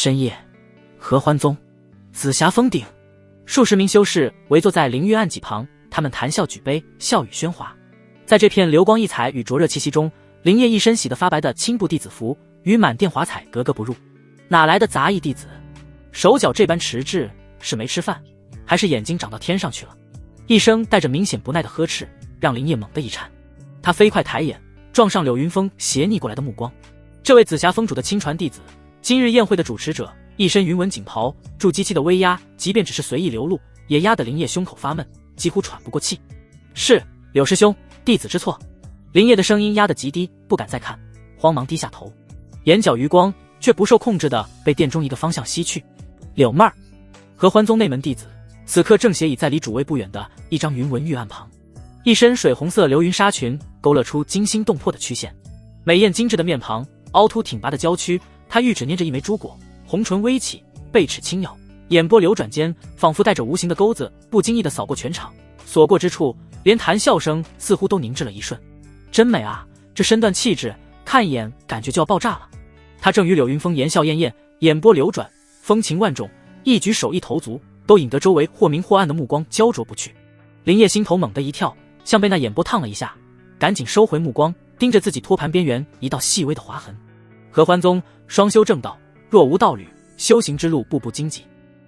深夜，合欢宗紫霞峰顶，数十名修士围坐在灵玉案几旁，他们谈笑举杯，笑语喧哗。在这片流光溢彩与灼热气息中，林烨一身洗得发白的青布弟子服与满殿华彩格格不入。哪来的杂役弟子？手脚这般迟滞，是没吃饭，还是眼睛长到天上去了？一声带着明显不耐的呵斥，让林烨猛地一颤。他飞快抬眼，撞上柳云峰斜睨过来的目光。这位紫霞峰主的亲传弟子，今日宴会的主持者，一身云纹锦袍，助机器的威压，即便只是随意流露，也压得林烨胸口发闷，几乎喘不过气。是，柳师兄，弟子知错。林烨的声音压得极低，不敢再看，慌忙低下头，眼角余光却不受控制地被殿中一个方向吸去。柳妹儿，合欢宗内门弟子，此刻正斜倚在离主位不远的一张云纹玉案旁，一身水红色流云纱裙勾勒出惊心动魄的曲线，美艳精致的面庞，凹凸挺拔的娇躯，她玉指捏着一枚珠果，红唇微起，贝齿轻咬，眼波流转间仿佛带着无形的钩子，不经意地扫过全场，所过之处连谈笑声似乎都凝滞了一瞬。真美啊，这身段气质，看一眼感觉就要爆炸了。她正与柳云峰言笑晏晏，眼波流转，风情万种，一举手一投足都引得周围或明或暗的目光焦灼不去。林烨心头猛地一跳，像被那眼波烫了一下，赶紧收回目光，盯着自己托盘边缘一道细微的划痕。合欢宗双修正道，若无道侣，修行之路步步荆棘。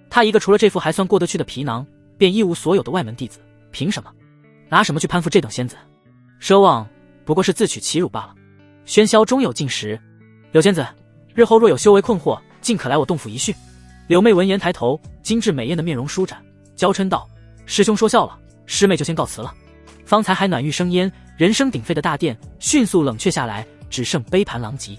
他一个除了这副还算过得去的皮囊，便一无所有的外门弟子，凭什么？拿什么去攀附这等仙子？奢望不过是自取其辱罢了。喧嚣终有尽时，柳仙子，日后若有修为困惑，尽可来我洞府一叙。柳妹闻言抬头，精致美艳的面容舒展，娇嗔道：师兄说笑了，师妹就先告辞了。方才还暖玉生烟，人声鼎沸的大殿迅速冷却下来，只剩杯盘狼藉。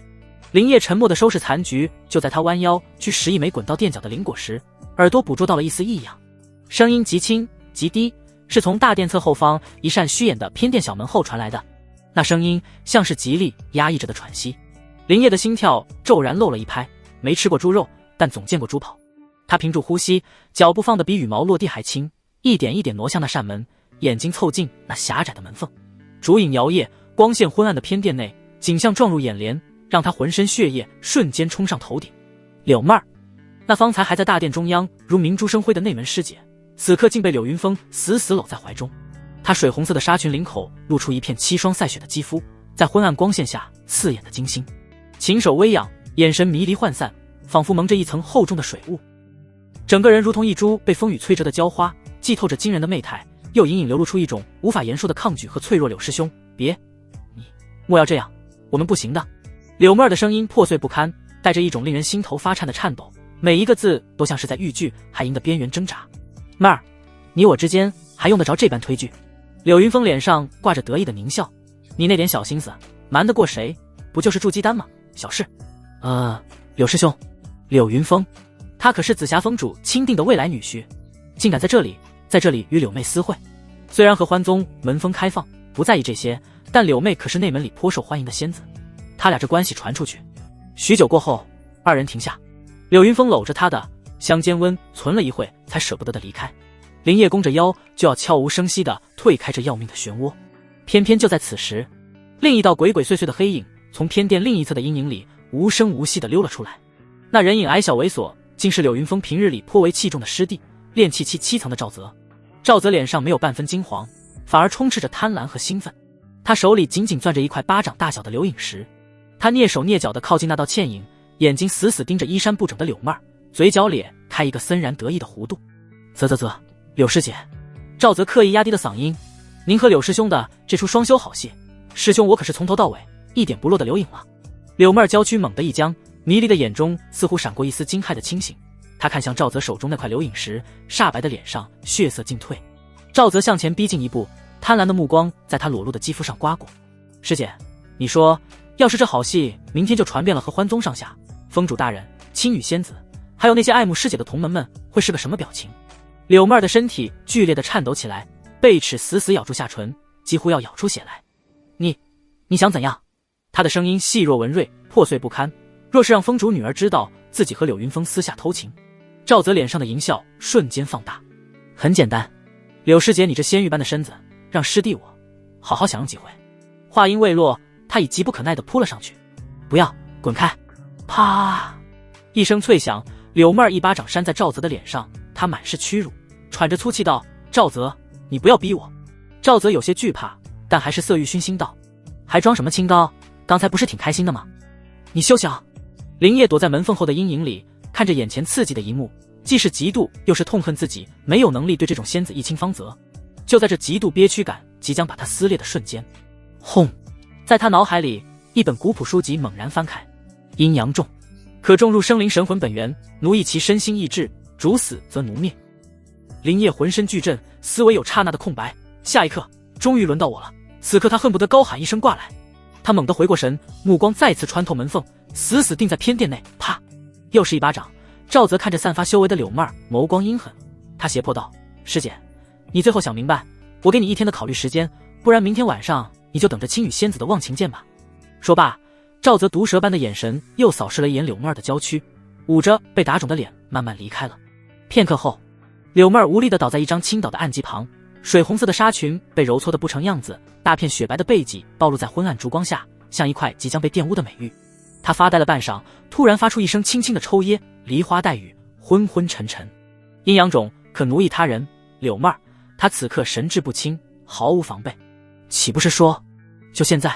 林烨沉默地收拾残局，就在他弯腰去拾一枚滚到垫脚的灵果时，耳朵捕捉到了一丝异样，声音极轻极低，是从大殿侧后方一扇虚掩的偏殿小门后传来的。那声音像是极力压抑着的喘息。林烨的心跳骤然漏了一拍，没吃过猪肉，但总见过猪跑。他屏住呼吸，脚步放得比羽毛落地还轻，一点一点挪向那扇门，眼睛凑近那狭窄的门缝。烛影摇曳，光线昏暗的偏殿内，景象撞入眼帘，让他浑身血液瞬间冲上头顶。柳妹儿，那方才还在大殿中央如明珠生辉的内门师姐，此刻竟被柳云峰死死搂在怀中。她水红色的纱裙领口露出一片凄霜赛雪的肌肤，在昏暗光线下刺眼的惊心，琴手微仰，眼神迷离涣散，仿佛蒙着一层厚重的水雾，整个人如同一株被风雨摧折的娇花，既透着惊人的媚态，又隐隐流露出一种无法言说的抗拒和脆弱。柳师兄，别，你莫要这样，我们不行的。柳妹儿的声音破碎不堪，带着一种令人心头发颤的颤抖，每一个字都像是在欲拒还迎的边缘挣扎。妹儿，你我之间还用得着这般推拒？柳云峰脸上挂着得意的狞笑，你那点小心思瞒得过谁？不就是筑基丹吗？小事。柳师兄，柳云峰，他可是紫霞峰主钦定的未来女婿，竟敢在这里与柳妹私会。虽然合欢宗门风开放，不在意这些，但柳妹可是内门里颇受欢迎的仙子，他俩这关系传出去。许久过后，二人停下，柳云峰搂着他的香肩温存了一会，才舍不得的离开。林烨弓着腰就要悄无声息地退开这要命的漩涡，偏偏就在此时，另一道鬼鬼祟祟的黑影从偏殿另一侧的阴影里无声无息地溜了出来。那人影矮小猥琐，竟是柳云峰平日里颇为器重的师弟，炼气期7层的赵泽。赵泽脸上没有半分惊惶，反而充斥着贪婪和兴奋。他手里紧紧攥着一块巴掌大小的流影石，他蹑手蹑脚地靠近那道倩影，眼睛死死盯着衣衫不整的柳妹儿，嘴角咧开一个森然得意的弧度。啧，柳师姐。赵泽刻意压低的嗓音，您和柳师兄的这出双修好戏，师兄我可是从头到尾一点不落的留影了。柳妹儿娇躯猛地一僵，迷离的眼中似乎闪过一丝惊骇的清醒，她看向赵泽手中那块流影石，煞白的脸上血色尽退。赵泽向前逼近一步，贪婪的目光在她裸露的肌肤上刮过。师姐，你说要是这好戏明天就传遍了合欢宗上下，峰主大人、青羽仙子还有那些爱慕师姐的同门们会是个什么表情？柳妹儿的身体剧烈的颤抖起来，贝齿死死咬住下唇，几乎要咬出血来。你想怎样？她的声音细若文瑞，破碎不堪。若是让峰主女儿知道自己和柳云峰私下偷情，赵泽脸上的淫笑瞬间放大。很简单，柳师姐，你这仙玉般的身子，让师弟我好好享用几回。话音未落，他已急不可耐地扑了上去。不要，滚开！啪！一声脆响，柳妹儿一巴掌扇在赵泽的脸上，她满是屈辱，喘着粗气道：“赵泽，你不要逼我。”赵泽有些惧怕，但还是色欲熏心道：“还装什么清高？刚才不是挺开心的吗？你休想！”林烨躲在门缝后的阴影里，看着眼前刺激的一幕，既是嫉妒，又是痛恨自己没有能力对这种仙子一清芳泽。就在这极度憋屈感即将把他撕裂的瞬间，轰！在他脑海里，一本古朴书籍猛然翻开。阴阳众，可种入生灵神魂本源，奴役其身心意志，主死则奴灭。林烨浑身巨震，思维有刹那的空白。下一刻，终于轮到我了。此刻他恨不得高喊一声挂来。他猛地回过神，目光再次穿透门缝，死死定在偏殿内。啪！又是一巴掌。赵泽看着散发修为的柳妹儿，眸光阴狠。他胁迫道：“师姐，你最后想明白，我给你一天的考虑时间，不然明天晚上你就等着青羽仙子的忘情剑吧。”说罢，赵泽毒蛇般的眼神又扫视了一眼柳妹儿的娇躯，捂着被打肿的脸慢慢离开了。片刻后，柳妹儿无力地倒在一张倾倒的案几旁，水红色的纱裙被揉搓得不成样子，大片雪白的背脊暴露在昏暗烛光下，像一块即将被玷污的美玉。她发呆了半晌，突然发出一声轻轻的抽噎，梨花带雨，昏昏沉沉。阴阳种可奴役他人，柳妹儿，她此刻神志不清，毫无防备。岂不是说，就现在？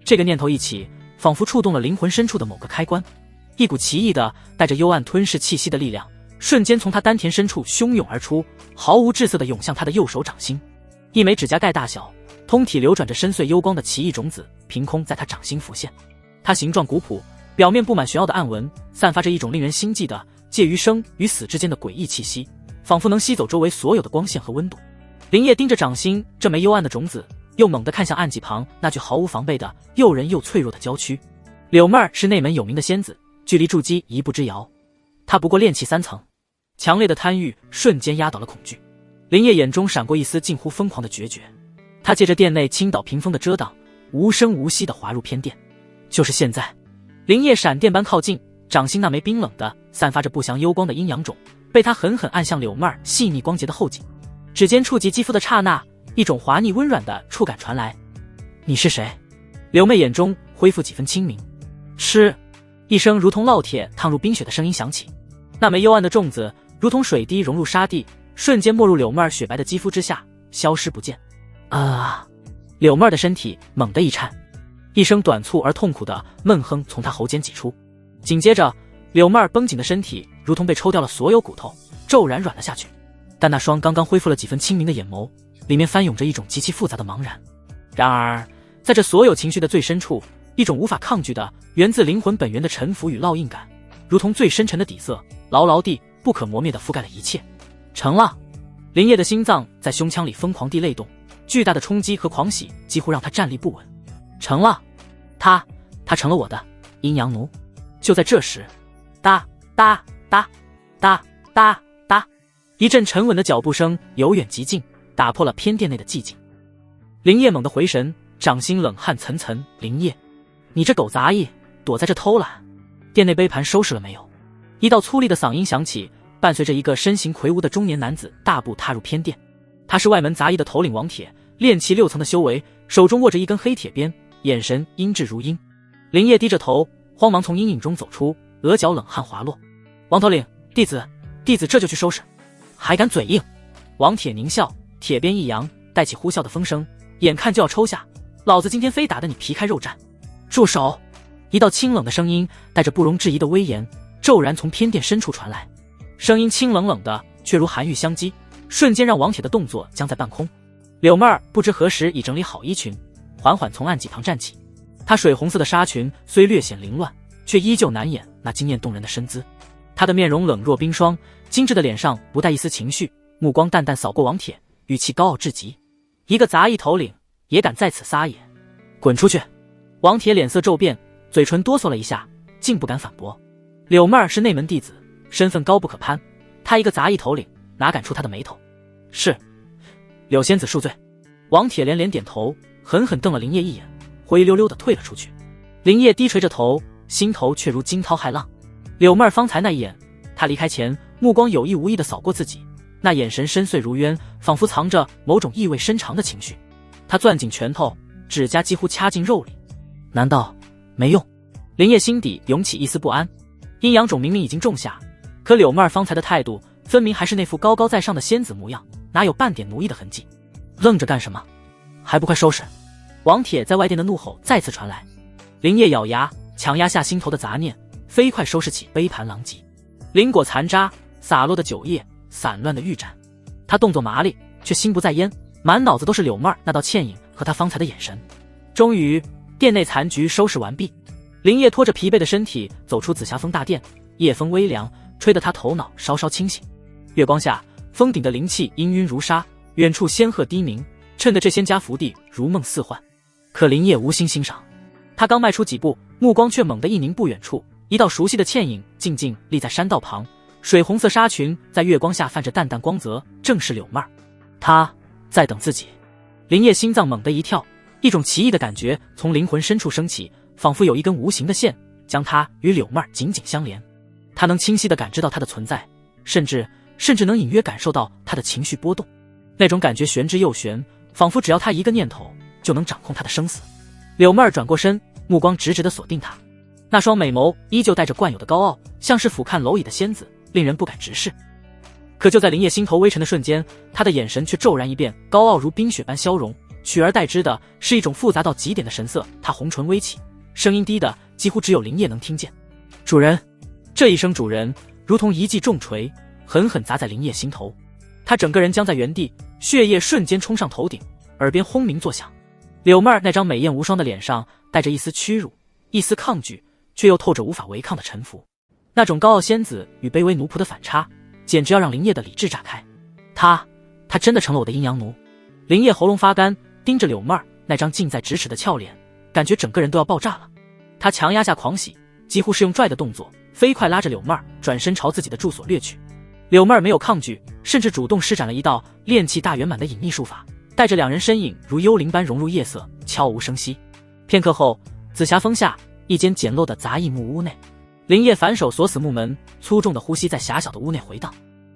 这个念头一起，仿佛触动了灵魂深处的某个开关，一股奇异的带着幽暗吞噬气息的力量瞬间从他丹田深处汹涌而出，毫无滞色地涌向他的右手掌心。一枚指甲盖大小，通体流转着深邃幽光的奇异种子凭空在他掌心浮现。它形状古朴，表面布满玄奥的暗纹，散发着一种令人心悸的介于生与死之间的诡异气息，仿佛能吸走周围所有的光线和温度。林烨盯着掌心这枚幽暗的种子，又猛地看向案几旁那具毫无防备的诱人又脆弱的娇躯。柳妹儿是内门有名的仙子，距离筑基一步之遥，她不过炼气3层。强烈的贪欲瞬间压倒了恐惧，林烨眼中闪过一丝近乎疯狂的决绝。他借着殿内倾倒屏风的遮挡，无声无息地滑入偏殿。就是现在，林烨闪电般靠近，掌心那枚冰冷的散发着不祥幽光的阴阳种被他狠狠按向柳妹儿细腻光洁的后颈。指尖触及肌肤的刹那，一种滑腻温软的触感传来。你是谁？柳妹眼中恢复几分清明。嗤！一声如同烙铁烫入冰雪的声音响起，那枚幽暗的种子如同水滴融入沙地，瞬间没入柳妹儿雪白的肌肤之下，消失不见。柳妹儿的身体猛地一颤，一声短促而痛苦的闷哼从她喉间挤出。紧接着，柳妹儿绷紧的身体如同被抽掉了所有骨头，骤然软了下去。但那双刚刚恢复了几分清明的眼眸里面翻涌着一种极其复杂的茫然。然而在这所有情绪的最深处，一种无法抗拒的源自灵魂本源的沉浮与烙印感，如同最深沉的底色，牢牢地不可磨灭地覆盖了一切。成了！林烨的心脏在胸腔里疯狂地擂动，巨大的冲击和狂喜几乎让他站立不稳。成了！他成了我的阴阳奴。就在这时，哒哒哒哒哒哒，一阵沉稳的脚步声由远及近，打破了偏殿内的寂静。林烨猛地回神，掌心冷汗涔涔。林烨，你这狗杂役，躲在这偷懒？殿内杯盘收拾了没有？一道粗粝的嗓音响起，伴随着一个身形魁梧的中年男子大步踏入偏殿。他是外门杂役的头领王铁，炼气6层的修为，手中握着一根黑铁鞭，眼神阴鸷如鹰。林烨低着头，慌忙从阴影中走出，额角冷汗滑落。王头领，弟子这就去收拾。还敢嘴硬！王铁狞笑，铁鞭一扬，带起呼啸的风声，眼看就要抽下，老子今天非打得你皮开肉绽！住手！一道清冷的声音带着不容置疑的威严骤然从偏殿深处传来，声音清冷冷的，却如寒玉相击，瞬间让王铁的动作僵在半空。柳妹儿不知何时已整理好衣裙，缓缓从案几旁站起。她水红色的纱裙虽略显凌乱，却依旧难掩那惊艳动人的身姿。她的面容冷若冰霜，精致的脸上不带一丝情绪，目光淡淡扫过王铁，语气高傲至极：一个杂役头领也敢在此撒野，滚出去！王铁脸色骤变，嘴唇哆嗦了一下，竟不敢反驳。柳妹儿是内门弟子，身份高不可攀，他一个杂役头领哪敢触他的眉头？是，柳仙子恕罪。王铁连连点头，狠狠瞪了林烨一眼，灰溜溜地退了出去。林烨低垂着头，心头却如惊涛骇浪。柳妹儿方才那一眼，他离开前目光有意无意地扫过自己，那眼神深邃如渊，仿佛藏着某种意味深长的情绪。他攥紧拳头，指甲几乎掐进肉里。难道没用？林烨心底涌起一丝不安。阴阳种明明已经种下，可柳妹儿方才的态度分明还是那副高高在上的仙子模样，哪有半点奴役的痕迹？愣着干什么？还不快收拾！王铁在外殿的怒吼再次传来。林烨咬牙强压下心头的杂念，飞快收拾起杯盘狼藉，灵果残渣、洒落的酒液、散乱的玉盏。他动作麻利，却心不在焉，满脑子都是柳妹儿那道倩影和他方才的眼神。终于，殿内残局收拾完毕。林烨拖着疲惫的身体走出紫霞峰大殿，夜风微凉，吹得他头脑稍稍清醒。月光下，峰顶的灵气氤氲如纱，远处仙鹤低鸣，衬得这仙家福地如梦似幻。可林烨无心欣赏，他刚迈出几步，目光却猛地一凝，不远处一道熟悉的倩影静静立在山道旁，水红色纱裙在月光下泛着淡淡光泽，正是柳妹儿。她在等自己。林烨心脏猛地一跳，一种奇异的感觉从灵魂深处升起，仿佛有一根无形的线将他与柳妹儿紧紧相连。他能清晰地感知到她的存在，甚至能隐约感受到她的情绪波动。那种感觉玄之又玄，仿佛只要他一个念头就能掌控他的生死。柳妹儿转过身，目光直直地锁定他，那双美眸依旧带着惯有的高傲，像是俯瞰蝼蚁的仙子，令人不敢直视。可就在林烨心头微沉的瞬间，他的眼神却骤然一变，高傲如冰雪般消融，取而代之的是一种复杂到极点的神色。他红唇微起，声音低的几乎只有林烨能听见：“主人。”这一声主人如同一记重锤，狠狠砸在林烨心头。他整个人僵在原地，血液瞬间冲上头顶，耳边轰鸣作响。柳妹儿那张美艳无双的脸上带着一丝屈辱，一丝抗拒，却又透着无法违抗的臣服。那种高傲仙子与卑微奴仆的反差，简直要让林烨的理智炸开。他真的成了我的阴阳奴。林烨喉咙发干，盯着柳妹儿那张近在咫尺的俏脸，感觉整个人都要爆炸了。他强压下狂喜，几乎是用拽的动作，飞快拉着柳妹儿转身朝自己的住所掠去。柳妹儿没有抗拒，甚至主动施展了一道炼气大圆满的隐秘术法，带着两人身影如幽灵般融入夜色，悄无声息。片刻后，紫霞峰下一间简陋的杂役木屋内，林烨反手锁死木门，粗重的呼吸在狭小的屋内回荡。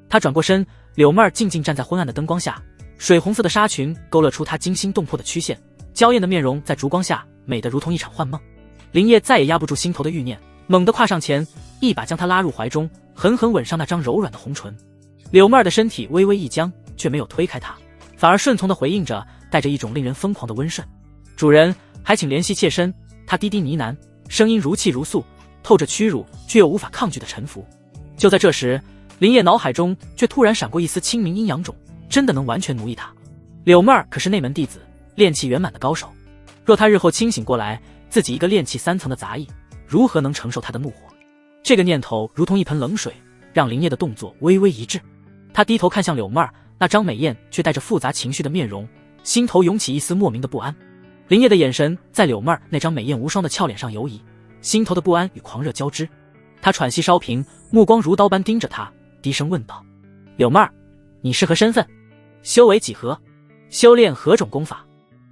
他转过身，柳妹儿静静站在昏暗的灯光下，水红色的纱裙勾勒出她惊心动魄的曲线，娇艳的面容在烛光下美得如同一场幻梦。林烨再也压不住心头的欲念，猛地跨上前，一把将她拉入怀中，狠狠吻上那张柔软的红唇。柳妹儿的身体微微一僵，却没有推开他，反而顺从地回应着，带着一种令人疯狂的温顺。主人，还请怜惜妾身。他低低呢喃，声音如泣如诉，透着屈辱却又无法抗拒的臣服。就在这时，林烨脑海中却突然闪过一丝清明阴阳种，真的能完全奴役他。柳妹儿可是内门弟子，炼气圆满的高手，若他日后清醒过来，自己一个炼气3层的杂役，如何能承受他的怒火？这个念头如同一盆冷水，让林烨的动作微微一滞。他低头看向柳妹儿那张美艳却带着复杂情绪的面容，心头涌起一丝莫名的不安。林烨的眼神在柳妹儿那张美艳无双的俏脸上游移，心头的不安与狂热交织。他喘息稍平，目光如刀般盯着她，低声问道：“柳妹儿，你是何身份？修为几何？修炼何种功法？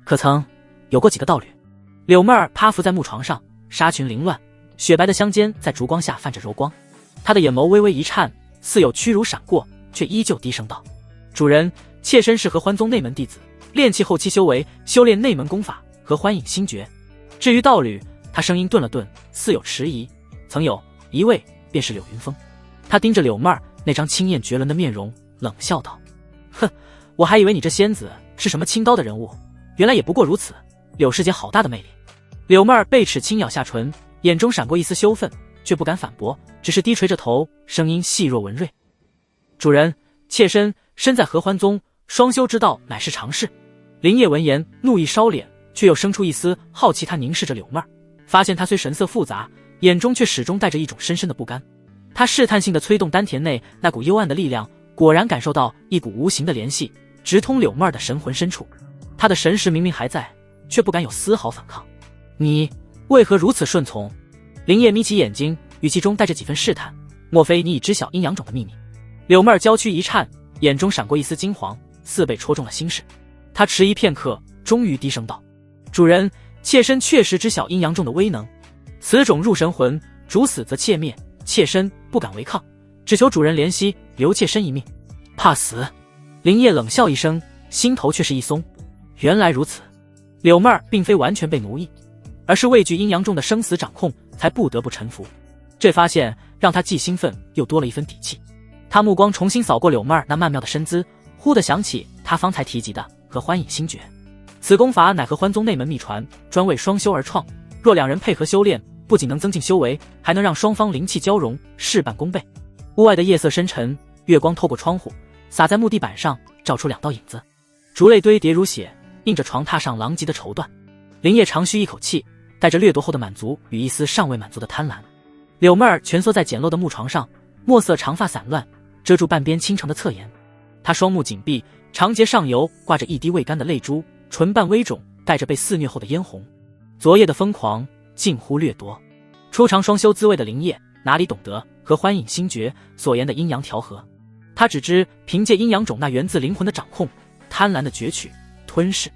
可曾有过几个道侣？”柳妹儿趴伏在木床上，纱裙凌乱，雪白的香肩在烛光下泛着柔光。她的眼眸微微一颤，似有屈辱闪过，却依旧低声道：“主人，妾身是合欢宗内门弟子，炼气后期修为，修炼内门功法合欢隐心诀。至于道侣，”他声音顿了顿，似有迟疑，曾有一位，便是柳云峰。他盯着柳妹儿那张清艳绝伦的面容，冷笑道：“哼，我还以为你这仙子是什么清高的人物，原来也不过如此。柳师姐好大的魅力。”柳妹儿被齿轻咬下唇，眼中闪过一丝羞愤，却不敢反驳，只是低垂着头，声音细若文瑞：“主人，妾身身在合欢宗，双修之道乃是常事。”林烨闻言，怒意烧敛，却又生出一丝好奇。他凝视着柳妹儿，发现她虽神色复杂，眼中却始终带着一种深深的不甘。他试探性地催动丹田内那股幽暗的力量，果然感受到一股无形的联系，直通柳妹儿的神魂深处。他的神识明明还在，却不敢有丝毫反抗。你为何如此顺从？林烨眯起眼睛，语气中带着几分试探：“莫非你已知晓阴阳种的秘密？”柳妹儿娇躯一颤，眼中闪过一丝惊惶，似被戳中了心事。她迟疑片刻，终于低声道：“主人，妾身确实知晓阴阳种的威能，此种入神魂，主死则妾灭，妾身不敢违抗，只求主人怜惜，留妾身一命。”怕死？林烨冷笑一声，心头却是一松。原来如此，柳妹儿并非完全被奴役，而是畏惧阴阳种的生死掌控，才不得不臣服。这发现让他既兴奋又多了一分底气。他目光重新扫过柳妹儿那曼妙的身姿，忽地想起他方才提及的合欢隐心诀。此功法乃合欢宗内门秘传，专为双修而创。若两人配合修炼，不仅能增进修为，还能让双方灵气交融，事半功倍。屋外的夜色深沉，月光透过窗户洒在木地板上，照出2道影子，竹泪堆叠如血，映着床榻上狼藉的绸缎。林叶长吁一口气，带着掠夺后的满足与一丝尚未满足的贪婪。柳妹儿蜷缩在简陋的木床上，墨色长发散乱，遮住半边倾城的侧颜。她双目紧闭，长睫上游挂着一滴未干的泪珠，唇瓣微肿，带着被肆虐后的嫣红。昨夜的疯狂近乎掠夺。初尝双修滋味的林叶哪里懂得合欢隐心诀所言的阴阳调和，他只知凭借阴阳种那源自灵魂的掌控，贪婪的攫取吞噬，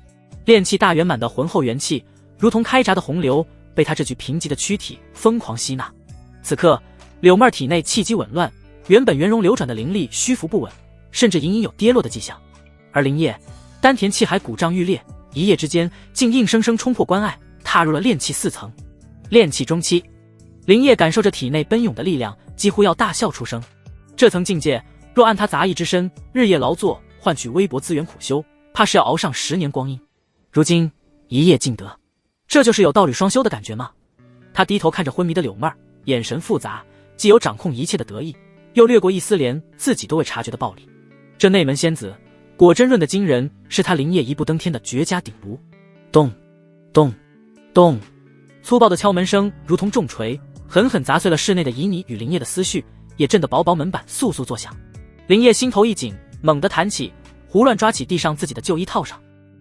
炼气大圆满的浑厚元气如同开闸的洪流，被他这具贫瘠的躯体疯狂吸纳。此刻柳妹儿体内气机紊乱，原本圆融流转的灵力虚浮不稳，甚至隐隐有跌落的迹象。而林叶丹田气海鼓胀欲裂，一夜之间竟硬生生冲破关隘，踏入了炼气4层。炼气中期，林叶感受着体内奔涌的力量，几乎要大笑出声。这层境界若按他杂役之身日夜劳作换取微薄资源苦修，怕是要熬上10年光阴。如今一夜尽得，这就是有道侣双修的感觉吗？他低头看着昏迷的柳妹儿，眼神复杂，既有掌控一切的得意，又掠过一丝连自己都未察觉的暴力。这内门仙子果真润得惊人，是他林业一步登天的绝佳顶炉。咚咚咚，粗暴的敲门声如同重锤，狠狠砸碎了室内的旖旎与林业的思绪，也震得薄薄门板簌簌作响。林业心头一紧，猛地弹起，胡乱抓起地上自己的旧衣套上。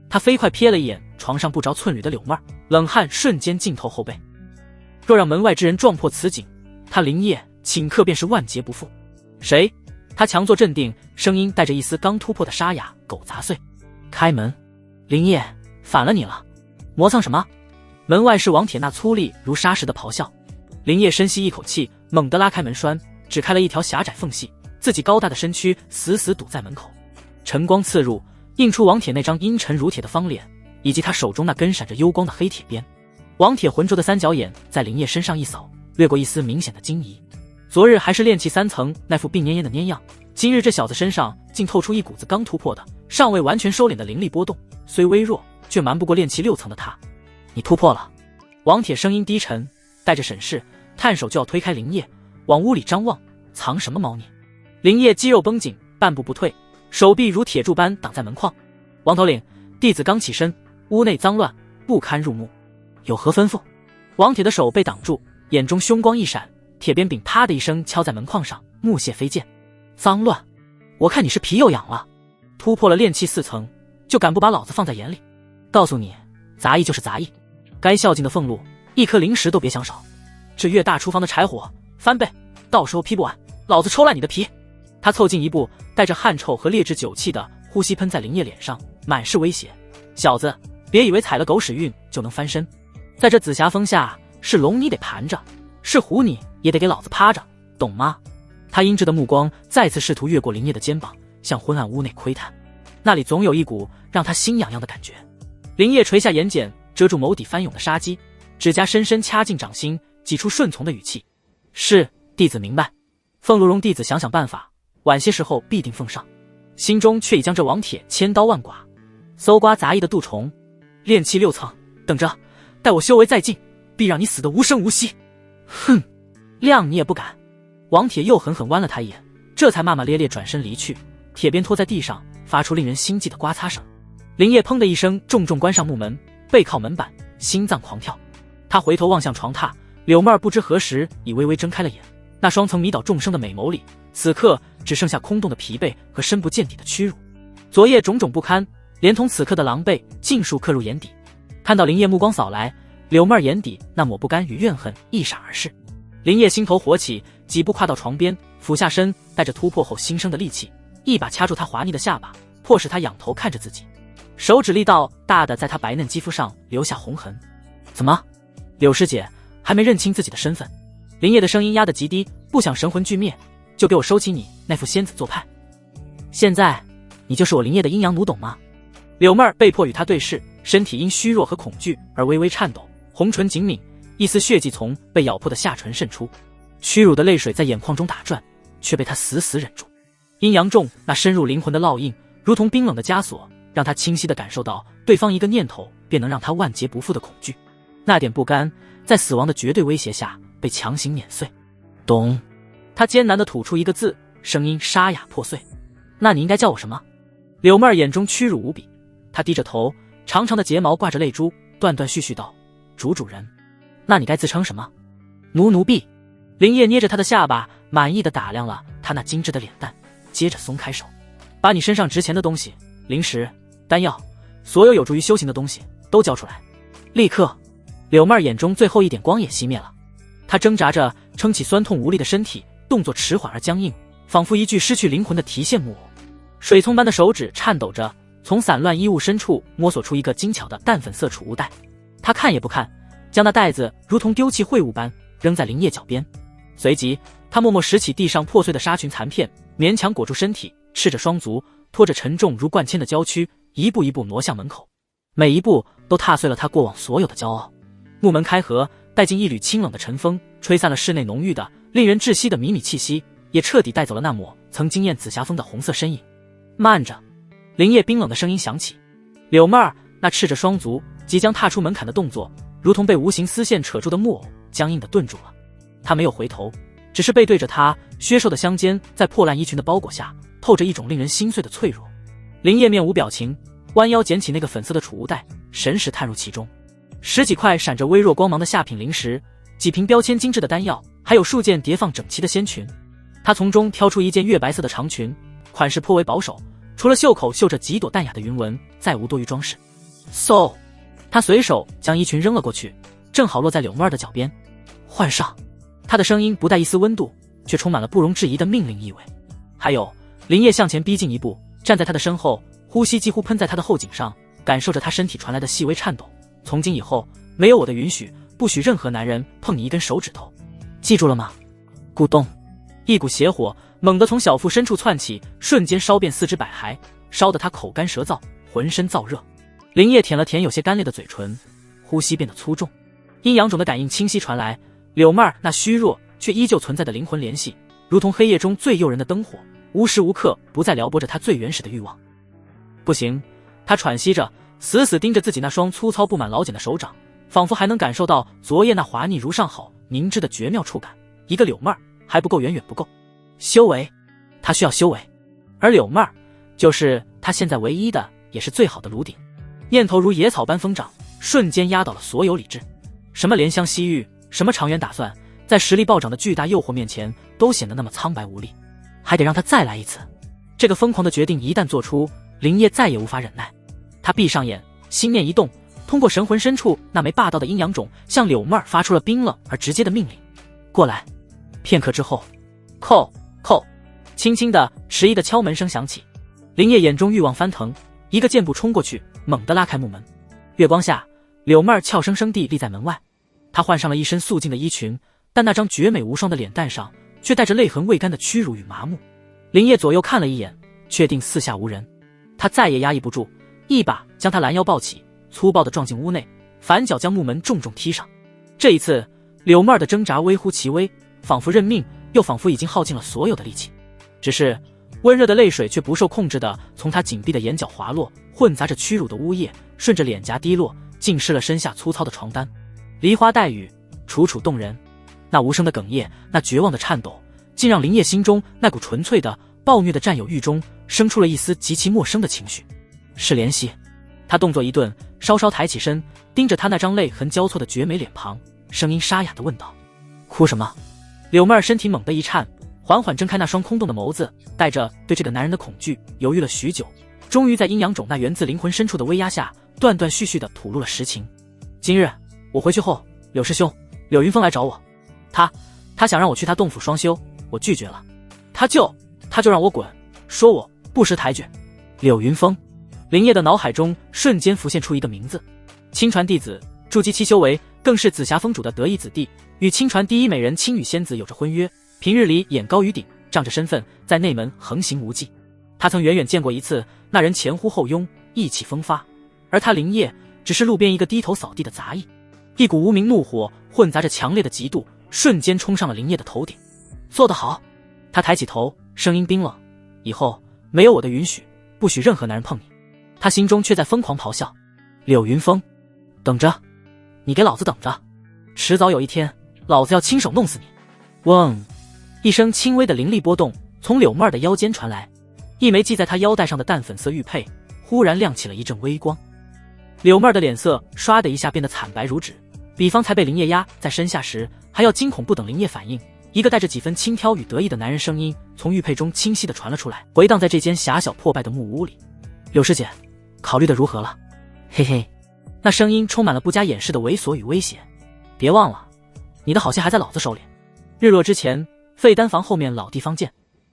他飞快瞥了一眼床上不着寸缕的柳妹儿，冷汗瞬间浸透后背。若让门外之人撞破此景，他林业顷刻便是万劫不复。谁？他强作镇定，声音带着一丝刚突破的沙哑，狗杂碎。开门。林业，反了你了，磨蹭什么？门外是王铁那粗粝如砂石的咆哮。林业深吸一口气，猛地拉开门栓，只开了一条狭窄缝隙，自己高大的身躯死死堵在门口。晨光刺入，映出王铁那张阴沉如铁的方脸，以及他手中那根闪着幽光的黑铁鞭。王铁浑浊的三角眼在林业身上一扫，掠过一丝明显的惊疑。昨日还是炼气3层那副病恹恹的蔫样，今日这小子身上竟透出一股子刚突破的尚未完全收敛的灵力波动，虽微弱，却瞒不过炼气6层的他。你突破了。王铁声音低沉，带着审视，探手就要推开林业，往屋里张望，藏什么猫腻？林业肌肉绷紧，半步不退，手臂如铁柱般挡在门框。王头领，弟子刚起身，屋内脏乱，不堪入目，有何吩咐？王铁的手被挡住，眼中凶光一闪，铁鞭柄啪的一声敲在门框上，木屑飞溅。脏乱？我看你是皮又痒了，突破了炼气4层，就敢不把老子放在眼里？告诉你，杂役就是杂役，该孝敬的俸禄，一颗灵石都别想少。这越大厨房的柴火翻倍，到时候劈不完，老子抽烂你的皮！他凑近一步，带着汗臭和劣质酒气的呼吸喷在林业脸上，满是威胁。小子，别以为踩了狗屎运就能翻身，在这紫霞峰下，是龙你得盘着，是虎你也得给老子趴着，懂吗？他阴鸷的目光再次试图越过林业的肩膀，向昏暗屋内窥探，那里总有一股让他心痒痒的感觉。林业垂下眼睑，遮住眸底翻涌的杀机，指甲深深掐进掌心，挤出顺从的语气：是，弟子明白，俸禄容弟子想想办法，晚些时候必定奉上。心中却已将这王铁千刀万剐。搜刮杂役的蠹虫，炼气6层，等着，待我修为再进，必让你死得无声无息。哼，谅你也不敢。王铁又狠狠剜了他一眼，这才骂骂咧咧转身离去，铁鞭拖在地上，发出令人心悸的刮擦声。林业砰的一声重重关上木门，背靠门板，心脏狂跳。他回头望向床榻，柳妹儿不知何时已微微睁开了眼，那双曾迷倒众生的美眸里，此刻只剩下空洞的疲惫和深不见底的屈辱。昨夜种种不堪，连同此刻的狼狈，尽数刻入眼底。看到林业目光扫来，柳妹儿眼底那抹不甘与怨恨一闪而逝。林业心头火起，几步跨到床边，俯下身，带着突破后新生的力气，一把掐住他滑腻的下巴，迫使他仰头看着自己，手指力道大的在他白嫩肌肤上留下红痕。怎么，柳师姐还没认清自己的身份？林业的声音压得极低，不想神魂俱灭，就给我收起你那副仙子做派。现在你就是我林业的阴阳奴，懂吗？柳妹儿被迫与他对视，身体因虚弱和恐惧而微微颤抖，红唇紧抿，一丝血迹从被咬破的下唇渗出。屈辱的泪水在眼眶中打转，却被他死死忍住。阴阳重那深入灵魂的烙印，如同冰冷的枷锁，让他清晰地感受到对方一个念头便能让他万劫不复的恐惧。那点不甘，在死亡的绝对威胁下被强行碾碎。咚！他艰难地吐出一个字，声音沙哑破碎。那你应该叫我什么？柳妹儿眼中屈辱无比，她低着头，长长的睫毛挂着泪珠，断断续续道：主人。那你该自称什么？奴婢。林烨捏着他的下巴，满意地打量了他那精致的脸蛋，接着松开手，把你身上值钱的东西，灵石、丹药，所有有助于修行的东西都交出来。立刻。柳妹儿眼中最后一点光也熄灭了，她挣扎着撑起酸痛无力的身体，动作迟缓而僵硬，仿佛一具失去灵魂的提线木偶。水葱般的手指颤抖着，从散乱衣物深处摸索出一个精巧的淡粉色储物袋。她看也不看，将那袋子如同丢弃秽物般扔在林烨脚边。随即，她默默拾起地上破碎的纱裙残片，勉强裹住身体，赤着双足，拖着沉重如灌铅的娇躯，一步一步挪向门口。每一步都踏碎了她过往所有的骄傲。木门开合，带进一缕清冷的晨风，吹散了室内浓郁的、令人窒息的靡靡气息，也彻底带走了那抹曾惊艳紫霞峰的红色身影。慢着！林烨冰冷的声音响起。柳妹儿那赤着双足即将踏出门槛的动作，如同被无形丝线扯住的木偶，僵硬地顿住了。她没有回头，只是背对着他，削瘦的香肩在破烂衣裙的包裹下，透着一种令人心碎的脆弱。林烨面无表情，弯腰捡起那个粉色的储物袋，神识探入其中。十几块闪着微弱光芒的下品灵石，几瓶标签精致的丹药，还有数件叠放整齐的仙裙。他从中挑出一件月白色的长裙，款式颇为保守，除了袖口绣着几朵淡雅的云纹，再无多余装饰。嗖！他随手将衣裙扔了过去，正好落在柳妹儿的脚边。换上！他的声音不带一丝温度，却充满了不容置疑的命令意味。还有，林烨向前逼近一步，站在他的身后，呼吸几乎喷在他的后颈上，感受着他身体传来的细微颤抖。从今以后，没有我的允许，不许任何男人碰你一根手指头，记住了吗？咕咚，一股邪火猛地从小腹深处窜起，瞬间烧遍四肢百骸，烧得他口干舌燥，浑身燥热。林烨舔了舔有些干裂的嘴唇，呼吸变得粗重。阴阳种的感应清晰传来，柳妹儿那虚弱却依旧存在的灵魂联系，如同黑夜中最诱人的灯火，无时无刻不在撩拨着他最原始的欲望。不行，他喘息着，死死盯着自己那双粗糙布满老茧的手掌，仿佛还能感受到昨夜那滑腻如上好凝脂的绝妙触感。一个柳妹儿还不够，远远不够。修为，他需要修为，而柳妹儿就是他现在唯一的也是最好的炉鼎。念头如野草般疯长，瞬间压倒了所有理智。什么怜香惜玉，什么长远打算，在实力暴涨的巨大诱惑面前都显得那么苍白无力。还得让他再来一次。这个疯狂的决定一旦做出，林烨再也无法忍耐。他闭上眼，心念一动，通过神魂深处那枚霸道的阴阳种，向柳妹儿发出了冰冷而直接的命令：过来。片刻之后，叩叩，轻轻的迟疑的敲门声响起。林烨眼中欲望翻腾，一个箭步冲过去，猛地拉开木门。月光下，柳妹儿俏生生地立在门外。她换上了一身素净的衣裙，但那张绝美无双的脸蛋上却带着泪痕未干的屈辱与麻木。林烨左右看了一眼，确定四下无人，他再也压抑不住，一把将她拦腰抱起，粗暴地撞进屋内，反脚将木门重重踢上。这一次，柳妹儿的挣扎微乎其微，仿佛认命，又仿佛已经耗尽了所有的力气。只是温热的泪水却不受控制地从她紧闭的眼角滑落，混杂着屈辱的呜咽，顺着脸颊滴落，浸湿了身下粗糙的床单。梨花带雨，楚楚动人。那无声的哽咽，那绝望的颤抖，竟让林烨心中那股纯粹的暴虐的占有欲中生出了一丝极其陌生的情绪。是怜惜。他动作一顿，稍稍抬起身，盯着他那张泪痕交错的绝美脸庞，声音沙哑地问道：哭什么？柳妹儿身体猛地一颤，缓缓睁开那双空洞的眸子，带着对这个男人的恐惧，犹豫了许久，终于在阴阳种那源自灵魂深处的威压下，断断续续地吐露了实情。今日我回去后，柳师兄柳云峰来找我，他想让我去他洞府双修，我拒绝了。他就让我滚，说我不识抬举。柳云峰。林烨的脑海中瞬间浮现出一个名字，亲传弟子，筑基期修为，更是紫霞峰主的得意子弟，与亲传第一美人青羽仙子有着婚约，平日里眼高于顶，仗着身份在内门横行无忌。他曾远远见过一次，那人前呼后拥，意气风发，而他林烨只是路边一个低头扫地的杂役。一股无名怒火混杂着强烈的嫉妒，瞬间冲上了林业的头顶。做得好！他抬起头，声音冰冷：以后没有我的允许，不许任何男人碰你。他心中却在疯狂咆哮：柳云风，等着！你给老子等着！迟早有一天，老子要亲手弄死你！嗡！一声轻微的灵力波动从柳妹儿的腰间传来，一枚系在她腰带上的淡粉色玉佩忽然亮起了一阵微光。柳妹儿的脸色唰的一下变得惨白如纸，比方才被林业压在身下时还要惊恐不等林业反应，一个带着几分轻佻与得意的男人声音从玉佩中清晰地传了出来，回荡在这间狭小破败的木屋里。柳师姐，考虑的如何了？嘿嘿，那声音充满了不加掩饰的猥琐与威胁。别忘了，你的好戏还在老子手里。日落之前，废丹房后面老地方见，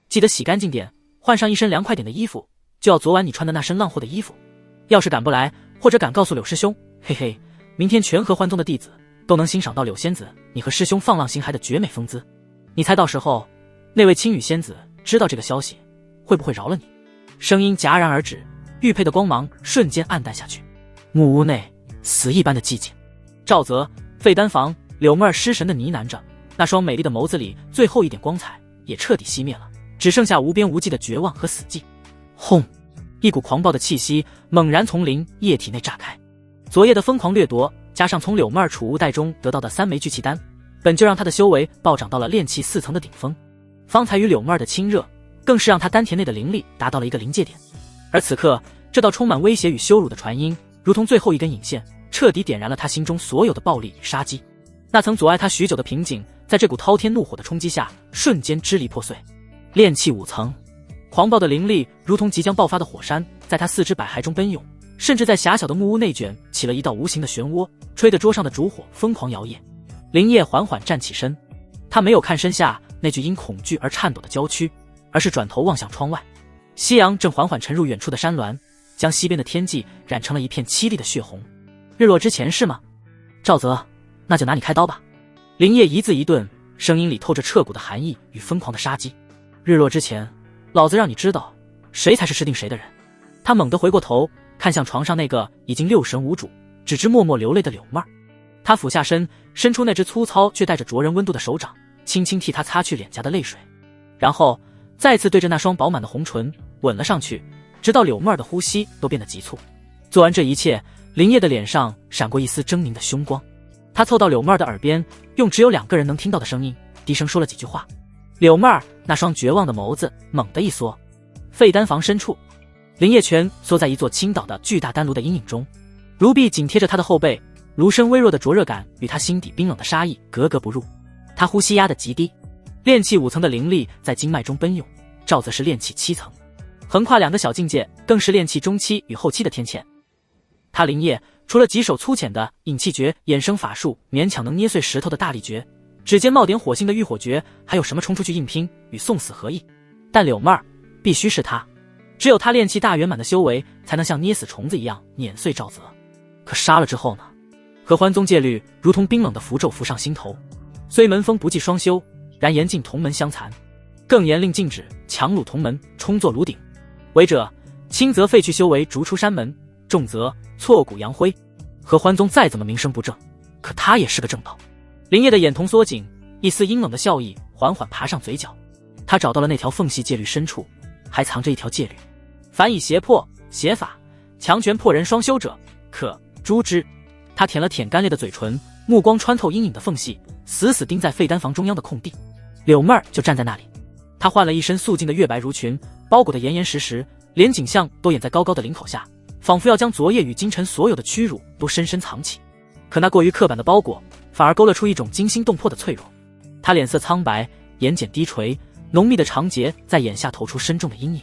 记得洗干净点，换上一身凉快点的衣服，就要昨晚你穿的那身浪货的衣服。要是赶不来，或者敢告诉柳师兄，嘿嘿，明天全合欢宗的弟子都能欣赏到柳仙子你和师兄放浪形骸的绝美风姿。你猜到时候那位青羽仙子知道这个消息，会不会饶了你？声音戛然而止，玉佩的光芒瞬间暗淡下去。木屋内死一般的寂静。赵泽、废丹房、柳妹儿失神的呢喃着，那双美丽的眸子里最后一点光彩也彻底熄灭了，只剩下无边无际的绝望和死寂。轰！一股狂暴的气息猛然从林液体内炸开，昨夜的疯狂掠夺加上从柳妹儿储物袋中得到的3枚聚气丹，本就让他的修为暴涨到了炼气4层的顶峰。方才与柳妹儿的亲热更是让他丹田内的灵力达到了一个临界点。而此刻这道充满威胁与羞辱的传音如同最后一根引线，彻底点燃了他心中所有的暴力与杀机。那曾阻碍他许久的瓶颈在这股滔天怒火的冲击下瞬间支离破碎。炼气5层，狂暴的灵力如同即将爆发的火山，在他四肢百骸中奔涌，甚至在狭小的木屋内卷起了一道无形的漩涡，吹得桌上的烛火疯狂摇曳。林业缓缓站起身，他没有看身下那具因恐惧而颤抖的娇躯，而是转头望向窗外。夕阳正缓缓沉入远处的山峦，将西边的天际染成了一片凄厉的血红。日落之前是吗？赵泽，那就拿你开刀吧。林业一字一顿，声音里透着彻骨的寒意与疯狂的杀机。日落之前，老子让你知道谁才是吃定谁的人。他猛地回过头，看向床上那个已经六神无主只知默默流泪的柳妹儿。他俯下身，伸出那只粗糙却带着灼人温度的手掌，轻轻替她擦去脸颊的泪水，然后再次对着那双饱满的红唇吻了上去，直到柳妹儿的呼吸都变得急促。做完这一切，林业的脸上闪过一丝狰狞的凶光。他凑到柳妹儿的耳边，用只有2个人能听到的声音低声说了几句话。柳妹儿那双绝望的眸子猛地一缩。废丹房深处，林业全缩在一座倾倒的巨大丹炉的阴影中，炉壁紧贴着他的后背，炉身微弱的灼热感与他心底冰冷的杀意格格不入。他呼吸压得极低，炼气5层的灵力在经脉中奔涌，赵则是炼气7层，横跨2个小境界，更是炼气中期与后期的天堑。他林业除了几手粗浅的引气诀、衍生法术，勉强能捏碎石头的大力诀，指尖冒点火星的浴火诀，还有什么冲出去硬拼与送死合意？但柳妹儿必须是他，只有他炼气大圆满的修为，才能像捏死虫子一样碾碎赵泽。可杀了之后呢？合欢宗戒律如同冰冷的符咒浮上心头，虽门风不计双修，然严禁同门相残，更严令禁止强掳同门充作炉鼎。违者轻则废去修为，逐出山门，重则挫骨扬灰。合欢宗再怎么名声不正，可他也是个正道。林业的眼瞳缩紧，一丝阴冷的笑意缓缓爬上嘴角。他找到了那条缝隙，戒律深处还藏着一条戒律：凡以邪魄、邪法、强权迫人双修者，可诛之。他舔了舔干裂的嘴唇，目光穿透阴影的缝隙，死死盯在废丹房中央的空地。柳妹儿就站在那里，她换了一身素净的月白如裙，包裹得严严实实，连景象都掩在高高的领口下，仿佛要将昨夜与今晨所有的屈辱都深深藏起。可那过于刻板的包裹反而勾勒出一种惊心动魄的脆弱。她脸色苍白，眼睑低垂，浓密的长睫在眼下投出深重的阴影，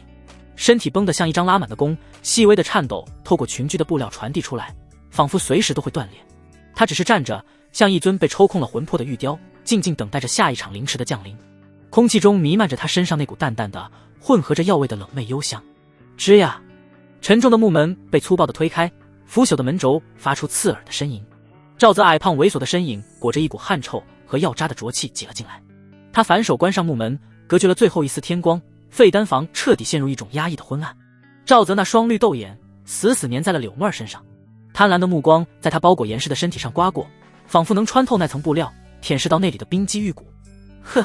身体绷得像一张拉满的弓，细微的颤抖透过裙裾的布料传递出来，仿佛随时都会断裂。他只是站着，像一尊被抽空了魂魄的玉雕，静静等待着下一场凌迟的降临。空气中弥漫着他身上那股淡淡的混合着药味的冷媚幽香。吱呀，沉重的木门被粗暴地推开，腐朽的门轴发出刺耳的呻吟。赵泽矮胖猥琐的身影裹着一股汗臭和药渣的浊气挤了进来，他反手关上木门，隔绝了最后一丝天光。废丹房彻底陷入一种压抑的昏暗。赵泽那双绿豆眼死死粘在了柳妹儿身上，贪婪的目光在她包裹严实的身体上刮过，仿佛能穿透那层布料，舔舐到那里的冰肌玉骨。哼！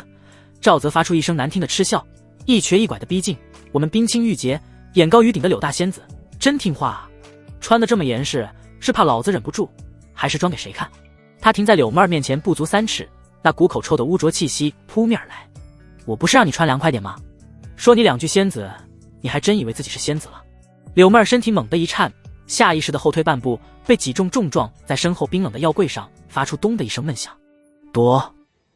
赵泽发出一声难听的嗤笑，一瘸一拐的逼近。我们冰清玉洁、眼高于顶的柳大仙子，真听话啊！穿得这么严实，是怕老子忍不住，还是装给谁看？他停在柳妹儿面前不足3尺，那股口臭的污浊气息扑面而来。我不是让你穿凉快点吗？说你2句仙子，你还真以为自己是仙子了？柳妹儿身体猛地一颤，下意识的后退半步，被击中重撞在身后冰冷的药柜上，发出咚的一声闷响。躲！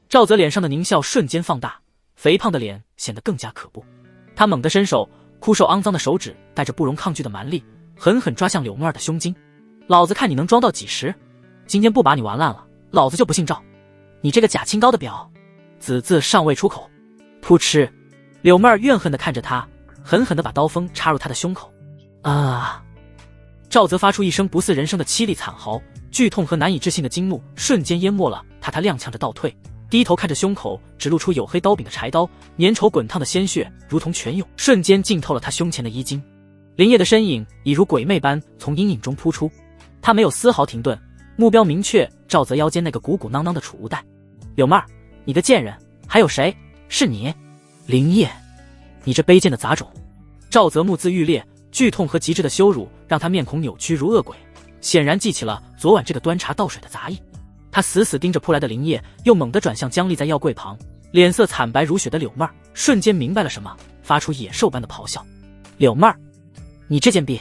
赵泽脸上的狞笑瞬间放大，肥胖的脸显得更加可怖。他猛地伸手，枯瘦肮脏的手指带着不容抗拒的蛮力，狠狠抓向柳妹儿的胸襟。老子看你能装到几时？今天不把你玩烂了，老子就不姓赵！你这个假清高的婊！子字尚未出口，噗嗤！柳妹儿怨恨地看着他，狠狠地把刀锋插入他的胸口。啊！赵泽发出一声不似人声的凄厉惨嚎，剧痛和难以置信的惊怒瞬间淹没了他踉跄着倒退，低头看着胸口只露出黝黑刀柄的柴刀，粘稠滚烫的鲜血如同泉涌，瞬间浸透了他胸前的衣襟。林烨的身影已如鬼魅般从阴影中扑出，他没有丝毫停顿，目标明确，赵泽腰间那个鼓鼓囊囊的储物袋。柳妹儿，你个贱人，还有谁？是你，林烨，你这卑贱的杂种！赵泽目眦欲裂，剧痛和极致的羞辱让他面孔扭曲如恶鬼，显然记起了昨晚这个端茶倒水的杂役。他死死盯着扑来的林烨，又猛地转向僵立在药柜旁，脸色惨白如雪的柳妹儿瞬间明白了什么，发出野兽般的咆哮：柳妹儿，你这贱婢，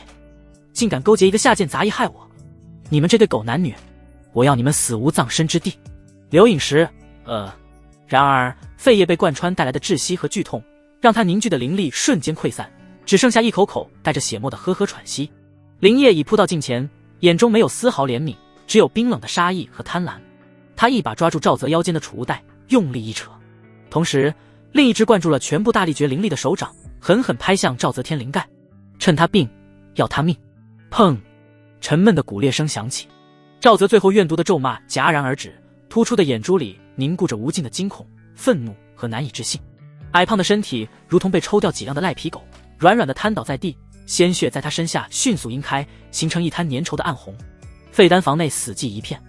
竟敢勾结一个下贱杂役害我！你们这对狗男女，我要你们死无葬身之地！刘颖时，然而肺叶被贯穿带来的窒息和剧痛，让他凝聚的灵力瞬间溃散，只剩下一口口带着血沫的呵呵喘息。林烨已扑到近前，眼中没有丝毫怜悯，只有冰冷的杀意和贪婪。他一把抓住赵泽腰间的储物袋，用力一扯，同时另一只灌注了全部大力绝灵力的手掌狠狠拍向赵泽天灵盖，趁他病，要他命！砰！沉闷的骨裂声响起，赵泽最后怨毒的咒骂戛然而止，突出的眼珠里凝固着无尽的惊恐、愤怒和难以置信。矮胖的身体如同被抽掉脊梁的赖皮狗，软软的瘫倒在地，鲜血在他身下迅速晕开，形成一滩粘稠的暗红。废丹房内死寂一片，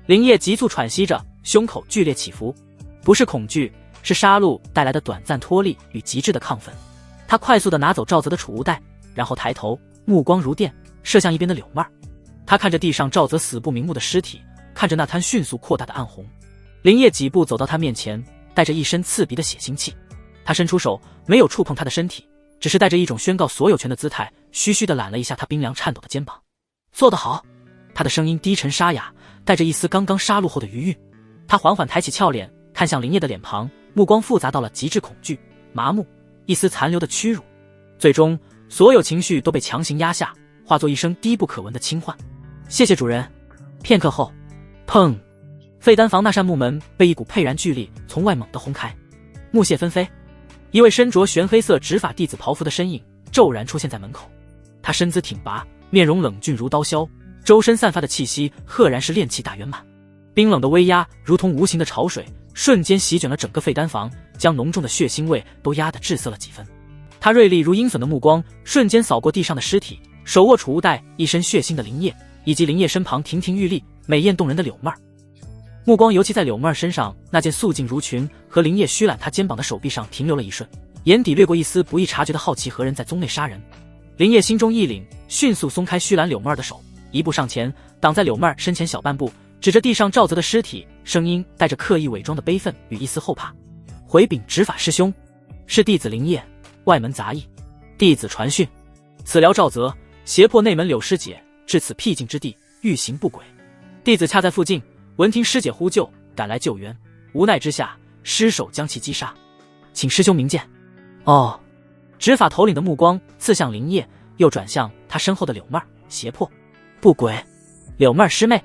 林烨急促喘息着，胸口剧烈起伏，不是恐惧，是杀戮带来的短暂脱力与极致的亢奋。他快速地拿走赵泽的储物袋，然后抬头，目光如电，射向一边的柳妹儿。他看着地上赵泽死不瞑目的尸体，看着那滩迅速扩大的暗红。林烨几步走到他面前，带着一身刺鼻的血腥气。他伸出手，没有触碰他的身体，只是带着一种宣告所有权的姿态，虚虚地揽了一下他冰凉颤抖的肩膀。做得好！他的声音低沉沙哑，带着一丝刚刚杀戮后的余韵。他缓缓抬起俏脸，看向林烨的脸庞，目光复杂到了极致恐惧、麻木，一丝残留的屈辱。最终，所有情绪都被强行压下，化作一声低不可闻的轻唤。谢谢主人。片刻后，砰！废丹房那扇木门被一股沛然巨力从外猛地轰开，木屑纷飞。一位身着玄黑色执法弟子袍服的身影骤然出现在门口。他身姿挺拔，面容冷峻如刀削，周身散发的气息赫然是炼气大圆满。冰冷的威压如同无形的潮水，瞬间席卷了整个废丹房，将浓重的血腥味都压得滞涩了几分。他锐利如鹰隼的目光瞬间扫过地上的尸体，手握储物袋一身血腥的林烨，以及林烨身旁亭亭玉立、美艳动人的柳妹儿。目光尤其在柳妹儿身上那件素净如裙和林烨虚揽她肩膀的手臂上停留了一瞬，眼底掠过一丝不易察觉的好奇，何人在宗内杀人？林烨心中一凛，迅速松开虚揽柳妹儿的手，一步上前，挡在柳妹儿身前小半步，指着地上赵泽的尸体，声音带着刻意伪装的悲愤与一丝后怕：回禀执法师兄，是弟子林烨，外门杂役，弟子传讯，此辽赵泽胁迫内门柳师姐至此僻静之地，欲行不轨，弟子恰在附近，闻听师姐呼救，赶来救援，无奈之下失手将其击杀，请师兄明鉴。哦，执法头领的目光刺向林烨，又转向他身后的柳妹儿，胁迫不轨。柳妹儿师妹，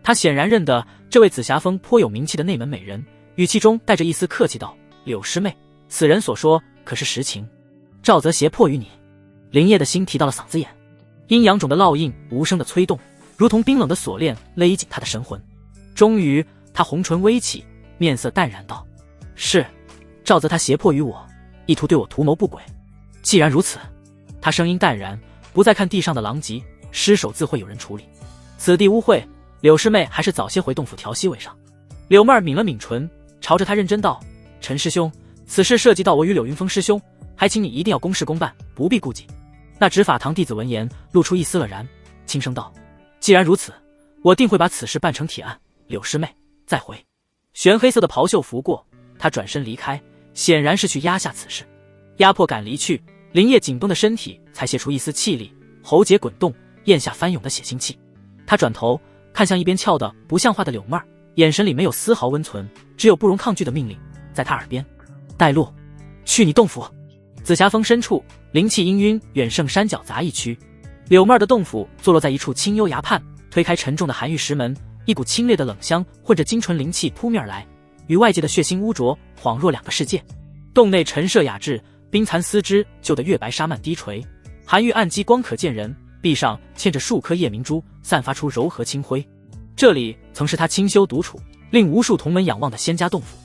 他显然认得这位紫霞峰颇有名气的内门美人，语气中带着一丝客气道：柳师妹，此人所说可是实情？赵泽胁迫于你。林烨的心提到了嗓子眼，阴阳种的烙印无声的催动，如同冰冷的锁链勒紧他的神魂。终于他红唇微起，面色淡然道：是，赵泽他胁迫于我，意图对我图谋不轨。既然如此，他声音淡然，不再看地上的狼藉，失手自会有人处理。此地污秽，柳师妹还是早些回洞府调息为上。柳妹儿抿了抿唇，朝着他认真道：“陈师兄，此事涉及到我与柳云峰师兄，还请你一定要公事公办，不必顾忌。”那执法堂弟子闻言，露出一丝了然，轻声道：“既然如此，我定会把此事办成铁案。柳师妹，再会。”玄黑色的袍袖拂过，他转身离开，显然是去压下此事。压迫感离去，林烨紧绷的身体才泄出一丝气力，喉结滚动，咽下翻涌的血腥气。他转头看向一边翘得不像话的柳妹儿，眼神里没有丝毫温存，只有不容抗拒的命令，在他耳边：“带路，去你洞府。”紫霞峰深处，灵气氤氲，远胜山脚杂一区。柳妹儿的洞府坐落在一处清幽崖畔，推开沉重的寒玉石门，一股清冽的冷香混着精纯灵气扑面而来，与外界的血腥污浊恍若两个世界。洞内陈设雅致，冰蚕丝织就的月白纱幔低垂，寒玉暗机光可见人，壁上嵌着数颗夜明珠，散发出柔和清辉。这里曾是他清修独处，令无数同门仰望的仙家洞府。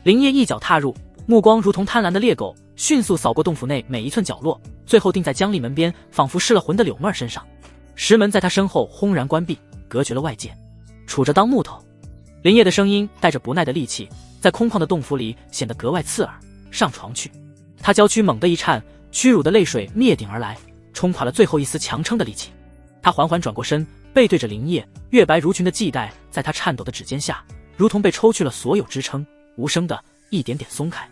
林烨一脚踏入，目光如同贪婪的猎狗，迅速扫过洞府内每一寸角落，最后定在僵立门边仿佛失了魂的柳妹儿身上。石门在他身后轰然关闭，隔绝了外界。杵着当木头，林烨的声音带着不耐的戾气，在空旷的洞府里显得格外刺耳。上床去。他娇躯猛地一颤，屈辱的泪水灭顶而来，冲垮了最后一丝强撑的力气。他缓缓转过身，背对着林烨，月白如裙的系带在他颤抖的指尖下，如同被抽去了所有支撑，无声的一点点松开。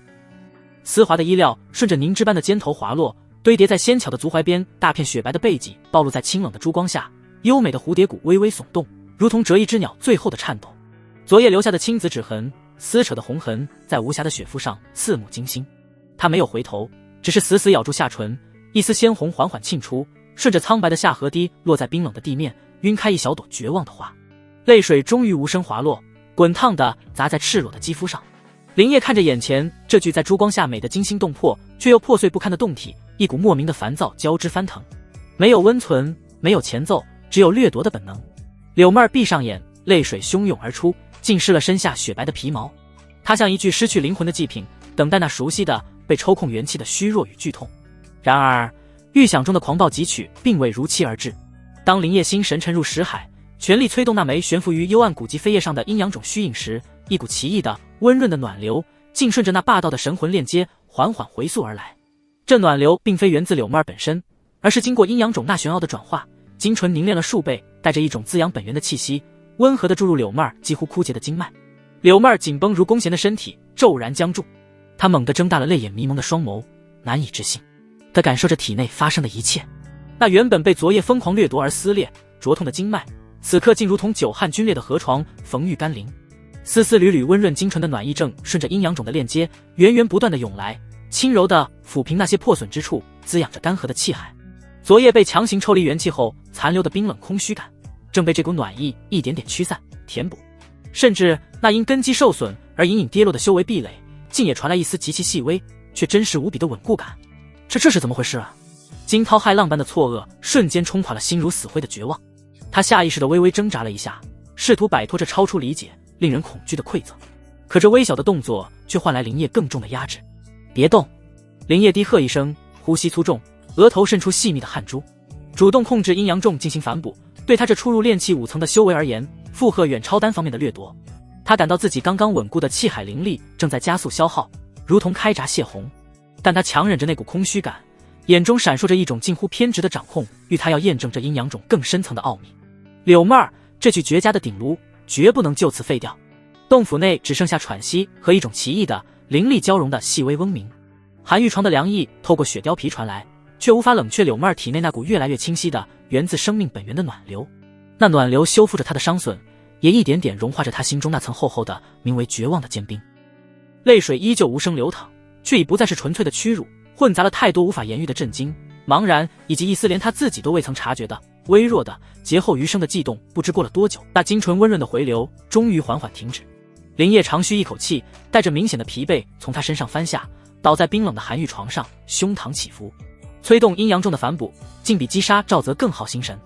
丝滑的衣料顺着凝脂般的肩头滑落，堆叠在纤巧的足踝边，大片雪白的背脊暴露在清冷的珠光下，优美的蝴蝶骨微微耸动，如同折翼之鸟最后的颤抖。昨夜留下的青紫指痕，撕扯的红痕在无瑕的雪肤上刺目惊心。他没有回头，只是死死咬住下唇，一丝鲜红缓缓沁出，顺着苍白的下颌滴落在冰冷的地面，晕开一小朵绝望的花。泪水终于无声滑落，滚烫的砸在赤裸的肌肤上。林烨看着眼前这具在珠光下美得惊心动魄却又破碎不堪的洞体，一股莫名的烦躁交织翻腾。没有温存，没有前奏，只有掠夺的本能。柳妹儿闭上眼，泪水汹涌而出，浸湿了身下雪白的皮毛。她像一具失去灵魂的祭品，等待那熟悉的被抽空元气的虚弱与剧痛。然而预想中的狂暴汲取并未如期而至。当林烨心神沉入识海，全力催动那枚悬浮于幽暗古籍扉页上的阴阳种虚影时，一股奇异的温润的暖流竟顺着那霸道的神魂链接缓缓回溯而来。这暖流并非源自柳妹儿本身，而是经过阴阳种那玄奥的转化，精纯凝练了数倍，带着一种滋养本源的气息，温和地注入柳妹儿几乎枯竭的经脉。柳妹儿紧绷如弓弦的身体骤然僵住，她猛地睁大了泪眼迷蒙的双眸，难以置信地感受着体内发生的一切。那原本被昨夜疯狂掠夺而撕裂灼痛的经脉，此刻竟如同久旱皲裂的河床逢遇甘霖。丝丝缕缕温润精纯的暖意正顺着阴阳种的链接源源不断地涌来，轻柔地抚平那些破损之处，滋养着干涸的气海。昨夜被强行抽离元气后残留的冰冷空虚感，正被这股暖意一点点驱散填补。甚至那因根基受损而隐隐跌落的修为壁垒，竟也传来一丝极其细微却真实无比的稳固感。这是怎么回事啊？惊涛骇浪般的错愕瞬间冲垮了心如死灰的绝望。他下意识地微微挣扎了一下，试图摆脱这超出理解令人恐惧的馈赠，可这微小的动作却换来林烨更重的压制。别动！林烨低喝一声，呼吸粗重，额头渗出细密的汗珠。主动控制阴阳种进行反哺，对他这初入炼气5层的修为而言，负荷远超单方面的掠夺。他感到自己刚刚稳固的气海灵力正在加速消耗，如同开闸泄洪。但他强忍着那股空虚感，眼中闪烁着一种近乎偏执的掌控欲，他要验证这阴阳种更深层的奥秘。柳妹儿，这具绝佳的鼎炉绝不能就此废掉。洞府内只剩下喘息和一种奇异的灵力交融的细微嗡鸣。寒玉床的凉意透过雪貂皮传来，却无法冷却柳妹儿体内那股越来越清晰的源自生命本源的暖流。那暖流修复着她的伤损，也一点点融化着她心中那层厚厚的名为绝望的坚冰。泪水依旧无声流淌，却已不再是纯粹的屈辱，混杂了太多无法言喻的震惊、茫然，以及一丝连他自己都未曾察觉的微弱的劫后余生的悸动。不知过了多久，那精纯温润的回流终于缓缓停止。林烨长吁一口气，带着明显的疲惫从他身上翻下，倒在冰冷的寒玉床上，胸膛起伏。催动阴阳种的反哺，竟比击杀赵泽更耗心神。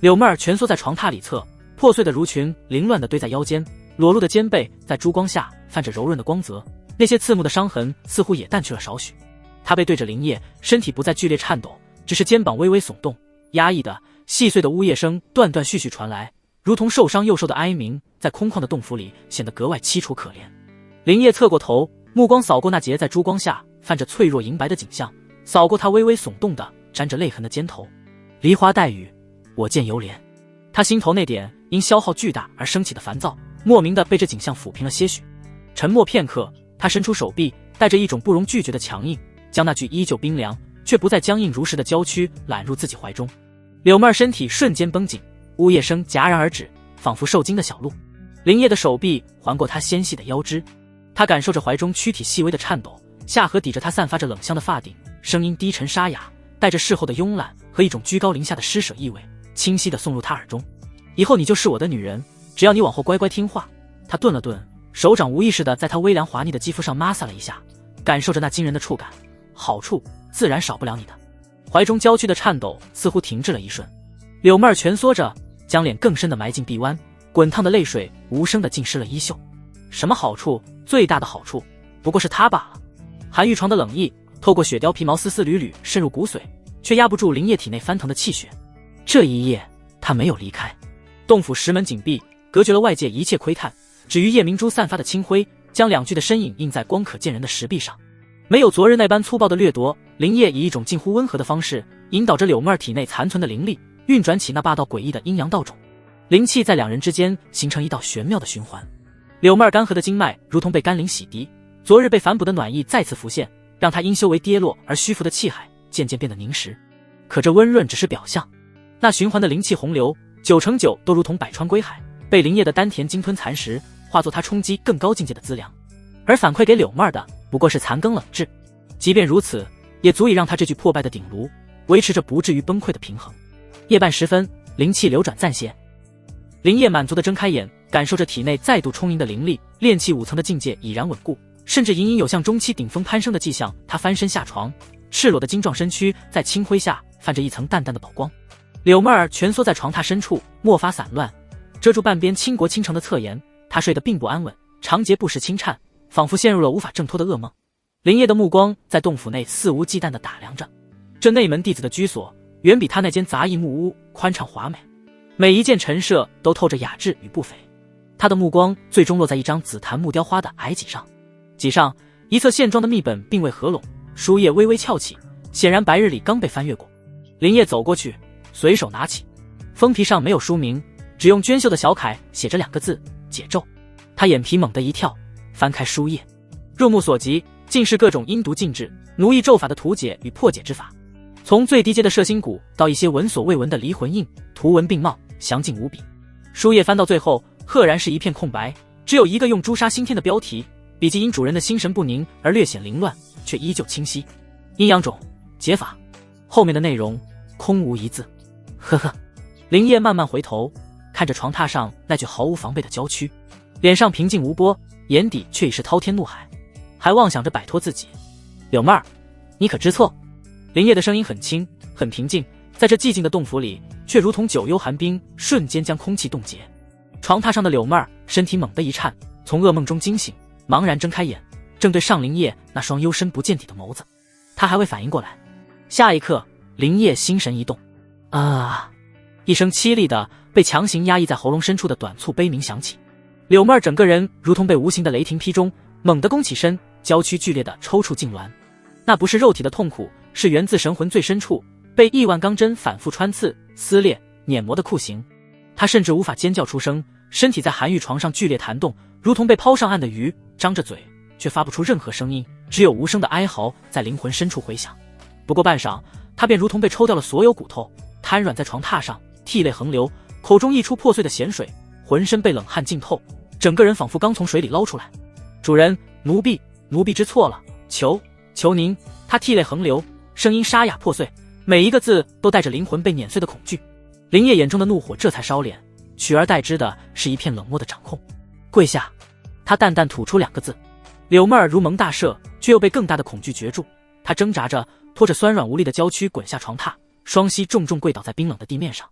柳妹儿蜷缩在床榻里侧，破碎的襦裙凌乱地堆在腰间，裸露的肩背在珠光下泛着柔润的光泽，那些刺目的伤痕似乎也淡去了少许。他背对着林烨，身体不再剧烈颤抖，只是肩膀微微耸动，压抑的细碎的呜咽声断断续续传来，如同受伤幼兽的哀鸣，在空旷的洞府里显得格外凄楚可怜。林叶侧过头，目光扫过那截在珠光下泛着脆弱银白的景象，扫过他微微耸动的沾着泪痕的肩头。梨花带雨，我见犹怜。他心头那点因消耗巨大而升起的烦躁，莫名的被这景象抚平了些许。沉默片刻，他伸出手臂，带着一种不容拒绝的强硬，将那具依旧冰凉却不再僵硬如石的娇躯揽入自己怀中。柳妹儿身体瞬间绷紧，呜咽声戛然而止，仿佛受惊的小鹿。林叶的手臂环过她纤细的腰肢，他感受着怀中躯体细微的颤抖，下颌抵着她散发着冷香的发顶，声音低沉沙哑，带着事后的慵懒和一种居高临下的施舍意味，清晰地送入他耳中。以后你就是我的女人，只要你往后乖乖听话。他顿了顿，手掌无意识地在她微凉滑腻的肌肤上摩挲了一下，感受着那惊人的触感，好处自然少不了你的。怀中娇躯的颤抖似乎停滞了一瞬，柳妹儿蜷缩着，将脸更深地埋进臂弯，滚烫的泪水无声地浸湿了衣袖。什么好处？最大的好处不过是他罢了。寒玉床的冷意透过雪貂皮毛丝丝缕缕渗入骨髓，却压不住林叶体内翻腾的气血。这一夜他没有离开，洞府石门紧闭，隔绝了外界一切窥探，只于夜明珠散发的清辉将两具的身影映在光可见人的石壁上。没有昨日那般粗暴的掠夺，林叶以一种近乎温和的方式引导着柳妹儿体内残存的灵力，运转起那霸道诡异的阴阳道种，灵气在两人之间形成一道玄妙的循环。柳妹儿干涸的经脉如同被甘霖洗涤，昨日被反哺的暖意再次浮现，让她因修为跌落而虚浮的气海渐渐变得凝实。可这温润只是表象，那循环的灵气洪流9成9都如同百川归海，被林叶的丹田鲸吞蚕食，化作他冲击更高境界的资粮，而反馈给柳妹儿的不过是残羹冷炙。即便如此，也足以让他这具破败的鼎炉维持着不至于崩溃的平衡。夜半时分，灵气流转暂歇，林叶满足地睁开眼，感受着体内再度充盈的灵力，炼气5层的境界已然稳固，甚至隐隐有向中期顶峰攀升的迹象。他翻身下床，赤裸的精壮身躯在清辉下泛着一层淡淡的宝光。柳妹儿蜷缩在床榻深处，墨发散乱，遮住半边倾国倾城的侧颜。她睡得并不安稳，长睫不时轻颤，仿佛陷入了无法挣脱的噩梦。林叶的目光在洞府内肆无忌惮地打量着，这内门弟子的居所远比他那间杂役木屋宽敞华美，每一件陈设都透着雅致与不菲。他的目光最终落在一张紫檀木雕花的矮几上，几上一册线装的密本并未合拢，书页微微翘起，显然白日里刚被翻阅过。林叶走过去，随手拿起，封皮上没有书名，只用娟秀的小楷写着2个字：解咒。他眼皮猛地一跳，翻开书页，入目所及尽是各种阴毒禁制、奴役咒法的图解与破解之法，从最低阶的摄心蛊到一些闻所未闻的离魂印，图文并茂，详尽无比。书页翻到最后，赫然是一片空白，只有一个用朱砂新添的标题，笔记因主人的心神不宁而略显凌乱，却依旧清晰。阴阳种解法，后面的内容空无一字。呵呵，林叶慢慢回头，看着床榻上那具毫无防备的娇躯，脸上平静无波，眼底却已是滔天怒海，还妄想着摆脱自己。柳妹儿，你可知错？林叶的声音很轻很平静，在这寂静的洞府里，却如同九幽寒冰，瞬间将空气冻结。床榻上的柳妹儿身体猛地一颤，从噩梦中惊醒，茫然睁开眼，正对上林叶那双幽深不见底的眸子。她还未反应过来，下一刻林叶心神一动，一声凄厉的被强行压抑在喉咙深处的短促悲鸣响起。柳妹儿整个人如同被无形的雷霆劈中，猛地弓起身，娇躯剧烈的抽搐痉挛。那不是肉体的痛苦，是源自神魂最深处被亿万钢针反复穿刺、撕裂、碾磨的酷刑。她甚至无法尖叫出声，身体在寒玉床上剧烈弹动，如同被抛上岸的鱼，张着嘴却发不出任何声音，只有无声的哀嚎在灵魂深处回响。不过半晌，她便如同被抽掉了所有骨头，瘫软在床榻上，涕泪横流，口中溢出破碎的咸水，浑身被冷汗浸透，整个人仿佛刚从水里捞出来。主人，奴婢知错了，求您。他涕泪横流，声音沙哑破碎，每一个字都带着灵魂被碾碎的恐惧。林叶眼中的怒火这才收敛，取而代之的是一片冷漠的掌控。跪下。他淡淡吐出2个字。柳妹儿如蒙大赦，却又被更大的恐惧攫住。她挣扎着拖着酸软无力的娇躯滚下床榻，双膝重重跪倒在冰冷的地面上，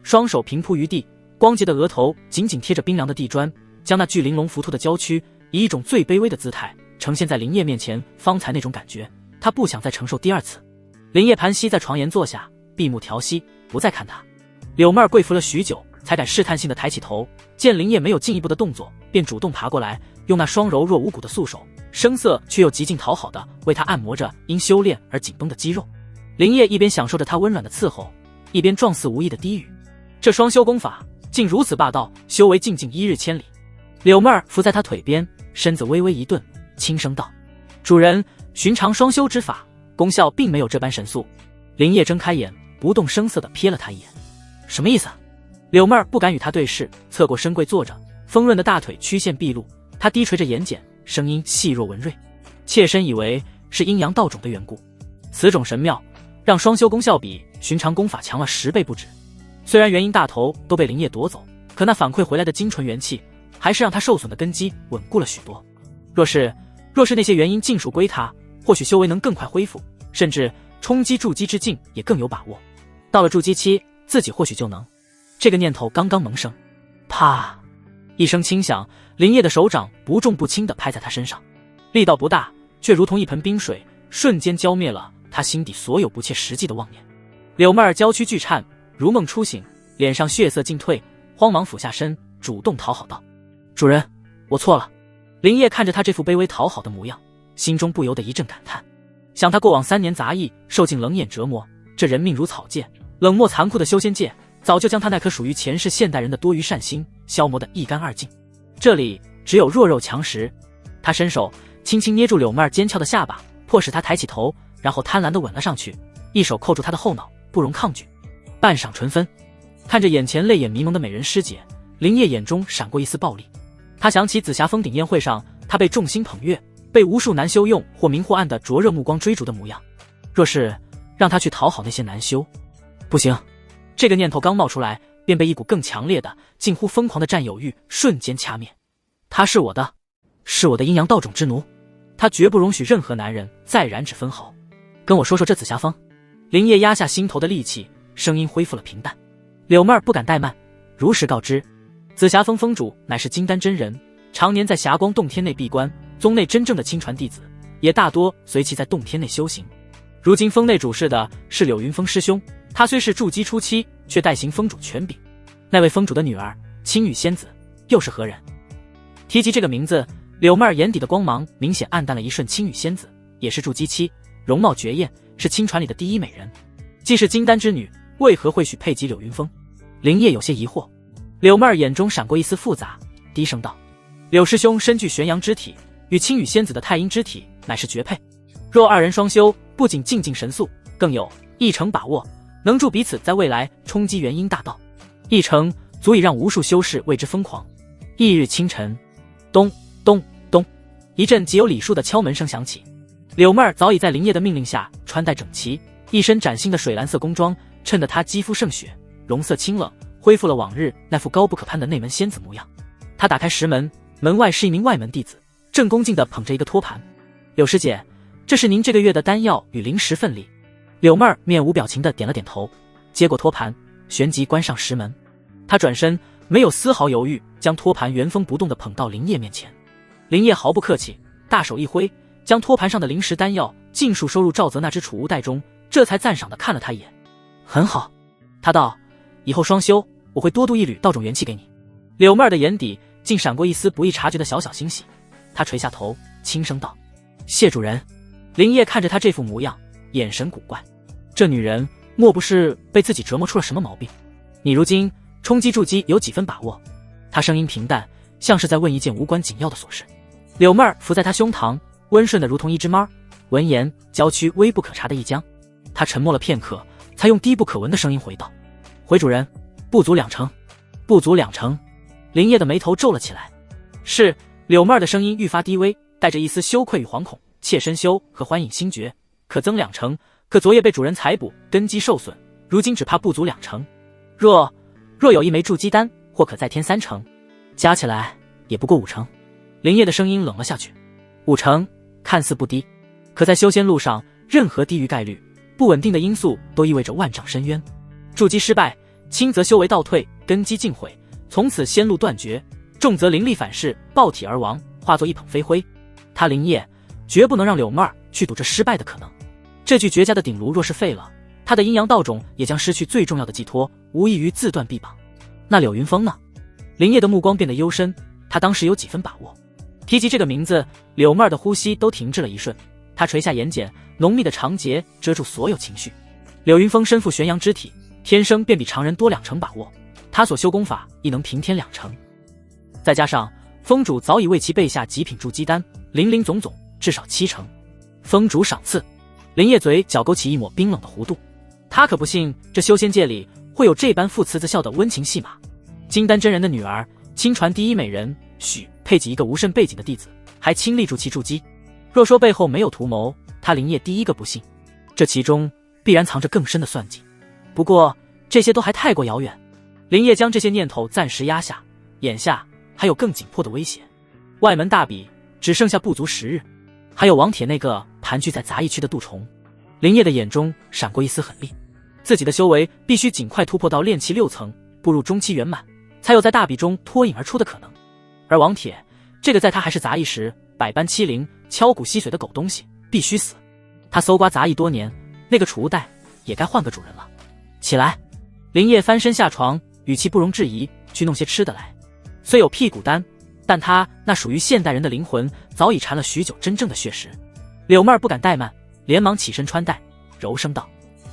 双手平铺于地，光洁的额头紧紧贴着冰凉的地砖，将那具玲珑浮凸的娇躯以一种最卑微的姿态呈现在林叶面前。方才那种感觉，他不想再承受第2次。林叶盘膝在床沿坐下，闭目调息，不再看他。柳妹儿跪伏了许久，才敢试探性的抬起头，见林烨没有进一步的动作，便主动爬过来，用那双柔弱无骨的素手，声色却又极尽讨好的为他按摩着因修炼而紧绷的肌肉。林烨一边享受着他温软的伺候，一边状似无意的低语：“这双修功法竟如此霸道，修为进一日千里。”柳妹儿伏在他腿边，身子微微一顿，轻声道：“主人，寻常双修之法，功效并没有这般神速。”林烨睁开眼，不动声色地瞥了他一眼：“什么意思？”柳妹儿不敢与他对视，侧过身跪坐着，丰润的大腿曲线毕露，她低垂着眼睑，声音细若文瑞。妾身以为是阴阳道种的缘故，此种神妙，让双修功效比寻常功法强了10倍不止。虽然元婴大头都被林烨夺走，可那反馈回来的精纯元气，还是让他受损的根基稳固了许多。若是那些元婴尽数归他，或许修为能更快恢复，甚至冲击筑基之境也更有把握。到了筑基期，自己或许就能。这个念头刚刚萌生，啪一声轻响，林烨的手掌不重不轻地拍在他身上，力道不大，却如同一盆冰水，瞬间浇灭了他心底所有不切实际的妄念。柳妹儿娇躯剧颤，如梦初醒，脸上血色尽退，慌忙俯下身，主动讨好道：“主人，我错了。”林烨看着他这副卑微讨好的模样，心中不由得一阵感叹，想他过往3年杂役，受尽冷眼折磨，这人命如草芥，冷漠残酷的修仙界早就将他那颗属于前世现代人的多余善心消磨得一干二净，这里只有弱肉强食。他伸手轻轻捏住柳妹儿尖翘的下巴，迫使她抬起头，然后贪婪地吻了上去，一手扣住她的后脑，不容抗拒。半晌唇分，看着眼前泪眼迷蒙的美人师姐，林烨眼中闪过一丝暴戾。他想起紫霞峰顶宴会上，他被众星捧月，被无数男修用或明或暗的灼热目光追逐的模样。若是让他去讨好那些男修，不行。这个念头刚冒出来，便被一股更强烈的、近乎疯狂的占有欲瞬间掐灭。他是我的，是我的阴阳道种之奴，他绝不容许任何男人再染指分毫。跟我说说这紫霞峰。林烨压下心头的戾气，声音恢复了平淡。柳妹儿不敢怠慢，如实告知，紫霞峰峰主乃是金丹真人，常年在霞光洞天内闭关，宗内真正的亲传弟子也大多随其在洞天内修行。如今峰内主事的是柳云峰师兄，他虽是筑基初期，却代行峰主权柄。那位峰主的女儿青羽仙子又是何人？提及这个名字，柳妹儿眼底的光芒明显暗淡了一瞬。青羽仙子也是筑基期，容貌绝艳，是亲传里的第一美人。既是金丹之女，为何会许配及柳云峰？林烨有些疑惑。柳妹儿眼中闪过一丝复杂，低声道：“柳师兄身具玄阳之体，与青羽仙子的太阴之体乃是绝配。若二人双修，不仅进神速，更有一成把握，能助彼此在未来冲击元婴大道。一成足以让无数修士为之疯狂。”翌日清晨，咚咚咚，一阵极有礼数的敲门声响起。柳妹儿早已在林烨的命令下穿戴整齐，一身崭新的水蓝色宫装，衬得她肌肤胜雪，容色清冷，恢复了往日那副高不可攀的内门仙子模样。她打开石门，门外是一名外门弟子，正恭敬地捧着一个托盘。柳师姐，这是您这个月的丹药与零食份例。柳妹儿面无表情地点了点头，接过托盘，旋即关上石门。她转身，没有丝毫犹豫，将托盘原封不动地捧到林烨面前。林烨毫不客气，大手一挥，将托盘上的灵石丹药尽数收入赵泽那只储物袋中，这才赞赏地看了他一眼。很好，他道：“以后双修，我会多渡一缕道种元气给你。”柳妹儿的眼底竟闪过一丝不易察觉的小小欣喜，她垂下头，轻声道：“谢主人。”林烨看着她这副模样，眼神古怪，这女人莫不是被自己折磨出了什么毛病？你如今冲击筑基有几分把握？他声音平淡，像是在问一件无关紧要的琐事。柳妹儿伏在他胸膛，温顺的如同一只猫，闻言娇躯微不可察的一僵。他沉默了片刻，才用低不可闻的声音回道：“回主人，不足2成。”不足2成。林烨的眉头皱了起来。是。柳妹儿的声音愈发低微，带着一丝羞愧与惶恐。妾身修和欢饮星诀，可增2成，可昨夜被主人采补，根基受损，如今只怕不足2成。若有一枚筑基丹，或可再添3成，加起来也不过5成。林烨的声音冷了下去。5成看似不低，可在修仙路上，任何低于概率、不稳定的因素都意味着万丈深渊。筑基失败，轻则修为倒退，根基尽毁，从此仙路断绝；重则灵力反噬，爆体而亡，化作一捧飞灰。他林烨绝不能让柳妹儿去赌这失败的可能。这具绝佳的鼎炉若是废了，他的阴阳道种也将失去最重要的寄托，无异于自断臂膀。那柳云风呢？林烨的目光变得幽深，他当时有几分把握。提及这个名字，柳妹儿的呼吸都停滞了一瞬，她垂下眼睑，浓密的长睫遮住所有情绪。柳云风身负玄阳之体，天生便比常人多2成把握，他所修功法亦能平添2成。再加上风主早已为其备下极品筑基丹，林林总总至少7成。风主赏赐，林烨嘴角勾起一抹冰冷的弧度，他可不信这修仙界里会有这般父慈子孝的温情戏码。金丹真人的女儿，亲传第一美人，许配给一个无甚背景的弟子，还亲力助其筑基。若说背后没有图谋，他林烨第一个不信，这其中必然藏着更深的算计。不过这些都还太过遥远，林烨将这些念头暂时压下，眼下还有更紧迫的威胁。外门大比只剩下不足10日，还有王铁那个盘踞在杂役区的杜虫。林烨的眼中闪过一丝狠厉，自己的修为必须尽快突破到炼气6层，步入中期圆满，才有在大比中脱颖而出的可能。而王铁这个在他还是杂役时百般欺凌、敲骨吸髓的狗东西必须死。他搜刮杂役多年，那个储物袋也该换个主人了。起来！林烨翻身下床，语气不容置疑，去弄些吃的来。虽有屁股丹，但他那属于现代人的灵魂早已缠了许久真正的血食。柳妹儿不敢怠慢，连忙起身穿戴，柔声道：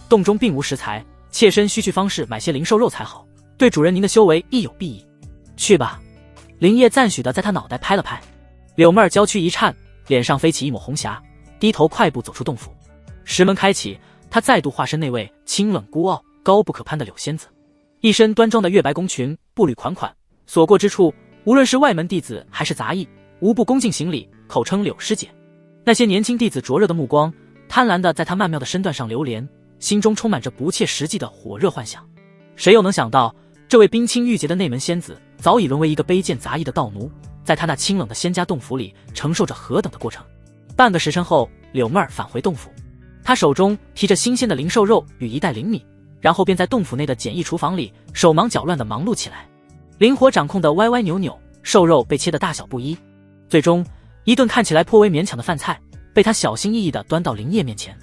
洞中并无食材，妾身需去方士买些灵兽肉才好，对主人您的修为亦有裨益。去吧。林烨赞许地在他脑袋拍了拍。柳妹儿娇躯一颤，脸上飞起一抹红霞，低头快步走出洞府。石门开启，她再度化身那位清冷孤傲、高不可攀的柳仙子，一身端庄的月白宫裙，步履款款，所过之处，无论是外门弟子还是杂役，无不恭敬行礼，口称柳师姐。那些年轻弟子灼热的目光，贪婪地在她曼妙的身段上流连，心中充满着不切实际的火热幻想。谁又能想到，这位冰清玉洁的内门仙子早已沦为一个卑贱杂役的盗奴，在他那清冷的仙家洞府里承受着何等的过程。半个时辰后，柳妹儿返回洞府，她手中提着新鲜的灵兽肉与一袋灵米，然后便在洞府内的简易厨房里手忙脚乱地忙碌起来。灵活掌控的歪歪扭扭，瘦肉被切得大小不一，最终一顿看起来颇为勉强的饭菜被她小心翼翼地端到林烨面前。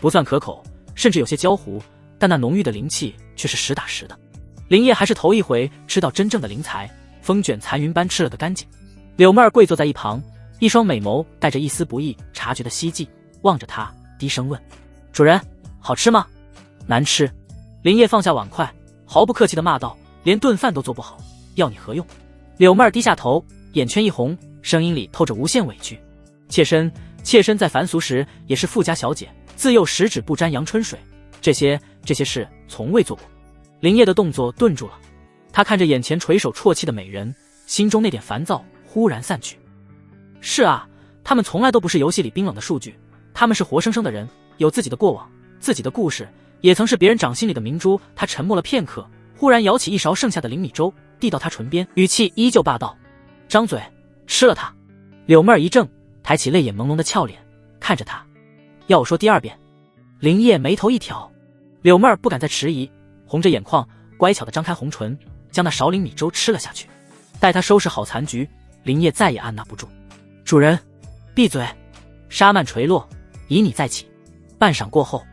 不算可口，甚至有些焦糊，但那浓郁的灵气却是实打实的。林烨还是头一回吃到真正的灵材，风卷残云般吃了个干净。柳妹儿跪坐在一旁，一双美眸带着一丝不易察觉的希冀，望着他低声问：主人，好吃吗？难吃。林烨放下碗筷，毫不客气地骂道：连顿饭都做不好，要你何用？柳妹儿低下头，眼圈一红，声音里透着无限委屈：妾身在凡俗时也是富家小姐，自幼十指不沾阳春水，这些事从未做过。林烨的动作顿住了，他看着眼前垂手啜泣的美人，心中那点烦躁忽然散去。是啊，他们从来都不是游戏里冰冷的数据，他们是活生生的人，有自己的过往，自己的故事，也曾是别人掌心里的明珠。他沉默了片刻，忽然舀起一勺剩下的灵米粥，递到他唇边，语气依旧霸道：张嘴，吃了它。柳妹儿一怔，抬起泪眼朦胧的俏脸看着他：要我说第2遍？林烨眉头一挑，柳妹儿不敢再迟疑，红着眼眶，乖巧地张开红唇，将那勺灵米粥吃了下去。待他收拾好残局，林烨再也按捺不住：主人，闭嘴！沙幔垂落，以你再起。半晌过后，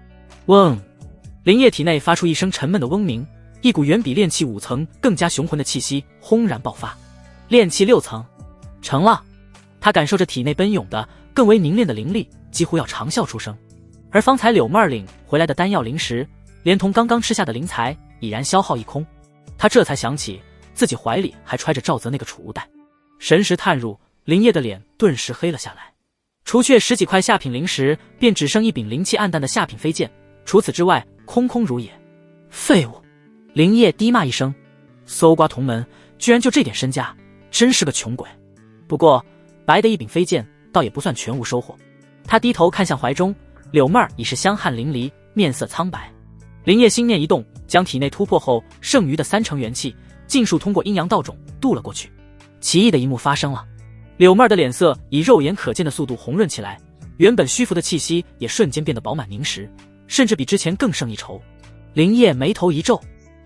嗡！林烨体内发出一声沉闷的嗡鸣，一股远比炼气5层更加雄浑的气息轰然爆发。炼气6层，成了！他感受着体内奔涌的更为凝练的灵力，几乎要长啸出声。而方才柳妹儿领回来的丹药灵石，连同刚刚吃下的灵材已然消耗一空。他这才想起自己怀里还揣着赵泽那个储物袋，神识探入，林烨的脸顿时黑了下来。除却10几块下品灵石，便只剩一柄灵气暗淡的下品飞剑，除此之外空空如也。废物！林烨低骂一声，搜刮同门，居然就这点身家，真是个穷鬼。不过白的一柄飞剑倒也不算全无收获。他低头看向怀中，柳妹儿已是香汗淋漓，面色苍白。林烨心念一动，将体内突破后剩余的3成元气尽数通过阴阳道种渡了过去。奇异的一幕发生了，柳妹儿的脸色以肉眼可见的速度红润起来，原本虚浮的气息也瞬间变得饱满凝实，甚至比之前更胜一筹。林烨眉头一皱，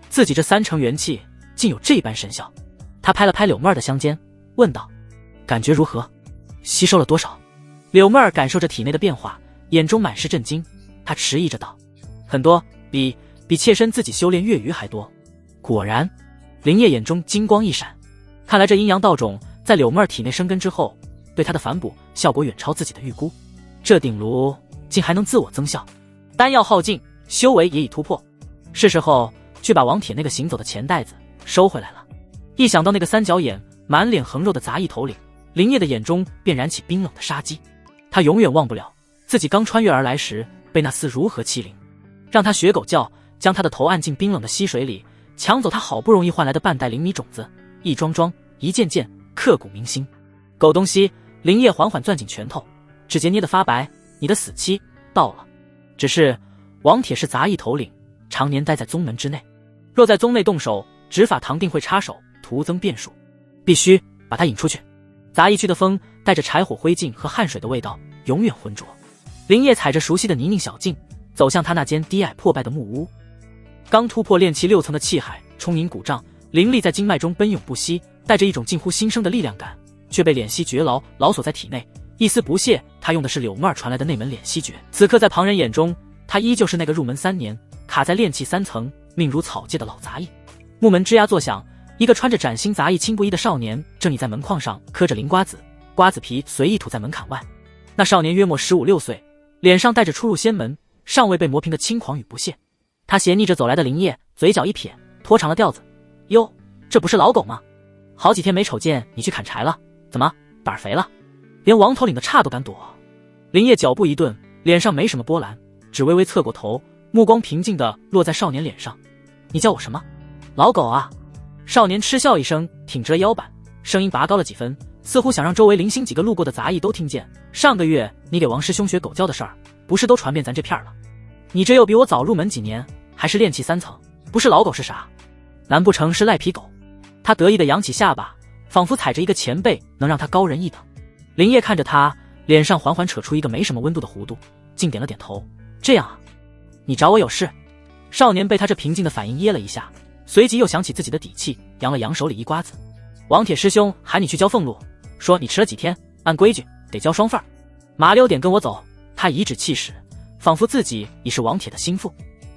自己这3成元气竟有这般神效。他拍了拍柳妹儿的香肩，问道：感觉如何？吸收了多少？柳妹儿感受着体内的变化，眼中满是震惊。她迟疑着道：很多，比妾身自己修炼月余还多。果然。林业眼中金光一闪，看来这阴阳道种在柳妹儿体内生根之后，对她的反哺效果远超自己的预估。这鼎炉竟还能自我增效，丹药耗尽，修为也已突破，是时候去把王铁那个行走的钱袋子收回来了。一想到那个三角眼、满脸横肉的杂役头领，林业的眼中便燃起冰冷的杀机。他永远忘不了自己刚穿越而来时被那厮如何欺凌，让他学狗叫，将他的头按进冰冷的溪水里，抢走他好不容易换来的半袋灵米种子，一桩桩，一件件，刻骨铭心。狗东西！林业缓缓攥紧拳头，指节捏得发白。你的死期到了。只是王铁是杂役头领，常年待在宗门之内，若在宗内动手，执法堂定会插手，徒增变数。必须把他引出去。杂役区的风带着柴火灰烬和汗水的味道，永远浑浊。林业踩着熟悉的泥泞小径，走向他那间低矮破败的木屋。刚突破炼气6层的气海充盈鼓胀，灵力在经脉中奔涌不息，带着一种近乎新生的力量感，却被敛息诀牢锁在体内。一丝不屑，他用的是柳妹儿传来的那门敛息诀。此刻在旁人眼中，他依旧是那个入门3年卡在炼气3层命如草芥的老杂役。木门吱呀作响，一个穿着崭新杂役青布衣的少年正倚在门框上嗑着灵瓜子，瓜子皮随意吐在门槛外。那少年约莫15、16岁，脸上带着初入仙门尚未被磨平的轻狂与不屑。他斜睨着走来的林业，嘴角一撇，拖长了调子：哟，这不是老狗吗？好几天没瞅见你去砍柴了，怎么板肥了？连王头领的叉都敢躲。林业脚步一顿，脸上没什么波澜，只微微侧过头，目光平静地落在少年脸上。你叫我什么？老狗啊！少年嗤笑一声，挺直了腰板，声音拔高了几分，似乎想让周围零星几个路过的杂役都听见。上个月你给王师兄学狗叫的事儿，不是都传遍咱这片了？你这又比我早入门几年，还是炼气3层，不是老狗是啥？难不成是赖皮狗？他得意地扬起下巴，仿佛踩着一个前辈能让他高人一等。林业看着他，脸上缓缓扯出一个没什么温度的弧度，竟点了点头。这样啊，你找我有事？少年被他这平静的反应噎了一下，随即又想起自己的底气，扬了扬手里一瓜子。王铁师兄喊你去交俸禄，说你迟了几天，按规矩得交双份。麻溜点跟我走。他颐指气使，仿佛自己已是王铁的心腹。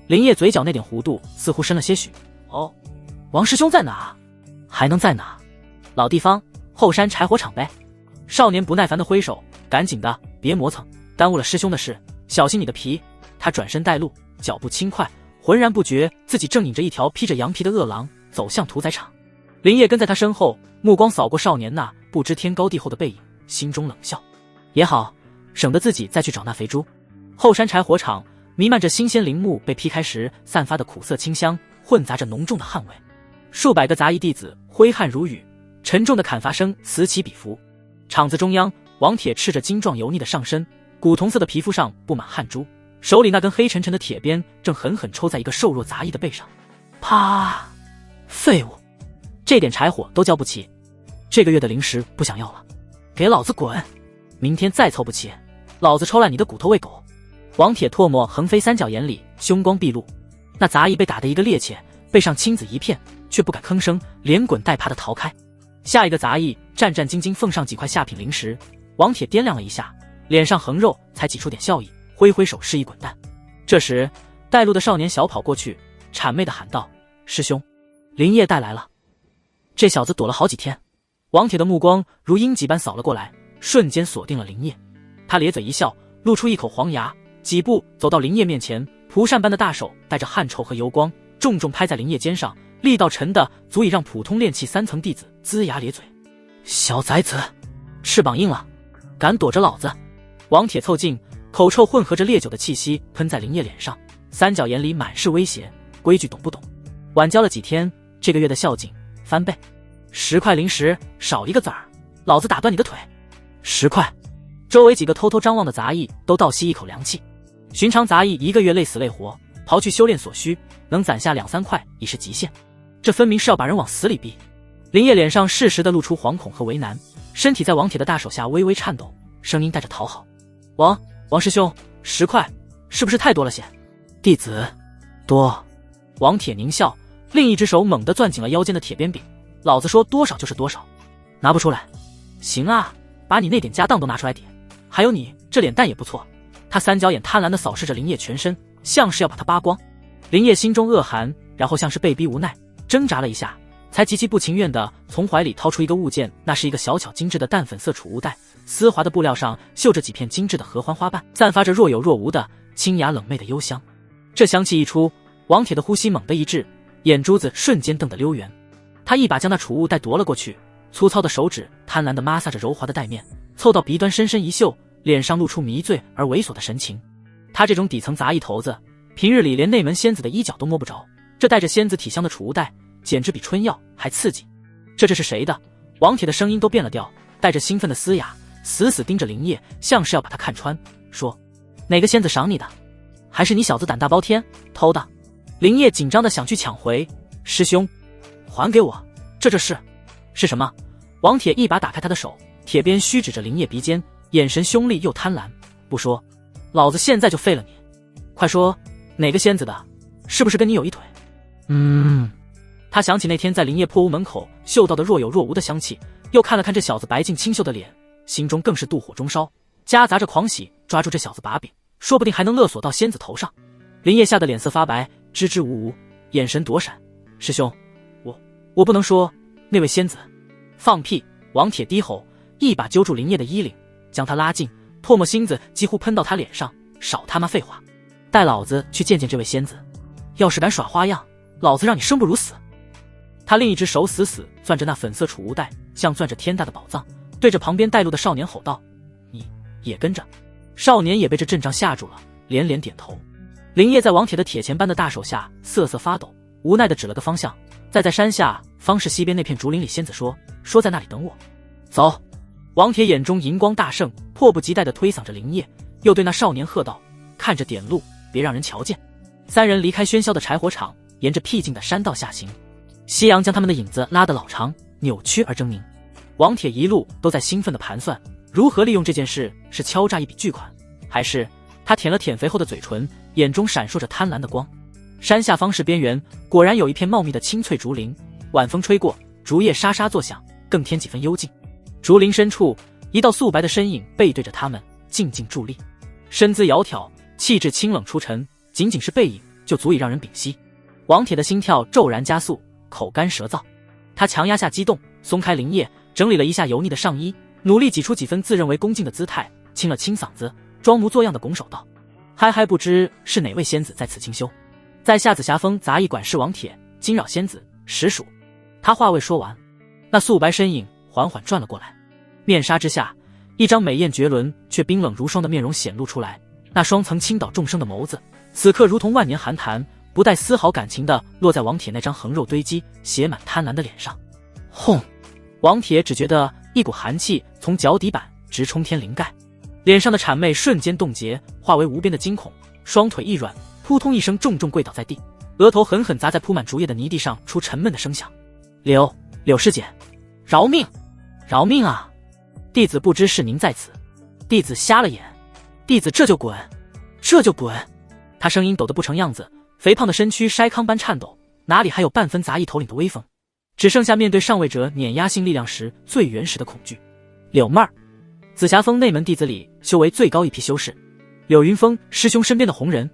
林业嘴角那点弧度似乎深了些许。哦，王师兄在哪？还能在哪？老地方，后山柴火厂呗。少年不耐烦地挥手，赶紧的，别磨蹭，耽误了师兄的事，小心你的皮。他转身带路，脚步轻快，浑然不觉自己正引着一条披着羊皮的恶狼走向屠宰场。林业跟在他身后，目光扫过少年那不知天高地厚的背影，心中冷笑。也好，省得自己再去找那肥猪。后山柴火厂弥漫着新鲜林木被劈开时散发的苦涩清香，混杂着浓重的汗味。数百个杂役弟子挥汗如雨，沉重的砍伐声此起彼伏。场子中央，王铁赤着精壮油腻的上身，古铜色的皮肤上布满汗珠，手里那根黑沉沉的铁鞭正狠狠抽在一个瘦弱杂役的背上。啪！废物，这点柴火都交不齐，这个月的零食不想要了，给老子滚！明天再凑不齐，老子抽烂你的骨头喂狗！王铁唾沫横飞三角眼里，凶光毕露。那杂役被打得一个趔趄，背上青紫一片，却不敢吭声，连滚带爬地逃开。下一个杂役战战兢兢奉上几块下品零食，王铁掂量了一下，脸上横肉才挤出点笑意，挥挥手示意滚蛋。这时带路的少年小跑过去，谄媚地喊道：师兄，林业带来了。这小子躲了好几天。王铁的目光如鹰疾般扫了过来，瞬间锁定了林业。他咧嘴一笑，露出一口黄牙，几步走到林业面前，蒲扇般的大手带着汗臭和油光，重重拍在林业肩上，力道沉的足以让普通炼气3层弟子龇牙咧嘴。小崽子，翅膀硬了，敢躲着老子！王铁凑近，口臭混合着烈酒的气息喷在林业脸上，三角眼里满是威胁。规矩懂不懂？晚交了几天，这个月的孝敬翻倍。10块零食，少一个子儿，老子打断你的腿。10块！周围几个偷偷张望的杂役都倒吸一口凉气。寻常杂役一个月累死累活，刨去修炼所需，能攒下2、3块已是极限。这分明是要把人往死里逼。林业脸上适时地露出惶恐和为难，身体在王铁的大手下微微颤抖，声音带着讨好：王师兄，10块是不是太多了些？弟子多。王铁狞笑，另一只手猛地攥紧了腰间的铁鞭柄。老子说多少就是多少，拿不出来？行啊，把你那点家当都拿出来点。还有你这脸蛋也不错。他三角眼贪婪地扫视着林业全身，像是要把他扒光。林业心中恶寒，然后像是被逼无奈，挣扎了一下，才极其不情愿地从怀里掏出一个物件，那是一个小巧精致的淡粉色储物袋，丝滑的布料上绣着几片精致的合欢花瓣，散发着若有若无的清雅冷媚的幽香。这香气一出，王铁的呼吸猛地一滞，眼珠子瞬间瞪得溜圆。他一把将那储物袋夺了过去，粗糙的手指贪婪地摩挲着柔滑的带面，凑到鼻端深深一嗅，脸上露出迷醉而猥琐的神情。他这种底层杂役头子，平日里连内门仙子的衣角都摸不着，这带着仙子体香的储物袋简直比春药还刺激。这是谁的？王铁的声音都变了调，带着兴奋的嘶哑，死死盯着林业，像是要把他看穿，说：哪个仙子赏你的？还是你小子胆大包天偷的？林业紧张的想去抢回，师兄，还给我，这是什么？王铁一把打开他的手，铁鞭虚指着林业鼻尖，眼神凶厉又贪婪。不说，老子现在就废了你！快说，哪个仙子的？是不是跟你有一腿？他想起那天在林业破屋门口嗅到的若有若无的香气，又看了看这小子白净清秀的脸，心中更是妒火中烧，夹杂着狂喜，抓住这小子把柄，说不定还能勒索到仙子头上。林业吓得脸色发白，支支吾吾，眼神躲闪。师兄，我不能说那位仙子。放屁！王铁低吼，一把揪住林业的衣领，将他拉近，唾沫星子几乎喷到他脸上。少他妈废话，带老子去见见这位仙子，要是敢耍花样，老子让你生不如死。他另一只手死死攥着那粉色储物袋，像攥着天大的宝藏，对着旁边带路的少年吼道：你也跟着？少年也被这阵仗吓住了，连连点头。林业在王铁的铁钳般的大手下瑟瑟发抖，无奈地指了个方向，在山下方是西边那片竹林里。仙子说在那里等我。走！王铁眼中银光大盛，迫不及待地推搡着林业，又对那少年喝道：看着点路，别让人瞧见。三人离开喧嚣的柴火场，沿着僻静的山道下行。夕阳将他们的影子拉得老长，扭曲而狰狞。王铁一路都在兴奋地盘算，如何利用这件事，是敲诈一笔巨款，还是……他舔了舔肥厚的嘴唇，眼中闪烁着贪婪的光。山下方是边缘，果然有一片茂密的青翠竹林，晚风吹过，竹叶沙沙作响，更添几分幽静。竹林深处，一道素白的身影背对着他们，静静伫立，身姿窈窕，气质清冷出尘，仅仅是背影就足以让人屏息。王铁的心跳骤然加速，口干舌燥，他强压下激动，松开林业，整理了一下油腻的上衣，努力挤出几分自认为恭敬的姿态，清了清嗓子，装模作样的拱手道：嗨，不知是哪位仙子在此清修？在下紫霞峰杂役管事王铁，惊扰仙子，实属……他话未说完，那素白身影缓缓转了过来，面纱之下，一张美艳绝伦却冰冷如霜的面容显露出来，那双曾倾倒众生的眸子，此刻如同万年寒潭，不带丝毫感情地落在王铁那张横肉堆积、写满贪婪的脸上。轰！王铁只觉得一股寒气从脚底板直冲天灵盖，脸上的谄媚瞬间冻结，化为无边的惊恐，双腿一软，扑通一声重重跪倒在地，额头狠狠砸在铺满竹叶的泥地上，出沉闷的声响。柳师姐，饶命！饶命啊！弟子不知是您在此，弟子瞎了眼，弟子这就滚！他声音抖得不成样子，肥胖的身躯筛糠般颤抖，哪里还有半分杂役头领的威风，只剩下面对上位者碾压性力量时最原始的恐惧。柳妹儿，紫霞峰内门弟子里修为最高一批修士，柳云峰师兄身边的红人，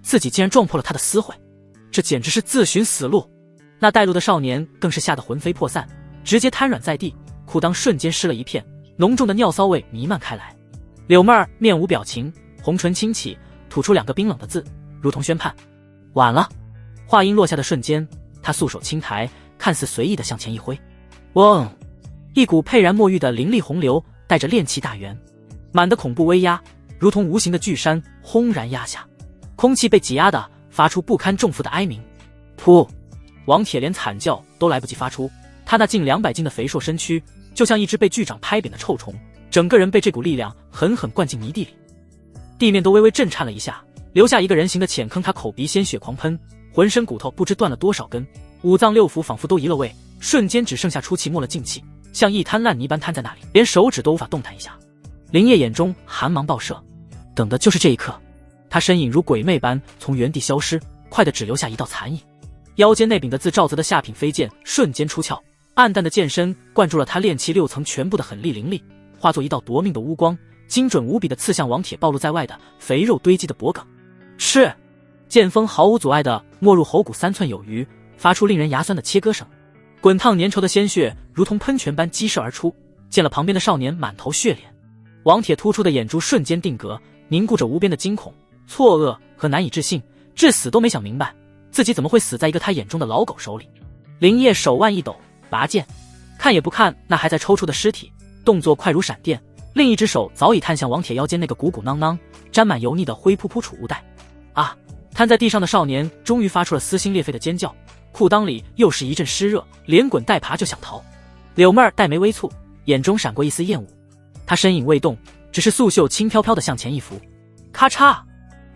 自己竟然撞破了他的私会，这简直是自寻死路。那带路的少年更是吓得魂飞魄散，直接瘫软在地，裤裆瞬间湿了一片，浓重的尿骚味弥漫开来。柳妹儿面无表情，红唇轻启，吐出两个冰冷的字，如同宣判。晚了。话音落下的瞬间，他素手轻抬，看似随意的向前一挥，嗡！一股沛然墨玉的凌厉洪流带着炼气大源，满的恐怖威压，如同无形的巨山轰然压下，空气被挤压的发出不堪重负的哀鸣。噗！王铁连惨叫都来不及发出，他那近200斤的肥硕身躯就像一只被巨掌拍扁的臭虫，整个人被这股力量狠狠灌进泥地里，地面都微微震颤了一下，留下一个人形的浅坑。他口鼻鲜血狂喷，浑身骨头不知断了多少根，五脏六腑仿佛都移了位，瞬间只剩下出气没了静气，像一滩烂泥般瘫在那里，连手指都无法动弹一下。林业眼中寒芒爆射，等的就是这一刻。他身影如鬼魅般从原地消失，快得只留下一道残影。腰间那柄的自赵泽的下品飞剑瞬间出鞘，暗淡的剑身灌注了他炼气6层全部的狠力凌厉，化作一道夺命的乌光，精准无比的刺向王铁暴露在外的肥肉堆积的脖颈。是！剑锋毫无阻碍地没入喉骨3寸有余，发出令人牙酸的切割声。滚烫粘稠的鲜血如同喷泉般激射而出，溅了旁边的少年满头血脸。王铁突出的眼珠瞬间定格，凝固着无边的惊恐、错愕和难以置信，至死都没想明白自己怎么会死在一个他眼中的老狗手里。林业手腕一抖，拔剑，看也不看那还在抽搐的尸体，动作快如闪电，另一只手早已探向王铁腰间那个鼓鼓囊囊、沾满油腻的灰扑扑储物袋。啊！瘫在地上的少年终于发出了撕心裂肺的尖叫，裤裆里又是一阵湿热，连滚带爬就想逃。柳妹儿黛眉微蹙，眼中闪过一丝厌恶。她身影未动，只是素袖轻飘飘地向前一拂。咔嚓！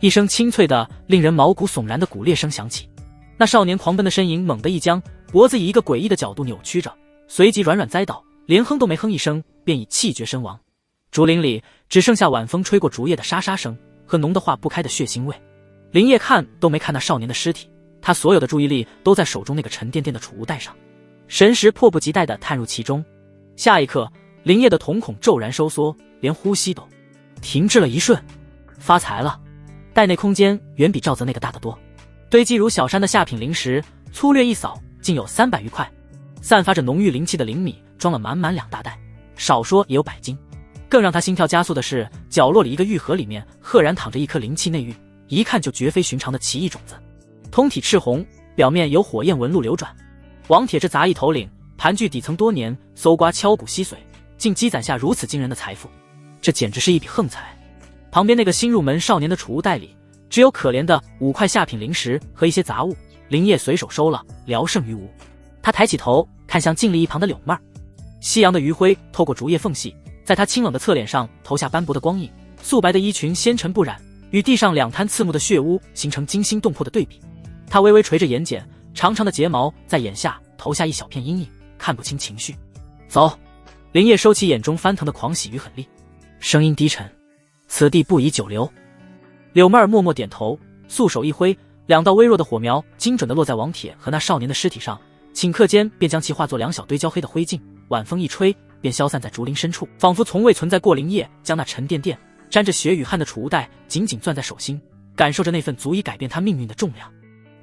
一声清脆的、令人毛骨悚然的骨裂声响起。那少年狂奔的身影猛地一僵，脖子以一个诡异的角度扭曲着，随即软软栽倒，连哼都没哼一声，便已气绝身亡。竹林里只剩下晚风吹过竹叶的沙沙声和浓得化不开的血腥味。林业看都没看那少年的尸体，他所有的注意力都在手中那个沉甸甸的储物袋上，神识迫不及待地探入其中。下一刻，林业的瞳孔骤然收缩，连呼吸都停滞了一瞬。发财了！袋内空间远比赵泽那个大得多，堆积如小山的下品灵石，粗略一扫，竟有300余块，散发着浓郁灵气的灵米装了满满2大袋，少说也有100斤。更让他心跳加速的是，角落里一个玉盒里面赫然躺着一颗灵气内玉，一看就绝非寻常的奇异种子，通体赤红，表面有火焰纹路流转。王铁这杂役头领盘踞底层多年，搜刮敲骨吸髓，竟积攒下如此惊人的财富，这简直是一笔横财。旁边那个新入门少年的储物袋里只有可怜的5块下品灵石和一些杂物，林业随手收了，聊胜于无。他抬起头看向静立一旁的柳妹儿，夕阳的余晖透过竹叶缝隙，在他清冷的侧脸上投下斑驳的光影，素白的衣裙纤尘不染，与地上2滩刺目的血污形成惊心动魄的对比。他微微垂着眼睑，长长的睫毛在眼下投下一小片阴影，看不清情绪。走！林业收起眼中翻腾的狂喜与狠戾，声音低沉，此地不宜久留。柳妹儿默默点头，素手一挥，2道微弱的火苗精准地落在王铁和那少年的尸体上，顷刻间便将其化作2小堆焦黑的灰烬，晚风一吹便消散在竹林深处，仿佛从未存在过。林业将那沉甸甸沾着血与汗的储物袋紧紧攥在手心，感受着那份足以改变他命运的重量。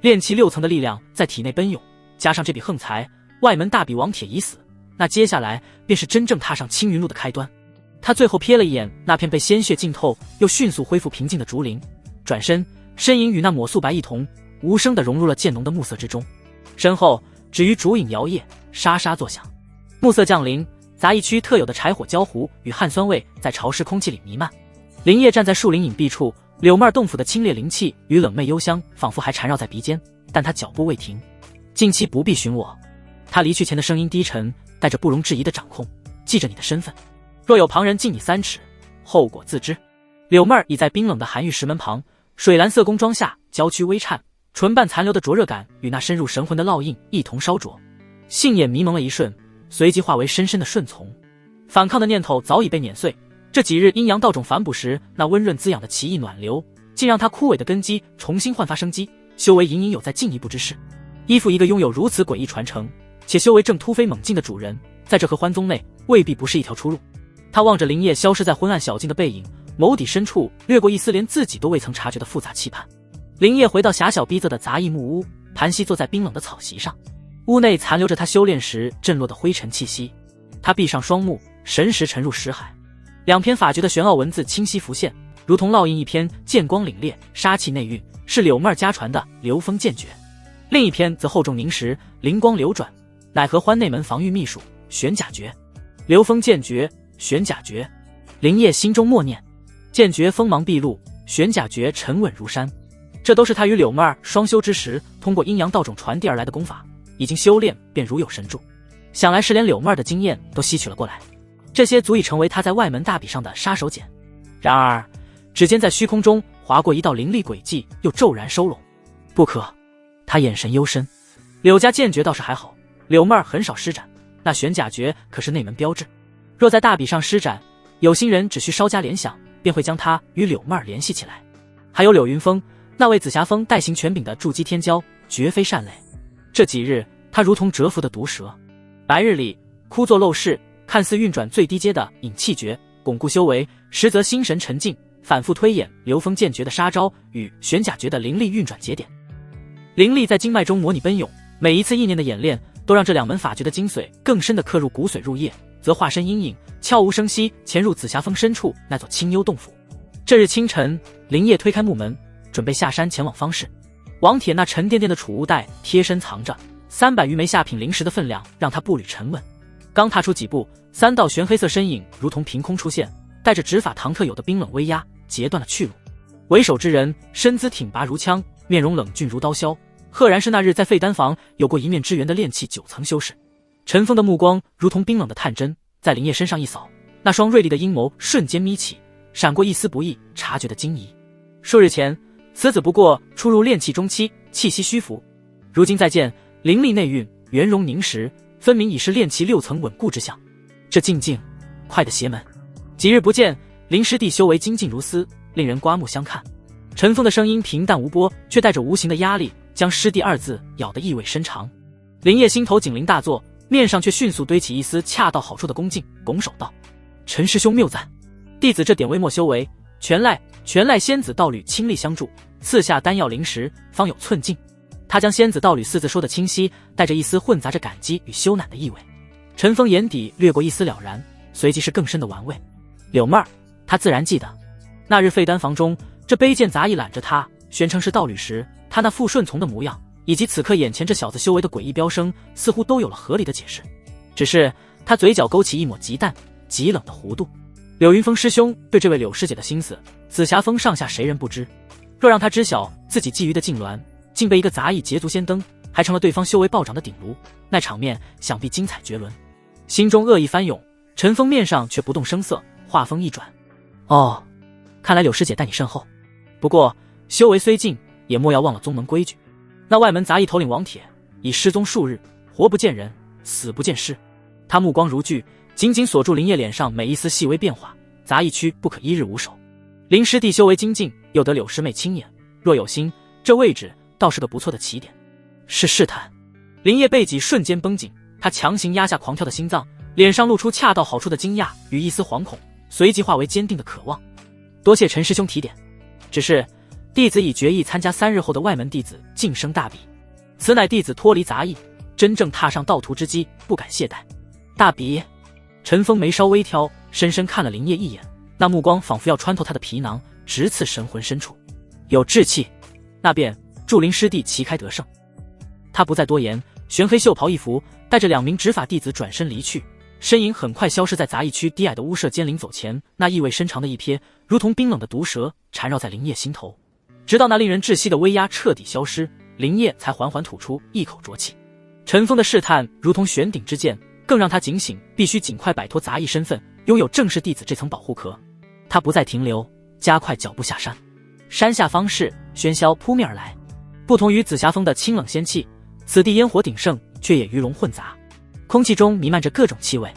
炼气6层的力量在体内奔涌，加上这笔横财，外门大比王铁已死，那接下来便是真正踏上青云路的开端。他最后瞥了一眼那片被鲜血浸透又迅速恢复平静的竹林，转身，身影与那抹素白一同，无声地融入了渐浓的暮色之中。身后只余竹影摇曳，沙沙作响。暮色降临，杂役区特有的柴火焦糊与汗酸味在潮湿空气里弥漫。林业站在树林隐蔽处，柳妹洞府的清冽灵气与冷媚幽香仿佛还缠绕在鼻尖，但他脚步未停。近期不必寻我。他离去前的声音低沉，带着不容置疑的掌控。记着你的身份，若有旁人近你3尺，后果自知。柳妹儿倚在冰冷的寒玉石门旁，水蓝色宫装下，娇躯微颤，唇瓣残留的灼热感与那深入神魂的烙印一同烧灼。杏眼迷蒙了一瞬，随即化为深深的顺从。反抗的念头早已被碾碎。这几日阴阳道种反哺时，那温润滋养的奇异暖流，竟让他枯萎的根基重新焕发生机，修为隐隐有在进一步之势。依附一个拥有如此诡异传承，且修为正突飞猛进的主人，在这合欢宗内未必不是一条出路。他望着林业消失在昏暗小径的背影，眸底深处掠过一丝连自己都未曾察觉的复杂期盼。林业回到狭小逼仄的杂役木屋，盘膝坐在冰冷的草席上，屋内残留着他修炼时震落的灰尘气息。他闭上双目，神识沉入识海，2篇法诀的玄奥文字清晰浮现，如同烙印一篇剑光凛冽，杀气内蕴，是柳妹儿家传的流风剑诀；另一篇则厚重凝实，灵光流转，乃合欢内门防御秘术玄甲诀。流风剑诀，玄甲诀。林业心中默念，剑诀锋芒毕露，玄甲诀沉稳如山。这都是他与柳妹儿双修之时通过阴阳道种传递而来的功法，已经修炼便如有神助。想来是连柳妹儿的经验都吸取了过来，这些足以成为他在外门大比上的杀手锏。然而指尖在虚空中划过一道凌厉轨迹，又骤然收拢。不可！他眼神幽深。柳家剑诀倒是还好，柳妹儿很少施展，那玄甲诀可是内门标志，若在大比上施展，有心人只需稍加联想，便会将他与柳妹儿联系起来。还有柳云峰，那位紫霞峰代行权柄的筑基天骄，绝非善类。这几日他如同蛰伏的毒蛇，白日里枯坐陋室，看似运转最低阶的引气诀巩固修为，实则心神沉静，反复推演流风剑诀的杀招与玄甲诀的灵力运转节点。灵力在经脉中模拟奔涌，每一次意念的演练都让这两门法诀的精髓更深地刻入骨髓入液，则化身阴影，悄无声息潜入紫霞峰深处那座清幽洞府。这日清晨，林业推开木门，准备下山前往方室。王铁那沉甸甸的储物袋贴身藏着300余枚下品灵石的分量，让他步履沉稳。刚踏出几步，3道玄黑色身影如同凭空出现，带着执法堂特有的冰冷威压，截断了去路。为首之人身姿挺拔如枪，面容冷峻如刀削，赫然是那日在废丹房有过一面之缘的炼气9层修士。陈峰的目光如同冰冷的探针，在林业身上一扫，那双锐利的阴谋瞬间眯起，闪过一丝不易察觉的惊疑。数日前，此子不过初入炼气中期，气息虚浮，如今再见，灵力内蕴，圆融凝实，分明已是炼气6层稳固之象。这静静快的邪门。几日不见，林师弟修为精进如丝，令人刮目相看。陈峰的声音平淡无波，却带着无形的压力，将师弟2字咬得意味深长。林业心头警铃大作，面上却迅速堆起一丝恰到好处的恭敬，拱手道：“陈师兄谬赞，弟子这点微末修为，全赖仙子道侣倾力相助，赐下丹药灵石，方有寸进。”他将仙子道侣4字说得清晰，带着一丝混杂着感激与羞赧的意味。陈峰眼底掠过一丝了然，随即是更深的玩味。柳妹儿，他自然记得，那日废丹房中，这卑贱杂役揽着他，宣称是道侣时，他那副顺从的模样，以及此刻眼前这小子修为的诡异飙升，似乎都有了合理的解释。只是他嘴角勾起一抹极淡极冷的弧度。柳云峰师兄对这位柳师姐的心思，紫霞峰上下谁人不知？若让他知晓自己觊觎的痉挛，竟被一个杂役捷足先登，还成了对方修为暴涨的顶炉，那场面想必精彩绝伦。心中恶意翻涌，陈峰面上却不动声色，话锋一转：“哦，看来柳师姐待你甚厚。不过修为虽进，也莫要忘了宗门规矩。那外门杂役头领王铁已失踪数日，活不见人，死不见尸。”他目光如炬，紧紧锁住林业脸上每一丝细微变化，杂役区不可一日无手。林师弟修为精进，又得柳师妹亲眼，若有心，这位置倒是个不错的起点。是试探。林业背脊瞬间绷紧，他强行压下狂跳的心脏，脸上露出恰到好处的惊讶与一丝惶恐，随即化为坚定的渴望。多谢陈师兄提点，只是弟子已决意参加3日后的外门弟子晋升大比，此乃弟子脱离杂役，真正踏上道途之机，不敢懈怠。大比？陈峰眉梢微挑，深深看了林业一眼，那目光仿佛要穿透他的皮囊，直刺神魂深处。有志气，那便祝林师弟旗开得胜。他不再多言，玄黑袖袍一拂，带着2名执法弟子转身离去，身影很快消失在杂役区低矮的屋舍间。临走前，那意味深长的一瞥，如同冰冷的毒蛇缠绕在林业心头。直到那令人窒息的威压彻底消失，林业才缓缓吐出一口浊气。陈峰的试探如同悬顶之剑，更让他警醒，必须尽快摆脱杂役身份，拥有正式弟子这层保护壳。他不再停留，加快脚步下山。山下方士喧嚣扑面而来，不同于紫霞峰的清冷仙气，此地烟火鼎盛，却也鱼龙混杂，空气中弥漫着各种气味，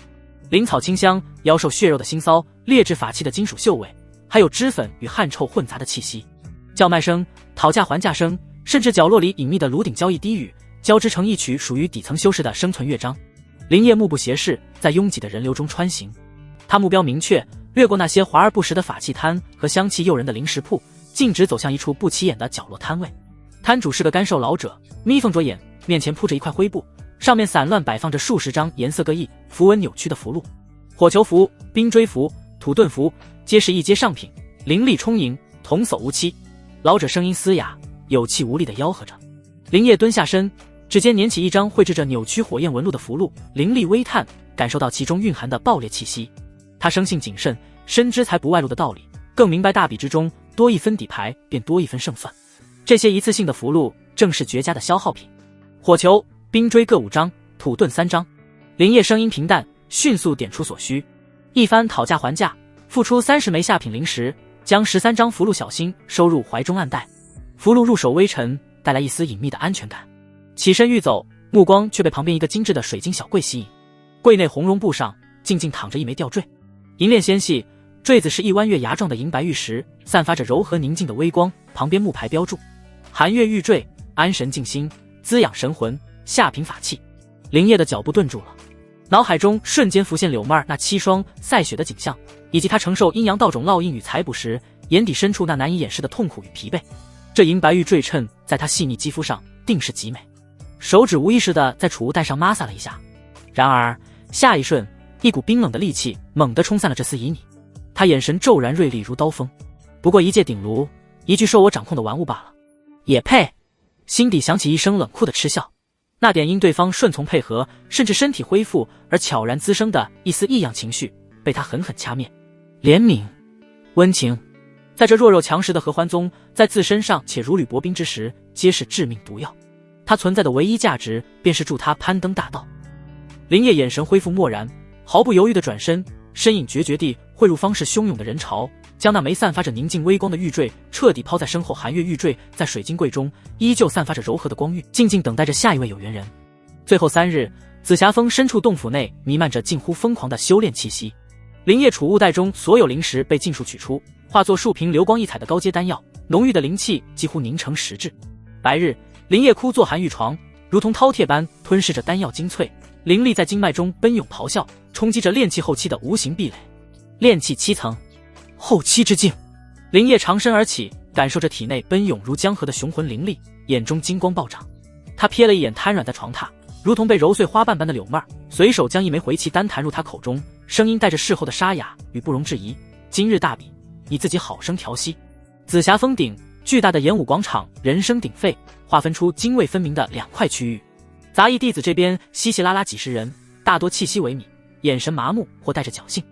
灵草清香，妖兽血肉的腥骚，劣质法器的金属嗅味，还有脂粉与汗臭混杂的气息。叫卖声、讨价还价声，甚至角落里隐秘的炉鼎交易低语，交织成一曲属于底层修士的生存乐章。林业目不斜视，在拥挤的人流中穿行，他目标明确，越过那些华而不实的法器摊和香气诱人的灵石铺，径直走向一处不起眼的角落摊位。摊主是个干瘦老者，眯缝着眼，面前铺着一块灰布，上面散乱摆放着数十张颜色各异、符文扭曲的符箓，火球符、冰锥符、土遁符，皆是一阶上品，灵力充盈，童叟无欺。老者声音嘶哑，有气无力地吆喝着。林业蹲下身，指尖捻起一张绘制着扭曲火焰纹路的符箓，灵力微探，感受到其中蕴含的爆裂气息。他生性谨慎，深知财不外露的道理，更明白大比之中多一分底牌便多一分胜算。这些一次性的符箓正是绝佳的消耗品。火球、冰锥各5张，土遁3张。林业声音平淡，迅速点出所需，一番讨价还价，付出30枚下品灵石，将13张符箓小心收入怀中暗袋。符箓入手微沉，带来一丝隐秘的安全感。起身欲走，目光却被旁边一个精致的水晶小柜吸引。柜内红绒布上静静躺着一枚吊坠，银链纤细，坠子是一弯月牙状的银白玉石，散发着柔和宁静的微光。旁边木牌标注：寒月玉坠，安神静心，滋养神魂，下品法器。林业的脚步顿住了，脑海中瞬间浮现柳妹儿那7双赛雪的景象，以及他承受阴阳道种烙印与采补时，眼底深处那难以掩饰的痛苦与疲惫。这银白玉坠衬在他细腻肌肤上，定是极美。手指无意识地在储物袋上摩挲了一下。然而下一瞬，一股冰冷的戾气猛地冲散了这丝旖旎。他眼神骤然锐利如刀锋，不过一介鼎炉，一具受我掌控的玩物罢了。也配！心底响起一声冷酷的嗤笑。那点因对方顺从配合，甚至身体恢复而悄然滋生的一丝异样情绪，被他狠狠掐灭。怜悯，温情，在这弱肉强食的合欢宗，在自身上且如履薄冰之时，皆是致命毒药。它存在的唯一价值，便是助他攀登大道。林业眼神恢复漠然，毫不犹豫地转身，身影决绝地汇入方士汹涌的人潮，将那枚散发着宁静微光的玉坠彻底抛在身后。寒月玉坠在水晶柜中依旧散发着柔和的光晕，静静等待着下一位有缘人。最后3日，紫霞峰深处洞府内弥漫着近乎疯狂的修炼气息。林业储物袋中所有灵石被尽数取出，化作数瓶流光溢彩的高阶丹药，浓郁的灵气几乎凝成实质。白日，林业枯坐寒玉床，如同饕餮般吞噬着丹药精粹，灵力在经脉中奔涌咆哮，冲击着炼气后期的无形壁垒。炼气7层，后期之境。林业长身而起，感受着体内奔涌如江河的雄浑灵力，眼中金光暴涨。他瞥了一眼瘫软在床榻，如同被揉碎花瓣般的柳妹儿，随手将一枚回气丹弹入他口中，声音带着事后的沙哑与不容置疑：今日大比，你自己好生调息。紫霞峰顶，巨大的演武广场人声鼎沸，划分出泾渭分明的2块区域。杂役弟子这边稀稀拉拉几十人，大多气息萎靡，眼神麻木或带着侥幸；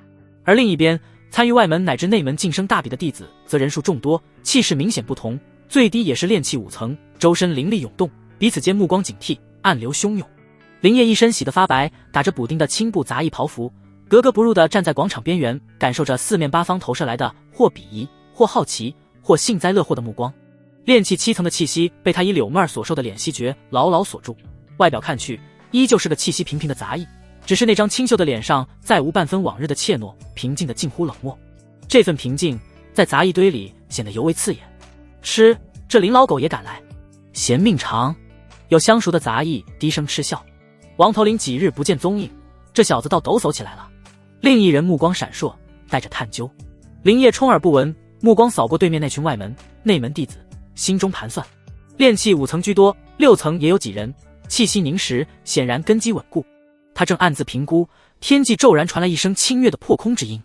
而另一边，参与外门乃至内门晋升大比的弟子则人数众多，气势明显不同，最低也是炼气5层，周身灵力涌动，彼此间目光警惕，暗流汹涌。林业一身洗得发白，打着补丁的青布杂役袍服，格格不入地站在广场边缘，感受着四面八方投射来的或鄙夷、或好奇、或幸灾乐祸的目光。炼气7层的气息被他以柳妹儿所受的敛息诀牢牢锁住，外表看去依旧是个气息平平的杂役，只是那张清秀的脸上再无半分往日的怯懦，平静的近乎冷漠。这份平静在杂役堆里显得尤为刺眼。吃，这林老狗也敢来，嫌命长。有相熟的杂役低声嗤笑。王头领几日不见踪影，这小子倒抖擞起来了。另一人目光闪烁，带着探究。林业充耳不闻，目光扫过对面那群外门、内门弟子，心中盘算：炼气5层居多，6层也有几人，气息凝实，显然根基稳固。他正暗自评估，天际骤然传来一声清越的破空之音，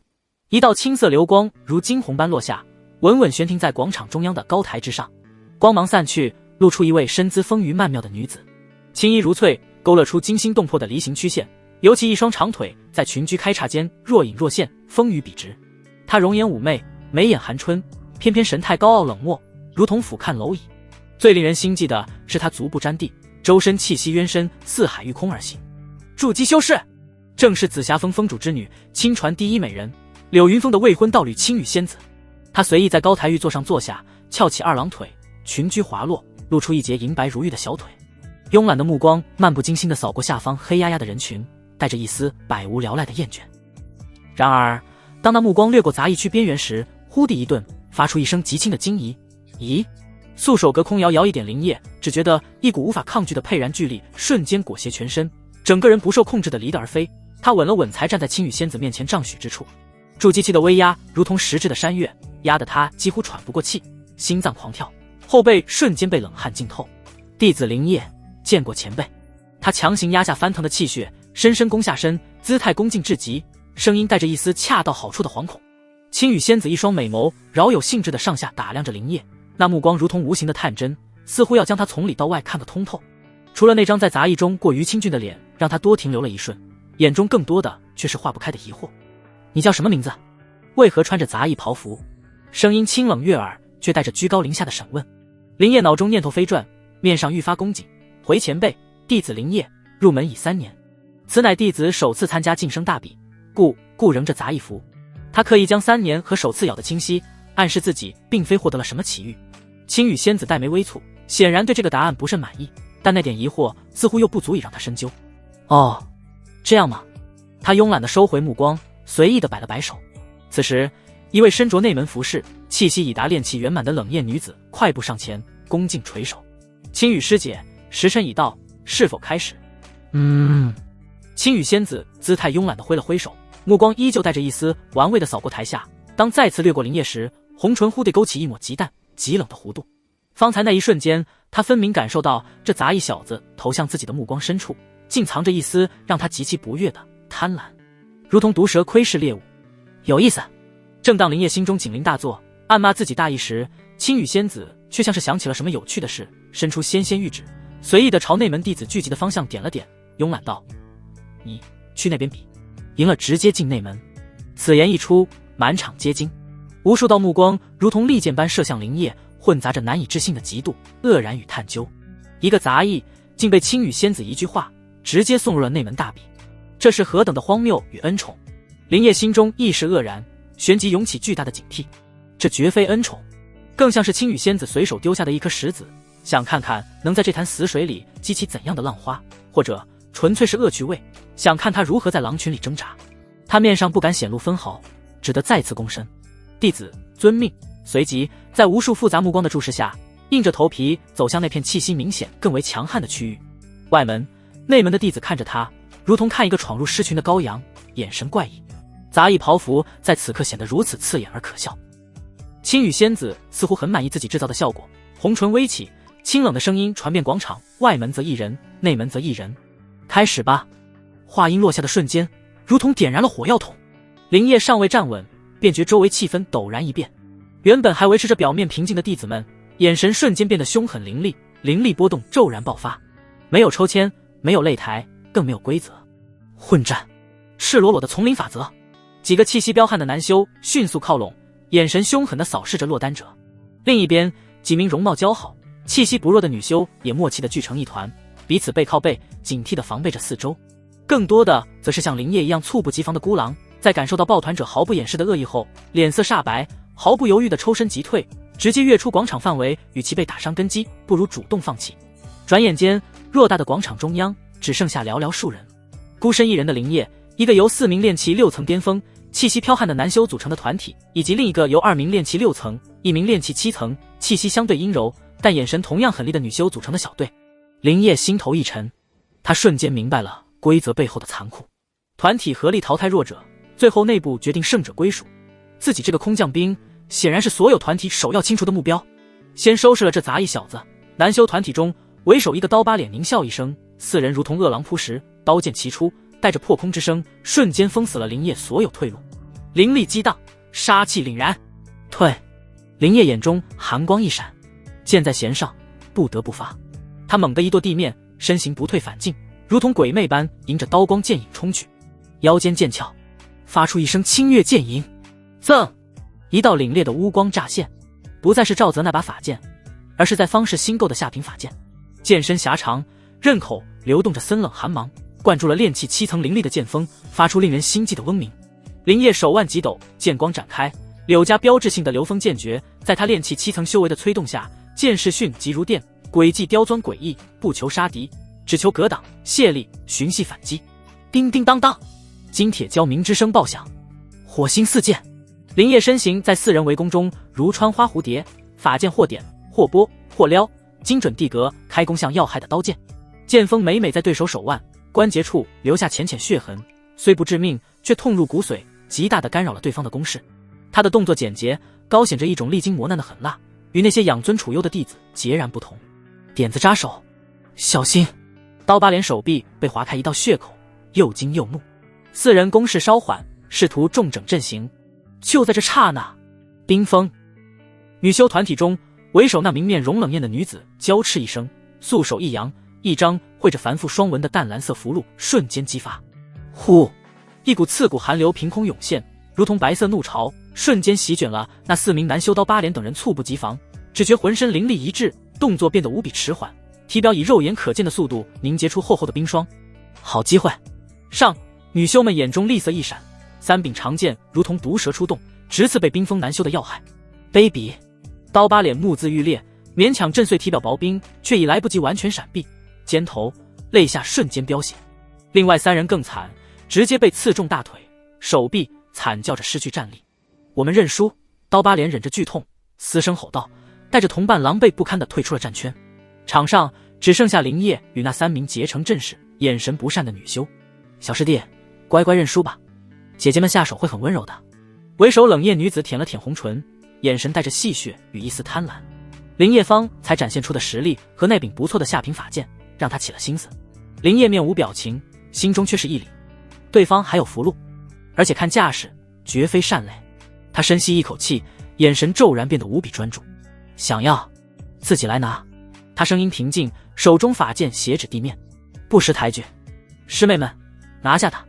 一道青色流光如惊鸿般落下，稳稳悬停在广场中央的高台之上。光芒散去，露出一位身姿丰腴曼妙的女子，青衣如翠，勾勒出惊心动魄的离形曲线，尤其一双长腿在裙裾开叉间若隐若现，丰腴笔直。她容颜妩媚，眉眼含春，偏偏神态高傲冷漠，如同俯瞰蝼蚁。最令人心悸的是她足不沾地，周身气息渊深，似海御空而行。筑基修士，正是紫霞峰峰主之女，亲传第一美人，柳云峰的未婚道侣青羽仙子。她随意在高台玉座上坐下，翘起2郎腿，裙裾滑落，露出一截银白如玉的小腿。慵懒的目光漫不经心地扫过下方黑压压的人群，带着一丝百无聊赖的厌倦。然而当那目光掠过杂役区边缘时，忽地一顿，发出一声极轻的惊疑。咦？素手隔空摇一点灵液，只觉得一股无法抗拒的沛然巨力瞬间裹挟全身，整个人不受控制地离得而飞。他稳了稳，才站在青羽仙子面前丈许之处。筑基期的威压如同实质的山岳，压得他几乎喘不过气，心脏狂跳，后背瞬间被冷汗浸透。弟子林业，见过前辈。他强行压下翻腾的气血，深深弓下身，姿态恭敬至极，声音带着一丝恰到好处的惶恐。青羽仙子一双美眸饶有兴致地上下打量着林业，那目光如同无形的探针，似乎要将他从里到外看个通透。除了那张在杂役中过于清俊的脸让他多停留了一瞬，眼中更多的却是化不开的疑惑。你叫什么名字？为何穿着杂役袍服？声音清冷悦耳，却带着居高临下的审问。林业脑中念头飞转，面上愈发恭谨。回前辈，弟子林业入门已3年，此乃弟子首次参加晋升大比，故仍着杂役服。他刻意将3年和首次咬得清晰，暗示自己并非获得了什么奇遇。青羽仙子黛眉微蹙，显然对这个答案不甚满意，但那点疑惑似乎又不足以让他深究。哦，这样吗？他慵懒地收回目光，随意地摆了摆手。此时一位身着内门服饰、气息已达炼气圆满的冷艳女子快步上前，恭敬垂首。青羽师姐，时辰已到，是否开始？青羽仙子姿态慵懒地挥了挥手，目光依旧带着一丝玩味地扫过台下。当再次掠过林业时，红唇忽地勾起一抹极淡极冷的弧度。方才那一瞬间，他分明感受到这杂役小子投向自己的目光深处，竟藏着一丝让他极其不悦的贪婪，如同毒蛇窥视猎物。有意思。正当林烨心中警铃大作，暗骂自己大意时，青羽仙子却像是想起了什么有趣的事，伸出纤纤玉指，随意地朝内门弟子聚集的方向点了点，慵懒道：“你去那边比，赢了直接进内门。”此言一出，满场皆惊，无数道目光如同利箭般射向林烨，混杂着难以置信的嫉妒、愕然与探究。一个杂役竟被青羽仙子一句话直接送入了内门大比，这是何等的荒谬与恩宠！林烨心中一时愕然，旋即涌起巨大的警惕。这绝非恩宠，更像是青羽仙子随手丢下的一颗石子，想看看能在这潭死水里激起怎样的浪花，或者纯粹是恶趣味，想看他如何在狼群里挣扎。他面上不敢显露分毫，只得再次躬身：“弟子遵命。”随即在无数复杂目光的注视下，硬着头皮走向那片气息明显更为强悍的区域。外门、内门的弟子看着他，如同看一个闯入狮群的羔羊，眼神怪异。杂役袍服在此刻显得如此刺眼而可笑。青羽仙子似乎很满意自己制造的效果，红唇微起，清冷的声音传遍广场：“外门则一人，内门则一人。开始吧！”话音落下的瞬间，如同点燃了火药桶。林烨尚未站稳，便觉周围气氛陡然一变。原本还维持着表面平静的弟子们，眼神瞬间变得凶狠凌厉，灵力波动骤然爆发。没有抽签，没有擂台，更没有规则，混战，赤裸裸的丛林法则。几个气息彪悍的男修迅速靠拢，眼神凶狠地扫视着落单者。另一边，几名容貌姣好、气息不弱的女修也默契地聚成一团，彼此背靠背，警惕地防备着四周。更多的则是像林烨一样猝不及防的孤狼，在感受到抱团者毫不掩饰的恶意后，脸色煞白，毫不犹豫地抽身急退，直接跃出广场范围。与其被打伤根基，不如主动放弃。转眼间，偌大的广场中央只剩下寥寥数人，孤身一人的林烨，一个由4名练气6层巅峰、气息剽悍的男修组成的团体，以及另一个由2名练气6层、1名练气7层、气息相对阴柔但眼神同样狠厉的女修组成的小队。林烨心头一沉，他瞬间明白了规则背后的残酷。团体合力淘汰弱者，最后内部决定胜者归属。自己这个空降兵显然是所有团体首要清除的目标。先收拾了这杂役小子。男修团体中为首一个刀疤脸狞笑一声，4人如同饿狼扑食，刀剑齐出，带着破空之声，瞬间封死了林烨所有退路。灵力激荡，杀气凛然。退！林烨眼中寒光一闪，箭在弦上，不得不发。他猛地一跺地面，身形不退反进，如同鬼魅般迎着刀光剑影冲去，腰间剑鞘，发出一声清越剑吟。赠！一道凛冽的乌光乍现，不再是赵泽那把法剑，而是在方氏新购的下品法剑。剑身狭长，刃口流动着森冷寒芒，灌注了炼气7层灵力的剑锋，发出令人心悸的嗡鸣。林烨手腕几抖，剑光展开，柳家标志性的流风剑诀，在他炼气7层修为的催动下，剑势迅疾如电，诡计刁钻诡异，不求杀敌，只求格挡卸力，寻隙反击。叮叮当当，金铁交鸣之声爆响，火星四溅。林烨身形在4人围攻中如穿花蝴蝶，法剑或点或拨或撩，精准地格开弓向要害的刀剑。剑锋每每在对手手腕关节处留下浅浅血痕，虽不致命，却痛入骨髓，极大地干扰了对方的攻势。他的动作简洁，高显着一种历经磨难的狠辣，与那些养尊处优的弟子截然不同。点子扎手，小心！刀疤脸手臂被划开一道血口，又惊又怒。4人攻势稍缓，试图重整阵型。就在这刹那，冰封！女修团体中为首那名面容冷艳的女子娇斥一声，素手一扬，一张绘着繁复双纹的淡蓝色符箓瞬间激发。呼！一股刺骨寒流凭空涌现，如同白色怒潮，瞬间席卷了那4名男修。刀疤脸等人猝不及防，只觉浑身灵力一滞，动作变得无比迟缓，体表以肉眼可见的速度凝结出厚厚的冰霜。好机会！上！女修们眼中厉色一闪，3柄长剑如同毒蛇出动，直刺被冰封男修的要害。卑鄙！刀疤脸目眦欲裂，勉强震碎体表薄冰，却已来不及完全闪避，肩头肋下瞬间飙血。另外3人更惨，直接被刺中大腿、手臂，惨叫着失去战力。我们认输！刀疤脸忍着剧痛，嘶声吼道，带着同伴狼狈不堪地退出了战圈。场上只剩下林烨与那3名结成阵势、眼神不善的女修。小师弟，乖乖认输吧，姐姐们下手会很温柔的。为首冷艳女子舔了舔红唇，眼神带着戏谑与一丝贪婪。林烨方才展现出的实力和那柄不错的下品法剑，让他起了心思。林烨面无表情，心中却是一凛，对方还有符箓，而且看架势绝非善类。他深吸一口气，眼神骤然变得无比专注。想要自己来拿。他声音平静，手中法剑斜指地面，不识抬举。师妹们，拿下他！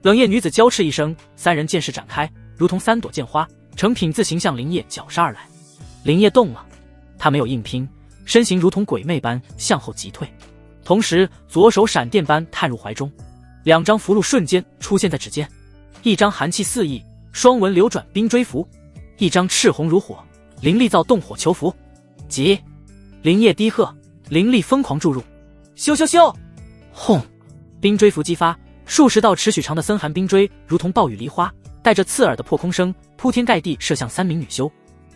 冷艳女子娇斥一声，三人剑势展开，如同三朵剑花，呈品字形向林烨绞杀而来。林烨动了，他没有硬拼，身形如同鬼魅般向后急退，同时左手闪电般探入怀中，两张符箓瞬间出现在指尖，一张寒气四溢，双纹流转冰锥符，一张赤红如火，灵力躁动火球符。急！林烨低喝，灵力疯狂注入，咻咻咻！轰！冰锥符激发，数十道尺许长的森寒冰锥如同暴雨梨花，带着刺耳的破空声，铺天盖地射向三名女修。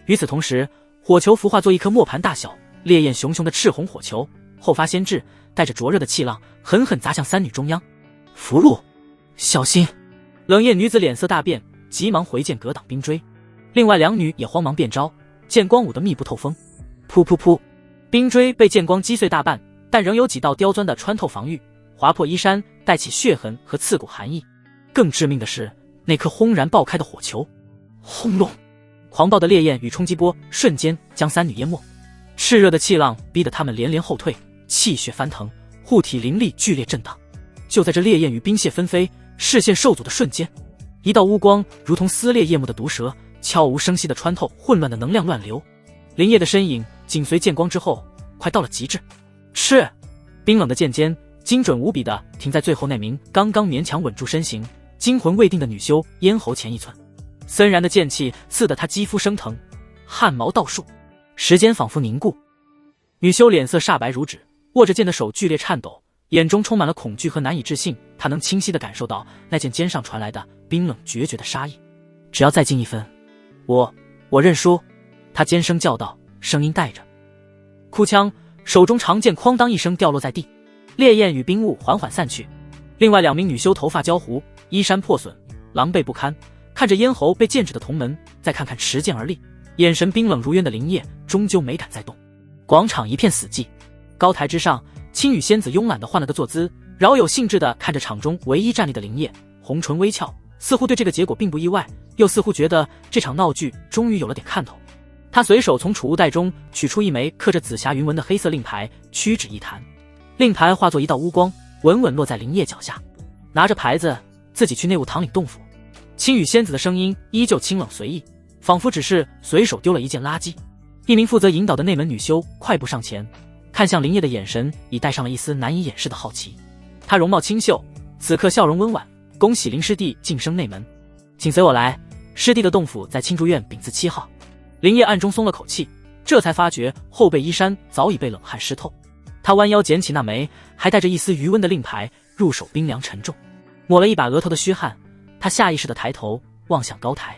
与此同时，火球符化作一颗磨盘大小、烈焰熊熊的赤红火球，后发先至，带着灼热的气浪，狠狠砸向三女中央。符箓，小心！冷艳女子脸色大变，急忙回剑格挡冰锥。另外两女也慌忙变招，剑光舞得密不透风。噗噗噗！冰锥被剑光击碎大半，但仍有几道刁钻的穿透防御，划破衣衫，带起血痕和刺骨寒意。更致命的是，那颗轰然爆开的火球，轰隆！狂暴的烈焰与冲击波瞬间将三女淹没，炽热的气浪逼得他们连连后退，气血翻腾，护体灵力剧烈震荡。就在这烈焰与冰屑纷飞、视线受阻的瞬间，一道乌光如同撕裂夜幕的毒蛇，悄无声息地穿透混乱的能量乱流。林烨的身影紧随剑光之后，快到了极致。是！冰冷的剑尖精准无比地停在最后那名刚刚勉强稳住身形、惊魂未定的女修咽喉前一寸。森然的剑气刺得她肌肤生疼，汗毛倒竖，时间仿佛凝固。女修脸色煞白如纸，握着剑的手剧烈颤抖，眼中充满了恐惧和难以置信。她能清晰地感受到那剑尖上传来的冰冷决绝的杀意。只要再进一分，我认输！她尖声叫道，声音带着哭腔，手中长剑哐当一声掉落在地，烈焰与冰雾缓缓散去。另外两名女修头发焦糊，衣衫破损，狼狈不堪，看着咽喉被剑指的同门，再看看持剑而立，眼神冰冷如渊的林烨终究没敢再动。广场一片死寂，高台之上，青羽仙子慵懒地换了个坐姿，饶有兴致地看着场中唯一站立的林烨，红唇微翘，似乎对这个结果并不意外，又似乎觉得这场闹剧终于有了点看头。他随手从储物袋中取出一枚刻着紫霞云纹的黑色令牌，屈指一弹，令牌化作一道乌光，稳稳落在林烨脚下。拿着牌子，自己去内务堂领洞府。青羽仙子的声音依旧清冷随意，仿佛只是随手丢了一件垃圾。一名负责引导的内门女修快步上前，看向林烨的眼神已带上了一丝难以掩饰的好奇。她容貌清秀，此刻笑容温婉，恭喜林师弟晋升内门，请随我来，师弟的洞府在青竹院丙字7号。林烨暗中松了口气，这才发觉后背衣衫早已被冷汗湿透。他弯腰捡起那枚还带着一丝余温的令牌，入手冰凉沉重，抹了一把额头的虚汗。他下意识地抬头望向高台，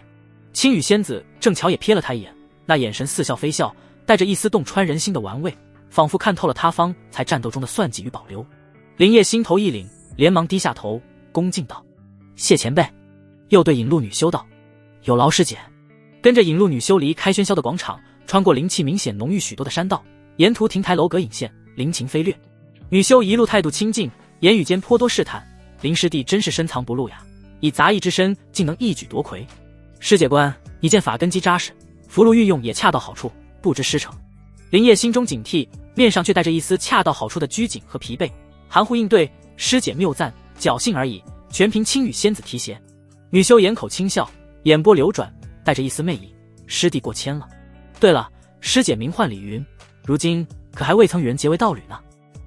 青羽仙子正巧也瞥了他一眼，那眼神似笑非笑，带着一丝洞穿人心的玩味，仿佛看透了他方才战斗中的算计与保留。林烨心头一凛，连忙低下头恭敬道，谢前辈。又对引路女修道，有劳师姐。跟着引路女修离开喧嚣的广场，穿过灵气明显浓郁许多的山道，沿途亭台楼阁隐现，灵情飞掠。女修一路态度清静，言语间颇多试探，林师弟真是深藏不露呀，以杂役之身竟能一举夺魁。师姐关，你见法根基扎实，符箓运用也恰到好处，不知师承。林烨心中警惕，面上却带着一丝恰到好处的拘谨和疲惫，含糊应对，师姐谬赞，侥幸而已，全凭青羽仙子提携。女修掩口轻笑，眼波流转，带着一丝媚意，师弟过谦了。对了，师姐名唤李云，如今可还未曾与人结为道侣呢。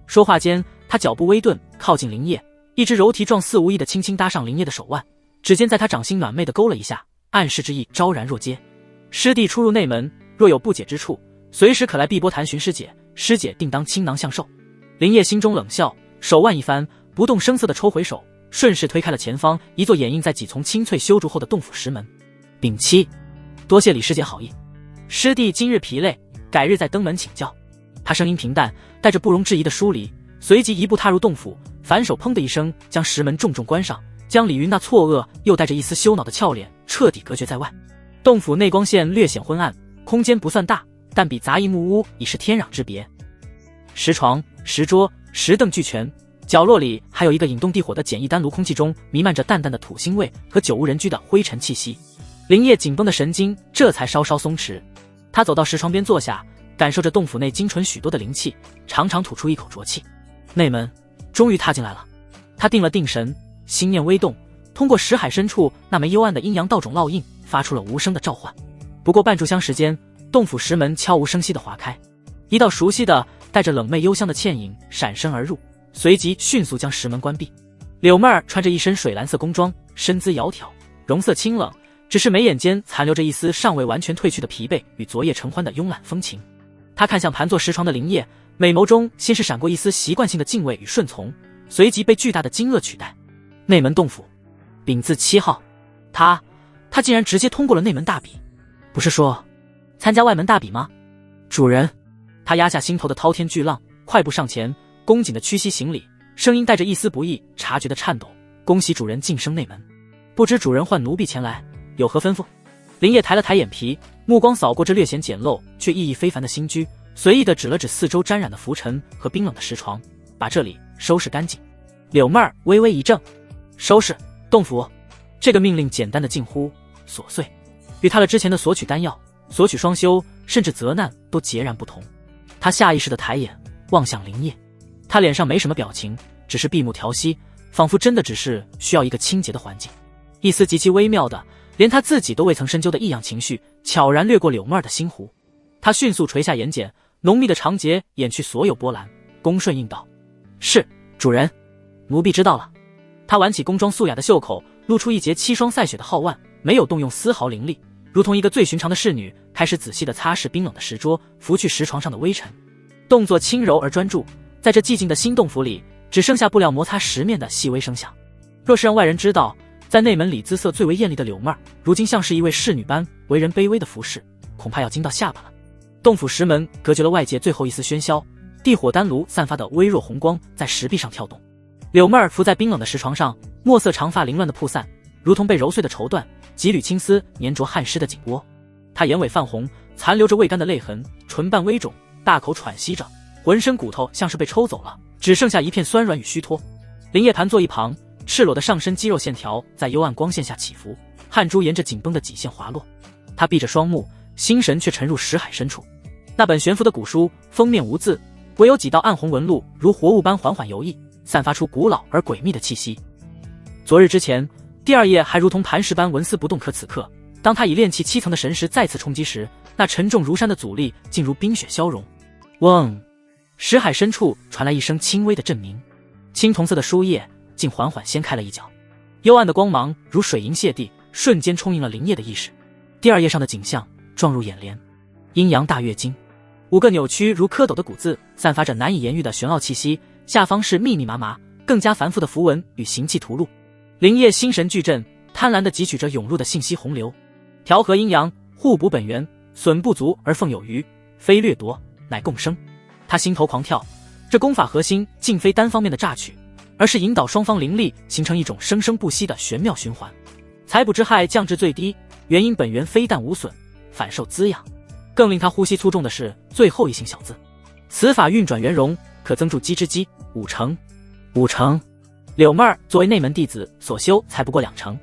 说话间，他脚步微顿，靠近林烨，一只柔荑状似无意的轻轻搭上林烨的手腕，指尖在他掌心暖媚的勾了一下，暗示之意昭然若揭。师弟初入内门，若有不解之处，随时可来碧波谈询师姐，师姐定当倾囊相授。林烨心中冷笑，手腕一翻，不动声色地抽回手，顺势推开了前方一座掩映在几丛青翠修筑后的洞府石门。丙七，多谢李师姐好意，师弟今日疲累，改日再登门请教。他声音平淡，带着不容置疑的疏离，随即一步踏入洞府，反手砰的一声将石门重重关上，将李云那错愕又带着一丝羞恼的俏脸彻底隔绝在外。洞府内光线略显昏暗，空间不算大，但比杂役木屋已是天壤之别。石床、石桌、石凳俱全，角落里还有一个引动地火的简易丹炉，空气中弥漫着淡淡的土腥味和久无人居的灰尘气息。林业紧绷的神经这才稍稍松弛，他走到石床边坐下，感受着洞府内精纯许多的灵气，长长吐出一口浊气。内门终于踏进来了，他定了定神，心念微动，通过石海深处那枚幽暗的阴阳道种烙印，发出了无声的召唤。不过半炷香时间，洞府石门悄无声息地划开，一道熟悉的带着冷媚幽香的倩影闪身而入，随即迅速将石门关闭。柳妹儿穿着一身水蓝色宫装，身姿窈窕，容色清冷，只是眉眼间残留着一丝尚未完全褪去的疲惫与昨夜承欢的慵懒风情。他看向盘坐石床的林业，美眸中先是闪过一丝习惯性的敬畏与顺从，随即被巨大的惊愕取代。内门洞府，丙字7号，他竟然直接通过了内门大比，不是说参加外门大比吗？主人，他压下心头的滔天巨浪，快步上前，恭谨的屈膝行礼，声音带着一丝不易察觉的颤抖：“恭喜主人晋升内门，不知主人唤奴婢前来，有何吩咐？”林业抬了抬眼皮，目光扫过这略显简陋却意义非凡的新居，随意地指了指四周沾染的浮尘和冰冷的石床，把这里收拾干净。柳妹儿微微一怔，收拾洞府。这个命令简单的近乎琐碎，与他了之前的索取丹药、索取双修，甚至责难都截然不同。他下意识地抬眼望向林业，他脸上没什么表情，只是闭目调息，仿佛真的只是需要一个清洁的环境。一丝极其微妙的，连他自己都未曾深究的异样情绪，悄然掠过柳妹儿的心湖。他迅速垂下眼睑，浓密的长睫掩去所有波澜，恭顺应道：“是，主人，奴婢知道了。”他挽起宫装素雅的袖口，露出一截7双赛雪的皓腕，没有动用丝毫灵力，如同一个最寻常的侍女，开始仔细地擦拭冰冷的石桌，拂去石床上的微尘，动作轻柔而专注。在这寂静的新洞府里，只剩下布料摩擦石面的细微声响。若是让外人知道，在内门里姿色最为艳丽的柳妹儿，如今像是一位侍女般为人卑微的服侍，恐怕要惊到下巴了。洞府石门隔绝了外界最后一丝喧嚣，地火丹炉散发的微弱红光在石壁上跳动。柳妹儿伏在冰冷的石床上，墨色长发凌乱的铺散，如同被揉碎的绸缎，几缕青丝粘着汗湿的颈窝。她眼尾泛红，残留着未干的泪痕，唇瓣微肿，大口喘息着，浑身骨头像是被抽走了，只剩下一片酸软与虚脱。林业盘坐一旁，赤裸的上身肌肉线条在幽暗光线下起伏，汗珠沿着紧绷的脊线滑落。他闭着双目，心神却沉入石海深处。那本悬浮的古书封面无字，唯有几道暗红纹路如活物般缓缓游弋，散发出古老而诡秘的气息。昨日之前，第二页还如同磐石般纹丝不动，可此刻当他以炼气7层的神识再次冲击时，那沉重如山的阻力竟如冰雪消融。嗡！石海深处传来一声轻微的震鸣，青铜色的书页竟缓缓掀开了一角，幽暗的光芒如水银泻地，瞬间充盈了林业的意识。第二页上的景象撞入眼帘，阴阳大月经，5个扭曲如蝌蚪的古字，散发着难以言喻的玄奥气息，下方是密密麻麻更加繁复的符文与形气图录。林业心神俱震，贪婪地汲取着涌入的信息洪流。调和阴阳，互补本源，损不足而奉有余，非掠夺乃共生。他心头狂跳，这功法核心竟非单方面的榨取，而是引导双方灵力形成一种生生不息的玄妙循环。采补之害降至最低，元因本源非但无损，反受滋养。更令他呼吸粗重的是最后一行小字：此法运转圆融，可增助鸡之鸡5成。5成，柳妹儿作为内门弟子所修才不过2成，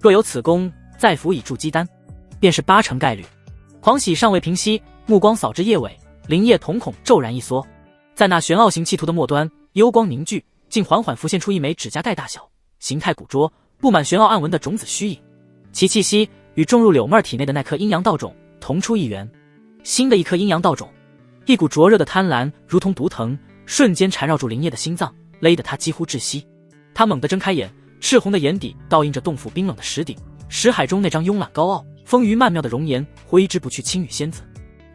若有此功，再辅以助鸡丹，便是8成概率。狂喜尚未平息，目光扫至叶尾，林业瞳孔骤然一缩，在那玄奥形气图的末端，幽光凝聚，竟缓缓浮现出一枚指甲盖大小、形态古拙、布满玄奥暗纹的种子虚影。其气息与种入柳妹儿体内的那颗阴阳道种同出一源。新的一颗阴阳道种，一股灼热的贪婪如同毒藤，瞬间缠绕住林业的心脏，勒得他几乎窒息。他猛地睁开眼，赤红的眼底倒映着洞府冰冷的石顶，石海中那张慵懒高傲、丰腴曼妙的容颜挥之不去。青羽仙子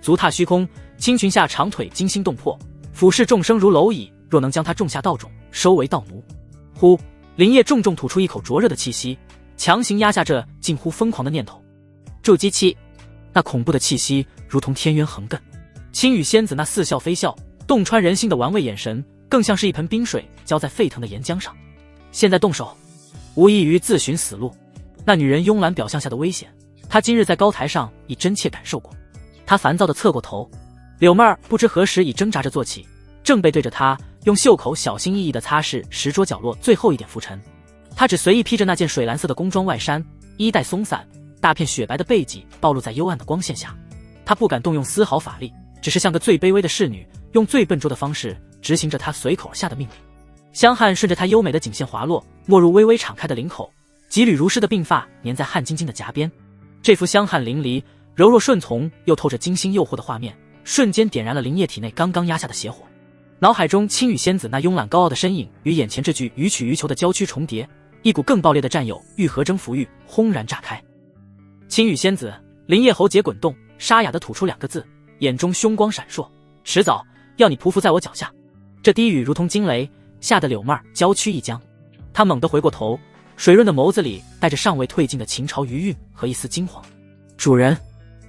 足踏虚空，青裙下长腿惊心动魄，俯视众生如蝼蚁，若能将他种下道种，收为道奴。呼！林业重重吐出一口灼热的气息，强行压下这近乎疯狂的念头。筑基期，那恐怖的气息如同天渊横亘。青羽仙子那似笑非笑、洞穿人心的玩味眼神，更像是一盆冰水浇在沸腾的岩浆上。现在动手，无异于自寻死路。那女人慵懒表象下的危险，她今日在高台上已真切感受过。他烦躁地侧过头，柳妹儿不知何时已挣扎着坐起，正背对着他，用袖口小心翼翼地擦拭石桌角落最后一点浮尘。他只随意披着那件水蓝色的工装外衫，衣带松散，大片雪白的背脊暴露在幽暗的光线下。他不敢动用丝毫法力，只是像个最卑微的侍女，用最笨拙的方式执行着他随口而下的命令。香汗顺着她优美的颈线滑落，没入微微敞开的领口，几缕如湿的鬓发粘在汗津津的颊边。这幅香汗淋漓、柔弱顺从又透着惊心诱惑的画面，瞬间点燃了林烨体内刚刚压下的邪火。脑海中青羽仙子那慵懒高傲的身影与眼前这具予取予求的娇躯重叠，一股更暴烈的占有欲和征服欲轰然炸开。青羽仙子，林烨喉结滚动，沙哑地吐出2个字，眼中凶光闪烁，迟早要你匍匐在我脚下。这低语如同惊雷，吓得柳妹儿娇躯一僵。她猛地回过头，水润的眸子里带着尚未褪尽的情潮余韵和一丝惊慌。主人，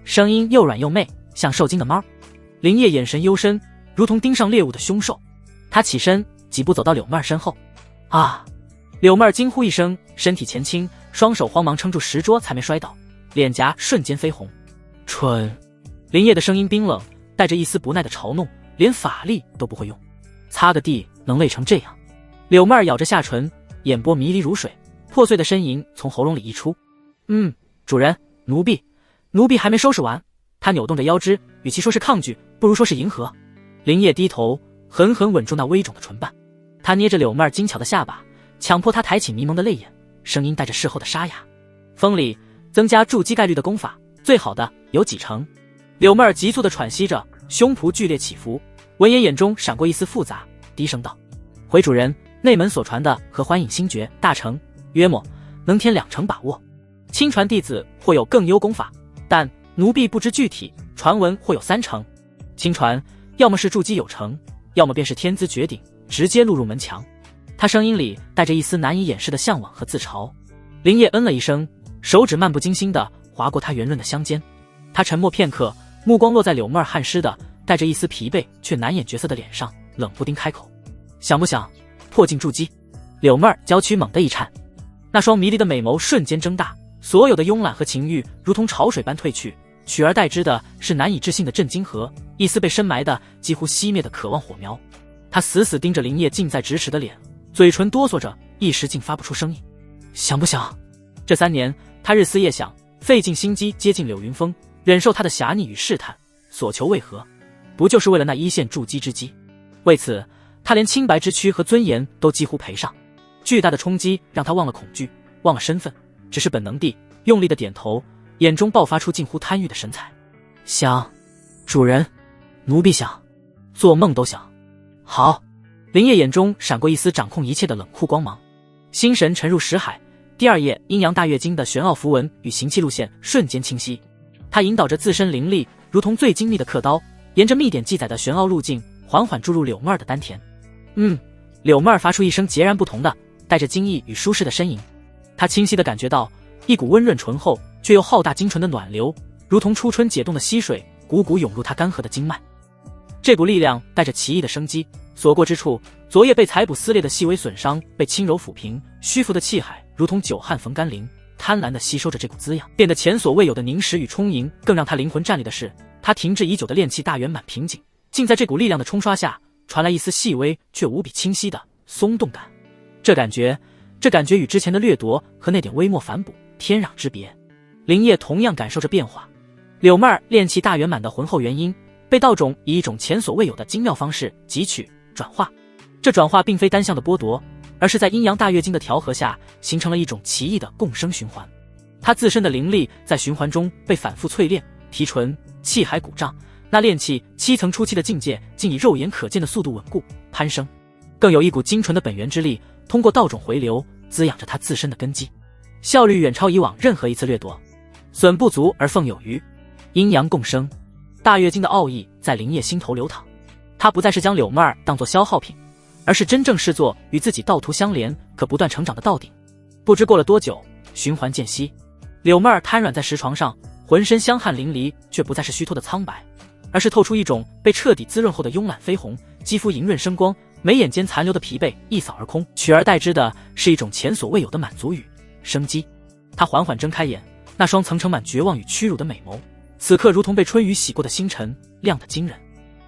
声音又软又媚，像受惊的猫。林烨眼神幽深，如同盯上猎物的凶兽。他起身几步走到柳妹儿身后。啊！柳妹儿惊呼一声，身体前倾，双手慌忙撑住石桌才没摔倒，脸颊瞬间绯红。蠢！林烨的声音冰冷，带着一丝不耐的嘲弄，连法力都不会用，擦个地能累成这样？柳妹儿咬着下唇，眼波迷离如水，破碎的呻吟从喉咙里溢出。主人，奴婢还没收拾完。她扭动着腰肢，与其说是抗拒，不如说是迎合。林烨低头，狠狠吻住那微肿的唇瓣。他捏着柳妹儿精巧的下巴，强迫她抬起迷蒙的泪眼，声音带着事后的沙哑。风里增加筑基概率的功法，最好的有几成？柳妹儿急促地喘息着，胸脯剧烈起伏，闻言眼中闪过一丝复杂，低声道：回主人，内门所传的合欢隐心诀大成，约莫能添2成把握。亲传弟子或有更优功法，但奴婢不知具体，传闻或有3成。亲传要么是筑基有成，要么便是天资绝顶，直接录入门墙。他声音里带着一丝难以掩饰的向往和自嘲。林烨嗯了一声，手指漫不经心地划过他圆润的香肩。他沉默片刻，目光落在柳妹儿汗湿的带着一丝疲惫却难掩角色的脸上，冷不丁开口：想不想破镜筑基？柳妹儿娇躯猛地一颤，那双迷离的美眸瞬间睁大，所有的慵懒和情欲如同潮水般退去，取而代之的是难以置信的震惊和一丝被深埋的几乎熄灭的渴望火苗。他死死盯着林烨近在咫尺的脸，嘴唇哆嗦着，一时竟发不出声音。想不想？这3年，他日思夜想，费尽心机接近柳云峰，忍受他的侠逆与试探，所求为何？不就是为了那一线筑基之机？为此，他连清白之躯和尊严都几乎赔上。巨大的冲击让他忘了恐惧，忘了身份，只是本能地用力的点头，眼中爆发出近乎贪欲的神采。想，主人，奴婢想，做梦都想。好。林烨眼中闪过一丝掌控一切的冷酷光芒，心神沉入识海。第2页阴阳大月经的玄奥符文与行气路线瞬间清晰。他引导着自身灵力，如同最精密的刻刀，沿着密典记载的玄奥路径缓缓注入柳妹儿的丹田。柳妹儿发出一声截然不同的带着惊异与舒适的呻吟。他清晰地感觉到一股温润醇厚却又浩大精纯的暖流，如同初春解冻的溪水，汩汩涌入他干涸的经脉。这股力量带着奇异的生机，所过之处，昨夜被采捕撕裂的细微损伤被轻柔抚平，虚浮的气海如同久旱逢甘霖，贪婪地吸收着这股滋养，变得前所未有的凝实与充盈。更让他灵魂战栗的是，他停滞已久的炼气大圆满瓶颈，竟在这股力量的冲刷下，传来一丝细微却无比清晰的松动感。这感觉与之前的掠夺和那点微末反哺天壤之别。林烨同样感受着变化。柳妹儿炼气大圆满的浑厚元婴被道种以一种前所未有的精妙方式汲取转化。这转化并非单向的剥夺，而是在阴阳大月经的调和下，形成了一种奇异的共生循环。他自身的灵力在循环中被反复淬炼提纯，气海鼓胀，那炼气7层初期的境界竟以肉眼可见的速度稳固攀升。更有一股精纯的本源之力通过道种回流，滋养着他自身的根基，效率远超以往任何一次掠夺。损不足而奉有余，阴阳共生，大月经的奥义在林烨心头流淌。他不再是将柳妹儿当作消耗品，而是真正视作与自己道途相连可不断成长的道顶。不知过了多久，循环间隙，柳妹儿瘫软在石床上，浑身香汗淋漓，却不再是虚脱的苍白，而是透出一种被彻底滋润后的慵懒绯红，肌肤莹润生光，眉眼间残留的疲惫一扫而空，取而代之的是一种前所未有的满足与生机。他缓缓睁开眼，那双曾盛满绝望与屈辱的美眸此刻如同被春雨洗过的星辰，亮得惊人。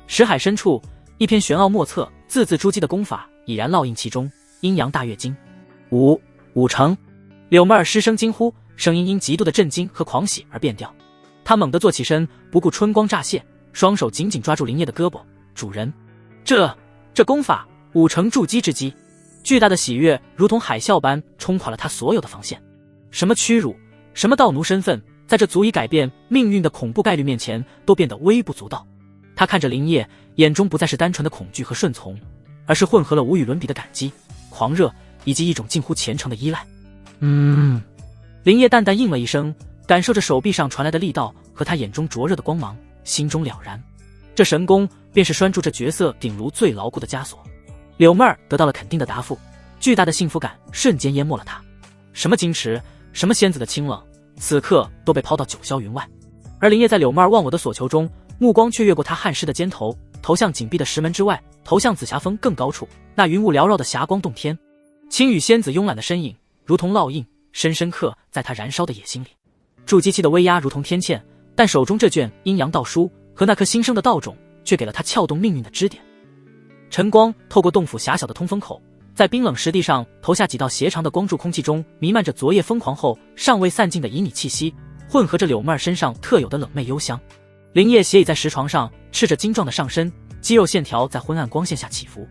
识海深处，一篇玄奥莫测、字字珠玑的功法已然烙印其中。阴阳大跃金，五成！柳妹儿失声惊呼，声音因极度的震惊和狂喜而变调。她猛地坐起身，不顾春光乍泄，双手紧紧抓住林烨的胳膊。主人，这功法5成筑基之机！巨大的喜悦如同海啸般冲垮了他所有的防线。什么屈辱，什么盗奴身份，在这足以改变命运的恐怖概率面前，都变得微不足道。他看着林烨，眼中不再是单纯的恐惧和顺从，而是混合了无与伦比的感激、狂热以及一种近乎虔诚的依赖。林烨淡淡应了一声，感受着手臂上传来的力道和他眼中灼热的光芒，心中了然，这神功便是拴住这角色顶颅最牢固的枷锁。柳妹儿得到了肯定的答复，巨大的幸福感瞬间淹没了他。什么矜持，什么仙子的清冷，此刻都被抛到九霄云外。而林烨在柳妹儿忘我的所求中，目光却越过他汗湿的肩头，投向紧闭的石门之外，投向紫霞峰更高处，那云雾缭绕的霞光洞天。青羽仙子慵懒的身影如同烙印，深深刻在他燃烧的野心里。筑基期的威压如同天堑，但手中这卷阴阳道书和那颗新生的道种却给了他撬动命运的支点。晨光透过洞府狭小的通风口，在冰冷石地上投下几道斜长的光柱，空气中弥漫着昨夜疯狂后尚未散尽的旖旎气息，混合着柳妹儿身上特有的冷媚幽香。林烨斜倚在石床上，赤着精壮的上身，肌肉线条在昏暗光线下起伏。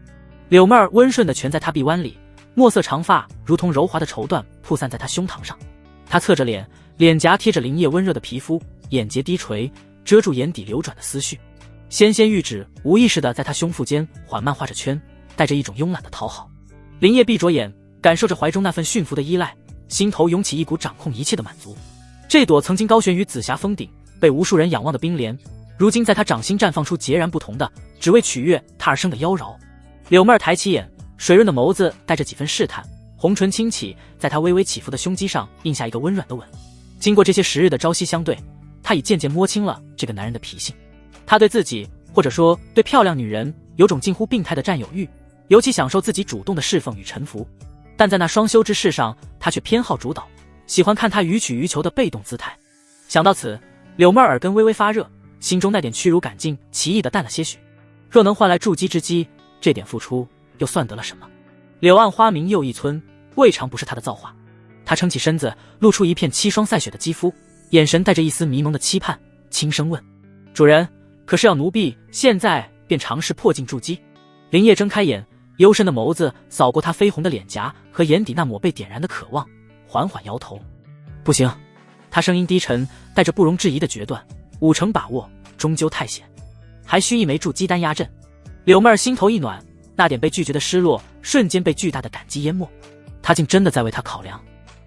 柳妹儿温顺地蜷在他臂弯里，墨色长发如同柔滑的绸缎铺散在他胸膛上。他侧着脸，脸颊贴着林烨温热的皮肤，眼睫低垂，遮住眼底流转的思绪。纤纤玉指无意识地在他胸腹间缓慢画着圈，带着一种慵懒的讨好。林烨闭着眼，感受着怀中那份驯服的依赖，心头涌起一股掌控一切的满足。这朵曾经高悬于紫霞峰顶，被无数人仰望的冰莲，如今在他掌心绽放出截然不同的，只为取悦他而生的妖娆。柳妹儿抬起眼，水润的眸子带着几分试探，红唇轻启，在他微微起伏的胸肌上印下一个温软的吻。经过这些时日的朝夕相对，他已渐渐摸清了这个男人的脾性。他对自己，或者说对漂亮女人，有种近乎病态的占有欲，尤其享受自己主动的侍奉与臣服。但在那双修之事上，他却偏好主导，喜欢看他予取予求的被动姿态。想到此，柳妹儿耳根微微发热，心中那点屈辱感竟奇异的淡了些许。若能换来筑基之机，这点付出又算得了什么？柳暗花明又一村，未尝不是他的造化。他撑起身子，露出一片凄霜赛雪的肌肤，眼神带着一丝迷蒙的期盼，轻声问：主人，可是要奴婢现在便尝试破镜筑基？林烨睁开眼，幽深的眸子扫过他绯红的脸颊和眼底那抹被点燃的渴望，缓缓摇头：不行。他声音低沉，带着不容置疑的决断：5成把握，终究太险，还需一枚筑基丹压阵。柳妹儿心头一暖，那点被拒绝的失落瞬间被巨大的感激淹没。他竟真的在为他考量。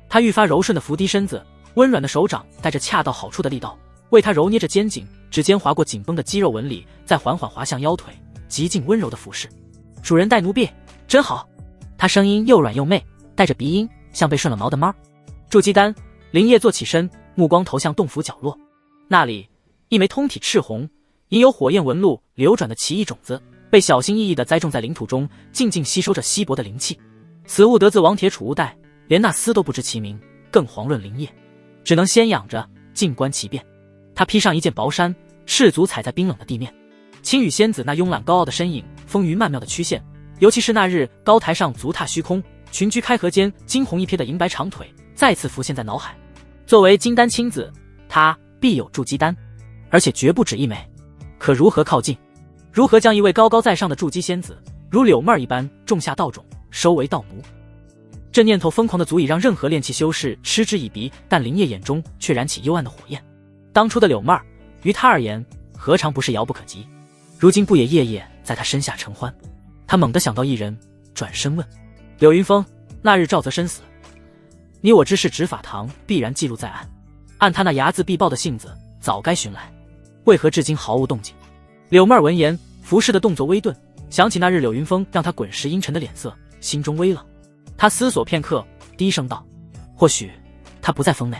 他愈发柔顺的伏低身子，温软的手掌带着恰到好处的力道，为他揉捏着肩颈，指尖划过紧绷的肌肉纹理，再缓缓滑向腰腿，极尽温柔的俯视。主人待奴婢真好。他声音又软又媚，带着鼻音，像被顺了毛的猫。筑基丹。林烨坐起身，目光投向洞府角落，那里一枚通体赤红、隐有火焰纹路流转的奇异种子，被小心翼翼地栽种在领土中，静静吸收着稀薄的灵气。此物得自王铁楚无带，连那厮都不知其名，更遑论林烨，只能先养着，静观其变。他披上一件薄衫，赤足踩在冰冷的地面。青羽仙子那慵懒高傲的身影，丰腴曼妙的曲线，尤其是那日高台上足踏虚空，裙裾开合间惊鸿一瞥的银白长腿，再次浮现在脑海。作为金丹亲子，他必有筑基丹，而且绝不止一枚。可如何靠近？如何将一位高高在上的筑基仙子，如柳妹儿一般种下道种，收为道奴？这念头疯狂的足以让任何炼气修士嗤之以鼻，但林烨眼中却燃起幽暗的火焰。当初的柳妹儿，于他而言，何尝不是遥不可及？如今不也夜夜在他身下承欢？他猛地想到一人，转身问：柳云峰，那日赵泽身死，你我之事执法堂必然记录在案，按他那睚眦必报的性子，早该寻来，为何至今毫无动静？柳妹儿闻言，服侍的动作微顿，想起那日柳云峰让他滚石阴沉的脸色，心中微冷。他思索片刻，低声道：或许他不在峰内。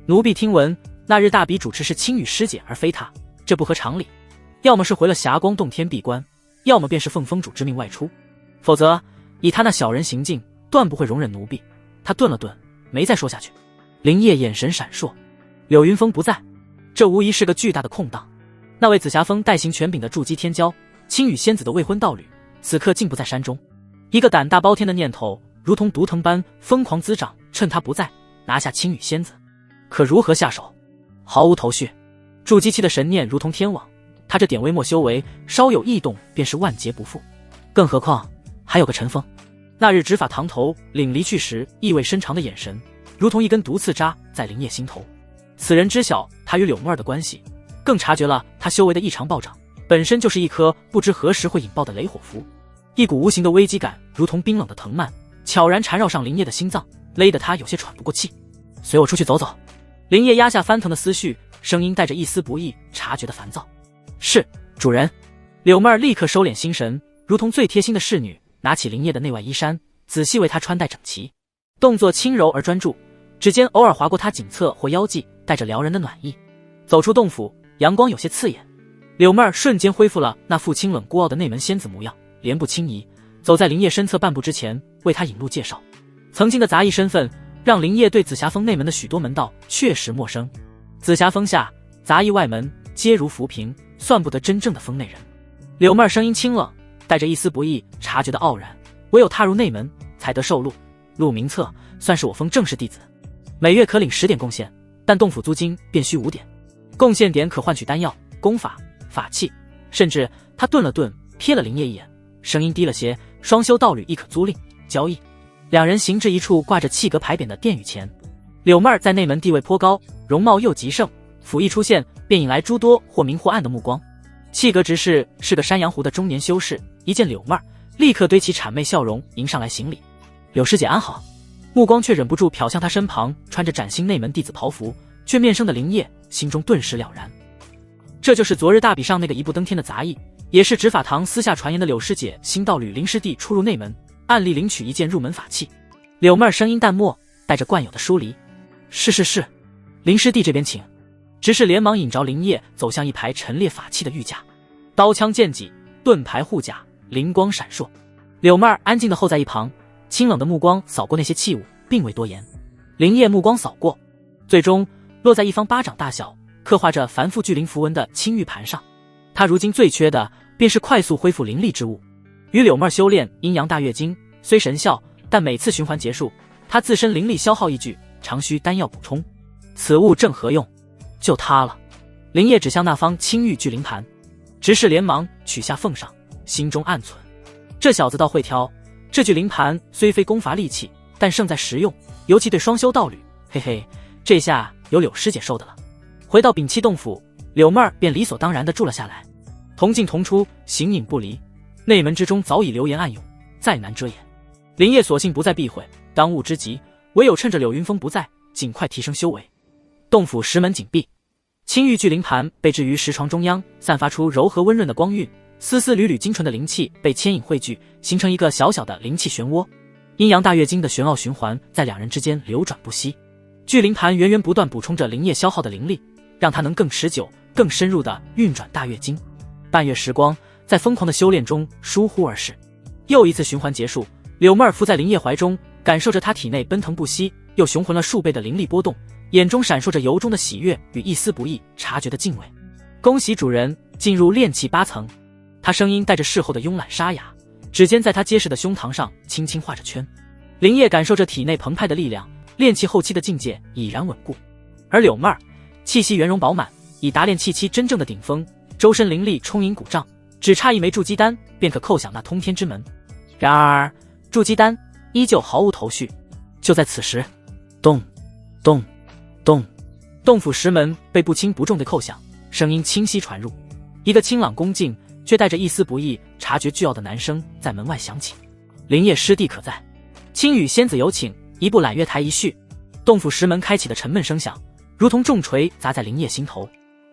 奴婢听闻那日大比主持是青羽师姐而非他，这不合常理。要么是回了霞光洞天闭关，要么便是奉峰主之命外出，否则以他那小人行径，断不会容忍奴婢。他顿了顿，没再说下去。林烨眼神闪烁，柳云峰不在，这无疑是个巨大的空档。那位紫霞峰代行权柄的筑基天骄，青羽仙子的未婚道侣，此刻竟不在山中。一个胆大包天的念头如同毒藤般疯狂滋长，趁他不在，拿下青羽仙子。可如何下手？毫无头绪。筑基期的神念如同天网，他这点微末修为，稍有异动便是万劫不复。更何况还有个陈峰。那日执法堂头领离去时，意味深长的眼神，如同一根毒刺扎在林业心头。此人知晓他与柳木儿的关系，更察觉了他修为的异常暴涨，本身就是一颗不知何时会引爆的雷火符。一股无形的危机感如同冰冷的藤蔓，悄然缠绕上林业的心脏，勒得他有些喘不过气。随我出去走走。林业压下翻腾的思绪，声音带着一丝不易察觉的烦躁。是，主人。柳妹儿立刻收敛心神，如同最贴心的侍女，拿起林业的内外衣衫，仔细为他穿戴整齐，动作轻柔而专注，指尖偶尔划过他颈侧或腰际，带着撩人的暖意。走出洞府，阳光有些刺眼，柳妹儿瞬间恢复了那副清冷孤傲的内门仙子模样，莲步轻移，走在林业身侧半步之前，为他引路介绍。曾经的杂役身份让林业对紫霞峰内门的许多门道确实陌生。紫霞峰下杂役外门皆如浮萍，算不得真正的峰内人。柳妹儿声音清冷，带着一丝不易察觉的傲然，唯有踏入内门才得受禄，禄名册算是我峰正式弟子，每月可领10点贡献，但洞府租金便需5点，贡献点可换取丹药、功法、法器，甚至他顿了顿，瞥了林业一眼，声音低了些，双修道侣亦可租赁交易。两人行至一处挂着气格牌匾的殿宇前。柳妹儿在内门地位颇高，容貌又极盛，甫一出现便引来诸多或明或暗的目光。气格执事是个山阳湖的中年修士，一见柳妹儿，立刻堆起谄媚笑容迎上来行礼。柳师姐安好。目光却忍不住瞟向他身旁穿着崭新内门弟子袍服却面生的林业，心中顿时了然。这就是昨日大比上那个一步登天的杂役，也是执法堂私下传言的柳师姐新道侣林师弟出入内门，暗例领取一件入门法器。柳妹儿声音淡漠，带着惯有的疏离。是，林师弟这边请。执事连忙引着林业走向一排陈列法器的玉架，刀枪剑戟、盾牌护甲灵光闪烁。柳妹儿安静地候在一旁，清冷的目光扫过那些器物，并未多言。林业目光扫过，最终落在一方巴掌大小、刻画着繁复巨灵符文的青玉盘上。他如今最缺的便是快速恢复灵力之物。与柳妹儿修炼阴阳大月经虽神效，但每次循环结束，他自身灵力消耗一具，常需丹药补充。此物正合用，就它了。林业指向那方青玉巨灵盘，执事连忙取下奉上，心中暗忖：这小子倒会挑。这具灵盘虽非功伐利器，但胜在实用，尤其对双修道侣，嘿嘿，这下有柳师姐受的了。回到摒弃洞府，柳妹儿便理所当然地住了下来，同进同出，形影不离。内门之中早已流言暗涌，再难遮掩。林业索性不再避讳，当务之急唯有趁着柳云峰不在，尽快提升修为。洞府石门紧闭，青玉巨灵盘被置于石床中央，散发出柔和温润的光晕，丝丝缕缕精纯的灵气被牵引汇聚，形成一个小小的灵气漩涡。阴阳大月经的玄奥循环在两人之间流转不息，巨灵盘源源不断补充着林业消耗的灵力，让他能更持久、更深入地运转大月经。半月时光在疯狂的修炼中疏忽而逝。又一次循环结束，柳妹儿伏在林业怀中，感受着他体内奔腾不息又雄浑了数倍的灵力波动，眼中闪烁着由衷的喜悦与一丝不易察觉的敬畏。恭喜主人进入炼气8层。他声音带着事后的慵懒沙哑，指尖在他结实的胸膛上轻轻画着圈。林业感受着体内澎湃的力量，炼气后期的境界已然稳固。而柳妹儿气息圆融饱满，已达炼气期真正的顶峰，周身灵力充盈鼓胀，只差一枚筑基丹便可叩响那通天之门。然而筑基丹依旧毫无头绪。就在此时，咚咚咚，洞府石门被不轻不重地叩响，声音清晰传入。一个清朗恭敬却带着一丝不易察觉倨傲的男声在门外响起：林业师弟可在？青羽仙子有请，一步揽月台一叙。洞府石门开启的沉闷声响如同重锤砸在林业心头。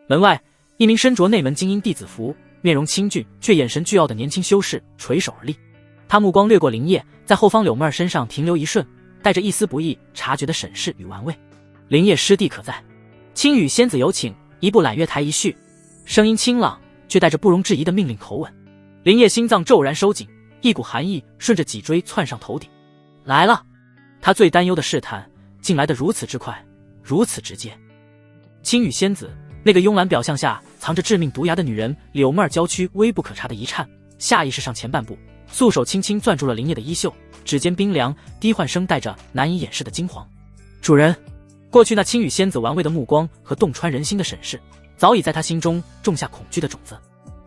门外一名身着内门精英弟子服、面容清俊却眼神倨傲的年轻修士垂手而立，他目光掠过林业，在后方柳妹儿身上停留一瞬，带着一丝不易察觉的审视与玩味。林业师弟可在？青羽仙子有请，一步揽月台一叙。声音清朗却带着不容置疑的命令口吻。林业心脏骤然收紧，一股寒意顺着脊椎窜上头顶。来了。他最担忧的试探竟来得如此之快，如此直接。青羽仙子那个慵懒表象下藏着致命毒牙的女人柳妹儿娇躯微不可察的一颤，下意识上前半步，素手轻轻攥住了林烨的衣袖，指尖冰凉，低唤声带着难以掩饰的惊惶。主人！过去那青羽仙子玩味的目光和洞穿人心的审视，早已在他心中种下恐惧的种子。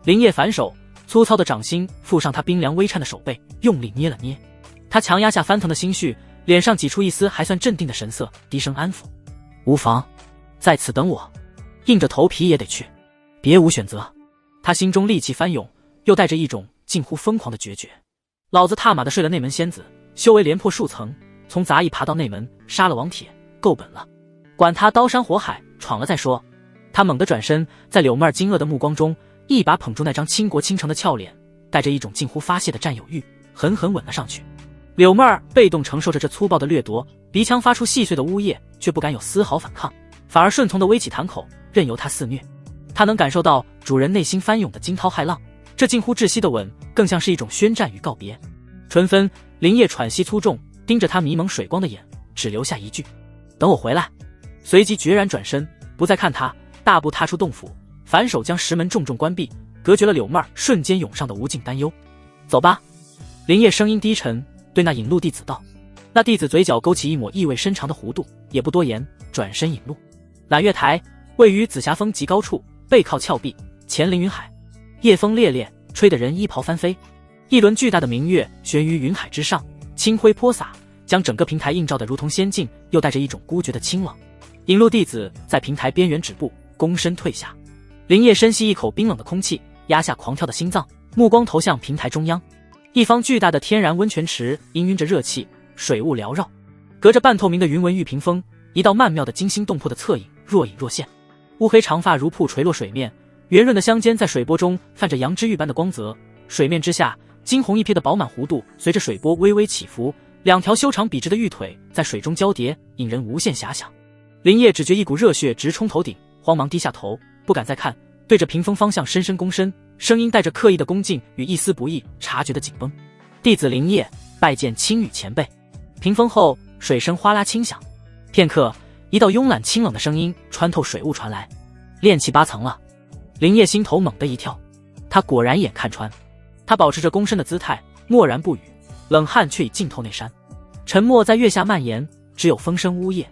林烨反手，粗糙的掌心附上他冰凉微颤的手背，用力捏了捏。他强压下翻腾的心绪，脸上挤出一丝还算镇定的神色，低声安抚：无妨，在此等我，硬着头皮也得去，别无选择。他心中戾气翻涌，又带着一种近乎疯狂的决绝。老子踏马的睡了内门仙子，修为连破数层，从杂役爬到内门，杀了王铁，够本了。管他刀山火海，闯了再说。他猛地转身，在柳妹儿惊愕的目光中，一把捧住那张倾国倾城的俏脸，带着一种近乎发泄的占有欲，狠狠吻了上去。柳妹儿被动承受着这粗暴的掠夺，鼻腔发出细碎的呜咽，却不敢有丝毫反抗，反而顺从地微起痰口，任由他肆虐。他能感受到主人内心翻涌的惊涛骇浪，这近乎窒息的吻，更像是一种宣战与告别。春分，林烨喘息粗重，盯着他迷蒙水光的眼，只留下一句：等我回来。随即决然转身，不再看他，大步踏出洞府，反手将石门重重关闭，隔绝了柳妹儿瞬间涌上的无尽担忧。走吧。林烨声音低沉，对那引路弟子道。那弟子嘴角勾起一抹意味深长的弧度，也不多言，转身引路。揽月台位于紫霞峰极高处，背靠峭壁，前临云海，夜风烈烈，吹得人衣袍翻飞。一轮巨大的明月悬于云海之上，清辉泼洒，将整个平台映照得如同仙境，又带着一种孤绝的清冷。引路弟子在平台边缘止步，躬身退下。林烨深吸一口冰冷的空气，压下狂跳的心脏，目光投向平台中央。一方巨大的天然温泉池氤氲着热气，水雾缭绕，隔着半透明的云纹玉屏风，一道曼妙的惊心动魄的侧影若隐若现。乌黑长发如瀑垂落水面，圆润的香肩在水波中泛着羊脂玉般的光泽。水面之下，金红一瞥的饱满弧度随着水波微微起伏，两条修长笔直的玉腿在水中交叠，引人无限遐想。林烨只觉一股热血直冲头顶，慌忙低下头，不敢再看，对着屏风方向深深躬身，声音带着刻意的恭敬与一丝不易察觉的紧绷：弟子林烨拜见青羽前辈。屏风后水声哗啦轻响，片刻，一道慵懒清冷的声音穿透水雾传来：练气8层了。林烨心头猛地一跳，他果然眼看穿。他保持着躬身的姿态，默然不语，冷汗却已浸透内衫。沉默在月下蔓延，只有风声呜咽。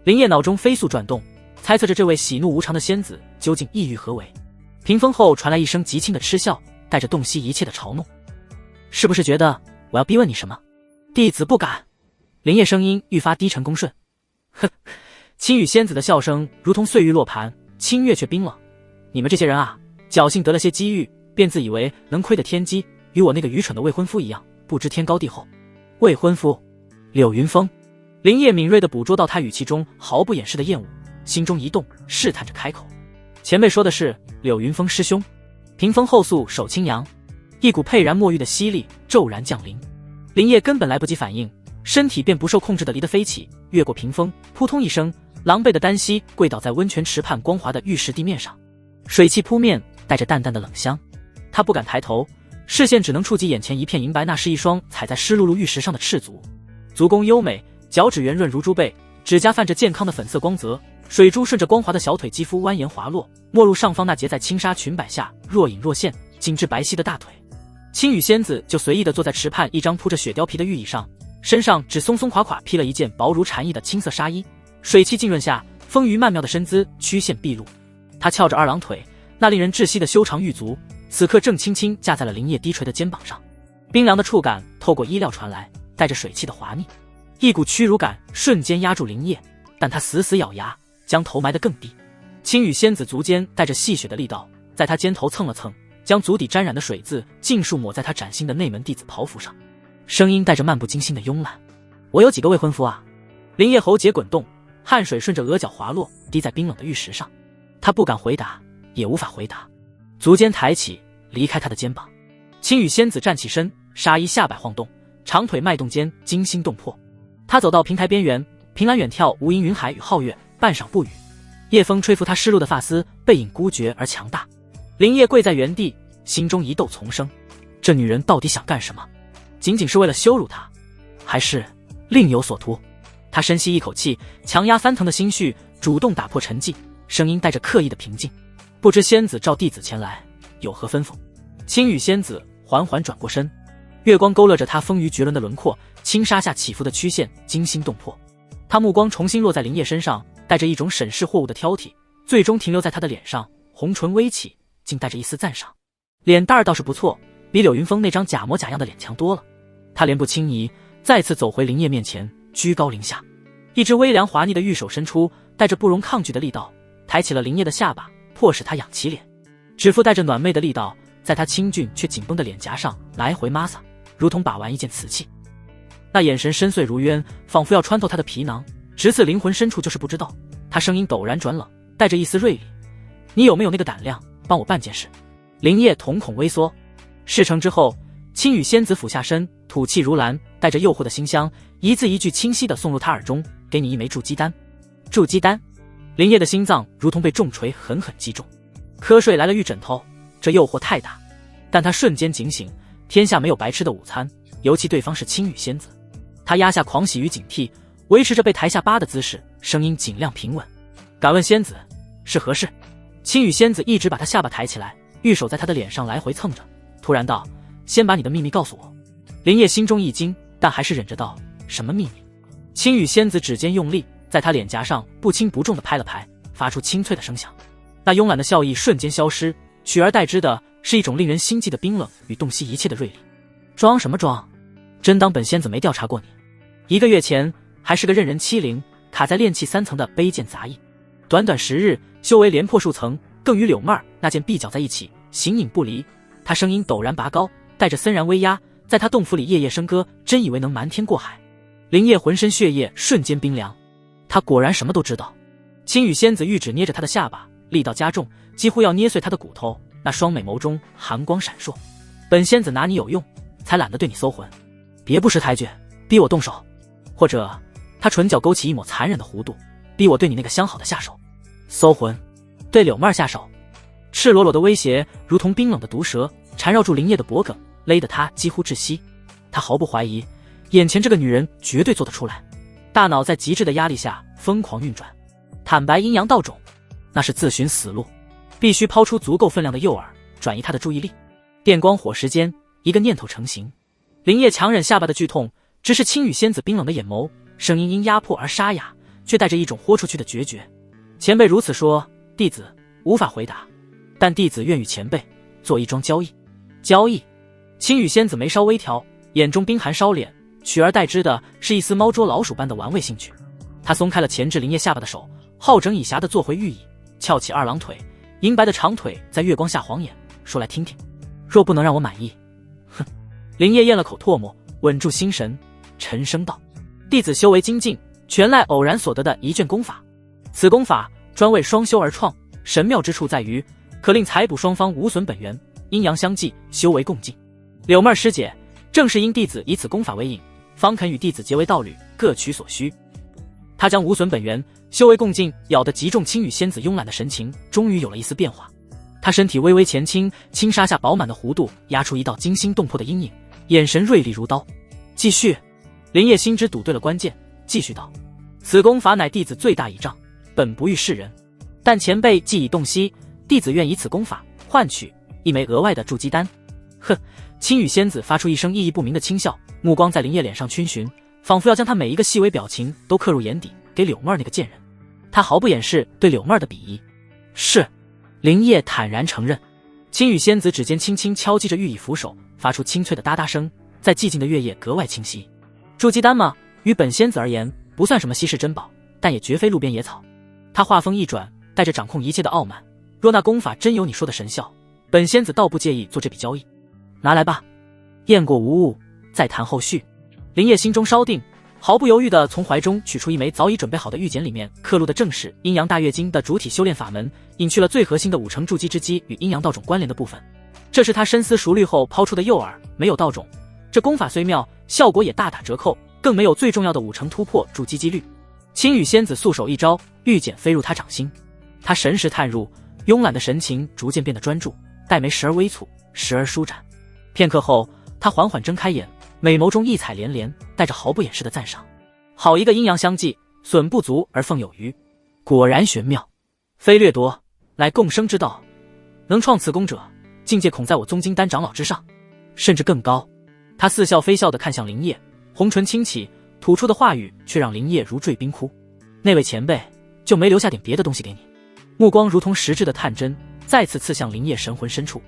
林烨脑中飞速转动，猜测着这位喜怒无常的仙子究竟意欲何为。屏风后传来一声极轻的嗤笑，带着洞悉一切的嘲弄：是不是觉得我要逼问你什么？弟子不敢。林烨声音愈发低沉恭顺。哼，青羽仙子的笑声如同碎玉落盘，清越却冰冷。你们这些人啊，侥幸得了些机遇，便自以为能窥得天机，与我那个愚蠢的未婚夫一样，不知天高地厚。未婚夫？柳云峰。林烨敏锐地捕捉到他语气中毫不掩饰的厌恶，心中一动，试探着开口：前辈说的是柳云峰师兄？屏风后诉手轻扬，一股沛然墨玉的吸力骤然降临。林烨根本来不及反应，身体便不受控制地离得飞起，越过屏风，扑通一声，狼狈的单膝跪倒在温泉池畔光滑的玉石地面上。水汽扑面，带着淡淡的冷香。他不敢抬头，视线只能触及眼前一片银白，那是一双踩在湿漉漉玉石上的赤足，足弓优美，脚趾圆润如猪背，指甲泛着健康的粉色光泽，水珠顺着光滑的小腿肌肤蜿蜒滑落，没入上方那结在轻纱裙摆下若隐若现、紧致白皙的大腿。青羽仙子就随意地坐在池畔一张铺着雪貂皮的玉椅上，身上只松松垮垮披了一件薄如蝉翼的青色纱衣，水汽浸润下，丰腴曼妙的身姿曲线毕露。她翘着二郎腿，那令人窒息的修长玉足此刻正轻轻架在了林烨低垂的肩膀上，冰凉的触感透过衣料传来，带着水汽的滑腻，一股屈辱感瞬间压住林烨，但他死死咬牙，将头埋得更低。青羽仙子足尖带着戏谑的力道，在他肩头蹭了蹭，将足底沾染的水渍尽数抹在他崭新的内门弟子袍服上，声音带着漫不经心的慵懒：我有几个未婚夫啊？林烨喉结滚动，汗水顺着额角滑落，滴在冰冷的玉石上。他不敢回答，也无法回答，足尖抬起，离开他的肩膀。青羽仙子站起身，纱衣下摆晃动，长腿迈动间惊心动魄。他走到平台边缘，凭栏远眺无垠云海与皓月，半晌不语。夜风吹拂他湿漉的发丝，背影孤绝而强大。林烨跪在原地，心中一窦丛生，这女人到底想干什么？仅仅是为了羞辱他，还是另有所图？他深吸一口气，强压翻腾的心绪，主动打破沉寂，声音带着刻意的平静。不知仙子召弟子前来，有何吩咐？青羽仙子缓缓转过身，月光勾勒着她丰腴绝伦的轮廓，轻纱下起伏的曲线惊心动魄。她目光重新落在林烨身上，带着一种审视货物的挑剔，最终停留在他的脸上，红唇微起，竟带着一丝赞赏。脸蛋儿倒是不错，比柳云峰那张假模假样的脸强多了。他脸部轻移，再次走回林烨面前，居高临下，一只微凉滑腻的玉手伸出，带着不容抗拒的力道，抬起了林烨的下巴，迫使他仰起脸。指腹带着暖媚的力道，在他清俊却紧绷的脸颊上来回摩擦，如同把玩一件瓷器。那眼神深邃如渊，仿佛要穿透他的皮囊，直刺灵魂深处。就是不知道。他声音陡然转冷，带着一丝锐利：你有没有那个胆量帮我办件事？林烨瞳孔微缩。事成之后，青羽仙子俯下身，吐气如兰，带着诱惑的馨香，一字一句清晰地送入他耳中：给你一枚筑基丹。筑基丹。林烨的心脏如同被重锤狠狠击中，瞌睡来了玉枕头，这诱惑太大。但他瞬间警醒，天下没有白吃的午餐，尤其对方是青羽仙子。他压下狂喜与警惕，维持着被抬下巴的姿势，声音尽量平稳：敢问仙子是何事？青羽仙子一直把他下巴抬起来，玉手在他的脸上来回蹭着，突然道：先把你的秘密告诉我。林烨心中一惊，但还是忍着道：什么秘密？青羽仙子指尖用力，在他脸颊上不轻不重地拍了拍，发出清脆的声响。那慵懒的笑意瞬间消失，取而代之的是一种令人心悸的冰冷与洞悉一切的锐利。装什么装？真当本仙子没调查过你？1个月前还是个任人欺凌，卡在炼气3层的卑贱杂役，短短10日修为连破数层，更与柳妹儿那件臂搅在一起，形影不离。他声音陡然拔高，带着森然威压，在他洞府里夜夜笙歌，真以为能瞒天过海。林烨浑身血液瞬间冰凉，他果然什么都知道。青羽仙子玉指捏着他的下巴，力道加重，几乎要捏碎他的骨头，那双美眸中寒光闪烁。本仙子拿你有用，才懒得对你搜魂，别不识抬举，逼我动手。或者他唇角勾起一抹残忍的弧度，逼我对你那个相好的下手。搜魂？对柳妹儿下手？赤裸裸的威胁如同冰冷的毒蛇，缠绕住林烨的脖颈，勒得他几乎窒息。他毫不怀疑，眼前这个女人绝对做得出来。大脑在极致的压力下疯狂运转。坦白阴阳道种，那是自寻死路，必须抛出足够分量的诱饵，转移他的注意力。电光火石间，一个念头成型。林烨强忍下巴的剧痛，直视青羽仙子冰冷的眼眸，声音因压迫而沙哑，却带着一种豁出去的决绝。前辈如此说，弟子无法回答，但弟子愿与前辈做一桩交易。交易？青羽仙子眉梢微挑，眼中冰寒烧脸，取而代之的是一丝猫捉老鼠般的玩味兴趣。他松开了钳制林烨下巴的手，好整以暇地坐回玉椅，翘起2郎腿，银白的长腿在月光下晃眼，说来听听。若不能让我满意，哼。林烨咽了口唾沫，稳住心神，沉声道：弟子修为精进，全赖偶然所得的一卷功法。此功法专为双修而创，神妙之处在于可令财补双方无损本源，阴阳相济，修为共进。柳妹儿师姐，正是因弟子以此功法为引，方肯与弟子结为道侣，各取所需。他将无损本源，修为共进咬得极重青羽仙子慵懒的神情终于有了一丝变化。他身体微微前倾，轻纱下饱满的弧度压出一道惊心动魄的阴影，眼神锐利如刀。继续。林烨心知赌对了关键，继续道：此功法乃弟子最大倚仗，本不欲示人，但前辈既已洞悉，弟子愿以此功法换取一枚额外的筑基丹。哼！青羽仙子发出一声意义不明的轻笑，目光在林烨脸上逡巡，仿佛要将他每一个细微表情都刻入眼底，给柳妹儿那个贱人。他毫不掩饰对柳妹儿的鄙夷。是。林烨坦然承认。青羽仙子指尖轻轻敲击着玉椅扶手，发出清脆的哒哒声，在寂静的月夜格外清晰。筑基丹嘛，于本仙子而言不算什么稀世珍宝，但也绝非路边野草。他话锋一转，带着掌控一切的傲慢：若那功法真有你说的神效，本仙子倒不介意做这笔交易。拿来吧，验过无误，再谈后续。林烨心中稍定，毫不犹豫地从怀中取出一枚早已准备好的玉简，里面刻录的正是阴阳大月经的主体修炼法门，隐去了最核心的5成筑基之基与阴阳道种关联的部分。这是他深思熟虑后抛出的诱饵，没有道种，这功法虽妙，效果也大打折扣，更没有最重要的5成突破筑基几率。青羽仙子素手一招，玉简飞入他掌心，他神识探入，慵懒的神情逐渐变得专注，黛眉时而微蹙，时而舒展。片刻后，他缓缓睁开眼，美眸中异彩连连，带着毫不掩饰的赞赏。好一个阴阳相济，损不足而奉有余，果然玄妙。非掠夺，乃共生之道。能创此功者，境界恐在我宗金丹长老之上，甚至更高。他似笑非笑地看向林业，红唇轻启，吐出的话语却让林业如坠冰窟。那位前辈就没留下点别的东西给你？目光如同实质的探针，再次刺向林业神魂深处。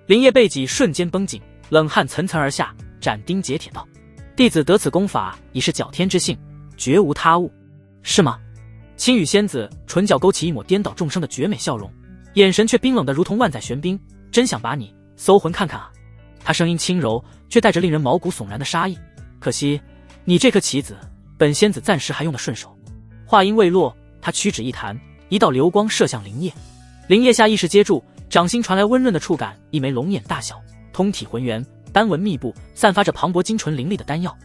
林业背脊瞬间绷紧，冷汗层层而下，斩钉截铁道：弟子得此功法已是矫天之幸，绝无他物。是吗？青羽仙子唇角勾起一抹颠倒众生的绝美笑容，眼神却冰冷得如同万载玄冰。真想把你搜魂看看啊！他声音轻柔，却带着令人毛骨悚然的杀意。可惜你这颗棋子，本仙子暂时还用得顺手。话音未落，他屈指一弹，一道流光射向林业。林业下意识接住，掌心传来温润的触感，一枚龙眼大小，通体浑圆，丹纹密布，散发着磅礴精纯凌厉的丹药，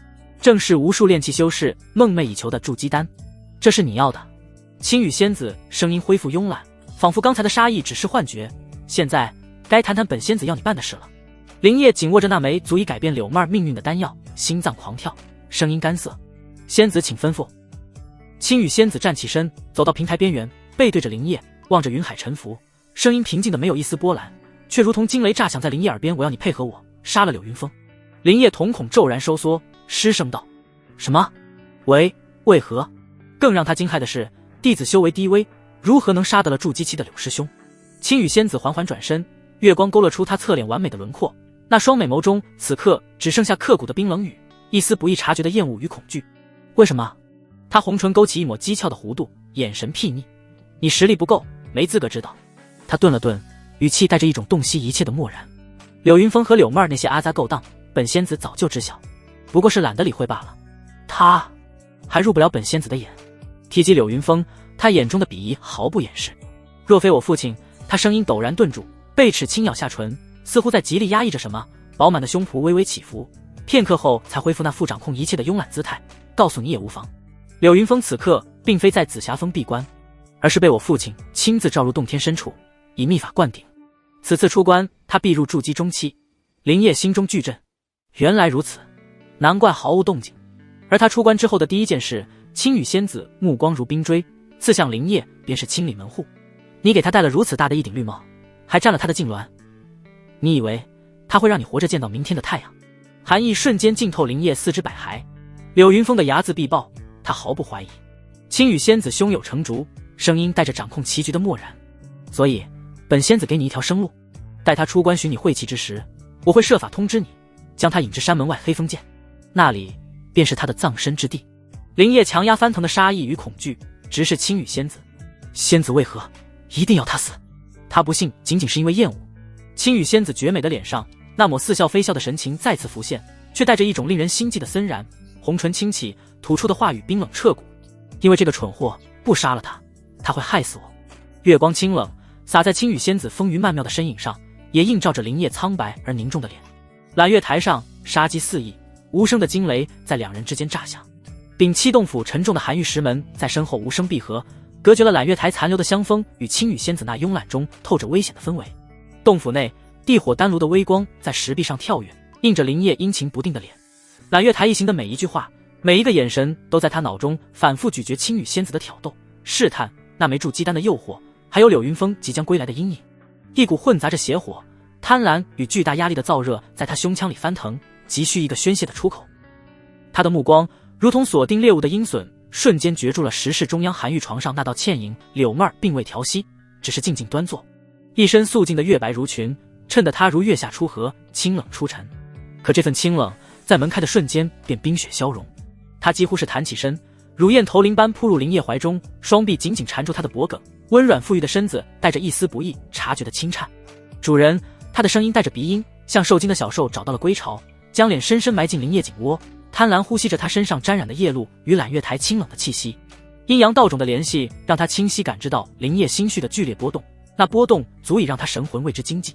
正是无数炼气修士梦寐以求的筑基丹。这是你要的？青羽仙子声音恢复慵懒，仿佛刚才的杀意只是幻觉。现在该谈谈本仙子要你办的事了。林业紧握着那枚足以改变柳妹命运的丹药，心脏狂跳，声音干涩：仙子请吩咐。青羽仙子站起身，走到平台边缘，背对着林业，望着云海沉浮，声音平静的没有一丝波澜，却如同惊雷炸响在林业耳边：我要你配合我杀了柳云峰。林业瞳孔骤然收缩，失声道：什么？为何？更让他惊骇的是，弟子修为低微，如何能杀得了筑基期的柳师兄？青羽仙子缓缓转身，月光勾勒出她侧脸完美的轮廓，那双美眸中此刻只剩下刻骨的冰冷与一丝不易察觉的厌恶与恐惧。为什么？他红唇勾起一抹讥诮的弧度，眼神睥睨：你实力不够，没资格知道。他顿了顿，语气带着一种洞悉一切的漠然。柳云峰和柳妹儿那些阿杂勾当，本仙子早就知晓，不过是懒得理会罢了。他还入不了本仙子的眼。提及柳云峰，他眼中的鄙夷毫不掩饰。若非我父亲，他声音陡然顿住，贝齿轻咬下唇，似乎在极力压抑着什么，饱满的胸脯微微起伏，片刻后才恢复那副掌控一切的慵懒姿态。告诉你也无妨，柳云峰此刻并非在紫霞峰闭关，而是被我父亲亲自召入洞天深处，以秘法灌顶。此次出关，他必入筑基中期。林业心中巨震，原来如此，难怪毫无动静。而他出关之后的第一件事，青羽仙子目光如冰锥，刺向林业便是清理门户。你给他戴了如此大的一顶绿帽，还占了他的痉挛，你以为他会让你活着见到明天的太阳？寒意瞬间浸透林业四肢百骸。柳云峰的睚眦必报，他毫不怀疑。青羽仙子胸有成竹，声音带着掌控棋局的漠然。所以本仙子给你一条生路，待他出关寻你晦气之时，我会设法通知你，将他引至山门外黑风涧，那里便是他的葬身之地。林业强压翻腾的杀意与恐惧直视青羽仙子，仙子为何一定要他死？他不信仅仅是因为厌恶。青羽仙子绝美的脸上那抹似笑非笑的神情再次浮现，却带着一种令人心悸的森然，红唇轻启，吐出的话语冰冷彻骨：因为这个蠢货，不杀了他，他会害死我。月光清冷，洒在青羽仙子风云曼妙的身影上，也映照着林业苍白而凝重的脸。揽月台上杀机四溢，无声的惊雷在两人之间炸响。摒弃洞府沉重的寒玉石门在身后无声闭合，隔绝了揽月台残留的香风与青羽仙子那慵懒中透着危险的氛围。洞府内地火丹炉的微光在石壁上跳跃，映着林业阴晴不定的脸。揽月台一行的每一句话，每一个眼神，都在他脑中反复咀嚼青羽仙子的挑逗、试探，那枚筑基丹的诱惑，还有柳云峰即将归来的阴影。一股混杂着邪火、贪婪与巨大压力的燥热在他胸腔里翻腾，急需一个宣泄的出口。他的目光如同锁定猎物的鹰隼，瞬间攫住了石室中央寒玉床上那道倩影。柳妹儿并未调息，只是静静端坐，一身素净的月白如裙，衬得她如月下初荷，清冷出尘。可这份清冷在门开的瞬间便冰雪消融。她几乎是弹起身，如燕投林般扑入林业怀中，双臂紧紧缠住他的脖颈，温软富裕的身子带着一丝不易察觉的轻颤。主人，他的声音带着鼻音，像受惊的小兽找到了归巢，将脸深深埋进林业颈窝，贪婪呼吸着他身上沾染的夜露与揽月台清冷的气息。阴阳道种的联系让他清晰感知到林业心绪的剧烈波动，那波动足以让他神魂为之惊悸。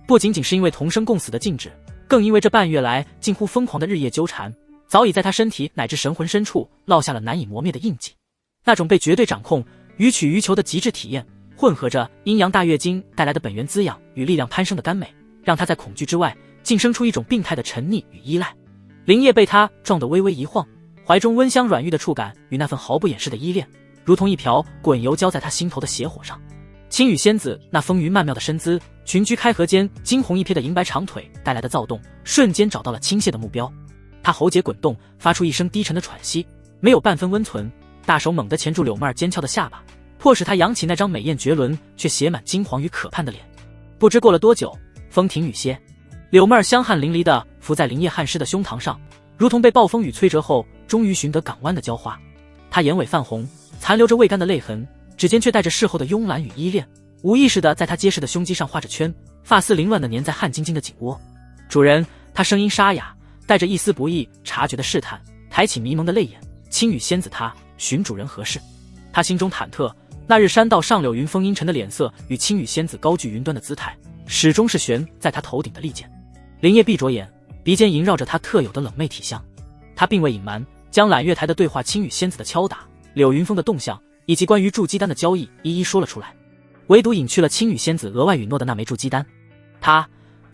不仅仅是因为同生共死的静止，更因为这半月来近乎疯狂的日夜纠缠，早已在他身体乃至神魂深处烙下了难以磨灭的印记。那种被绝对掌控、予取予求的极致体验，混合着阴阳大月经带来的本源滋养与力量攀升的甘美，让他在恐惧之外晋生出一种病态的沉溺与依赖。林业被他撞得微微一晃，怀中温香软玉的触感与那份毫不掩饰的依恋，如同一瓢滚油浇在他心头的邪火上。青羽仙子那丰腴曼妙的身姿，裙裾开合间惊鸿一瞥的银白长腿带来的躁动，瞬间找到了倾泻的目标。他喉结滚动，发出一声低沉的喘息，没有半分温存，大手猛地钳住柳妹儿尖翘的下巴，迫使她扬起那张美艳绝伦却写满惊惶与可盼的脸。不知过了多久，风停雨歇，柳妹儿香汗淋漓地伏在林烨汗湿的胸膛上，如同被暴风雨摧折后终于寻得港湾的娇花。她眼尾泛红，残留着未干的泪痕，指尖却带着事后的慵懒与依恋，无意识地在她结实的胸肌上画着圈，发丝凌乱地粘在汗津津的颈窝。主人，她声音沙哑，带着一丝不易察觉的试探，抬起迷蒙的泪眼。青羽仙子她寻主人何事？她心中忐忑，那日山道上柳云峰阴沉的脸色与青羽仙子高踞云端的姿态，始终是悬在她头顶的利剑。林烨闭着眼，鼻间萦绕着她特有的冷媚体香。他并未隐瞒，将揽月台的对话、青羽仙子的敲打、柳云峰的动向以及关于筑基丹的交易一一说了出来，唯独隐去了青羽仙子额外允诺的那枚筑基丹。他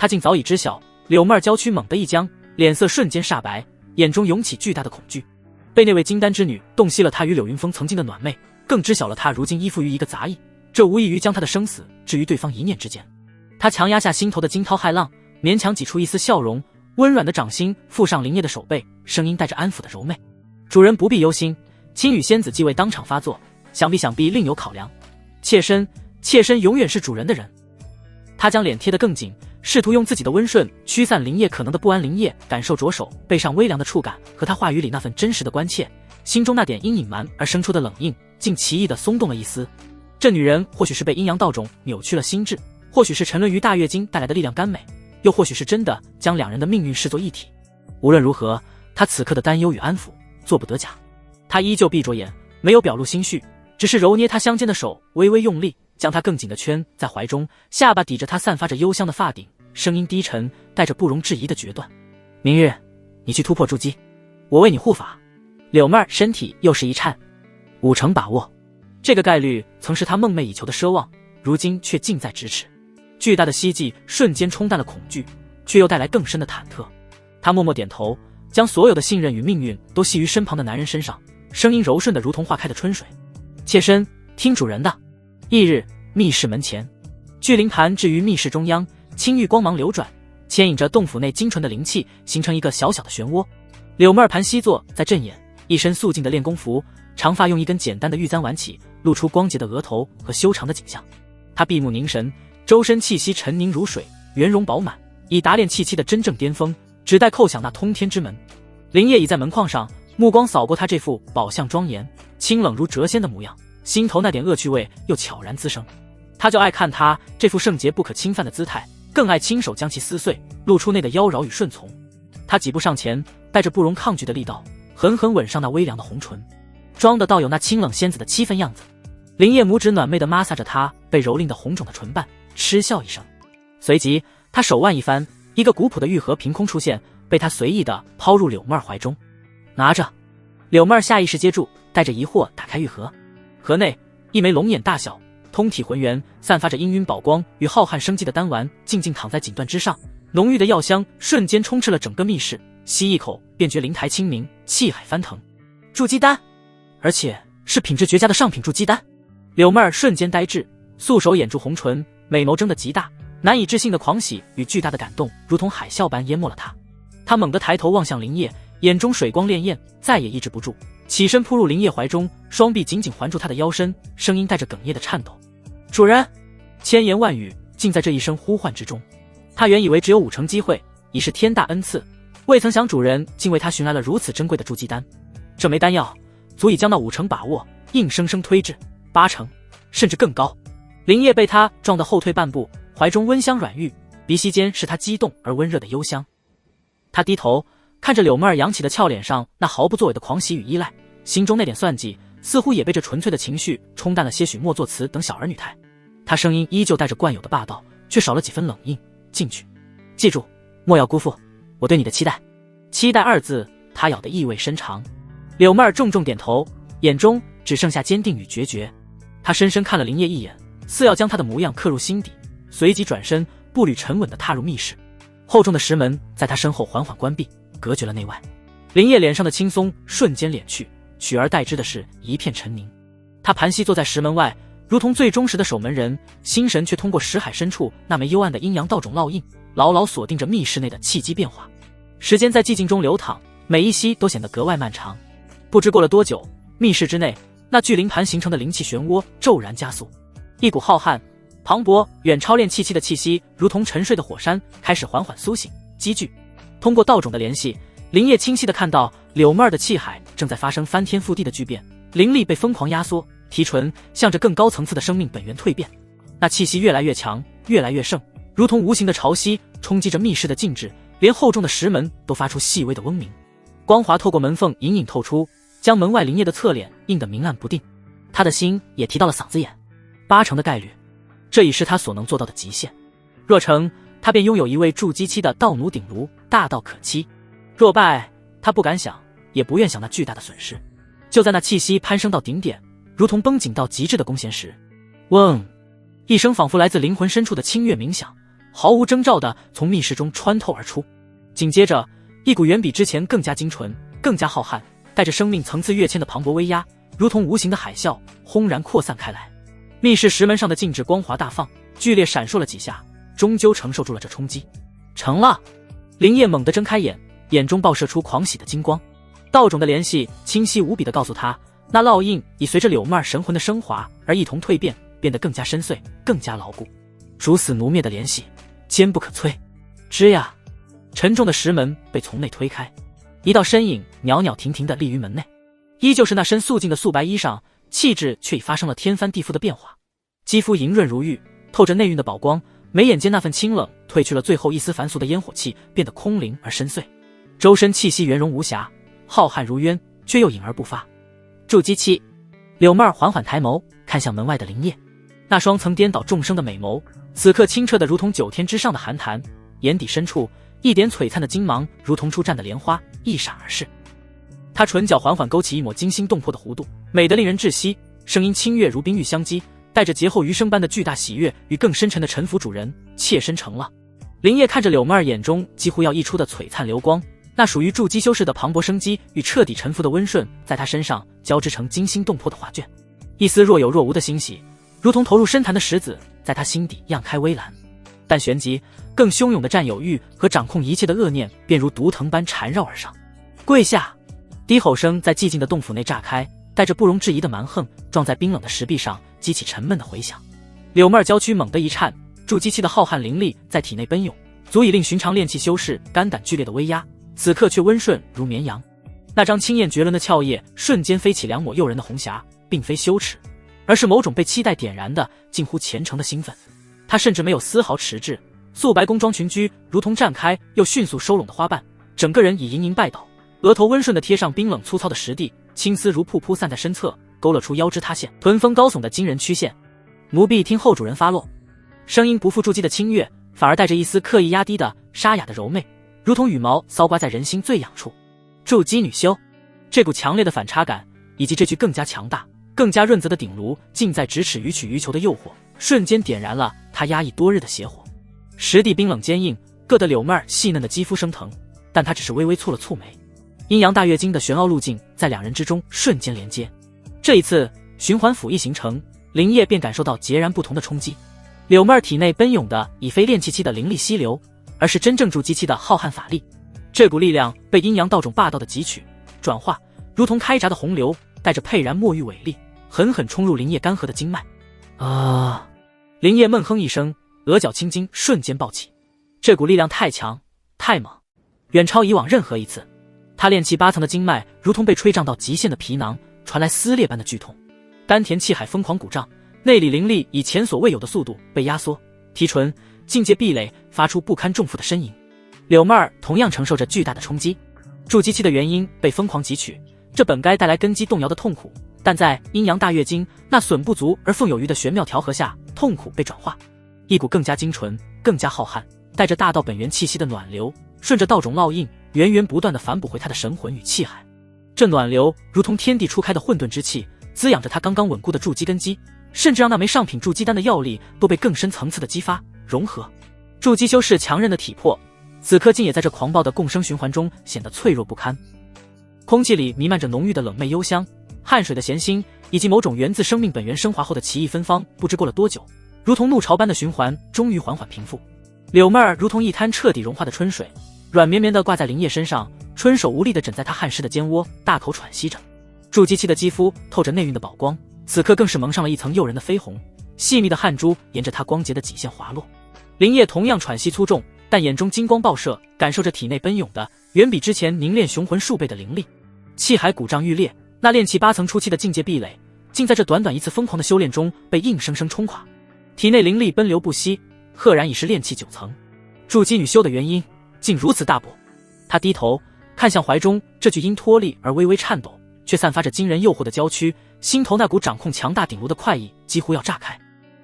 竟早已知晓。柳妹儿娇躯猛地一僵，脸色瞬间煞白，眼中涌起巨大的恐惧。被那位金丹之女洞悉了她与柳云峰曾经的暖昧，更知晓了她如今依附于一个杂役，这无异于将她的生死置于对方一念之间。他强压下心头的惊涛骇浪，勉强挤出一丝笑容，温软的掌心附上林烨的手背，声音带着安抚的柔媚：“主人不必忧心，青羽仙子既未当场发作，想必另有考量。妾身永远是主人的人。”他将脸贴得更紧，试图用自己的温顺驱散林烨可能的不安。林烨感受着手背上微凉的触感和他话语里那份真实的关切，心中那点因隐瞒而生出的冷硬竟奇异地松动了一丝。这女人或许是被阴阳道种扭曲了心智，或许是沉沦于大月经带来的力量甘美，又或许是真的将两人的命运视作一体。无论如何，他此刻的担忧与安抚做不得假。他依旧闭着眼，没有表露心绪，只是揉捏他香肩的手微微用力，将他更紧地圈在怀中，下巴抵着他散发着幽香的发顶，声音低沉，带着不容置疑的决断：“明日你去突破筑基，我为你护法。”柳妹儿身体又是一颤，5成把握。这个概率曾是他梦寐以求的奢望，如今却近在咫尺。巨大的希冀瞬间冲淡了恐惧，却又带来更深的忐忑。他默默点头，将所有的信任与命运都系于身旁的男人身上，声音柔顺的如同化开的春水：“妾身听主人的。”翌日，密室门前，聚灵盘置于密室中央，青玉光芒流转，牵引着洞府内精纯的灵气，形成一个小小的漩涡。柳妹儿盘膝坐在阵眼，一身素净的练功服，长发用一根简单的玉簪挽起，露出光洁的额头和修长的颈项。她闭目凝神，周身气息沉凝如水，圆融饱满，已达练气期的真正巅峰，只待叩响那通天之门。林烨倚在门框上，目光扫过他这副宝相庄严、清冷如谪仙的模样，心头那点恶趣味又悄然滋生。他就爱看他这副圣洁不可侵犯的姿态，更爱亲手将其撕碎，露出内的妖娆与顺从。他几步上前，带着不容抗拒的力道，狠狠吻上那微凉的红唇，装得倒有那清冷仙子的7分样子。林烨拇指暖媚地摩挲着她被蹂躏的红肿的唇瓣，嗤笑一声，随即他手腕一翻，一个古朴的玉盒凭空出现，被他随意地抛入柳妹儿怀中。拿着。柳妹儿下意识接住，带着疑惑打开玉盒，盒内一枚龙眼大小、通体浑圆、散发着氤氲宝光与浩瀚生机的丹丸静静躺在锦缎之上，浓郁的药香瞬间充斥了整个密室，吸一口便觉灵台清明，气海翻腾。筑基丹，而且是品质绝佳的上品筑基丹。柳妹儿瞬间呆滞，素手掩住红唇，美眸睁得极大，难以置信的狂喜与巨大的感动如同海啸般淹没了她。她猛地抬头望向林烨，眼中水光潋滟，再也抑制不住，起身扑入林烨怀中，双臂紧紧环住他的腰身，声音带着哽咽的颤抖：“主人！”千言万语尽在这一声呼唤之中。他原以为只有5成机会，已是天大恩赐，未曾想主人竟为他寻来了如此珍贵的筑基丹。这枚丹药足以将那5成把握硬生生推至8成，甚至更高。林烨被他撞得后退半步，怀中温香软玉，鼻息间是他激动而温热的幽香。他低头看着柳妹儿扬起的俏脸上那毫不作为的狂喜与依赖，心中那点算计似乎也被这纯粹的情绪冲淡了些许默作词等小儿女态。他声音依旧带着惯有的霸道，却少了几分冷硬。进去，记住，莫要辜负我对你的期待。期待2字，他咬得意味深长。柳妹儿重重点头，眼中只剩下坚定与决绝。他深深看了林烨一眼，似要将他的模样刻入心底，随即转身步履沉稳地踏入密室。厚重的石门在他身后缓缓关闭，隔绝了内外。林烨脸上的轻松瞬间敛去，取而代之的是一片沉凝。他盘膝坐在石门外，如同最忠实的守门人，心神却通过识海深处那枚幽暗的阴阳道种烙印，牢牢锁定着密室内的气机变化。时间在寂静中流淌，每一息都显得格外漫长。不知过了多久，密室之内那巨灵盘形成的灵气漩涡骤然加速，一股浩瀚、磅礴、远超炼气期的气息，如同沉睡的火山，开始缓缓苏醒、积聚。通过道种的联系，林业清晰地看到柳妹儿的气海正在发生翻天覆地的巨变，灵力被疯狂压缩，提纯向着更高层次的生命本源蜕变。那气息越来越强，越来越盛，如同无形的潮汐，冲击着密室的静止，连厚重的石门都发出细微的嗡鸣。光华透过门缝隐隐透出，将门外林业的侧脸映得明暗不定。他的心也提到了嗓子眼，80%的概率，这已是他所能做到的极限。若成，他便拥有一位筑基期的道奴鼎炉，大道可期；若败，他不敢想，也不愿想那巨大的损失。就在那气息攀升到顶点，如同绷紧到极致的弓弦时，嗡，一声仿佛来自灵魂深处的清越冥响，毫无征兆地从密室中穿透而出。紧接着，一股远比之前更加精纯、更加浩瀚，带着生命层次跃迁的磅礴威压，如同无形的海啸，轰然扩散开来。密室石门上的静止光华大放，剧烈闪烁了几下，终究承受住了这冲击。成了！林业猛地睁开眼，眼中爆射出狂喜的金光。道种的联系清晰无比地告诉他，那烙印已随着柳妹儿神魂的升华而一同蜕变，变得更加深邃，更加牢固。逐死奴灭的联系，坚不可摧。吱呀！沉重的石门被从内推开，一道身影袅袅婷婷地立于门内，依旧是那身素净的素白衣裳，气质却已发生了天翻地覆的变化。肌肤莹润如玉，透着内蕴的宝光，眉眼间那份清冷褪去了最后一丝凡俗的烟火气，变得空灵而深邃。周身气息圆融无瑕，浩瀚如渊，却又隐而不发。筑基期，柳妹儿缓缓抬眸看向门外的林业，那双曾颠倒众生的美眸，此刻清澈的如同9天之上的寒潭，眼底深处一点璀璨的金芒，如同初绽的莲花，一闪而逝。她唇角缓缓勾起一抹惊心动魄的弧度，美得令人窒息，声音清越如冰玉相击，带着劫后余生般的巨大喜悦与更深沉的臣服主人，妾身成了。林业看着柳妹儿眼中几乎要溢出的璀璨流光，那属于筑基修士的磅礴生机与彻底臣服的温顺，在他身上交织成惊心动魄的画卷。一丝若有若无的欣喜，如同投入深潭的石子，在他心底漾开微澜。但旋即，更汹涌的占有欲和掌控一切的恶念，便如毒藤般缠绕而上。跪下！低吼声在寂静的洞府内炸开，带着不容置疑的蛮横，撞在冰冷的石壁上，激起沉闷的回响。柳妹儿娇躯猛地一颤，筑基期的浩瀚灵力在体内奔涌，足以令寻常炼气修士肝胆剧烈的威压，此刻却温顺如绵羊。那张清艳绝伦的俏靥瞬间飞起2抹诱人的红霞，并非羞耻，而是某种被期待点燃的近乎虔诚的兴奋。她甚至没有丝毫迟滞，素白工装裙裾如同绽开又迅速收拢的花瓣，整个人已盈盈拜倒，额头温顺地贴上冰冷粗糙的石地，青丝如瀑布散在身侧，勾勒出腰肢塌陷、臀峰高耸的惊人曲线。奴婢听后主人发落，声音不负筑基的清越，反而带着一丝刻意压低的沙哑的柔媚，如同羽毛搔刮在人心最痒处。筑基女修，这股强烈的反差感，以及这具更加强大、更加润泽的鼎炉，近在咫尺予取予求的诱惑，瞬间点燃了他压抑多日的邪火。实地冰冷坚硬，硌得柳妹儿细嫩的肌肤生疼，但她只是微微蹙了蹙眉。阴阳大月经的玄奥路径在2人之中瞬间连接，这一次循环符一形成，林业便感受到截然不同的冲击。柳妹儿体内奔涌的已非炼气期的灵力溪流，而是真正筑基期的浩瀚法力。这股力量被阴阳道种霸道的汲取、转化，如同开闸的洪流，带着沛然墨玉伟力，狠狠冲入林业干涸的经脉。林业闷哼一声，额角青筋瞬间暴起。这股力量太强、太猛，远超以往任何一次。他炼气8层的经脉如同被吹胀到极限的皮囊，传来撕裂般的剧痛。丹田气海疯狂鼓胀，内里灵力以前所未有的速度被压缩、提纯，境界壁垒发出不堪重负的呻吟。柳妹儿同样承受着巨大的冲击，筑基期的元婴被疯狂汲取，这本该带来根基动摇的痛苦，但在阴阳大月经那损不足而奉有余的玄妙调和下，痛苦被转化，一股更加精纯、更加浩瀚，带着大道本源气息的暖流，顺着道种烙印，源源不断地反哺回他的神魂与气海。这暖流如同天地初开的混沌之气，滋养着他刚刚稳固的筑基根基，甚至让那枚上品筑基丹的药力都被更深层次的激发融合。筑基修士强韧的体魄，此刻竟也在这狂暴的共生循环中显得脆弱不堪。空气里弥漫着浓郁的冷媚幽香，汗水的咸腥以及某种源自生命本源升华后的奇异芬芳，不知过了多久，如同怒潮般的循环终于缓缓平复。柳妹儿如同一滩彻底融化的春水，软绵绵地挂在林烨身上，春手无力地枕在他汗湿的肩窝，大口喘息着。筑基期的肌肤透着内蕴的宝光，此刻更是蒙上了一层诱人的绯红，细密的汗珠沿着他光洁的脊线滑落。林烨同样喘息粗重，但眼中金光爆射，感受着体内奔涌的远比之前凝练雄浑数倍的灵力。气海鼓胀欲裂，那炼气8层初期的境界壁垒，竟在这短短一次疯狂的修炼中被硬生生冲垮。体内灵力奔流不息，赫然已是炼气9层。筑基女修的原因竟如此大补。他低头看向怀中这具因脱力而微微颤抖，却散发着惊人诱惑的娇躯，心头那股掌控强大鼎炉的快意几乎要炸开，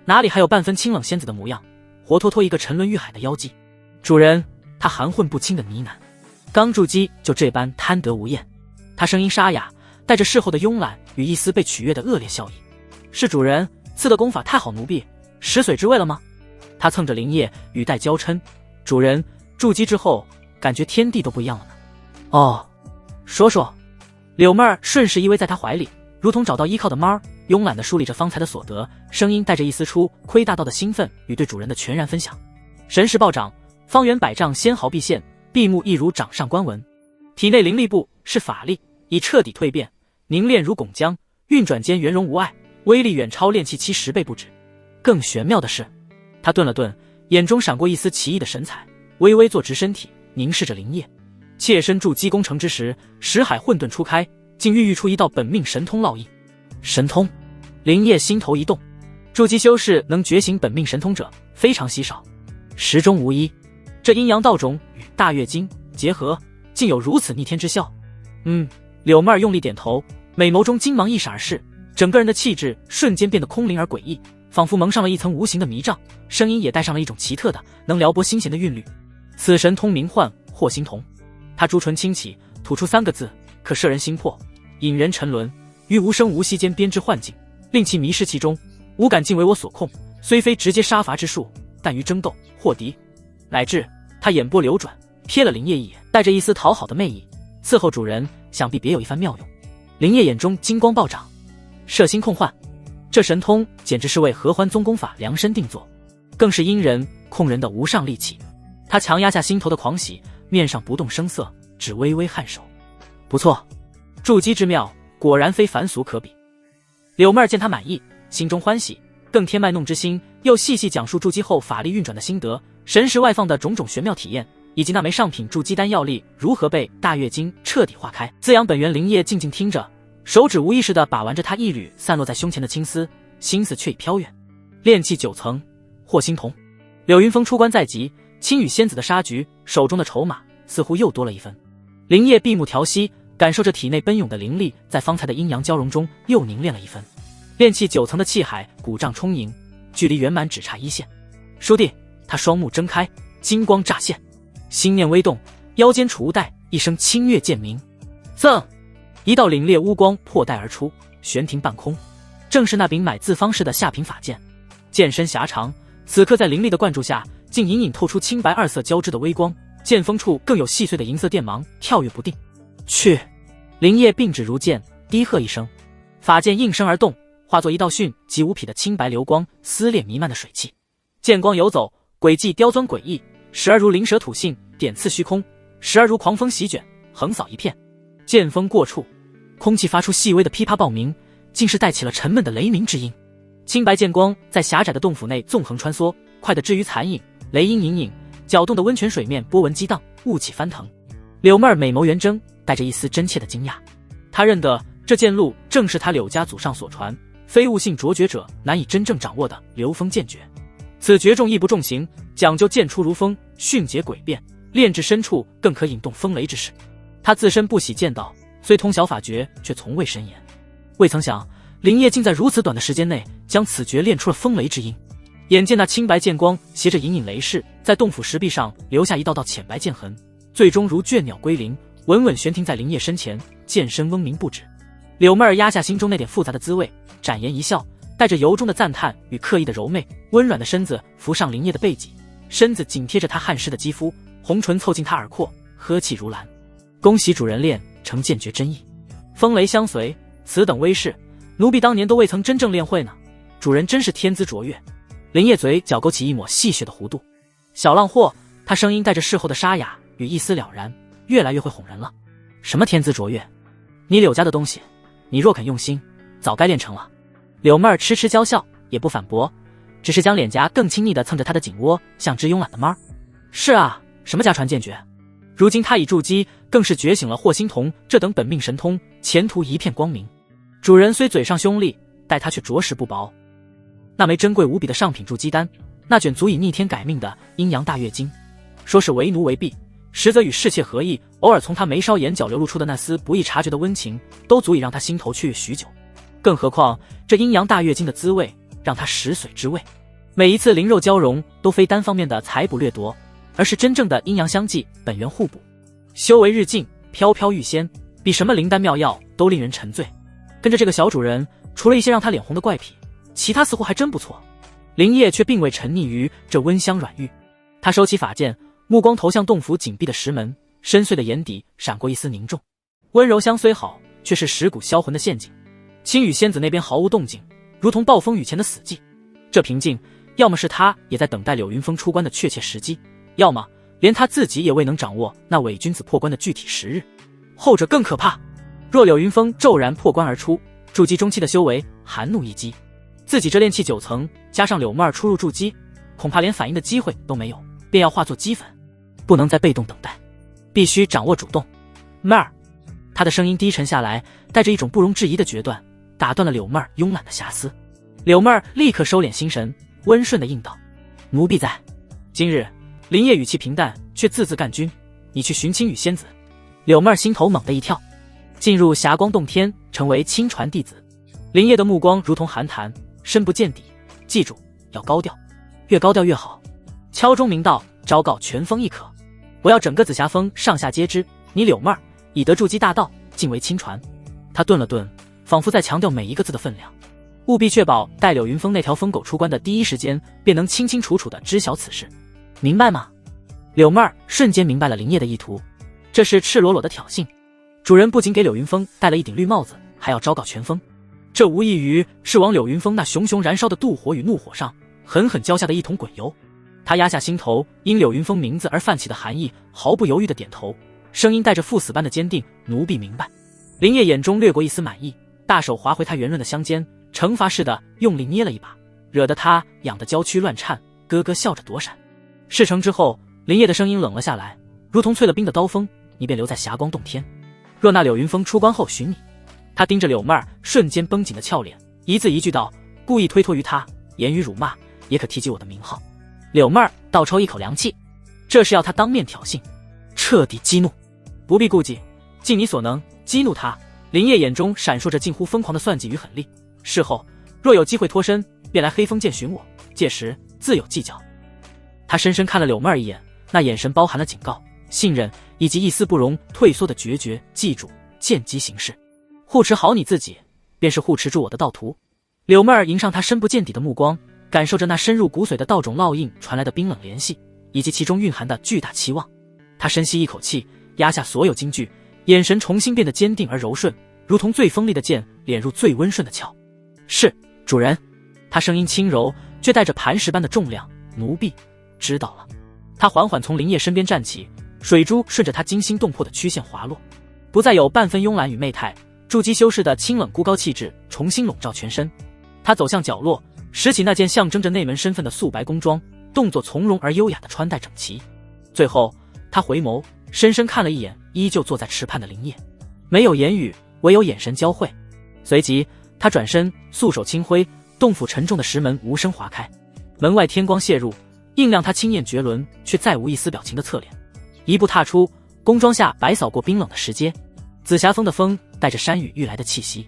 哪里还有半分清冷仙子的模样，活脱脱一个沉沦欲海的妖姬。主人，他含混不清的呢喃，刚筑基就这般贪得无厌。他声音沙哑，带着事后的慵懒与一丝被取悦的恶劣笑意。是主人赐的功法太好奴婢，食髓知味了吗？他蹭着林烨，语带娇嗔。主人，筑基之后感觉天地都不一样了呢。哦，说说。柳妹儿顺势依偎在他怀里，如同找到依靠的猫，慵懒地梳理着方才的所得，声音带着一丝出窥大道的兴奋与对主人的全然分享。神识暴涨，方圆100丈纤毫毕现，闭目亦如掌上观文。体内灵力部是法力，已彻底蜕变，凝练如汞浆，运转间圆融无碍，威力远超炼气期10倍不止。更玄妙的是，他顿了顿，眼中闪过一丝奇异的神采，微微坐直身体，凝视着林烨。切身筑基攻城之时，识海混沌初开，竟孕育出一道本命神通烙印。神通，林烨心头一动。筑基修士能觉醒本命神通者非常稀少，十中无一。这阴阳道种与大月经结合，竟有如此逆天之效。柳妹儿用力点头，美眸中金芒一闪而逝，整个人的气质瞬间变得空灵而诡异，仿佛蒙上了一层无形的迷障，声音也带上了一种奇特的能撩拨心弦的韵律。此神通名唤惑星童。他朱唇轻启，吐出3个字，可摄人心魄，引人沉沦，于无声无息间编织幻境，令其迷失其中，无感竟为我所控。虽非直接杀伐之术，但于争斗获敌乃至……他眼波流转，瞥了林烨一眼，带着一丝讨好的媚意。伺候主人想必别有一番妙用。林烨眼中金光暴涨，摄心控幻，这神通简直是为合欢宗功法量身定做，更是阴人控人的无上利器。他强压下心头的狂喜，面上不动声色，只微微颔首。不错，筑基之妙果然非凡俗可比。柳妹儿见他满意，心中欢喜，更添卖弄之心，又细细讲述筑基后法力运转的心得，神识外放的种种玄妙体验，以及那枚上品筑基丹药力如何被大月经彻底化开，滋养本源。林烨静静听着，手指无意识地把玩着他一缕散落在胸前的青丝，心思却已飘远。炼气9层，惑星童。柳云峰出关在即，青羽仙子的杀局，手中的筹码似乎又多了一分。林烨闭目调息，感受着体内奔涌的灵力，在方才的阴阳交融中又凝练了一分。炼气9层的气海鼓胀充盈，距离圆满只差1线。叔弟，他双目睁开，金光乍现，心念微动，腰间储物袋一声清越剑鸣，赠一道凛冽乌光破袋而出，悬停半空，正是那柄买自方式的下品法剑。剑身狭长，此刻在灵力的灌注下，竟隐隐透出青白2色交织的微光，剑锋处更有细碎的银色电芒跳跃不定。去！林烨并指如剑，低喝一声，法剑应声而动，化作一道迅疾无匹的清白流光，撕裂弥漫的水汽。剑光游走，轨迹刁钻诡异，时而如灵蛇吐信，点刺虚空；时而如狂风席卷，横扫一片。剑锋过处，空气发出细微的噼啪爆鸣，竟是带起了沉闷的雷鸣之音。清白剑光在狭窄的洞府内纵横穿梭，快得至于残影，雷音隐隐，搅动的温泉水面波纹激荡，雾气翻腾。柳妹儿美眸圆睁，带着一丝真切的惊讶。她认得这剑路正是他柳家祖上所传，非悟性卓绝者难以真正掌握的流风剑诀。此绝重亦不重形，讲究剑出如风，迅捷诡变，炼至深处更可引动风雷之势。他自身不喜剑道，虽通晓法诀，却从未深研。未曾想林烨竟在如此短的时间内将此诀练出了风雷之音。眼见那清白剑光携着隐隐雷势，在洞府石壁上留下一道道浅白剑痕，最终如倦鸟归林，稳稳悬停在林烨身前，剑身嗡鸣不止。柳妹儿压下心中那点复杂的滋味，展颜一笑，带着由衷的赞叹与刻意的柔媚，温软的身子扶上林烨的背脊，身子紧贴着他汗湿的肌肤，红唇凑近他耳廓，呵气如兰。恭喜主人练成剑诀真意，风雷相随，此等威势，奴婢当年都未曾真正练会呢，主人真是天资卓越。林业嘴角勾起一抹戏谑的弧度。小浪货，他声音带着事后的沙哑与一丝了然，越来越会哄人了。什么天资卓越？你柳家的东西，你若肯用心，早该练成了。柳妹儿痴痴娇笑，也不反驳，只是将脸颊更亲昵地蹭着他的颈窝，像只慵懒的猫。是啊，什么家传剑诀？如今他已筑基，更是觉醒了霍心童这等本命神通，前途一片光明。主人虽嘴上凶厉，待他却着实不薄。那枚珍贵无比的上品筑基丹，那卷足以逆天改命的阴阳大月经，说是为奴为婢，实则与侍妾合意，偶尔从他眉梢眼角流露出的那丝不易察觉的温情，都足以让他心头雀跃许久。更何况这阴阳大月经的滋味，让他食髓知味。每一次灵肉交融，都非单方面的采补掠夺，而是真正的阴阳相济，本源互补。修为日进，飘飘欲仙，比什么灵丹妙药都令人沉醉。跟着这个小主人，除了一些让他脸红的怪癖，其他似乎还真不错。林烨却并未沉溺于这温香软玉，他收起法剑，目光投向洞府紧闭的石门，深邃的眼底闪过一丝凝重。温柔乡虽好，却是蚀骨销魂的陷阱。青羽仙子那边毫无动静，如同暴风雨前的死寂。这平静，要么是他也在等待柳云峰出关的确切时机，要么连他自己也未能掌握那伪君子破关的具体时日。后者更可怕。若柳云峰骤然破关而出，筑基中期的修为含怒一击，自己这炼气9层，加上柳妹儿出入筑基，恐怕连反应的机会都没有，便要化作齑粉。不能再被动等待，必须掌握主动。妹儿，他的声音低沉下来，带着一种不容置疑的决断，打断了柳妹儿慵懒的遐思。柳妹儿立刻收敛心神，温顺地应道：奴婢在。今日林烨语气平淡，却字字干君，你去寻青羽仙子。柳妹儿心头猛地一跳，进入霞光洞天，成为亲传弟子。林烨的目光如同寒潭，深不见底。记住，要高调，越高调越好。敲钟鸣道，昭告全峰亦可。我要整个紫霞峰上下皆知，你柳妹儿已得筑基大道，晋为亲传。他顿了顿，仿佛在强调每一个字的分量。务必确保待柳云峰那条疯狗出关的第一时间，便能清清楚楚地知晓此事。明白吗？柳妹儿瞬间明白了林烨的意图，这是赤裸裸的挑衅。主人不仅给柳云峰戴了一顶绿帽子，还要昭告全峰，这无异于是往柳云峰那熊熊燃烧的妒火与怒火上狠狠浇下的一桶滚油。他压下心头因柳云峰名字而泛起的寒意，毫不犹豫地点头，声音带着赴死般的坚定：奴婢明白。林烨眼中掠过一丝满意，大手划回他圆润的香肩，惩罚似的用力捏了一把，惹得他痒得娇躯乱颤，咯咯笑着躲闪。事成之后，林烨的声音冷了下来，如同淬了冰的刀锋：你便留在霞光洞天，若那柳云峰出关后寻你。他盯着柳妹儿瞬间绷紧的俏脸，一字一句道，故意推脱于他，言语辱骂也可提及我的名号。柳妹儿倒抽一口凉气，这是要他当面挑衅，彻底激怒。不必顾忌，尽你所能激怒他。林烨眼中闪烁着近乎疯狂的算计与狠戾，事后若有机会脱身，便来黑风见寻我，届时自有计较。他深深看了柳妹儿一眼，那眼神包含了警告、信任以及一丝不容退缩的决绝。记住，见机行事，护持好你自己，便是护持住我的道途。柳妹儿迎上他深不见底的目光，感受着那深入骨髓的道种烙印传来的冰冷联系，以及其中蕴含的巨大期望。他深吸一口气，压下所有惊惧，眼神重新变得坚定而柔顺，如同最锋利的剑敛入最温顺的鞘。是，主人。他声音轻柔，却带着磐石般的重量。奴婢知道了。他缓缓从林烨身边站起，水珠顺着他惊心动魄的曲线滑落，不再有半分慵懒与媚态，筑基修士的清冷孤高气质重新笼罩全身。他走向角落，拾起那件象征着内门身份的素白宫装，动作从容而优雅地穿戴整齐。最后他回眸深深看了一眼依旧坐在池畔的林烨，没有言语，唯有眼神交汇。随即他转身素手轻挥，洞府沉重的石门无声划开，门外天光泻入，映亮他清艳绝伦却再无一丝表情的侧脸。一步踏出，宫装下白扫过冰冷的石阶，紫霞峰的风带着山雨欲来的气息。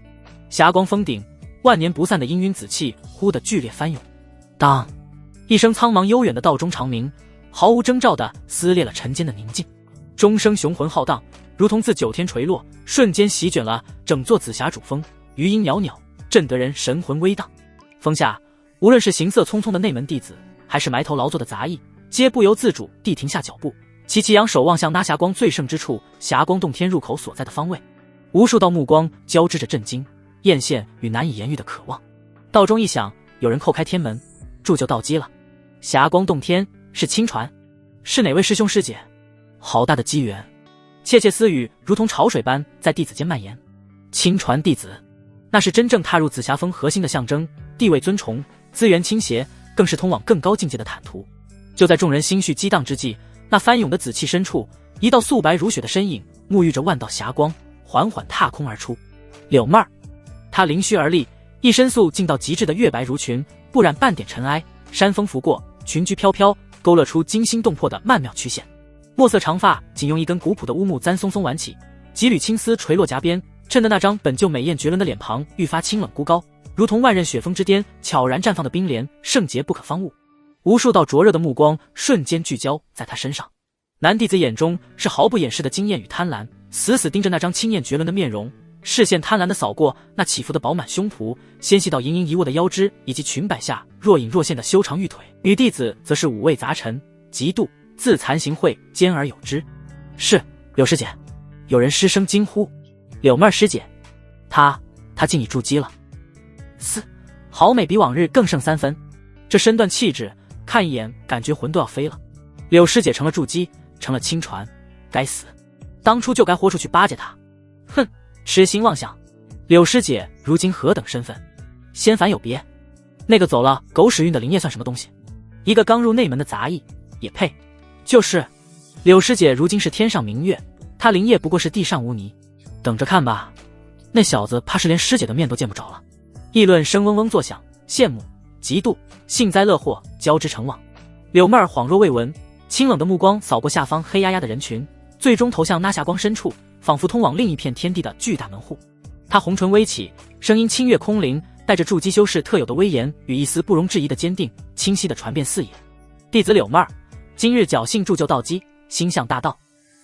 霞光峰顶，万年不散的氤氲紫气忽地剧烈翻涌。当一声苍茫悠远的道中长鸣，毫无征兆地撕裂了尘间的宁静。钟声雄浑浩荡，如同自9天垂落，瞬间席卷了整座紫霞主峰。余音袅袅，震得人神魂微荡。峰下，无论是行色匆匆的内门弟子，还是埋头劳作的杂役，皆不由自主地停下脚步，齐齐仰首望向那霞光最盛之处，霞光洞天入口所在的方位。无数道目光交织着震惊、艳羡与难以言喻的渴望。道中一响，有人叩开天门，祝就到机了。霞光洞天，是亲传？是哪位师兄师姐？好大的机缘！窃窃私语如同潮水般在弟子间蔓延。亲传弟子，那是真正踏入紫霞峰核心的象征，地位尊崇，资源倾斜，更是通往更高境界的坦途。就在众人心绪激荡之际，那翻涌的紫气深处，一道素白如雪的身影沐浴着万道霞光，缓缓踏空而出。柳妹儿，她凌虚而立，一身素净到极致的月白如裙，不染半点尘埃，山风拂过，裙裾飘飘，勾勒出惊心动魄的曼妙曲线。墨色长发仅用一根古朴的乌木簪松松挽起，几缕青丝垂落颊边，衬得那张本就美艳绝伦的脸庞愈发清冷孤高，如同万仞雪峰之巅悄然绽放的冰莲，圣洁不可方物。无数道灼热的目光瞬间聚焦在他身上，男弟子眼中是毫不掩饰的惊艳与贪婪，死死盯着那张清艳绝伦的面容，视线贪婪地扫过那起伏的饱满胸脯，纤细到盈盈一握的腰肢，以及裙摆下若隐若现的修长玉腿。女弟子则是五味杂陈，嫉妒、自惭形秽，兼而有之。是柳师姐，有人失声惊呼。柳妹儿师姐，她竟已筑基了。好美，比往日更胜3分。这身段气质，看一眼感觉魂都要飞了。柳师姐成了筑基，成了亲传，该死！当初就该豁出去巴结她。哼，痴心妄想。柳师姐如今何等身份？仙凡有别。那个走了狗屎运的灵叶算什么东西？一个刚入内门的杂役也配？就是，柳师姐如今是天上明月，她灵叶不过是地上污泥。等着看吧，那小子怕是连师姐的面都见不着了。议论声嗡嗡作响，羡慕、嫉妒、幸灾乐祸交织成网。柳妹儿恍若未闻，清冷的目光扫过下方黑压压的人群，最终投向那霞光深处，仿佛通往另一片天地的巨大门户。她红唇微起，声音清越空灵，带着筑基修士特有的威严与一丝不容置疑的坚定，清晰地传遍四野。弟子柳妹儿，今日侥幸铸就道基，心向大道，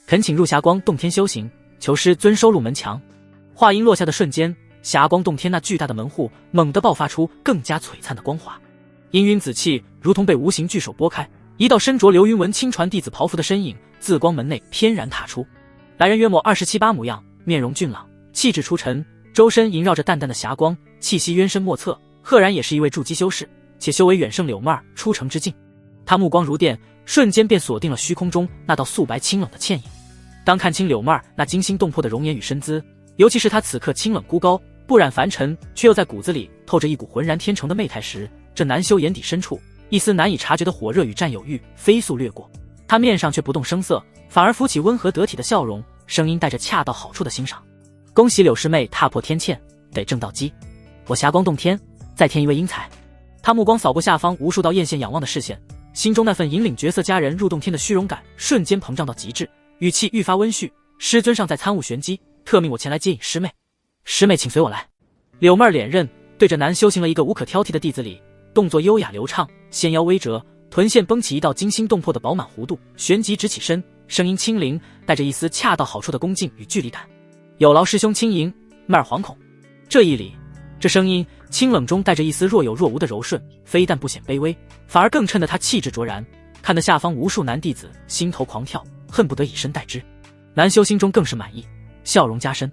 恳请入霞光洞天修行，求师尊收入门墙。话音落下的瞬间，霞光洞天那巨大的门户猛地爆发出更加璀璨的光华，氤氲紫气如同被无形巨手拨开，一道身着流云纹亲传弟子袍服的身影自光门内翩然踏出。来人约莫27、8模样，面容俊朗，气质出尘，周身萦绕着淡淡的霞光，气息渊深莫测，赫然也是一位筑基修士，且修为远胜柳妹儿出城之境。他目光如电，瞬间便锁定了虚空中那道素白清冷的倩影。当看清柳妹儿那惊心动魄的容颜与身姿，尤其是她此刻清冷孤高，不染凡尘，却又在骨子里透着一股浑然天成的媚态时，这难修眼底深处一丝难以察觉的火热与占有欲飞速掠过，他面上却不动声色，反而浮起温和得体的笑容，声音带着恰到好处的欣赏。恭喜柳师妹踏破天堑，得正道基，我霞光洞天再添一位英才。他目光扫过下方无数道艳羡仰望的视线，心中那份引领绝色佳人入洞天的虚荣感瞬间膨胀到极致，语气愈发温煦，师尊尚在参悟玄机，特命我前来接引师妹。师妹请随我来。柳妹儿脸刃，对着难修行了一个无可挑剔的弟子礼，动作优雅流畅，纤腰微折，臀线绷起一道惊心动魄的饱满弧度，旋即直起身，声音清灵，带着一丝恰到好处的恭敬与距离感。有劳师兄轻迎，妹儿惶恐。这一礼，这声音清冷中带着一丝若有若无的柔顺，非但不显卑微，反而更衬得他气质卓然，看得下方无数男弟子心头狂跳，恨不得以身代之。南修心中更是满意，笑容加深。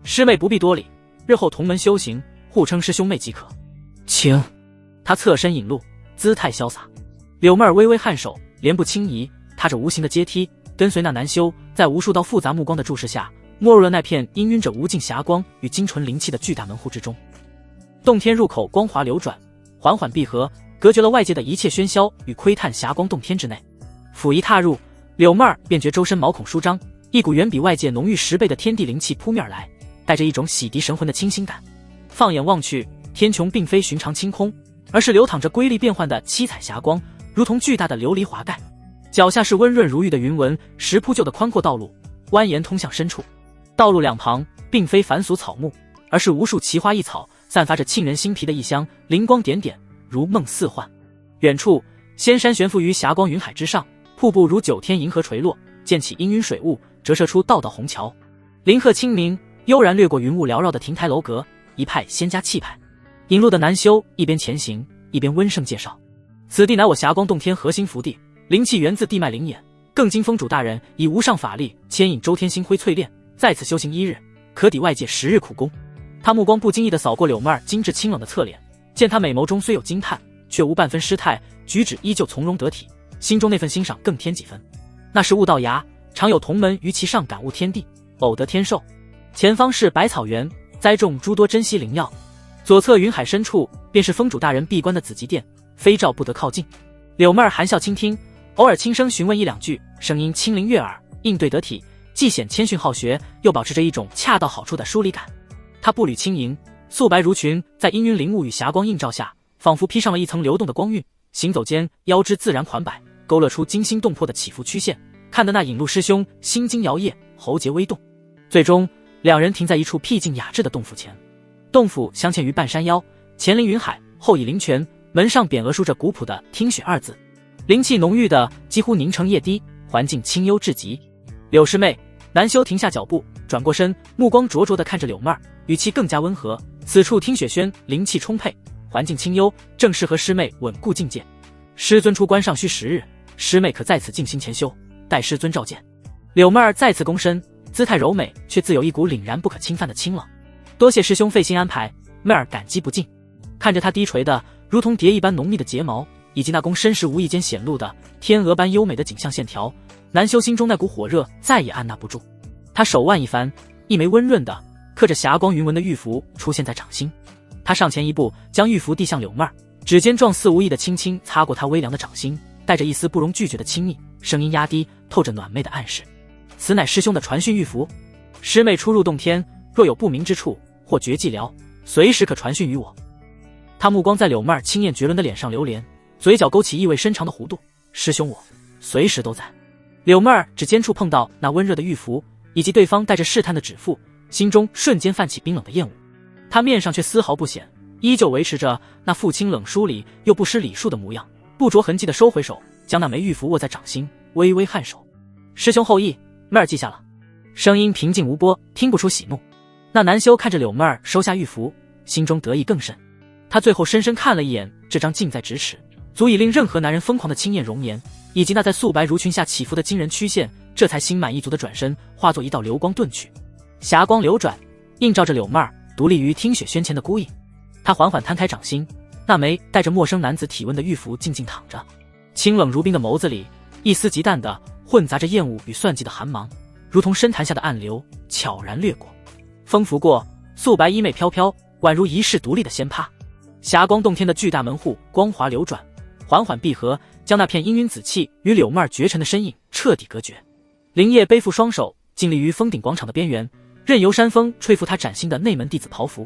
师妹不必多礼，日后同门修行，互称师兄妹即可。请。他侧身引路，姿态潇洒。柳妹儿微微颔首，莲步轻移，踏着无形的阶梯，跟随那南修，在无数道复杂目光的注视下，没入了那片氤氲着无尽霞光与精纯灵气的巨大门户之中。洞天入口光华流转，缓缓闭合，隔绝了外界的一切喧嚣与窥探霞光洞天之内。甫一踏入，柳妹儿便觉周身毛孔舒张，一股远比外界浓郁10倍的天地灵气扑面而来，带着一种洗涤神魂的清新感。放眼望去，天穹并非寻常清空，而是流淌着瑰丽变幻的七彩霞光，如同巨大的琉璃华盖。脚下是温润如玉的云纹，石铺就的宽阔道路蜿蜒通向深处。道路两旁并非凡俗草木，而是无数奇花异草，散发着沁人心脾的异香，灵光点点，如梦似幻。远处仙山悬浮于霞光云海之上，瀑布如9天银河垂落，溅起氤氲水雾，折射出道道虹桥。林壑清明，悠然掠过云雾缭绕的亭台楼阁，一派仙家气派。引路的南修一边前行，一边温声介绍：此地乃我霞光洞天核心福地，灵气源自地脉灵眼，更经封主大人以无上法力牵引周天星辉淬炼，在此修行1日，可抵外界10日苦功。他目光不经意地扫过柳妹儿精致清冷的侧脸，见她美眸中虽有惊叹，却无半分失态，举止依旧从容得体，心中那份欣赏更添几分。那是悟道崖，常有同门于其上感悟天地，偶得天寿。前方是百草园，栽种诸多珍稀灵药，左侧云海深处便是封主大人闭关的紫极殿，非召不得靠近。柳妹儿含笑倾听，偶尔轻声询问一两句，声音清灵悦耳，应对得体，既显谦逊好学，又保持着一种恰到好处的疏离感。她步履轻盈，素白如裙，在氤氲灵雾与霞光映照下，仿佛披上了一层流动的光晕，行走间腰肢自然款摆，勾勒出惊心动魄的起伏曲线，看得那引路师兄心惊摇曳，喉结微动。最终两人停在一处僻静雅致的洞府前。洞府镶嵌于半山腰，前临云海，后倚灵泉，门上匾额书着古朴的听雪二字，灵气浓郁的几乎凝成液滴，环境清幽至极。柳师妹，南修停下脚步，转过身，目光灼灼地看着柳妹儿，语气更加温和。此处听雪轩，灵气充沛，环境清幽，正适合师妹稳固境界。师尊出关尚需10日，师妹可在此静心潜修，待师尊召见。柳妹儿再次躬身，姿态柔美，却自有一股凛然不可侵犯的清冷。多谢师兄费心安排，妹儿感激不尽。看着她低垂的如同蝶一般浓密的睫毛，以及那躬身时无意间显露的天鹅般优美的颈项线条，南修心中那股火热再也按捺不住。他手腕一翻，一枚温润的刻着霞光云纹的玉符出现在掌心。他上前一步，将玉符递向柳妹儿，指尖状似无意的轻轻擦过她微凉的掌心，带着一丝不容拒绝的亲密，声音压低，透着暖媚的暗示。此乃师兄的传讯玉符，师妹初入洞天，若有不明之处或绝技疗，随时可传讯于我。他目光在柳妹儿清艳绝伦的脸上流连，嘴角勾起意味深长的弧度。师兄我随时都在。柳妹儿指尖触碰到那温热的玉符，以及对方带着试探的指腹，心中瞬间泛起冰冷的厌恶。他面上却丝毫不显，依旧维持着那父亲冷疏离又不失礼数的模样，不着痕迹地收回手，将那枚玉符握在掌心，微微颔首。师兄厚意，妹儿记下了。声音平静无波，听不出喜怒。那南修看着柳妹儿收下玉符，心中得意更甚。他最后深深看了一眼这张近在咫尺，足以令任何男人疯狂的清艳容颜，以及那在素白如裙下起伏的惊人曲线，这才心满意足地转身，化作一道流光遁去。霞光流转，映照着柳妹儿独立于听雪轩前的孤影。他缓缓摊开掌心，那枚带着陌生男子体温的玉符静静躺着，清冷如冰的眸子里，一丝极淡的混杂着厌恶与算计的寒芒，如同深潭下的暗流，悄然掠过。风拂过，素白衣袂飘飘，宛如一世独立的仙葩。霞光洞天的巨大门户光滑流转，缓缓闭合，将那片氤氲紫气与柳妹儿绝尘的身影彻底隔绝。林烨背负双手，静立于峰顶广场的边缘，任由山风吹拂他崭新的内门弟子袍服。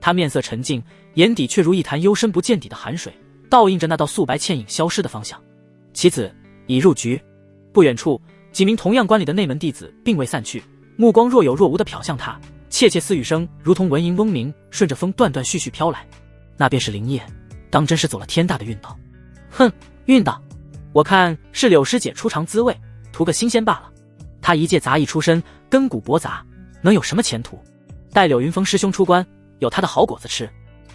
他面色沉静，眼底却如一潭幽深不见底的寒水，倒映着那道素白倩影消失的方向。其子已入局。不远处，几名同样观礼的内门弟子并未散去，目光若有若无地瞟向他，窃窃私语声如同蚊蝇嗡鸣，顺着风断断续续飘来。那便是林烨，当真是走了天大的运道。哼，运道，我看是柳师姐出尝滋味，图个新鲜罢了。他一介杂役出身，根骨薄杂，能有什么前途？待柳云峰师兄出关，有他的好果子吃。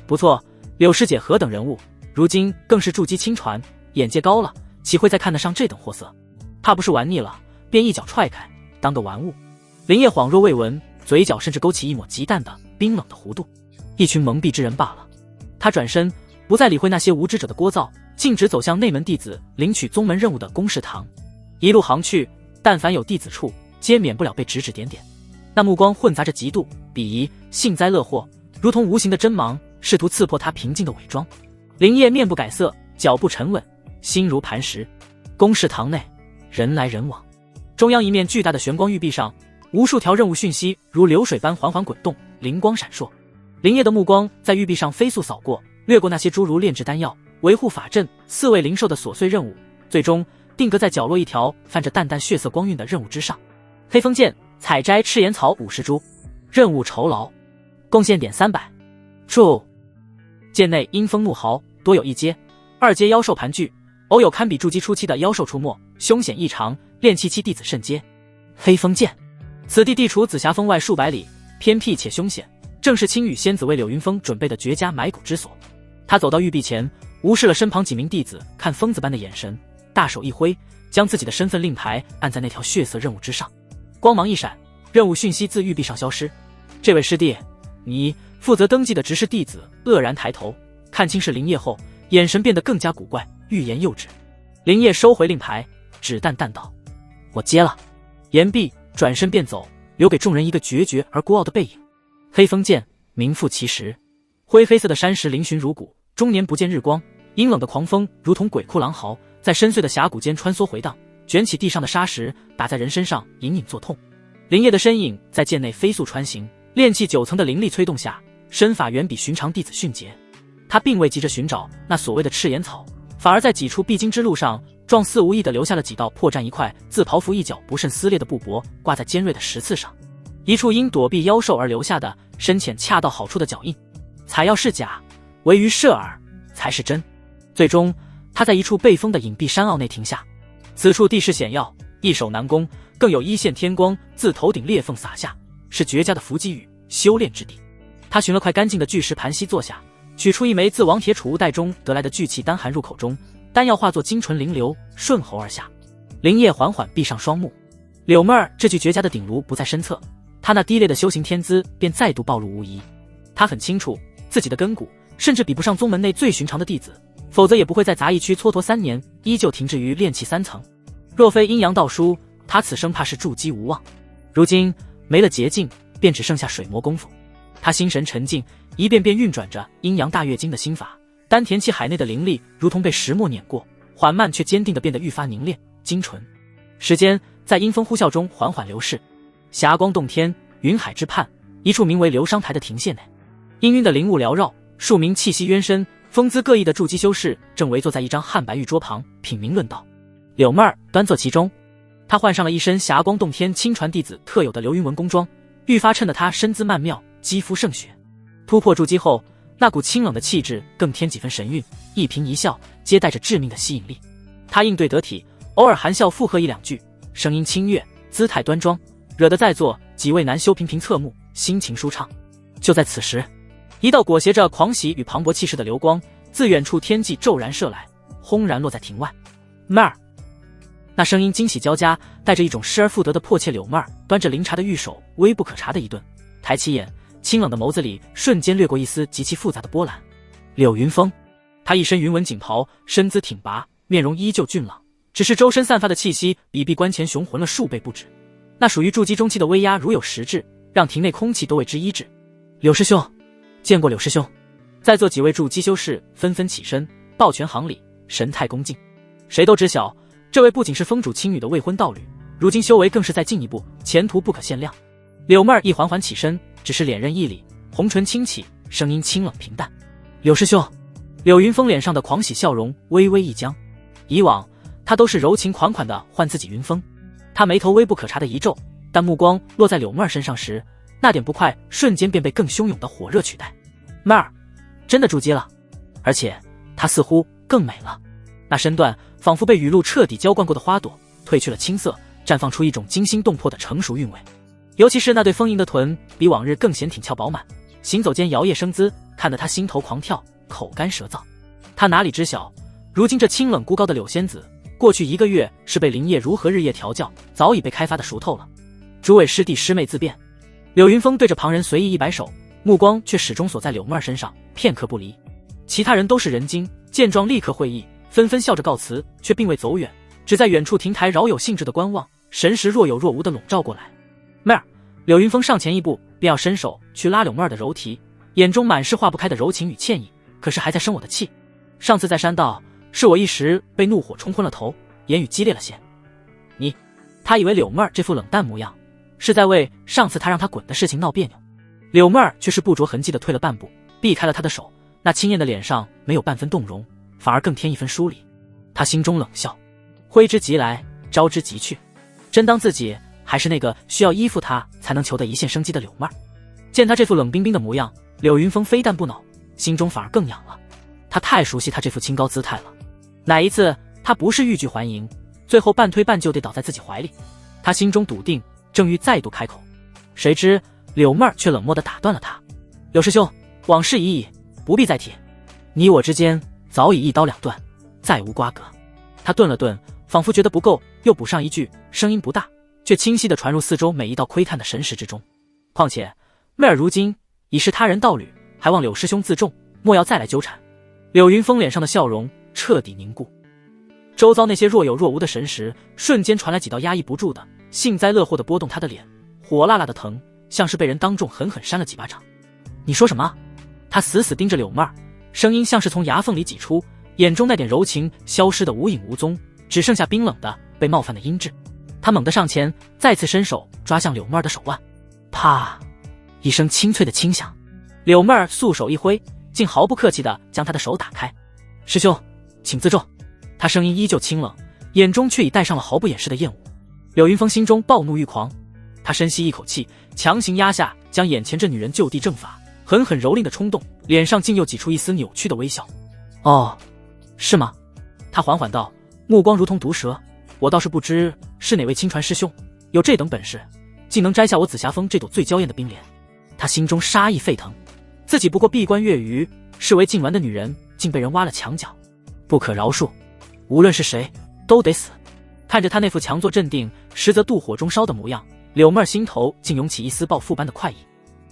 不错，柳师姐何等人物，如今更是筑基亲传，眼界高了，岂会再看得上这等货色？怕不是玩腻了，便一脚踹开，当个玩物。林烨恍若未闻，嘴角甚至勾起一抹极淡的冰冷的弧度。一群蒙蔽之人罢了。他转身，不再理会那些无知者的聒噪，径直走向内门弟子领取宗门任务的公事堂。一路行去，但凡有弟子处，皆免不了被指指点点。那目光混杂着嫉妒、鄙夷、幸灾乐祸，如同无形的针芒，试图刺破他平静的伪装。林烨面不改色，脚步沉稳，心如磐石。公事堂内，人来人往。中央一面巨大的玄光玉壁上，无数条任务讯息如流水般缓缓滚动，灵光闪烁。林烨的目光在玉壁上飞速扫过，掠过那些诸如炼制丹药、维护法阵、饲喂灵兽的琐碎任务，最终定格在角落一条泛着淡淡血色光晕的任务之上。黑风剑，采摘赤岩草50株，任务酬劳，贡献点300。注：剑内阴风怒嚎，多有一阶、2阶妖兽盘踞，偶有堪比筑基初期的妖兽出没，凶险异常，炼气期弟子慎接。黑风剑，此地地处紫霞峰外数百里，偏僻且凶险，正是青羽仙子为柳云峰准备的绝佳埋骨之所。他走到玉壁前，无视了身旁几名弟子看疯子般的眼神，大手一挥，将自己的身份令牌按在那条血色任务之上。光芒一闪，任务讯息自玉壁上消失。这位师弟，你负责登记的执事弟子愕然抬头，看清是林业后，眼神变得更加古怪，欲言又止。林业收回令牌，只淡淡道：“我接了。”言毕，转身便走，留给众人一个决绝而孤傲的背影。黑风剑名副其实，灰黑色的山石嶙峋如谷，终年不见日光。阴冷的狂风如同鬼哭狼嚎，在深邃的峡谷间穿梭回荡，卷起地上的沙石，打在人身上，隐隐作痛。林业的身影在剑内飞速穿行，炼气9层的灵力催动下，身法远比寻常弟子迅捷。他并未急着寻找那所谓的赤岩草，反而在几处必经之路上，状似无意地留下了几道破绽，一块自袍服一角不慎撕裂的布帛挂在尖锐的石刺上，一处因躲避妖兽而留下的深浅恰到好处的脚印。采药是假，唯余射饵才是真。最终，他在一处被封的隐蔽山坳内停下。此处地势险要，易守难攻，更有一线天光自头顶裂缝洒下，是绝佳的伏击与修炼之地。他寻了块干净的巨石盘膝坐下，取出一枚自王铁储物袋中得来的聚气丹含入口中，丹药化作精纯灵流，顺喉而下。林业缓缓闭上双目。柳妹儿这具绝佳的鼎炉不在身侧，他那低劣的修行天资便再度暴露无遗。他很清楚自己的根骨甚至比不上宗门内最寻常的弟子，否则也不会在杂役区蹉跎3年，依旧停滞于炼气3层。若非阴阳道书，他此生怕是筑基无望。如今没了捷径，便只剩下水磨功夫。他心神沉静，一遍遍运转着阴阳大跃经的心法，丹田气海内的灵力如同被石磨碾过，缓慢却坚定地变得愈发凝练精纯。时间在阴风呼啸中缓缓流逝，霞光洞天，云海之畔，一处名为流商台的亭榭内，氤氲的灵雾缭绕，数名气息渊深、风姿各异的筑基修士正围坐在一张汉白玉桌旁品茗论道。柳妹儿端坐其中，她换上了一身霞光洞天亲传弟子特有的流云纹宫装，愈发衬得她身姿曼妙，肌肤胜雪。突破筑基后，那股清冷的气质更添几分神韵，一颦一笑皆带着致命的吸引力。她应对得体，偶尔含笑附和1、2句，声音清悦，姿态端庄，惹得在座几位男修频频侧目，心情舒畅。就在此时，一道裹挟着狂喜与磅礴气势的流光自远处天际骤然射来，轰然落在庭外。妹儿！那声音惊喜交加，带着一种失而复得的迫切。柳妹儿端着灵茶的玉手微不可察的一顿，抬起眼，清冷的眸子里瞬间掠过一丝极其复杂的波澜。柳云峰，他一身云纹锦袍，身姿挺拔，面容依旧俊朗，只是周身散发的气息比闭关前雄浑了数倍不止。那属于筑基中期的威压如有实质，让庭内空气都为之一滞。柳师兄，见过柳师兄。在座几位筑基修士纷纷起身，抱拳行礼，神态恭敬。谁都知晓，这位不仅是风主青女的未婚道侣，如今修为更是再进一步，前途不可限量。柳妹儿一缓缓起身，只是脸认一礼，红唇轻启，声音清冷平淡。柳师兄。柳云峰脸上的狂喜笑容微微一僵，以往他都是柔情款款的唤自己云峰。他眉头微不可察的一皱，但目光落在柳妹儿身上时，那点不快瞬间便被更汹涌的火热取代。妹儿真的筑基了，而且她似乎更美了。那身段仿佛被雨露彻底浇灌过的花朵，褪去了青涩，绽放出一种惊心动魄的成熟韵味。尤其是那对丰盈的臀，比往日更显挺翘饱满，行走间摇曳生姿，看得他心头狂跳，口干舌燥。他哪里知晓，如今这清冷孤高的柳仙子，过去1个月是被林业如何日夜调教，早已被开发的熟透了。诸位师弟师妹自便。柳云峰对着旁人随意一摆手，目光却始终锁在柳妹儿身上，片刻不离。其他人都是人精，见状立刻会意，纷纷笑着告辞，却并未走远，只在远处亭台饶有兴致的观望，神识若有若无的笼罩过来。妹儿，柳云峰上前一步，便要伸手去拉柳妹儿的柔蹄，眼中满是化不开的柔情与歉意，可是还在生我的气。上次在山道，是我一时被怒火冲昏了头，言语激烈了些。他以为柳妹儿这副冷淡模样，是在为上次他让他滚的事情闹别扭。柳妹儿却是不着痕迹地退了半步，避开了他的手，那清艳的脸上没有半分动容，反而更添一分疏离。他心中冷笑，挥之即来，招之即去，真当自己还是那个需要依附他才能求得一线生机的柳妹儿。见他这副冷冰冰的模样，柳云峰非但不恼，心中反而更痒了。他太熟悉他这副清高姿态了，哪一次他不是欲拒还迎，最后半推半就地倒在自己怀里。他心中笃定，正欲再度开口，谁知柳妹儿却冷漠地打断了他。柳师兄，往事已矣，不必再提，你我之间早已一刀两断，再无瓜葛。他顿了顿，仿佛觉得不够，又补上一句，声音不大，却清晰地传入四周每一道窥探的神识之中。况且妹儿如今已是他人道侣，还望柳师兄自重，莫要再来纠缠。柳云峰脸上的笑容彻底凝固，周遭那些若有若无的神识瞬间传来几道压抑不住的幸灾乐祸的拨动他的脸，火辣辣的疼，像是被人当众狠狠扇了几巴掌。你说什么？他死死盯着柳妹儿，声音像是从牙缝里挤出，眼中那点柔情消失得无影无踪，只剩下冰冷的被冒犯的阴鸷。他猛地上前，再次伸手抓向柳妹儿的手腕，啪一声清脆的轻响，柳妹儿素手一挥，竟毫不客气地将他的手打开。师兄，请自重。他声音依旧清冷，眼中却已带上了毫不掩饰的厌恶。柳云峰心中暴怒欲狂，他深吸一口气，强行压下将眼前这女人就地正法，狠狠蹂躏的冲动，脸上竟又挤出一丝扭曲的微笑。哦，是吗？他缓缓道，目光如同毒蛇。我倒是不知是哪位亲传师兄，有这等本事，竟能摘下我紫霞峰这朵最娇艳的冰莲。他心中杀意沸腾，自己不过闭关月余，视为禁玩的女人，竟被人挖了墙角，不可饶恕，无论是谁都得死。看着他那副强作镇定，实则妒火中烧的模样，柳妹儿心头竟涌起一丝报复般的快意。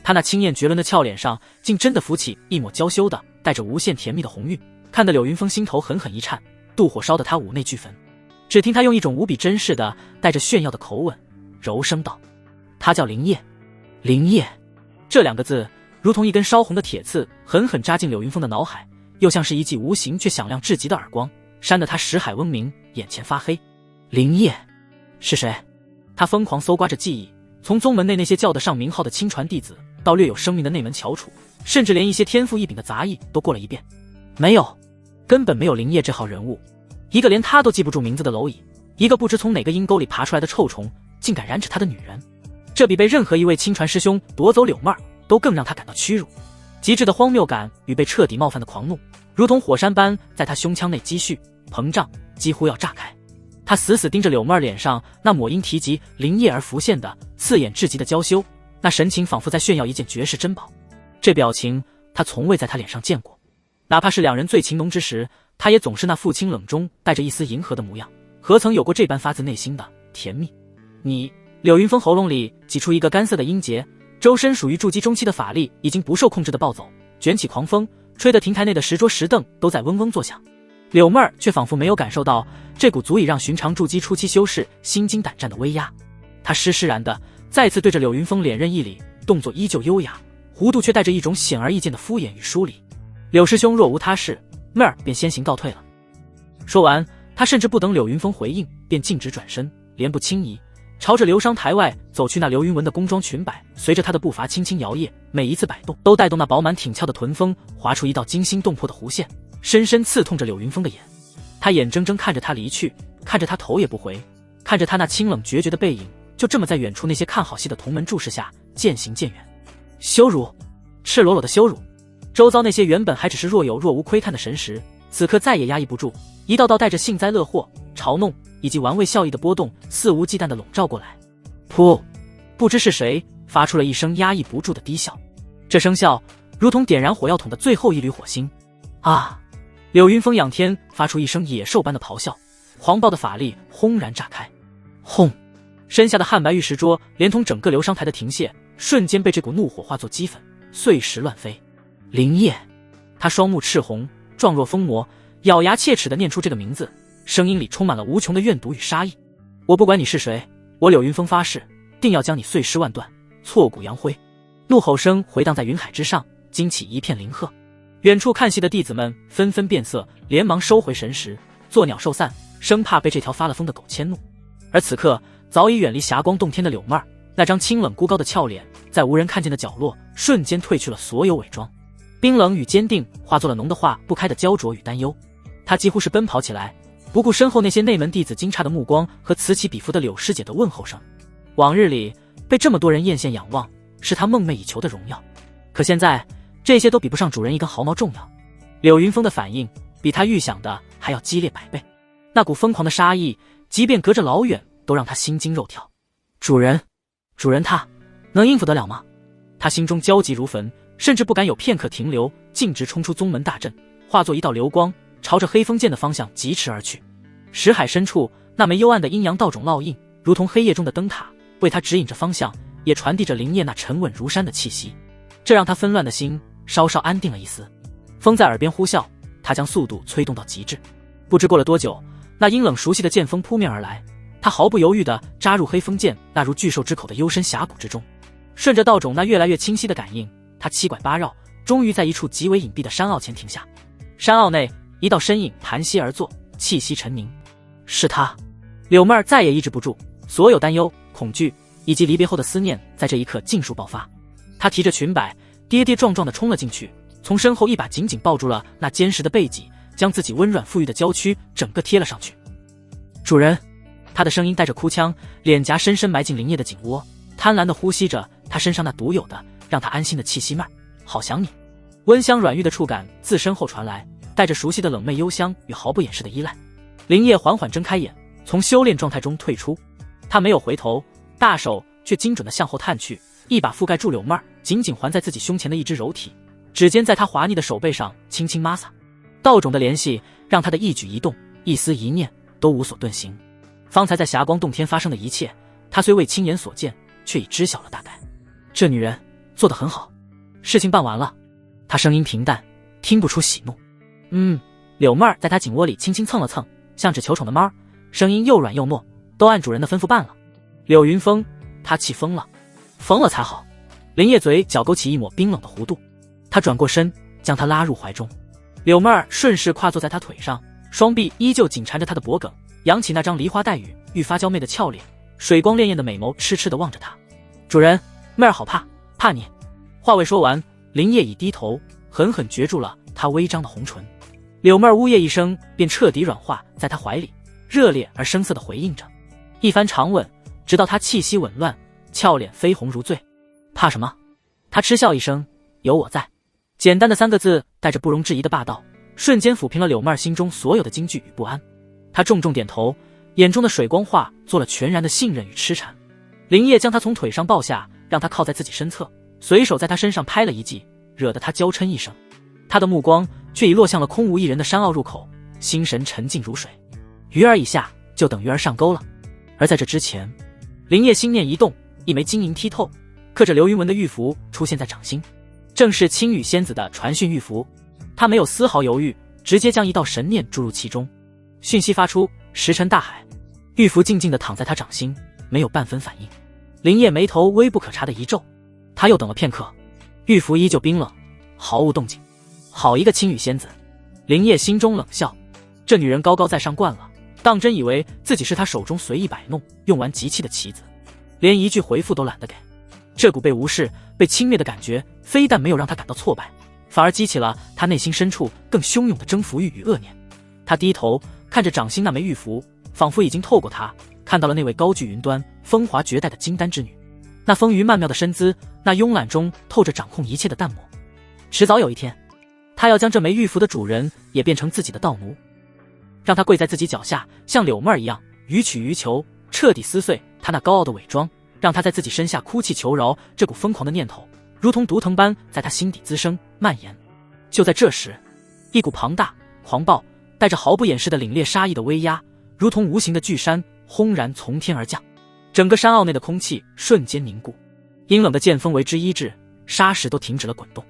他那清艳绝伦的俏脸上，竟真的浮起一抹娇羞的带着无限甜蜜的红晕，看得柳云峰心头狠狠一颤，妒火烧得他五内俱焚。只听他用一种无比珍视的带着炫耀的口吻柔声道，他叫林烨。林烨这两个字如同一根烧红的铁刺，狠狠扎进柳云峰的脑海，又像是一记无形却响亮至极的耳光，扇得他识海嗡鸣，眼前发黑。林烨是谁？他疯狂搜刮着记忆，从宗门内那些叫得上名号的亲传弟子，到略有声名的内门翘楚，甚至连一些天赋异禀的杂役都过了一遍。没有，根本没有林烨这号人物。一个连他都记不住名字的蝼蚁，一个不知从哪个阴沟里爬出来的臭虫，竟敢染指他的女人，这比被任何一位亲传师兄夺走柳妹儿都更让他感到屈辱。极致的荒谬感与被彻底冒犯的狂怒，如同火山般在他胸腔内积蓄膨胀，几乎要炸开。他死死盯着柳妹儿脸上那抹因提及林烨而浮现的刺眼至极的娇羞，那神情仿佛在炫耀一件绝世珍宝。这表情他从未在他脸上见过，哪怕是两人最情浓之时，他也总是那父亲冷中带着一丝迎合的模样，何曾有过这般发自内心的甜蜜？你……柳云峰喉咙里挤出一个干涩的音节，周身属于筑基中期的法力已经不受控制的暴走，卷起狂风，吹得亭台内的石桌石凳都在嗡嗡作响。柳妹儿却仿佛没有感受到这股足以让寻常筑基初期修士心惊胆战的威压，她施施然的再次对着柳云峰连任一礼，动作依旧优雅，弧度却带着一种显而易见的敷衍与疏离。柳师兄若无他事，妹儿便先行告退了。说完，他甚至不等柳云峰回应，便径直转身，莲步轻移，朝着流觞台外走去。那流云纹的宫装裙摆随着他的步伐轻轻摇曳，每一次摆动都带动那饱满挺翘的臀峰划出一道惊心动魄的弧线，深深刺痛着柳云峰的眼。他眼睁睁看着他离去，看着他头也不回，看着他那清冷决绝的背影，就这么在远处那些看好戏的同门注视下渐行渐远。羞辱，赤裸裸的羞辱。周遭那些原本还只是若有若无窥探的神识，此刻再也压抑不住，一道道带着幸灾乐祸、嘲弄以及玩味笑意的波动肆无忌惮地笼罩过来。噗！不知是谁发出了一声压抑不住的低笑，这声笑如同点燃火药桶的最后一缕火星。啊！柳云峰仰天发出一声野兽般的咆哮，狂暴的法力轰然炸开。轰！身下的汉白玉石桌连同整个流觞台的亭榭瞬间被这股怒火化作齑粉，碎石乱飞。林烨，他双目赤红，状若疯魔，咬牙切齿地念出这个名字，声音里充满了无穷的怨毒与杀意。我不管你是谁，我柳云峰发誓，定要将你碎尸万段，挫骨扬灰。怒吼声回荡在云海之上，惊起一片灵鹤。远处看戏的弟子们纷纷变色，连忙收回神识，作鸟兽散，生怕被这条发了疯的狗迁怒。而此刻早已远离霞光洞天的柳妹儿，那张清冷孤高的俏脸在无人看见的角落瞬间褪去了所有伪装，冰冷与坚定化作了浓得化不开的焦灼与担忧。他几乎是奔跑起来，不顾身后那些内门弟子惊诧的目光和此起彼伏的柳师姐的问候声。往日里被这么多人艳羡仰望，是他梦寐以求的荣耀，可现在这些都比不上主人一根毫毛重要。柳云峰的反应比他预想的还要激烈100倍，那股疯狂的杀意即便隔着老远都让他心惊肉跳。主人他能应付得了吗？他心中焦急如焚，甚至不敢有片刻停留，径直冲出宗门大阵，化作一道流光，朝着黑风剑的方向疾驰而去。石海深处那枚幽暗的阴阳道种烙印如同黑夜中的灯塔，为他指引着方向，也传递着林烨那沉稳如山的气息。这让他纷乱的心稍稍安定了一丝。风在耳边呼啸，他将速度催动到极致。不知过了多久，那阴冷熟悉的剑锋扑面而来，他毫不犹豫地扎入黑风剑那如巨兽之口的幽深峡谷之中。顺着道种那越来越清晰的感应，他七拐八绕，终于在一处极为隐蔽的山坳前停下。山坳内，一道身影盘膝而坐，气息沉凝。是他。柳妹儿再也抑制不住，所有担忧、恐惧以及离别后的思念在这一刻尽数爆发。她提着裙摆，跌跌撞撞地冲了进去，从身后一把紧紧抱住了那坚实的背脊，将自己温软富裕的娇躯整个贴了上去。主人，她的声音带着哭腔，脸颊深深埋进林叶的颈窝，贪婪地呼吸着他身上那独有的让他安心的气息脉。好想你。温香软玉的触感自身后传来，带着熟悉的冷媚幽香与毫不掩饰的依赖。林叶缓缓睁开眼，从修炼状态中退出，他没有回头，大手却精准地向后探去，一把覆盖住柳妹儿紧紧环在自己胸前的一只柔体，指尖在她滑腻的手背上轻轻摩擦。道种的联系让他的一举一动、一思一念都无所遁形。方才在霞光洞天发生的一切，他虽未亲眼所见，却已知晓了大概。这女人做得很好。事情办完了，他声音平淡，听不出喜怒。柳妹儿在他颈窝里轻轻蹭了蹭，像只求宠的猫，声音又软又糯，都按主人的吩咐办了。柳云峰，他气疯了，疯了才好。林叶嘴角勾起一抹冰冷的弧度，他转过身，将她拉入怀中。柳妹儿顺势跨坐在他腿上，双臂依旧紧缠着他的脖颈，扬起那张梨花带雨、愈发娇媚的俏脸，水光潋滟的美眸痴痴地望着他。主人，妹儿好怕，怕你。话未说完，林叶已低头，狠狠攫住了他微张的红唇。柳妹儿呜咽一声，便彻底软化在他怀里，热烈而生涩地回应着一番长吻，直到他气息紊乱，俏脸绯红如醉。怕什么？他嗤笑一声，有我在。简单的三个字带着不容置疑的霸道，瞬间抚平了柳妹儿心中所有的惊惧与不安。他重重点头，眼中的水光化作了全然的信任与痴缠。林叶将他从腿上抱下，让他靠在自己身侧，随手在他身上拍了一记，惹得他娇嗔一声。他的目光却已落向了空无一人的山坳入口，心神沉静如水。鱼儿一下就等鱼儿上钩了。而在这之前，林叶心念一动，一枚晶莹剔透、刻着流云纹的玉符出现在掌心，正是青羽仙子的传讯玉符。他没有丝毫犹豫，直接将一道神念注入其中。讯息发出，石沉大海。玉符静静地躺在他掌心，没有半分反应。林叶眉头微不可察的一皱，他又等了片刻，玉符依旧冰冷，毫无动静。好一个青羽仙子！林叶心中冷笑，这女人高高在上惯了，当真以为自己是他手中随意摆弄、用完即弃的棋子，连一句回复都懒得给。这股被无视、被轻蔑的感觉，非但没有让他感到挫败，反而激起了他内心深处更汹涌的征服欲与恶念。他低头看着掌心那枚玉符，仿佛已经透过他看到了那位高踞云端、风华绝代的金丹之女，那丰腴曼妙的身姿，那慵懒中透着掌控一切的淡漠。迟早有一天，他要将这枚玉符的主人也变成自己的道奴，让他跪在自己脚下，像柳妹儿一样予取予求，彻底撕碎他那高傲的伪装，让他在自己身下哭泣求饶。这股疯狂的念头如同毒藤般在他心底滋生蔓延。就在这时，一股庞大、狂暴、带着毫不掩饰的凛冽杀意的威压，如同无形的巨山轰然从天而降，整个山坳内的空气瞬间凝固，阴冷的剑锋为之医治，沙石都停止了滚动。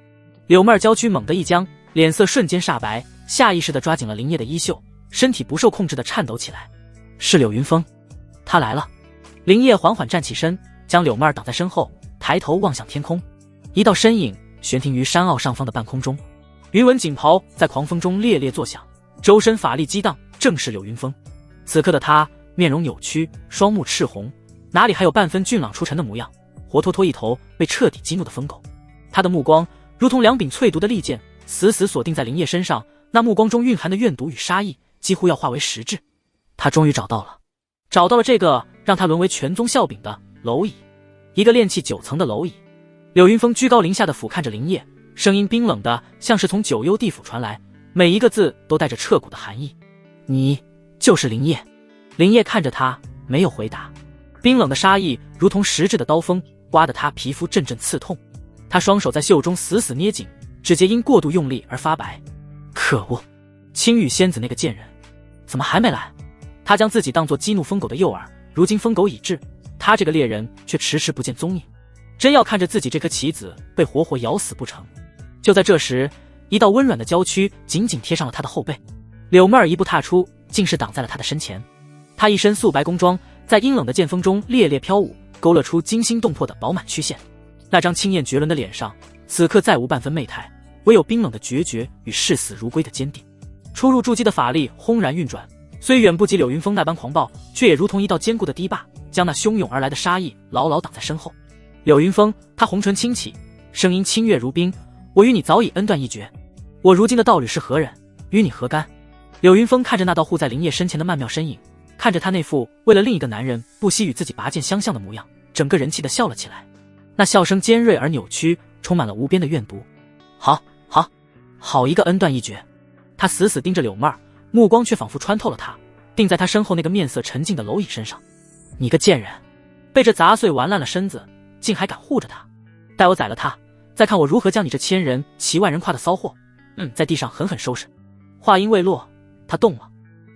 柳妹儿娇躯猛地一僵，脸色瞬间煞白，下意识地抓紧了林叶的衣袖，身体不受控制地颤抖起来。是柳云峰，他来了。林叶缓缓站起身，将柳妹儿挡在身后，抬头望向天空，一道身影悬停于山坳上方的半空中，云纹锦袍在狂风中猎猎作响，周身法力激荡，正是柳云峰。此刻的他面容扭曲，双目赤红，哪里还有半分俊朗出尘的模样，活脱脱一头被彻底激怒的疯狗。他的目光如同两柄淬毒的利剑，死死锁定在林叶身上，那目光中蕴含的怨毒与杀意几乎要化为实质。他终于找到了这个让他沦为全宗笑柄的蝼蚁，一个炼气9层的蝼蚁。柳云峰居高临下的俯瞰着林叶，声音冰冷的像是从九幽地府传来，每一个字都带着彻骨的寒意。你就是林叶。林叶看着他，没有回答，冰冷的杀意如同实质的刀锋，刮得他皮肤阵阵刺痛。他双手在袖中死死捏紧，指节因过度用力而发白。可恶，青羽仙子那个贱人怎么还没来？他将自己当作激怒疯狗的诱饵，如今疯狗已至，他这个猎人却迟迟不见踪影。真要看着自己这颗棋子被活活咬死不成。就在这时，一道温软的娇躯紧紧贴上了他的后背，柳妹儿一步踏出，竟是挡在了他的身前。她一身素白宫装，在阴冷的剑锋中猎猎飘舞，勾勒出惊心动魄的饱满曲线。那张清艳绝伦的脸上，此刻再无半分媚态，唯有冰冷的决绝与视死如归的坚定。初入筑基的法力轰然运转，虽远不及柳云峰那般狂暴，却也如同一道坚固的堤坝，将那汹涌而来的杀意牢牢挡在身后。柳云峰，他红唇轻启，声音清越如冰，我与你早已恩断义绝，我如今的道侣是何人，与你何干？柳云峰看着那道护在林烨身前的曼妙身影，看着他那副为了另一个男人不惜与自己拔剑相向的模样，整个人气的笑了起来。那笑声尖锐而扭曲，充满了无边的怨毒。好一个恩断义绝！他死死盯着柳妹儿，目光却仿佛穿透了她，定在她身后那个面色沉静的蝼蚁身上。你个贱人，被这砸碎玩烂了身子，竟还敢护着他！待我宰了他，再看我如何将你这千人骑万人跨的骚货，在地上狠狠收拾。话音未落，他动了，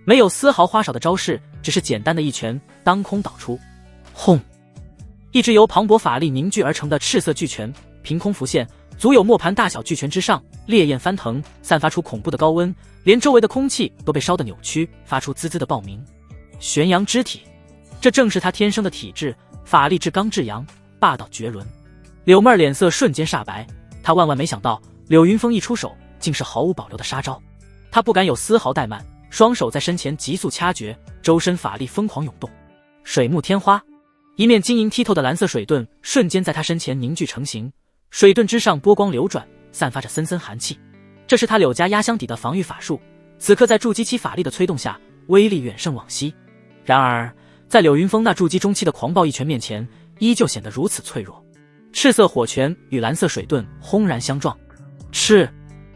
没有丝毫花哨的招式，只是简单的一拳当空倒出。轰！一只由磅礴法力凝聚而成的赤色巨拳凭空浮现，足有磨盘大小巨拳之上，烈焰翻腾，散发出恐怖的高温，连周围的空气都被烧得扭曲，发出滋滋的爆鸣。玄阳之体，这正是他天生的体质，法力至刚至阳，霸道绝伦。柳妹儿脸色瞬间煞白，她万万没想到柳云峰一出手竟是毫无保留的杀招，她不敢有丝毫怠慢，双手在身前急速掐诀，周身法力疯狂涌动。水木天花，一面晶莹剔透的蓝色水盾瞬间在他身前凝聚成型，水盾之上波光流转，散发着森森寒气。这是他柳家压箱底的防御法术，此刻在筑基期法力的催动下，威力远胜往昔。然而在柳云峰那筑基中期的狂暴一拳面前，依旧显得如此脆弱。赤色火拳与蓝色水盾轰然相撞，赤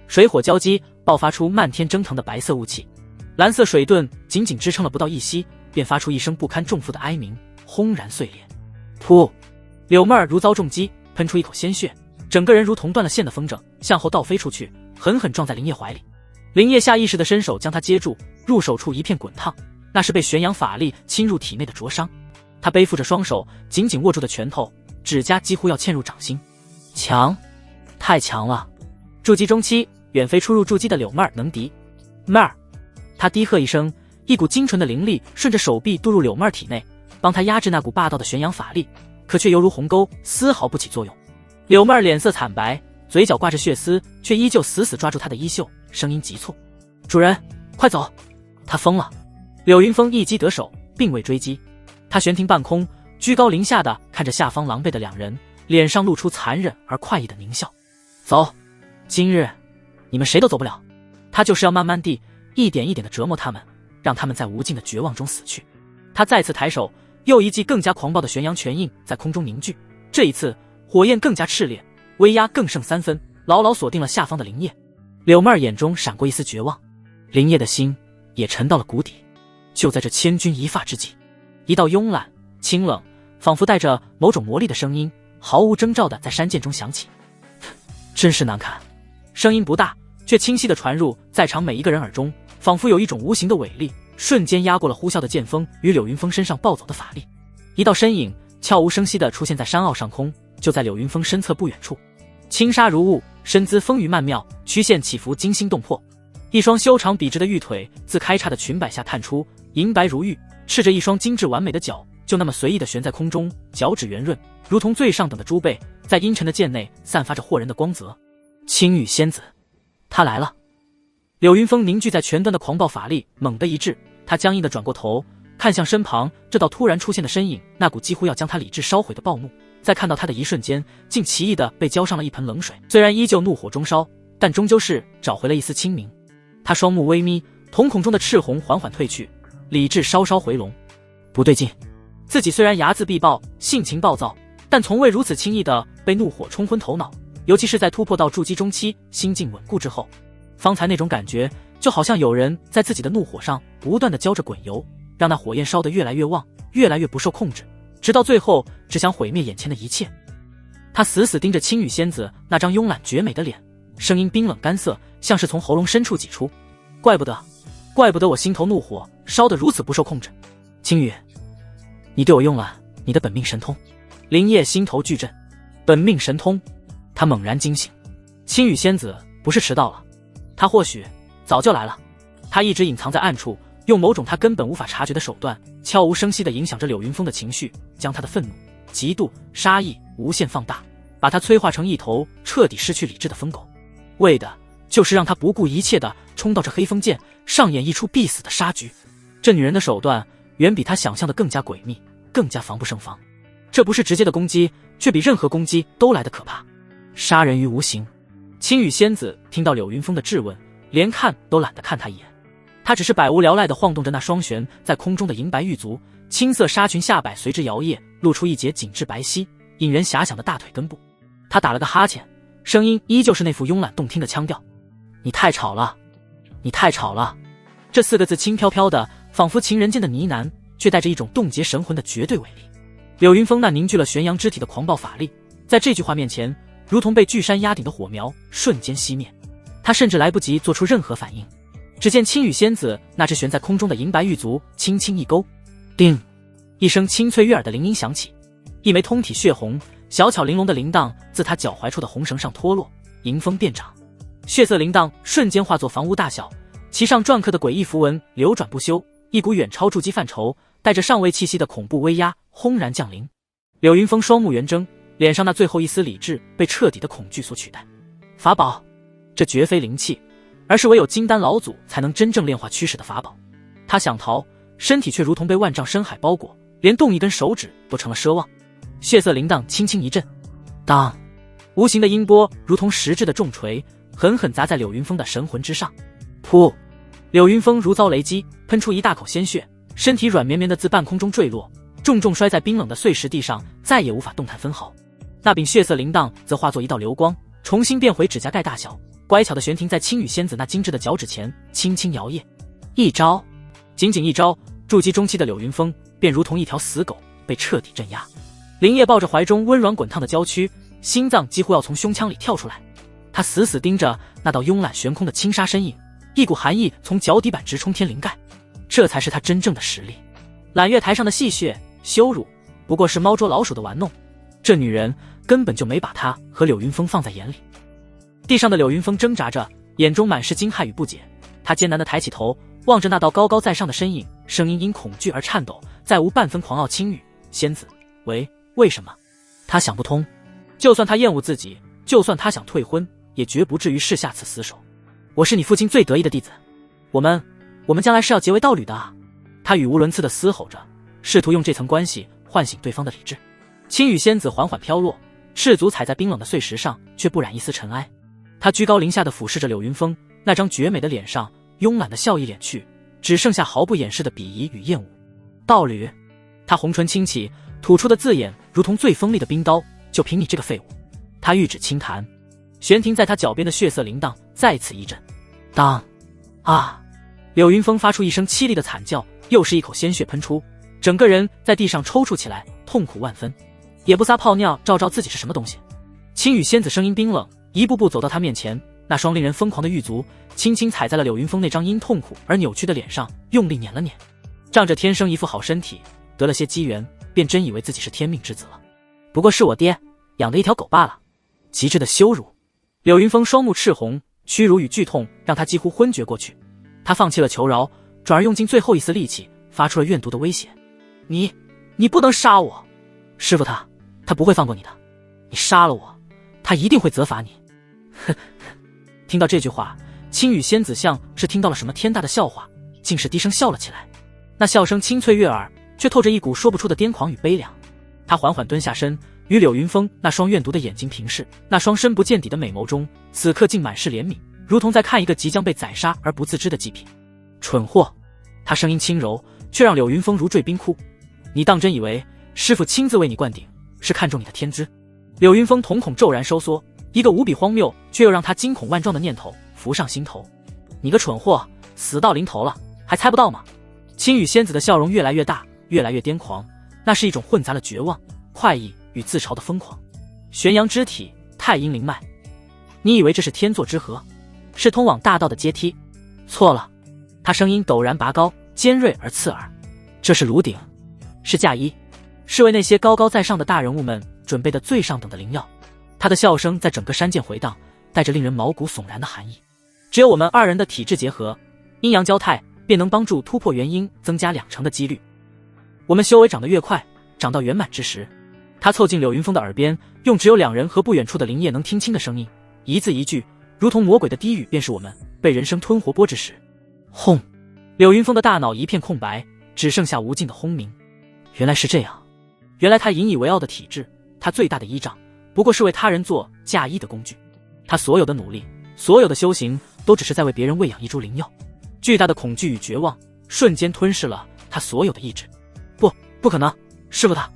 水火交击，爆发出漫天蒸腾的白色雾气。蓝色水盾仅仅支撑了不到一息，便发出一声不堪重负的哀鸣，轰然碎裂。噗！柳妹儿如遭重击，喷出一口鲜血，整个人如同断了线的风筝，向后倒飞出去，狠狠撞在林烨怀里。林烨下意识的伸手将他接住，入手处一片滚烫，那是被玄阳法力侵入体内的灼伤。他背负着双手紧紧握住的拳头，指甲几乎要嵌入掌心。强，太强了！筑基中期远非初入筑基的柳妹儿能敌。妹儿，他低喝一声，一股精纯的灵力顺着手臂渡入柳妹儿体内，帮他压制那股霸道的玄阳法力，可却犹如鸿沟，丝毫不起作用。柳妹儿脸色惨白，嘴角挂着血丝，却依旧死死抓住他的衣袖，声音急促：主人，快走！他疯了！柳云峰一击得手，并未追击，他悬停半空，居高临下的看着下方狼狈的两人，脸上露出残忍而快意的狞笑。走，今日你们谁都走不了。他就是要慢慢地一点一点的折磨他们，让他们在无尽的绝望中死去。他再次抬手，又一记更加狂暴的玄阳拳印在空中凝聚，这一次火焰更加炽烈，威压更胜3分，牢牢锁定了下方的林烨。柳妹儿眼中闪过一丝绝望，林烨的心也沉到了谷底。就在这千钧一发之际，一道慵懒、清冷，仿佛带着某种魔力的声音，毫无征兆地在山涧中响起。真是难看！声音不大，却清晰地传入在场每一个人耳中，仿佛有一种无形的伟力，瞬间压过了呼啸的剑锋与柳云峰身上暴走的法力。一道身影悄无声息地出现在山坳上空，就在柳云峰身侧不远处。轻纱如雾，身姿丰腴曼妙，曲线起伏惊心动魄。一双修长笔直的玉腿自开叉的裙摆下探出，银白如玉，赤着一双精致完美的脚，就那么随意地悬在空中，脚趾圆润，如同最上等的珠贝，在阴沉的剑内散发着惑人的光泽。青羽仙子，他来了！柳云峰凝聚在拳端的狂暴法力猛地一滞，他僵硬地转过头，看向身旁这道突然出现的身影，那股几乎要将他理智烧毁的暴怒，在看到他的一瞬间，竟奇异地被浇上了一盆冷水。虽然依旧怒火中烧，但终究是找回了一丝清明。他双目微眯，瞳孔中的赤红缓缓褪去，理智稍稍回笼。不对劲，自己虽然睚眦必报，性情暴躁，但从未如此轻易地被怒火冲昏头脑，尤其是在突破到筑基中期，心境稳固之后。方才那种感觉，就好像有人在自己的怒火上不断地浇着滚油，让那火焰烧得越来越旺，越来越不受控制，直到最后只想毁灭眼前的一切。他死死盯着青羽仙子那张慵懒绝美的脸，声音冰冷干涩，像是从喉咙深处挤出。怪不得我心头怒火烧得如此不受控制。青羽，你对我用了你的本命神通。林烨心头巨震，本命神通！他猛然惊醒，青羽仙子不是迟到了，他或许早就来了。他一直隐藏在暗处，用某种他根本无法察觉的手段，悄无声息地影响着柳云峰的情绪，将他的愤怒、嫉妒、杀意无限放大，把他催化成一头彻底失去理智的疯狗，为的就是让他不顾一切地冲到这黑风剑，上演一出必死的杀局。这女人的手段远比他想象的更加诡秘，更加防不胜防。这不是直接的攻击，却比任何攻击都来得可怕，杀人于无形。青羽仙子听到柳云峰的质问，连看都懒得看他一眼。他只是百无聊赖地晃动着那双悬在空中的银白玉足，青色纱裙下摆随之摇曳，露出一截紧致白皙、引人遐想的大腿根部。他打了个哈欠，声音依旧是那副慵懒动听的腔调：“你太吵了，你太吵了。”这4个字轻飘飘的，仿佛情人间的呢喃，却带着一种冻结神魂的绝对威力。柳云峰那凝聚了玄阳之体的狂暴法力，在这句话面前，如同被巨山压顶的火苗，瞬间熄灭。他甚至来不及做出任何反应。只见青羽仙子那只悬在空中的银白玉足轻轻一勾，叮，一声清脆悦耳的铃音响起，一枚通体血红、小巧玲珑的铃铛自他脚踝处的红绳上脱落，迎风便长。血色铃铛瞬间化作房屋大小，其上篆刻的诡异符文流转不休，一股远超筑基范畴、带着上位气息的恐怖威压轰然降临。柳云峰双目圆睁，脸上那最后一丝理智被彻底的恐惧所取代。法宝，这绝非灵气，而是唯有金丹老祖才能真正炼化驱使的法宝。他想逃，身体却如同被万丈深海包裹，连动一根手指都成了奢望。血色铃铛轻轻一震，当，无形的音波如同实质的重锤，狠狠砸在柳云峰的神魂之上。噗！柳云峰如遭雷击，喷出一大口鲜血，身体软绵绵的自半空中坠落，重重摔在冰冷的碎石地上，再也无法动弹分毫。那柄血色铃铛则化作一道流光，重新变回指甲盖大小，乖巧的悬停在青羽仙子那精致的脚趾前，轻轻摇曳。一招，仅仅一招，筑基中期的柳云峰便如同一条死狗，被彻底镇压。林叶抱着怀中温软滚烫的娇躯，心脏几乎要从胸腔里跳出来。他死死盯着那道慵懒悬空的轻纱身影，一股寒意从脚底板直冲天灵盖。这才是他真正的实力。揽月台上的戏谑、羞辱，不过是猫捉老鼠的玩弄。这女人根本就没把他和柳云峰放在眼里。地上的柳云峰挣扎着，眼中满是惊骇与不解。他艰难地抬起头，望着那道高高在上的身影，声音因恐惧而颤抖，再无半分狂傲轻语：“仙子，为什么？”他想不通。就算他厌恶自己，就算他想退婚，也绝不至于是下此死手。我是你父亲最得意的弟子，我们将来是要结为道侣的啊！他语无伦次地嘶吼着，试图用这层关系唤醒对方的理智。青羽仙子缓缓飘落，赤足踩在冰冷的碎石上，却不染一丝尘埃。他居高临下地俯视着柳云峰，那张绝美的脸上慵懒的笑意敛去，只剩下毫不掩饰的鄙夷与厌恶。道侣，他红唇轻启，吐出的字眼如同最锋利的冰刀，就凭你这个废物！他玉指轻弹，悬停在他脚边的血色铃铛再次一震，当，啊！柳云峰发出一声凄厉的惨叫，又是一口鲜血喷出，整个人在地上抽搐起来，痛苦万分，也不撒泡尿照照自己是什么东西。青羽仙子声音冰冷，一步步走到他面前，那双令人疯狂的玉足轻轻踩在了柳云峰那张因痛苦而扭曲的脸上，用力捻了捻。仗着天生一副好身体，得了些机缘，便真以为自己是天命之子了。不过是我爹养的一条狗罢了。极致的羞辱。柳云峰双目赤红，屈辱与剧痛让他几乎昏厥过去。他放弃了求饶，转而用尽最后一丝力气，发出了怨毒的威胁：你不能杀我！师父他不会放过你的，你杀了我，他一定会责罚你。哼！听到这句话，青羽仙子像是听到了什么天大的笑话，竟是低声笑了起来。那笑声清脆悦耳，却透着一股说不出的癫狂与悲凉。他缓缓蹲下身，与柳云峰那双怨毒的眼睛平视，那双深不见底的美眸中，此刻竟满是怜悯，如同在看一个即将被宰杀而不自知的祭品。蠢货！他声音轻柔，却让柳云峰如坠冰窟。你当真以为师父亲自为你灌顶，是看中你的天资？柳云峰瞳孔骤然收缩，一个无比荒谬却又让他惊恐万状的念头浮上心头。你个蠢货，死到临头了，还猜不到吗？青羽仙子的笑容越来越大，越来越癫狂，那是一种混杂了绝望、快意与自嘲的疯狂。玄阳之体，太阴灵脉，你以为这是天作之合，是通往大道的阶梯？错了。他声音陡然拔高，尖锐而刺耳。这是炉鼎，是嫁衣。是为那些高高在上的大人物们准备的最上等的灵药。他的笑声在整个山涧回荡，带着令人毛骨悚然的寒意。只有我们2人的体质结合，阴阳交泰，便能帮助突破元婴，增加2成的几率。我们修为长得越快，长到圆满之时，他凑近柳云峰的耳边，用只有2人和不远处的灵叶能听清的声音，一字一句，如同魔鬼的低语，便是我们被人生吞活剥之时。轰！柳云峰的大脑一片空白，只剩下无尽的轰鸣。原来是这样，原来他引以为傲的体质，他最大的依仗，不过是为他人做嫁衣的工具。他所有的努力，所有的修行，都只是在为别人喂养一株灵药。巨大的恐惧与绝望瞬间吞噬了他所有的意志。不可能，师父他，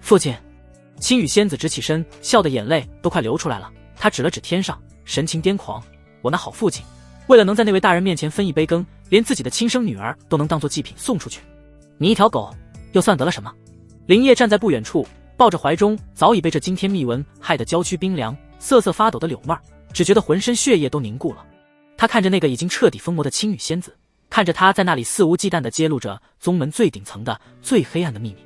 父亲。青羽仙子直起身，笑得眼泪都快流出来了。他指了指天上，神情癫狂，我那好父亲，为了能在那位大人面前分一杯羹，连自己的亲生女儿都能当作祭品送出去。你一条狗又算得了什么？林叶站在不远处，抱着怀中早已被这惊天秘闻害得娇躯冰凉、瑟瑟发抖的柳妹儿，只觉得浑身血液都凝固了。他看着那个已经彻底疯魔的青羽仙子，看着他在那里肆无忌惮地揭露着宗门最顶层的最黑暗的秘密，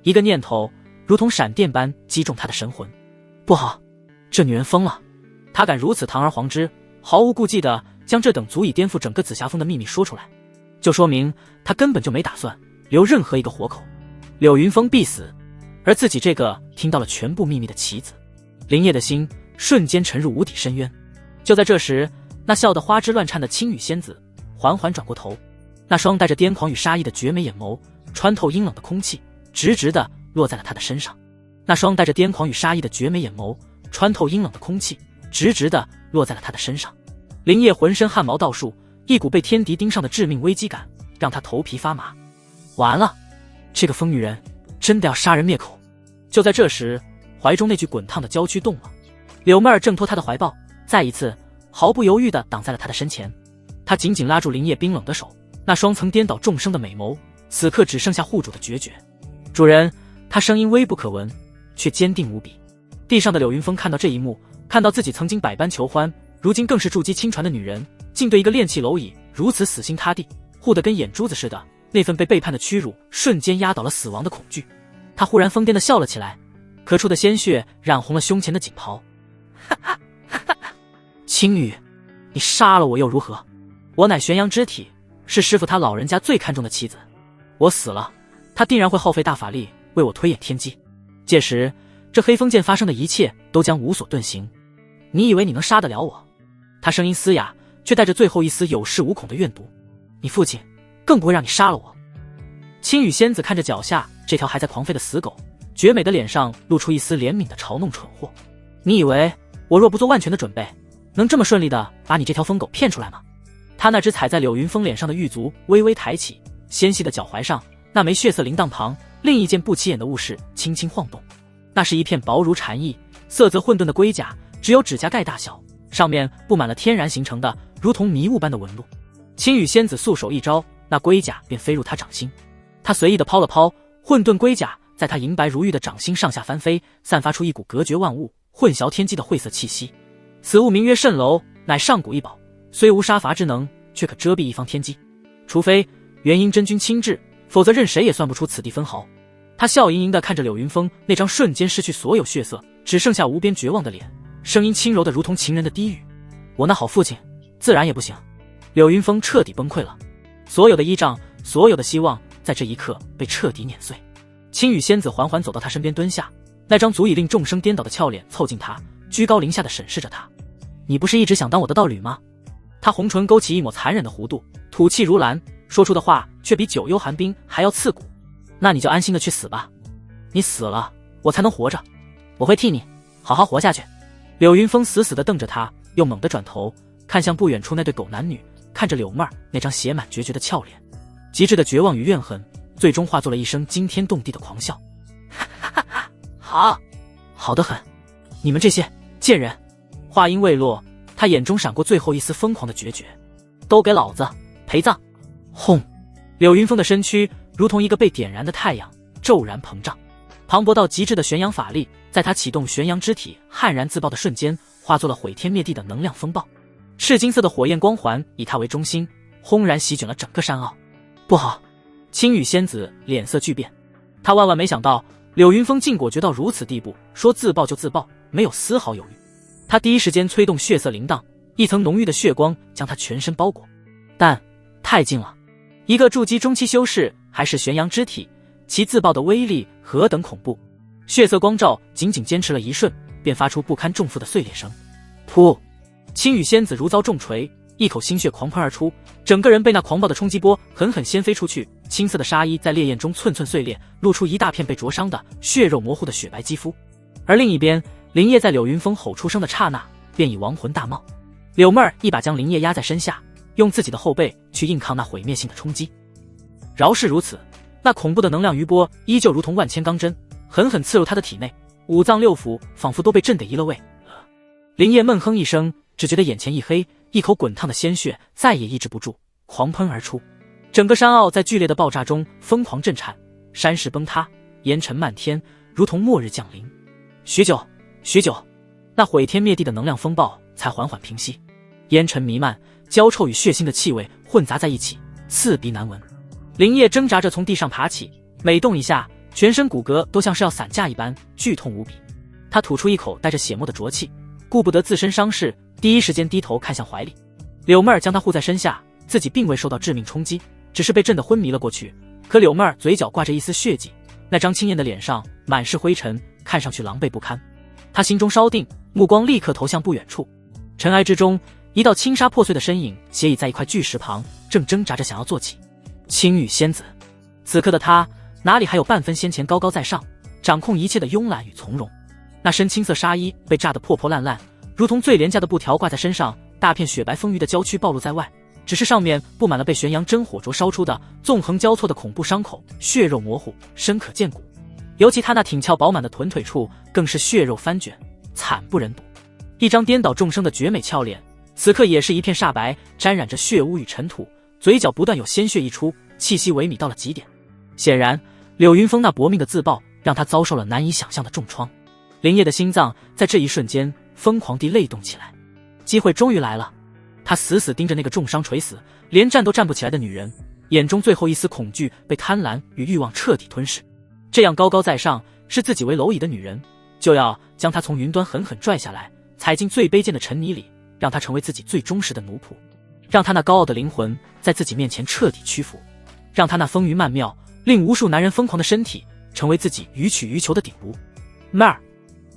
一个念头如同闪电般击中他的神魂。不好，这女人疯了！他敢如此堂而皇之，毫无顾忌地将这等足以颠覆整个紫霞峰的秘密说出来，就说明他根本就没打算留任何一个活口。柳云峰必死，而自己这个听到了全部秘密的棋子，林叶的心瞬间沉入无底深渊。就在这时，那笑得花枝乱颤的青羽仙子缓缓转过头，那双带着癫狂与杀意的绝美眼眸穿透阴冷的空气，直直地落在了他的身上。那双带着癫狂与杀意的绝美眼眸穿透阴冷的空气，直直地落在了他的身上。林叶浑身汗毛倒竖，一股被天敌盯上的致命危机感让他头皮发麻。完了，这个疯女人真的要杀人灭口。就在这时，怀中那具滚烫的娇躯动了，柳妹儿挣脱他的怀抱，再一次毫不犹豫地挡在了他的身前。他紧紧拉住林叶冰冷的手，那双曾颠倒众生的美眸此刻只剩下护主的决绝。主人，他声音微不可闻，却坚定无比。地上的柳云峰看到这一幕，看到自己曾经百般求欢，如今更是筑基亲传的女人，竟对一个炼气蝼蚁如此死心塌地，护得跟眼珠子似的。那份被背叛的屈辱瞬间压倒了死亡的恐惧。他忽然疯癫地笑了起来，可出的鲜血染红了胸前的锦袍。青羽，你杀了我又如何？我乃玄阳之体，是师父他老人家最看重的妻子。我死了，他定然会耗费大法力为我推演天机。届时，这黑风剑发生的一切都将无所遁形。你以为你能杀得了我？他声音嘶哑，却带着最后一丝有恃无恐的怨毒。你父亲更不会让你杀了我。青羽仙子看着脚下这条还在狂吠的死狗，绝美的脸上露出一丝怜悯的嘲弄蠢货。你以为我若不做万全的准备，能这么顺利的把你这条疯狗骗出来吗？他那只踩在柳云峰脸上的玉足微微抬起，纤细的脚踝上那枚血色铃铛旁，另一件不起眼的物事轻轻晃动。那是一片薄如蝉翼、色泽混沌的龟甲，只有指甲盖大小，上面布满了天然形成的如同迷雾般的纹路。青羽仙子素手一招，那龟甲便飞入他掌心。他随意地抛了抛，混沌龟甲在他银白如玉的掌心上下翻飞，散发出一股隔绝万物、混淆天机的晦涩气息。此物名曰蜃楼，乃上古异宝，虽无杀伐之能，却可遮蔽一方天机。除非元婴真君亲至，否则任谁也算不出此地分毫。他笑盈盈地看着柳云峰那张瞬间失去所有血色，只剩下无边绝望的脸，声音轻柔的如同情人的低语。我那好父亲自然也不行。柳云峰彻底崩溃了，所有的依仗，所有的希望在这一刻被彻底碾碎。青羽仙子缓缓走到他身边蹲下，那张足以令众生颠倒的俏脸凑近他，居高临下地审视着他。你不是一直想当我的道侣吗？他红唇勾起一抹残忍的弧度，吐气如兰，说出的话却比九幽寒冰还要刺骨。那你就安心的去死吧，你死了我才能活着，我会替你好好活下去。柳云峰死死地瞪着他，又猛地转头看向不远处那对狗男女，看着柳妹儿那张写满决绝的俏脸，极致的绝望与怨恨最终化作了一声惊天动地的狂笑。好得很，你们这些贱人！话音未落，他眼中闪过最后一丝疯狂的决绝。都给老子陪葬！轰！柳云峰的身躯如同一个被点燃的太阳，骤然膨胀。磅礴到极致的玄阳法力，在他启动玄阳之体悍然自爆的瞬间，化作了毁天灭地的能量风暴。赤金色的火焰光环以他为中心，轰然席卷了整个山坳。不好！青羽仙子脸色巨变，他万万没想到柳云峰竟果决到如此地步，说自爆就自爆，没有丝毫犹豫。他第一时间催动血色铃铛，一层浓郁的血光将他全身包裹。但太近了，一个筑基中期修士还是玄阳之体，其自爆的威力何等恐怖！血色光照仅仅坚持了一瞬，便发出不堪重负的碎裂声。噗！青羽仙子如遭重锤，一口鲜血狂喷而出，整个人被那狂暴的冲击波狠狠掀飞出去。青色的纱衣在烈焰中寸寸碎裂，露出一大片被灼伤的血肉模糊的雪白肌肤。而另一边，林烨在柳云峰吼出声的刹那，便已亡魂大冒。柳妹儿一把将林烨压在身下，用自己的后背去硬抗那毁灭性的冲击。饶是如此，那恐怖的能量余波依旧如同万千钢针，狠狠刺入他的体内，五脏六腑仿佛都被震得移了位。林烨闷哼一声，只觉得眼前一黑，一口滚烫的鲜血再也抑制不住，狂喷而出。整个山坳在剧烈的爆炸中疯狂震颤，山势崩塌，烟尘漫天，如同末日降临。许久，那毁天灭地的能量风暴才缓缓平息。烟尘弥漫，焦臭与血腥的气味混杂在一起，刺鼻难闻。林烨挣扎着从地上爬起，每动一下，全身骨骼都像是要散架一般，剧痛无比。他吐出一口带着血沫的浊气，顾不得自身伤势，第一时间低头看向怀里。柳妹儿将他护在身下，自己并未受到致命冲击，只是被震得昏迷了过去。可柳妹儿嘴角挂着一丝血迹，那张清艳的脸上满是灰尘，看上去狼狈不堪。他心中稍定，目光立刻投向不远处。尘埃之中，一道轻纱破碎的身影斜倚在一块巨石旁，正挣扎着想要坐起。青羽仙子，此刻的她哪里还有半分先前高高在上，掌控一切的慵懒与从容。那身青色纱衣被炸得破破烂烂，如同最廉价的布条挂在身上，大片雪白丰腴的娇躯暴露在外，只是上面布满了被玄阳真火灼烧出的纵横交错的恐怖伤口，血肉模糊，深可见骨。尤其他那挺翘饱满的臀腿处，更是血肉翻卷，惨不忍睹。一张颠倒众生的绝美俏脸，此刻也是一片煞白，沾染着血污与尘土，嘴角不断有鲜血溢出，气息萎靡到了极点。显然，柳云峰那搏命的自爆，让他遭受了难以想象的重创。林烨的心脏在这一瞬间疯狂地擂动起来，机会终于来了。他死死盯着那个重伤垂死，连站都站不起来的女人，眼中最后一丝恐惧被贪婪与欲望彻底吞噬。这样高高在上，视自己为蝼蚁的女人，就要将他从云端狠狠拽下来，踩进最卑贱的尘泥里，让他成为自己最忠实的奴仆，让他那高傲的灵魂在自己面前彻底屈服，让他那风云曼妙，令无数男人疯狂的身体成为自己予取予求的顶颅。妹儿！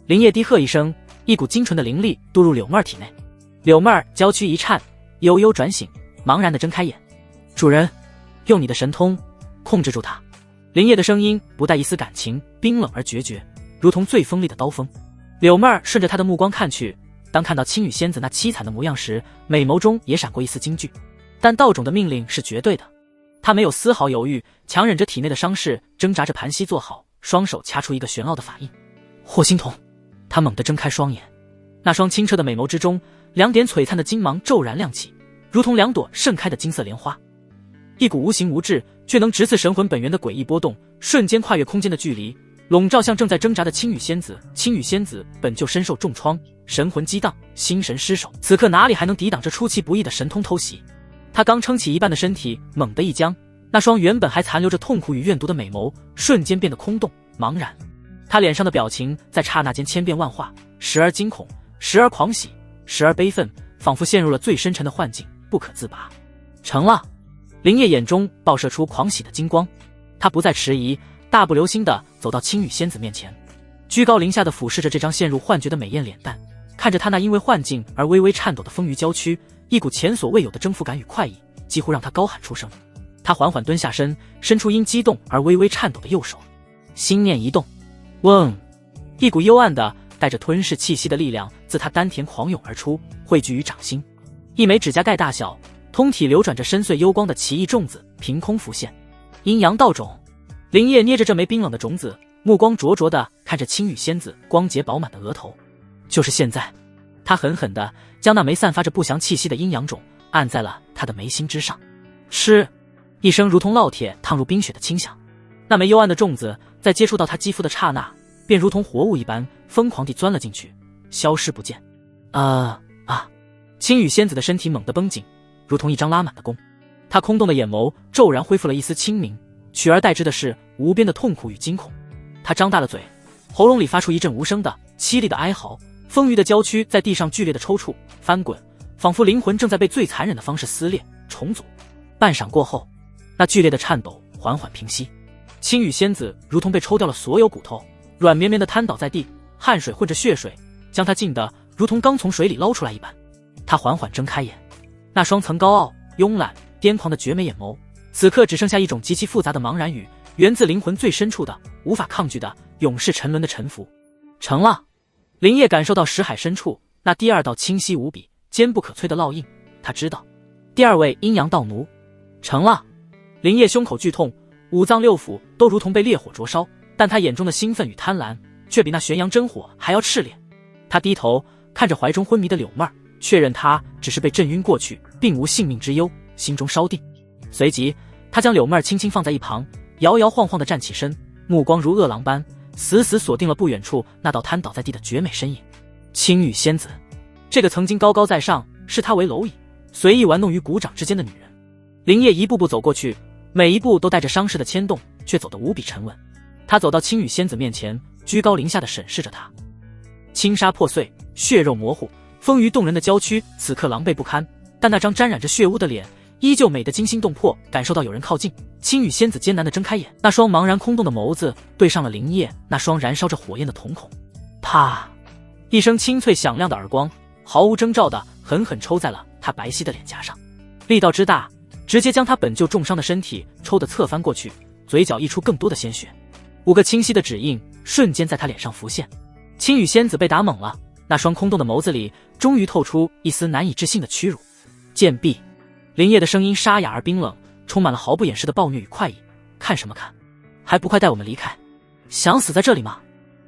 林烨低喝一声，一股精纯的灵力渡入柳妹儿体内。柳妹儿娇躯一颤，悠悠转醒，茫然地睁开眼。主人，用你的神通控制住他。林烨的声音不带一丝感情，冰冷而决绝，如同最锋利的刀锋。柳妹儿顺着他的目光看去，当看到青羽仙子那凄惨的模样时，美眸中也闪过一丝惊惧。但道种的命令是绝对的，他没有丝毫犹豫，强忍着体内的伤势，挣扎着盘膝坐好，双手掐出一个玄奥的法印。霍心童。他猛地睁开双眼，那双清澈的美眸之中，两点璀璨的金芒骤然亮起，如同两朵盛开的金色莲花。一股无形无质却能直刺神魂本源的诡异波动，瞬间跨越空间的距离，笼罩向正在挣扎的青羽仙子。青羽仙子本就身受重创，神魂激荡，心神失守，此刻哪里还能抵挡这出其不意的神通偷袭？他刚撑起一半的身体猛地一僵，那双原本还残留着痛苦与怨毒的美眸瞬间变得空洞茫然。他脸上的表情在刹那间千变万化，时而惊恐，时而狂喜，时而悲愤，仿佛陷入了最深沉的幻境，不可自拔。成了！林烨眼中爆射出狂喜的金光，他不再迟疑，大步流星地走到青羽仙子面前，居高临下地俯视着这张陷入幻觉的美艳脸蛋，看着他那因为幻境而微微颤抖的丰腴娇躯，一股前所未有的征服感与快意几乎让他高喊出声。他缓缓蹲下身，伸出因激动而微微颤抖的右手，心念一动，嗡！一股幽暗的带着吞噬气息的力量自他丹田狂涌而出，汇聚于掌心。一枚指甲盖大小，通体流转着深邃幽光的奇异种子凭空浮现。阴阳道种。林烨捏着这枚冰冷的种子，目光灼灼地看着青羽仙子光洁饱满的额头。就是现在，他狠狠地将那枚散发着不祥气息的阴阳种按在了他的眉心之上。嗤！一声如同烙铁烫入冰雪的轻响，那枚幽暗的种子在接触到他肌肤的刹那，便如同活物一般疯狂地钻了进去，消失不见。青羽仙子的身体猛地绷紧，如同一张拉满的弓。她空洞的眼眸骤然恢复了一丝清明，取而代之的是无边的痛苦与惊恐。他张大了嘴，喉咙里发出一阵无声的凄厉的哀嚎，丰腴的娇躯在地上剧烈的抽搐翻滚，仿佛灵魂正在被最残忍的方式撕裂重组。半晌过后，那剧烈的颤抖缓缓平息，青羽仙子如同被抽掉了所有骨头，软绵绵的瘫倒在地，汗水混着血水将她浸得如同刚从水里捞出来一般。她缓缓睁开眼，那双曾高傲、慵懒、癫狂的绝美眼眸，此刻只剩下一种极其复杂的茫然与源自灵魂最深处的无法抗拒的永世沉沦的沉浮。成了。林烨感受到识海深处那第二道清晰无比、坚不可摧的烙印，他知道第二位阴阳道奴成了。林烨胸口剧痛，五脏六腑都如同被烈火灼烧，但他眼中的兴奋与贪婪却比那玄阳真火还要炽烈。他低头看着怀中昏迷的柳妹儿，确认她只是被震晕过去，并无性命之忧，心中稍定。随即他将柳妹儿轻轻放在一旁，摇摇晃晃地站起身，目光如饿狼般死死锁定了不远处那道瘫倒在地的绝美身影。青羽仙子，这个曾经高高在上视他为蝼蚁，随意玩弄于股掌之间的女人。林烨一步步走过去，每一步都带着伤势的牵动，却走得无比沉稳。他走到青羽仙子面前，居高临下地审视着她。轻纱破碎，血肉模糊，丰腴动人的娇躯此刻狼狈不堪，但那张沾染着血污的脸依旧美得惊心动魄。感受到有人靠近，青羽仙子艰难地睁开眼，那双茫然空洞的眸子对上了林烨那双燃烧着火焰的瞳孔。啪！一声清脆响亮的耳光，毫无征兆地狠狠抽在了他白皙的脸颊上，力道之大，直接将他本就重伤的身体抽得侧翻过去，嘴角溢出更多的鲜血。5个清晰的指印瞬间在他脸上浮现。青羽仙子被打懵了，那双空洞的眸子里终于透出一丝难以置信的屈辱。贱婢！林烨的声音沙哑而冰冷，充满了毫不掩饰的暴虐与快意。看什么看？还不快带我们离开！想死在这里吗？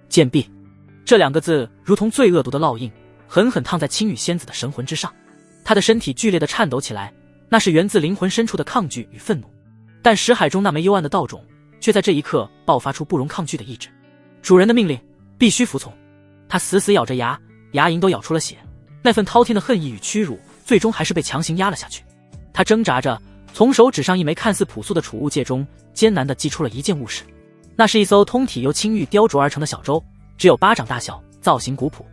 贱婢！这2个字如同最恶毒的烙印，狠狠烫在青羽仙子的神魂之上。她的身体剧烈地颤抖起来，那是源自灵魂深处的抗拒与愤怒。但识海中那枚幽暗的道种却在这一刻爆发出不容抗拒的意志。主人的命令必须服从。他死死咬着牙，牙龈都咬出了血，那份滔天的恨意与屈辱最终还是被强行压了下去。他挣扎着从手指上一枚看似朴素的储物戒中艰难地击出了一件物事。那是一艘通体由青玉雕琢而成的小舟，只有巴掌大小，造型古朴。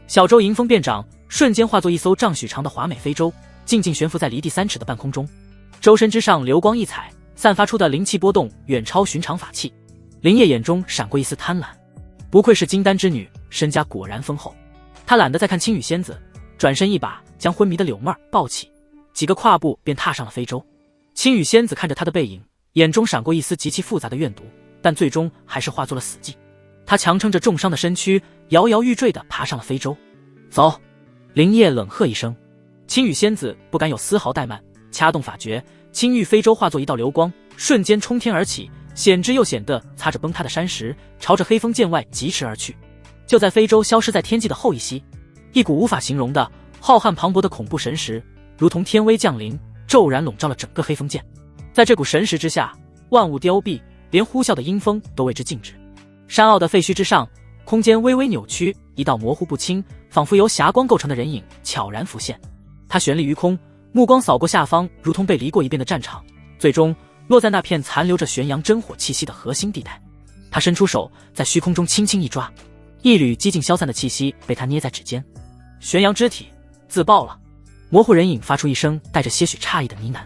小舟迎风变长，瞬间化作一艘丈许长的华美飞舟，静静悬浮在离地3尺的半空中。舟身之上流光溢彩，散发出的灵气波动远超寻常法器。林烨眼中闪过一丝贪婪，不愧是金丹之女，身家果然丰厚。他懒得再看青羽仙子，转身一把将昏迷的柳妹儿抱起，几个跨步便踏上了飞舟。青羽仙子看着他的背影，眼中闪过一丝极其复杂的怨毒，但最终还是化作了死寂。他强撑着重伤的身躯，摇摇欲坠地爬上了飞舟。走！林烨冷喝一声。青羽仙子不敢有丝毫怠慢，掐动法诀，青玉飞舟化作一道流光，瞬间冲天而起，险之又险地擦着崩塌的山石，朝着黑风剑外疾驰而去。就在飞舟消失在天际的后一息，一股无法形容的浩瀚磅礴的恐怖神识如同天威降临，骤然笼罩了整个黑风剑。在这股神识之下，万物凋敝，连呼啸的阴风都为之静止。山坳的废墟之上，空间微微扭曲，一道模糊不清，仿佛由霞光构成的人影悄然浮现。他悬立于空，目光扫过下方如同被离过一遍的战场，最终落在那片残留着玄阳真火气息的核心地带。他伸出手，在虚空中轻轻一抓，一缕几近消散的气息被他捏在指尖。玄阳之体自爆了。模糊人影发出一声带着些许诧异的呢喃。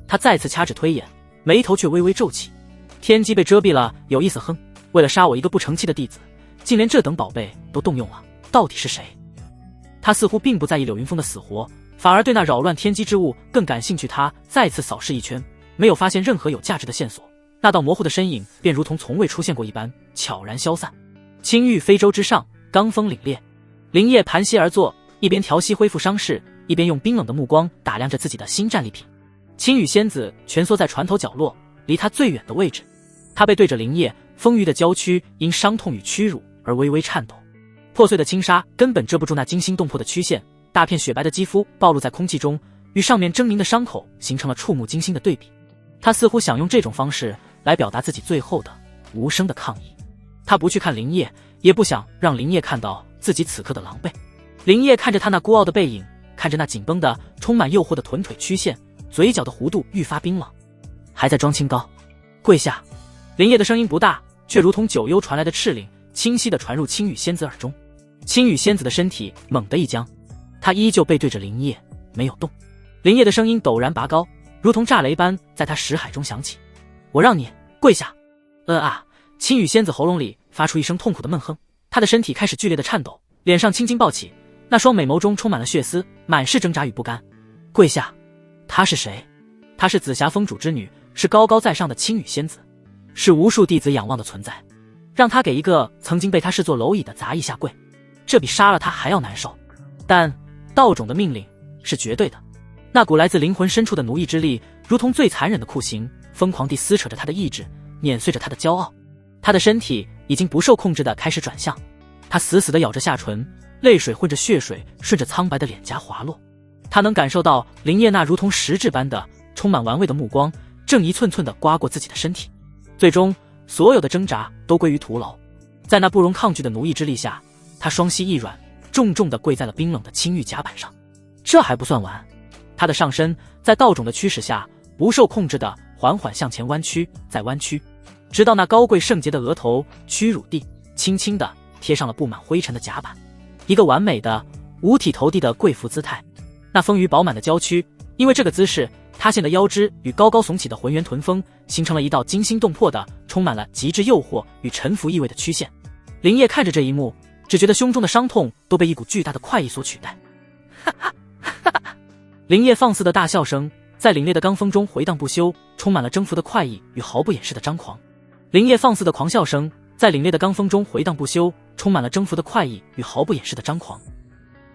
他再次掐指推演，眉头却微微皱起。天机被遮蔽了，有意思。哼，为了杀我一个不成器的弟子，竟连这等宝贝都动用了，到底是谁？他似乎并不在意柳云峰的死活，反而对那扰乱天机之物更感兴趣。他再次扫视一圈，没有发现任何有价值的线索，那道模糊的身影便如同从未出现过一般，悄然消散。青玉飞舟之上，罡风凛冽。林烨盘膝而坐，一边调息恢复伤势，一边用冰冷的目光打量着自己的新战利品。青羽仙子蜷缩在船头角落，离他最远的位置。他背对着林烨，丰腴的娇躯因伤痛与屈辱而微微颤抖。破碎的轻纱根本遮不住那惊心动魄的曲线，大片雪白的肌肤暴露在空气中，与上面狰狞的伤口形成了触目惊心的对比。他似乎想用这种方式来表达自己最后的无声的抗议。他不去看林烨，也不想让林烨看到自己此刻的狼狈。林烨看着他那孤傲的背影，看着那紧绷的充满诱惑的臀腿曲线，嘴角的弧度愈发冰冷。还在装清高？跪下！林烨的声音不大，却如同九幽传来的敕令，清晰地传入青羽仙子耳中。青羽仙子的身体猛地一僵，她依旧背对着林业，没有动。林业的声音陡然拔高，如同炸雷般在他识海中响起：“我让你跪下！”青羽仙子喉咙里发出一声痛苦的闷哼，她的身体开始剧烈的颤抖，脸上青筋暴起，那双美眸中充满了血丝，满是挣扎与不甘。跪下！她是谁？她是紫霞峰主之女，是高高在上的青羽仙子，是无数弟子仰望的存在。让她给一个曾经被她视作蝼蚁的杂役下跪，这比杀了她还要难受。但道种的命令是绝对的，那股来自灵魂深处的奴役之力，如同最残忍的酷刑，疯狂地撕扯着她的意志，碾碎着她的骄傲。她的身体已经不受控制地开始转向，她死死地咬着下唇，泪水混着血水顺着苍白的脸颊滑落。她能感受到林叶那如同实质般的充满玩味的目光正一寸寸地刮过自己的身体。最终所有的挣扎都归于徒劳，在那不容抗拒的奴役之力下，她双膝一软，重重地跪在了冰冷的青玉甲板上。这还不算完，她的上身在道种的驱使下不受控制地缓缓向前弯曲，再弯曲，直到那高贵圣洁的额头屈辱地轻轻地贴上了布满灰尘的甲板，一个完美的五体投地的跪伏姿态。那丰腴饱满的娇躯因为这个姿势塌陷的腰肢与高高耸起的浑圆臀峰形成了一道惊心动魄的充满了极致诱惑与臣服意味的曲线。林叶看着这一幕，只觉得胸中的伤痛都被一股巨大的快意所取代。哈哈哈哈！林叶放肆的大笑声在凛冽的罡风中回荡不休，充满了征服的快意与毫不掩饰的张狂。林叶放肆的狂笑声在凛冽的罡风中回荡不休，充满了征服的快意与毫不掩饰的张狂。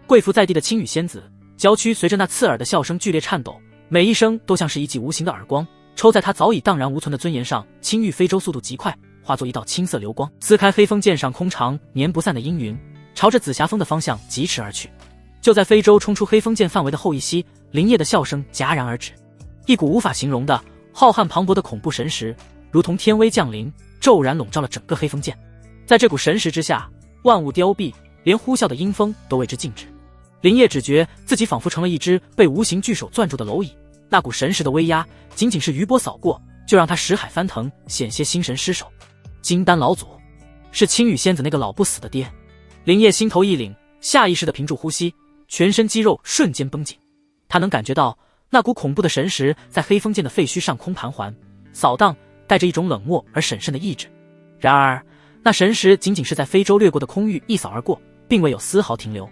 跪伏在地的青羽仙子，娇躯随着那刺耳的笑声剧烈颤抖，每一声都像是一记无形的耳光，抽在她早已荡然无存的尊严上。青玉飞舟速度极快，化作一道青色流光，撕开黑风剑上空长年不散的阴云，朝着紫霞峰的方向疾驰而去。就在飞舟冲出黑风剑范围的后一息，林叶的笑声戛然而止，一股无法形容的浩瀚磅礴的恐怖神识如同天威降临，骤然笼罩了整个黑风剑。在这股神识之下，万物凋敝，连呼啸的阴风都为之静止。林叶只觉自己仿佛成了一只被无形巨手攥住的蝼蚁，那股神识的威压仅仅是余波扫过，就让他识海翻腾，险些心神失守。金丹老祖是青羽仙子那个老不死的爹。林叶心头一凛，下意识地屏住呼吸，全身肌肉瞬间绷紧。他能感觉到那股恐怖的神识在黑风剑的废墟上空盘桓扫荡，带着一种冷漠而审慎的意志。然而那神识仅仅是在非洲掠过的空域一扫而过，并未有丝毫停留。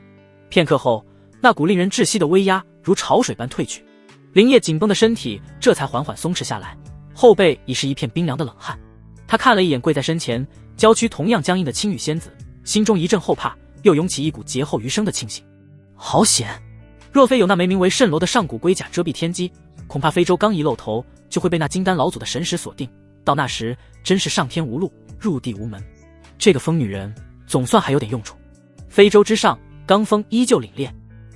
片刻后，那股令人窒息的威压如潮水般退去，林叶紧绷的身体这才缓缓松弛下来，后背已是一片冰凉的冷汗。他看了一眼跪在身前娇躯同样僵硬的青羽仙子，心中一阵后怕，又涌起一股劫后余生的庆幸。好险，若非有那枚名为蜃楼的上古龟甲遮蔽天机，恐怕非洲刚一露头就会被那金丹老祖的神识锁定，到那时真是上天无路，入地无门。这个疯女人总算还有点用处。非洲之上，罡风依旧凛冽，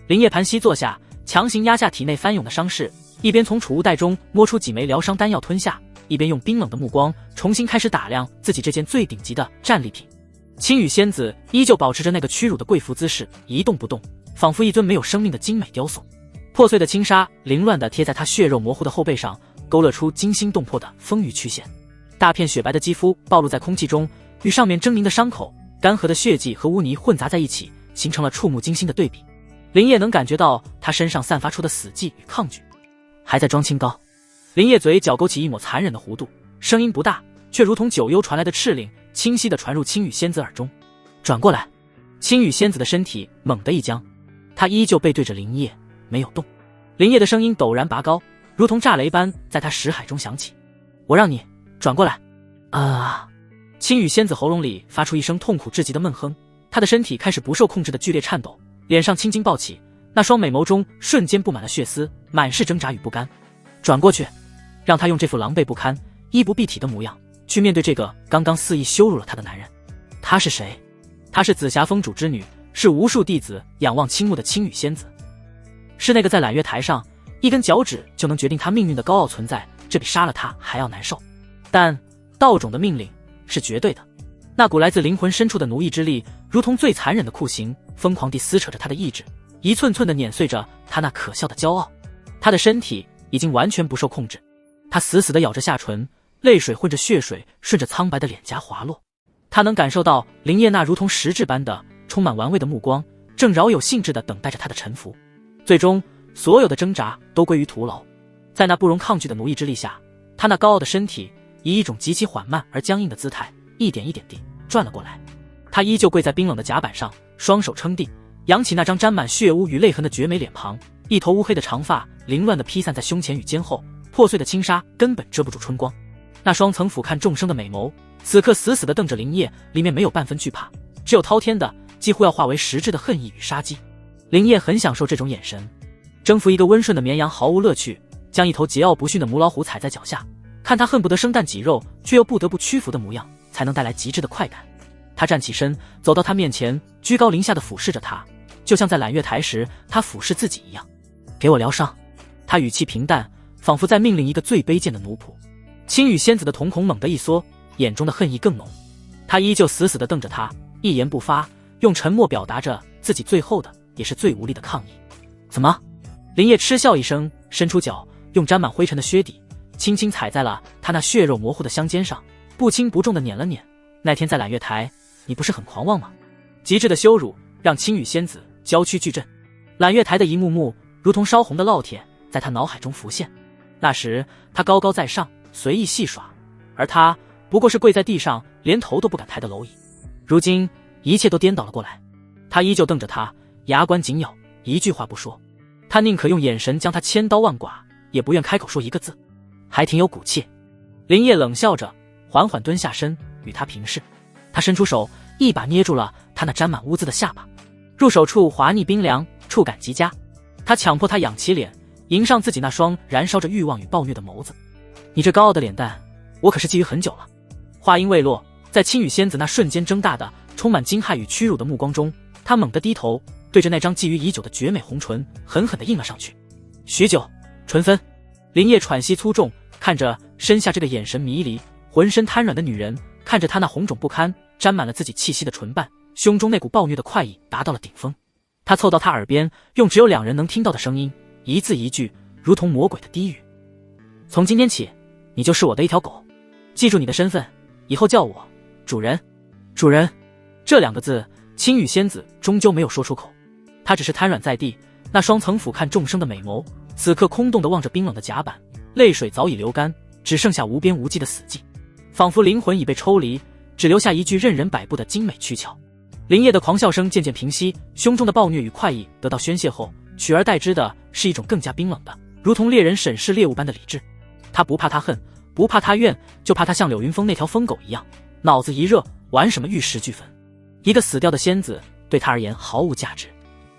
林叶盘膝坐下，强行压下体内翻涌的伤势，一边从储物袋中摸出几枚疗伤丹药吞下，一边用冰冷的目光重新开始打量自己这件最顶级的战利品。青羽仙子依旧保持着那个屈辱的跪伏姿势，一动不动，仿佛一尊没有生命的精美雕塑。破碎的轻纱凌乱地贴在她血肉模糊的后背上，勾勒出惊心动魄的丰腴曲线。大片雪白的肌肤暴露在空气中，与上面狰狞的伤口、干涸的血迹和污泥混杂在一起，形成了触目惊心的对比。林叶能感觉到她身上散发出的死寂与抗拒。还在装清高。林叶嘴角勾起一抹残忍的弧度，声音不大，却如同九幽传来的敕令，清晰地传入青羽仙子耳中。转过来！青羽仙子的身体猛地一僵，她依旧背对着林叶，没有动。林叶的声音陡然拔高，如同炸雷般在她识海中响起：我让你转过来！青羽仙子喉咙里发出一声痛苦至极的闷哼，她的身体开始不受控制的剧烈颤抖，脸上青筋暴起，那双美眸中瞬间布满了血丝，满是挣扎与不甘。转过去，让她用这副狼狈不堪、衣不蔽体的模样去面对这个刚刚肆意羞辱了她的男人。她是谁？她是紫霞峰主之女，是无数弟子仰望倾慕的青羽仙子，是那个在揽月台上一根脚趾就能决定她命运的高傲存在，这比杀了她还要难受。但道种的命令是绝对的，那股来自灵魂深处的奴役之力如同最残忍的酷刑，疯狂地撕扯着她的意志，一寸寸地碾碎着她那可笑的骄傲。她的身体已经完全不受控制，她死死地咬着下唇，泪水混着血水顺着苍白的脸颊滑落。他能感受到林叶那如同实质般的充满玩味的目光，正饶有兴致地等待着他的臣服。最终，所有的挣扎都归于徒劳。在那不容抗拒的奴役之力下，他那高傲的身体以一种极其缓慢而僵硬的姿态，一点一点地转了过来。他依旧跪在冰冷的甲板上，双手撑地，扬起那张沾满血污与泪痕的绝美脸庞，一头乌黑的长发凌乱地披散在胸前与肩后，破碎的轻纱根本遮不住春光。那双曾俯瞰众生的美眸，此刻死死地瞪着林叶，里面没有半分惧怕，只有滔天的几乎要化为实质的恨意与杀机。林叶很享受这种眼神。征服一个温顺的绵羊毫无乐趣，将一头桀骜不驯的母老虎踩在脚下，看他恨不得生啖挤肉却又不得不屈服的模样，才能带来极致的快感。他站起身，走到他面前，居高临下地俯视着他，就像在揽月台时他俯视自己一样。给我疗伤。他语气平淡，仿佛在命令一个最卑贱的奴仆。青羽仙子的瞳孔猛地一缩，眼中的恨意更浓。他依旧死死地瞪着他，一言不发，用沉默表达着自己最后的也是最无力的抗议。怎么？林叶嗤笑一声，伸出脚，用沾满灰尘的靴底轻轻踩在了他那血肉模糊的香肩上，不轻不重地捻了捻。那天在揽月台，你不是很狂妄吗？极致的羞辱让青羽仙子娇躯巨震。揽月台的一幕幕如同烧红的烙铁在他脑海中浮现。那时他高高在上，随意戏耍，而他不过是跪在地上连头都不敢抬的蝼蚁。如今一切都颠倒了过来，他依旧瞪着他，牙关紧咬，一句话不说。他宁可用眼神将他千刀万剐，也不愿开口说一个字，还挺有骨气。林叶冷笑着，缓缓蹲下身与他平视。他伸出手，一把捏住了他那沾满污渍的下巴，入手处滑腻冰凉，触感极佳。他强迫他仰起脸，迎上自己那双燃烧着欲望与暴虐的眸子。你这高傲的脸蛋，我可是觊觎很久了。话音未落，在青羽仙子那瞬间睁大的充满惊骇与屈辱的目光中，他猛地低头，对着那张觊觎已久的绝美红唇狠狠地印了上去。许久，唇分。林叶喘息粗重，看着身下这个眼神迷离、浑身瘫软的女人，看着她那红肿不堪、沾满了自己气息的唇瓣，胸中那股暴虐的快意达到了顶峰。他凑到她耳边，用只有两人能听到的声音，一字一句，如同魔鬼的低语：从今天起，你就是我的一条狗，记住你的身份，以后叫我主人。主人这两个字，青羽仙子终究没有说出口，她只是瘫软在地，那双曾俯瞰众生的美眸此刻空洞地望着冰冷的甲板，泪水早已流干，只剩下无边无际的死寂，仿佛灵魂已被抽离，只留下一具任人摆布的精美躯壳。林叶的狂笑声渐渐平息，胸中的暴虐与快意得到宣泄后，取而代之的是一种更加冰冷的，如同猎人审视猎物般的理智。他不怕他恨，不怕他怨，就怕他像柳云峰那条疯狗一样，脑子一热，玩什么玉石俱焚。一个死掉的仙子对他而言毫无价值。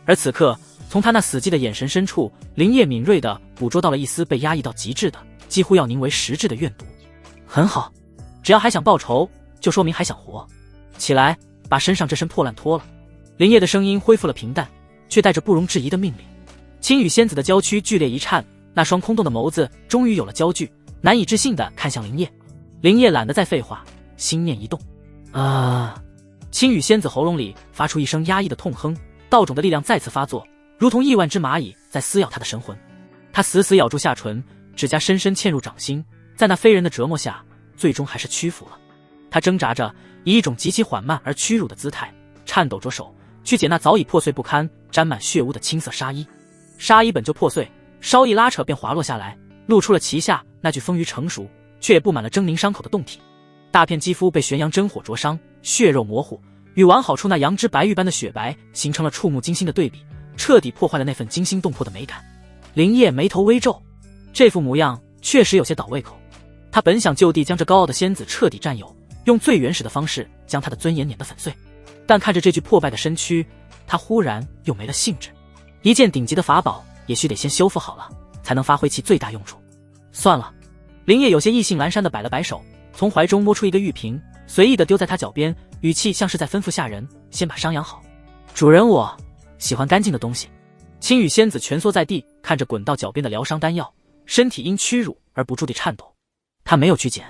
而此刻，从他那死寂的眼神深处，林叶敏锐地捕捉到了一丝被压抑到极致的，几乎要凝为实质的怨毒。很好，只要还想报仇，就说明还想活。起来，把身上这身破烂脱了。林叶的声音恢复了平淡，却带着不容置疑的命令。青羽仙子的娇躯剧烈一颤，那双空洞的眸子终于有了焦距，难以置信地看向林叶。林叶懒得再废话，心念一动，青羽仙子喉咙里发出一声压抑的痛哼，道种的力量再次发作，如同亿万只蚂蚁在撕咬他的神魂。他死死咬住下唇，指甲深深嵌入掌心，在那非人的折磨下，最终还是屈服了。他挣扎着，以一种极其缓慢而屈辱的姿态，颤抖着手去解那早已破碎不堪、沾满血污的青色纱衣。纱衣本就破碎，稍一拉扯便滑落下来，露出了其下那具丰腴成熟却也布满了狰狞伤口的胴体。大片肌肤被玄阳真火灼伤，血肉模糊，与完好处那羊脂白玉般的雪白形成了触目惊心的对比，彻底破坏了那份惊心动魄的美感。林叶眉头微皱，这副模样确实有些倒胃口。他本想就地将这高傲的仙子彻底占有，用最原始的方式将他的尊严碾得粉碎，但看着这具破败的身躯，他忽然又没了兴致。一件顶级的法宝也须得先修复好了，才能发挥其最大用处。算了。林叶有些意兴阑珊地摆了摆手，从怀中摸出一个玉瓶，随意地丢在他脚边，语气像是在吩咐下人先把伤养好。主人，我喜欢干净的东西。青羽仙子蜷缩在地，看着滚到脚边的疗伤丹药，身体因屈辱而不住地颤抖。他没有去捡。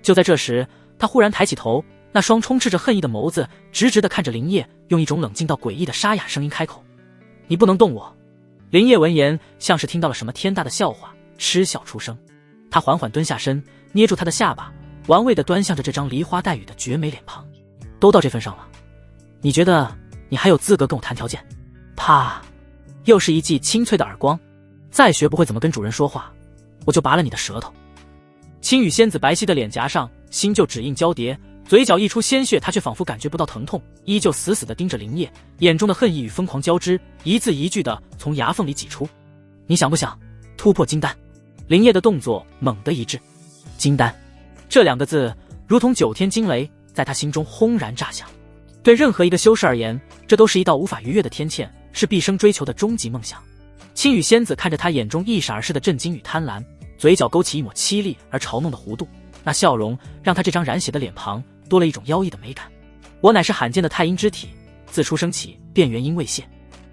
就在这时，他忽然抬起头，那双充斥着恨意的眸子直直地看着林叶，用一种冷静到诡异的沙哑声音开口：你不能动我。林叶闻言，像是听到了什么天大的笑话，嗤笑出声。他缓缓蹲下身，捏住他的下巴，玩味地端详着这张梨花带雨的绝美脸庞。都到这份上了，你觉得你还有资格跟我谈条件？啪！又是一记清脆的耳光。再学不会怎么跟主人说话，我就拔了你的舌头。青羽仙子白皙的脸颊上新旧指印交叠，嘴角溢出鲜血，她却仿佛感觉不到疼痛，依旧死死地盯着林烨，眼中的恨意与疯狂交织，一字一句地从牙缝里挤出。你想不想突破金丹？林烨的动作猛地一滞。金丹这2个字如同9天惊雷，在他心中轰然炸响。对任何一个修士而言，这都是一道无法逾越的天堑，是毕生追求的终极梦想。青羽仙子看着他眼中一闪而逝的震惊与贪婪，嘴角勾起一抹凄厉而嘲弄的弧度，那笑容让他这张染血的脸庞多了一种妖异的美感。我乃是罕见的太阴之体，自出生起便元婴未泄。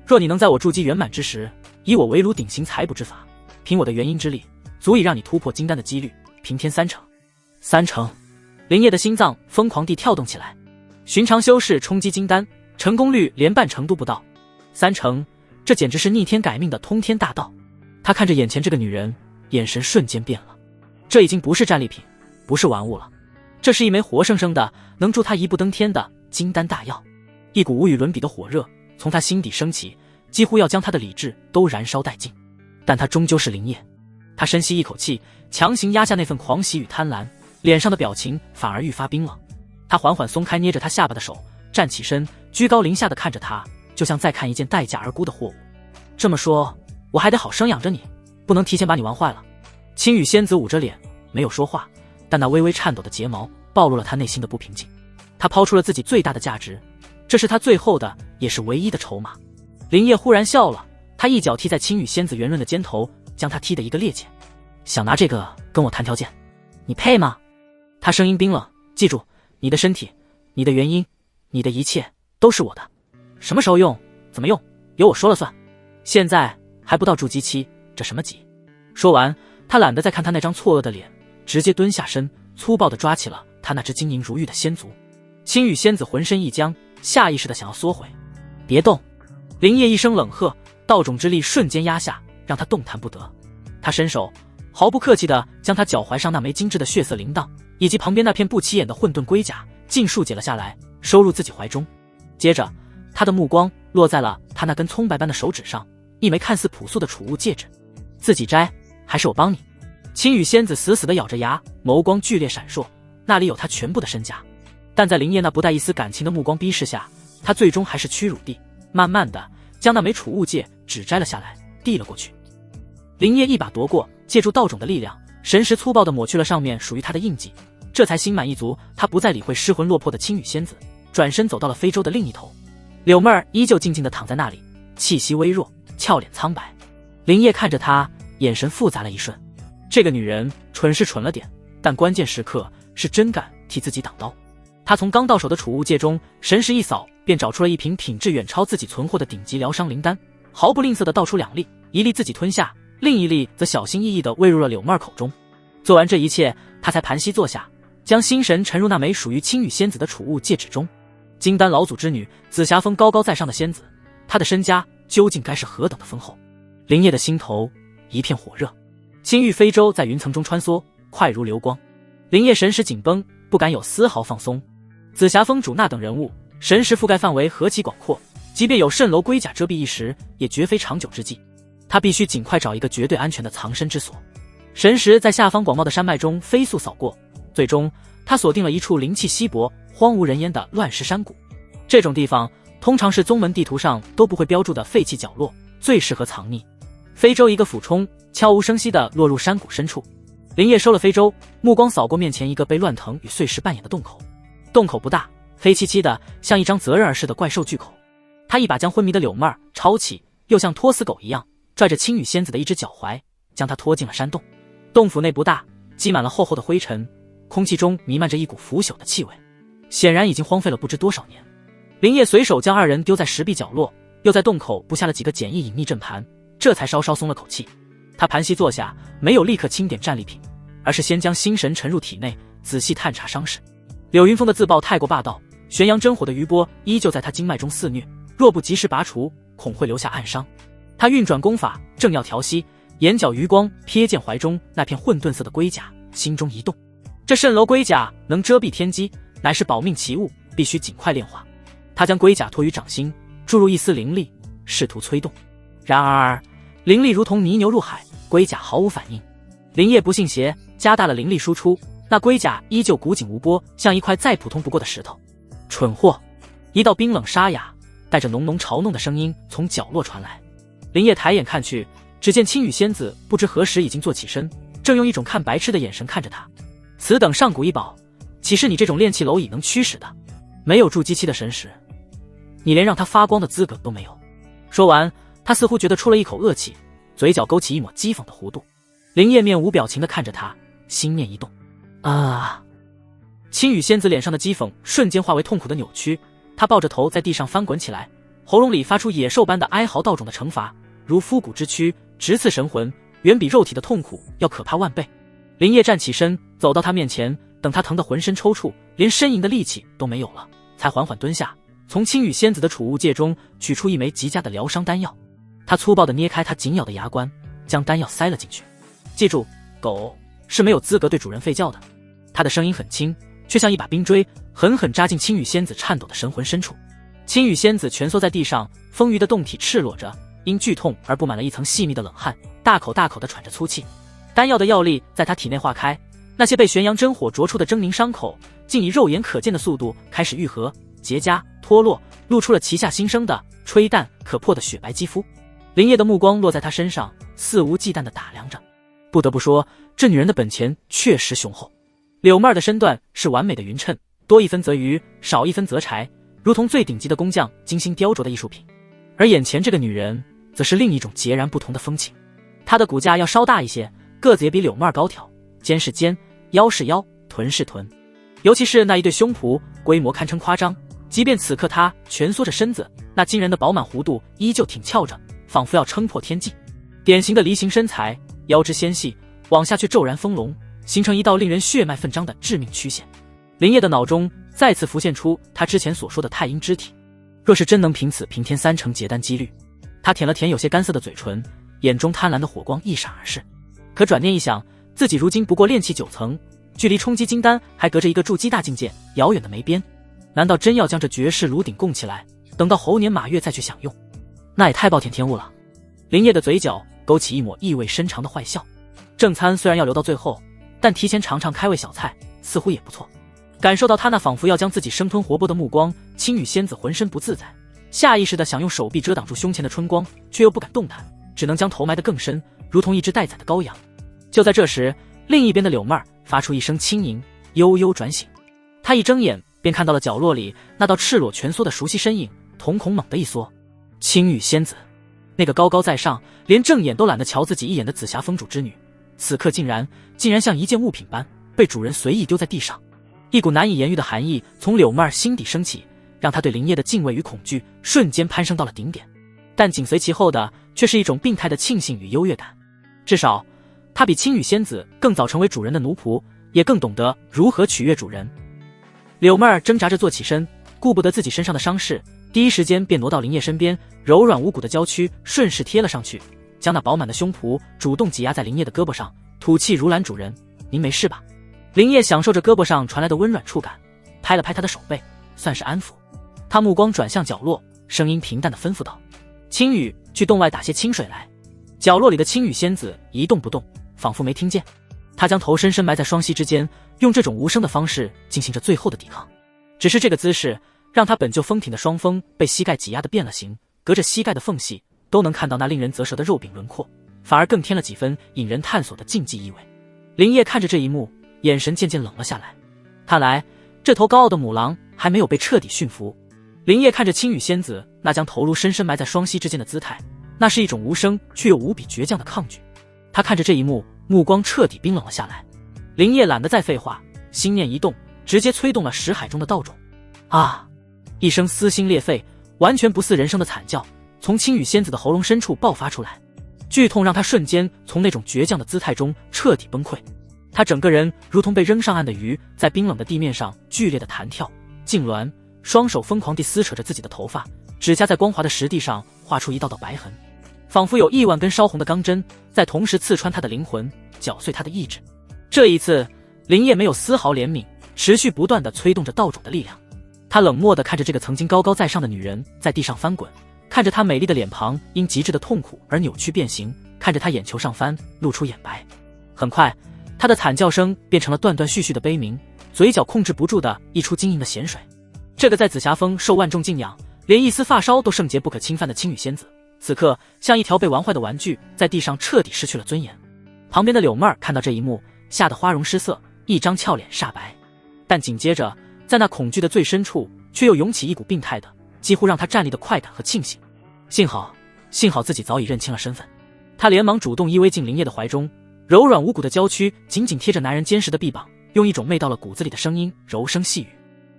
若你能在我筑基圆满之时，以我为炉鼎行采补之法，凭我的元婴之力，足以让你突破金丹的几率平添3成。3成！林烨的心脏疯狂地跳动起来。寻常修士冲击金丹，成功率连半成都不到，3成，这简直是逆天改命的通天大道。他看着眼前这个女人，眼神瞬间变了。这已经不是战利品，不是玩物了，这是一枚活生生的能助他一步登天的金丹大药。一股无与伦比的火热从他心底升起，几乎要将他的理智都燃烧殆尽。但他终究是林烨。他深吸一口气，强行压下那份狂喜与贪婪，脸上的表情反而愈发冰冷。他缓缓松开捏着他下巴的手，站起身，居高临下的看着他，就像在看一件待价而沽的货物。这么说，我还得好生养着你，不能提前把你玩坏了。青羽仙子捂着脸没有说话，但那微微颤抖的睫毛暴露了他内心的不平静。他抛出了自己最大的价值，这是他最后的也是唯一的筹码。林烨忽然笑了，他一脚踢在青羽仙子圆润的肩头，将他踢得一个趔趄。想拿这个跟我谈条件，你配吗？他声音冰冷，记住，你的身体，你的元婴，你的一切都是我的，什么时候用，怎么用，由我说了算。现在还不到筑基期，这什么急？说完，他懒得再看他那张错愕的脸，直接蹲下身，粗暴地抓起了他那只晶莹如玉的仙足。青羽仙子浑身一僵，下意识地想要缩回。别动！林烨一声冷喝，道种之力瞬间压下，让他动弹不得。他伸手毫不客气地将他脚踝上那枚精致的血色铃铛以及旁边那片不起眼的混沌龟甲尽数解了下来，收入自己怀中。接着他的目光落在了他那根葱白般的手指上，一枚看似朴素的储物戒指。自己摘还是我帮你？青羽仙子死死地咬着牙，眸光剧烈闪烁，那里有他全部的身家。但在林烨那不带一丝感情的目光逼视下，他最终还是屈辱地慢慢地将那枚储物戒指摘了下来，递了过去。林烨一把夺过，借助道种的力量，神识粗暴地抹去了上面属于他的印记，这才心满意足。他不再理会失魂落魄的青羽仙子，转身走到了非洲的另一头。柳妹儿依旧静静地躺在那里，气息微弱，俏脸苍白。林烨看着她，眼神复杂了一瞬。这个女人蠢是蠢了点，但关键时刻是真敢替自己挡刀。他从刚到手的储物戒中神识一扫，便找出了一瓶品质远超自己存货的顶级疗伤灵丹，毫不吝啬地倒出2粒，一粒自己吞下，另一粒则小心翼翼地喂入了柳妹儿口中。做完这一切，他才盘膝坐下，将心神沉入那枚属于青羽仙子的储物戒指中。金丹老祖之女，紫霞峰高高在上的仙子，她的身家究竟该是何等的丰厚？林烨的心头一片火热。青玉飞舟在云层中穿梭，快如流光。林烨神识紧绷，不敢有丝毫放松。紫霞峰主那等人物，神识覆盖范围何其广阔，即便有蜃楼龟甲遮蔽一时，也绝非长久之计。他必须尽快找一个绝对安全的藏身之所。神识在下方广袤的山脉中飞速扫过，最终他锁定了一处灵气稀薄、荒无人烟的乱石山谷。这种地方通常是宗门地图上都不会标注的废弃角落，最适合藏匿。飞舟一个俯冲，悄无声息地落入山谷深处。林烨收了飞舟，目光扫过面前一个被乱藤与碎石扮演的洞口。洞口不大，黑漆漆的，像一张择刃而噬的怪兽巨口。他一把将昏迷的柳妹儿抄起，又像拖死狗一样拽着青羽仙子的一只脚踝，将她拖进了山洞。洞府内不大，积满了厚厚的灰尘，空气中弥漫着一股腐朽的气味，显然已经荒废了不知多少年。林烨随手将2人丢在石壁角落，又在洞口布下了几个简易隐秘阵盘，这才稍稍松了口气。他盘膝坐下，没有立刻清点战利品，而是先将心神沉入体内，仔细探查伤势。柳云峰的自爆太过霸道，玄阳真火的余波依旧在他经脉中肆虐，若不及时拔除，恐会留下暗伤。他运转功法，正要调息，眼角余光瞥见怀中那片混沌色的龟甲，心中一动。这蜃楼龟甲能遮蔽天机，乃是保命奇物，必须尽快炼化。他将龟甲托于掌心，注入一丝灵力，试图催动。然而灵力如同泥牛入海，龟甲毫无反应。林业不信邪，加大了灵力输出，那龟甲依旧古井无波，像一块再普通不过的石头。蠢货！一道冰冷沙哑带着浓浓嘲弄的声音从角落传来。林业抬眼看去，只见青羽仙子不知何时已经坐起身，正用一种看白痴的眼神看着他。此等上古异宝，岂是你这种炼气蝼蚁能驱使的？没有筑基期的神识，你连让它发光的资格都没有。说完，他似乎觉得出了一口恶气，嘴角勾起一抹讥讽的弧度。林业面无表情地看着他，心念一动。青羽仙子脸上的讥讽瞬间化为痛苦的扭曲，他抱着头在地上翻滚起来，喉咙里发出野兽般的哀嚎，道种的惩罚如枯骨之躯，直刺神魂，远比肉体的痛苦要可怕万倍。林业站起身，走到他面前，等他疼得浑身抽搐，连呻吟的力气都没有了，才缓缓蹲下，从青羽仙子的储物戒中取出一枚极佳的疗伤丹药。他粗暴地捏开他紧咬的牙关，将丹药塞了进去。记住，狗是没有资格对主人吠叫的。他的声音很轻，却像一把冰锥，狠狠扎进青羽仙子颤抖的神魂深处。青羽仙子蜷缩在地上，丰腴的胴体赤裸着，因剧痛而布满了一层细密的冷汗，大口大口地喘着粗气。丹药的药力在他体内化开，那些被玄阳真火灼出的狰狞伤口，竟以肉眼可见的速度开始愈合、结痂、脱落，露出了其下新生的吹弹可破的雪白肌肤。林业的目光落在他身上，肆无忌惮地打量着。不得不说，这女人的本钱确实雄厚。柳妹儿的身段是完美的匀称，多一分则鱼，少一分则柴，如同最顶级的工匠精心雕琢的艺术品。而眼前这个女人，则是另一种截然不同的风情。她的骨架要稍大一些，个子也比柳妹儿高挑，肩是肩，腰是腰，臀是臀，尤其是那一对胸脯，规模堪称夸张。即便此刻她蜷缩着身子，那惊人的饱满弧度依旧挺翘着，仿佛要撑破天际。典型的梨形身材，腰肢纤细，往下却骤然丰隆，形成一道令人血脉奋张的致命曲线。林业的脑中再次浮现出他之前所说的太阴肢体，若是真能凭此平添30%结丹几率。他舔了舔有些干涩的嘴唇，眼中贪婪的火光一闪而逝。可转念一想，自己如今不过炼气9层，距离冲击金丹还隔着一个筑基大境界，遥远的没边。难道真要将这绝世炉鼎供起来，等到猴年马月再去享用？那也太暴殄天物了。林业的嘴角勾起一抹意味深长的坏笑。正餐虽然要留到最后，但提前尝尝开胃小菜似乎也不错。感受到他那仿佛要将自己生吞活剥的目光，青羽仙子浑身不自在，下意识地想用手臂遮挡住胸前的春光，却又不敢动弹，只能将头埋得更深，如同一只待宰的羔羊。就在这时，另一边的柳妹儿发出一声轻吟，悠悠转醒。她一睁眼便看到了角落里那道赤裸蜷缩的熟悉身影，瞳孔猛地一缩。青羽仙子，那个高高在上，连正眼都懒得瞧自己一眼的紫霞峰主之女，此刻竟然像一件物品般被主人随意丢在地上。一股难以言喻的寒意从柳妹儿心底升起，让她对林业的敬畏与恐惧瞬间攀升到了顶点，但紧随其后的却是一种病态的庆幸与优越感。至少她比青羽仙子更早成为主人的奴仆，也更懂得如何取悦主人。柳妹儿挣扎着坐起身，顾不得自己身上的伤势，第一时间便挪到林业身边，柔软无骨的娇躯顺势贴了上去，将那饱满的胸脯主动挤压在林业的胳膊上，吐气如兰：“主人，您没事吧？”林业享受着胳膊上传来的温软触感，拍了拍他的手背，算是安抚。他目光转向角落，声音平淡地吩咐道：“青羽，去洞外打些清水来。”角落里的青羽仙子一动不动，仿佛没听见。他将头深深埋在双膝之间，用这种无声的方式进行着最后的抵抗。只是这个姿势让他本就丰挺的双峰被膝盖挤压得变了形，隔着膝盖的缝隙都能看到那令人啧舌的肉饼轮廓，反而更添了几分引人探索的禁忌意味。林业看着这一幕，眼神渐渐冷了下来。看来这头高傲的母狼还没有被彻底驯服。林业看着青羽仙子那将头颅深深埋在双膝之间的姿态，那是一种无声却又无比倔强的抗拒。他看着这一幕，目光彻底冰冷了下来。林业懒得再废话，心念一动，直接催动了识海中的道种。一声撕心裂肺完全不似人声的惨叫从青羽仙子的喉咙深处爆发出来，剧痛让他瞬间从那种倔强的姿态中彻底崩溃。他整个人如同被扔上岸的鱼，在冰冷的地面上剧烈的弹跳痉挛，双手疯狂地撕扯着自己的头发，指甲在光滑的石地上画出一道道白痕，仿佛有1万根烧红的钢针在同时刺穿他的灵魂，绞碎他的意志。这一次林烨没有丝毫怜悯，持续不断地催动着道种的力量。他冷漠地看着这个曾经高高在上的女人在地上翻滚，看着她美丽的脸庞因极致的痛苦而扭曲变形，看着她眼球上翻，露出眼白。很快，她的惨叫声变成了断断续续的悲鸣，嘴角控制不住地溢出晶莹的咸水。这个在紫霞峰受万众敬仰，连一丝发梢都圣洁不可侵犯的青羽仙子，此刻像一条被玩坏的玩具，在地上彻底失去了尊严。旁边的柳妹儿看到这一幕，吓得花容失色，一张俏脸煞白。但紧接着，在那恐惧的最深处，却又涌起一股病态的，几乎让她站立的快感和庆幸。幸好自己早已认清了身份。她连忙主动依偎进林烨的怀中，柔软无骨的娇躯紧紧贴着男人坚实的臂膀，用一种媚到了骨子里的声音柔声细语：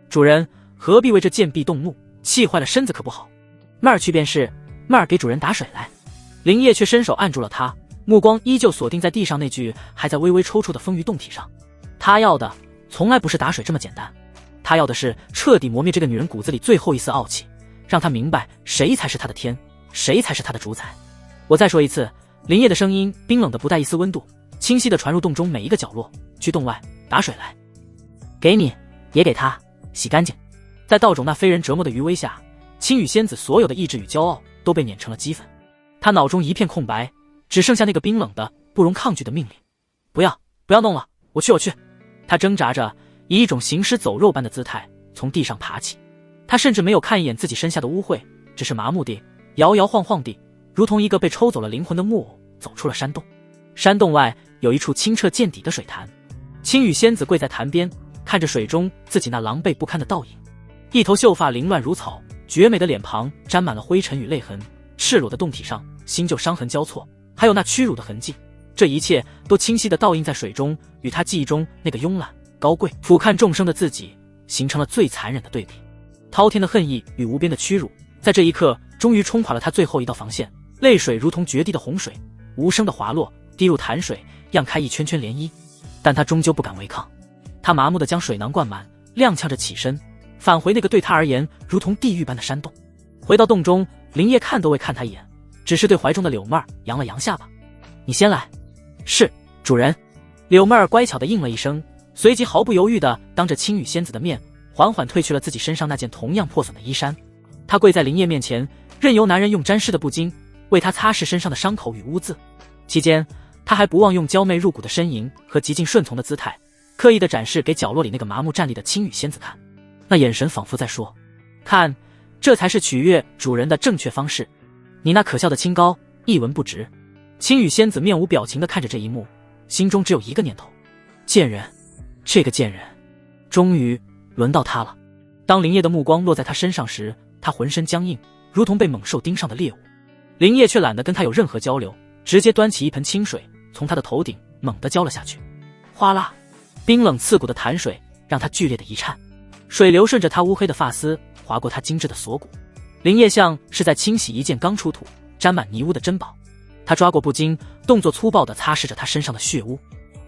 主人何必为这贱婢动怒，气坏了身子可不好。妹儿去便是，妹儿给主人打水来。林烨却伸手按住了她，目光依旧锁定在地上那具还在微微抽搐的丰腴胴体上。他要的从来不是打水这么简单，他要的是彻底磨灭这个女人骨子里最后一丝傲气，让她明白谁才是她的天，谁才是她的主宰。我再说一次。林烨的声音冰冷的不带一丝温度，清晰的传入洞中每一个角落。去洞外打水来，给你，也给他，洗干净。在道种那非人折磨的余威下，青羽仙子所有的意志与骄傲都被碾成了齑粉。他脑中一片空白，只剩下那个冰冷的不容抗拒的命令：不要弄了，我去。他挣扎着，以一种行尸走肉般的姿态从地上爬起。他甚至没有看一眼自己身下的污秽，只是麻木地摇摇晃晃地，如同一个被抽走了灵魂的木偶，走出了山洞。山洞外有一处清澈见底的水潭，青羽仙子跪在潭边，看着水中自己那狼狈不堪的倒影，一头秀发凌乱如草，绝美的脸庞沾满了灰尘与泪痕，赤裸的胴体上新旧伤痕交错，还有那屈辱的痕迹。这一切都清晰地倒映在水中，与他记忆中那个慵懒高贵俯瞰众生的自己形成了最残忍的对比。滔天的恨意与无边的屈辱，在这一刻终于冲垮了他最后一道防线。泪水如同决堤的洪水，无声的滑落，滴入潭水，漾开一圈圈涟漪。但他终究不敢违抗，他麻木地将水囊灌满，踉跄着起身，返回那个对他而言如同地狱般的山洞。回到洞中，林烨看都未看他一眼，只是对怀中的柳妹儿扬了扬下巴：你先来。是，主人。柳妹儿乖巧地应了一声，随即毫不犹豫地当着青羽仙子的面，缓缓褪去了自己身上那件同样破损的衣衫。她跪在林烨面前，任由男人用沾湿的布巾为她擦拭身上的伤口与污渍。期间，她还不忘用娇媚入骨的呻吟和极尽顺从的姿态，刻意地展示给角落里那个麻木站立的青羽仙子看。那眼神仿佛在说：看，这才是取悦主人的正确方式。你那可笑的清高，一文不值。青羽仙子面无表情地看着这一幕，心中只有一个念头：贱人，这个贱人。终于轮到他了。当林烨的目光落在他身上时，他浑身僵硬，如同被猛兽盯上的猎物。林烨却懒得跟他有任何交流，直接端起一盆清水，从他的头顶猛地浇了下去。哗啦，冰冷刺骨的潭水让他剧烈的一颤，水流顺着他乌黑的发丝划过他精致的锁骨。林烨像是在清洗一件刚出土沾满泥污的珍宝，他抓过布巾，动作粗暴地擦拭着他身上的血污。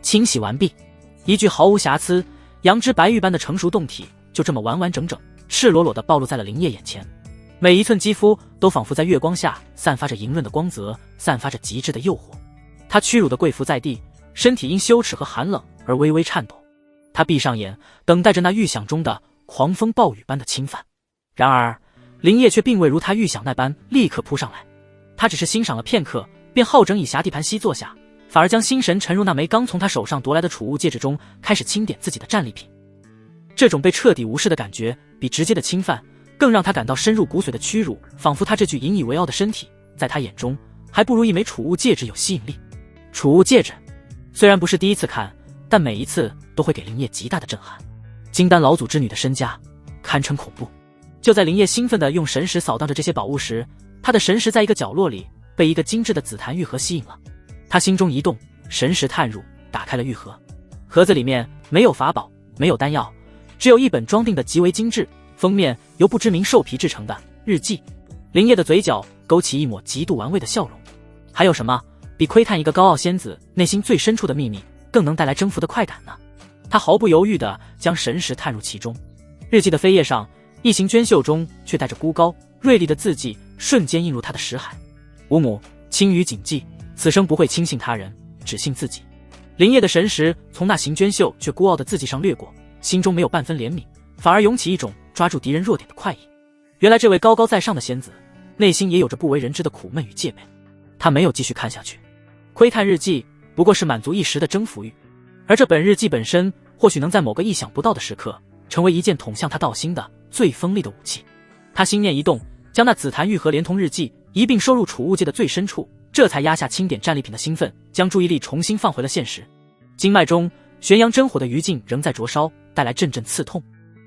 清洗完毕，一具毫无瑕疵、羊脂白玉般的成熟胴体就这么完完整整、赤裸裸地暴露在了林烨眼前。每一寸肌肤都仿佛在月光下散发着莹润的光泽，散发着极致的诱惑。他屈辱地跪伏在地，身体因羞耻和寒冷而微微颤抖。他闭上眼，等待着那预想中的狂风暴雨般的侵犯。然而林烨却并未如他预想那般立刻扑上来，他只是欣赏了片刻，便好整以暇地盘膝坐下，反而将心神沉入那枚刚从他手上夺来的储物戒指中，开始清点自己的战利品。这种被彻底无视的感觉，比直接的侵犯更让他感到深入骨髓的屈辱，仿佛他这具引以为傲的身体，在他眼中还不如一枚储物戒指有吸引力。储物戒指虽然不是第一次看，但每一次都会给林烨极大的震撼。金丹老祖之女的身家堪称恐怖。就在林烨兴奋地用神识扫荡着这些宝物时，他的神识在一个角落里被一个精致的紫檀玉盒吸引了。他心中一动，神识探入，打开了玉盒。盒子里面没有法宝，没有丹药，只有一本装订的极为精致，封面由不知名兽皮制成的日记。林烨的嘴角勾起一抹极度玩味的笑容。还有什么比窥探一个高傲仙子内心最深处的秘密更能带来征服的快感呢？他毫不犹豫地将神识探入其中。日记的扉页上，一行娟秀中却带着孤高锐利的字迹瞬间映入他的识海。吾母青羽谨记，此生不会轻信他人，只信自己。林业的神识从那行娟秀却孤傲的字迹上掠过，心中没有半分怜悯，反而涌起一种抓住敌人弱点的快意。原来这位高高在上的仙子，内心也有着不为人知的苦闷与戒备。他没有继续看下去，窥探日记不过是满足一时的征服欲，而这本日记本身，或许能在某个意想不到的时刻，成为一件捅向他道心的最锋利的武器。他心念一动，将那紫檀玉盒连同日记一并收入储物界的最深处，这才压下清点战利品的兴奋，将注意力重新放回了现实。经脉中玄阳真火的余烬仍在灼烧，带来阵阵刺痛。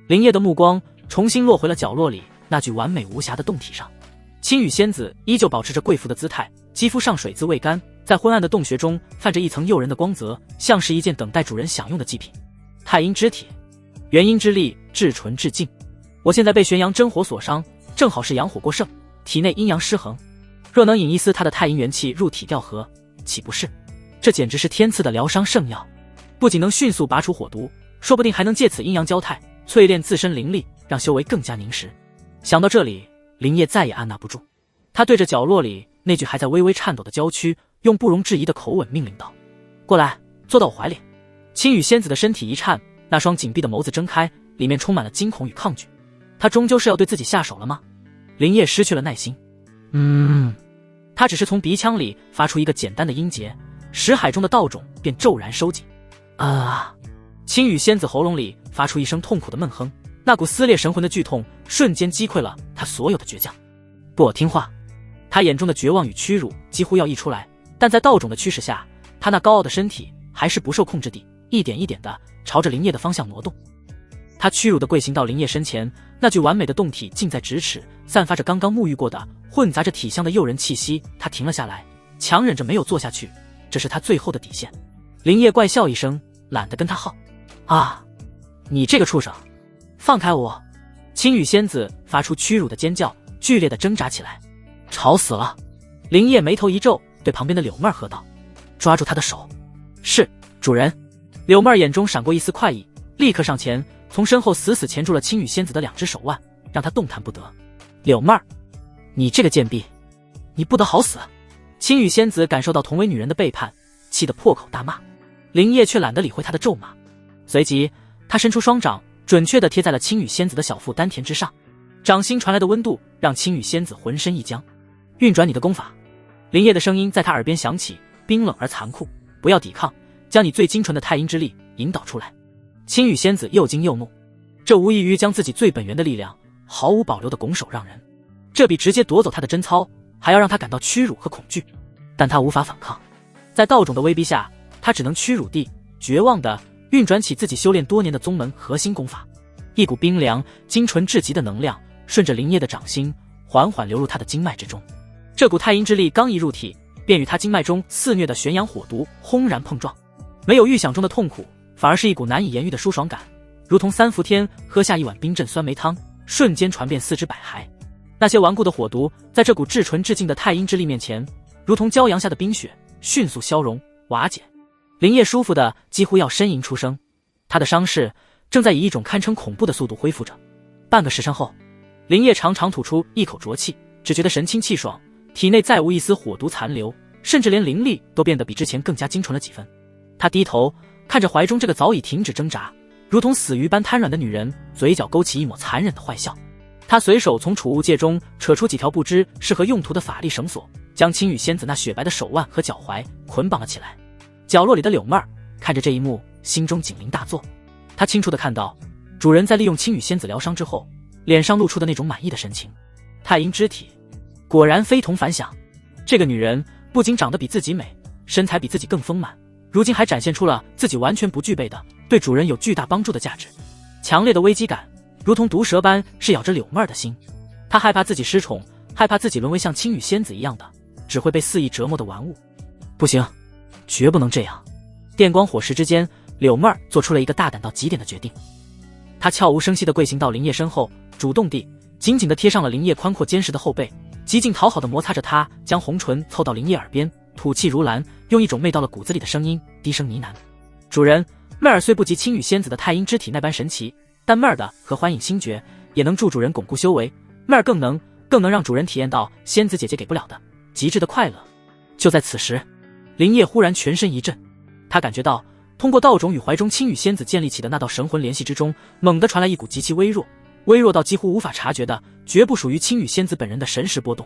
林业的目光重新落回了角落里那具完美无瑕的洞体上。青羽仙子依旧保持着贵妇的姿态，肌肤上水渍未干，在昏暗的洞穴中泛着一层诱人的光泽，像是一件等待主人享用的祭品。太阴之体，元阴之力，至纯至净。我现在被玄阳真火所伤，正好是阳火过盛，体内阴阳失衡。若能引一丝他的太阴元气入体调和，岂不是？这简直是天赐的疗伤圣药，不仅能迅速拔除火毒，说不定还能借此阴阳交泰，淬炼自身灵力，让修为更加凝实。想到这里，林业再也按捺不住，他对着角落里那具还在微微颤抖的娇躯，用不容置疑的口吻命令道：“过来，坐到我怀里。”青羽仙子的身体一颤，那双紧闭的眸子睁开，里面充满了惊恐与抗拒。他终究是要对自己下手了吗？林业失去了耐心。他只是从鼻腔里发出一个简单的音节，识海中的道种便骤然收紧。青羽仙子喉咙里发出一声痛苦的闷哼，那股撕裂神魂的剧痛瞬间击溃了他所有的倔强。不听话，他眼中的绝望与屈辱几乎要溢出来，但在道种的驱使下，他那高傲的身体还是不受控制地一点一点地朝着林业的方向挪动。他屈辱地跪行到林业身前，那具完美的洞体近在咫尺，散发着刚刚沐浴过的混杂着体香的诱人气息。他停了下来，强忍着没有坐下去，这是他最后的底线。林业怪笑一声，懒得跟他耗。你这个畜生，放开我！青羽仙子发出屈辱的尖叫，剧烈地挣扎起来。吵死了！林业眉头一皱，对旁边的柳妹喝道：“抓住他的手！”是，主人。柳妹眼中闪过一丝快意，立刻上前，从身后死死钳住了青羽仙子的两只手腕，让她动弹不得。柳妹儿，你这个贱婢，你不得好死！青羽仙子感受到同为女人的背叛，气得破口大骂。林业却懒得理会她的咒骂，随即他伸出双掌，准确地贴在了青羽仙子的小腹丹田之上。掌心传来的温度让青羽仙子浑身一僵。运转你的功法。林业的声音在他耳边响起，冰冷而残酷。不要抵抗，将你最精纯的太阴之力引导出来。青羽仙子又惊又怒，这无异于将自己最本源的力量毫无保留地拱手让人，这比直接夺走他的贞操还要让他感到屈辱和恐惧。但他无法反抗，在道种的威逼下，他只能屈辱地绝望地运转起自己修炼多年的宗门核心功法。一股冰凉精纯至极的能量顺着林业的掌心缓缓流入他的经脉之中。这股太阴之力刚一入体，便与他经脉中肆虐的玄阳火毒轰然碰撞，没有预想中的痛苦，反而是一股难以言喻的舒爽感，如同三伏天喝下一碗冰镇酸梅汤，瞬间传遍四肢百骸。那些顽固的火毒在这股至纯至净的太阴之力面前，如同骄阳下的冰雪，迅速消融瓦解。林业舒服的几乎要呻吟出声，他的伤势正在以一种堪称恐怖的速度恢复着。半个时辰后，林业长长吐出一口浊气，只觉得神清气爽，体内再无一丝火毒残留，甚至连灵力都变得比之前更加精纯了几分。他低头看着怀中这个早已停止挣扎，如同死鱼般瘫软的女人，嘴角勾起一抹残忍的坏笑。他随手从储物戒中扯出几条不知是何用途的法力绳索，将青羽仙子那雪白的手腕和脚踝捆绑了起来。角落里的柳妹儿看着这一幕，心中警铃大作。她清楚地看到，主人在利用青羽仙子疗伤之后，脸上露出的那种满意的神情。太阴之体果然非同凡响，这个女人不仅长得比自己美，身材比自己更丰满，如今还展现出了自己完全不具备的对主人有巨大帮助的价值。强烈的危机感如同毒蛇般是咬着柳妹儿的心，她害怕自己失宠，害怕自己沦为像青羽仙子一样的只会被肆意折磨的玩物。不行，绝不能这样。电光火石之间，柳妹儿做出了一个大胆到极点的决定。她悄无声息地跪行到林业身后，主动地紧紧地贴上了林业宽阔坚实的后背，极尽讨好地摩擦着他，将红唇凑到林业耳边，吐气如兰，用一种媚到了骨子里的声音低声呢喃：“主人，妹儿虽不及青羽仙子的太阴之体那般神奇，但妹儿的和欢饮星诀也能助主人巩固修为，妹儿更能让主人体验到仙子姐姐给不了的极致的快乐。”就在此时，林业忽然全身一震，他感觉到通过道种与怀中青羽仙子建立起的那道神魂联系之中，猛地传来一股极其微弱到几乎无法察觉的，绝不属于青羽仙子本人的神识波动。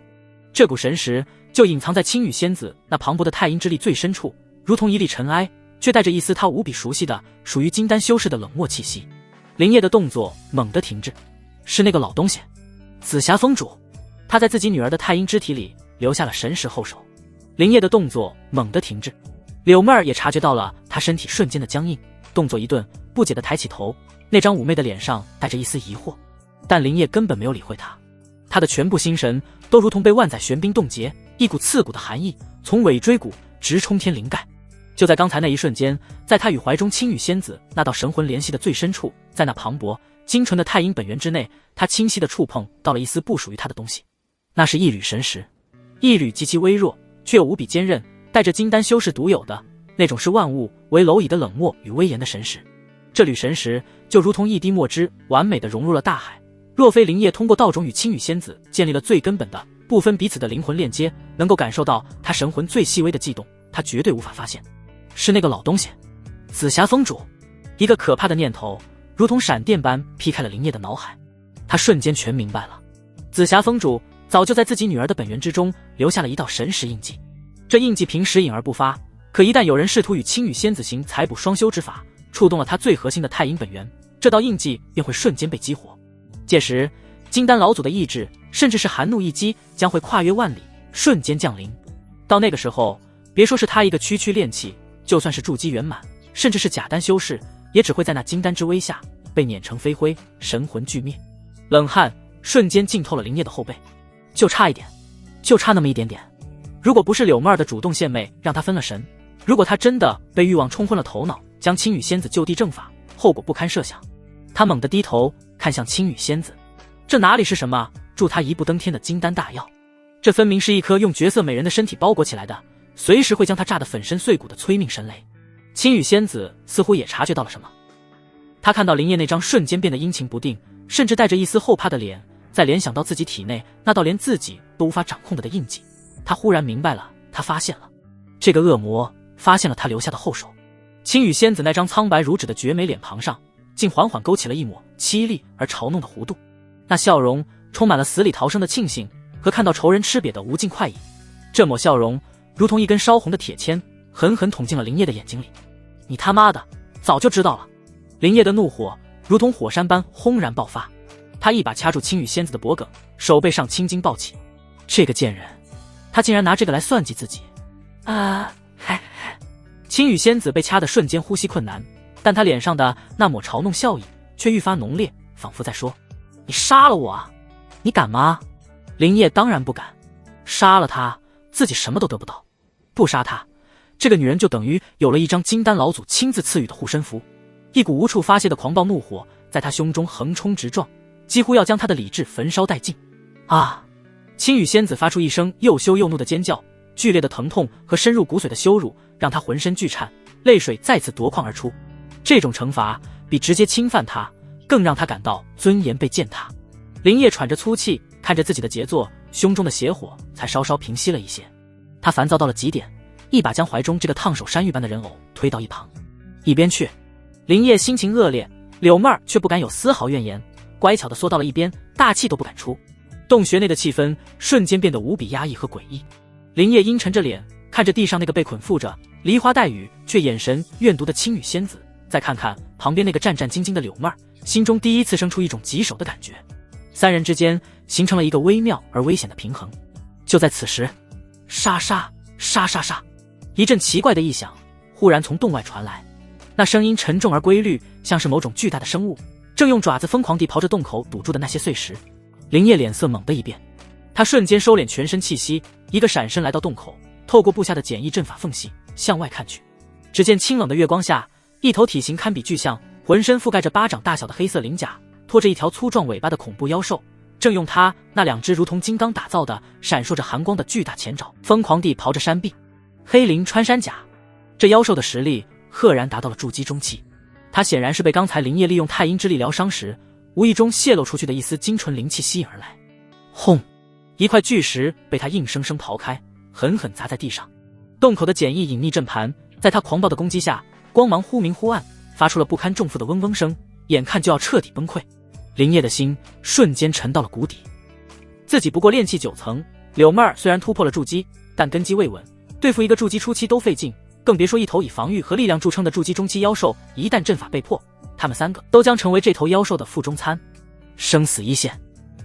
这股神识就隐藏在青羽仙子那磅礴的太阴之力最深处，如同一粒尘埃，却带着一丝他无比熟悉的属于金丹修士的冷漠气息。林烨的动作猛地停滞，是那个老东西，紫霞峰主。他在自己女儿的太阴肢体里留下了神识后手。林烨的动作猛地停滞，柳妹儿也察觉到了他身体瞬间的僵硬，动作一顿，不解地抬起头，那张妩媚的脸上带着一丝疑惑。但林烨根本没有理会他，他的全部心神都如同被万载玄冰冻结，一股刺骨的寒意从尾椎骨直冲天灵盖。就在刚才那一瞬间，在他与怀中青羽仙子那道神魂联系的最深处，在那磅礴精纯的太阴本源之内，他清晰地触碰到了一丝不属于他的东西。那是一缕神识，一缕极其微弱却又无比坚韧，带着金丹修士独有的那种视万物为蝼蚁的冷漠与威严的神识。这缕神识就如同一滴墨汁，完美地融入了大海。若非林烨通过道种与青羽仙子建立了最根本的不分彼此的灵魂链接，能够感受到他神魂最细微的悸动，他绝对无法发现。是那个老东西，紫霞峰主。一个可怕的念头如同闪电般劈开了林烨的脑海，他瞬间全明白了，紫霞峰主早就在自己女儿的本源之中留下了一道神识印记。这印记平时隐而不发，可一旦有人试图与青羽仙子行采补双修之法，触动了他最核心的太阴本源，这道印记便会瞬间被激活。届时金丹老祖的意志甚至是寒怒一击将会跨越万里，瞬间降临。到那个时候，别说是他一个区区炼气，就算是筑基圆满，甚至是假丹修士，也只会在那金丹之威下被碾成飞灰，神魂俱灭。冷汗瞬间浸透了林烨的后背，就差一点，就差那么一点点。如果不是柳妹儿的主动献媚让他分了神，如果他真的被欲望冲昏了头脑，将青羽仙子就地正法，后果不堪设想。他猛地低头看向青羽仙子，这哪里是什么助他一步登天的金丹大药，这分明是一颗用绝色美人的身体包裹起来的，随时会将他炸得粉身碎骨的催命神雷。青羽仙子似乎也察觉到了什么，他看到林烨那张瞬间变得阴晴不定，甚至带着一丝后怕的脸，再联想到自己体内那道连自己都无法掌控的印记，他忽然明白了，他发现了，这个恶魔发现了他留下的后手。青羽仙子那张苍白如纸的绝美脸庞上，竟缓缓勾起了一抹凄厉而嘲弄的弧度，那笑容充满了死里逃生的庆幸和看到仇人吃瘪的无尽快意。这抹笑容如同一根烧红的铁签，狠狠捅进了林烨的眼睛里。你他妈的早就知道了！林烨的怒火如同火山般轰然爆发，他一把掐住青羽仙子的脖颈，手背上青筋暴起。这个贱人，他竟然拿这个来算计自己！青羽仙子被掐得瞬间呼吸困难，但他脸上的那抹嘲弄笑意却愈发浓烈，仿佛在说：你杀了我啊，你敢吗？林烨当然不敢，杀了他自己什么都得不到，不杀他，这个女人就等于有了一张金丹老祖亲自赐予的护身符。一股无处发泄的狂暴怒火在他胸中横冲直撞，几乎要将他的理智焚烧殆尽。啊！青羽仙子发出一声又羞又怒的尖叫，剧烈的疼痛和深入骨髓的羞辱让他浑身剧颤，泪水再次夺眶而出。这种惩罚比直接侵犯他更让他感到尊严被践踏。林烨喘着粗气，看着自己的杰作，胸中的邪火才稍稍平息了一些。他烦躁到了极点，一把将怀中这个烫手山芋般的人偶推到一旁。一边去！林烨心情恶劣，柳妹儿却不敢有丝毫怨言，乖巧地缩到了一边，大气都不敢出。洞穴内的气氛瞬间变得无比压抑和诡异。林烨阴沉着脸看着地上那个被捆缚着梨花带雨却眼神怨毒的青羽仙子，再看看旁边那个战战兢兢的柳妹儿，心中第一次生出一种棘手的感觉。三人之间形成了一个微妙而危险的平衡。就在此时，沙沙沙沙沙，一阵奇怪的异响忽然从洞外传来，那声音沉重而规律，像是某种巨大的生物正用爪子疯狂地刨着洞口堵住的那些碎石。林烨脸色猛地一变，他瞬间收敛全身气息，一个闪身来到洞口，透过布下的简易阵法缝隙向外看去。只见清冷的月光下，一头体型堪比巨象，浑身覆盖着巴掌大小的黑色鳞甲，拖着一条粗壮尾巴的恐怖妖兽，正用它那两只如同金刚打造的闪烁着寒光的巨大前爪疯狂地刨着山壁。黑鳞穿山甲，这妖兽的实力赫然达到了筑基中期，他显然是被刚才林烨利用太阴之力疗伤时无意中泄露出去的一丝精纯灵气吸引而来。轰！一块巨石被他硬生生刨开，狠狠砸在地上。洞口的简易隐秘阵盘在他狂暴的攻击下，光芒忽明忽暗，发出了不堪重负的嗡嗡声，眼看就要彻底崩溃。林烨的心瞬间沉到了谷底。自己不过炼气9层，柳妹儿虽然突破了筑基，但根基未稳，对付一个筑基初期都费劲，更别说一头以防御和力量著称的筑基中期妖兽，一旦阵法被破，他们3个都将成为这头妖兽的腹中餐。生死一线，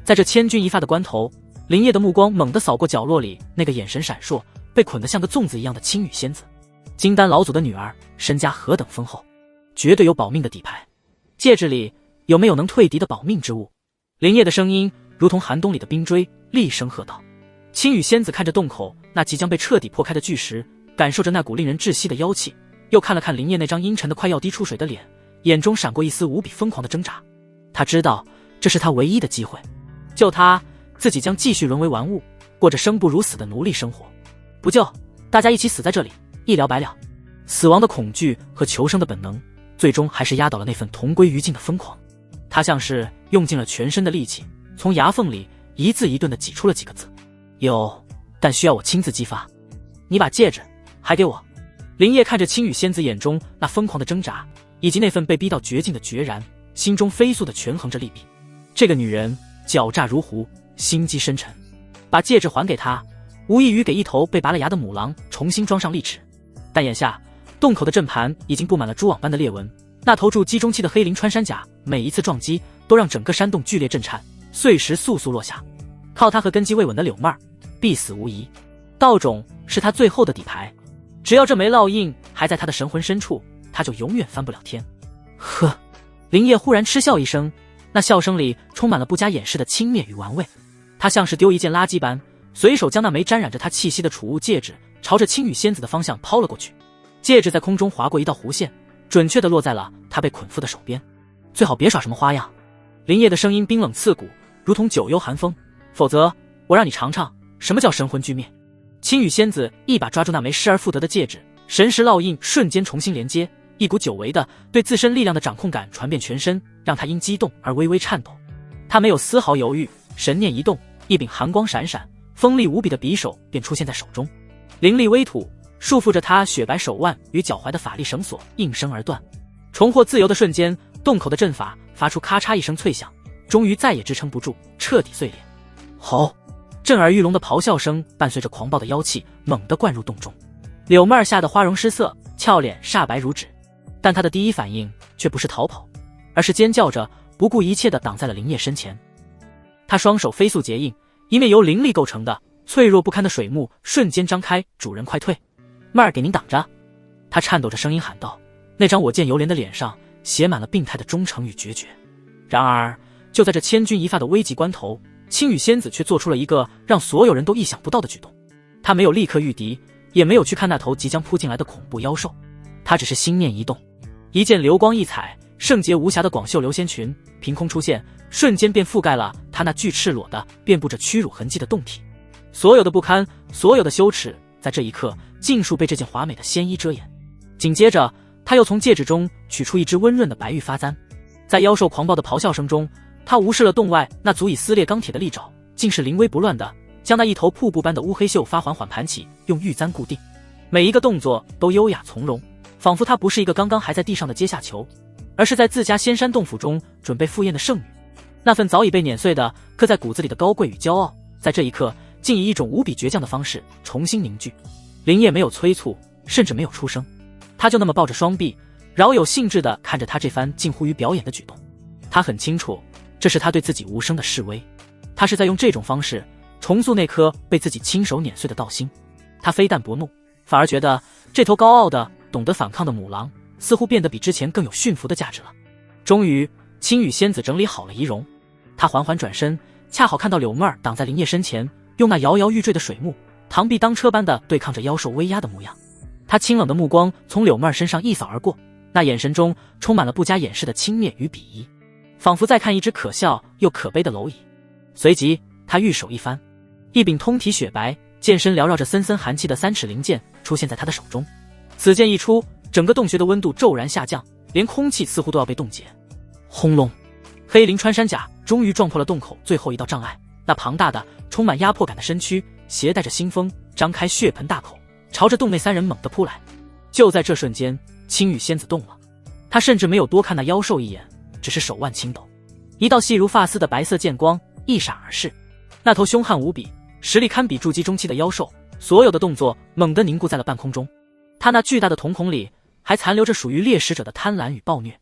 在这千钧一发的关头，林烨的目光猛地扫过角落里那个眼神闪烁、被捆得像个粽子一样的青羽仙子。金丹老祖的女儿，身家何等丰厚，绝对有保命的底牌。戒指里有没有能退敌的保命之物？林烨的声音如同寒冬里的冰锥，厉声喝道。青羽仙子看着洞口那即将被彻底破开的巨石，感受着那股令人窒息的妖气，又看了看林烨那张阴沉的快要滴出水的脸，眼中闪过一丝无比疯狂的挣扎。他知道这是他唯一的机会，救他，自己将继续沦为玩物，过着生不如死的奴隶生活。不救，大家一起死在这里，一了百了。死亡的恐惧和求生的本能，最终还是压倒了那份同归于尽的疯狂。他像是用尽了全身的力气，从牙缝里一字一顿地挤出了几个字：有，但需要我亲自激发。你把戒指还给我。林烨看着青羽仙子眼中那疯狂的挣扎，以及那份被逼到绝境的决然，心中飞速地权衡着利弊。这个女人狡诈如狐，心机深沉，把戒指还给她，无异于给一头被拔了牙的母狼重新装上利齿。但眼下洞口的阵盘已经布满了蛛网般的裂纹，那头筑基中期的黑鳞穿山甲每一次撞击都让整个山洞剧烈震颤，碎石簌簌落下。靠他和根基未稳的柳妹儿必死无疑，道种是他最后的底牌，只要这枚烙印还在他的神魂深处，他就永远翻不了天。呵，林烨忽然嗤笑一声，那笑声里充满了不加掩饰的轻蔑与玩味。他像是丢一件垃圾般，随手将那枚沾染着他气息的储物戒指朝着青羽仙子的方向抛了过去。戒指在空中划过一道弧线，准确地落在了他被捆缚的手边。最好别耍什么花样。林烨的声音冰冷刺骨，如同九幽寒风，否则我让你尝尝什么叫神魂俱灭。青羽仙子一把抓住那枚失而复得的戒指，神识烙印瞬间重新连接，一股久违的对自身力量的掌控感传遍全身，让他因激动而微微颤抖。他没有丝毫犹豫，神念一动，一柄寒光闪闪、锋利无比的匕首便出现在手中。灵力微吐，束缚着他雪白手腕与脚踝的法力绳索应声而断。重获自由的瞬间，洞口的阵法发出咔嚓一声脆响，终于再也支撑不住，彻底碎裂。吼！震耳欲聋的咆哮声伴随着狂暴的妖气猛地灌入洞中。柳妹儿吓得花容失色，俏脸煞白如纸，但她的第一反应却不是逃跑，而是尖叫着不顾一切地挡在了林烨身前。她双手飞速结印，一面由灵力构成的脆弱不堪的水幕瞬间张开，主人快退！妹儿给您挡着！她颤抖着声音喊道，那张我见犹怜的脸上写满了病态的忠诚与决绝。然而就在这千钧一发的危急关头，青羽仙子却做出了一个让所有人都意想不到的举动。她没有立刻御敌，也没有去看那头即将扑进来的恐怖妖兽，她只是心念一动，一件流光溢彩、圣洁无瑕的广袖流仙裙凭空出现，瞬间便覆盖了她那具赤裸的、遍布着屈辱痕迹的胴体。所有的不堪，所有的羞耻，在这一刻尽数被这件华美的仙衣遮掩。紧接着，他又从戒指中取出一只温润的白玉发簪，在妖兽狂暴的咆哮声中，他无视了洞外那足以撕裂钢铁的利爪，竟是临危不乱的将那一头瀑布般的乌黑秀发缓缓盘起，用玉簪固定。每一个动作都优雅从容，仿佛他不是一个刚刚还在地上的阶下囚，而是在自家仙山洞府中准备赴宴的圣女。那份早已被碾碎的刻在骨子里的高贵与骄傲，在这一刻竟以一种无比倔强的方式重新凝聚。林烨没有催促，甚至没有出声，他就那么抱着双臂，饶有兴致地看着他这番近乎于表演的举动。他很清楚，这是他对自己无声的示威，他是在用这种方式重塑那颗被自己亲手碾碎的道心。他非但不怒，反而觉得这头高傲的、懂得反抗的母狼似乎变得比之前更有驯服的价值了。终于，青羽仙子整理好了仪容，他缓缓转身，恰好看到柳妹儿挡在林烨身前，用那摇摇欲坠的水幕螳臂当车般的对抗着妖兽威压的模样。他清冷的目光从柳妹儿身上一扫而过，那眼神中充满了不加掩饰的轻蔑与鄙夷，仿佛在看一只可笑又可悲的蝼蚁。随即他玉手一翻，一柄通体雪白、剑身缭绕着森森寒气的3尺灵剑出现在他的手中。此剑一出，整个洞穴的温度骤然下降，连空气似乎都要被冻结。轰隆！黑鳞穿山甲终于撞破了洞口最后一道障碍，那庞大的、充满压迫感的身躯携带着腥风，张开血盆大口，朝着洞内3人猛地扑来。就在这瞬间，青羽仙子动了，她甚至没有多看那妖兽一眼，只是手腕轻抖，一道细如发丝的白色剑光一闪而逝。那头凶悍无比、实力堪比筑基中期的妖兽，所有的动作猛地凝固在了半空中。他那巨大的瞳孔里还残留着属于猎食者的贪婪与暴虐。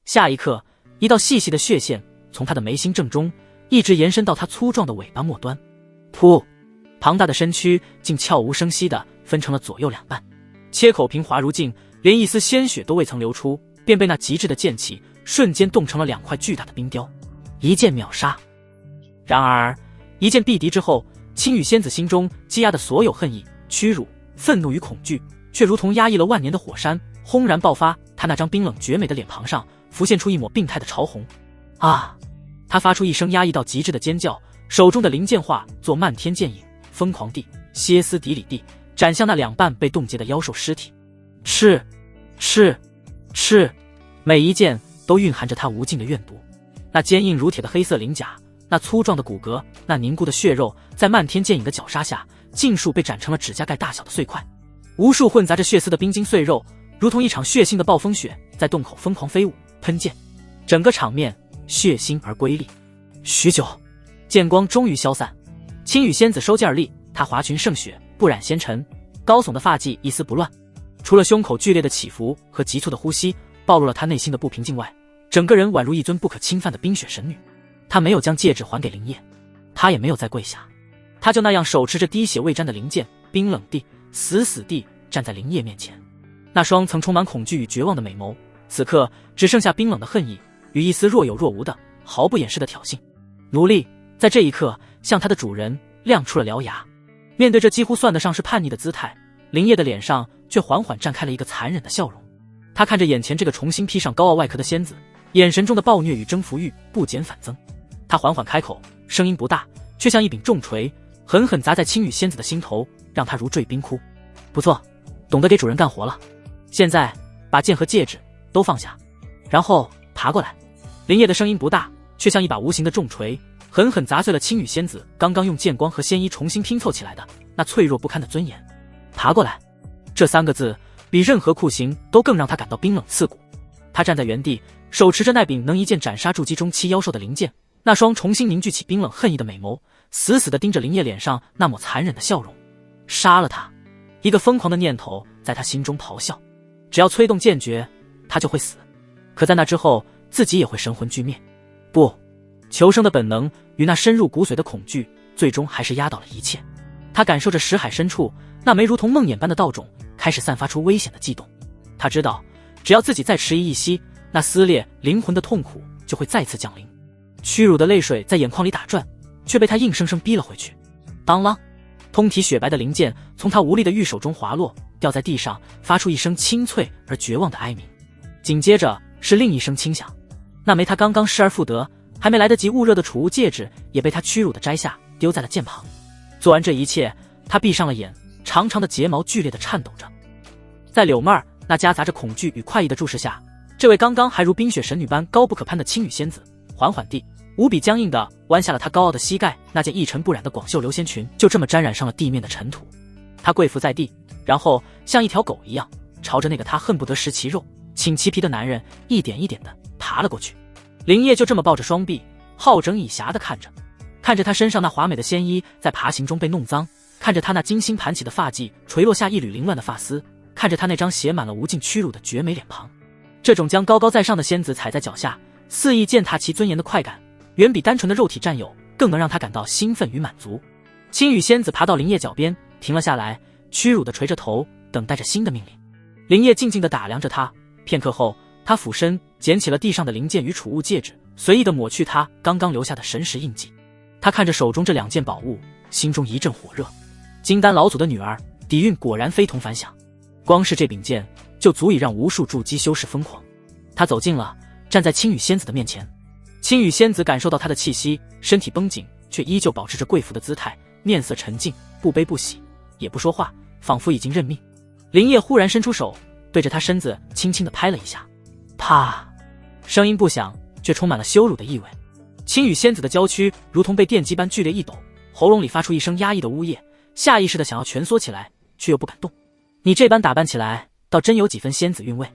下一刻，一道细细的血线从他的眉心正中一直延伸到他粗壮的尾巴末端。噗！庞大的身躯竟悄无声息地分成了左右两半，切口平滑如镜，连一丝鲜血都未曾流出，便被那极致的剑气瞬间冻成了两块巨大的冰雕，一剑秒杀。然而一剑毙敌之后，青羽仙子心中积压的所有恨意、屈辱、愤怒与恐惧，却如同压抑了万年的火山轰然爆发。她那张冰冷绝美的脸庞上浮现出一抹病态的潮红。啊！她发出一声压抑到极致的尖叫，手中的灵剑化作漫天剑影，疯狂地、歇斯底里地斩向那两半被冻结的妖兽尸体。赤，每一剑都蕴含着她无尽的怨毒。那坚硬如铁的黑色鳞甲，那粗壮的骨骼，那凝固的血肉，在漫天剑影的绞杀下，尽数被斩成了指甲盖大小的碎块。无数混杂着血丝的冰晶碎肉，如同一场血腥的暴风雪，在洞口疯狂飞舞、喷溅，整个场面血腥而瑰丽。许久，剑光终于消散，青羽仙子收剑而立，她华裙胜雪，不染纤尘，高耸的发髻一丝不乱，除了胸口剧烈的起伏和急促的呼吸暴露了她内心的不平静外，整个人宛如一尊不可侵犯的冰雪神女。她没有将戒指还给林烨，她也没有再跪下，她就那样手持着滴血未沾的灵剑，冰冷地、死死地站在林烨面前。那双曾充满恐惧与绝望的美眸，此刻只剩下冰冷的恨意与一丝若有若无的、毫不掩饰的挑衅。奴隶在这一刻向他的主人亮出了獠牙。面对这几乎算得上是叛逆的姿态，林烨的脸上却缓缓绽开了一个残忍的笑容。他看着眼前这个重新披上高傲外壳的仙子，眼神中的暴虐与征服欲不减反增。他缓缓开口，声音不大，却像一柄重锤，狠狠砸在青羽仙子的心头，让她如坠冰窟。不错，懂得给主人干活了。现在把剑和戒指都放下，然后爬过来。林烨的声音不大，却像一把无形的重锤，狠狠砸碎了青羽仙子刚刚用剑光和仙衣重新拼凑起来的那脆弱不堪的尊严。爬过来，这三个字比任何酷刑都更让他感到冰冷刺骨。他站在原地，手持着那柄能一剑斩杀筑基中期妖兽的灵剑，那双重新凝聚起冰冷恨意的美眸，死死地盯着林烨脸上那抹残忍的笑容。杀了他！一个疯狂的念头在他心中咆哮，只要催动剑诀，他就会死。可在那之后，自己也会神魂俱灭。不，求生的本能与那深入骨髓的恐惧，最终还是压倒了一切。他感受着识海深处那枚如同梦魇般的道种开始散发出危险的悸动。他知道，只要自己再迟疑一息，那撕裂灵魂的痛苦就会再次降临。屈辱的泪水在眼眶里打转，却被他硬生生逼了回去。当啷！通体雪白的灵剑从他无力的玉手中滑落，掉在地上，发出一声清脆而绝望的哀鸣。紧接着是另一声轻响，那枚他刚刚失而复得、还没来得及焐热的储物戒指也被他屈辱的摘下，丢在了剑旁。做完这一切，他闭上了眼，长长的睫毛剧烈的颤抖着。在柳妹儿那夹杂着恐惧与快意的注视下，这位刚刚还如冰雪神女般高不可攀的青羽仙子，缓缓地、无比僵硬地弯下了她高傲的膝盖，那件一尘不染的广袖流仙裙就这么沾染上了地面的尘土。她跪伏在地，然后像一条狗一样，朝着那个她恨不得食其肉、请其皮的男人一点一点地爬了过去。林烨就这么抱着双臂，好整以暇地看着他身上那华美的仙衣在爬行中被弄脏，看着他那精心盘起的发髻垂落下一缕凌乱的发丝，看着他那张写满了无尽屈辱的绝美脸庞。这种将高高在上的仙子踩在脚下，肆意践踏其尊严的快感，远比单纯的肉体占有更能让他感到兴奋与满足。青羽仙子爬到林烨脚边，停了下来，屈辱地垂着头，等待着新的命令。林烨静静地打量着他，片刻后，他俯身捡起了地上的灵剑与储物戒指，随意地抹去他刚刚留下的神识印记。他看着手中这两件宝物，心中一阵火热。金丹老祖的女儿底蕴果然非同凡响，光是这柄剑就足以让无数筑基修士疯狂。他走近了，站在青羽仙子的面前。青羽仙子感受到他的气息，身体绷紧，却依旧保持着贵妇的姿态，面色沉静，不悲不喜，也不说话，仿佛已经认命。林烨忽然伸出手，对着他身子轻轻地拍了一下，啪！声音不响，却充满了羞辱的意味。青羽仙子的娇躯如同被电击般剧烈一抖，喉咙里发出一声压抑的呜咽，下意识地想要蜷缩起来，却又不敢动。你这般打扮起来，倒真有几分仙子韵味。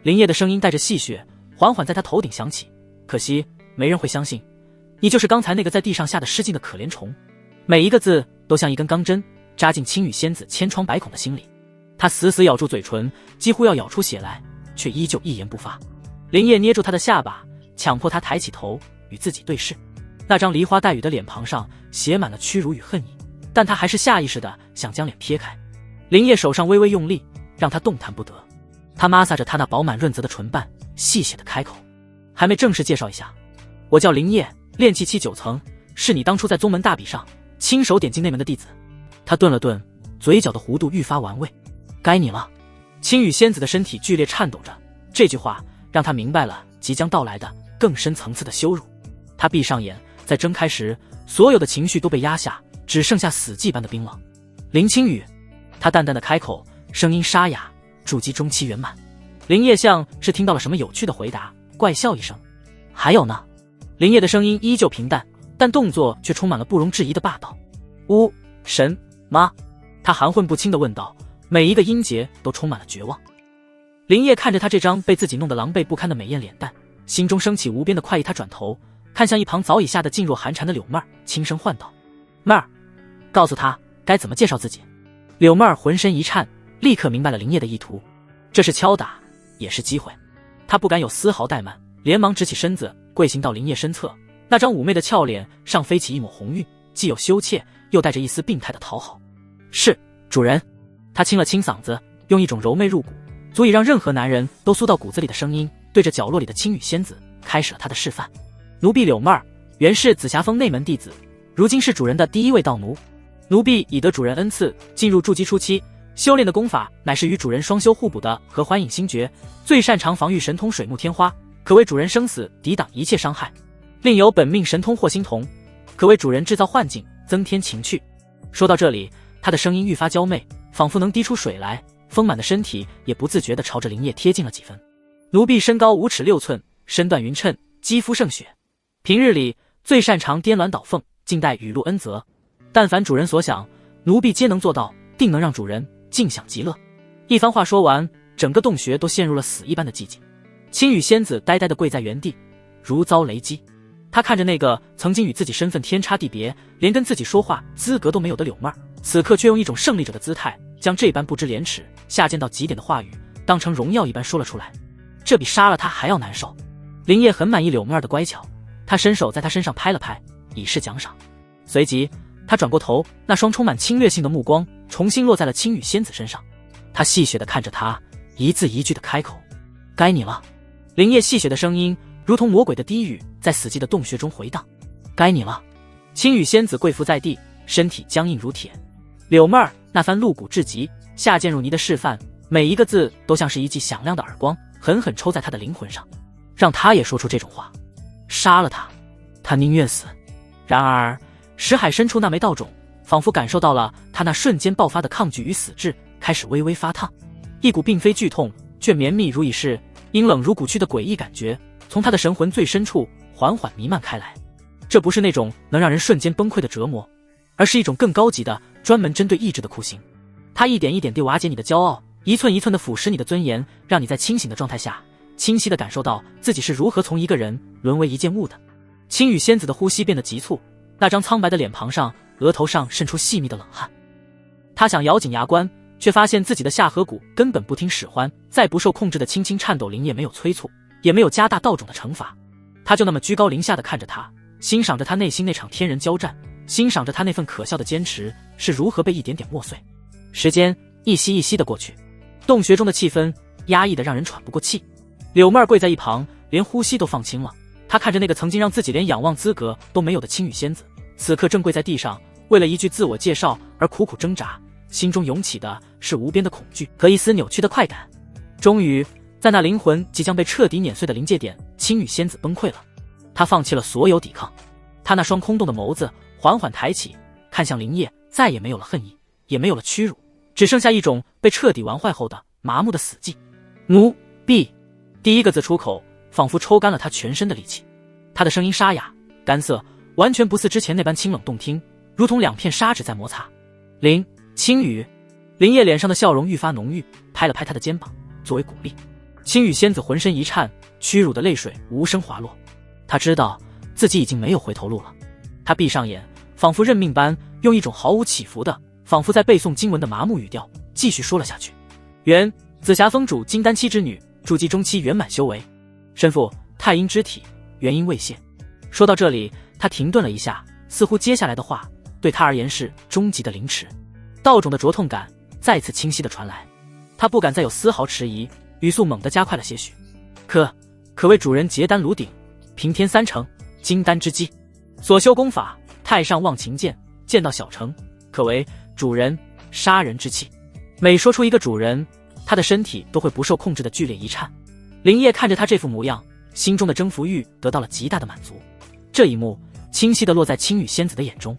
林烨的声音带着戏谑，缓缓在他头顶响起。可惜没人会相信，你就是刚才那个在地上下的失禁的可怜虫。每一个字都像一根钢针，扎进青羽仙子千疮百孔的心里。她死死咬住嘴唇，几乎要咬出血来，却依旧一言不发。林烨捏住她的下巴，强迫她抬起头与自己对视。那张梨花带雨的脸庞上写满了屈辱与恨意，但她还是下意识地想将脸撇开。林烨手上微微用力，让她动弹不得。他摩挲着她那饱满润泽的唇瓣，戏谑地开口：还没正式介绍一下，我叫林烨，炼气期9层，是你当初在宗门大比上亲手点进内门的弟子。他顿了顿，嘴角的弧度愈发玩味。该你了。青羽仙子的身体剧烈颤抖着，这句话让他明白了即将到来的更深层次的羞辱。他闭上眼，在睁开时，所有的情绪都被压下，只剩下死寂般的冰冷。林青羽，他淡淡的开口，声音沙哑，筑基中期圆满。林烨像是听到了什么有趣的回答，怪笑一声。还有呢？林烨的声音依旧平淡，但动作却充满了不容置疑的霸道。巫神妈，他含混不清地问道，每一个音节都充满了绝望。林烨看着他这张被自己弄得狼狈不堪的美艳脸蛋，心中升起无边的快意。他转头看向一旁早已吓得噤若寒蝉的柳妹儿，轻声唤道：妹儿，告诉他该怎么介绍自己。柳妹儿浑身一颤，立刻明白了林烨的意图，这是敲打，也是机会。她不敢有丝毫怠慢，连忙直起身子，跪行到林烨身侧。那张妩媚的俏脸上飞起一抹红晕，既有羞怯，又带着一丝病态的讨好。是，主人。他清了清嗓子，用一种柔媚入骨，足以让任何男人都酥到骨子里的声音，对着角落里的青羽仙子开始了他的示范。奴婢柳妹儿原是紫霞峰内门弟子，如今是主人的第一位道奴。奴婢已得主人恩赐，进入筑基初期，修炼的功法乃是与主人双修互补的合欢隐星诀，最擅长防御神通水木天花，可为主人生死抵挡一切伤害。另有本命神通惑星瞳，可为主人制造幻境，增添情趣。说到这里，他的声音愈发娇媚，仿佛能滴出水来，丰满的身体也不自觉地朝着林烨贴近了几分。奴婢身高5尺6寸，身段匀称，肌肤胜雪，平日里最擅长颠鸾倒凤，静待雨露恩泽。但凡主人所想，奴婢皆能做到，定能让主人尽享极乐。一番话说完，整个洞穴都陷入了死一般的寂静。青羽仙子呆呆地跪在原地，如遭雷击。他看着那个曾经与自己身份天差地别，连跟自己说话资格都没有的柳妹儿，此刻却用一种胜利者的姿态，将这般不知廉耻、下贱到极点的话语当成荣耀一般说了出来。这比杀了他还要难受。林烨很满意柳妹儿的乖巧，他伸手在她身上拍了拍，以示奖赏。随即他转过头，那双充满侵略性的目光重新落在了青羽仙子身上。他戏谑地看着她，一字一句地开口：该你了。林烨戏谑的声音如同魔鬼的低语，在死寂的洞穴中回荡。该你了。青羽仙子跪伏在地，身体僵硬如铁。柳妹儿那番露骨至极、下贱入泥的示范，每一个字都像是一记响亮的耳光，狠狠抽在他的灵魂上，让他也说出这种话。杀了他，他宁愿死。然而识海深处那枚道种仿佛感受到了他那瞬间爆发的抗拒与死志，开始微微发烫。一股并非剧痛，却绵密如已是阴冷如骨躯的诡异感觉从他的神魂最深处缓缓弥漫开来。这不是那种能让人瞬间崩溃的折磨，而是一种更高级的专门针对意志的酷刑。它一点一点地瓦解你的骄傲，一寸一寸地腐蚀你的尊严，让你在清醒的状态下清晰地感受到自己是如何从一个人沦为一件物的。青羽仙子的呼吸变得急促，那张苍白的脸庞上，额头上渗出细密的冷汗。他想咬紧牙关，却发现自己的下颌骨根本不听使唤，再不受控制的轻轻颤抖。林烨没有催促，也没有加大道种的惩罚，他就那么居高临下地看着他，欣赏着他内心那场天人交战，欣赏着他那份可笑的坚持是如何被一点点磨碎。时间一息一息地过去，洞穴中的气氛压抑得让人喘不过气。柳妹儿跪在一旁，连呼吸都放轻了。她看着那个曾经让自己连仰望资格都没有的青羽仙子，此刻正跪在地上，为了一句自我介绍而苦苦挣扎，心中涌起的是无边的恐惧和一丝扭曲的快感。终于在那灵魂即将被彻底碾碎的临界点，青羽仙子崩溃了。她放弃了所有抵抗，她那双空洞的眸子缓缓抬起，看向林烨，再也没有了恨意，也没有了屈辱，只剩下一种被彻底玩坏后的麻木的死寂。奴婢，第一个字出口，仿佛抽干了他全身的力气。他的声音沙哑干涩，完全不似之前那般清冷动听，如同两片砂纸在摩擦。青羽。林烨脸上的笑容愈发浓郁，拍了拍他的肩膀，作为鼓励。青羽仙子浑身一颤，屈辱的泪水无声滑落。他知道自己已经没有回头路了。他闭上眼，仿佛认命般，用一种毫无起伏的，仿佛在背诵经文的麻木语调，继续说了下去。原紫霞峰主金丹期之女，筑基中期圆满修为，身负太阴之体，元婴未现。说到这里，他停顿了一下，似乎接下来的话对他而言是终极的凌迟。道种的灼痛感再次清晰地传来，他不敢再有丝毫迟疑，语速猛地加快了些许。可为主人结丹炉鼎，平天三成，金丹之基，所修功法太上忘情剑，剑道小成，可为主人杀人之器。每说出一个主人，他的身体都会不受控制的剧烈一颤。林烨看着他这副模样，心中的征服欲得到了极大的满足。这一幕清晰地落在青羽仙子的眼中，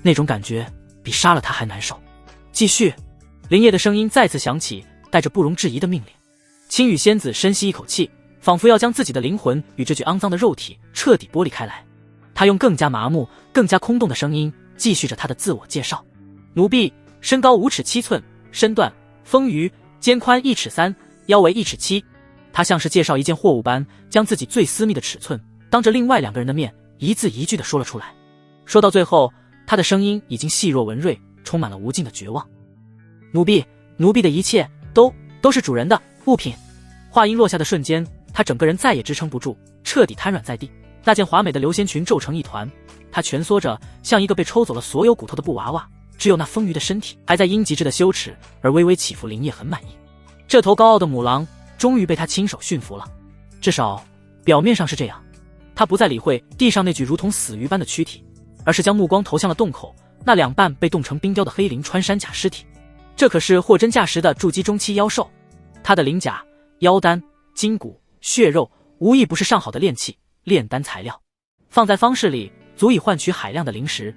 那种感觉比杀了他还难受。继续，林烨的声音再次响起，带着不容置疑的命令。青羽仙子深吸一口气，仿佛要将自己的灵魂与这具肮脏的肉体彻底剥离开来。他用更加麻木、更加空洞的声音继续着他的自我介绍：奴婢身高5尺7寸，身段丰腴，肩宽1尺3，腰围1尺7。他像是介绍一件货物般，将自己最私密的尺寸当着另外2个人的面一字一句地说了出来。说到最后，他的声音已经细若文瑞，充满了无尽的绝望。奴婢的一切都是主人的物品。话音落下的瞬间，他整个人再也支撑不住，彻底瘫软在地。那件华美的流仙裙皱成一团，他蜷缩着，像一个被抽走了所有骨头的布娃娃，只有那丰腴的身体还在因极致的羞耻而微微起伏。林烨很满意，这头高傲的母狼终于被他亲手驯服了，至少表面上是这样。他不再理会地上那具如同死鱼般的躯体，而是将目光投向了洞口那2半被冻成冰雕的黑鳞穿山甲尸体。这可是货真价实的筑基中期妖兽，他的鳞甲、腰丹、筋骨、血肉无一不是上好的炼器、炼丹材料，放在方室里足以换取海量的灵石。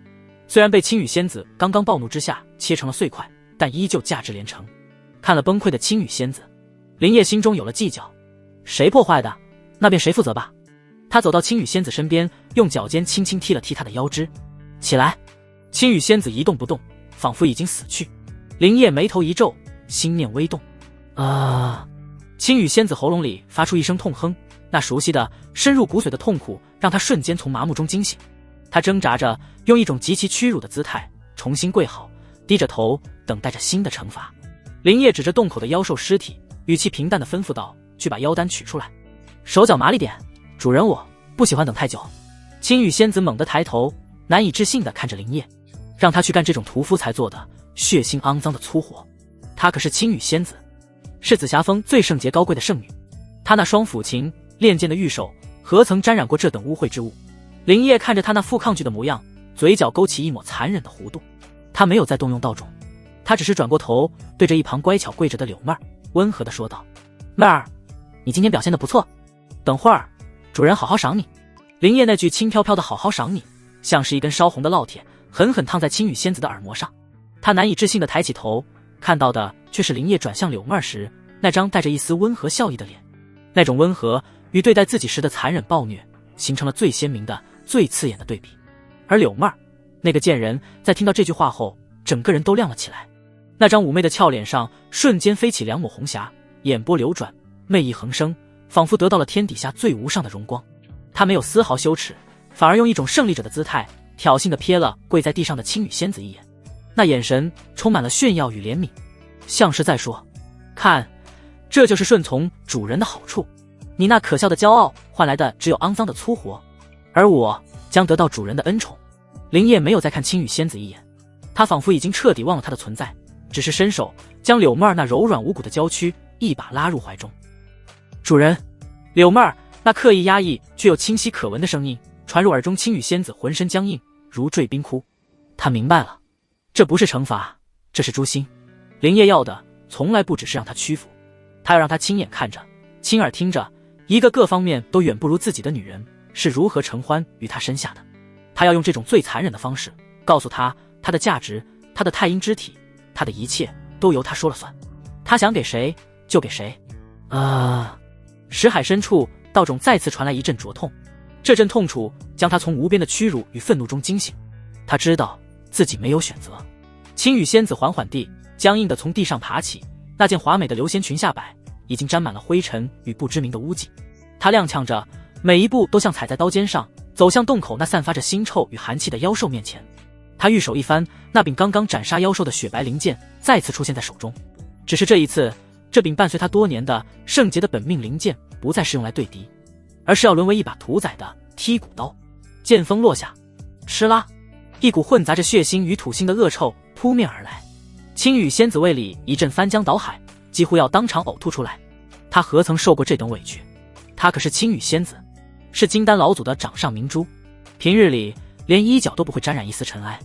虽然被青羽仙子刚刚暴怒之下切成了碎块，但依旧价值连城。看了崩溃的青羽仙子，林烨心中有了计较，谁破坏的，那便谁负责吧。他走到青羽仙子身边，用脚尖轻轻踢了踢她的腰肢。起来！青羽仙子一动不动，仿佛已经死去。林烨眉头一皱，心念微动。青羽仙子喉咙里发出一声痛哼，那熟悉的深入骨髓的痛苦让他瞬间从麻木中惊醒。他挣扎着，用一种极其屈辱的姿态重新跪好，低着头等待着新的惩罚。林烨指着洞口的妖兽尸体，语气平淡地吩咐道：去把妖丹取出来，手脚麻利点，主人我不喜欢等太久。青羽仙子猛地抬头，难以置信地看着林烨，让他去干这种屠夫才做的血腥肮脏的粗活。她可是青羽仙子，是紫霞峰最圣洁高贵的圣女，她那双抚琴练剑的玉手何曾沾染过这等污秽之物？林烨看着她那副抗拒的模样，嘴角勾起一抹残忍的弧度。他没有再动用道种，他只是转过头，对着一旁乖巧跪着的柳妹儿温和地说道：妹儿，你今天表现得不错，等会儿主人好好赏你。林烨那句轻飘飘的好好赏你，像是一根烧红的烙铁，狠狠烫在青羽仙子的耳膜上。他难以置信地抬起头，看到的却是林烨转向柳妹儿时那张带着一丝温和笑意的脸。那种温和与对待自己时的残忍暴虐形成了最鲜明的、最刺眼的对比。而柳妹儿那个贱人在听到这句话后，整个人都亮了起来。那张妩媚的俏脸上瞬间飞起2抹红霞，眼波流转，媚意横生，仿佛得到了天底下最无上的荣光。她没有丝毫羞耻，反而用一种胜利者的姿态挑衅地瞥了跪在地上的青羽仙子一眼，那眼神充满了炫耀与怜悯，像是在说：看，这就是顺从主人的好处，你那可笑的骄傲换来的只有肮脏的粗活，而我将得到主人的恩宠。林烨没有再看青羽仙子一眼，他仿佛已经彻底忘了她的存在，只是伸手将柳妹儿那柔软无骨的娇躯一把拉入怀中。主人！柳妹儿那刻意压抑却又清晰可闻的声音传入耳中，青羽仙子浑身僵硬，如坠冰窟。他明白了，这不是惩罚，这是诛心。林烨要的从来不只是让他屈服，他要让他亲眼看着，亲耳听着一个各方面都远不如自己的女人是如何承欢于他身下的。他要用这种最残忍的方式告诉他，他的价值，他的太阴之体，他的一切都由他说了算，他想给谁就给谁。识海深处，道种再次传来一阵灼痛，这阵痛楚将他从无边的屈辱与愤怒中惊醒。他知道自己没有选择。青羽仙子缓缓地、僵硬地从地上爬起，那件华美的流仙裙下摆，已经沾满了灰尘与不知名的污迹。他踉跄着，每一步都像踩在刀尖上，走向洞口那散发着腥臭与寒气的妖兽面前。他玉手一翻，那柄刚刚斩杀妖兽的雪白灵剑再次出现在手中。只是这一次，这柄伴随他多年的圣洁的本命灵剑不再是用来对敌，而是要沦为一把屠宰的剔骨刀。剑锋落下，哧啦，一股混杂着血腥与土腥的恶臭扑面而来。青羽仙子胃里一阵翻江倒海，几乎要当场呕吐出来。他何曾受过这等委屈？他可是青羽仙子，是金丹老祖的掌上明珠，平日里连衣角都不会沾染一丝尘埃，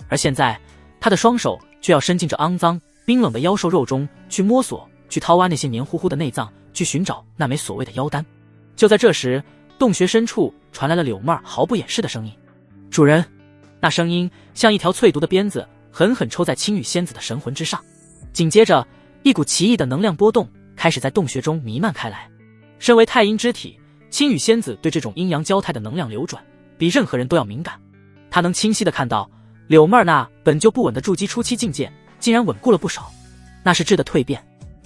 而现在他的双手却要伸进这肮脏冰冷的妖兽肉中去摸索，去掏挖那些黏糊糊的内脏，去寻找那枚所谓的妖丹。就在这时，洞穴深处传来了柳妹儿毫不掩饰的声音：“主人！”那声音像一条淬毒的鞭子，狠狠抽在青羽仙子的神魂之上。紧接着，一股奇异的能量波动开始在洞穴中弥漫开来。身为太阴之体，青羽仙子对这种阴阳交泰的能量流转比任何人都要敏感。她能清晰地看到柳妹儿那本就不稳的筑基初期境界竟然稳固了不少，那是质的蜕变。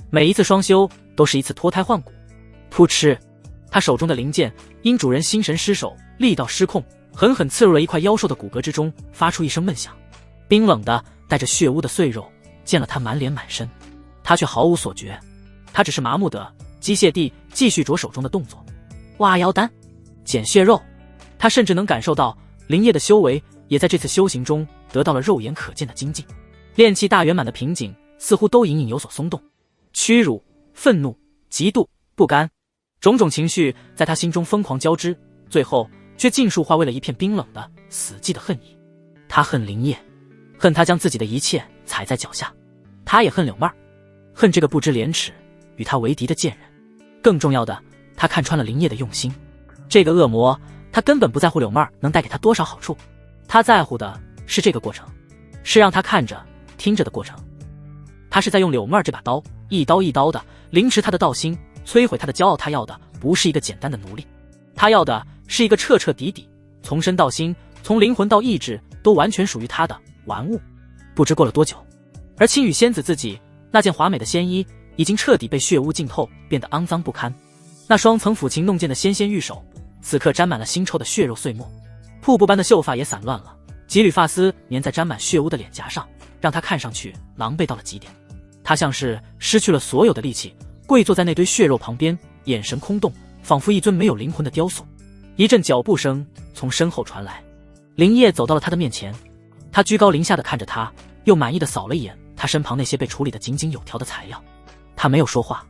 每一次双修都是一次脱胎换骨。噗嗤，她手中的灵剑因主人心神失守，力道失控，狠狠刺入了一块妖兽的骨骼之中，发出一声闷响。冰冷的带着血污的碎肉溅了他满脸满身，他却毫无所觉，他只是麻木的机械地继续着手中的动作，挖妖丹，捡血肉。他甚至能感受到灵液的修为也在这次修行中得到了肉眼可见的精进，炼气大圆满的瓶颈似乎都隐隐有所松动。屈辱、愤怒、嫉妒、不甘，种种情绪在他心中疯狂交织，最后却尽数化为了一片冰冷的死寂的恨意。他恨灵液，恨他将自己的一切踩在脚下，他也恨柳妹儿，恨这个不知廉耻与他为敌的贱人。更重要的，他看穿了灵液的用心。这个恶魔，他根本不在乎柳妹儿能带给他多少好处，他在乎的是这个过程，是让他看着听着的过程。他是在用柳妹儿这把刀，一刀一刀的凌迟他的道心，摧毁他的骄傲。他要的不是一个简单的奴隶，他要的是一个彻彻底底从身到心，从灵魂到意志都完全属于他的玩物。不知过了多久，而青羽仙子自己那件华美的仙衣已经彻底被血污浸透，变得肮脏不堪。那双曾抚琴弄剑的纤纤玉手此刻沾满了腥臭的血肉碎末，瀑布般的秀发也散乱了，几缕发丝粘在沾满血污的脸颊上，让他看上去狼狈到了极点。他像是失去了所有的力气，跪坐在那堆血肉旁边，眼神空洞，仿佛一尊没有灵魂的雕塑。一阵脚步声从身后传来，灵叶走到了他的面前，他居高临下的看着他，又满意的扫了一眼他身旁那些被处理得井井有条的材料。他没有说话，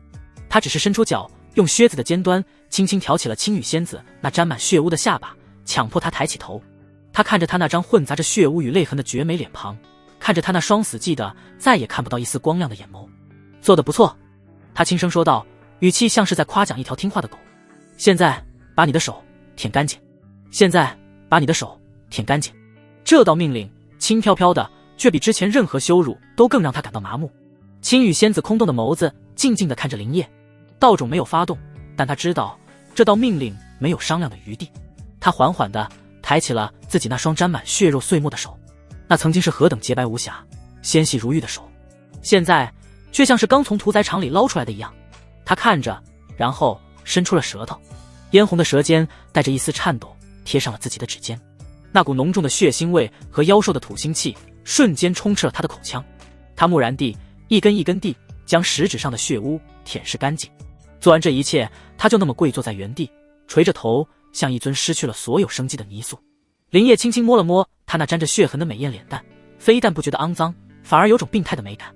他只是伸出脚，用靴子的尖端轻轻挑起了青羽仙子那沾满血污的下巴，强迫他抬起头。他看着他那张混杂着血污与泪痕的绝美脸庞，看着他那双死寂的再也看不到一丝光亮的眼眸。做得不错，他轻声说道，语气像是在夸奖一条听话的狗。现在把你的手舔干净，现在把你的手舔干净。这道命令轻飘飘的，却比之前任何羞辱都更让他感到麻木。青羽仙子空洞的眸子静静地看着灵叶，道种没有发动，但他知道这道命令没有商量的余地。他缓缓地抬起了自己那双沾满血肉碎末的手，那曾经是何等洁白无瑕、纤细如玉的手，现在却像是刚从屠宰场里捞出来的一样。他看着，然后伸出了舌头，嫣红的舌尖带着一丝颤抖贴上了自己的指尖。那股浓重的血腥味和妖兽的土腥气瞬间充斥了他的口腔。他木然地一根一根地将食指上的血污舔舐干净。做完这一切，他就那么跪坐在原地，垂着头，像一尊失去了所有生机的泥塑。林叶轻轻摸了摸他那沾着血痕的美艳脸蛋，非但不觉得肮脏，反而有种病态的美感。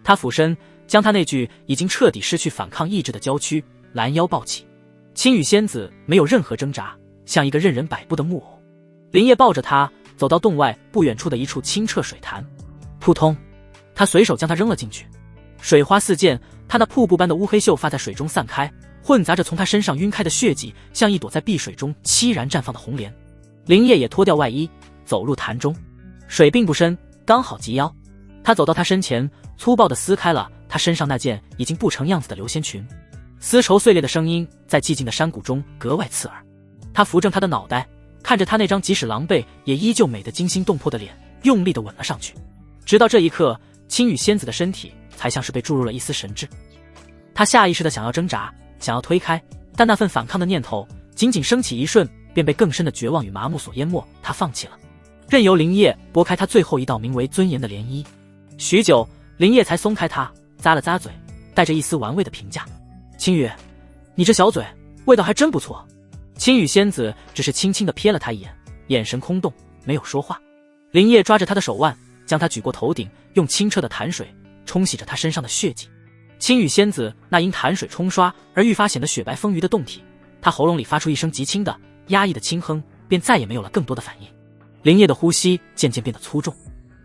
他俯身将他那具已经彻底失去反抗意志的娇躯拦腰抱起。青羽仙子没有任何挣扎，像一个任人摆布的木偶。林叶抱着他走到洞外不远处的一处清澈水潭，扑通，他随手将它扔了进去，水花四溅，他那瀑布般的乌黑秀发在水中散开，混杂着从他身上晕开的血迹，像一朵在碧水中凄然绽放的红莲。林叶也脱掉外衣，走入潭中，水并不深，刚好及腰。他走到他身前，粗暴地撕开了他身上那件已经不成样子的流仙裙，丝绸碎裂的声音在寂静的山谷中格外刺耳。他扶正他的脑袋，看着他那张即使狼狈也依旧美得惊心动魄的脸，用力地吻了上去。直到这一刻，青羽仙子的身体才像是被注入了一丝神智。他下意识的想要挣扎，想要推开，但那份反抗的念头仅仅升起一瞬，便被更深的绝望与麻木所淹没。他放弃了，任由林烨拨开他最后一道名为尊严的涟漪。许久，林烨才松开他，咂了咂嘴，带着一丝玩味的评价：“青羽，你这小嘴味道还真不错。”青羽仙子只是轻轻地瞥了他一眼，眼神空洞，没有说话。林烨抓着他的手腕，将他举过头顶，用清澈的潭水冲洗着他身上的血迹。青羽仙子那因潭水冲刷而愈发显得雪白丰腴的胴体，他喉咙里发出一声极轻的压抑的轻哼，便再也没有了更多的反应。林烨的呼吸渐渐变得粗重，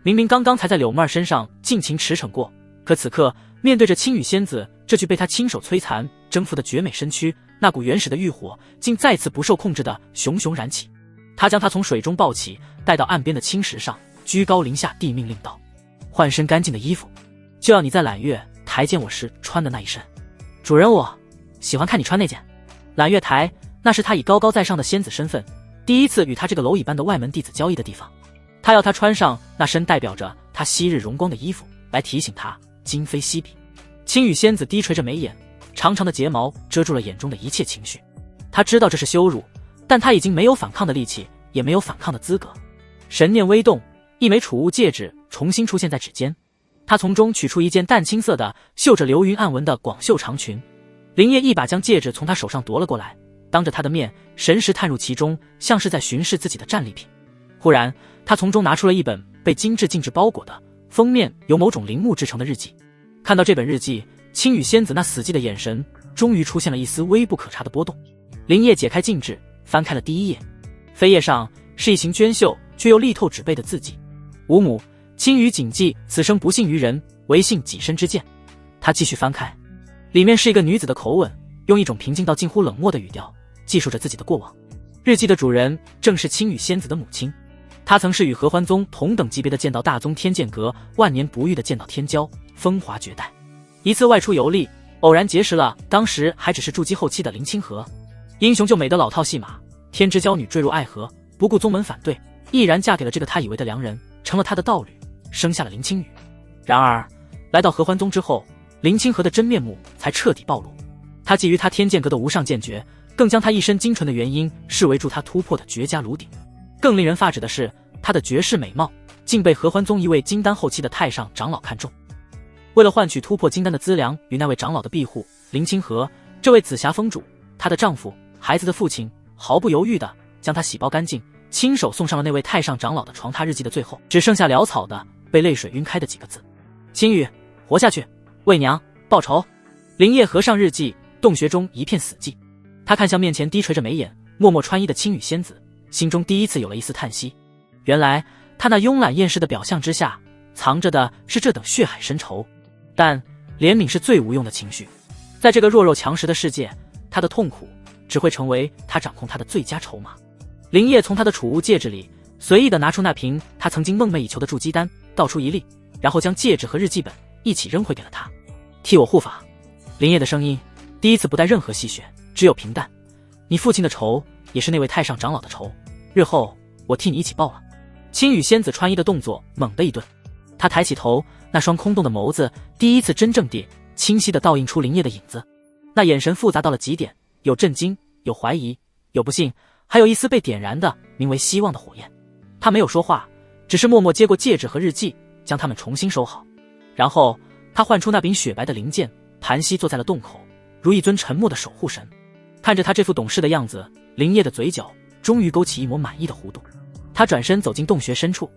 明明刚刚才在柳妹儿身上尽情驰骋过，可此刻面对着青羽仙子这具被他亲手摧残征服的绝美身躯，那股原始的欲火竟再次不受控制的熊熊燃起。他将她从水中抱起，带到岸边的青石上，居高临下地命令道：“换身干净的衣服，就要你在揽月台见我时穿的那一身。主人，我喜欢看你穿那件。”揽月台，那是他以高高在上的仙子身份第一次与他这个蝼蚁般的外门弟子交易的地方。他要他穿上那身代表着他昔日荣光的衣服，来提醒他今非昔比。青羽仙子低垂着眉眼，长长的睫毛遮住了眼中的一切情绪。他知道这是羞辱，但他已经没有反抗的力气，也没有反抗的资格。神念微动，一枚储物戒指重新出现在指尖，他从中取出一件淡青色的绣着流云暗纹的广袖长裙。林烨一把将戒指从他手上夺了过来，当着他的面神识探入其中，像是在巡视自己的战利品。忽然他从中拿出了一本被精致禁制包裹的，封面由某种灵木制成的日记。看到这本日记，青羽仙子那死寂的眼神终于出现了一丝微不可察的波动。林烨解开禁制，翻开了第一页，扉页上是一行娟秀却又力透纸背的字迹：“吾母青羽谨记此生不幸于人，唯幸己身之鉴。”他继续翻开，里面是一个女子的口吻，用一种平静到近乎冷漠的语调记述着自己的过往。日记的主人正是青羽仙子的母亲，她曾是与合欢宗同等级别的剑道大宗天剑阁万年不遇的剑道天骄，风华绝代。一次外出游历，偶然结识了当时还只是筑基后期的林清河。英雄救美的老套戏码，天之娇女坠入爱河，不顾宗门反对，毅然嫁给了这个她以为的良人，成了她的道侣，生下了林青羽。然而来到合欢宗之后，林清河的真面目才彻底暴露。他觊觎他天剑阁的无上剑诀，更将他一身精纯的元婴视为助他突破的绝佳炉鼎。更令人发指的是，他的绝世美貌竟被合欢宗一位金丹后期的太上长老看中。为了换取突破金丹的资粮与那位长老的庇护，林清河这位紫霞峰主，她的丈夫孩子的父亲毫不犹豫地将她洗包干净，亲手送上了那位太上长老的床榻日记的最后只剩下潦草的被泪水晕开的几个字：“青羽，活下去，为娘报仇。”林烨合上日记，洞穴中一片死寂。他看向面前低垂着眉眼默默穿衣的青羽仙子，心中第一次有了一丝叹息。原来他那慵懒厌世的表象之下藏着的是这等血海深仇。但怜悯是最无用的情绪，在这个弱肉强食的世界，他的痛苦只会成为他掌控他的最佳筹码。林烨从他的储物戒指里随意地拿出那瓶他曾经梦寐以求的筑基丹，倒出一粒，然后将戒指和日记本一起扔回给了他。替我护法。林烨的声音第一次不带任何戏谑，只有平淡：“你父亲的仇也是那位太上长老的仇，日后我替你一起报了。”青羽仙子穿衣的动作猛地一顿，她抬起头，那双空洞的眸子第一次真正地清晰地倒映出林烨的影子。那眼神复杂到了极点，有震惊，有怀疑，有不幸，还有一丝被点燃的名为希望的火焰。他没有说话，只是默默接过戒指和日记，将它们重新收好。然后他唤出那柄雪白的灵剑，盘膝坐在了洞口，如一尊沉默的守护神。看着他这副懂事的样子，林烨的嘴角终于勾起一抹满意的弧度。他转身走进洞穴深处，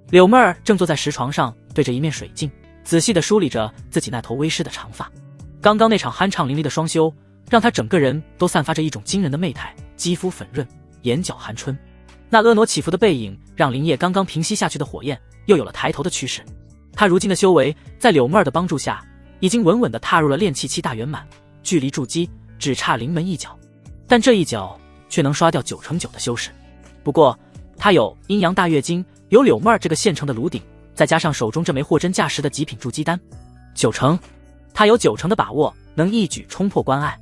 柳妹儿正坐在石床上，对着一面水镜，仔细地梳理着自己那头微湿的长发。刚刚那场酣畅淋漓的双修，让她整个人都散发着一种惊人的媚态，肌肤粉润，眼角含春。那婀娜起伏的背影，让林烨刚刚平息下去的火焰又有了抬头的趋势。他如今的修为，在柳妹儿的帮助下，已经稳稳地踏入了炼气期大圆满，距离筑基只差临门一脚，但这一脚却能刷掉9成9的修士。不过他有阴阳大跃经，有柳妹儿这个现成的炉鼎，再加上手中这枚货真价实的极品筑基丹，9成，他有9成的把握能一举冲破关隘。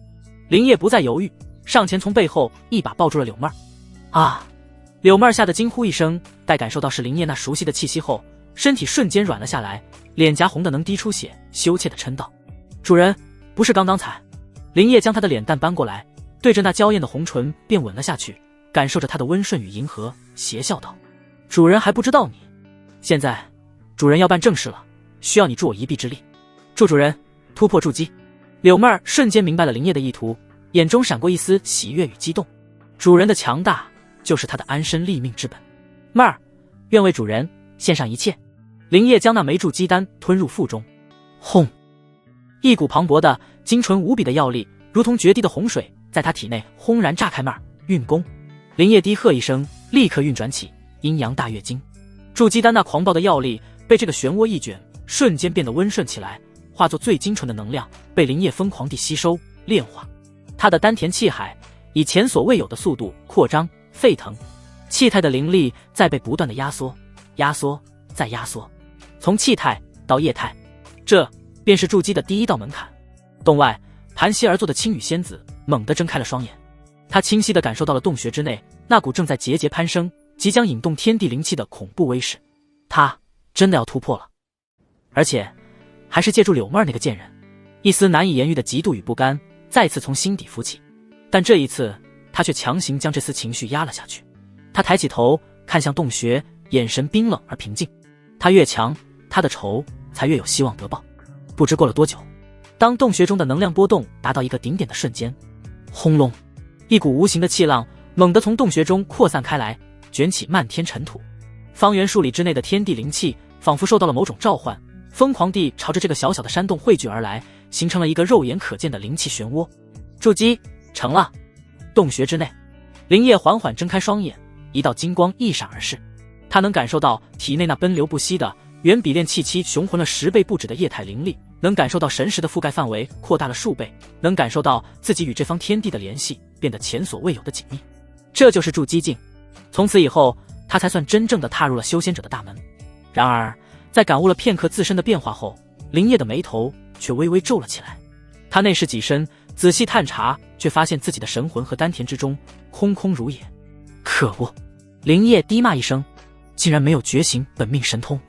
林烨不再犹豫，上前从背后一把抱住了柳妹儿。啊！柳妹儿吓得惊呼一声，待感受到是林烨那熟悉的气息后，身体瞬间软了下来，脸颊红得能滴出血，羞怯地嗔道：“主人，不是刚刚才。林烨将他的脸蛋搬过来，对着那娇艳的红唇便吻了下去，感受着他的温顺与迎合，邪笑道：主人还不知道你，现在主人要办正事了，需要你助我一臂之力。祝主人突破筑基。柳妹儿瞬间明白了林烨的意图，眼中闪过一丝喜悦与激动。主人的强大就是他的安身立命之本，妹儿愿为主人献上一切。林烨将那枚筑基丹吞入腹中，轰！一股磅礴的精纯无比的药力，如同决堤的洪水，在他体内轰然炸开。妹儿运功！林烨低喝一声，立刻运转起阴阳大跃经。筑基丹那狂暴的药力被这个漩涡一卷，瞬间变得温顺起来，化作最精纯的能量，被林烨疯狂地吸收炼化。他的丹田气海以前所未有的速度扩张沸腾，气态的灵力在被不断的压缩、压缩再压缩，从气态到液态，这便是筑基的第一道门槛。洞外盘膝而坐的青羽仙子猛地睁开了双眼，她清晰地感受到了洞穴之内那股正在节节攀升、即将引动天地灵气的恐怖威势。她真的要突破了，而且还是借助柳妹儿那个贱人。一丝难以言喻的嫉妒与不甘再次从心底浮起，但这一次他却强行将这丝情绪压了下去。他抬起头看向洞穴，眼神冰冷而平静。他越强，他的仇才越有希望得报。不知过了多久，当洞穴中的能量波动达到一个顶点的瞬间，轰隆，一股无形的气浪猛地从洞穴中扩散开来，卷起漫天尘土。方圆数里之内的天地灵气仿佛受到了某种召唤，疯狂地朝着这个小小的山洞汇聚而来，形成了一个肉眼可见的灵气漩涡。筑基成了。洞穴之内，林烨缓缓睁开双眼，一道金光一闪而逝。他能感受到体内那奔流不息的远比炼气期雄浑了10倍不止的液态灵力，能感受到神识的覆盖范围扩大了数倍，能感受到自己与这方天地的联系变得前所未有的紧密。这就是筑基境。从此以后，他才算真正的踏入了修仙者的大门。然而在感悟了片刻自身的变化后，林烨的眉头却微微皱了起来。他内视己身，仔细探查，却发现自己的神魂和丹田之中空空如也。可恶！林烨低骂一声，竟然没有觉醒本命神通。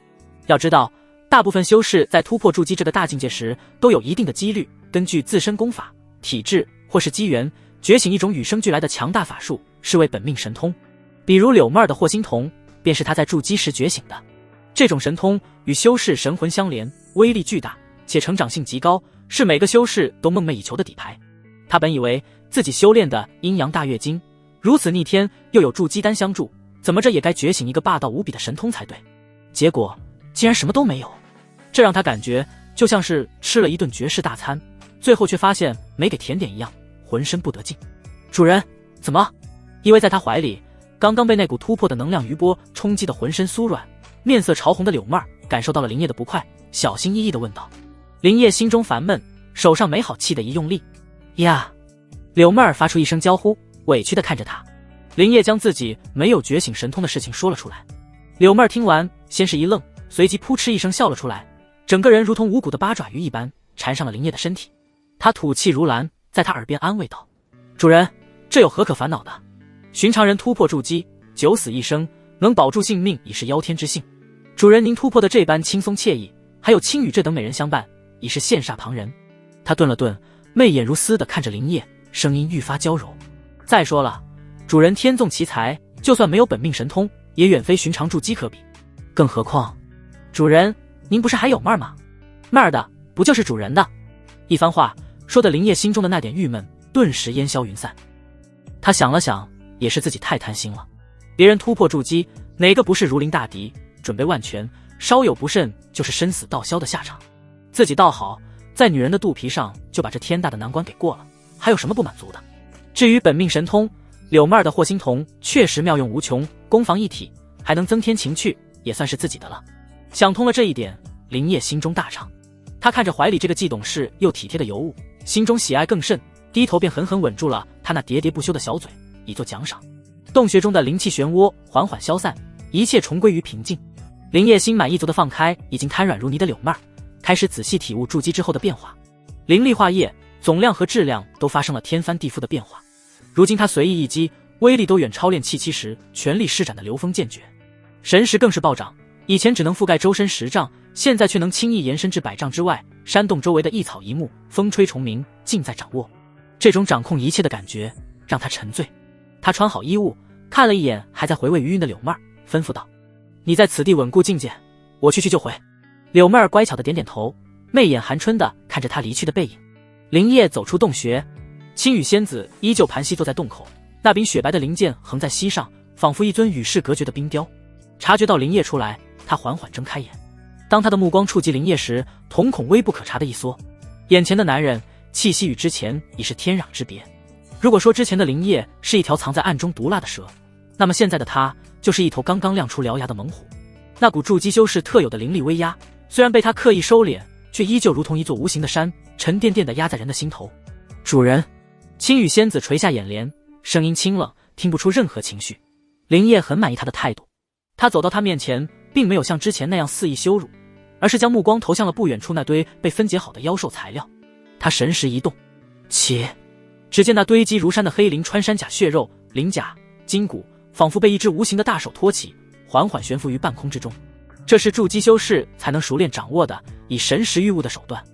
要知道，大部分修士在突破筑基这个大境界时，都有一定的几率根据自身功法、体质或是机缘，觉醒一种与生俱来的强大法术，视为本命神通。比如柳妹儿的霍心童，便是他在筑基时觉醒的。这种神通与修士神魂相连，威力巨大，且成长性极高，是每个修士都梦寐以求的底牌。他本以为自己修炼的阴阳大跃经如此逆天，又有筑基丹相助，怎么着也该觉醒一个霸道无比的神通才对。结果竟然什么都没有，这让他感觉就像是吃了一顿绝世大餐，最后却发现没给甜点一样，浑身不得劲。主人，怎么？依偎在他怀里，刚刚被那股突破的能量余波冲击得浑身酥软，面色潮红的柳妹儿感受到了林烨的不快，小心翼翼地问道。林烨心中烦闷，手上没好气的一用力，呀！柳妹儿发出一声娇呼，委屈地看着他。林烨将自己没有觉醒神通的事情说了出来。柳妹儿听完，先是一愣，随即扑哧一声笑了出来，整个人如同无骨的八爪鱼一般缠上了林烨的身体。他吐气如兰，在他耳边安慰道：主人，这有何可烦恼的？寻常人突破筑基，九死一生，能保住性命已是妖天之幸。主人您突破的这般轻松惬意，还有青羽这等美人相伴，已是羡煞旁人。他顿了顿，媚眼如丝地看着林烨，声音愈发娇柔。再说了，主人天纵奇才，就算没有本命神通，也远非寻常筑基可比。更何况，主人您不是还有妹儿吗？妹儿的不就是主人的？一番话说的林烨心中的那点郁闷顿时烟消云散。他想了想，也是自己太贪心了。别人突破筑基，哪个不是如临大敌，准备万全，稍有不慎就是生死道消的下场。自己倒好，在女人的肚皮上就把这天大的难关给过了，还有什么不满足的？至于本命神通，柳妹儿的霍心童确实妙用无穷，攻防一体，还能增添情趣，也算是自己的了。想通了这一点，林烨心中大畅。他看着怀里这个既懂事又体贴的尤物，心中喜爱更甚，低头便狠狠吻住了他那喋喋不休的小嘴，以作奖赏。洞穴中的灵气漩涡缓缓消散，一切重归于平静。林烨心满意足地放开已经瘫软如泥的柳妹儿，开始仔细体悟筑基之后的变化。灵力化液总量和质量都发生了天翻地覆的变化，如今他随意一击，威力都远超炼气期时全力施展的流风剑诀。神识更是暴涨，以前只能覆盖周身10丈，现在却能轻易延伸至100丈之外。山洞周围的一草一木，风吹虫鸣，尽在掌握。这种掌控一切的感觉让他沉醉。他穿好衣物，看了一眼还在回味余韵的柳妹儿，吩咐道：“你在此地稳固境界，我去就回。”柳妹儿乖巧的点点头，媚眼含春的看着他离去的背影。林烨走出洞穴，青羽仙子依旧盘膝坐在洞口，那柄雪白的灵剑横在膝上，仿佛一尊与世隔绝的冰雕。察觉到林烨出来，他缓缓睁开眼。当他的目光触及林烨时，瞳孔微不可察的一缩。眼前的男人气息与之前已是天壤之别。如果说之前的林烨是一条藏在暗中毒辣的蛇，那么现在的他就是一头刚刚亮出獠牙的猛虎。那股筑基修士特有的凌厉威压，虽然被他刻意收敛，却依旧如同一座无形的山，沉甸甸地压在人的心头。主人，青羽仙子垂下眼帘，声音清冷，听不出任何情绪。林烨很满意他的态度，他走到他面前，并没有像之前那样肆意羞辱，而是将目光投向了不远处那堆被分解好的妖兽材料。他神识一动，只见那堆积如山的黑鳞穿山甲血肉、鳞甲、筋骨，仿佛被一只无形的大手托起，缓缓悬浮于半空之中。这是筑基修士才能熟练掌握的以神识御物的手段。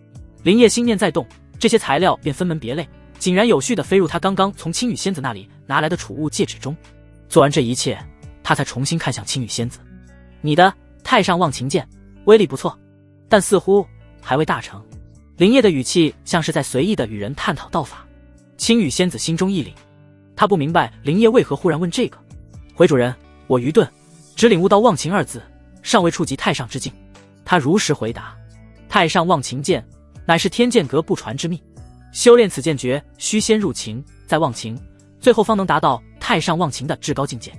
林烨心念再动，这些材料便分门别类，井然有序地飞入他刚刚从青羽仙子那里拿来的储物戒指中。做完这一切，他才重新看向青羽仙子：“你的太上忘情剑威力不错，但似乎还未大成。”林烨的语气像是在随意地与人探讨道法。青羽仙子心中一凛，他不明白林烨为何忽然问这个。回主人，我愚钝，只领悟到忘情二字，尚未触及太上之境。他如实回答：“太上忘情剑乃是天剑阁不传之秘，修炼此剑诀须先入情，再忘情，最后方能达到太上忘情的至高境界。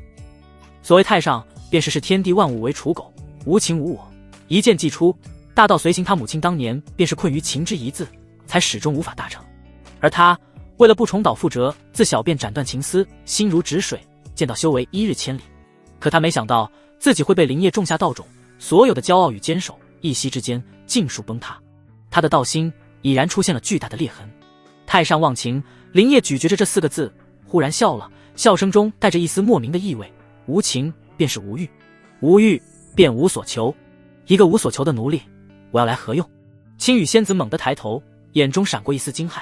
所谓太上，便是视天地万物为刍狗，无情无我，一剑既出，大道随行。他母亲当年便是困于情之一字，才始终无法达成。而他为了不重蹈覆辙，自小便斩断情丝，心如止水，见到修为1日千里。可他没想到自己会被林烨种下道种，所有的骄傲与坚守，一夕之间尽数崩塌。他的道心已然出现了巨大的裂痕。太上忘情，林烨咀嚼着这4个字，忽然笑了，笑声中带着一丝莫名的意味。无情便是无欲，无欲便无所求，一个无所求的奴隶，我要来何用？青羽仙子猛地抬头，眼中闪过一丝惊骇。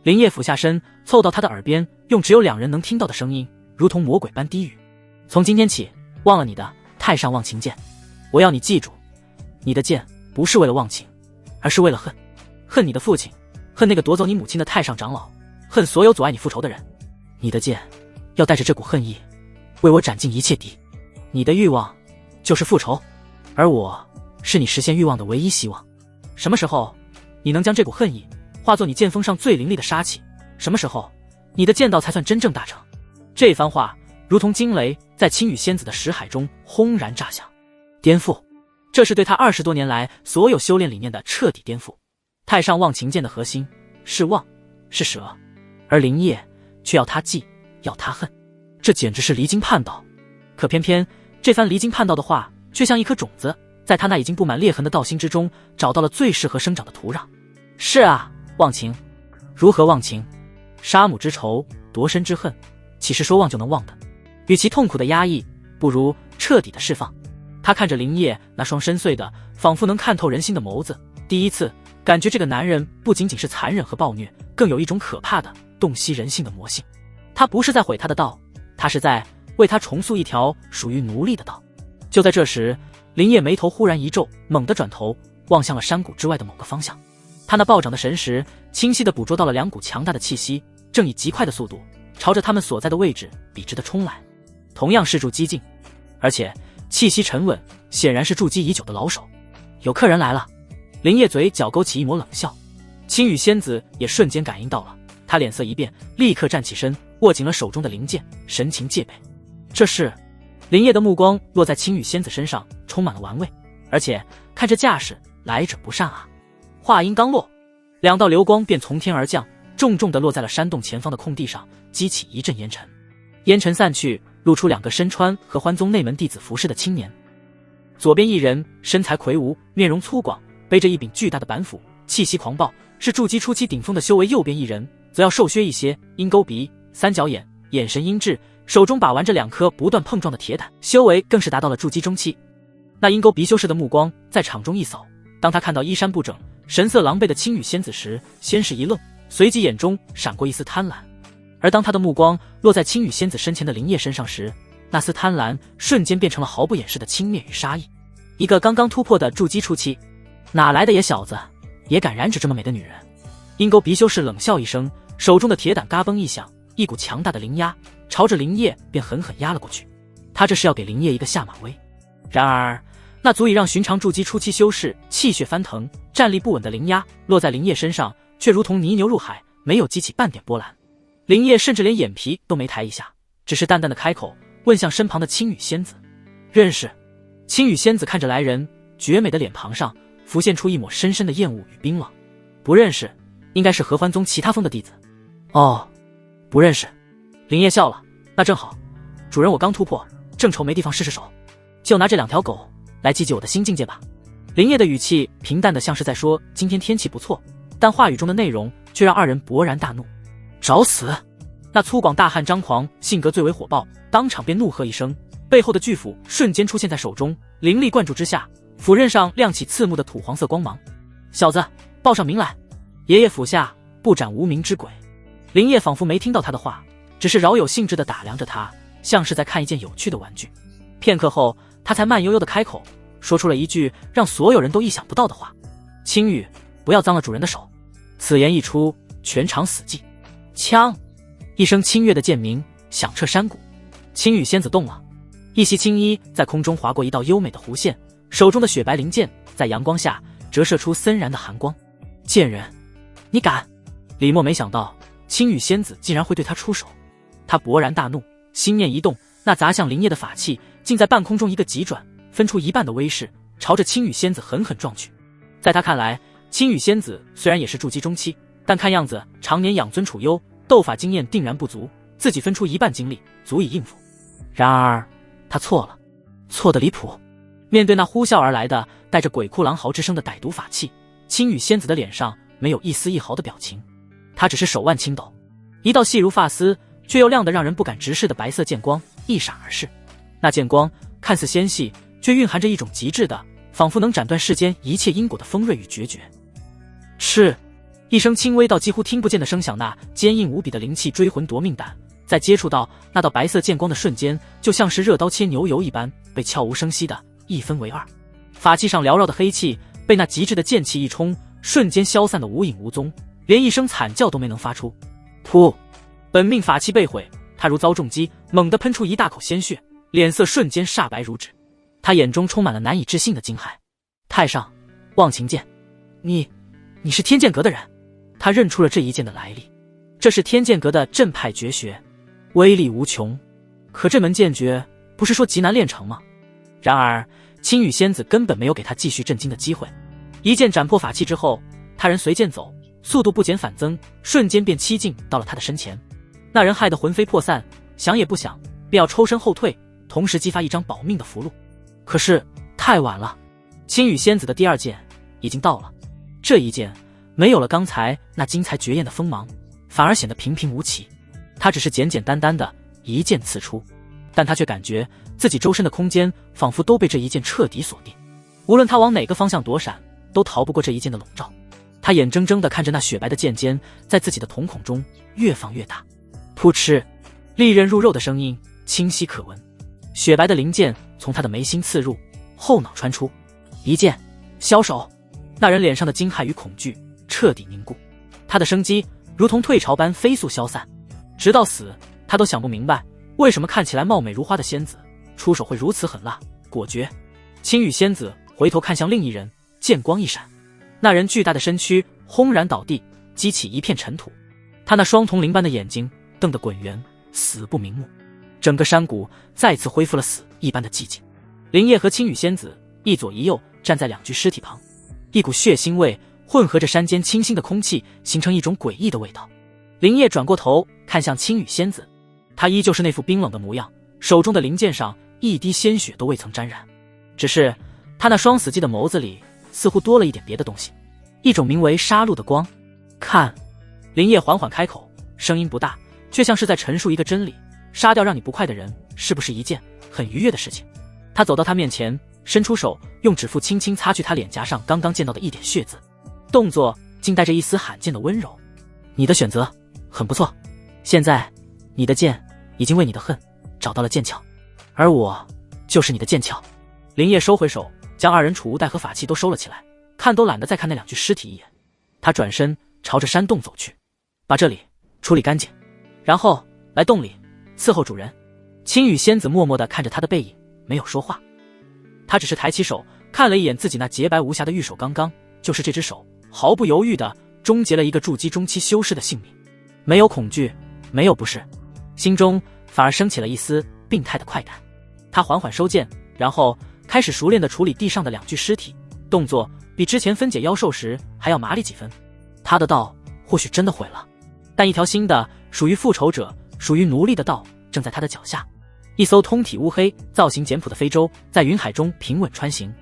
林烨俯下身，凑到他的耳边，用只有2人能听到的声音，如同魔鬼般低语：“从今天起，忘了你的太上忘情剑。我要你记住，你的剑不是为了忘情，而是为了恨。恨你的父亲，恨那个夺走你母亲的太上长老，恨所有阻碍你复仇的人。你的剑要带着这股恨意，为我斩尽一切敌。你的欲望就是复仇，而我是你实现欲望的唯一希望。什么时候你能将这股恨意化作你剑锋上最凌厉的杀气，什么时候你的剑道才算真正大成？”这番话如同惊雷，在青羽仙子的识海中轰然炸响。颠覆，这是对他20多年来所有修炼理念的彻底颠覆。太上忘情剑的核心是忘，是舍，而林烨却要他记，要他恨，这简直是离经叛道。可偏偏这番离经叛道的话，却像一颗种子，在他那已经布满裂痕的道心之中，找到了最适合生长的土壤。是啊，忘情，如何忘情？杀母之仇，夺身之恨，岂是说忘就能忘的？与其痛苦的压抑，不如彻底的释放。他看着林烨那双深邃的，仿佛能看透人心的眸子，第一次感觉这个男人不仅仅是残忍和暴虐，更有一种可怕的洞悉人性的魔性。他不是在毁他的道，他是在为他重塑一条属于奴隶的道。就在这时，林烨眉头忽然一皱，猛地转头望向了山谷之外的某个方向。他那暴涨的神识清晰地捕捉到了2股强大的气息，正以极快的速度朝着他们所在的位置笔直地冲来。同样是筑基境，而且气息沉稳，显然是筑基已久的老手。有客人来了。林烨嘴角勾起一抹冷笑。青羽仙子也瞬间感应到了，她脸色一变，立刻站起身，握紧了手中的灵剑，神情戒备。这是林烨的目光落在青羽仙子身上，充满了玩味，而且看这架势，来者不善啊。话音刚落，2道流光便从天而降，重重地落在了山洞前方的空地上，激起一阵烟尘。烟尘散去，露出2个身穿合欢宗内门弟子服饰的青年。左边一人身材魁梧，面容粗犷，背着一柄巨大的板斧，气息狂暴，是筑基初期顶峰的修为。右边一人则要瘦削一些，鹰钩鼻，三角眼，眼神阴鸷，手中把玩着2颗不断碰撞的铁胆，修为更是达到了筑基中期。那鹰钩鼻修士的目光在场中一扫，当他看到衣衫不整、神色狼狈的青羽仙子时，先是一愣，随即眼中闪过一丝贪婪。而当他的目光落在青羽仙子身前的灵叶身上时，那丝贪婪瞬间变成了毫不掩饰的轻蔑与杀意。一个刚刚突破的筑基初期，哪来的野小子也敢染指这么美的女人？鹰钩鼻修士冷笑一声，手中的铁胆嘎嘣一响，一股强大的灵压朝着灵叶便狠狠压了过去。他这是要给灵叶一个下马威。然而那足以让寻常筑基初期修士气血翻腾、站立不稳的灵压落在灵叶身上，却如同泥牛入海，没有激起半点波澜。灵叶甚至连眼皮都没抬一下，只是淡淡的开口问向身旁的青羽仙子：“认识？”青羽仙子看着来人，绝美的脸庞上浮现出一抹深深的厌恶与冰冷。不认识，应该是合欢宗其他峰的弟子。哦，不认识。灵叶笑了，那正好，主人我刚突破，正愁没地方试试手，就拿这2条狗来祭祭我的新境界吧。灵叶的语气平淡的像是在说今天天气不错，但话语中的内容却让二人勃然大怒。找死！那粗犷大汉张狂性格最为火爆，当场便怒喝一声，背后的巨斧瞬间出现在手中，灵力灌注之下，斧刃上亮起刺目的土黄色光芒。小子，报上名来！爷爷府下不斩无名之鬼。灵叶仿佛没听到他的话，只是饶有兴致地打量着他，像是在看一件有趣的玩具。片刻后，他才慢悠悠地开口，说出了一句让所有人都意想不到的话：“青羽，不要脏了主人的手。”此言一出，全场死寂。枪！一声清越的剑鸣响彻山谷。青羽仙子动了，一袭青衣在空中划过一道优美的弧线，手中的雪白灵剑在阳光下折射出森然的寒光。贱人，你敢！李默没想到青羽仙子竟然会对他出手，他勃然大怒，心念一动，那砸向灵叶的法器竟在半空中一个急转，分出一半的威势，朝着青羽仙子狠狠撞去。在他看来，青羽仙子虽然也是筑基中期，但看样子常年养尊处优，斗法经验定然不足，自己分出一半精力足以应付。然而他错了，错得离谱。面对那呼啸而来的带着鬼哭狼嚎之声的歹毒法器，青羽仙子的脸上没有一丝一毫的表情，她只是手腕轻抖，一道细如发丝却又亮得让人不敢直视的白色剑光一闪而逝。那剑光看似纤细，却蕴含着一种极致的，仿佛能斩断世间一切因果的锋锐与决绝。是一声轻微到几乎听不见的声响，那坚硬无比的灵气追魂夺命胆在接触到那道白色剑光的瞬间，就像是热刀切牛油一般，被悄无声息的一分为二。法器上缭绕的黑气被那极致的剑气一冲，瞬间消散的无影无踪，连一声惨叫都没能发出。噗！本命法器被毁，他如遭重击，猛地喷出一大口鲜血，脸色瞬间煞白如纸。他眼中充满了难以置信的惊骇。太上，忘情剑，你是天剑阁的人？他认出了这一剑的来历，这是天剑阁的镇派绝学，威力无穷。可这门剑诀不是说极难练成吗？然而青羽仙子根本没有给他继续震惊的机会，一剑斩破法器之后，他人随剑走，速度不减反增，瞬间便七进到了他的身前。那人害得魂飞魄散，想也不想便要抽身后退，同时激发一张保命的符箓。可是太晚了，青羽仙子的第二剑已经到了。这一剑没有了刚才那惊才绝艳的锋芒，反而显得平平无奇。他只是简简单单的一剑刺出，但他却感觉自己周身的空间仿佛都被这一剑彻底锁定，无论他往哪个方向躲闪，都逃不过这一剑的笼罩。他眼睁睁地看着那雪白的剑尖在自己的瞳孔中越放越大，噗嗤，利刃入肉的声音清晰可闻。雪白的灵剑从他的眉心刺入，后脑穿出，一剑消手。那人脸上的惊骇与恐惧彻底凝固，他的生机如同退潮般飞速消散。直到死，他都想不明白，为什么看起来貌美如花的仙子出手会如此狠辣果决。青羽仙子回头看向另一人，剑光一闪，那人巨大的身躯轰然倒地，激起一片尘土。他那双铜铃般的眼睛瞪得滚圆，死不瞑目。整个山谷再次恢复了死一般的寂静。灵叶和青羽仙子一左一右站在两具尸体旁，一股血腥味混合着山间清新的空气，形成一种诡异的味道。灵叶转过头看向青羽仙子，她依旧是那副冰冷的模样，手中的灵剑上一滴鲜血都未曾沾染，只是她那双死寂的眸子里似乎多了一点别的东西，一种名为杀戮的光。看，灵叶缓缓开口，声音不大，却像是在陈述一个真理，杀掉让你不快的人，是不是一件很愉悦的事情？他走到他面前，伸出手用指腹轻轻擦去他脸颊上刚刚见到的一点血渍，动作竟带着一丝罕见的温柔。你的选择很不错，现在你的剑已经为你的恨找到了剑鞘，而我就是你的剑鞘。林烨收回手，将二人储物袋和法器都收了起来，看都懒得再看那2具尸体一眼。他转身朝着山洞走去，把这里处理干净，然后来洞里伺候主人。青羽仙子默默地看着他的背影，没有说话。他只是抬起手看了一眼自己那洁白无瑕的玉手，刚刚就是这只手毫不犹豫地终结了一个筑基中期修士的性命。没有恐惧，没有不适，心中反而升起了一丝病态的快感。他缓缓收剑，然后开始熟练地处理地上的2具尸体，动作比之前分解妖兽时还要麻利几分。他的道或许真的毁了，但一条新的属于复仇者、属于奴隶的道正在他的脚下。一艘通体乌黑、造型简朴的非洲在云海中平稳穿行。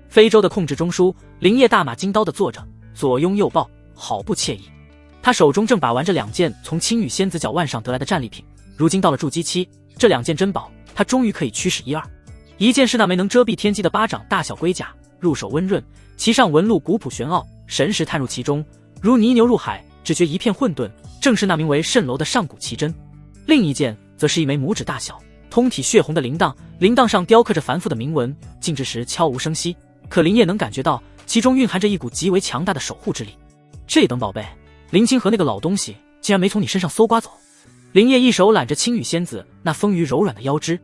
非洲的控制中枢，林烨大马金刀地坐着，左拥右抱，好不惬意。他手中正把玩着2件从青羽仙子脚腕上得来的战利品，如今到了筑基期，这2件珍宝他终于可以驱使一二。一件是那枚能遮蔽天机的巴掌大小龟甲，入手温润，其上纹路古朴玄奥，神识探入其中，如泥牛入海，只觉一片混沌，正是那名为蜃楼的上古奇珍。另一件则是一枚拇指大小、通体血红的铃铛，铃铛上雕刻着繁复的铭文，静置时悄无声息，可林烨能感觉到其中蕴含着一股极为强大的守护之力。这等宝贝，林清和那个老东西竟然没从你身上搜刮走。林烨一手揽着青羽仙子那丰腴柔软的腰肢，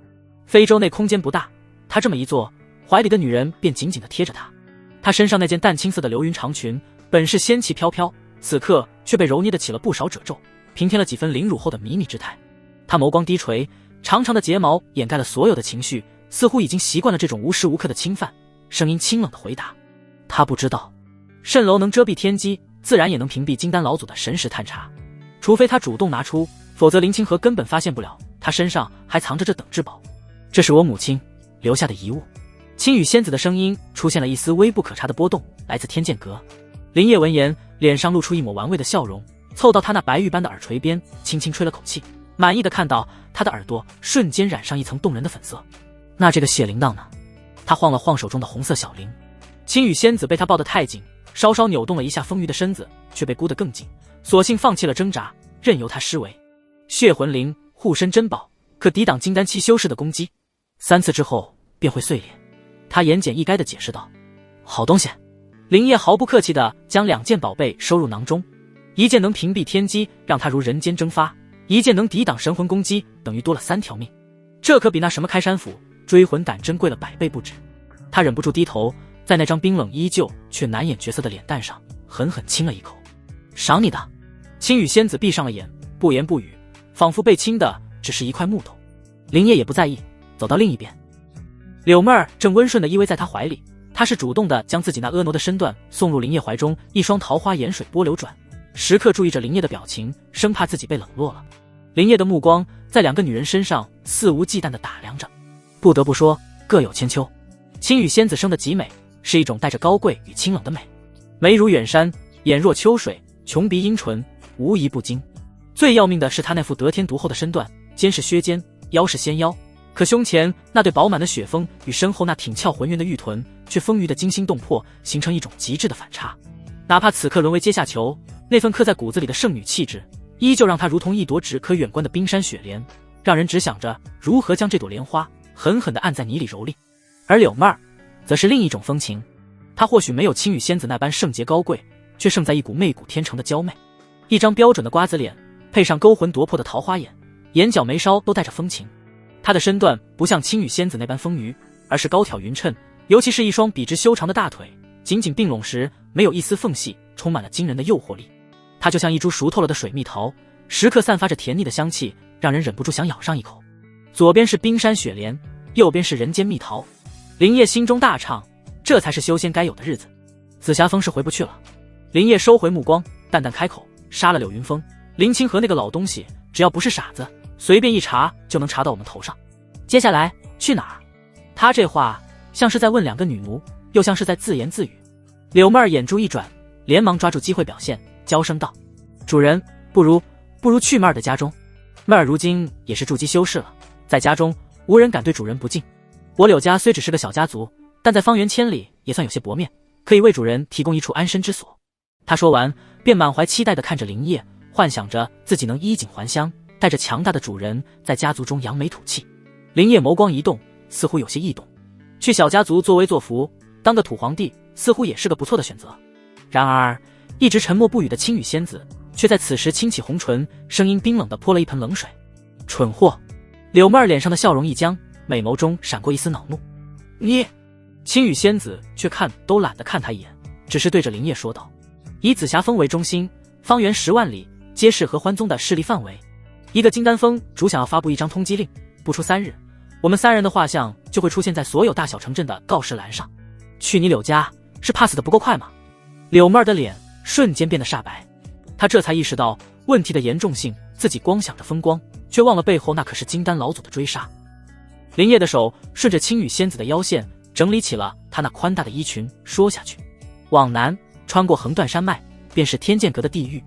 非洲内空间不大，他这么一坐，怀里的女人便紧紧地贴着他。他身上那件淡青色的流云长裙本是仙气飘飘，此刻却被揉捏得起了不少褶皱，平添了几分凌辱后的迷你之态。他眸光低垂，长长的睫毛掩盖了所有的情绪，似乎已经习惯了这种无时无刻的侵犯，声音清冷地回答：他不知道，蜃楼能遮蔽天机，自然也能屏蔽金丹老祖的神识探查，除非他主动拿出，否则林清河根本发现不了他身上还藏着这等至宝。这是我母亲留下的遗物。青羽仙子的声音出现了一丝微不可察的波动，来自天剑阁。林烨闻言，脸上露出一抹玩味的笑容，凑到他那白玉般的耳垂边，轻轻吹了口气，满意的看到他的耳朵瞬间染上一层动人的粉色。那这个血铃铛呢？他晃了晃手中的红色小铃。青羽仙子被他抱得太紧，稍稍扭动了一下丰腴的身子，却被箍得更紧，索性放弃了挣扎，任由他施为。血魂铃护身珍宝，可抵挡金丹期修士的攻击，3次之后便会碎裂。他言简意赅地解释道：好东西。林烨毫不客气地将2件宝贝收入囊中，一件能屏蔽天机，让他如人间蒸发；一件能抵挡神魂攻击，等于多了3条命。这可比那什么开山斧、追魂胆珍贵了100倍不止。他忍不住低头，在那张冰冷依旧却难掩角色的脸蛋上狠狠亲了一口。赏你的。青羽仙子闭上了眼，不言不语，仿佛被亲的只是一块木头。林烨也不在意，走到另一边。柳妹儿正温顺地依偎在他怀里，他是主动地将自己那婀娜的身段送入林烨怀中，一双桃花眼水波流转，时刻注意着林烨的表情，生怕自己被冷落了。林烨的目光在2个女人身上肆无忌惮地打量着，不得不说各有千秋。青羽仙子生得极美，是一种带着高贵与清冷的美，眉如远山，眼若秋水，琼鼻阴唇，无一不精。最要命的是她那副得天独厚的身段，肩是削肩，腰是纤腰，可胸前那对饱满的雪峰与身后那挺翘浑圆的玉臀却丰腴的惊心动魄，形成一种极致的反差。哪怕此刻沦为阶下囚，那份刻在骨子里的圣女气质依旧让她如同一朵只可远观的冰山雪莲，让人只想着如何将这朵莲花狠狠地按在泥里蹂躏。而柳妹儿则是另一种风情，她或许没有青羽仙子那般圣洁高贵，却胜在一股媚骨天成的娇媚。一张标准的瓜子脸，配上勾魂夺魄的桃花眼，眼角眉梢都带着风情。她的身段不像青羽仙子那般丰腴，而是高挑匀称，尤其是一双笔直修长的大腿，紧紧并拢时没有一丝缝隙，充满了惊人的诱惑力。她就像一株熟透了的水蜜桃，时刻散发着甜腻的香气，让人忍不住想咬上一口。左边是冰山雪莲，右边是人间蜜桃。林烨心中大畅，这才是修仙该有的日子。紫霞峰是回不去了。林烨收回目光，淡淡开口：杀了柳云峰，林清河那个老东西只要不是傻子，随便一查就能查到我们头上。接下来去哪儿？他这话像是在问2个女奴，又像是在自言自语。柳妹儿眼珠一转，连忙抓住机会表现，娇声道：主人，不如去妹儿的家中。妹儿如今也是筑基修士了，在家中无人敢对主人不敬。我柳家虽只是个小家族，但在方圆千里也算有些薄面，可以为主人提供一处安身之所。他说完，便满怀期待地看着林业，幻想着自己能衣锦还乡，带着强大的主人在家族中扬眉吐气。林业眸光一动，似乎有些异动。去小家族作威作福，当个土皇帝，似乎也是个不错的选择。然而，一直沉默不语的青羽仙子却在此时轻启红唇，声音冰冷地泼了一盆冷水。蠢货！柳妹儿脸上的笑容一僵，美眸中闪过一丝恼怒。你……青羽仙子却看都懒得看他一眼，只是对着林业说道：“以紫霞峰为中心，方圆10万里皆是合欢宗的势力范围。一个金丹峰主想要发布一张通缉令，不出3日，我们3人的画像就会出现在所有大小城镇的告示栏上。去你柳家，是怕死的不够快吗？”柳妹儿的脸瞬间变得煞白，她这才意识到问题的严重性，自己光想着风光，却忘了背后那可是金丹老祖的追杀。林业的手顺着青羽仙子的腰线整理起了她那宽大的衣裙，说下去，往南穿过横断山脉，便是天剑阁的地狱。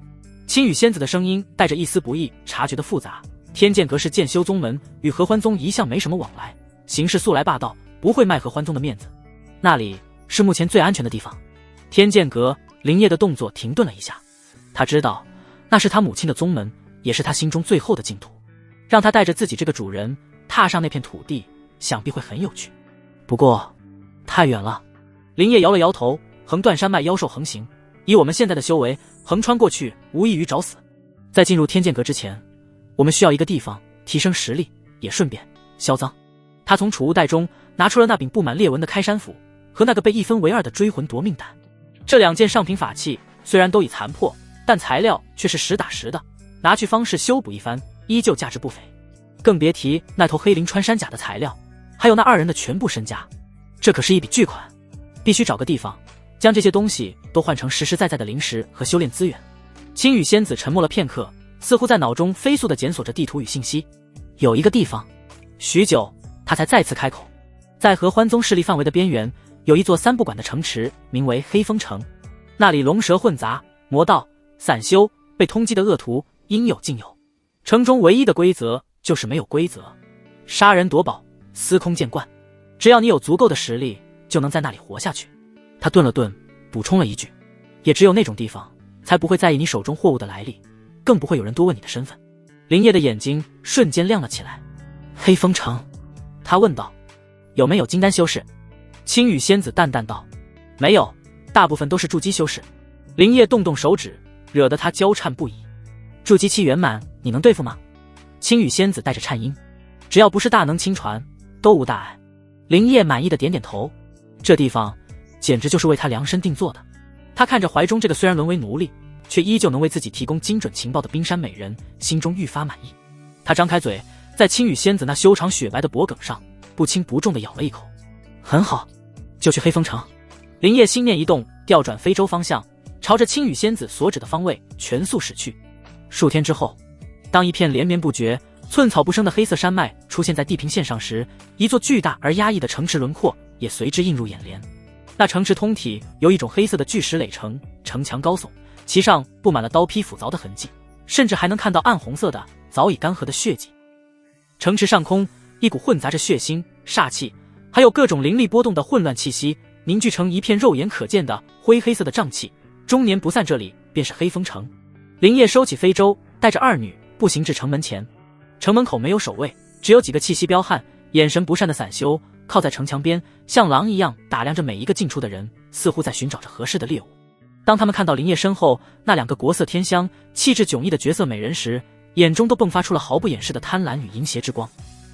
青羽仙子的声音带着一丝不易察觉的复杂。天剑阁是剑修宗门，与合欢宗一向没什么往来，行事素来霸道，不会卖合欢宗的面子。那里是目前最安全的地方。天剑阁，林业的动作停顿了一下，他知道那是他母亲的宗门，也是他心中最后的净土。让他带着自己这个主人踏上那片土地，想必会很有趣。不过太远了。林业摇了摇头，横断山脉妖兽横行，以我们现在的修为，横穿过去无异于找死。在进入天剑阁之前，我们需要一个地方提升实力，也顺便销赃。他从储物袋中拿出了那柄布满裂纹的开山斧和那个被一分为二的追魂夺命胆。这2件上品法器虽然都已残破，但材料却是实打实的，拿去方式修补一番，依旧价值不菲。更别提那头黑灵穿山甲的材料，还有那2人的全部身家，这可是一笔巨款。必须找个地方将这些东西都换成实实在在的灵石和修炼资源。青羽仙子沉默了片刻，似乎在脑中飞速地检索着地图与信息。有一个地方。许久，他才再次开口。在合欢宗势力范围的边缘，有一座3不管的城池，名为黑风城。那里龙蛇混杂，魔道、散修、被通缉的恶徒应有尽有。城中唯一的规则就是没有规则，杀人夺宝，司空见惯。只要你有足够的实力，就能在那里活下去。他顿了顿，补充了一句：也只有那种地方，才不会在意你手中货物的来历，更不会有人多问你的身份。林业的眼睛瞬间亮了起来。黑风城，他问道：有没有金丹修士？青羽仙子淡淡道：没有，大部分都是筑基修士。林业动动手指，惹得他焦颤不已。筑基期圆满，你能对付吗？青羽仙子带着颤音：只要不是大能亲传，都无大碍。林业满意的点点头，这地方简直就是为他量身定做的。他看着怀中这个虽然沦为奴隶，却依旧能为自己提供精准情报的冰山美人，心中愈发满意。他张开嘴，在青羽仙子那修长雪白的脖颈上不轻不重地咬了一口。很好，就去黑风城。林业心念一动，调转非洲方向，朝着青羽仙子所指的方位全速驶去。数天之后，当一片连绵不绝、寸草不生的黑色山脉出现在地平线上时，一座巨大而压抑的城池轮廓也随之映入眼帘。那城池通体由一种黑色的巨石垒成，城墙高耸，其上布满了刀劈斧凿的痕迹，甚至还能看到暗红色的早已干涸的血迹。城池上空，一股混杂着血腥、煞气，还有各种灵力波动的混乱气息，凝聚成一片肉眼可见的灰黑色的瘴气，终年不散。这里便是黑风城。林业收起非洲，带着2女步行至城门前。城门口没有守卫，只有几个气息彪悍、眼神不善的散修靠在城墙边，像狼一样打量着每一个进出的人，似乎在寻找着合适的猎物。当他们看到林业身后那2个国色天香、气质迥异的绝色美人时，眼中都迸发出了毫不掩饰的贪婪与淫邪之光。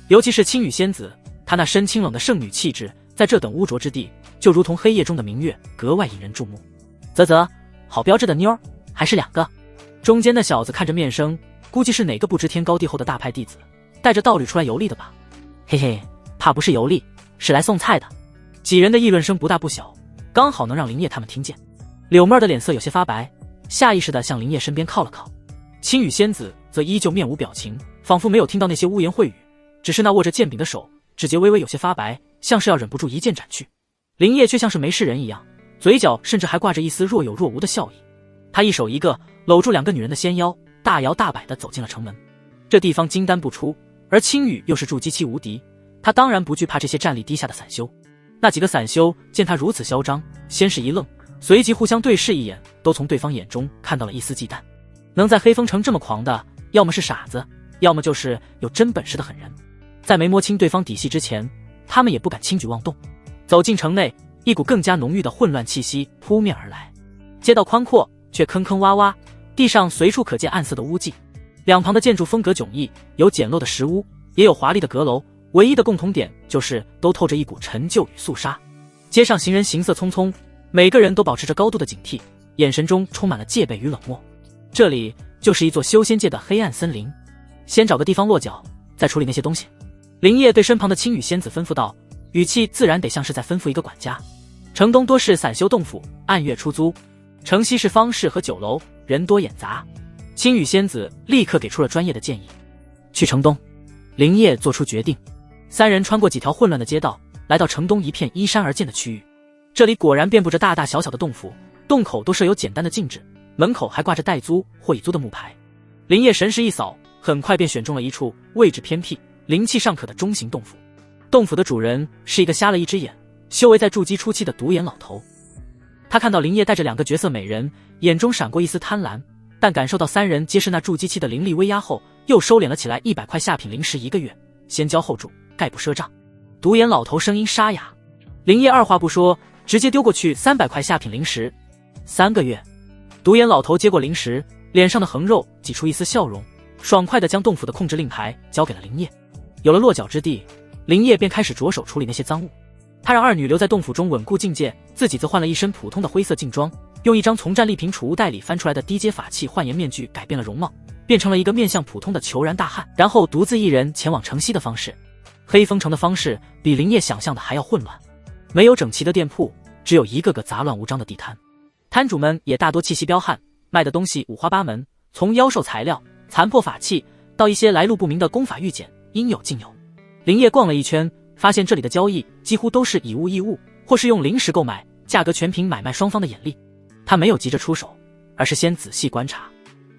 尤其是青羽仙子，她那身清冷的圣女气质，在这等污浊之地，就如同黑夜中的明月，格外引人注目。啧，好标致的妞儿，还是2个。中间的小子看着面生，估计是哪个不知天高地厚的大派弟子，带着道侣出来游历的吧。嘿嘿，怕不是游历，是来送菜的。几人的议论声不大不小，刚好能让林业他们听见。柳妹儿的脸色有些发白，下意识地向林业身边靠了靠。青羽仙子则依旧面无表情，仿佛没有听到那些污言秽语，只是那握着剑柄的手指节微微有些发白，像是要忍不住一剑斩去。林业却像是没事人一样，嘴角甚至还挂着一丝若有若无的笑意。他一手一个搂住2个女人的纤腰，大摇大摆地走进了城门。这地方金丹不出，而青羽又是筑基期无敌，他当然不惧怕这些战力低下的散修。那几个散修见他如此嚣张，先是一愣，随即互相对视一眼，都从对方眼中看到了一丝忌惮。能在黑风城这么狂的，要么是傻子，要么就是有真本事的狠人。在没摸清对方底细之前，他们也不敢轻举妄动。走进城内，一股更加浓郁的混乱气息扑面而来。街道宽阔，却坑坑洼洼，地上随处可见暗色的污迹。两旁的建筑风格迥异，有简陋的石屋，也有华丽的阁楼，唯一的共同点就是都透着一股陈旧与肃杀。街上行人行色匆匆，每个人都保持着高度的警惕，眼神中充满了戒备与冷漠。这里就是一座修仙界的黑暗森林，先找个地方落脚，再处理那些东西。林烨对身旁的青羽仙子吩咐道，语气自然得像是在吩咐一个管家。城东多是散修洞府，按月出租，城西是方室和酒楼，人多眼杂。青羽仙子立刻给出了专业的建议。去城东。林烨做出决定。三人穿过几条混乱的街道，来到城东一片依山而建的区域。这里果然遍布着大大小小的洞府，洞口都设有简单的禁制，门口还挂着待租或已租的木牌。林烨神识一扫，很快便选中了一处位置偏僻、灵气尚可的中型洞府。洞府的主人是一个瞎了一只眼、修为在筑基初期的独眼老头。他看到林烨带着两个绝色美人，眼中闪过一丝贪婪，但感受到三人皆是那筑基期的灵力威压后，又收敛了起来。100块下品灵石1个月，先交后住，概不赊账。独眼老头声音沙哑。林烨二话不说，直接丢过去300块下品灵石。3个月。独眼老头接过灵石，脸上的横肉挤出一丝笑容，爽快地将洞府的控制令牌交给了林烨。有了落脚之地，林烨便开始着手处理那些赃物。他让二女留在洞府中稳固境界，自己则换了一身普通的灰色劲装，用一张从战利品储物袋里翻出来的低阶法器幻颜面具改变了容貌，变成了一个面相普通的虬髯大汉，然后独自一人前往城西的方式。黑风城的方式比林烨想象的还要混乱，没有整齐的店铺，只有一个个杂乱无章的地摊。摊主们也大多气息彪悍，卖的东西五花八门，从妖兽材料、残破法器到一些来路不明的功法玉简，应有尽有。林烨逛了一圈，发现这里的交易几乎都是以物易物，或是用灵石购买，价格全凭买卖双方的眼力。他没有急着出手，而是先仔细观察。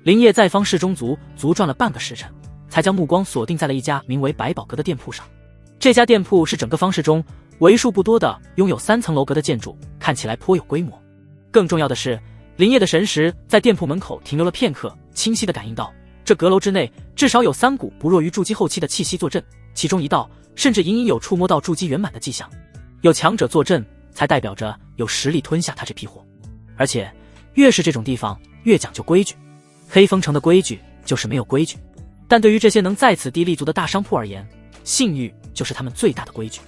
林烨在方室中足转了半个时辰，才将目光锁定在了一家名为百宝阁的店铺上。这家店铺是整个方室中为数不多的拥有3层楼阁的建筑，看起来颇有规模。更重要的是，林烨的神识在店铺门口停留了片刻，清晰地感应到这阁楼之内至少有3股不弱于筑基后期的气息坐镇，其中一道甚至隐隐有触摸到筑基圆满的迹象。有强者坐镇，才代表着有实力吞下他这批货。而且越是这种地方，越讲究规矩。黑风城的规矩就是没有规矩，但对于这些能在此地立足的大商铺而言，信誉就是他们最大的规矩。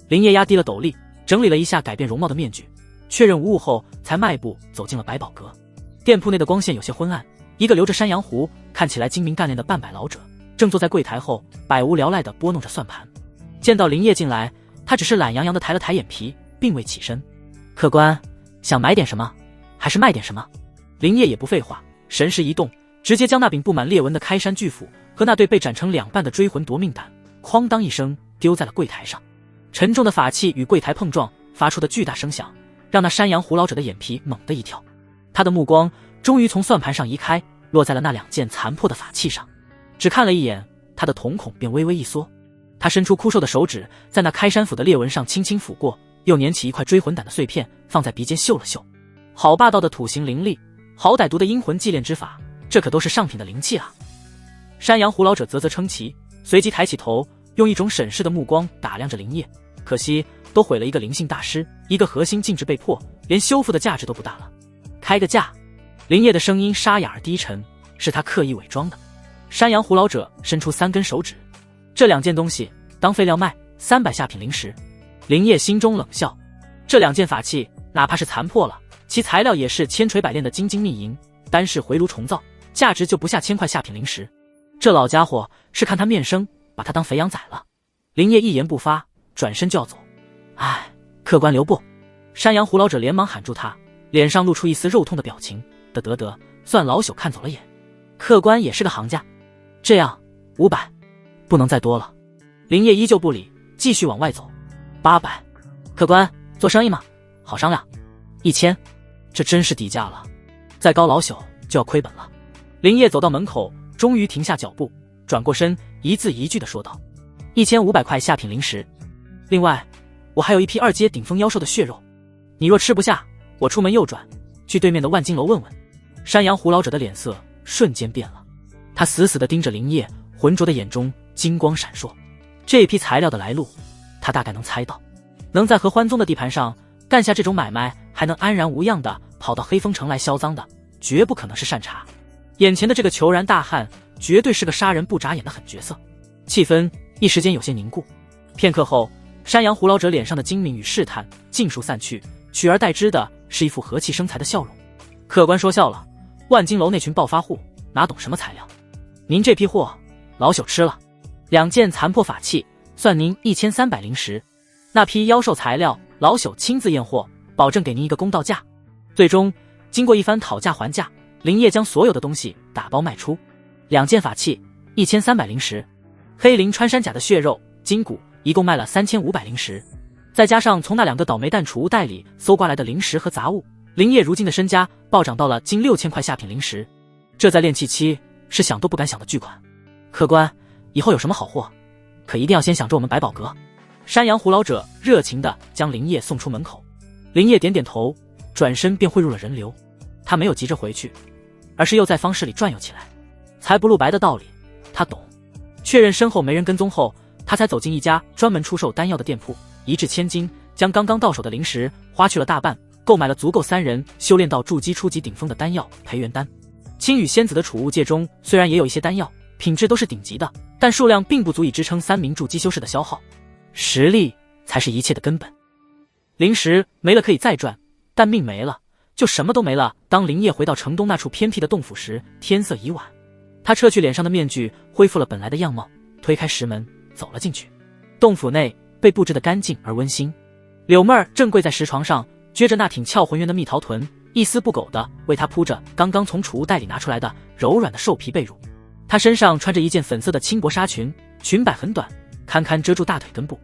林烨压低了斗笠，整理了一下改变容貌的面具，确认无误后，才迈步走进了百宝阁。店铺内的光线有些昏暗，一个留着山羊胡、看起来精明干练的半百老者，正坐在柜台后，百无聊赖地拨弄着算盘。见到林烨进来，他只是懒洋洋地抬了抬眼皮，并未起身。客官，想买点什么，还是卖点什么？林烨也不废话，神识一动，直接将那柄布满裂纹的开山巨斧和那对被斩成2半的追魂夺命胆，哐当一声丢在了柜台上。沉重的法器与柜台碰撞发出的巨大声响，让那山羊胡老者的眼皮猛地一跳。他的目光终于从算盘上移开，落在了那2件残破的法器上。只看了一眼，他的瞳孔便微微一缩。他伸出枯瘦的手指，在那开山斧的裂纹上轻轻抚过，又捻起一块追魂胆的碎片放在鼻尖嗅了嗅。好霸道的土形灵力，好歹毒的阴魂祭炼之法，这可都是上品的灵气啊！山羊胡老者啧啧称奇，随即抬起头，用一种审视的目光打量着林烨。可惜都毁了一个灵性大师，一个核心禁制被破，连修复的价值都不大了。开个价！林烨的声音沙哑而低沉，是他刻意伪装的。山羊胡老者伸出3根手指，这2件东西当废料卖，300下品灵石。林烨心中冷笑，这2件法器哪怕是残破了，其材料也是千锤百炼的金密银，单是回炉重造，价值就不下1000块下品灵石。这老家伙是看他面生，把他当肥羊宰了。林烨一言不发，转身就要走。唉，客官留步！山羊胡老者连忙喊住他，脸上露出一丝肉痛的表情。得，算老朽看走了眼。客官也是个行家，这样500，不能再多了。林烨依旧不理，继续往外走。800，客官做生意吗？好商量。1000，这真是底价了，再高老朽就要亏本了。林烨走到门口，终于停下脚步，转过身，一字一句地说道：1500块下品灵石。另外我还有一批2阶顶峰妖兽的血肉，你若吃不下，我出门右转，去对面的万金楼问问。山羊胡老者的脸色瞬间变了，他死死地盯着林业，浑浊的眼中金光闪烁。这批材料的来路，他大概能猜到。能在合欢宗的地盘上干下这种买卖，还能安然无恙的跑到黑风城来销赃的，绝不可能是善茬。眼前的这个虬髯大汉，绝对是个杀人不眨眼的狠角色。气氛一时间有些凝固。片刻后，山羊胡老者脸上的精明与试探尽数散去，取而代之的是一副和气生财的笑容。客官说笑了，万金楼那群暴发户哪懂什么材料？您这批货，老朽吃了。2件残破法器，算您1300灵石。那批妖兽材料，老朽亲自验货，保证给您一个公道价。最终，经过一番讨价还价，林业将所有的东西打包卖出。2件法器，1300灵石；黑灵穿山甲的血肉、筋骨，一共卖了3500灵石。再加上从那2个倒霉蛋储物袋里搜刮来的灵石和杂物，林业如今的身家暴涨到了近6000块下品灵石。这在炼气期是想都不敢想的巨款。客官，以后有什么好货，可一定要先想着我们百宝阁。山羊胡老者热情地将林业送出门口。林业点点头，转身便汇入了人流。他没有急着回去，而是又在方室里转悠起来。财不露白的道理他懂。确认身后没人跟踪后，他才走进一家专门出售丹药的店铺，一掷千金，将刚刚到手的灵石花去了大半，购买了足够3人修炼到筑基初级顶峰的丹药培元丹。青羽仙子的储物界中虽然也有一些丹药，品质都是顶级的，但数量并不足以支撑3名筑基修士的消耗。实力才是一切的根本。灵石没了可以再赚，但命没了就什么都没了。当林业回到城东那处偏僻的洞府时，天色已晚。他撤去脸上的面具，恢复了本来的样貌，推开石门走了进去。洞府内被布置得干净而温馨。柳妹儿正跪在石床上，撅着那挺俏浑圆的蜜桃臀，一丝不苟地为他铺着刚刚从储物袋里拿出来的柔软的兽皮被褥。她身上穿着一件粉色的轻薄纱裙，裙摆很短，堪堪遮住大腿根部。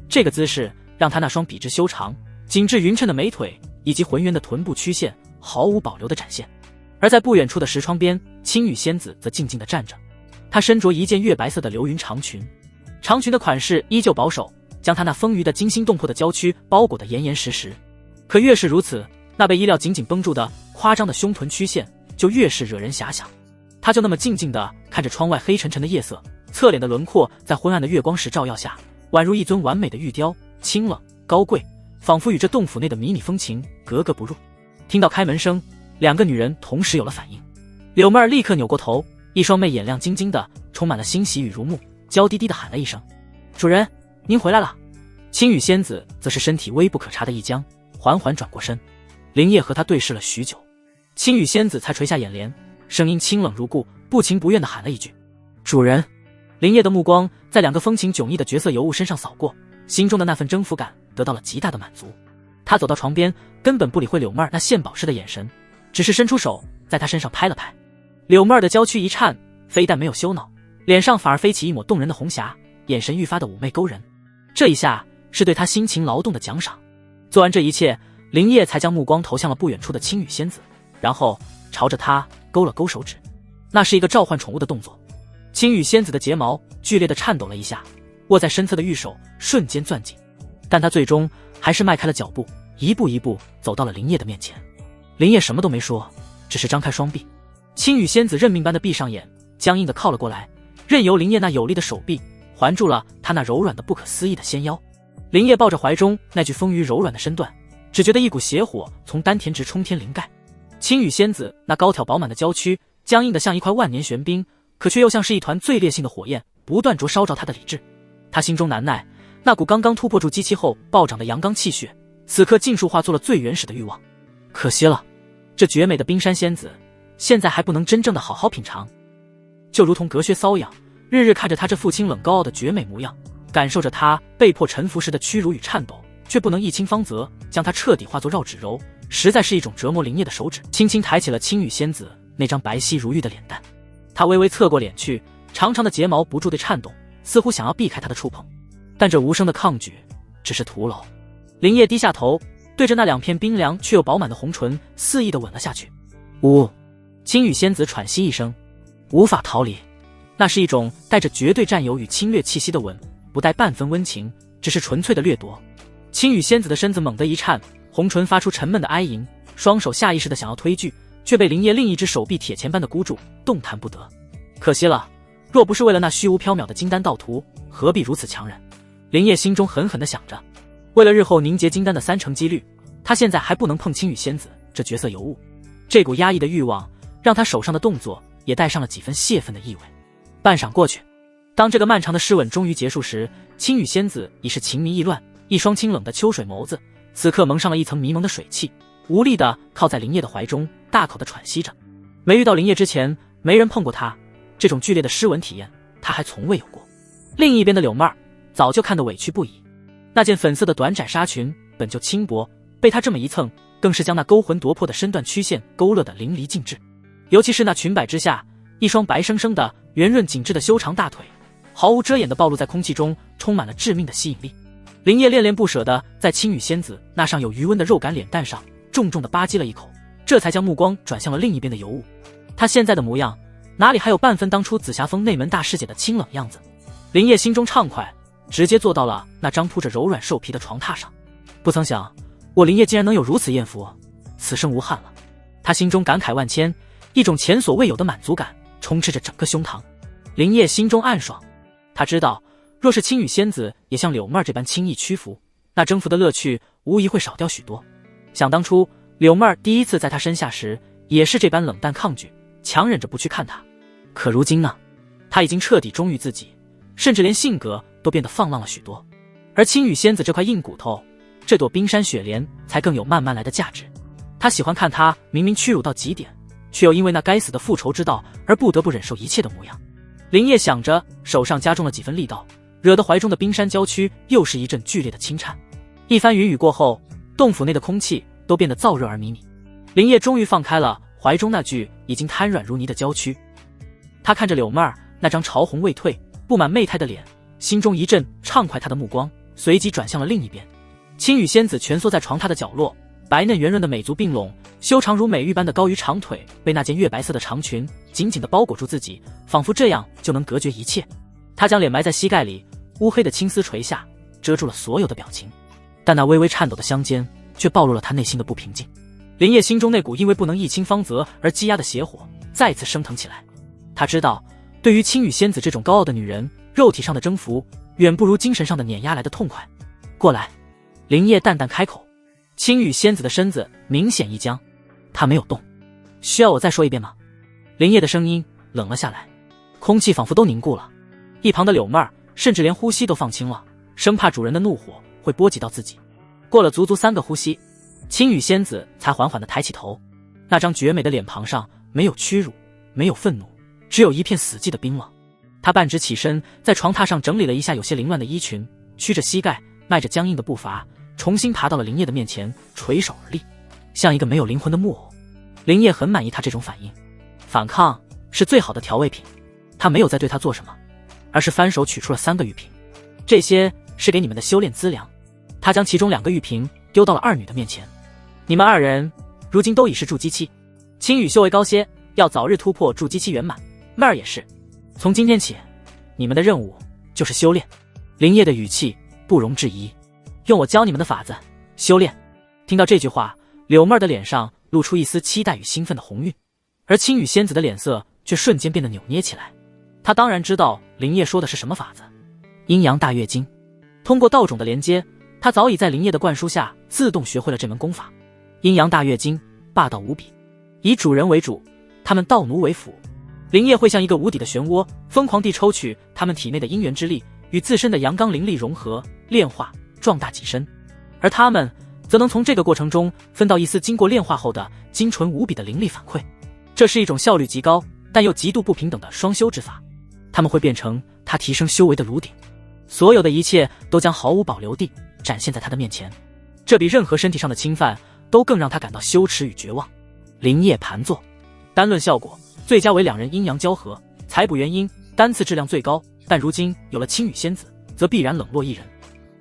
这个姿势让她那双笔直修长、紧致匀称的美腿以及浑圆的臀部曲线毫无保留地展现。而在不远处的石窗边，青羽仙子则静静地站着。她身着一件月白色的流云长裙，长裙的款式依旧保守，将她那丰腴的惊心动魄的娇躯包裹得严严实实。可越是如此，那被衣料紧紧绷住的夸张的胸臀曲线就越是惹人遐想。她就那么静静地看着窗外黑沉沉的夜色，侧脸的轮廓在昏暗的月光石照耀下，宛如一尊完美的玉雕，清冷高贵，仿佛与这洞府内的靡靡风情格格不入。听到开门声，2个女人同时有了反应。柳妹儿立刻扭过头，一双媚眼亮晶晶的，充满了欣喜与如沐，娇滴滴的喊了一声：“主人，您回来了。”青羽仙子则是身体微不可察的一僵，缓缓转过身。林业和她对视了许久，青羽仙子才垂下眼帘，声音清冷如故，不情不愿地喊了一句：“主人。”林业的目光在2个风情迥异的绝色尤物身上扫过，心中的那份征服感得到了极大的满足。他走到床边，根本不理会柳妹儿那献宝似的眼神，只是伸出手在她身上拍了拍。柳妹儿的娇躯一颤，非但没有羞恼，脸上反而飞起一抹动人的红霞，眼神愈发的妩媚勾人。这一下是对她辛勤劳动的奖赏。做完这一切，林业才将目光投向了不远处的青羽仙子，然后朝着她勾了勾手指，那是一个召唤宠物的动作。青羽仙子的睫毛剧烈的颤抖了一下，握在身侧的玉手瞬间攥紧，但她最终还是迈开了脚步，一步一步走到了林业的面前。林业什么都没说，只是张开双臂。青羽仙子认命般的闭上眼，僵硬的靠了过来，任由林业那有力的手臂环住了她那柔软的不可思议的纤腰。林业抱着怀中那具丰腴柔软的身段，只觉得一股邪火从丹田直冲天灵盖。青羽仙子那高挑饱满的娇躯僵硬的像一块万年玄冰，可却又像是一团最烈性的火焰，不断灼烧着他的理智。他心中难耐，那股刚刚突破住机器后暴涨的阳刚气血，此刻尽数化作了最原始的欲望。可惜了，这绝美的冰山仙子现在还不能真正的好好品尝。就如同隔靴搔痒，日日看着他这父亲冷高傲的绝美模样，感受着他被迫臣服时的屈辱与颤抖，却不能一清方泽将他彻底化作绕指柔，实在是一种折磨林业的手指轻轻抬起了青羽仙子那张白皙如玉的脸蛋。他微微侧过脸去，长长的睫毛不住地颤动，似乎想要避开他的触碰，但这无声的抗拒只是徒劳。林业低下头，对着那2片冰凉却又饱满的红唇肆意地吻了下去。呜！青羽仙子喘息一声，无法逃离。那是一种带着绝对占有与侵略气息的吻，不带半分温情，只是纯粹的掠夺。青羽仙子的身子猛地一颤，红唇发出沉闷的哀吟，双手下意识的想要推拒，却被林烨另一只手臂铁钳般的箍住，动弹不得。可惜了，若不是为了那虚无缥缈的金丹道图，何必如此强忍？林烨心中狠狠地想着，为了日后凝结金丹的3成几率，他现在还不能碰青羽仙子这绝色尤物。这股压抑的欲望让他手上的动作也带上了几分泄愤的意味。半晌过去，当这个漫长的湿吻终于结束时，青羽仙子已是情迷意乱，一双清冷的秋水眸子此刻蒙上了一层迷蒙的水汽，无力地靠在林烨的怀中，大口地喘息着。没遇到林烨之前，没人碰过他，这种剧烈的湿吻体验他还从未有过。另一边的柳妹儿早就看得委屈不已，那件粉色的短窄纱裙本就轻薄，被他这么一蹭，更是将那勾魂夺魄的身段曲线勾勒得淋漓尽致。尤其是那裙摆之下，一双白生生的圆润紧致的修长大腿毫无遮掩地暴露在空气中，充满了致命的吸引力。林烨恋恋不舍地在青羽仙子那上有余温的肉感脸蛋上重重地吧唧了一口，这才将目光转向了另一边的尤物。他现在的模样哪里还有半分当初紫霞峰内门大师姐的清冷样子？林烨心中畅快，直接坐到了那张铺着柔软兽皮的床榻上。不曾想我林烨竟然能有如此艳福，此生无憾了。他心中感慨万千，一种前所未有的满足感充斥着整个胸膛。林烨心中暗爽，他知道若是青羽仙子也像柳妹儿这般轻易屈服，那征服的乐趣无疑会少掉许多。想当初柳妹儿第一次在他身下时也是这般冷淡抗拒，强忍着不去看他。可如今呢，他已经彻底忠于自己，甚至连性格都变得放浪了许多。而青羽仙子这块硬骨头，这朵冰山雪莲才更有慢慢来的价值。他喜欢看他明明屈辱到极点，却又因为那该死的复仇之道而不得不忍受一切的模样。林烨想着，手上加重了几分力道，惹得怀中的冰山娇躯又是一阵剧烈的轻颤。一番云雨过后，洞府内的空气都变得燥热而迷你。林烨终于放开了怀中那具已经瘫软如泥的娇躯。他看着柳妹儿那张潮红未退、布满媚态的脸，心中一阵畅快，他的目光随即转向了另一边。青羽仙子蜷缩在床榻的角落，白嫩圆润的美足并拢，修长如美玉般的高于长腿被那件月白色的长裙紧紧地包裹住自己，仿佛这样就能隔绝一切。她将脸埋在膝盖里，乌黑的青丝垂下，遮住了所有的表情，但那微微颤抖的香肩却暴露了她内心的不平静。林烨心中那股因为不能一清芳泽而积压的邪火再次升腾起来。他知道，对于青羽仙子这种高傲的女人，肉体上的征服远不如精神上的碾压来的痛快。过来，林烨淡淡开口。青羽仙子的身子明显一僵，她没有动。需要我再说一遍吗？林烨的声音冷了下来，空气仿佛都凝固了。一旁的柳妹儿甚至连呼吸都放轻了，生怕主人的怒火会波及到自己。过了足足3个呼吸，青羽仙子才缓缓地抬起头，那张绝美的脸庞上没有屈辱，没有愤怒，只有一片死寂的冰冷。她半直起身，在床榻上整理了一下有些凌乱的衣裙，屈着膝盖，迈着僵硬的步伐，重新爬到了林烨的面前，垂手而立，像一个没有灵魂的木偶。林烨很满意他这种反应，反抗是最好的调味品。他没有再对他做什么，而是翻手取出了3个玉瓶，这些是给你们的修炼资粮。他将其中2个玉瓶丢到了二女的面前，你们2人如今都已是筑基期，青羽修为高些，要早日突破筑基期圆满。妹儿也是，从今天起，你们的任务就是修炼。林烨的语气不容置疑，用我教你们的法子修炼。听到这句话，柳妹儿的脸上露出一丝期待与兴奋的红晕，而青羽仙子的脸色却瞬间变得扭捏起来。她当然知道林烨说的是什么法子，阴阳大跃经。通过道种的连接，她早已在林烨的灌输下自动学会了这门功法。阴阳大跃经霸道无比，以主人为主，他们盗奴为辅。林烨会像一个无底的漩涡，疯狂地抽取他们体内的阴元之力，与自身的阳刚灵力融合、炼化、壮大己身，而他们则能从这个过程中分到一丝经过炼化后的精纯无比的灵力反馈。这是一种效率极高但又极度不平等的双修之法，他们会变成他提升修为的炉鼎，所有的一切都将毫无保留地展现在他的面前，这比任何身体上的侵犯都更让他感到羞耻与绝望。林烨盘坐，单论效果，最佳为2人阴阳交合，采补元阴，单次质量最高，但如今有了青羽仙子，则必然冷落一人。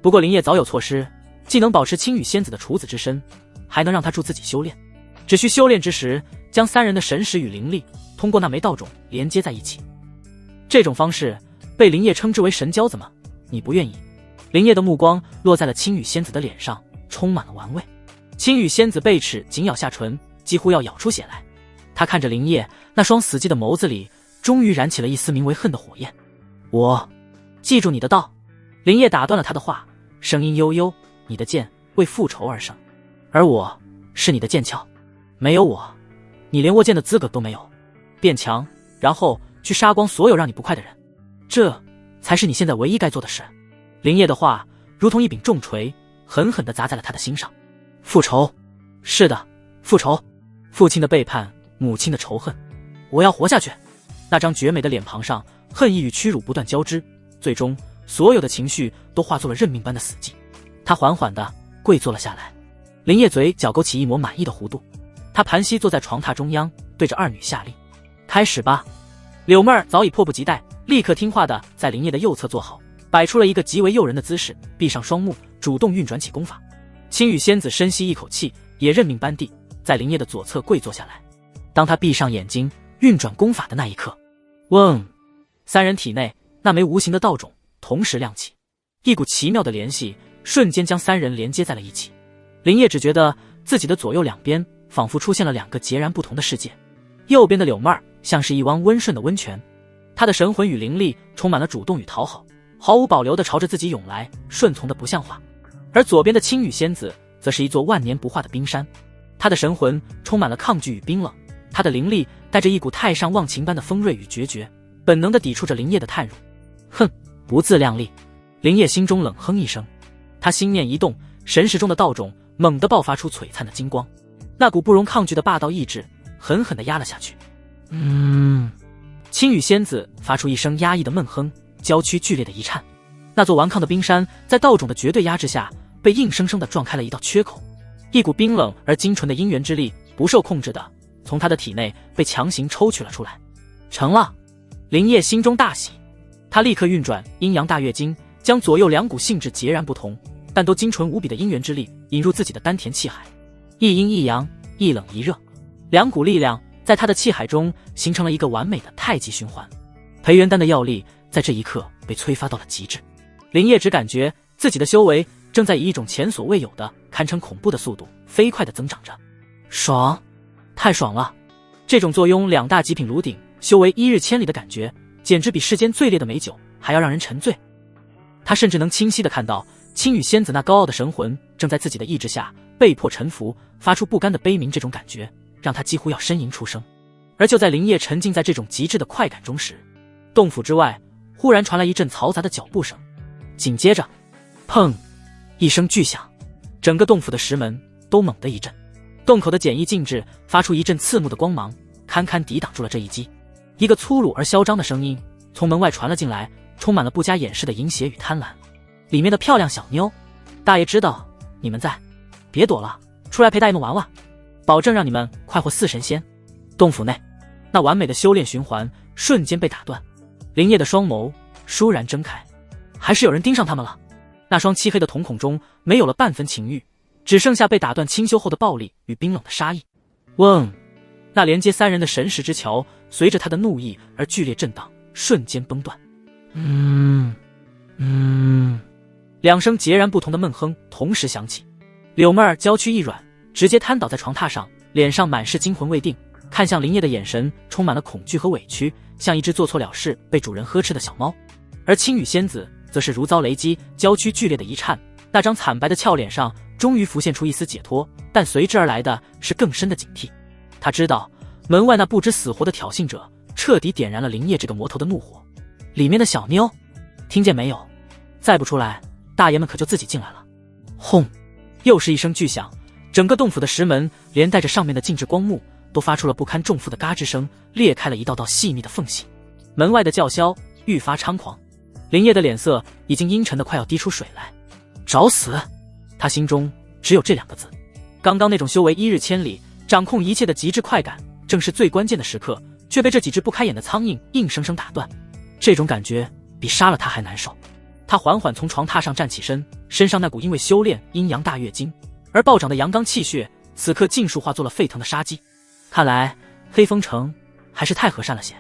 不过林烨早有措施，既能保持青羽仙子的处子之身，还能让他助自己修炼。只需修炼之时，将3人的神识与灵力通过那枚道种连接在一起。这种方式被林烨称之为神交，怎么，你不愿意？林烨的目光落在了青羽仙子的脸上，充满了玩味。青羽仙子贝齿紧咬下唇，几乎要咬出血来。他看着林烨那双死寂的眸子里，终于燃起了一丝名为恨的火焰。我记住你的道。林烨打断了他的话，声音悠悠，你的剑为复仇而生，而我是你的剑鞘，没有我，你连握剑的资格都没有。变强，然后去杀光所有让你不快的人，这才是你现在唯一该做的事。林烨的话如同一柄重锤，狠狠地砸在了他的心上。复仇，是的，复仇，父亲的背叛，母亲的仇恨，我要活下去。那张绝美的脸庞上，恨意与屈辱不断交织，最终所有的情绪都化作了认命般的死寂。他缓缓地跪坐了下来，林烨嘴角勾起一抹满意的弧度。他盘膝坐在床榻中央，对着二女下令：开始吧。柳妹儿早已迫不及待，立刻听话地在林烨的右侧坐好，摆出了一个极为诱人的姿势，闭上双目，主动运转起功法。青羽仙子深吸一口气，也认命般地在林烨的左侧跪坐下来。当他闭上眼睛运转功法的那一刻，嗡，三人体内那枚无形的道种同时亮起，一股奇妙的联系瞬间将三人连接在了一起。林烨只觉得自己的左右两边仿佛出现了两个截然不同的世界。右边的柳妹儿像是一汪温顺的温泉，她的神魂与灵力充满了主动与讨好，毫无保留地朝着自己涌来，顺从的不像话。而左边的青羽仙子则是一座万年不化的冰山，她的神魂充满了抗拒与冰冷，她的灵力带着一股太上忘情般的锋锐与决绝，本能地抵触着林烨的探入。哼，不自量力！林烨心中冷哼一声，他心念一动，神识中的道种猛地爆发出璀璨的金光，那股不容抗拒的霸道意志狠狠地压了下去。青羽仙子发出一声压抑的闷哼，娇躯剧烈的一颤，那座顽抗的冰山在道种的绝对压制下被硬生生地撞开了一道缺口，一股冰冷而精纯的阴元之力不受控制的从他的体内被强行抽取了出来。成了！林烨心中大喜，他立刻运转阴阳大月经，将左右两股性质截然不同但都精纯无比的阴元之力引入自己的丹田气海，一阴一阳，一冷一热，两股力量在他的气海中形成了一个完美的太极循环。培元丹的药力在这一刻被催发到了极致，林烨只感觉自己的修为正在以一种前所未有的堪称恐怖的速度飞快地增长着。爽，太爽了！这种坐拥两大极品炉鼎修为一日千里的感觉，简直比世间最烈的美酒还要让人沉醉。他甚至能清晰地看到青羽仙子那高傲的神魂正在自己的意志下被迫臣服，发出不甘的悲鸣，这种感觉让他几乎要呻吟出声。而就在林烨沉浸在这种极致的快感中时，洞府之外忽然传来一阵嘈杂的脚步声，紧接着砰一声巨响，整个洞府的石门都猛地一震，洞口的简易禁制发出一阵刺目的光芒，堪堪抵挡住了这一击。一个粗鲁而嚣张的声音从门外传了进来，充满了不加掩饰的淫邪与贪婪。里面的漂亮小妞，大爷知道你们在，别躲了，出来陪大爷们玩玩，保证让你们快活似神仙。洞府内那完美的修炼循环瞬间被打断，林烨的双眸倏然睁开，还是有人盯上他们了。那双漆黑的瞳孔中没有了半分情欲，只剩下被打断清修后的暴力与冰冷的杀意。嗡，那连接三人的神识之桥随着他的怒意而剧烈震荡，瞬间崩断。两声截然不同的闷哼同时响起，柳妹儿娇躯一软，直接瘫倒在床榻上，脸上满是惊魂未定，看向林烨的眼神充满了恐惧和委屈，像一只做错了事被主人呵斥的小猫。而青羽仙子则是如遭雷击，娇躯剧烈的一颤，那张惨白的俏脸上终于浮现出一丝解脱，但随之而来的是更深的警惕。他知道门外那不知死活的挑衅者彻底点燃了林烨这个魔头的怒火。里面的小妞听见没有？再不出来，大爷们可就自己进来了。轰，又是一声巨响，整个洞府的石门连带着上面的禁制光幕都发出了不堪重负的嘎吱声，裂开了一道道细密的缝隙。门外的叫嚣愈发猖狂，林烨的脸色已经阴沉得快要滴出水来。找死！他心中只有这两个字。刚刚那种修为一日千里，掌控一切的极致快感，正是最关键的时刻，却被这几只不开眼的苍蝇硬生生打断。这种感觉比杀了他还难受。他缓缓从床榻上站起身，身上那股因为修炼阴阳大月经而暴涨的阳刚气血，此刻尽数化作了沸腾的杀机。看来黑风城还是太和善了些。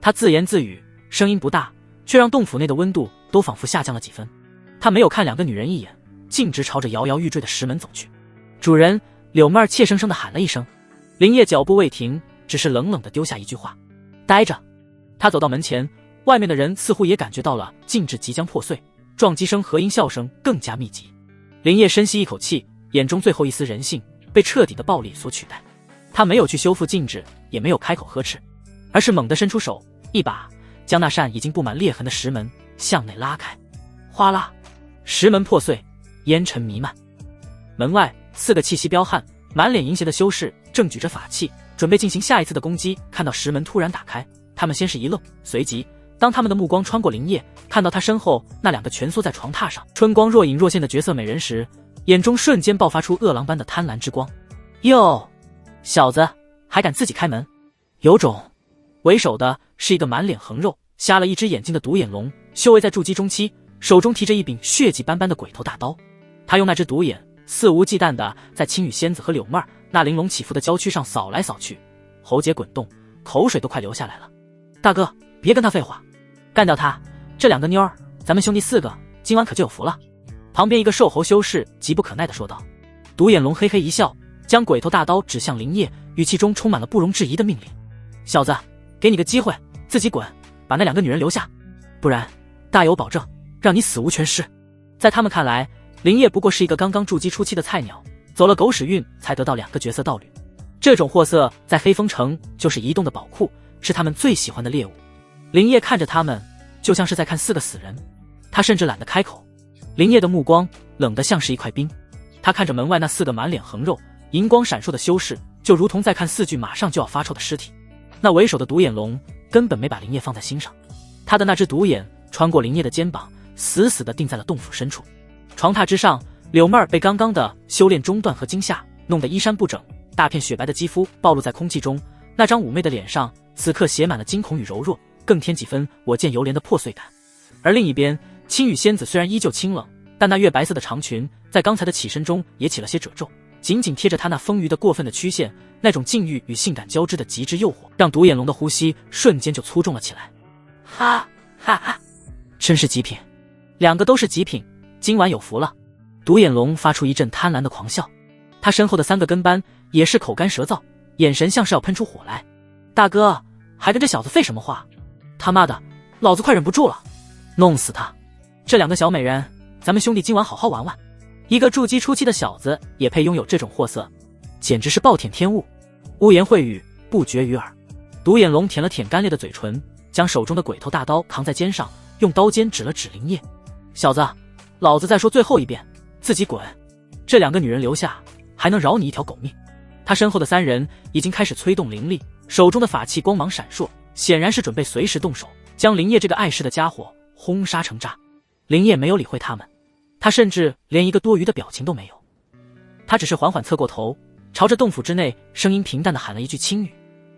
他自言自语，声音不大，却让洞府内的温度都仿佛下降了几分。他没有看两个女人一眼，径直朝着摇摇欲坠的石门走去。主人，柳妹儿怯生生地喊了一声。林业脚步未停，只是冷冷地丢下一句话：待着。他走到门前，外面的人似乎也感觉到了静止即将破碎，撞击声和音笑声更加密集。林业深吸一口气，眼中最后一丝人性被彻底的暴力所取代。他没有去修复静止，也没有开口呵斥，而是猛地伸出手，一把将那扇已经布满裂痕的石门向内拉开。哗啦，石门破碎，烟尘弥漫。门外4个气息彪悍、满脸淫邪的修士正举着法器，准备进行下一次的攻击。看到石门突然打开，他们先是一愣，随即当他们的目光穿过林业，看到他身后那2个蜷缩在床榻上、春光若隐若现的绝色美人时，眼中瞬间爆发出饿狼般的贪婪之光。哟，小子，还敢自己开门，有种！为首的是一个满脸横肉、瞎了一只眼睛的独眼龙，修为在筑基中期，手中提着一柄血迹斑斑的鬼头大刀。他用那只独眼肆无忌惮地在青羽仙子和柳妹儿那玲珑起伏的娇躯上扫来扫去，喉结滚动，口水都快流下来了。大哥，别跟他废话，干掉他！这2个妞儿，咱们兄弟4个今晚可就有福了。旁边一个瘦猴修士急不可耐地说道。独眼龙嘿嘿一笑，将鬼头大刀指向林业，语气中充满了不容置疑的命令：小子，给你个机会，自己滚，把那2个女人留下，不然大有保证让你死无全尸。在他们看来，林业不过是一个刚刚筑基初期的菜鸟，走了狗屎运才得到2个绝色道侣。这种货色在黑风城就是移动的宝库，是他们最喜欢的猎物。林业看着他们，就像是在看4个死人，他甚至懒得开口。林业的目光冷得像是一块冰，他看着门外那4个满脸横肉、银光闪烁的修士，就如同在看4具马上就要发臭的尸体。那为首的独眼龙根本没把林业放在心上，他的那只独眼穿过林业的肩膀，死死地定在了洞府深处。床榻之上，柳妹儿被刚刚的修炼中断和惊吓弄得衣衫不整，大片雪白的肌肤暴露在空气中，那张妩媚的脸上此刻写满了惊恐与柔弱，更添几分我见犹怜的破碎感。而另一边，青羽仙子虽然依旧清冷，但那月白色的长裙在刚才的起身中也起了些褶皱，紧紧贴着她那丰腴的过分的曲线，那种禁欲与性感交织的极致诱惑，让独眼龙的呼吸瞬间就粗重了起来。哈哈哈，真是极品，2个都是极品，今晚有福了。独眼龙发出一阵贪婪的狂笑，他身后的3个跟班也是口干舌燥，眼神像是要喷出火来。大哥，还跟这小子废什么话？他妈的，老子快忍不住了，弄死他！这2个小美人，咱们兄弟今晚好好玩玩。一个筑基初期的小子也配拥有这种货色，简直是暴殄天物，污言秽语不绝于耳。独眼龙舔了舔干裂的嘴唇，将手中的鬼头大刀扛在肩上，用刀尖指了指林业：小子，老子再说最后一遍，自己滚！这2个女人留下，还能饶你一条狗命。他身后的3人已经开始催动灵力，手中的法器光芒闪烁，显然是准备随时动手，将林业这个碍事的家伙轰杀成渣。林业没有理会他们，他甚至连一个多余的表情都没有，他只是缓缓侧过头，朝着洞府之内声音平淡地喊了一句轻语。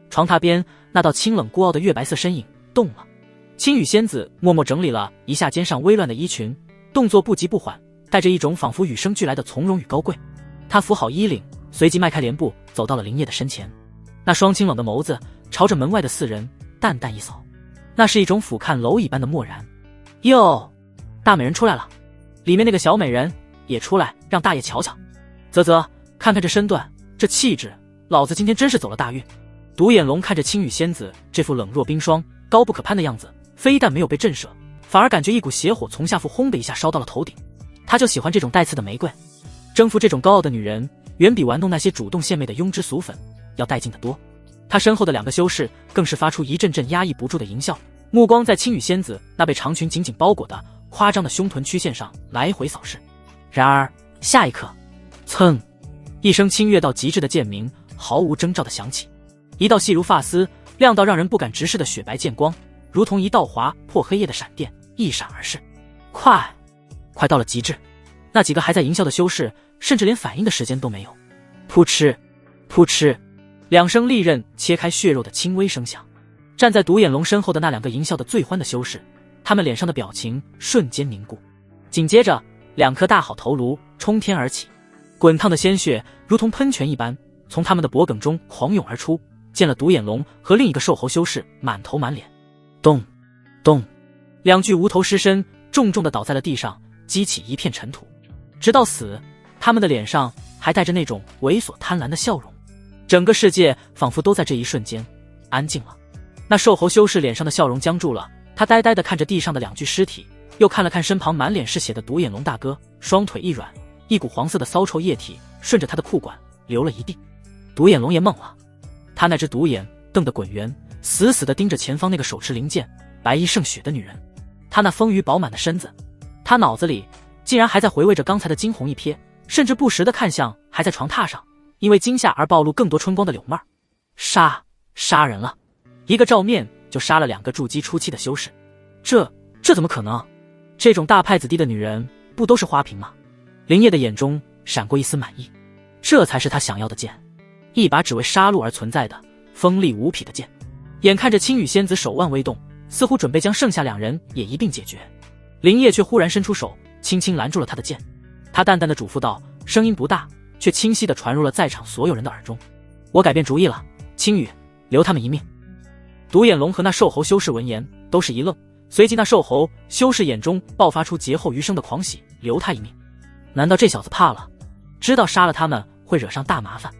床榻边那道清冷孤傲的月白色身影动了。青羽仙子默默整理了一下肩上微乱的衣裙，动作不急不缓，带着一种仿佛与生俱来的从容与高贵。她扶好衣领，随即迈开帘布走到了林业的身前，那双清冷的眸子朝着门外的4人淡淡一扫，那是一种俯瞰蝼蚁般的漠然。哟，大美人出来了，里面那个小美人也出来让大爷瞧瞧。啧啧，看看这身段，这气质，老子今天真是走了大运。独眼龙看着青羽仙子这副冷若冰霜、高不可攀的样子，非但没有被震慑，反而感觉一股邪火从下腹轰的一下烧到了头顶。他就喜欢这种带刺的玫瑰，征服这种高傲的女人，远比玩弄那些主动献媚的庸脂俗粉要带劲得多。他身后的2个修士更是发出一阵阵压抑不住的淫笑，目光在青羽仙子那被长裙紧紧包裹的夸张的胸臀曲线上来回扫视。然而下一刻，噌，一声清越到极致的剑鸣毫无征兆地响起，一道细如发丝、亮到让人不敢直视的雪白剑光，如同一道划破黑夜的闪电，一闪而逝。快到了极致，那几个还在淫笑的修士甚至连反应的时间都没有。扑哧扑哧，2声利刃切开血肉的轻微声响。站在独眼龙身后的那2个淫笑的最欢的修士，他们脸上的表情瞬间凝固。紧接着2颗大好头颅冲天而起，滚烫的鲜血如同喷泉一般从他们的脖颈中狂涌而出，见了独眼龙和另一个兽猴修士满头满脸。咚咚，2具无头尸身重重地倒在了地上，激起一片尘土。直到死，他们的脸上还带着那种猥琐贪婪的笑容。整个世界仿佛都在这一瞬间安静了。那瘦猴修士脸上的笑容僵住了，他呆呆地看着地上的2具尸体，又看了看身旁满脸是血的独眼龙大哥，双腿一软，一股黄色的骚臭液体顺着他的裤管流了一地。独眼龙也懵了，他那只独眼瞪得滚圆，死死地盯着前方那个手持灵剑、白衣胜雪的女人。他那丰腴饱满的身子，他脑子里竟然还在回味着刚才的惊鸿一瞥，甚至不时地看向还在床榻上因为惊吓而暴露更多春光的柳妹儿。杀人了，一个照面就杀了2个筑基初期的修士，这怎么可能？这种大派子弟的女人不都是花瓶吗？林烨的眼中闪过一丝满意，这才是他想要的剑，一把只为杀戮而存在的锋利无匹的剑。眼看着青羽仙子手腕微动，似乎准备将剩下2人也一并解决，林烨却忽然伸出手轻轻拦住了他的剑。他淡淡的嘱咐道，声音不大，却清晰地传入了在场所有人的耳中：我改变主意了，青羽，留他们一命。独眼龙和那瘦猴修士闻言都是一愣，随即那瘦猴修士眼中爆发出劫后余生的狂喜，留他一命？难道这小子怕了，知道杀了他们会惹上大麻烦？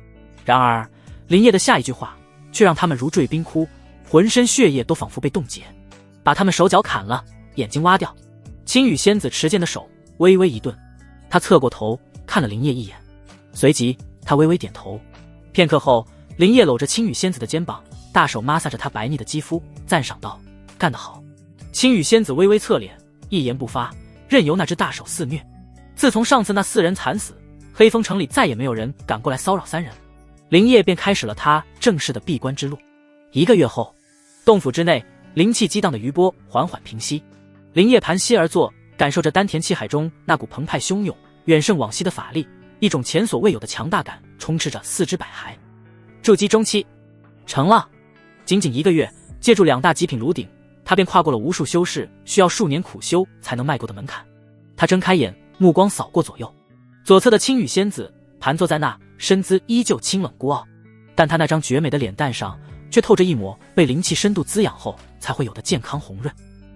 然而林烨的下一句话却让他们如坠冰窟，浑身血液都仿佛被冻结，把他们手脚砍了，眼睛挖掉。青羽仙子持剑的手微微一顿，他侧过头看了林烨一眼，随即他微微点头。片刻后，林烨搂着青羽仙子的肩膀，大手摩挲着她白腻的肌肤，赞赏道：干得好。青羽仙子微微侧脸，一言不发，任由那只大手肆虐。自从上次那4人惨死，黑风城里再也没有人敢过来骚扰3人，林烨便开始了他正式的闭关之路。1个月后，洞府之内灵气激荡的余波缓缓平息，林烨盘膝而坐，感受着丹田气海中那股澎湃汹涌、远胜往昔的法力，一种前所未有的强大感充斥着4肢百骸。筑基中期成了，仅仅1个月，借助2大极品炉鼎，他便跨过了无数修士需要数年苦修才能迈过的门槛。他睁开眼，目光扫过左右，左侧的青羽仙子盘坐在那，身姿依旧清冷孤傲，但她那张绝美的脸蛋上却透着一抹被灵气深度滋养后才会有的健康红润。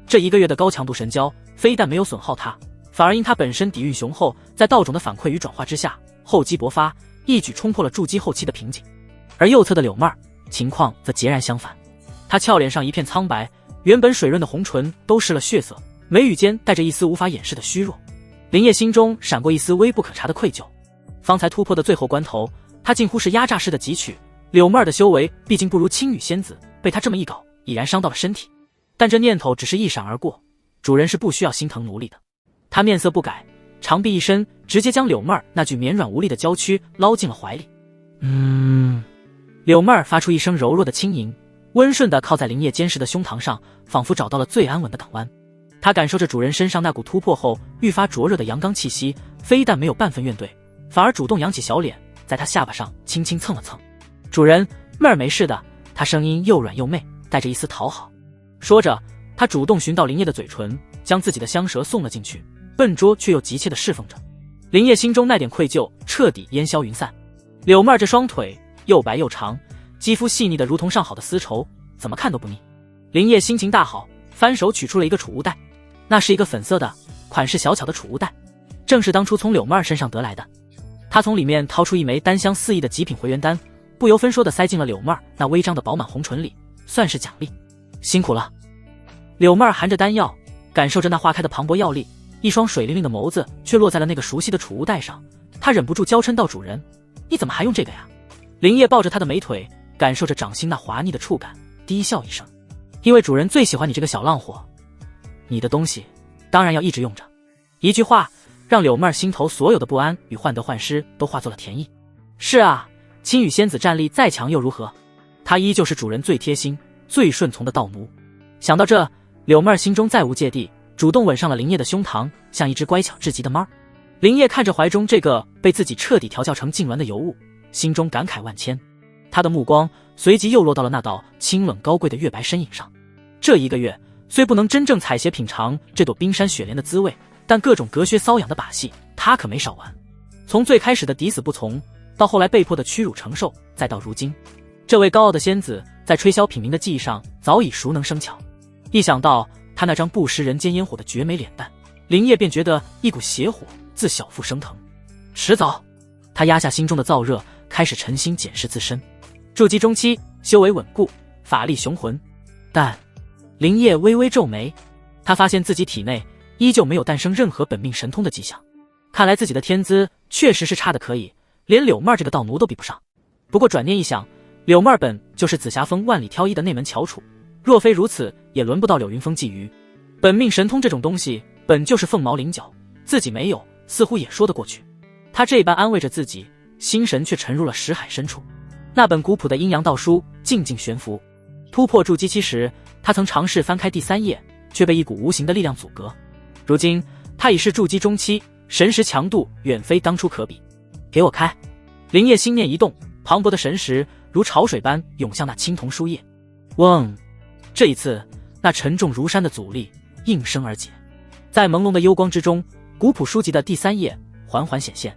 这1个月的高强度神交非但没有损耗她，反而因她本身底蕴雄厚，在道种的反馈与转化之下，厚积薄发，一举冲破了筑基后期的瓶颈。而右侧的柳妹儿情况则截然相反，她俏脸上一片苍白，原本水润的红唇都失了血色，眉宇间带着一丝无法掩饰的虚弱。林烨心中闪过一丝微不可察的愧疚，方才突破的最后关头，他近乎是压榨式的汲取。柳妹儿的修为毕竟不如青羽仙子，被他这么一搞，已然伤到了身体。但这念头只是一闪而过，主人是不需要心疼奴隶的。他面色不改，长臂一伸，直接将柳妹儿那具绵软无力的娇躯捞进了怀里。柳妹儿发出一声柔弱的轻吟，温顺地靠在林烨坚实的胸膛上，仿佛找到了最安稳的港湾。她感受着主人身上那股突破后愈发灼热的阳刚气息，非但没有半分怨怼，反而主动扬起小脸，在他下巴上轻轻蹭了蹭。主人，妹儿没事的。她声音又软又媚，带着一丝讨好。说着，她主动寻到林烨的嘴唇，将自己的香舌送了进去，笨拙却又急切地侍奉着。林烨心中那点愧疚彻底烟消云散。柳妹儿这双腿又白又长，肌肤细腻的如同上好的丝绸，怎么看都不腻。林烨心情大好，翻手取出了一个储物袋，那是一个粉色的款式小巧的储物袋，正是当初从柳妹儿身上得来的。他从里面掏出一枚丹香四溢的极品回元丹，不由分说地塞进了柳妹儿那微张的饱满红唇里，算是奖励。辛苦了。柳妹儿含着丹药，感受着那化开的磅礴药力，一双水灵灵的眸子却落在了那个熟悉的储物袋上。她忍不住娇嗔道：主人，你怎么还用这个呀？林烨抱着她的美腿，感受着掌心那滑腻的触感，低笑一声，因为主人最喜欢你这个小浪货，你的东西当然要一直用着。一句话让柳妹儿心头所有的不安与患得患失都化作了甜意。是啊，青羽仙子战力再强又如何？她依旧是主人最贴心最顺从的道奴。想到这，柳妹儿心中再无芥蒂，主动吻上了林烨的胸膛，像一只乖巧至极的猫。林烨看着怀中这个被自己彻底调教成痉挛的尤物，心中感慨万千。他的目光随即又落到了那道清冷高贵的月白身影上。这1个月虽不能真正采撷品尝这朵冰山雪莲的滋味，但各种隔靴搔痒的把戏他可没少玩。从最开始的抵死不从，到后来被迫的屈辱承受，再到如今，这位高傲的仙子在吹箫品茗的技艺上早已熟能生巧。一想到他那张不食人间烟火的绝美脸蛋，林烨便觉得一股邪火自小腹升腾。迟早，他压下心中的燥热，开始沉心检视自身。筑基中期，修为稳固，法力雄浑。但林烨微微皱眉，他发现自己体内依旧没有诞生任何本命神通的迹象。看来自己的天资确实是差的可以，连柳妹这个道奴都比不上。不过转念一想，柳妹本就是紫霞峰万里挑一的那门翘楚，若非如此，也轮不到柳云峰觊觎。本命神通这种东西本就是凤毛麟角，自己没有，似乎也说得过去。他这般安慰着自己，心神却沉入了识海深处。那本古朴的阴阳道书静静悬浮。突破筑基期时，他曾尝试翻开第3页，却被一股无形的力量阻隔。如今他已是筑基中期，神识强度远非当初可比。给我开！林烨心念一动，磅礴的神识如潮水般涌向那青铜书页。嗡！这一次，那沉重如山的阻力应声而解。在朦胧的幽光之中，古朴书籍的第3页缓缓显现，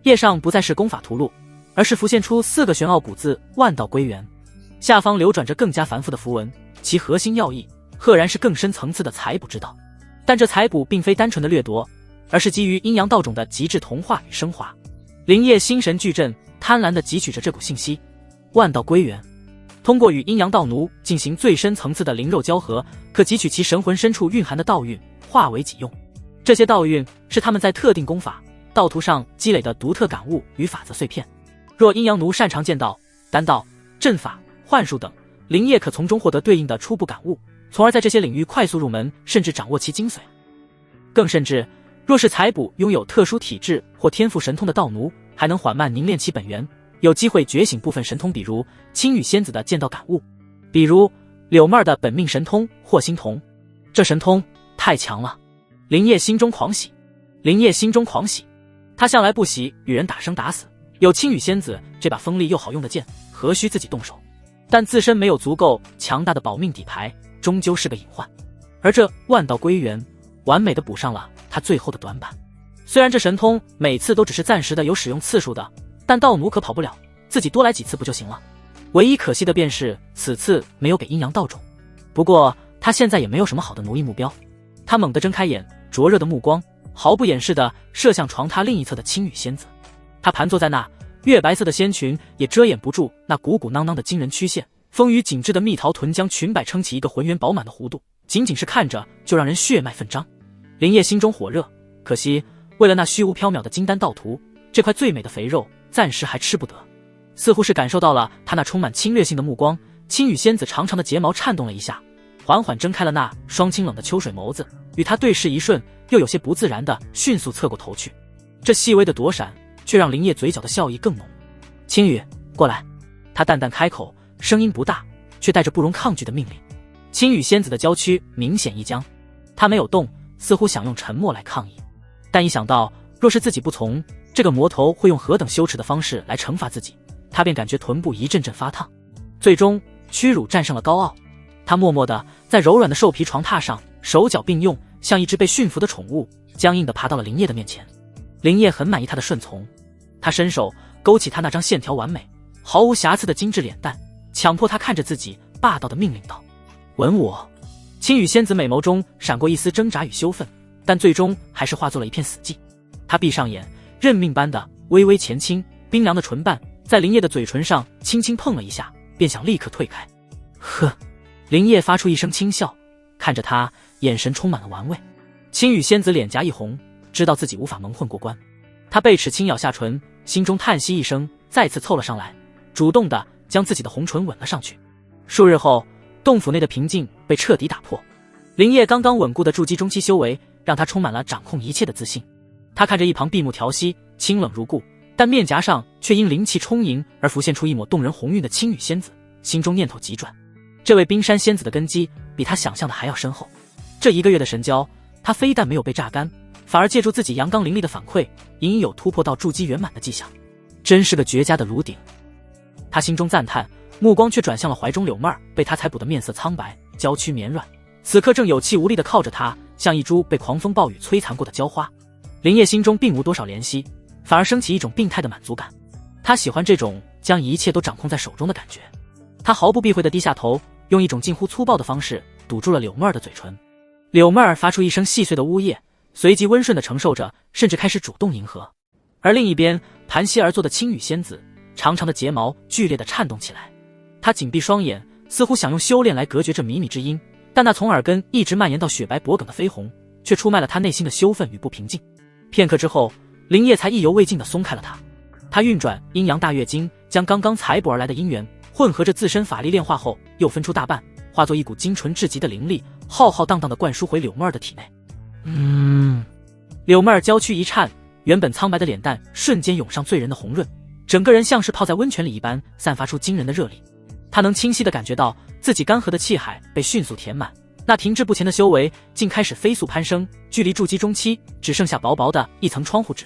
页上不再是功法图录，而是浮现出4个玄奥古字“万道归元”，下方流转着更加繁复的符文，其核心要义赫然是更深层次的采补之道。但这采补并非单纯的掠夺，而是基于阴阳道种的极致同化与升华。林烨心神俱震，贪婪地汲取着这股信息。万道归元，通过与阴阳道奴进行最深层次的灵肉交合，可汲取其神魂深处蕴含的道韵，化为己用。这些道韵是他们在特定功法、道途上积累的独特感悟与法则碎片。若阴阳奴擅长剑道、丹道、阵法、幻术等，林烨可从中获得对应的初步感悟，从而在这些领域快速入门，甚至掌握其精髓。更甚至，若是采补拥有特殊体质或天赋神通的道奴，还能缓慢凝练其本源，有机会觉醒部分神通，比如青羽仙子的剑道感悟，比如柳妹的本命神通霍心童。这神通太强了，林烨心中狂喜。他向来不喜与人打生打死，有青羽仙子这把锋利又好用的剑，何须自己动手？但自身没有足够强大的保命底牌，终究是个隐患。而这万道归元，完美的补上了他最后的短板。虽然这神通每次都只是暂时的有使用次数的，但道奴可跑不了，自己多来几次不就行了？唯一可惜的便是此次没有给阴阳道种。不过他现在也没有什么好的奴役目标。他猛地睁开眼，灼热的目光毫不掩饰地射向床榻另一侧的青羽仙子。他盘坐在那，月白色的仙裙也遮掩不住那鼓鼓囊囊的惊人曲线，丰腴紧致的蜜桃臀将裙摆撑起一个浑圆饱满的弧度，仅仅是看着就让人血脉奋张。林烨心中火热，可惜为了那虚无缥缈的金丹道图，这块最美的肥肉暂时还吃不得。似乎是感受到了他那充满侵略性的目光，青羽仙子长长的睫毛颤动了一下，缓缓睁开了那双清冷的秋水眸子，与他对视一瞬，又有些不自然的迅速侧过头去。这细微的躲闪却让林烨嘴角的笑意更浓。青羽，过来。他淡淡开口，声音不大，却带着不容抗拒的命令。青羽仙子的娇躯明显一僵，她没有动，似乎想用沉默来抗议。但一想到若是自己不从，这个魔头会用何等羞耻的方式来惩罚自己，他便感觉臀部一阵阵发烫。最终屈辱战胜了高傲，他默默地在柔软的兽皮床榻上手脚并用，像一只被驯服的宠物，僵硬地爬到了林烨的面前。林烨很满意他的顺从，他伸手勾起他那张线条完美、毫无瑕疵的精致脸蛋，强迫他看着自己，霸道地命令道：吻我。青羽仙子美眸中闪过一丝挣扎与羞愤，但最终还是化作了一片死寂。他闭上眼，认命般的微微前倾，冰凉的唇瓣在林烨的嘴唇上轻轻碰了一下，便想立刻退开。呵，林烨发出一声轻笑，看着他，眼神充满了玩味。青羽仙子脸颊一红，知道自己无法蒙混过关。他贝齿轻咬下唇，心中叹息一声，再次凑了上来，主动的将自己的红唇吻了上去。数日后，洞府内的平静被彻底打破。林烨刚刚稳固的筑基中期修为，让他充满了掌控一切的自信。他看着一旁闭目调息、清冷如故，但面颊上却因灵气充盈而浮现出一抹动人红晕的青羽仙子，心中念头急转。这位冰山仙子的根基比他想象的还要深厚。这1个月的神交，他非但没有被榨干，反而借助自己阳刚灵力的反馈，隐隐有突破到筑基圆满的迹象，真是个绝佳的炉鼎。他心中赞叹，目光却转向了怀中柳妹儿，被他采补的面色苍白，娇躯绵软，此刻正有气无力地靠着他，像一株被狂风暴雨摧残过的娇花。林烨心中并无多少怜惜，反而升起一种病态的满足感。他喜欢这种将一切都掌控在手中的感觉。他毫不避讳地低下头，用一种近乎粗暴的方式堵住了柳妹儿的嘴唇。柳妹儿发出一声细碎的呜咽，随即温顺地承受着，甚至开始主动迎合。而另一边，盘膝而坐的青羽仙子，长长的睫毛剧烈地颤动起来。她紧闭双眼，似乎想用修炼来隔绝这靡靡之音，但那从耳根一直蔓延到雪白脖颈的绯红，却出卖了她内心的羞愤与不平静。片刻之后，林叶才意犹未尽地松开了她。她运转阴阳大月经，将刚刚采补而来的阴元混合着自身法力炼化后，又分出大半，化作一股精纯至极的灵力，浩浩荡荡地灌输回柳妹儿的体内。柳妹儿娇躯一颤，原本苍白的脸蛋瞬间涌上醉人的红润，整个人像是泡在温泉里一般，散发出惊人的热力。她能清晰地感觉到自己干涸的气海被迅速填满，那停滞不前的修为竟开始飞速攀升，距离筑基中期只剩下薄薄的一层窗户纸。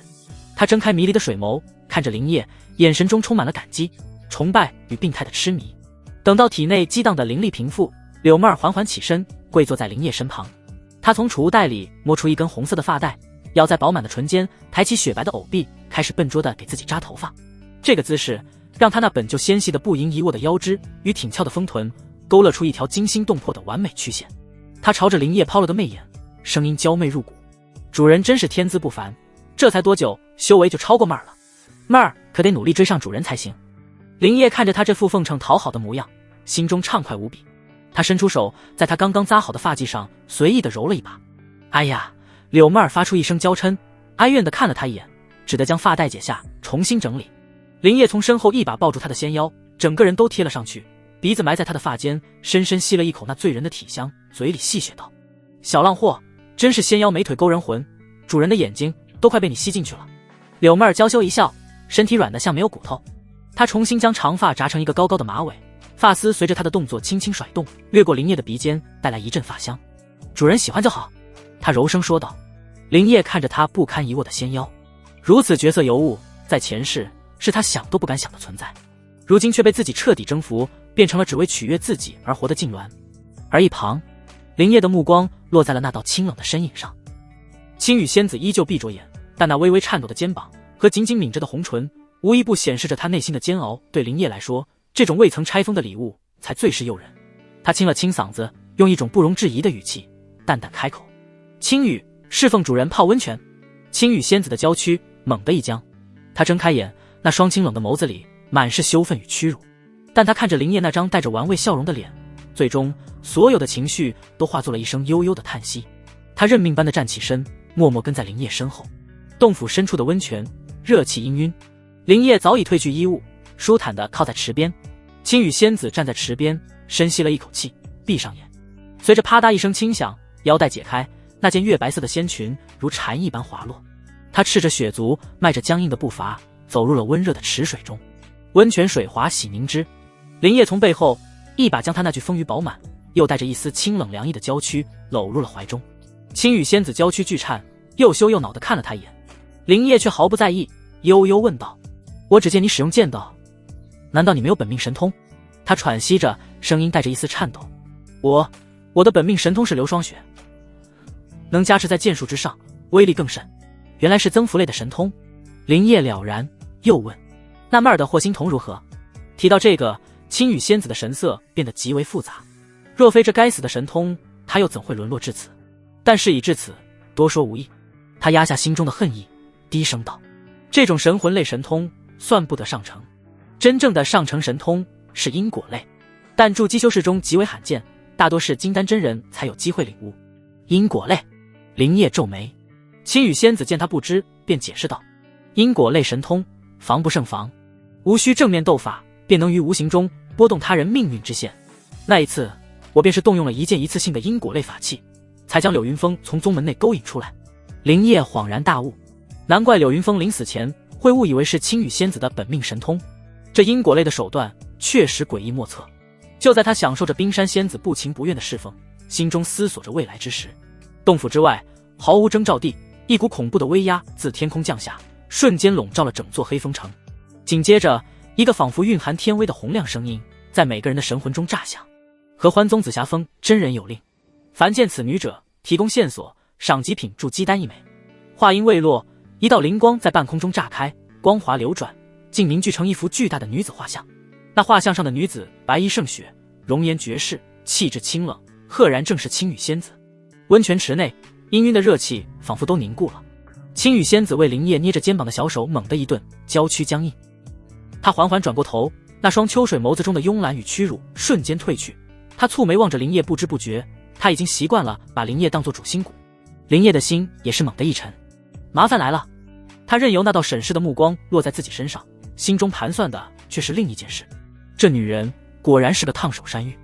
她睁开迷离的水眸，看着林叶，眼神中充满了感激、崇拜与病态的痴迷。等到体内激荡的灵力平复，柳妹儿缓缓起身，跪坐在林叶身旁。她从储物袋里摸出一根红色的发带，咬在饱满的唇间，抬起雪白的藕臂，开始笨拙地给自己扎头发。这个姿势让她那本就纤细的不盈一握的腰肢与挺翘的丰臀勾勒出一条惊心动魄的完美曲线。她朝着林叶抛了个媚眼，声音娇媚入骨：“主人真是天资不凡，这才多久，修为就超过妹儿了。妹儿可得努力追上主人才行。”林叶看着她这副奉承讨好的模样，心中畅快无比。他伸出手，在她刚刚扎好的发髻上随意地揉了一把。哎呀！柳妹儿发出一声娇嗔，哀怨地看了他一眼，只得将发带解下，重新整理。林叶从身后一把抱住她的纤腰，整个人都贴了上去，鼻子埋在她的发间，深深吸了一口那醉人的体香，嘴里戏谑道：“小浪货，真是纤腰美腿勾人魂，主人的眼睛都快被你吸进去了。”柳妹儿娇羞一笑，身体软得像没有骨头。她重新将长发扎成一个高高的马尾，发丝随着她的动作轻轻甩动，掠过林叶的鼻尖，带来一阵发香。主人喜欢就好，她柔声说道。林叶看着她不堪一握的纤腰，如此绝色尤物，在前世是他想都不敢想的存在，如今却被自己彻底征服，变成了只为取悦自己而活的痉挛。而一旁，林叶的目光落在了那道清冷的身影上。青羽仙子依旧闭着眼，但那微微颤抖的肩膀和紧紧抿着的红唇，无一不显示着她内心的煎熬。对林叶来说，这种未曾拆封的礼物才最是诱人。他清了清嗓子，用一种不容置疑的语气淡淡开口：“青羽，侍奉主人泡温泉。”青羽仙子的娇躯猛地一僵，她睁开眼，那双清冷的眸子里满是羞愤与屈辱。但她看着林叶那张带着玩味笑容的脸，最终所有的情绪都化作了一声悠悠的叹息。她认命般的站起身，默默跟在林叶身后。洞府深处的温泉，热气氤氲，林叶早已褪去衣物，舒坦地靠在池边。青羽仙子站在池边，深吸了一口气，闭上眼。随着啪嗒一声轻响，腰带解开，那件月白色的仙裙如蝉一般滑落。她赤着雪足，迈着僵硬的步伐，走入了温热的池水中。温泉水滑洗凝脂，林叶从背后一把将她那具丰腴饱满又带着一丝清冷凉意的娇躯搂入了怀中。青羽仙子娇躯巨颤，又羞又恼地看了他一眼。林叶却毫不在意，悠悠问道：“我只见你使用剑道，难道你没有本命神通？”他喘息着，声音带着一丝颤抖：“我的本命神通是流霜雪，能加持在剑术之上，威力更甚。原来是增幅类的神通。”林叶了然，又问：“那妹儿的霍心童如何？”提到这个，青羽仙子的神色变得极为复杂。若非这该死的神通，她又怎会沦落至此？但事已至此，多说无益。她压下心中的恨意，低声道：“这种神魂类神通算不得上乘，真正的上乘神通是因果类，但筑基修士中极为罕见，大多是金丹真人才有机会领悟。因果类。”林叶皱眉。青羽仙子见他不知，便解释道：“因果类神通，防不胜防，无需正面斗法，便能于无形中拨动他人命运之线。那一次，我便是动用了一件一次性的因果类法器，才将柳云峰从宗门内勾引出来。”林叶恍然大悟，难怪柳云峰临死前会误以为是青羽仙子的本命神通，这因果类的手段确实诡异莫测。就在他享受着冰山仙子不情不愿的侍奉，心中思索着未来之时，洞府之外毫无征兆地，一股恐怖的威压自天空降下，瞬间笼罩了整座黑风城。紧接着，一个仿佛蕴含天威的洪亮声音在每个人的神魂中炸响：“合欢宗紫霞峰真人有令，凡见此女者，提供线索，赏极品筑基丹一枚。”话音未落，一道灵光在半空中炸开，光华流转，竟凝聚成一幅巨大的女子画像。那画像上的女子白衣胜雪，容颜绝世，气质清冷，赫然正是青羽仙子。温泉池内，氤氲的热气仿佛都凝固了。青羽仙子为林烨捏着肩膀的小手猛地一顿，娇躯僵硬。他缓缓转过头，那双秋水眸子中的慵懒与屈辱瞬间褪去。他蹙眉望着林烨，不知不觉，他已经习惯了把林烨当作主心骨。林烨的心也是猛地一沉，麻烦来了。他任由那道审视的目光落在自己身上，心中盘算的却是另一件事。这女人果然是个烫手山芋。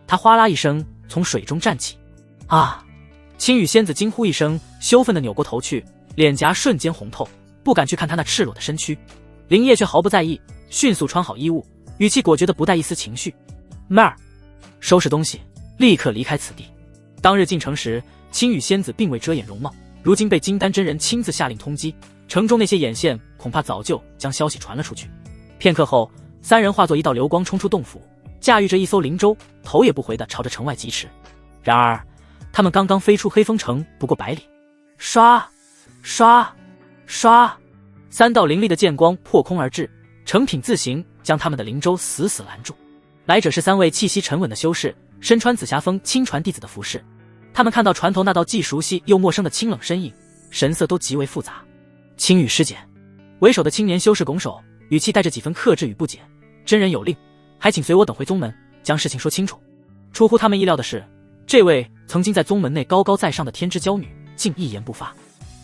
他哗啦一声从水中站起。啊！青羽仙子惊呼一声，羞愤地扭过头去，脸颊瞬间红透，不敢去看他那赤裸的身躯。林烨却毫不在意，迅速穿好衣物，语气果决的不带一丝情绪。妹儿，收拾东西，立刻离开此地。当日进城时，青羽仙子并未遮掩容貌，如今被金丹真人亲自下令通缉，城中那些眼线恐怕早就将消息传了出去。片刻后，三人化作一道流光冲出洞府，驾驭着一艘灵舟，头也不回地朝着城外疾驰。然而他们刚刚飞出黑风城不过100里，唰唰唰，3道凌厉的剑光破空而至，成品字形将他们的灵舟死死拦住。来者是3位气息沉稳的修士，身穿紫霞峰亲传弟子的服饰。他们看到船头那道既熟悉又陌生的清冷身影，神色都极为复杂。青羽师姐，为首的青年修士拱手，语气带着几分克制与不解。真人有令，还请随我等回宗门，将事情说清楚。出乎他们意料的是，这位曾经在宗门内高高在上的天之娇女竟一言不发。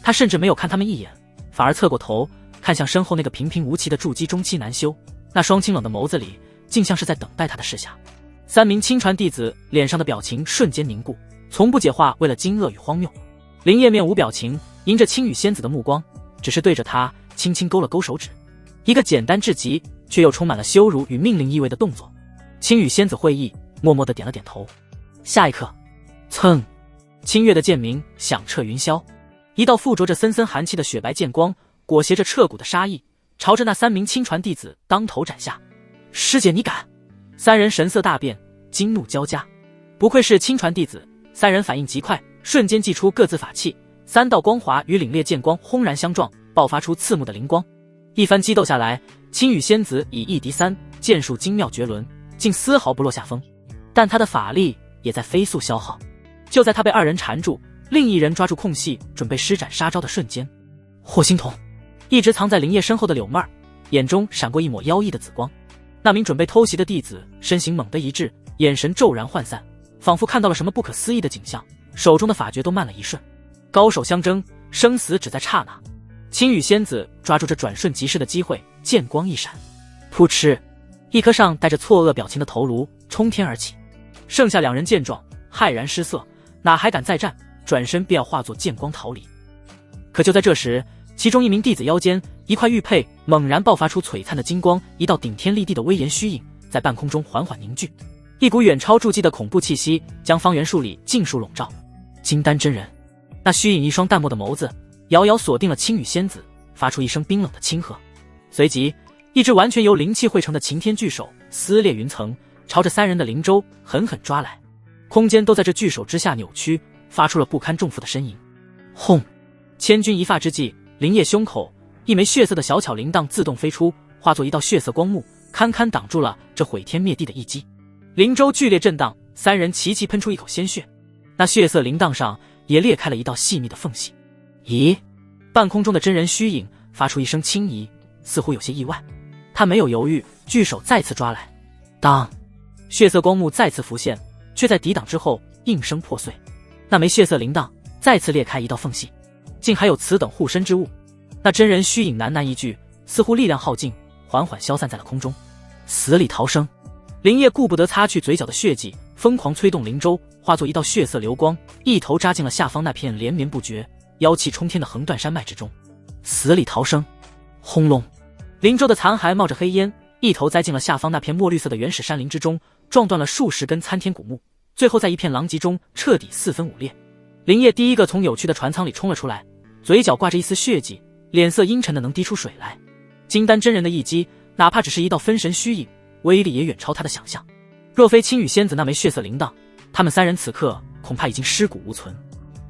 她甚至没有看他们一眼，反而侧过头看向身后那个平平无奇的筑基中期男修，那双清冷的眸子里竟像是在等待他的示下。3名亲传弟子脸上的表情瞬间凝固，从不解化为了惊愕与荒谬。林烨面无表情，迎着青羽仙子的目光，只是对着他轻轻勾了勾手指，一个简单至极却又充满了羞辱与命令意味的动作。青羽仙子会意，默默地点了点头。下一刻，噌，清月的剑鸣响彻云霄，一道附着着森森寒气的雪白剑光，裹挟着彻骨的杀意，朝着那3名亲传弟子当头斩下。师姐你敢！3人神色大变，惊怒交加。不愧是亲传弟子，3人反应极快，瞬间祭出各自法器，3道光华与凛冽剑光轰然相撞，爆发出刺目的灵光。一番激斗下来，青羽仙子以1敌3，剑术精妙绝伦，竟丝毫不落下风。但他的法力也在飞速消耗。就在他被2人缠住，另一人抓住空隙准备施展杀招的瞬间，霍心童一直藏在林烨身后的柳妹儿眼中闪过一抹妖异的紫光。那名准备偷袭的弟子身形猛地一滞，眼神骤然涣散，仿佛看到了什么不可思议的景象，手中的法诀都慢了一瞬。高手相争，生死只在刹那。青羽仙子抓住这转瞬即逝的机会，剑光一闪，噗嗤，一颗上带着错愕表情的头颅冲天而起。剩下2人见状骇然失色，哪还敢再战，转身便要化作剑光逃离。可就在这时，其中一名弟子腰间一块玉佩猛然爆发出璀璨的金光，一道顶天立地的威严虚影在半空中缓缓凝聚，一股远超筑基的恐怖气息将方圆数里尽数笼罩。金丹真人，那虚影一双淡漠的眸子遥遥锁定了青羽仙子，发出一声冰冷的轻喝。随即一只完全由灵气汇成的擎天巨手撕裂云层，朝着3人的灵舟狠狠抓来。空间都在这巨手之下扭曲，发出了不堪重负的呻吟。轰！千钧一发之际，林烨胸口一枚血色的小巧铃铛自动飞出，化作一道血色光幕，堪堪挡住了这毁天灭地的一击。灵舟剧烈震荡，3人齐齐喷出一口鲜血，那血色铃铛上也裂开了一道细密的缝隙。咦？半空中的真人虚影发出一声轻疑，似乎有些意外。他没有犹豫，巨手再次抓来。当，血色光幕再次浮现，却在抵挡之后应声破碎。那枚血色铃铛再次裂开一道缝隙，竟还有此等护身之物。那真人虚影喃喃一句，似乎力量耗尽，缓缓消散在了空中。死里逃生！林烨顾不得擦去嘴角的血迹，疯狂催动灵舟，化作一道血色流光，一头扎进了下方那片连绵不绝、妖气冲天的横断山脉之中。死里逃生！轰隆！灵舟的残骸冒着黑烟，一头栽进了下方那片墨绿色的原始山林之中，撞断了数十根参天古木，最后在一片狼藉中彻底4分5裂。林烨第一个从扭曲的船舱里冲了出来，嘴角挂着一丝血迹，脸色阴沉的能滴出水来。金丹真人的一击，哪怕只是一道分神虚影，威力也远超他的想象。若非青羽仙子那枚血色铃铛，他们3人此刻恐怕已经尸骨无存。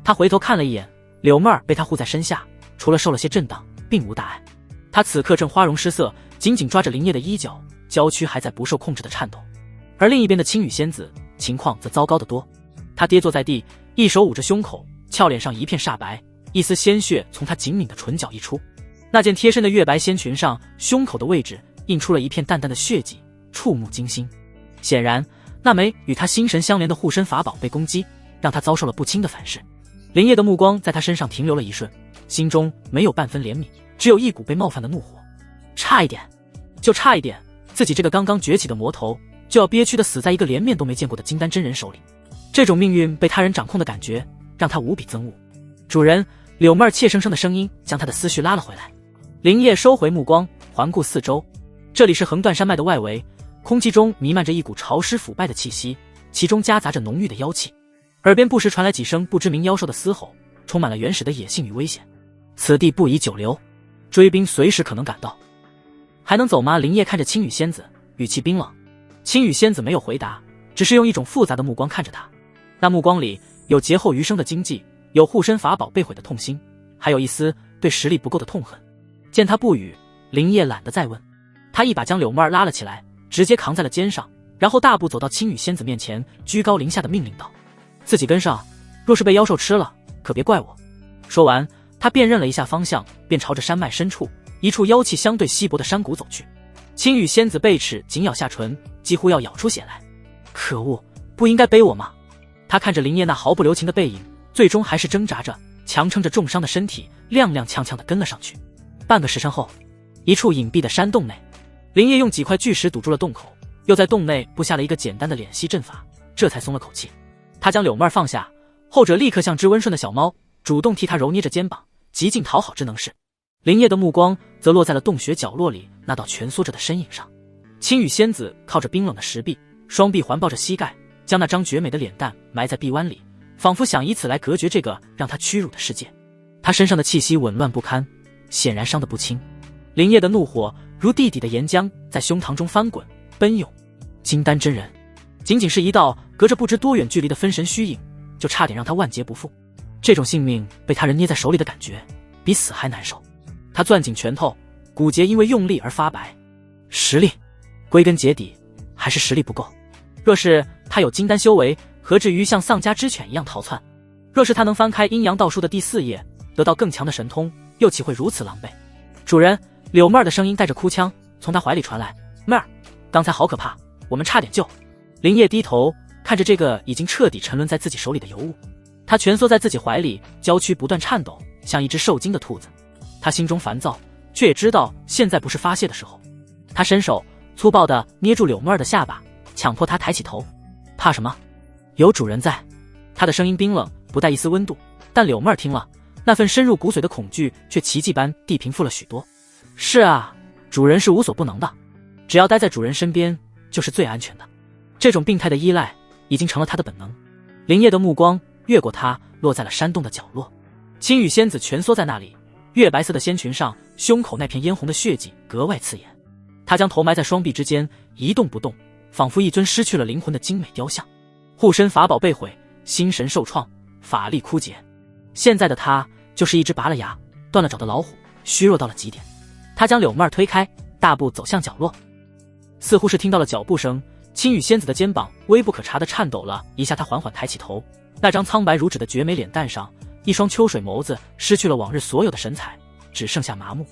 他回头看了一眼，柳妹儿被他护在身下，除了受了些震荡，并无大碍。他此刻正花容失色，紧紧抓着林烨的衣角，娇躯还在不受控制的颤抖。而另一边的青羽仙子情况则糟糕得多，她跌坐在地，一手捂着胸口，俏脸上一片煞白，一丝鲜血从她紧抿的唇角溢出。那件贴身的月白仙裙上，胸口的位置印出了一片淡淡的血迹，触目惊心。显然，那枚与他心神相连的护身法宝被攻击，让他遭受了不轻的反噬。林烨的目光在他身上停留了一瞬，心中没有半分怜悯，只有一股被冒犯的怒火。差一点，就差一点，自己这个刚刚崛起的魔头，就要憋屈的死在一个连面都没见过的金丹真人手里。这种命运被他人掌控的感觉，让他无比憎恶。主人，柳妹儿怯生生的声音将他的思绪拉了回来。林烨收回目光，环顾四周，这里是横断山脉的外围，空气中弥漫着一股潮湿腐败的气息，其中夹杂着浓郁的妖气。耳边不时传来几声不知名妖兽的嘶吼，充满了原始的野性与危险。此地不宜久留，追兵随时可能赶到。还能走吗？林烨看着青羽仙子，语气冰冷。青羽仙子没有回答，只是用一种复杂的目光看着他。那目光里有劫后余生的惊悸，有护身法宝被毁的痛心，还有一丝对实力不够的痛恨。见他不语，林烨懒得再问，他一把将柳妹儿拉了起来，直接扛在了肩上，然后大步走到青羽仙子面前，居高临下的命令道：自己跟上，若是被妖兽吃了，可别怪我。说完，他辨认了一下方向，便朝着山脉深处一处妖气相对稀薄的山谷走去。青羽仙子贝齿紧咬下唇，几乎要咬出血来。可恶，不应该背我吗？他看着林烨那毫不留情的背影，最终还是挣扎着强撑着重伤的身体，踉踉跄跄地跟了上去。半个时辰后，一处隐蔽的山洞内，林烨用几块巨石堵住了洞口，又在洞内布下了一个简单的敛息阵法，这才松了口气。他将柳妹儿放下，后者立刻像只温顺的小猫，主动替他揉捏着肩膀，极尽讨好之能事。林烨的目光则落在了洞穴角落里那道蜷缩着的身影上。青羽仙子靠着冰冷的石壁，双臂环抱着膝盖，将那张绝美的脸蛋埋在臂弯里，仿佛想以此来隔绝这个让他屈辱的世界。他身上的气息紊乱不堪，显然伤得不轻。林烨的怒火如地底的岩浆在胸膛中翻滚奔涌。金丹真人仅仅是一道隔着不知多远距离的分神虚影，就差点让他万劫不复。这种性命被他人捏在手里的感觉，比死还难受。他攥紧拳头，骨节因为用力而发白。实力，归根结底还是实力不够。若是他有金丹修为，何至于像丧家之犬一样逃窜？若是他能翻开阴阳道书的第4页，得到更强的神通，又岂会如此狼狈？主人，柳妹儿的声音带着哭腔从他怀里传来。妹儿，刚才好可怕，我们差点就……林烨低头看着这个已经彻底沉沦在自己手里的尤物，他蜷缩在自己怀里，娇躯不断颤抖，像一只受惊的兔子。他心中烦躁，却也知道现在不是发泄的时候。他伸手粗暴地捏住柳妹儿的下巴，强迫她抬起头。怕什么？有主人在。他的声音冰冷，不带一丝温度，但柳妹儿听了，那份深入骨髓的恐惧却奇迹般地平复了许多。是啊，主人是无所不能的，只要待在主人身边就是最安全的。这种病态的依赖已经成了他的本能。林烨的目光越过他，落在了山洞的角落。青羽仙子蜷缩在那里，月白色的仙裙上，胸口那片嫣红的血迹格外刺眼。他将头埋在双臂之间，一动不动，仿佛一尊失去了灵魂的精美雕像。护身法宝被毁，心神受创，法力枯竭。现在的他就是一只拔了牙断了爪的老虎，虚弱到了极点。他将柳妹儿推开，大步走向角落。似乎是听到了脚步声，青羽仙子的肩膀微不可察地颤抖了一下，他缓缓抬起头，那张苍白如纸的绝美脸蛋上，一双秋水眸子失去了往日所有的神采，只剩下麻木。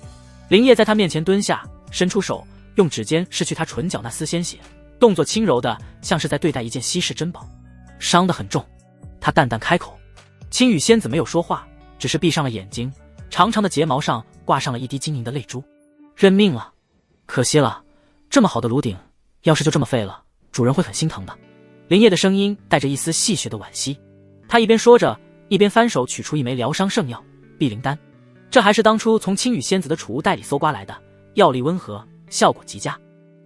林烨在他面前蹲下，伸出手，用指尖拭去他唇角那丝鲜血，动作轻柔的像是在对待一件稀世珍宝。伤得很重，他淡淡开口。青羽仙子没有说话，只是闭上了眼睛，长长的睫毛上挂上了一滴晶莹的泪珠。认命了，可惜了，这么好的炉鼎，要是就这么废了，主人会很心疼的。林烨的声音带着一丝戏谑的惋惜，他一边说着，一边翻手取出一枚疗伤圣药碧灵丹。这还是当初从青羽仙子的储物袋里搜刮来的，药力温和，效果极佳。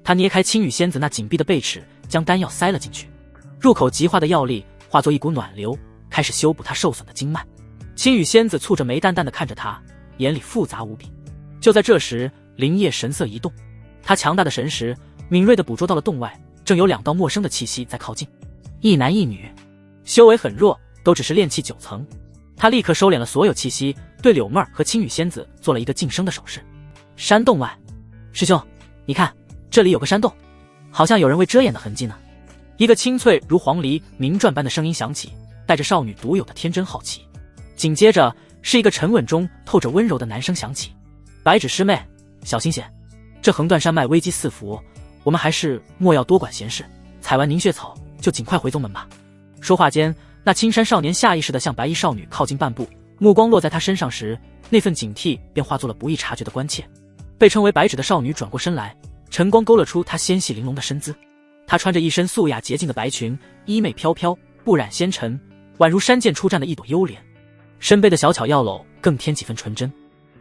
他捏开青羽仙子那紧闭的贝齿，将丹药塞了进去，入口即化的药力化作一股暖流，开始修补他受损的经脉。青羽仙子蹙着眉淡淡的看着他，眼里复杂无比。就在这时，林烨神色一动，他强大的神识敏锐地捕捉到了洞外正有2道陌生的气息在靠近，一男一女，修为很弱，都只是炼气9层。他立刻收敛了所有气息，对柳妹儿和青羽仙子做了一个噤声的手势。山洞外，师兄，你看，这里有个山洞，好像有人未遮掩的痕迹呢。一个清脆如黄鹂鸣啭般的声音响起，带着少女独有的天真好奇。紧接着是一个沉稳中透着温柔的男声响起：“白芷师妹，小心些，这横断山脉危机四伏，我们还是莫要多管闲事，采完凝血草就尽快回宗门吧。”说话间，那青山少年下意识地向白衣少女靠近半步，目光落在她身上时，那份警惕便化作了不易察觉的关切。被称为白芷的少女转过身来，晨光勾勒出她纤细玲珑的身姿。她穿着一身素雅洁净的白裙，衣袂飘飘，不染纤尘，宛如山涧出绽的一朵幽莲。身背的小巧药篓更添几分纯真。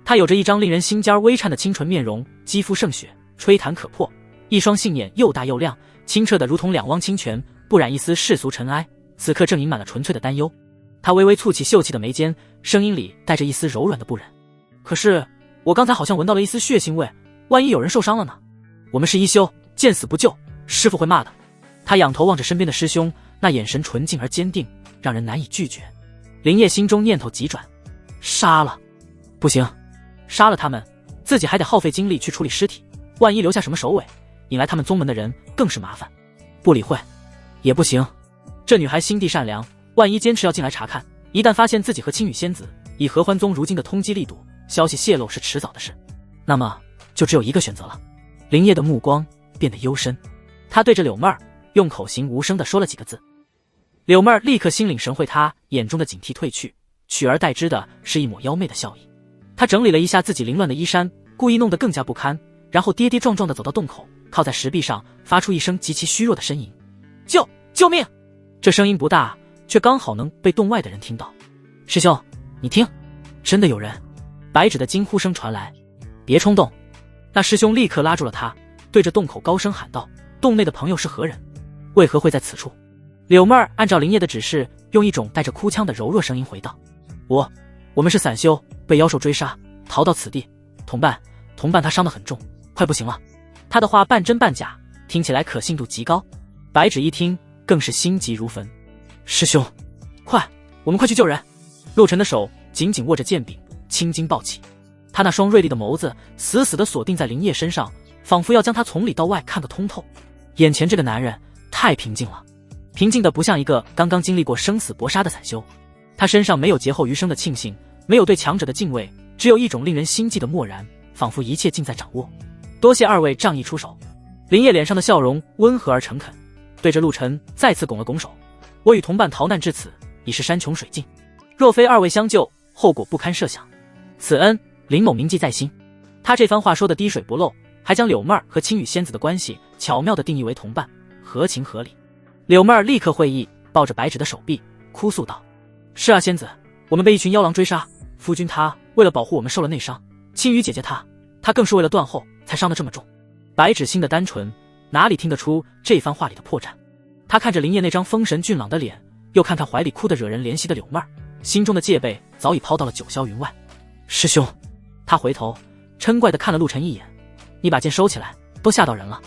她有着一张令人心尖微颤的清纯面容，肌肤胜雪，吹弹可破，一双杏眼又大又亮，清澈的如同两汪清泉，不染一丝世俗尘埃，此刻正盈满了纯粹的担忧。她微微蹙起秀气的眉间，声音里带着一丝柔软的不忍：“可是我刚才好像闻到了一丝血腥味，万一有人受伤了呢？我们是医修，见死不救，师父会骂的。”他仰头望着身边的师兄，那眼神纯净而坚定，让人难以拒绝。林烨心中念头急转，杀了？不行，杀了他们，自己还得耗费精力去处理尸体，万一留下什么首尾，引来他们宗门的人更是麻烦。不理会也不行，这女孩心地善良，万一坚持要进来查看，一旦发现自己和青羽仙子以合欢宗如今的通缉力度，消息泄露是迟早的事，那么就只有一个选择了。林烨的目光变得幽深，他对着柳妹儿用口型无声地说了几个字。柳妹儿立刻心领神会，她眼中的警惕褪去，取而代之的是一抹妖媚的笑意。她整理了一下自己凌乱的衣衫，故意弄得更加不堪，然后跌跌撞撞地走到洞口，靠在石壁上，发出一声极其虚弱的呻吟：“救命！”这声音不大，却刚好能被洞外的人听到。“师兄，你听，真的有人！”白芷的惊呼声传来。“别冲动！”那师兄立刻拉住了他，对着洞口高声喊道：“洞内的朋友是何人？为何会在此处？”柳妹儿按照林烨的指示，用一种带着哭腔的柔弱声音回道：“我们是散修，被妖兽追杀，逃到此地。同伴他伤得很重，快不行了。”他的话半真半假，听起来可信度极高。白芷一听更是心急如焚：“师兄，快，我们快去救人！”陆晨的手紧紧握着剑柄，青筋暴起，他那双锐利的眸子死死地锁定在林烨身上，仿佛要将他从里到外看个通透。眼前这个男人太平静了，平静的不像一个刚刚经历过生死搏杀的散修。他身上没有劫后余生的庆幸，没有对强者的敬畏，只有一种令人心悸的漠然，仿佛一切尽在掌握。多谢二位仗义出手。林烨脸上的笑容温和而诚恳，对着陆晨再次拱了拱手：“我与同伴逃难至此，已是山穷水尽，若非二位相救，后果不堪设想。此恩林某铭记在心。”他这番话说得滴水不漏，还将柳妹儿和青羽仙子的关系巧妙地定义为同伴，合情合理。柳妹儿立刻会意，抱着白芷的手臂哭诉道：“是啊，仙子，我们被一群妖狼追杀，夫君他为了保护我们受了内伤，青羽姐姐她更是为了断后才伤得这么重。”白芷心的单纯哪里听得出这番话里的破绽？他看着林烨那张丰神俊朗的脸，又看看怀里哭得惹人怜惜的柳妹儿，心中的戒备早已抛到了九霄云外。“师兄！”他回头嗔怪地看了陆晨一眼：“你把剑收起来，都吓到人了。”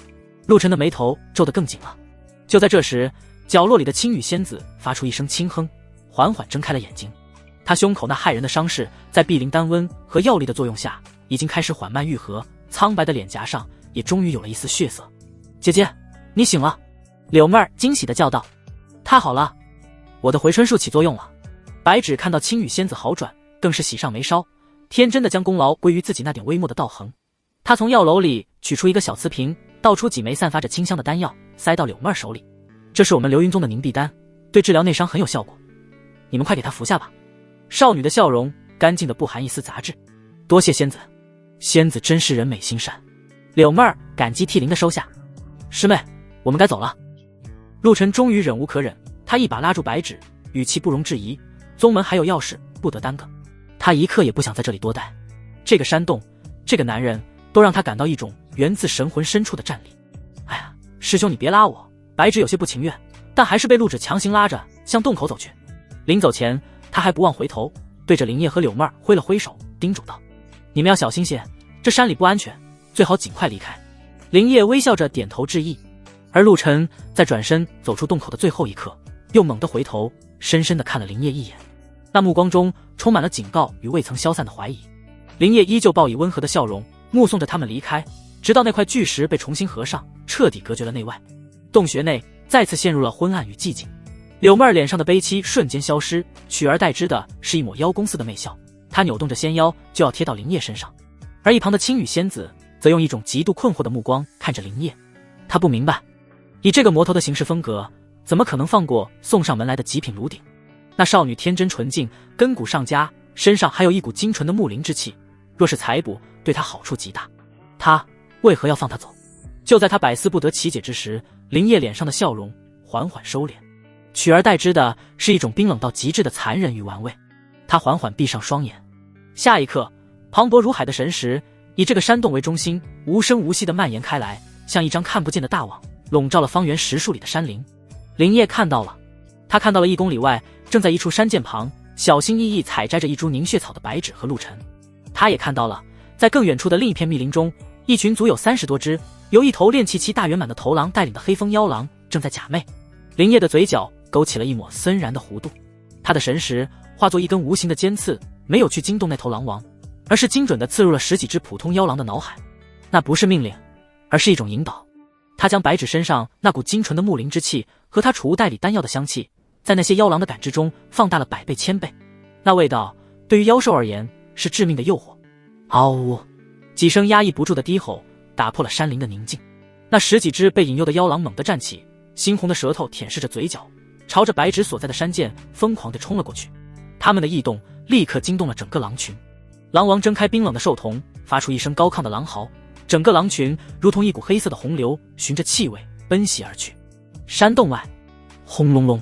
陆晨的眉头皱得更紧了。就在这时，角落里的青羽仙子发出一声轻哼，缓缓睁开了眼睛。她胸口那骇人的伤势，在碧灵丹温和药力的作用下，已经开始缓慢愈合，苍白的脸颊上也终于有了一丝血色。“姐姐，你醒了！”柳妹儿惊喜地叫道。“太好了，我的回春术起作用了。”白芷看到青羽仙子好转，更是喜上眉梢，天真的将功劳归于自己那点微末的道行。他从药篓里取出一个小瓷瓶，倒出几枚散发着清香的丹药，塞到柳妹儿手里：“这是我们流云宗的凝碧丹，对治疗内伤很有效果，你们快给她服下吧。”少女的笑容干净的不含一丝杂质：“多谢仙子，仙子真是人美心善。”柳妹儿感激涕零的收下：“师妹，我们该走了。”陆晨终于忍无可忍，他一把拉住白芷，语气不容置疑：“宗门还有要事，不得耽搁。”他一刻也不想在这里多待。这个山洞，这个男人，都让他感到一种源自神魂深处的战栗。“哎呀，师兄你别拉我！”白芷有些不情愿，但还是被陆芷强行拉着向洞口走去。临走前，他还不忘回头，对着林烨和柳妹儿挥了挥手，叮嘱道：“你们要小心些，这山里不安全，最好尽快离开。”林烨微笑着点头致意，而陆晨在转身走出洞口的最后一刻，又猛地回头，深深地看了林烨一眼，那目光中充满了警告与未曾消散的怀疑。林烨依旧报以温和的笑容，目送着他们离开，直到那块巨石被重新合上，彻底隔绝了内外。洞穴内再次陷入了昏暗与寂静。柳妹儿脸上的悲戚瞬间消失，取而代之的是一抹妖公似的媚笑。她扭动着纤腰，就要贴到林烨身上，而一旁的青羽仙子则用一种极度困惑的目光看着林烨。她不明白，以这个魔头的行事风格，怎么可能放过送上门来的极品炉鼎？那少女天真纯净，根骨上佳，身上还有一股精纯的木灵之气，若是采补，对她好处极大。她为何要放她走？就在她百思不得其解之时，林烨脸上的笑容缓缓收敛，取而代之的是一种冰冷到极致的残忍与玩味。他缓缓闭上双眼，下一刻，磅礴如海的神识以这个山洞为中心，无声无息地蔓延开来，像一张看不见的大网，笼罩了方圆10数里的山林。林烨看到了，他看到了1公里外正在一处山涧旁小心翼翼采摘着一株凝血草的白芷和陆晨。他也看到了，在更远处的另一片密林中，一群足有30多只，由一头练气期大圆满的头狼带领的黑风妖狼正在假寐。林烨的嘴角勾起了一抹森然的弧度，他的神识化作一根无形的尖刺，没有去惊动那头狼王，而是精准地刺入了10几只普通妖狼的脑海。那不是命令，而是一种引导。他将白芷身上那股精纯的木灵之气和他储物袋里丹药的香气，在那些妖狼的感知中放大了100倍1000倍。那味道对于妖兽而言是致命的诱惑。嗷呜！几声压抑不住的低吼打破了山林的宁静。那10几只被引诱的妖狼猛地站起，猩红的舌头舔舐着嘴角，朝着白芷所在的山涧疯狂地冲了过去。他们的异动立刻惊动了整个狼群。狼王睁开冰冷的兽瞳，发出一声高亢的狼嚎，整个狼群如同一股黑色的洪流，循着气味奔袭而去。山洞外，轰隆隆，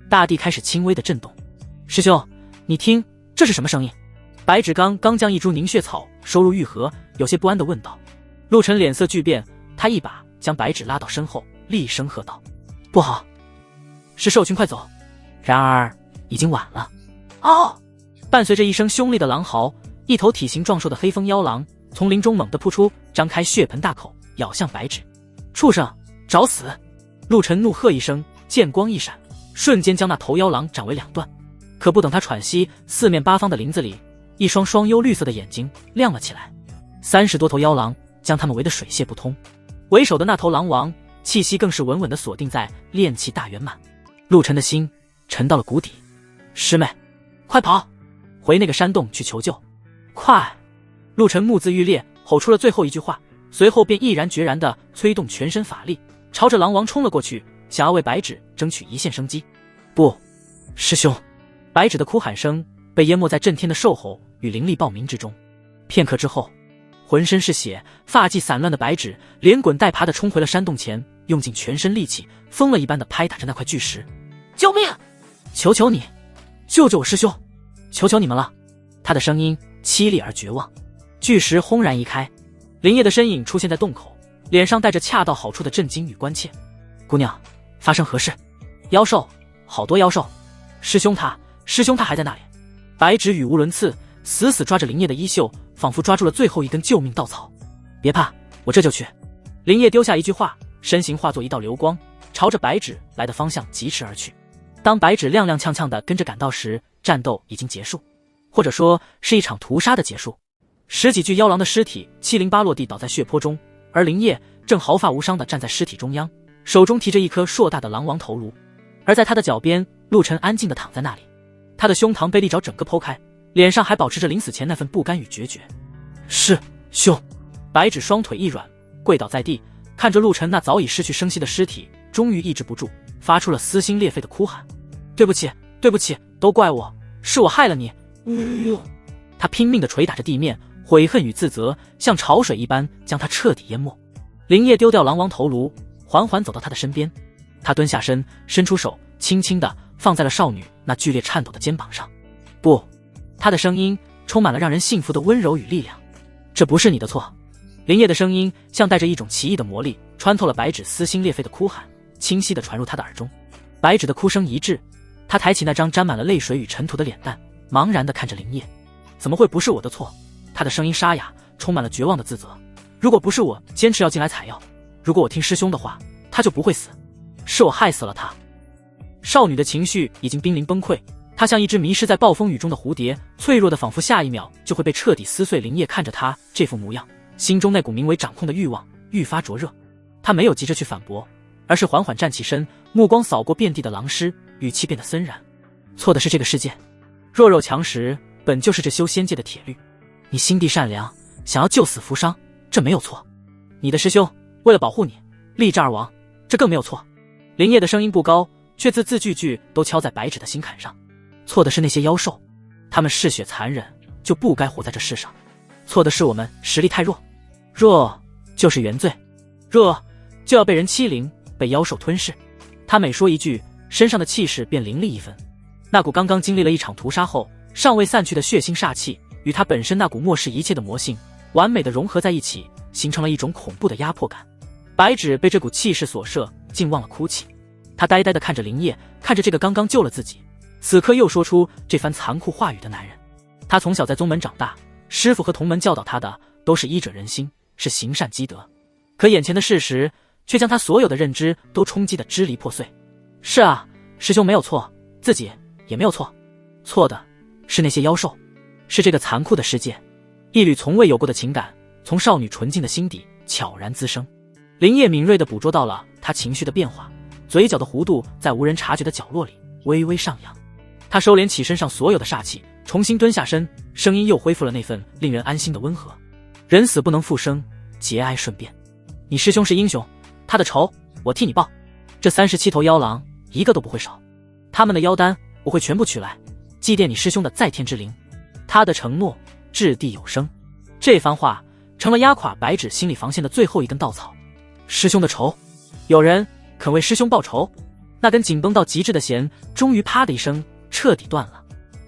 大地开始轻微的震动。师兄，你听，这是什么声音？白芷刚将一株凝血草收入玉盒，有些不安地问道。陆晨脸色巨变，他一把将白芷拉到身后，厉声喝道：不好，是兽群，快走！然而已经晚了。哦！伴随着一声凶厉的狼嚎，一头体型壮硕的黑风妖狼从林中猛地扑出，张开血盆大口咬向白芷。畜生，找死！陆晨怒喝一声，剑光一闪，瞬间将那头妖狼斩为2段。可不等他喘息，四面八方的林子里，一双双幽绿色的眼睛亮了起来。30多头妖狼将他们围得水泄不通，为首的那头狼王气息更是稳稳地锁定在炼气大圆满。陆晨的心沉到了谷底。师妹，快跑，回那个山洞去求救！快！陆晨目眦欲裂，吼出了最后一句话，随后便毅然决然地催动全身法力，朝着狼王冲了过去，想要为白芷争取一线生机。不，师兄！白芷的哭喊声被淹没在震天的兽吼与凌厉暴鸣之中。片刻之后，浑身是血、发髻散乱的白芷连滚带爬地冲回了山洞前，用尽全身力气，疯了一般地拍打着那块巨石。救命！求求你，救救我师兄！求求你们了！他的声音凄厉而绝望。巨石轰然移开，林烨的身影出现在洞口，脸上带着恰到好处的震惊与关切。姑娘，发生何事？妖兽，好多妖兽！师兄他还在那里！白芷语无伦次，死死抓着林烨的衣袖，仿佛抓住了最后一根救命稻草。别怕，我这就去。林烨丢下一句话，身形化作一道流光，朝着白芷来的方向疾驰而去。当白芷踉踉跄跄地跟着赶到时，战斗已经结束，或者说是一场屠杀的结束。10几具妖狼的尸体七零八落地倒在血泊中，而林烨正毫发无伤地站在尸体中央，手中提着一颗硕大的狼王头颅。而在他的脚边，陆晨安静地躺在那里，他的胸膛被利爪整个剖开，脸上还保持着临死前那份不甘与决绝。是兄！白芷双腿一软，跪倒在地，看着陆晨那早已失去生息的尸体，终于抑制不住，发出了撕心裂肺的哭喊：对不起，对不起，都怪我，是我害了你！他拼命地捶打着地面，悔恨与自责像潮水一般将他彻底淹没。林烨丢掉狼王头颅，缓缓走到他的身边，他蹲下身，伸出手，轻轻地放在了少女那剧烈颤抖的肩膀上。不，他的声音充满了让人信服的温柔与力量。这不是你的错。林烨的声音像带着一种奇异的魔力，穿透了白芷撕心裂肺的哭喊，清晰地传入他的耳中。白芷的哭声一滞，他抬起那张沾满了泪水与尘土的脸蛋，茫然地看着林烨。怎么会不是我的错？他的声音沙哑，充满了绝望的自责。如果不是我坚持要进来采药，如果我听师兄的话，他就不会死。是我害死了他。少女的情绪已经濒临崩溃，她像一只迷失在暴风雨中的蝴蝶，脆弱的仿佛下一秒就会被彻底撕碎。林烨看着她这副模样，心中那股名为掌控的欲望愈发灼热。他没有急着去反驳，而是缓缓站起身，目光扫过遍地的狼尸，语气变得森然。错的是这个世界，弱肉强食本就是这修仙界的铁律。你心地善良，想要救死扶伤，这没有错。你的师兄为了保护你，立志而亡，这更没有错。林烨的声音不高，却字字句句都敲在白纸的心坎上。错的是那些妖兽，他们嗜血残忍，就不该活在这世上。错的是我们实力太弱，弱就是原罪，弱就要被人欺凌，被妖兽吞噬。他每说一句，身上的气势便凌厉一分。那股刚刚经历了一场屠杀后尚未散去的血腥煞气，与他本身那股漠视一切的魔性完美的融合在一起，形成了一种恐怖的压迫感。白纸被这股气势所摄，竟忘了哭泣。他呆呆地看着林烨，看着这个刚刚救了自己，此刻又说出这番残酷话语的男人。他从小在宗门长大，师父和同门教导他的都是医者仁心，是行善积德，可眼前的事实却将他所有的认知都冲击得支离破碎。是啊，师兄没有错，自己也没有错，错的是那些妖兽，是这个残酷的世界。一缕从未有过的情感从少女纯净的心底悄然滋生。林烨敏锐地捕捉到了她情绪的变化，嘴角的弧度在无人察觉的角落里微微上扬。他收敛起身上所有的煞气，重新蹲下身，声音又恢复了那份令人安心的温和。人死不能复生，节哀顺变。你师兄是英雄，他的仇我替你报。这37头妖狼一个都不会少，他们的妖丹我会全部取来，祭奠你师兄的在天之灵。他的承诺掷地有声。这番话成了压垮白纸心理防线的最后一根稻草。师兄的仇，有人肯为师兄报仇？那根紧绷到极致的弦终于啪的一声彻底断了。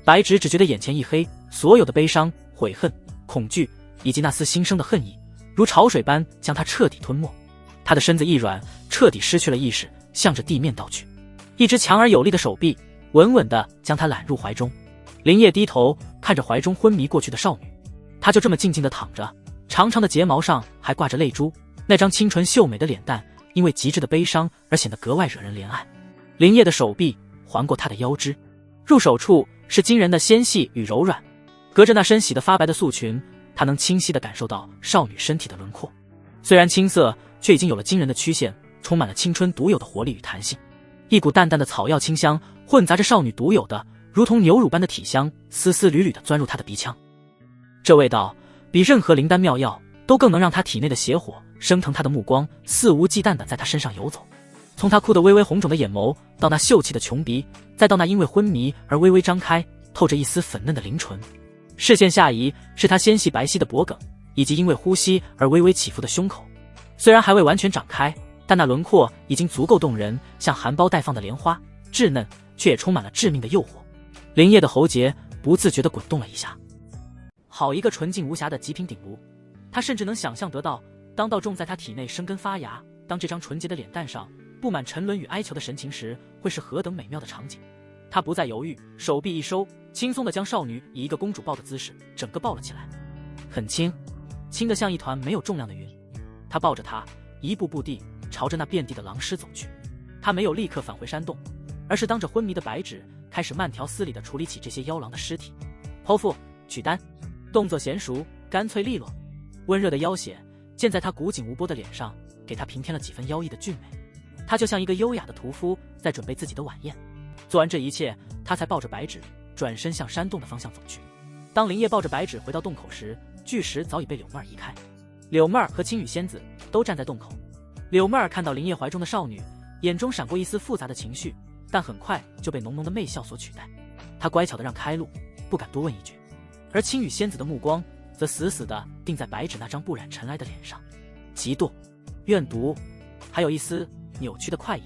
白纸只觉得眼前一黑，所有的悲伤、悔恨、恐惧以及那丝新生的恨意如潮水般将他彻底吞没。他的身子一软，彻底失去了意识，向着地面倒去。一只强而有力的手臂稳稳地将他揽入怀中。林烨低头看着怀中昏迷过去的少女，她就这么静静地躺着，长长的睫毛上还挂着泪珠，那张清纯秀美的脸蛋因为极致的悲伤而显得格外惹人怜爱。林烨的手臂环过她的腰肢，入手处是惊人的纤细与柔软，隔着那身洗得发白的素裙，他能清晰地感受到少女身体的轮廓。虽然青涩，却已经有了惊人的曲线，充满了青春独有的活力与弹性。一股淡淡的草药清香混杂着少女独有的如同牛乳般的体香，丝丝缕缕地钻入他的鼻腔。这味道比任何灵丹妙药都更能让他体内的邪火升腾。他的目光肆无忌惮地在他身上游走，从他哭得微微红肿的眼眸，到那秀气的琼鼻，再到那因为昏迷而微微张开透着一丝粉嫩的灵唇。视线下移是他纤细白皙的脖颈，以及因为呼吸而微微起伏的胸口。虽然还未完全长开，但那轮廓已经足够动人，像含苞待放的莲花，稚嫩却也充满了致命的诱惑。林烨的喉结不自觉地滚动了一下。好一个纯净无瑕的极品鼎炉，他甚至能想象得到，当道种在他体内生根发芽，当这张纯洁的脸蛋上布满沉沦与哀求的神情时，会是何等美妙的场景。他不再犹豫，手臂一收，轻松地将少女以一个公主抱的姿势整个抱了起来。很轻，轻得像一团没有重量的云。他抱着她一步步地朝着那遍地的狼尸走去。他没有立刻返回山洞，而是当着昏迷的白纸开始慢条斯理地处理起这些妖狼的尸体，剖腹取丹，动作娴熟干脆利落。温热的妖血溅在他古井无波的脸上，给他平添了几分妖异的俊美。他就像一个优雅的屠夫在准备自己的晚宴。做完这一切，他才抱着白纸转身向山洞的方向走去。当林烨抱着白纸回到洞口时，巨石早已被柳妹儿移开。柳妹儿和青羽仙子都站在洞口。柳妹儿看到林烨怀中的少女，眼中闪过一丝复杂的情绪，但很快就被浓浓的媚笑所取代。她乖巧地让开路，不敢多问一句。而青羽仙子的目光则死死地定在白纸那张不染尘埃的脸上，嫉妒、怨毒，还有一丝扭曲的快意。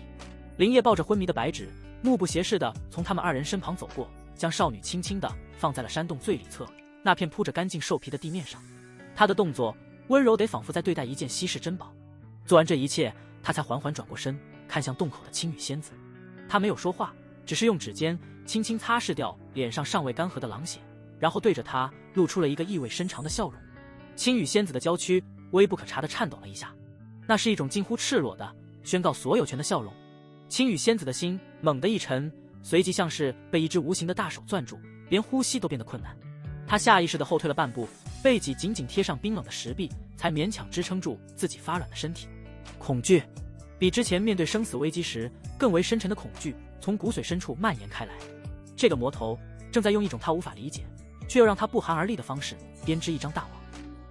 林烨抱着昏迷的白纸，目不斜视地从他们二人身旁走过，将少女轻轻地放在了山洞最里侧那片铺着干净兽皮的地面上。他的动作温柔得仿佛在对待一件稀世珍宝。做完这一切，他才缓缓转过身，看向洞口的青羽仙子。他没有说话，只是用指尖轻轻擦拭掉脸上尚未干涸的狼血，然后对着他露出了一个意味深长的笑容。青羽仙子的娇躯微不可察地颤抖了一下，那是一种近乎赤裸的宣告所有权的笑容。青羽仙子的心猛地一沉，随即像是被一只无形的大手攥住，连呼吸都变得困难。他下意识地后退了半步，背脊紧紧贴上冰冷的石壁，才勉强支撑住自己发软的身体。恐惧，比之前面对生死危机时更为深沉的恐惧，从骨髓深处蔓延开来。这个魔头正在用一种他无法理解，却又让他不寒而栗的方式编织一张大网。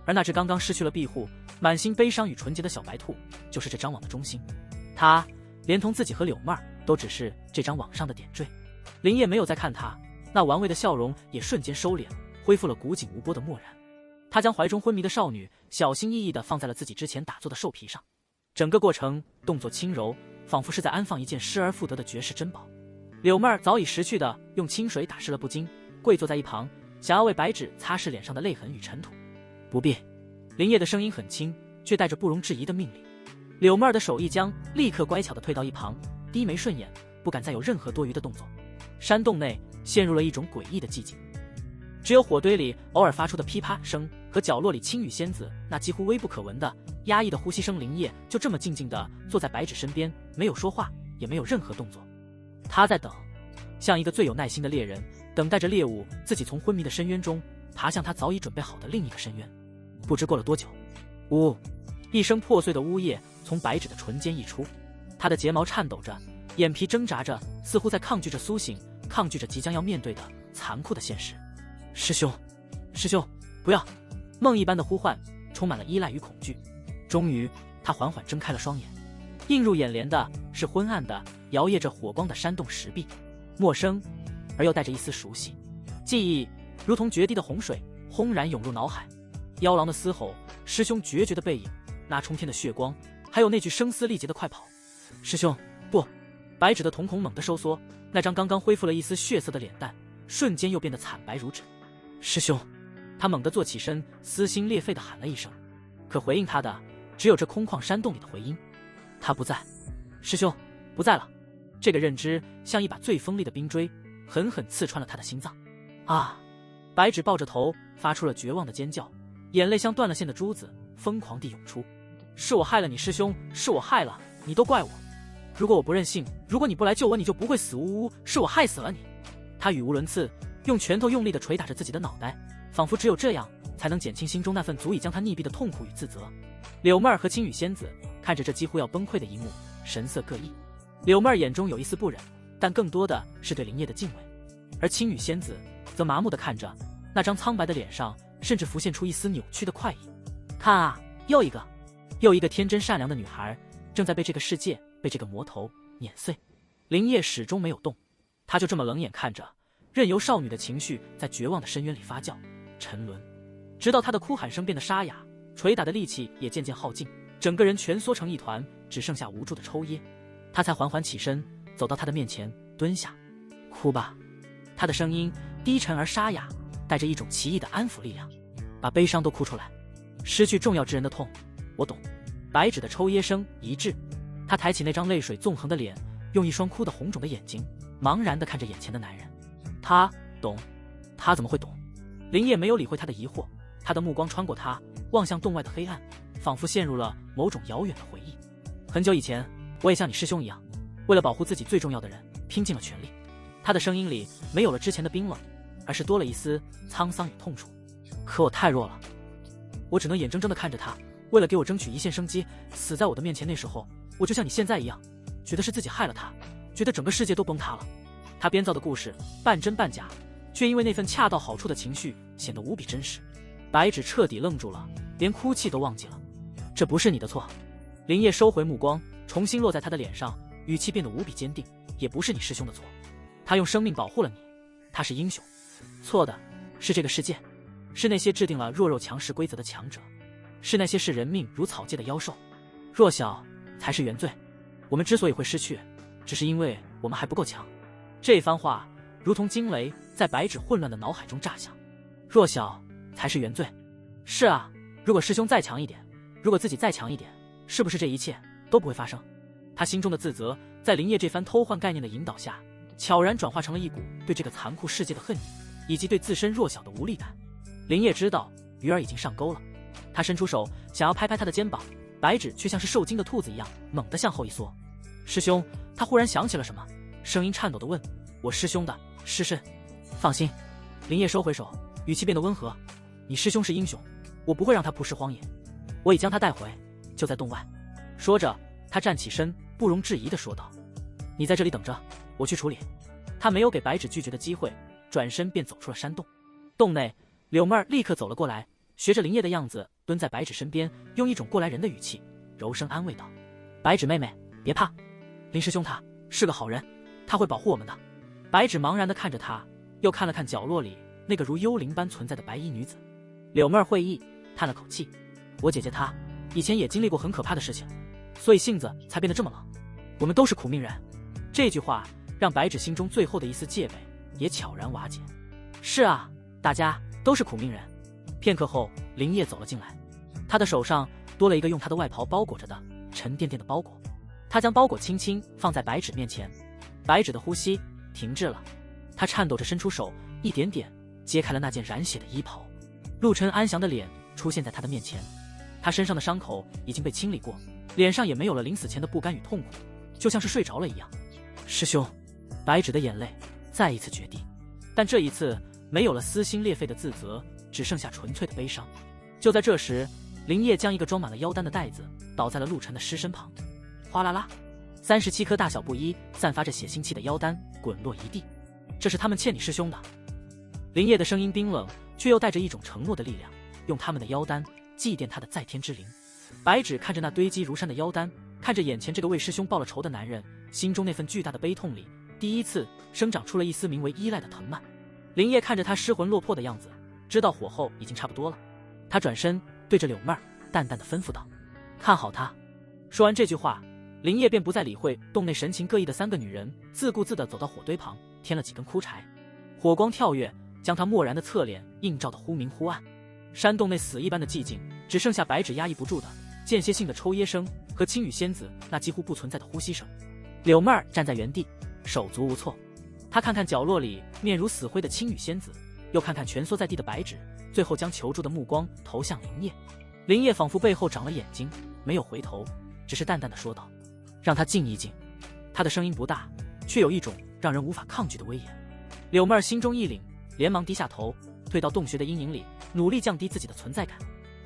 而那只刚刚失去了庇护、满心悲伤与纯洁的小白兔，就是这张网的中心。他连同自己和柳妹儿都只是这张网上的点缀。林烨没有再看他，那玩味的笑容也瞬间收敛，恢复了古井无波的漠然。他将怀中昏迷的少女小心翼翼地放在了自己之前打坐的兽皮上，整个过程动作轻柔，仿佛是在安放一件失而复得的绝世珍宝。柳妹儿早已识趣地用清水打湿了布巾，跪坐在一旁，想要为白纸擦拭脸上的泪痕与尘土。不必。林烨的声音很轻，却带着不容置疑的命令。柳妹儿的手一僵，立刻乖巧地退到一旁，低眉顺眼，不敢再有任何多余的动作。山洞内陷入了一种诡异的寂静，只有火堆里偶尔发出的噼啪声和角落里青羽仙子那几乎微不可闻的压抑的呼吸声。林烨就这么静静地坐在白纸身边，没有说话，也没有任何动作。他在等，像一个最有耐心的猎人，等待着猎物自己从昏迷的深渊中爬向他早已准备好的另一个深渊。不知过了多久，呜，一声破碎的呜咽从白纸的唇间溢出，他的睫毛颤抖着，眼皮挣扎着，似乎在抗拒着苏醒，抗拒着即将要面对的残酷的现实。师兄，师兄，不要！梦一般的呼唤充满了依赖与恐惧。终于，他缓缓睁开了双眼，映入眼帘的是昏暗的摇曳着火光的山洞石壁，陌生而又带着一丝熟悉。记忆如同决堤的洪水轰然涌入脑海，妖狼的嘶吼，师兄决绝的背影，那冲天的血光，还有那句声嘶力竭的快跑。师兄，不！白纸的瞳孔猛地收缩，那张刚刚恢复了一丝血色的脸蛋瞬间又变得惨白如纸。师兄！他猛地坐起身，撕心裂肺地喊了一声，可回应他的只有这空旷山洞里的回音。他不在，师兄不在了。这个认知像一把最锋利的冰锥，狠狠刺穿了他的心脏。啊！白纸抱着头发出了绝望的尖叫，眼泪像断了线的珠子疯狂地涌出。是我害了你师兄，是我害了你，都怪我。如果我不任性，如果你不来救我，你就不会死。呜呜，是我害死了你。他语无伦次，用拳头用力地捶打着自己的脑袋，仿佛只有这样才能减轻心中那份足以将他溺毙的痛苦与自责。柳妹儿和青羽仙子看着这几乎要崩溃的一幕，神色各异。柳妹儿眼中有一丝不忍，但更多的是对林烨的敬畏，而青羽仙子则麻木地看着，那张苍白的脸上甚至浮现出一丝扭曲的快意。看啊，又一个天真善良的女孩正在被这个世界，被这个魔头碾碎。林烨始终没有动，他就这么冷眼看着，任由少女的情绪在绝望的深渊里发酵沉沦，直到她的哭喊声变得沙哑，捶打的力气也渐渐耗尽，整个人蜷缩成一团，只剩下无助的抽噎。他才缓缓起身，走到她的面前，蹲下。哭吧。他的声音低沉而沙哑，带着一种奇异的安抚力量，把悲伤都哭出来。失去重要之人的痛，我懂。白纸的抽噎声一滞，他抬起那张泪水纵横的脸，用一双哭得红肿的眼睛茫然地看着眼前的男人。他懂。他怎么会懂？林烨没有理会他的疑惑，他的目光穿过他，望向洞外的黑暗，仿佛陷入了某种遥远的回忆。很久以前，我也像你师兄一样，为了保护自己最重要的人，拼尽了全力。他的声音里没有了之前的冰冷，而是多了一丝沧桑与痛楚。可我太弱了，我只能眼睁睁地看着他为了给我争取一线生机，死在我的面前。那时候我就像你现在一样，觉得是自己害了他，觉得整个世界都崩塌了。他编造的故事半真半假，却因为那份恰到好处的情绪显得无比真实。白纸彻底愣住了，连哭泣都忘记了。这不是你的错。林烨收回目光，重新落在他的脸上，语气变得无比坚定。也不是你师兄的错，他用生命保护了你，他是英雄。错的是这个世界，是那些制定了弱肉强食规则的强者，是那些视人命如草芥的妖兽。弱小才是原罪。我们之所以会失去，只是因为我们还不够强。这番话如同惊雷在白纸混乱的脑海中炸响。弱小才是原罪。是啊，如果师兄再强一点，如果自己再强一点，是不是这一切都不会发生？他心中的自责在林烨这番偷换概念的引导下，悄然转化成了一股对这个残酷世界的恨意，以及对自身弱小的无力感。林烨知道鱼儿已经上钩了，他伸出手想要拍拍他的肩膀，白纸却像是受惊的兔子一样猛地向后一缩。师兄，他忽然想起了什么，声音颤抖地问：我师兄的尸身？放心。林烨收回手，语气变得温和：你师兄是英雄，我不会让他扑尸荒野，我已将他带回，就在洞外。说着他站起身，不容置疑地说道：你在这里等着，我去处理。他没有给白芷拒绝的机会，转身便走出了山洞。洞内，柳妹儿立刻走了过来，学着林叶的样子蹲在白芷身边，用一种过来人的语气柔声安慰道：“白芷妹妹，别怕，林师兄他是个好人，他会保护我们的。”白芷茫然地看着他，又看了看角落里那个如幽灵般存在的白衣女子。柳妹儿会意，叹了口气：“我姐姐她以前也经历过很可怕的事情，所以性子才变得这么冷。我们都是苦命人。”这句话让白芷心中最后的一丝戒备也悄然瓦解。是啊，大家都是苦命人。片刻后，林叶走了进来，他的手上多了一个用他的外袍包裹着的沉甸甸的包裹。他将包裹轻轻放在白芷面前，白芷的呼吸停滞了，他颤抖着伸出手，一点点揭开了那件染血的衣袍。陆晨安详的脸出现在他的面前，他身上的伤口已经被清理过，脸上也没有了临死前的不甘与痛苦，就像是睡着了一样。师兄，白芷的眼泪再一次决堤，但这一次没有了撕心裂肺的自责，只剩下纯粹的悲伤。就在这时，林叶将一个装满了妖丹的袋子倒在了陆晨的尸身旁，哗啦啦，37颗大小不一、散发着血腥气的妖丹滚落一地。这是他们欠你师兄的。林叶的声音冰冷，却又带着一种承诺的力量，用他们的妖丹祭奠他的在天之灵。白芷看着那堆积如山的妖丹，看着眼前这个为师兄报了仇的男人，心中那份巨大的悲痛里，第一次生长出了一丝名为依赖的藤蔓。林叶看着他失魂落魄的样子，知道火候已经差不多了。他转身对着柳妹儿淡淡的吩咐道：“看好他。”说完这句话，林叶便不再理会洞内神情各异的3个女人，自顾自地走到火堆旁，添了几根枯柴。火光跳跃，将他漠然的侧脸映照得忽明忽暗。山洞内死一般的寂静，只剩下白芷压抑不住的间歇性的抽噎声和青羽仙子那几乎不存在的呼吸声。柳妹儿站在原地，手足无措。她看看角落里面如死灰的青羽仙子，又看看蜷缩在地的白芷，最后将求助的目光投向林叶。林叶仿佛背后长了眼睛，没有回头，只是淡淡的说道：“让他静一静。”他的声音不大，却有一种让人无法抗拒的威严。柳妹儿心中一凛，连忙低下头，退到洞穴的阴影里，努力降低自己的存在感。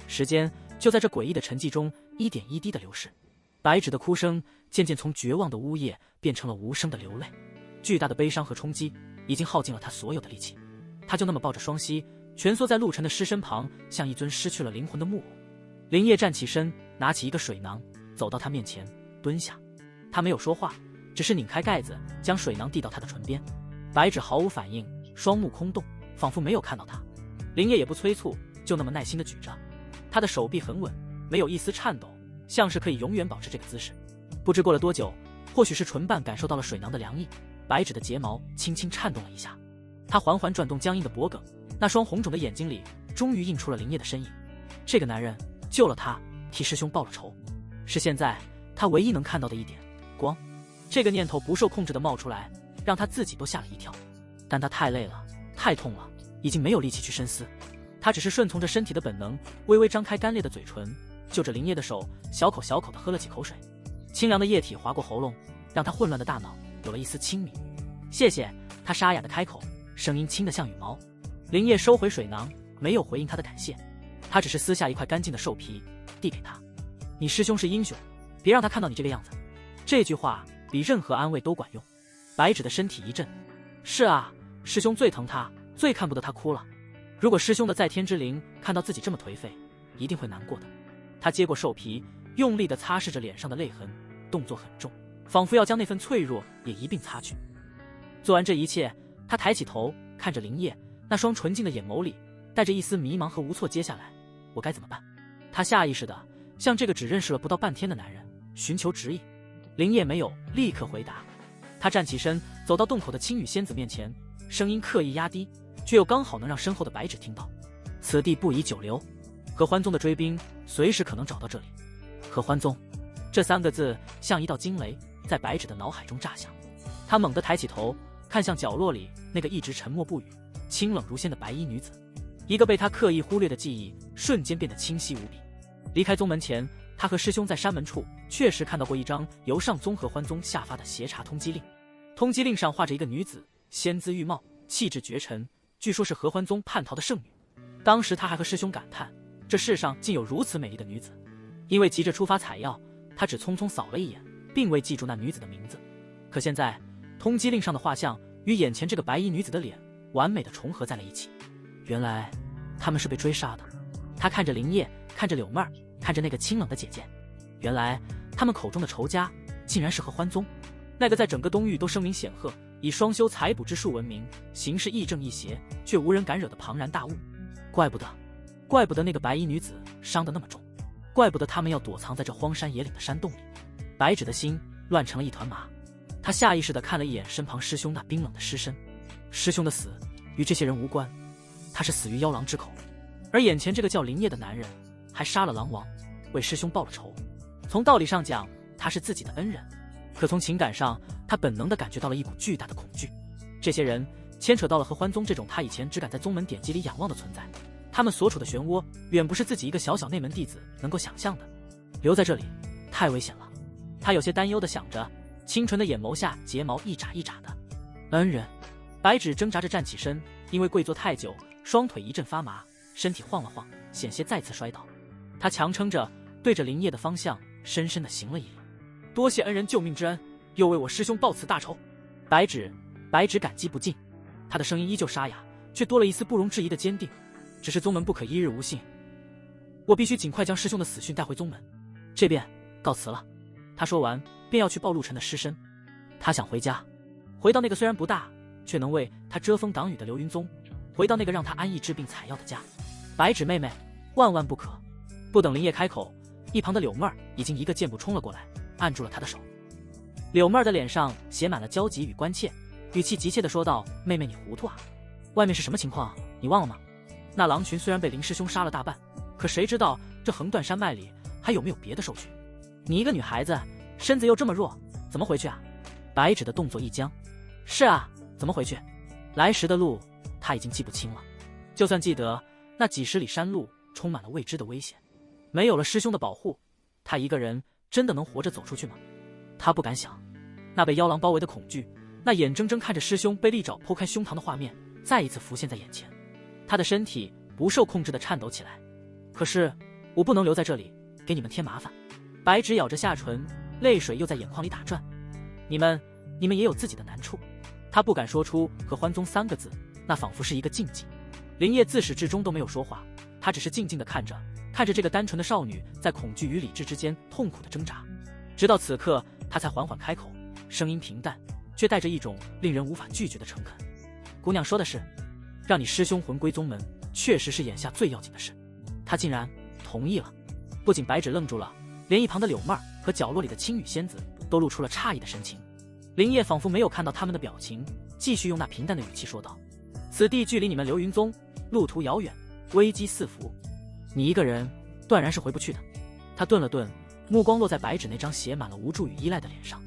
时间就在这诡异的沉寂中一点一滴的流逝。白芷的哭声渐渐从绝望的呜咽变成了无声的流泪，巨大的悲伤和冲击已经耗尽了他所有的力气。他就那么抱着双膝，蜷缩在陆晨的尸身旁，像一尊失去了灵魂的木偶。林叶站起身，拿起一个水囊，走到他面前，蹲下。他没有说话，只是拧开盖子，将水囊递到他的唇边。白芷毫无反应，双目空洞，仿佛没有看到他。林叶也不催促，就那么耐心地举着。他的手臂很稳，没有一丝颤抖，像是可以永远保持这个姿势。不知过了多久，或许是唇瓣感受到了水囊的凉意，白芷的睫毛轻轻颤动了一下。他缓缓转动僵硬的脖颈，那双红肿的眼睛里终于映出了林叶的身影。这个男人救了他，替师兄报了仇，是现在他唯一能看到的一点光。这个念头不受控制地冒出来，让他自己都吓了一跳。但他太累了，太痛了，已经没有力气去深思。他只是顺从着身体的本能，微微张开干裂的嘴唇，就着林叶的手，小口小口地喝了几口水。清凉的液体划过喉咙，让他混乱的大脑有了一丝清明。谢谢，他沙哑地开口，声音轻得像羽毛。林叶收回水囊，没有回应他的感谢，他只是撕下一块干净的兽皮递给他。你师兄是英雄，别让他看到你这个样子。这句话比任何安慰都管用。白芷的身体一震，是啊，师兄最疼他，最看不得他哭了。如果师兄的在天之灵看到自己这么颓废，一定会难过的。他接过兽皮，用力地擦拭着脸上的泪痕，动作很重，仿佛要将那份脆弱也一并擦去。做完这一切，他抬起头看着林叶，那双纯净的眼眸里带着一丝迷茫和无措。接下来我该怎么办？他下意识地向这个只认识了不到半天的男人寻求指引。林叶没有立刻回答，他站起身，走到洞口的青羽仙子面前，声音刻意压低，却又刚好能让身后的白芷听到。此地不宜久留，合欢宗的追兵随时可能找到这里。合欢宗这3个字像一道惊雷，在白芷的脑海中炸响。他猛地抬起头，看向角落里那个一直沉默不语、清冷如仙的白衣女子。一个被他刻意忽略的记忆瞬间变得清晰无比。离开宗门前，他和师兄在山门处确实看到过一张由上宗合欢宗下发的协查通缉令。通缉令上画着一个女子，仙姿玉貌，气质绝尘，据说是合欢宗叛逃的圣女。当时他还和师兄感叹，这世上竟有如此美丽的女子。因为急着出发采药，他只匆匆扫了一眼，并未记住那女子的名字。可现在通缉令上的画像与眼前这个白衣女子的脸完美的重合在了一起。原来他们是被追杀的。他看着林叶，看着柳妹儿，看着那个清冷的姐姐。原来他们口中的仇家竟然是合欢宗，那个在整个东域都声名显赫，以双修采补之术闻名，行事亦正亦邪，却无人敢惹的庞然大物。怪不得那个白衣女子伤得那么重，怪不得他们要躲藏在这荒山野岭的山洞里。白芷的心乱成了一团麻，他下意识地看了一眼身旁师兄那冰冷的尸身。师兄的死与这些人无关，他是死于妖狼之口，而眼前这个叫林业的男人还杀了狼王，为师兄报了仇。从道理上讲，他是自己的恩人，可从情感上，他本能地感觉到了一股巨大的恐惧。这些人牵扯到了合欢宗这种他以前只敢在宗门典籍里仰望的存在，他们所处的漩涡远不是自己一个小小内门弟子能够想象的。留在这里太危险了，他有些担忧地想着，清纯的眼眸下睫毛一眨一眨的。恩人。白芷挣扎着站起身，因为跪坐太久，双腿一阵发麻，身体晃了晃，险些再次摔倒。他强撑着，对着林业的方向深深地行了一礼，多谢恩人救命之恩，又为我师兄报此大仇。白芷感激不尽，他的声音依旧沙哑，却多了一丝不容置疑的坚定。只是宗门不可一日无信，我必须尽快将师兄的死讯带回宗门，这便告辞了。他说完便要去抱陆晨的尸身。他想回家，回到那个虽然不大却能为他遮风挡雨的流云宗，回到那个让他安逸治病采药的家。白芷妹妹，万万不可！不等林业开口，一旁的柳妹儿已经一个箭步冲了过来，按住了他的手。柳妹儿的脸上写满了焦急与关切，语气急切地说道：“妹妹，你糊涂啊？外面是什么情况？你忘了吗？那狼群虽然被林师兄杀了大半，可谁知道这横断山脉里还有没有别的兽群？你一个女孩子，身子又这么弱，怎么回去啊？”白芷的动作一僵：“是啊，怎么回去？来时的路他已经记不清了，就算记得，那几十里山路充满了未知的危险，没有了师兄的保护，他一个人真的能活着走出去吗？他不敢想。那被妖狼包围的恐惧，那眼睁睁看着师兄被利爪剖开胸膛的画面再一次浮现在眼前，他的身体不受控制地颤抖起来。可是我不能留在这里给你们添麻烦。白芷咬着下唇，泪水又在眼眶里打转。你们也有自己的难处。他不敢说出合欢宗3个字，那仿佛是一个禁忌。林业自始至终都没有说话，他只是静静地看着这个单纯的少女在恐惧与理智之间痛苦的挣扎。直到此刻，他才缓缓开口，声音平淡，却带着一种令人无法拒绝的诚恳。姑娘说的是，让你师兄魂归宗门，确实是眼下最要紧的事。他竟然同意了。不仅白芷愣住了，连一旁的柳妹儿和角落里的青羽仙子都露出了诧异的神情。林业仿佛没有看到他们的表情，继续用那平淡的语气说道：“此地距离你们流云宗路途遥远，危机四伏，你一个人断然是回不去的。”他顿了顿，目光落在白芷那张写满了无助与依赖的脸上。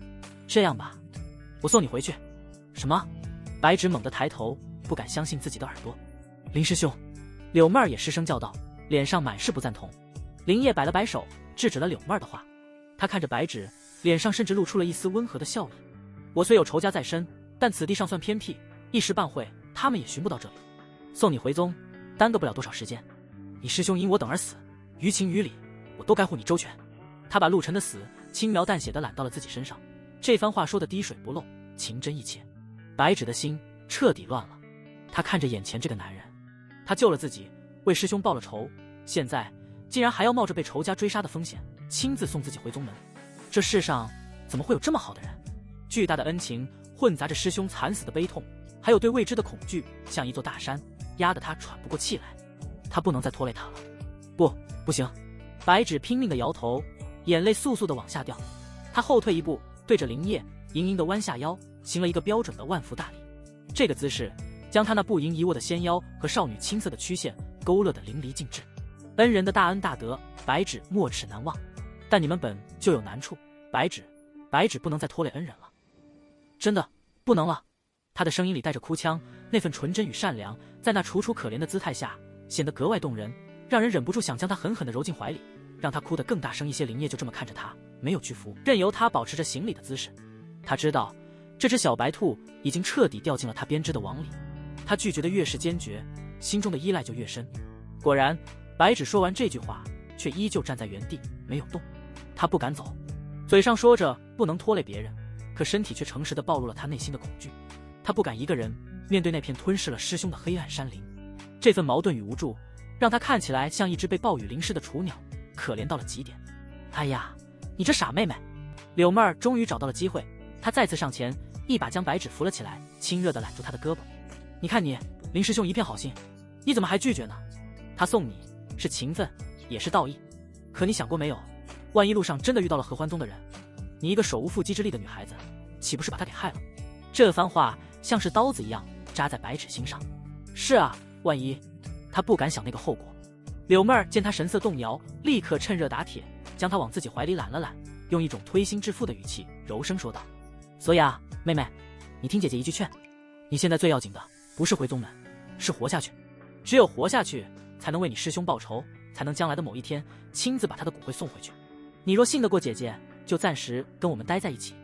这样吧，我送你回去。什么？白芷猛地抬头，不敢相信自己的耳朵。林师兄，柳妹儿也失声叫道，脸上满是不赞同。林业摆了摆手，制止了柳妹儿的话。他看着白芷，脸上甚至露出了一丝温和的笑意。我虽有仇家在身，但此地尚算偏僻，一时半会他们也寻不到这里。送你回宗，耽搁不了多少时间。你师兄因我等而死，于情于理，我都该护你周全。他把陆晨的死轻描淡写地揽到了自己身上，这番话说得滴水不漏，情真意切。白芷的心彻底乱了。他看着眼前这个男人，他救了自己，为师兄报了仇，现在竟然还要冒着被仇家追杀的风险，亲自送自己回宗门。这世上怎么会有这么好的人？巨大的恩情混杂着师兄惨死的悲痛，还有对未知的恐惧，像一座大山，压得他喘不过气来。他不能再拖累他了。不行！白芷拼命地摇头，眼泪簌簌地往下掉。他后退一步，对着林业盈盈地弯下腰，行了一个标准的万福大礼。这个姿势将他那不盈一握的纤腰和少女青涩的曲线勾勒得淋漓尽致。恩人的大恩大德，白芷没齿难忘。但你们本就有难处，白芷不能再拖累恩人了。真的不能了。他的声音里带着哭腔，那份纯真与善良，在那楚楚可怜的姿态下显得格外动人，让人忍不住想将他狠狠地揉进怀里，让他哭得更大声一些。林业就这么看着他，没有屈服，任由他保持着行礼的姿势。他知道这只小白兔已经彻底掉进了他编织的网里，他拒绝的越是坚决，心中的依赖就越深。果然，白芷说完这句话，却依旧站在原地没有动。他不敢走，嘴上说着不能拖累别人，可身体却诚实地暴露了他内心的恐惧。他不敢一个人面对那片吞噬了师兄的黑暗山林，这份矛盾与无助让他看起来像一只被暴雨淋湿的雏鸟，可怜到了极点。哎呀，你这傻妹妹！柳妹儿终于找到了机会，她再次上前，一把将白芷扶了起来，亲热地揽住她的胳膊。你看你，林师兄一片好心，你怎么还拒绝呢？他送你是情分，也是道义。可你想过没有，万一路上真的遇到了合欢宗的人，你一个手无缚鸡之力的女孩子，岂不是把他给害了？这番话像是刀子一样扎在白芷心上。是啊，万一……他不敢想那个后果。柳妹儿见他神色动摇，立刻趁热打铁，将他往自己怀里揽了揽，用一种推心置腹的语气柔声说道：所以啊，妹妹，你听姐姐一句劝，你现在最要紧的不是回宗门，是活下去。只有活下去，才能为你师兄报仇，才能将来的某一天亲自把他的骨灰送回去。你若信得过姐姐，就暂时跟我们待在一起。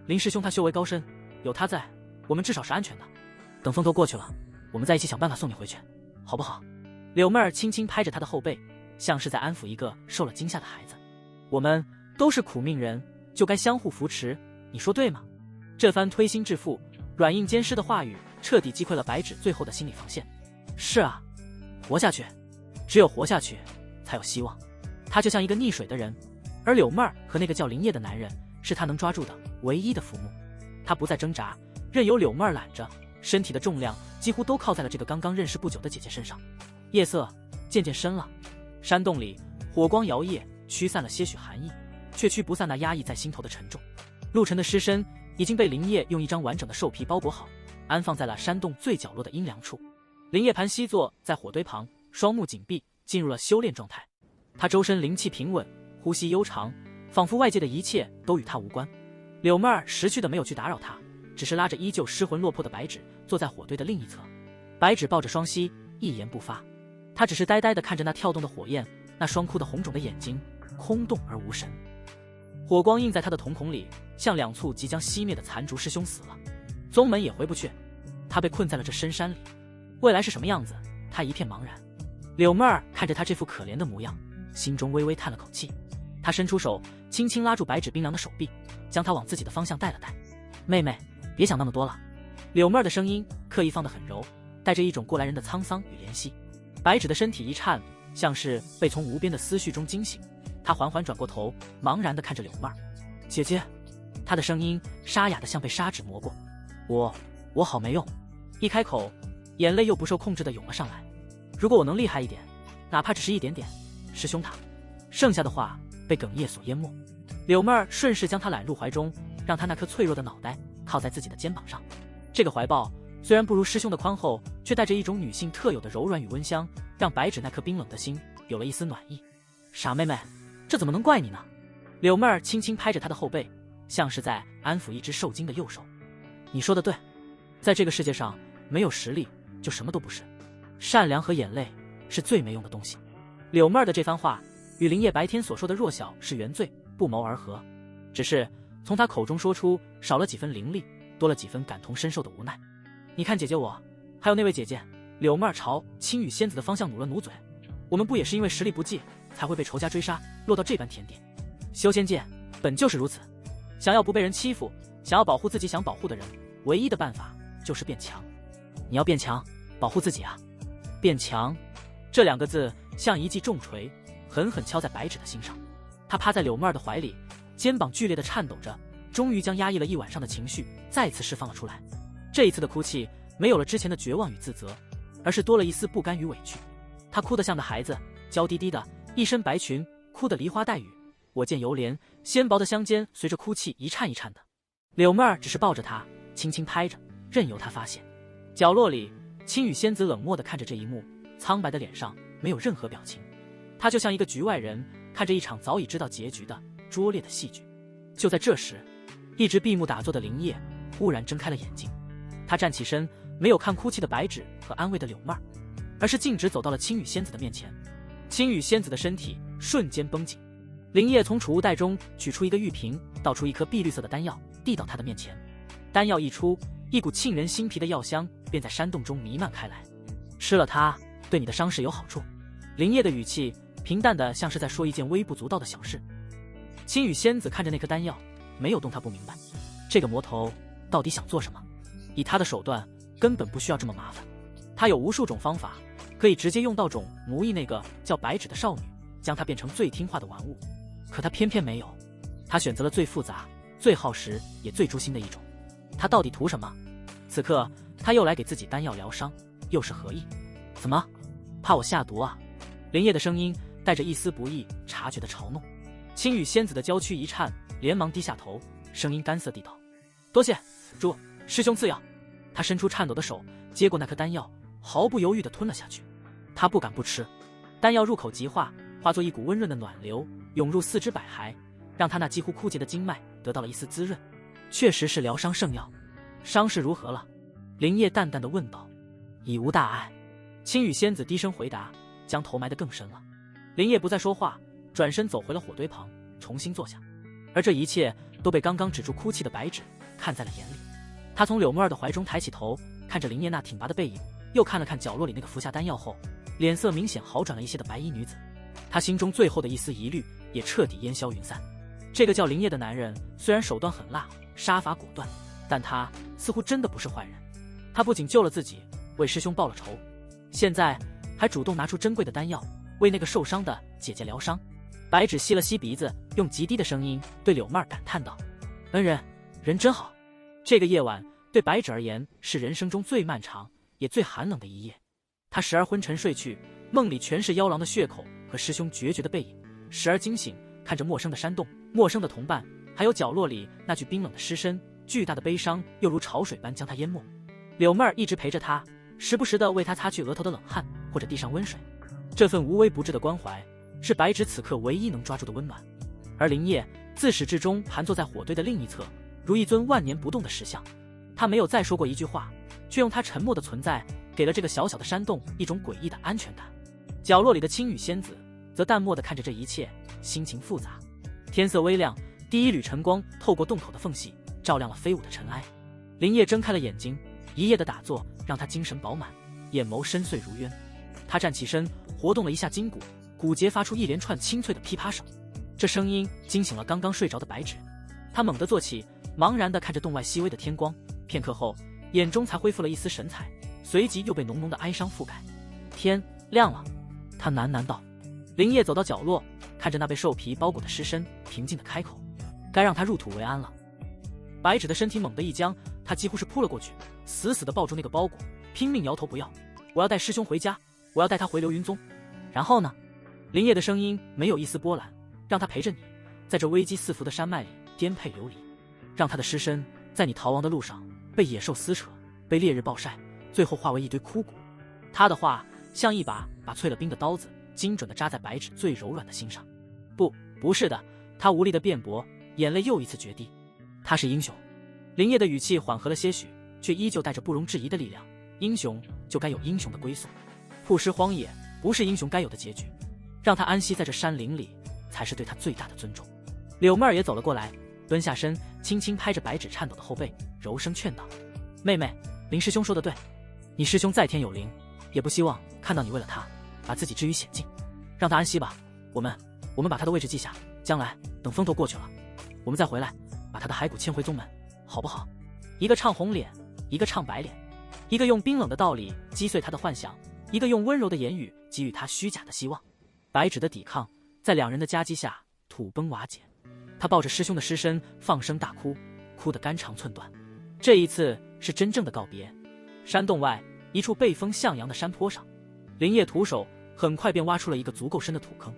林师兄他修为高深，有他在，我们至少是安全的。等风头过去了，我们再一起想办法送你回去，好不好？柳妹儿轻轻拍着他的后背，像是在安抚一个受了惊吓的孩子。我们都是苦命人，就该相互扶持，你说对吗？这番推心置腹、软硬兼施的话语，彻底击溃了白芷最后的心理防线。是啊，活下去，只有活下去，才有希望。他就像一个溺水的人，而柳妹儿和那个叫林烨的男人，是他能抓住的唯一的浮木。他不再挣扎，任由柳妹儿揽着，身体的重量几乎都靠在了这个刚刚认识不久的姐姐身上。夜色渐渐深了，山洞里火光摇曳，驱散了些许寒意，却驱不散那压抑在心头的沉重。陆晨的尸身已经被林烨用一张完整的兽皮包裹好，安放在了山洞最角落的阴凉处。林烨盘膝坐在火堆旁，双目紧闭，进入了修炼状态。他周身灵气平稳，呼吸悠长，仿佛外界的一切都与他无关。柳妹儿识趣的没有去打扰他，只是拉着依旧失魂落魄的白芷坐在火堆的另一侧。白芷抱着双膝，一言不发。他只是呆呆地看着那跳动的火焰，那双哭的红肿的眼睛，空洞而无神。火光映在他的瞳孔里，像两簇即将熄灭的残烛。师兄死了，宗门也回不去，他被困在了这深山里，未来是什么样子，他一片茫然。柳妹儿看着他这副可怜的模样，心中微微叹了口气。他伸出手，轻轻拉住白芷冰凉的手臂，将她往自己的方向带了带。妹妹，别想那么多了。柳妹儿的声音刻意放得很柔，带着一种过来人的沧桑与怜惜。白芷的身体一颤，像是被从无边的思绪中惊醒。她缓缓转过头，茫然地看着柳妹儿。姐姐，她的声音沙哑得像被砂纸磨过。我好没用。一开口，眼泪又不受控制地涌了上来。如果我能厉害一点，哪怕只是一点点，师兄他……剩下的话被哽咽所淹没。柳妹儿顺势将他揽入怀中，让他那颗脆弱的脑袋靠在自己的肩膀上。这个怀抱虽然不如师兄的宽厚，却带着一种女性特有的柔软与温香，让白芷那颗冰冷的心有了一丝暖意。傻妹妹，这怎么能怪你呢？柳妹儿轻轻拍着她的后背，像是在安抚一只受惊的幼兽。你说的对，在这个世界上，没有实力就什么都不是，善良和眼泪是最没用的东西。柳妹儿的这番话与林烨白天所说的弱小是原罪，不谋而合，只是从他口中说出，少了几分凌厉，多了几分感同身受的无奈。你看姐姐我，还有那位姐姐。柳妹儿朝青羽仙子的方向努了努嘴。我们不也是因为实力不济，才会被仇家追杀，落到这般田地？修仙界本就是如此，想要不被人欺负，想要保护自己想保护的人，唯一的办法就是变强。你要变强，保护自己啊！变强，这两个字像一记重锤，狠狠敲在白芷的心上。他趴在柳妹儿的怀里，肩膀剧烈的颤抖着，终于将压抑了一晚上的情绪再次释放了出来。这一次的哭泣没有了之前的绝望与自责，而是多了一丝不甘与委屈。他哭得像个孩子，娇滴滴的，一身白裙，哭得梨花带雨。我见犹怜，纤薄的香肩随着哭泣一颤一颤的。柳妹儿只是抱着他，轻轻拍着，任由他发泄。角落里，青羽仙子冷漠地看着这一幕，苍白的脸上没有任何表情。他就像一个局外人，看着一场早已知道结局的拙劣的戏剧。就在这时，一直闭目打坐的林烨忽然睁开了眼睛。他站起身，没有看哭泣的白芷和安慰的柳妹儿，而是径直走到了青羽仙子的面前。青羽仙子的身体瞬间绷紧。林烨从储物袋中取出一个玉瓶，倒出一颗碧绿色的丹药，递到他的面前。丹药一出，一股沁人心脾的药香便在山洞中弥漫开来。吃了它，对你的伤势有好处。林烨的语气平淡的像是在说一件微不足道的小事。青羽仙子看着那颗丹药，没有动他不明白。这个魔头到底想做什么？以他的手段，根本不需要这么麻烦。他有无数种方法，可以直接用道种奴役那个叫白芷的少女，将她变成最听话的玩物。可他偏偏没有，他选择了最复杂、最耗时也最诛心的一种。他到底图什么？此刻他又来给自己丹药疗伤，又是何意？怎么，怕我下毒啊？林烨的声音带着一丝不易察觉的嘲弄。青羽仙子的娇躯一颤，连忙低下头，声音干涩地道：“多谢主师兄赐药。”他伸出颤抖的手，接过那颗丹药，毫不犹豫地吞了下去。他不敢不吃，丹药入口即化，化作一股温润的暖流，涌入四肢百骸，让他那几乎枯竭的经脉得到了一丝滋润。确实是疗伤圣药。伤势如何了？林烨淡淡地问道。已无大碍。青羽仙子低声回答，将头埋得更深了。林烨不再说话，转身走回了火堆旁，重新坐下。而这一切都被刚刚止住哭泣的白芷看在了眼里。他从柳木儿的怀中抬起头，看着林烨那挺拔的背影，又看了看角落里那个服下丹药后脸色明显好转了一些的白衣女子。他心中最后的一丝疑虑也彻底烟消云散。这个叫林烨的男人虽然手段狠辣，杀伐果断，但他似乎真的不是坏人。他不仅救了自己，为师兄报了仇，现在还主动拿出珍贵的丹药为那个受伤的姐姐疗伤。白芷吸了吸鼻子，用极低的声音对柳妹儿感叹道：“恩人，人真好。”这个夜晚对白芷而言是人生中最漫长也最寒冷的一夜。她时而昏沉睡去，梦里全是妖狼的血口和师兄决绝的背影；时而惊醒，看着陌生的山洞、陌生的同伴，还有角落里那具冰冷的尸身。巨大的悲伤又如潮水般将她淹没。柳妹儿一直陪着她，时不时地为她擦去额头的冷汗，或者递上温水。这份无微不至的关怀，是白芷此刻唯一能抓住的温暖。而林烨自始至终盘坐在火堆的另一侧，如一尊万年不动的石像。他没有再说过一句话，却用他沉默的存在给了这个小小的山洞一种诡异的安全感。角落里的青羽仙子则淡漠地看着这一切，心情复杂。天色微亮，第一缕晨光透过洞口的缝隙照亮了飞舞的尘埃。林烨睁开了眼睛，一夜的打坐让他精神饱满，眼眸深邃如渊。他站起身，活动了一下筋骨，骨节发出一连串清脆的噼啪声。这声音惊醒了刚刚睡着的白芷。他猛地坐起，茫然地看着洞外熹微的天光，片刻后眼中才恢复了一丝神采，随即又被浓浓的哀伤覆盖。天亮了，他喃喃道。林烨走到角落，看着那被兽皮包裹的尸身，平静地开口：“该让他入土为安了。”白芷的身体猛地一僵，他几乎是扑了过去，死死地抱住那个包裹，拼命摇头：“不要！我要带师兄回家，我要带他回流云宗。”然后呢？林烨的声音没有一丝波澜：“让他陪着你，在这危机四伏的山脉里颠沛流离，让他的尸身在你逃亡的路上被野兽撕扯，被烈日暴晒，最后化为一堆枯骨。”他的话像一把淬了冰的刀子，精准地扎在白芷最柔软的心上。不是的，他无力地辩驳，眼泪又一次决堤。他是英雄。林烨的语气缓和了些许，却依旧带着不容置疑的力量。英雄就该有英雄的归宿，曝尸荒野不是英雄该有的结局，让他安息在这山林里，才是对他最大的尊重。柳妹儿也走了过来，蹲下身，轻轻拍着白芷颤抖的后背，柔声劝道：“妹妹，林师兄说的对，你师兄在天有灵，也不希望看到你为了他把自己置于险境，让他安息吧。我们把他的位置记下，将来等风头过去了，我们再回来把他的骸骨牵回宗门，好不好？”一个唱红脸，一个唱白脸，一个用冰冷的道理击碎他的幻想，一个用温柔的言语给予他虚假的希望。白芷的抵抗在两人的夹击下土崩瓦解，他抱着师兄的尸身放声大哭，哭得肝肠寸断。这一次是真正的告别。山洞外一处背风向阳的山坡上，林烨徒手很快便挖出了一个足够深的土坑。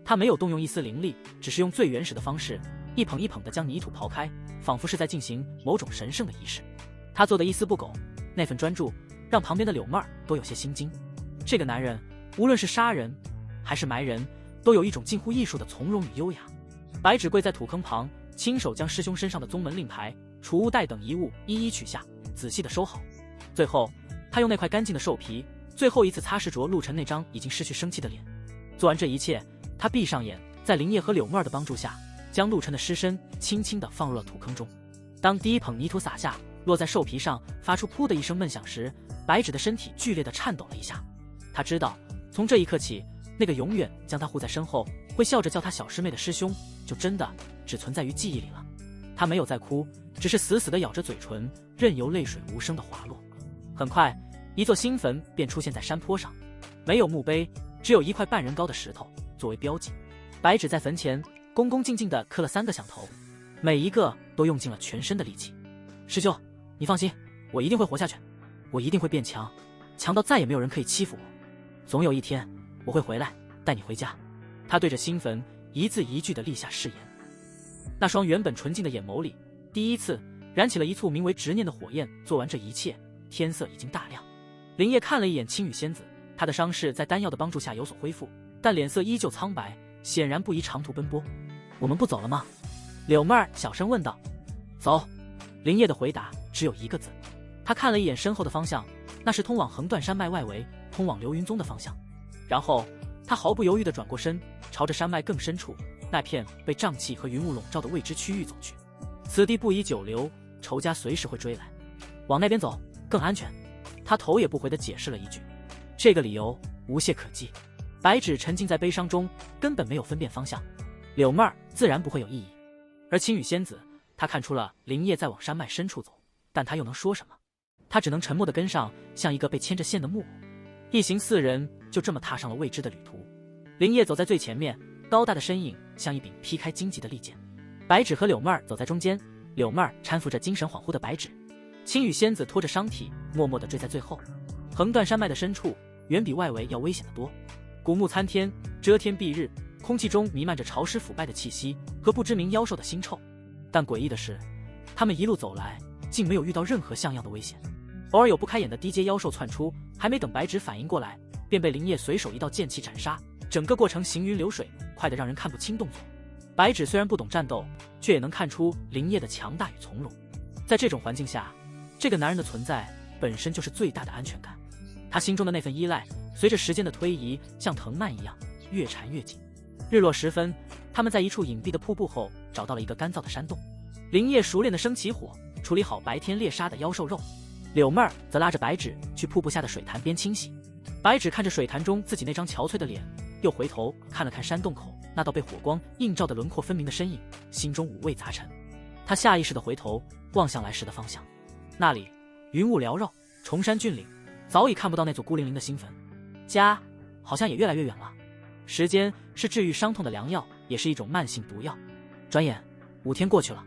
他没有动用一丝灵力，只是用最原始的方式一捧一捧地将泥土刨开，仿佛是在进行某种神圣的仪式。他做的一丝不苟，那份专注让旁边的柳妹儿都有些心惊。这个男人无论是杀人还是埋人，都有一种近乎艺术的从容与优雅。白芷跪在土坑旁，亲手将师兄身上的宗门令牌、储物袋等遗物一一取下，仔细地收好。最后他用那块干净的兽皮最后一次擦拭着陆晨那张已经失去生气的脸。做完这一切，他闭上眼，在林烨和柳妹儿的帮助下，将陆晨的尸身轻轻地放入了土坑中。当第一捧泥土洒下，落在兽皮上，发出噗的一声闷响时，白芷的身体剧烈地颤抖了一下。他知道，从这一刻起，那个永远将他护在身后，会笑着叫他小师妹的师兄，就真的只存在于记忆里了。他没有再哭，只是死死地咬着嘴唇，任由泪水无声地滑落。很快，一座新坟便出现在山坡上，没有墓碑，只有一块半人高的石头作为标记。白纸在坟前恭恭敬敬地磕了3个响头，每一个都用尽了全身的力气。师兄，你放心，我一定会活下去，我一定会变强，强到再也没有人可以欺负我。总有一天，我会回来带你回家。他对着新坟一字一句地立下誓言。那双原本纯净的眼眸里，第一次燃起了一簇名为执念的火焰。做完这一切，天色已经大亮。林烨看了一眼青羽仙子，她的伤势在丹药的帮助下有所恢复，但脸色依旧苍白，显然不宜长途奔波。我们不走了吗？柳妹儿小声问道。走。林烨的回答只有一个字。他看了一眼身后的方向，那是通往横断山脉外围、通往流云宗的方向。然后他毫不犹豫地转过身，朝着山脉更深处那片被瘴气和云雾笼罩的未知区域走去。此地不宜久留，仇家随时会追来，往那边走更安全。他头也不回地解释了一句，这个理由无懈可击。白芷沉浸在悲伤中，根本没有分辨方向。柳妹儿自然不会有异议，而青羽仙子，她看出了林烨在往山脉深处走，但她又能说什么？她只能沉默地跟上，像一个被牵着线的木偶。一行4人就这么踏上了未知的旅途。林烨走在最前面，高大的身影像一柄劈开荆棘的利剑。白芷和柳妹儿走在中间，柳妹儿搀扶着精神恍惚的白芷，青羽仙子拖着伤体，默默地追在最后。横断山脉的深处，远比外围要危险得多。古木参天，遮天蔽日，空气中弥漫着潮湿腐败的气息和不知名妖兽的腥臭。但诡异的是，他们一路走来，竟没有遇到任何像样的危险。偶尔有不开眼的低阶妖兽窜出，还没等白芷反应过来，便被林烨随手一道剑气斩杀。整个过程行云流水，快得让人看不清动作。白芷虽然不懂战斗，却也能看出林烨的强大与从容。在这种环境下，这个男人的存在本身就是最大的安全感。他心中的那份依赖，随着时间的推移，像藤蔓一样越缠越紧。日落时分，他们在一处隐蔽的瀑布后找到了一个干燥的山洞。林烨熟练地生起火，处理好白天猎杀的妖兽肉。柳妹儿则拉着白芷去瀑布下的水潭边清洗。白芷看着水潭中自己那张憔悴的脸，又回头看了看山洞口那道被火光映照的轮廓分明的身影，心中五味杂陈。他下意识地回头望向来时的方向，那里云雾缭绕，崇山峻岭，早已看不到那座孤零零的新坟。家好像也越来越远了。时间是治愈伤痛的良药，也是一种慢性毒药。转眼5天过去了，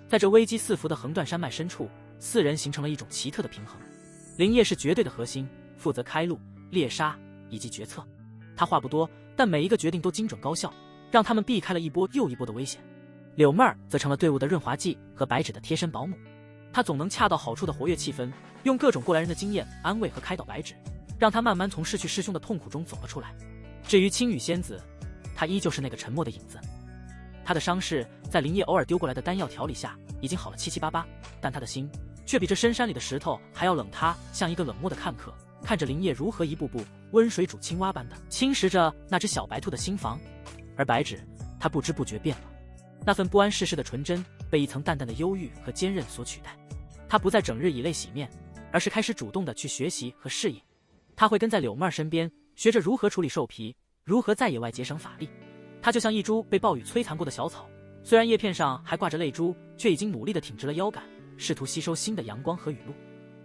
在这危机四伏的横断山脉深处，4人形成了一种奇特的平衡。林烨是绝对的核心，负责开路、猎杀以及决策。他话不多，但每一个决定都精准高效，让他们避开了一波又一波的危险。柳妹儿则成了队伍的润滑剂和白芷的贴身保姆，她总能恰到好处的活跃气氛，用各种过来人的经验安慰和开导白芷，让她慢慢从失去师兄的痛苦中走了出来。至于青羽仙子，她依旧是那个沉默的影子。她的伤势在林烨偶尔丢过来的丹药调理下已经好了七七八八，但她的心却比这深山里的石头还要冷。她像一个冷漠的看客，看着林烨如何一步步温水煮青蛙般的侵蚀着那只小白兔的心房。而白芷，她不知不觉变了，那份不谙世事的纯真被一层淡淡的忧郁和坚韧所取代。她不再整日以泪洗面，而是开始主动的去学习和适应。她会跟在柳妹儿身边，学着如何处理兽皮，如何在野外节省法力。她就像一株被暴雨摧残过的小草，虽然叶片上还挂着泪珠，却已经努力地挺直了腰杆，试图吸收新的阳光和雨露。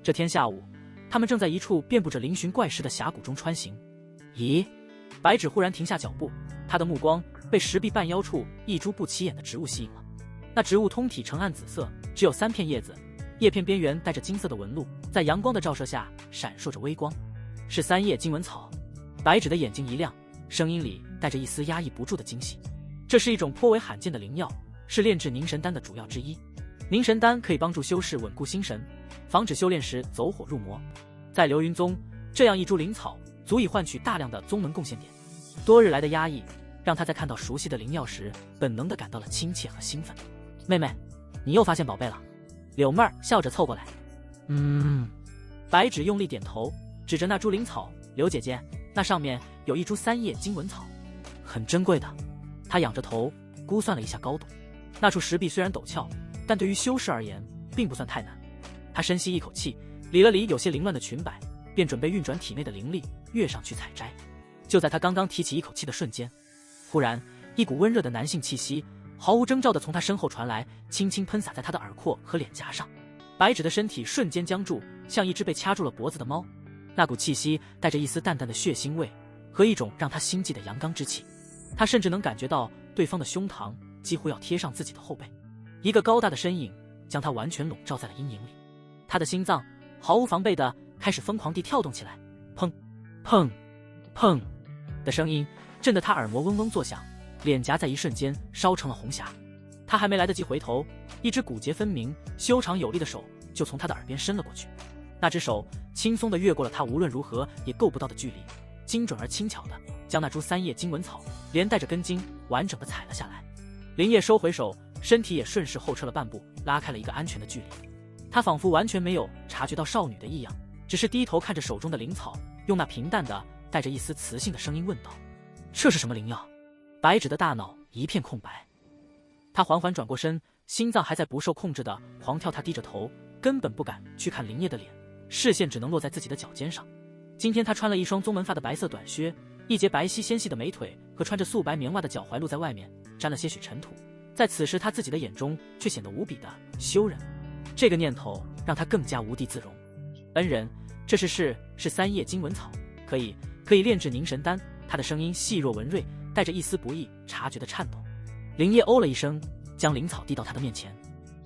这天下午，他们正在一处遍布着嶙峋怪石的峡谷中穿行。咦，白芷忽然停下脚步，她的目光被石壁半腰处一株不起眼的植物吸引了。那植物通体呈暗紫色，只有3片叶子，叶片边缘带着金色的纹路，在阳光的照射下闪烁着微光，是3叶金纹草。白芷的眼睛一亮，声音里带着一丝压抑不住的惊喜。这是一种颇为罕见的灵药，是炼制凝神丹的主要之一。凝神丹可以帮助修士稳固心神，防止修炼时走火入魔。在流云宗，这样一株灵草足以换取大量的宗门贡献点。多日来的压抑让他在看到熟悉的灵药时，本能地感到了亲切和兴奋。妹妹，你又发现宝贝了。柳妹儿笑着凑过来。白芷用力点头，指着那株灵草，柳姐姐，那上面有一株3叶金纹草，很珍贵的。她仰着头估算了一下高度，那处石壁虽然陡峭，但对于修士而言并不算太难。她深吸一口气，理了理有些凌乱的裙摆，便准备运转体内的灵力跃上去采摘。就在她刚刚提起一口气的瞬间，忽然一股温热的男性气息毫无征兆地从他身后传来，轻轻喷洒在他的耳廓和脸颊上。白芷的身体瞬间僵住，像一只被掐住了脖子的猫。那股气息带着一丝淡淡的血腥味和一种让他心悸的阳刚之气。他甚至能感觉到对方的胸膛几乎要贴上自己的后背，一个高大的身影将他完全笼罩在了阴影里。他的心脏毫无防备地开始疯狂地跳动起来，砰砰砰的声音震得他耳膜嗡嗡作响，脸颊在一瞬间烧成了红霞。他还没来得及回头，一只骨节分明、修长有力的手就从他的耳边伸了过去。那只手轻松地越过了他无论如何也够不到的距离，精准而轻巧地将那株三叶金纹草连带着根茎完整地采了下来。林叶收回手，身体也顺势后撤了半步，拉开了一个安全的距离。他仿佛完全没有察觉到少女的异样，只是低头看着手中的灵草，用那平淡的带着一丝磁性的声音问道：“这是什么灵药？”白芷的大脑一片空白，他缓缓转过身，心脏还在不受控制的狂跳。他低着头，根本不敢去看林叶的脸，视线只能落在自己的脚尖上。今天他穿了一双宗门发的白色短靴，一截白皙纤细的美腿和穿着素白棉袜的脚踝露在外面，沾了些许尘土，在此时他自己的眼中却显得无比的羞人。这个念头让他更加无地自容。恩人，这是三叶金纹草，可以炼制凝神丹。他的声音细若文瑞，带着一丝不易察觉的颤抖。林叶哦了一声，将灵草递到他的面前。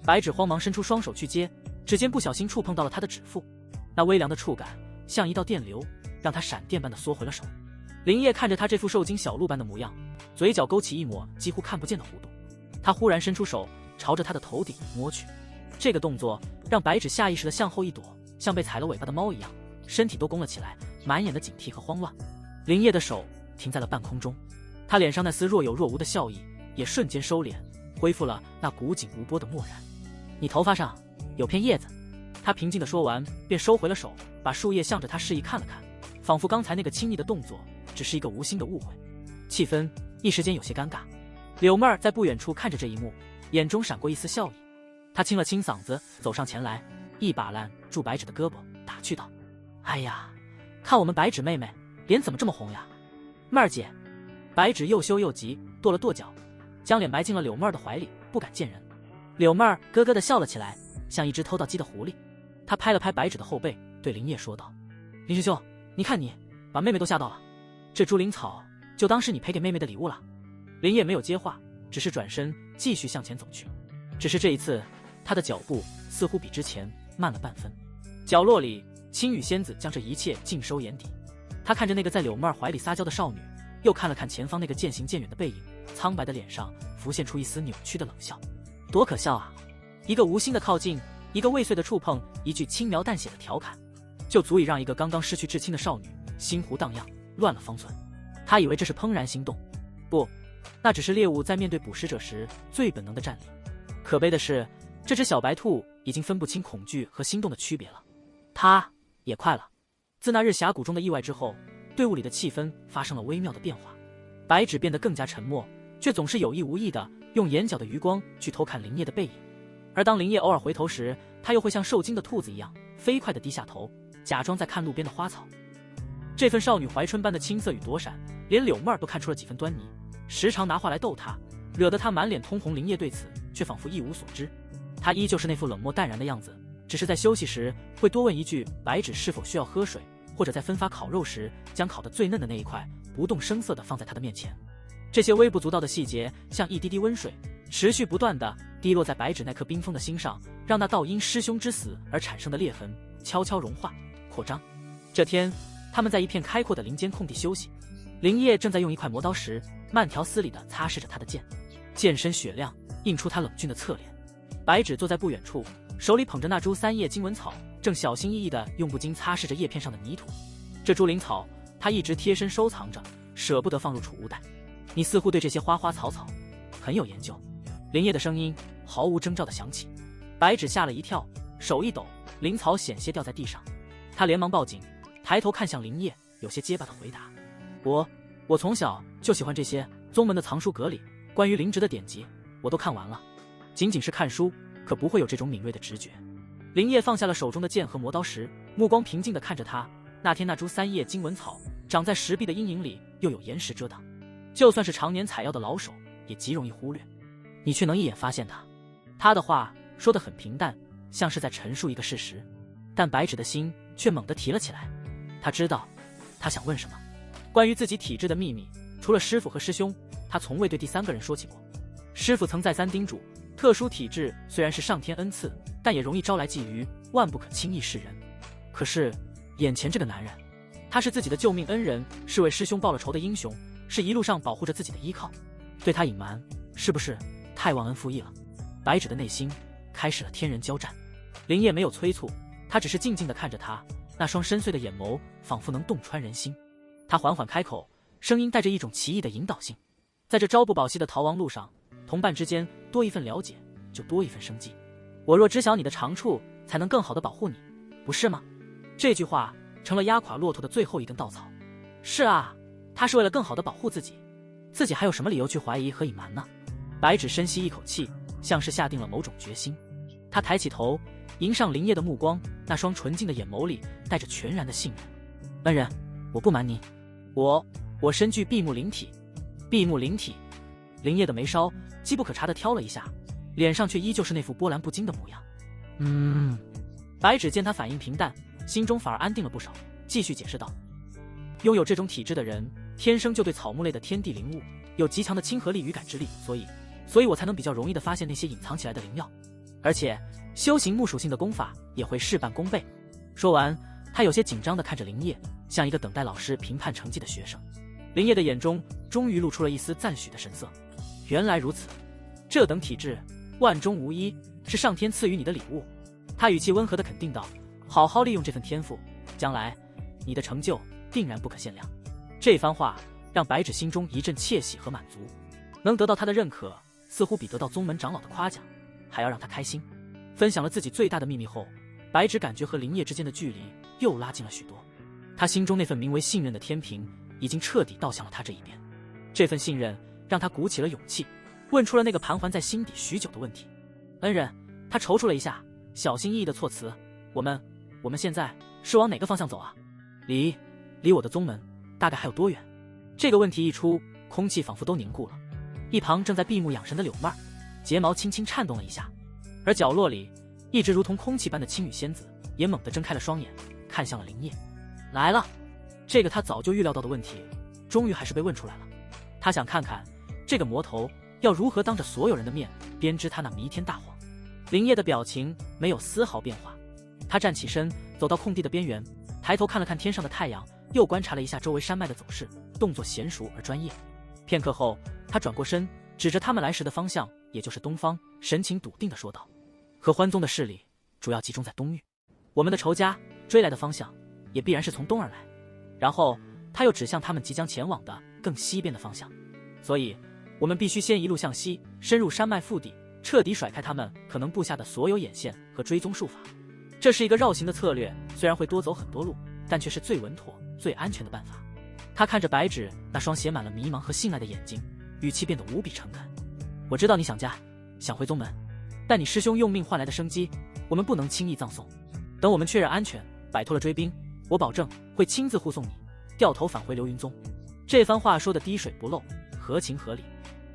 白芷慌忙伸出双手去接，指尖不小心触碰到了他的指腹，那微凉的触感像一道电流，让他闪电般的缩回了手。林叶看着他这副受惊小鹿般的模样，嘴角勾起一抹几乎看不见的弧度。他忽然伸出手朝着他的头顶摸去，这个动作让白芷下意识地向后一躲，像被踩了尾巴的猫一样，身体都弓了起来，满眼的警惕和慌乱。林叶的手停在了半空中，他脸上那丝若有若无的笑意也瞬间收敛，恢复了那古井无波的漠然。你头发上有片叶子。他平静地说完，便收回了手，把树叶向着他示意看了看，仿佛刚才那个亲昵的动作只是一个无心的误会。气氛一时间有些尴尬。柳妹儿在不远处看着这一幕，眼中闪过一丝笑意。她清了清嗓子，走上前来，一把揽住白芷的胳膊，打趣道：“哎呀，看我们白芷妹妹脸怎么这么红呀？”妹儿姐。白芷又羞又急，跺了跺脚，将脸埋进了柳妹儿的怀里，不敢见人。柳妹儿咯咯地笑了起来，像一只偷到鸡的狐狸。她拍了拍白芷的后背，对林叶说道：“林师兄，你看你把妹妹都吓到了，这株灵草就当是你赔给妹妹的礼物了。”林叶没有接话，只是转身继续向前走去。只是这一次，他的脚步似乎比之前慢了半分。角落里，青羽仙子将这一切尽收眼底。他看着那个在柳妹儿怀里撒娇的少女，又看了看前方那个渐行渐远的背影，苍白的脸上浮现出一丝扭曲的冷笑。多可笑啊！一个无心的靠近，一个未遂的触碰，一句轻描淡写的调侃，就足以让一个刚刚失去至亲的少女心湖荡漾，乱了方寸。他以为这是怦然心动，不，那只是猎物在面对捕食者时最本能的战栗。可悲的是，这只小白兔已经分不清恐惧和心动的区别了。他也快了。自那日峡谷中的意外之后，队伍里的气氛发生了微妙的变化。白芷变得更加沉默，却总是有意无意地用眼角的余光去偷看林叶的背影。而当林叶偶尔回头时，他又会像受惊的兔子一样飞快地低下头，假装在看路边的花草。这份少女怀春般的青涩与躲闪，连柳妹儿都看出了几分端倪，时常拿话来逗她，惹得她满脸通红。林叶对此却仿佛一无所知，她依旧是那副冷漠淡然的样子，只是在休息时会多问一句白芷是否需要喝水，或者在分发烤肉时将烤得最嫩的那一块不动声色地放在她的面前。这些微不足道的细节像一滴滴温水，持续不断地滴落在白芷那颗冰封的心上，让那道因师兄之死而产生的裂痕悄悄融化扩张。这天，他们在一片开阔的林间空地休息，林叶正在用一块磨刀石慢条斯理地擦拭着他的剑，剑身雪亮，映出他冷峻的侧脸。白芷坐在不远处，手里捧着那株三叶金纹草，正小心翼翼地用布巾擦拭着叶片上的泥土。这株灵草，他一直贴身收藏着，舍不得放入储物袋。你似乎对这些花花草草很有研究。林叶的声音毫无征兆地响起。白芷吓了一跳，手一抖，灵草险些掉在地上。他连忙报警，抬头看向林叶，有些结巴地回答：我从小就喜欢这些宗门的藏书阁里关于灵植的典籍，我都看完了。仅仅是看书，可不会有这种敏锐的直觉。林叶放下了手中的剑和磨刀石，目光平静地看着他。那天那株三叶金纹草长在石壁的阴影里，又有岩石遮挡，就算是常年采药的老手也极容易忽略。你却能一眼发现他。他的话说得很平淡，像是在陈述一个事实，但白芷的心却猛地提了起来。他知道他想问什么。关于自己体质的秘密，除了师傅和师兄，他从未对第三个人说起过。师傅曾再三叮嘱，特殊体质虽然是上天恩赐，但也容易招来觊觎，万不可轻易示人。可是眼前这个男人，他是自己的救命恩人，是为师兄报了仇的英雄，是一路上保护着自己的依靠。对他隐瞒，是不是太忘恩负义了？白芷的内心开始了天人交战。林烨没有催促，他只是静静地看着他，那双深邃的眼眸仿佛能洞穿人心。他缓缓开口，声音带着一种奇异的引导性。在这朝不保夕的逃亡路上，同伴之间多一份了解，就多一份生机。我若知晓你的长处，才能更好地保护你，不是吗？这句话成了压垮骆驼的最后一根稻草。是啊，他是为了更好地保护自己，自己还有什么理由去怀疑和隐瞒呢？白芷深吸一口气，像是下定了某种决心。他抬起头，迎上林烨的目光，那双纯净的眼眸里带着全然的信任。恩人，我不瞒您，我身具闭目灵体。闭目灵体？林烨的眉梢机不可察地挑了一下，脸上却依旧是那副波澜不惊的模样。白芷见他反应平淡，心中反而安定了不少，继续解释道：拥有这种体质的人，天生就对草木类的天地灵物有极强的亲和力与感知力，所以我才能比较容易地发现那些隐藏起来的灵药，而且修行木属性的功法也会事半功倍。说完，他有些紧张地看着林烨，像一个等待老师评判成绩的学生。林烨的眼中终于露出了一丝赞许的神色。原来如此，这等体质万中无一，是上天赐予你的礼物。他语气温和地肯定道：好好利用这份天赋，将来你的成就定然不可限量。这番话让白芷心中一阵窃喜和满足，能得到他的认可，似乎比得到宗门长老的夸奖还要让他开心。分享了自己最大的秘密后，白芷感觉和林烨之间的距离又拉近了许多。他心中那份名为信任的天平已经彻底倒向了他这一边。这份信任让他鼓起了勇气，问出了那个盘桓在心底许久的问题。恩人，他踌躇了一下，小心翼翼的措辞：我们现在是往哪个方向走啊？离我的宗门大概还有多远？这个问题一出，空气仿佛都凝固了。一旁正在闭目养神的柳妹儿，睫毛轻轻颤动了一下，而角落里一直如同空气般的青羽仙子也猛地睁开了双眼，看向了林烨。来了，这个他早就预料到的问题，终于还是被问出来了。他想看看这个魔头要如何当着所有人的面编织他那弥天大谎。林烨的表情没有丝毫变化，他站起身，走到空地的边缘，抬头看了看天上的太阳，又观察了一下周围山脉的走势，动作娴熟而专业。片刻后，他转过身，指着他们来时的方向，也就是东方，神情笃定地说道：合欢宗的势力主要集中在东域，我们的仇家追来的方向也必然是从东而来。然后他又指向他们即将前往的更西边的方向，所以我们必须先一路向西，深入山脉腹地，彻底甩开他们可能布下的所有眼线和追踪术法。这是一个绕行的策略，虽然会多走很多路，但却是最稳妥最安全的办法。他看着白芷那双写满了迷茫和信赖的眼睛，语气变得无比诚恳。我知道你想家，想回宗门，但你师兄用命换来的生机，我们不能轻易葬送。等我们确认安全，摆脱了追兵，我保证会亲自护送你掉头返回流云宗。这番话说得滴水不漏，合情合理，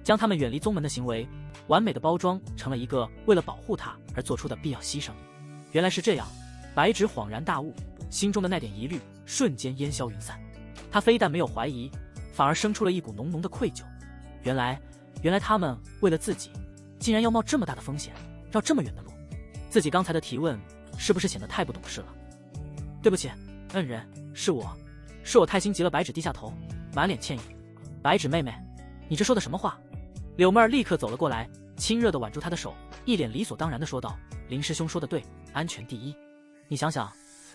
将他们远离宗门的行为完美的包装成了一个为了保护他而做出的必要牺牲。原来是这样，白芷恍然大悟，心中的那点疑虑瞬间烟消云散。他非但没有怀疑，反而生出了一股浓浓的愧疚。原来他们为了自己，竟然要冒这么大的风险，绕这么远的路。自己刚才的提问是不是显得太不懂事了？对不起，恩人，是我太心急了。白芷低下头，满脸歉意。白芷妹妹，你这说的什么话？柳妹儿立刻走了过来，亲热地挽住她的手，一脸理所当然地说道：林师兄说的对，安全第一。你想想，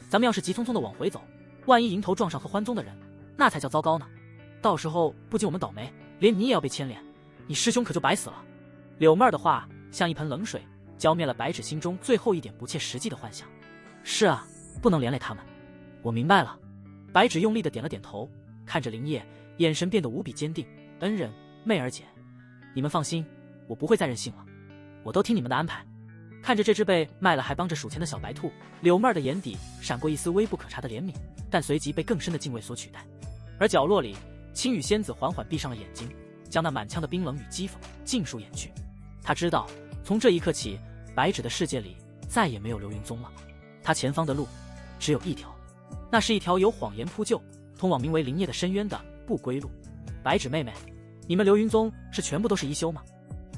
咱们要是急匆匆地往回走，万一迎头撞上合欢宗的人，那才叫糟糕呢。到时候不仅我们倒霉，连你也要被牵连，你师兄可就白死了。柳妹儿的话像一盆冷水，浇灭了白芷心中最后一点不切实际的幻想。是啊，不能连累他们。我明白了。白芷用力地点了点头，看着林烨，眼神变得无比坚定。恩人，媚儿姐，你们放心，我不会再任性了，我都听你们的安排。看着这只被卖了还帮着数钱的小白兔，柳妹儿的眼底闪过一丝微不可察的怜悯，但随即被更深的敬畏所取代。而角落里，青羽仙子缓缓闭上了眼睛，将那满腔的冰冷与讥讽尽数掩去。他知道，从这一刻起，白纸的世界里再也没有流云宗了。他前方的路只有一条，那是一条由谎言铺就、通往名为林业的深渊的不归路。白纸妹妹，你们流云宗是全部都是一休吗？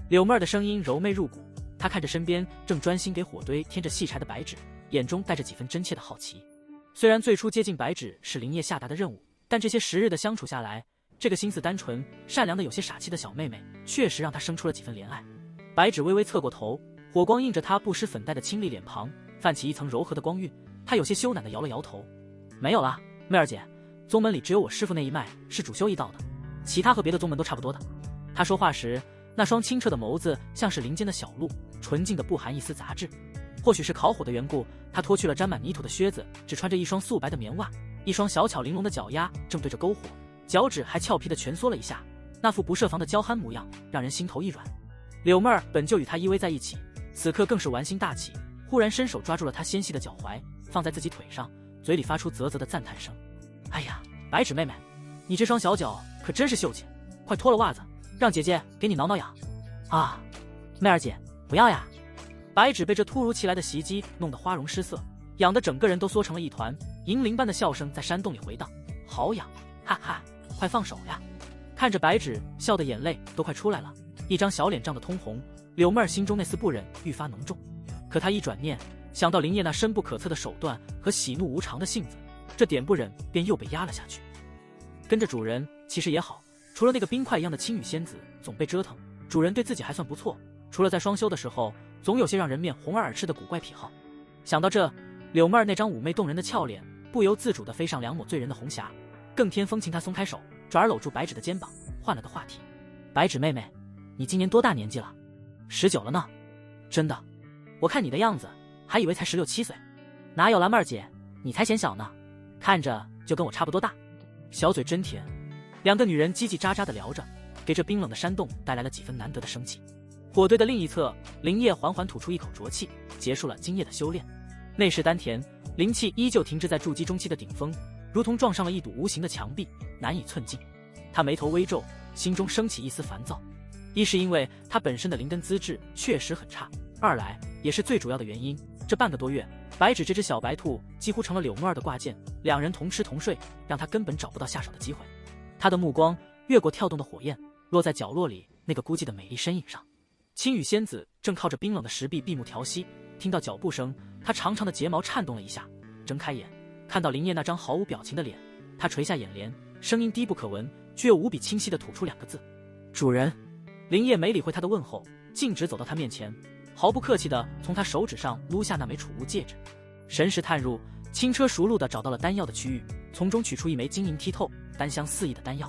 柳妹儿的声音柔媚入骨，她看着身边正专心给火堆添着细柴的白纸，眼中带着几分真切的好奇。虽然最初接近白纸是林业下达的任务，但这些时日的相处下来，这个心思单纯、善良的有些傻气的小妹妹，确实让她生出了几分怜爱。白纸微微侧过头，火光映着她不施粉黛的清丽脸庞，泛起一层柔和的光晕。她有些羞赧地摇了摇头：“没有啦，妹儿姐，宗门里只有我师父那一脉是主修一道的，其他和别的宗门都差不多的。”她说话时，那双清澈的眸子像是林间的小鹿，纯净的不含一丝杂质。或许是烤火的缘故，她脱去了沾满泥土的靴子，只穿着一双素白的棉袜，一双小巧玲珑的脚丫正对着篝火，脚趾还俏皮地蜷缩了一下，那副不设防的娇憨模样让人心头一软。柳妹儿本就与她依偎在一起，此刻更是玩心大起，忽然伸手抓住了她纤细的脚踝，放在自己腿上，嘴里发出啧啧的赞叹声：“哎呀，白纸妹妹，你这双小脚可真是秀气，快脱了袜子，让姐姐给你挠挠痒。”啊，妹儿姐，不要呀！白纸被这突如其来的袭击弄得花容失色，痒得整个人都缩成了一团，银铃般的笑声在山洞里回荡：“好痒，哈哈，快放手呀！”看着白纸笑的眼泪都快出来了，一张小脸涨得通红，柳妹儿心中那丝不忍愈发浓重。可她一转念，想到林业那深不可测的手段和喜怒无常的性子，这点不忍便又被压了下去。跟着主人其实也好，除了那个冰块一样的青羽仙子总被折腾，主人对自己还算不错，除了在双休的时候总有些让人面红耳赤的古怪癖好。想到这，柳妹儿那张妩媚动人的俏脸不由自主地飞上两抹醉人的红霞，更添风情。她松开手，转而搂住白纸的肩膀，换了个话题：“白纸妹妹，你今年多大年纪了？19了呢。真的，我看你的样子还以为才16、17岁。哪有啦，妹儿姐，你才显小呢，看着就跟我差不多大。”小嘴真甜。两个女人叽叽喳喳地聊着，给这冰冷的山洞带来了几分难得的生气。火堆的另一侧，林业缓缓吐出一口浊气，结束了今夜的修炼。内视丹田，灵气依旧停滞在筑基中期的顶峰，如同撞上了一堵无形的墙壁，难以寸进。他眉头微皱，心中升起一丝烦躁。一是因为他本身的灵根资质确实很差，二来也是最主要的原因，这半个多月，白纸这只小白兔几乎成了柳妹儿的挂件，两人同吃同睡，让他根本找不到下手的机会。他的目光越过跳动的火焰，落在角落里那个孤寂的美丽身影上。青羽仙子正靠着冰冷的石壁闭目调息，听到脚步声，她长长的睫毛颤动了一下，睁开眼，看到林业那张毫无表情的脸，她垂下眼帘，声音低不可闻，却又无比清晰地吐出2个字：“主人。”林业没理会他的问候，径直走到他面前，毫不客气地从他手指上撸下那枚储物戒指，神识探入，轻车熟路地找到了丹药的区域，从中取出一枚晶莹剔透、丹香四溢的丹药。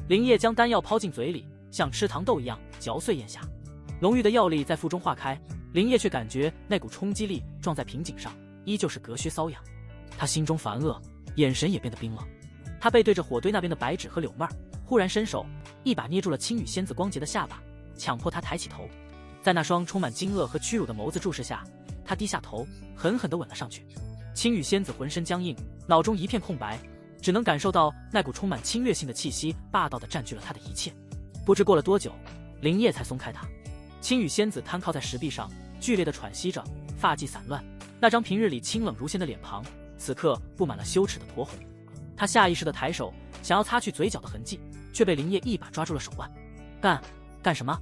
林业将丹药抛进嘴里，像吃糖豆一样嚼碎咽下，浓郁的药力在腹中化开，林业却感觉那股冲击力撞在瓶颈上，依旧是隔靴搔痒。他心中烦恶，眼神也变得冰冷。他背对着火堆那边的白纸和柳妹儿，忽然伸手一把捏住了青羽仙子光洁的下巴，强迫她抬起头。在那双充满惊愕和屈辱的眸子注视下，他低下头，狠狠地吻了上去。青羽仙子浑身僵硬，脑中一片空白，只能感受到那股充满侵略性的气息霸道地占据了他的一切。不知过了多久，林业才松开他。青羽仙子瘫靠在石壁上，剧烈地喘息着，发髻散乱，那张平日里清冷如仙的脸庞，此刻布满了羞耻的酡红。他下意识地抬手想要擦去嘴角的痕迹，却被林业一把抓住了手腕。干什么？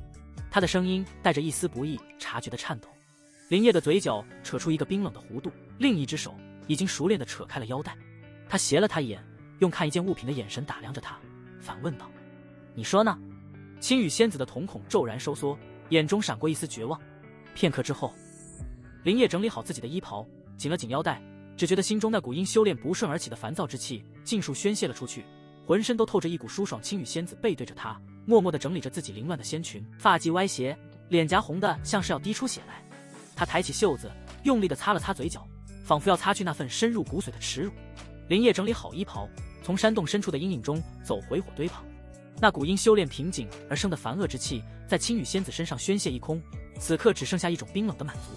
他的声音带着一丝不易察觉的颤抖。林业的嘴角扯出一个冰冷的弧度，另一只手已经熟练地扯开了腰带。他斜了他一眼，用看一件物品的眼神打量着他，反问道：“你说呢？”青羽仙子的瞳孔骤然收缩，眼中闪过一丝绝望。片刻之后，林业整理好自己的衣袍，紧了紧腰带，只觉得心中那股因修炼不顺而起的烦躁之气尽数宣泄了出去，浑身都透着一股舒爽。青羽仙子背对着他，默默地整理着自己凌乱的仙裙，发髻歪斜，脸颊红得像是要滴出血来。他抬起袖子，用力地擦了擦嘴角，仿佛要擦去那份深入骨髓的耻辱。林业整理好衣袍，从山洞深处的阴影中走回火堆旁。那股因修炼瓶颈而生的烦恶之气在青羽仙子身上宣泄一空，此刻只剩下一种冰冷的满足。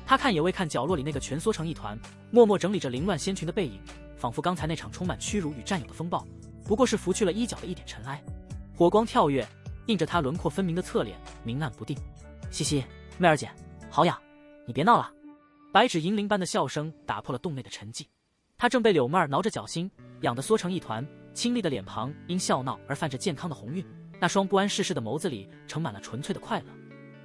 他看也未看角落里那个蜷缩成一团，默默整理着凌乱仙裙的背影，仿佛刚才那场充满屈辱与占有的风暴不过是拂去了衣角的一点尘埃。火光跳跃，映着他轮廓分明的侧脸，明暗不定。嘻嘻，妹儿姐，好痒，你别闹了。白芷银铃般的笑声打破了洞内的沉寂。她正被柳妹儿挠着脚心，痒得缩成一团，清丽的脸庞因笑闹而泛着健康的红晕，那双不谙世事的眸子里盛满了纯粹的快乐。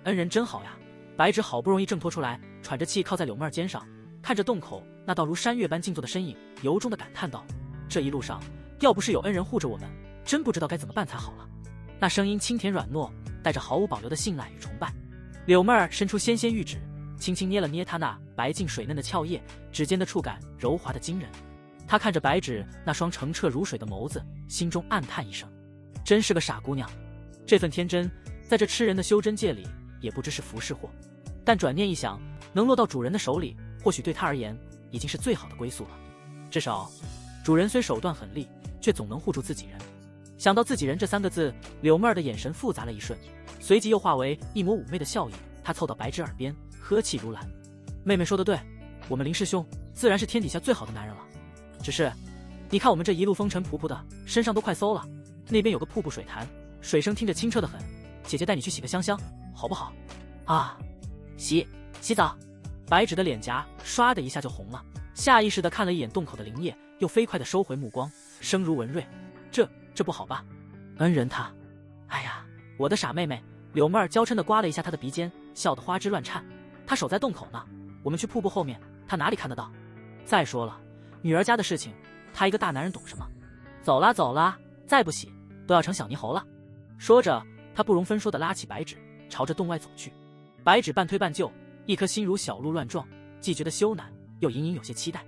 恩人真好呀！白芷好不容易挣脱出来，喘着气靠在柳妹儿肩上，看着洞口那道如山岳般静坐的身影，由衷的感叹道：这一路上，要不是有恩人护着我们，真不知道该怎么办才好了。那声音清甜软糯，带着毫无保留的信赖与崇拜。柳妹儿伸出纤纤玉指，轻轻捏了捏她那白净水嫩的俏叶，指尖的触感柔滑的惊人。她看着白芷那双澄澈如水的眸子，心中暗叹一声：真是个傻姑娘。这份天真，在这吃人的修真界里，也不知是福是祸。但转念一想，能落到主人的手里，或许对她而言，已经是最好的归宿了。至少，主人虽手段狠厉，却总能护住自己人。想到自己人这3个字，柳妹儿的眼神复杂了一瞬，随即又化为一抹妩媚的笑意。她凑到白芷耳边，呵气如兰：妹妹说得对，我们林师兄自然是天底下最好的男人了。只是，你看我们这一路风尘仆仆的，身上都快馊了。那边有个瀑布水潭，水声听着清澈的很，姐姐带你去洗个香香，好不好？啊，洗澡。白芷的脸颊唰的一下就红了，下意识地看了一眼洞口的灵叶，又飞快地收回目光，声如文瑞：这不好吧？恩人他……哎呀，我的傻妹妹！柳妹儿娇嗔地刮了一下她的鼻尖，笑得花枝乱颤。她守在洞口呢，我们去瀑布后面，她哪里看得到？再说了，女儿家的事情，她一个大男人懂什么？走啦，再不洗都要成小猕猴了。说着，她不容分说地拉起白芷，朝着洞外走去。白芷半推半就，一颗心如小鹿乱撞，既觉得羞赧，又隐隐有些期待。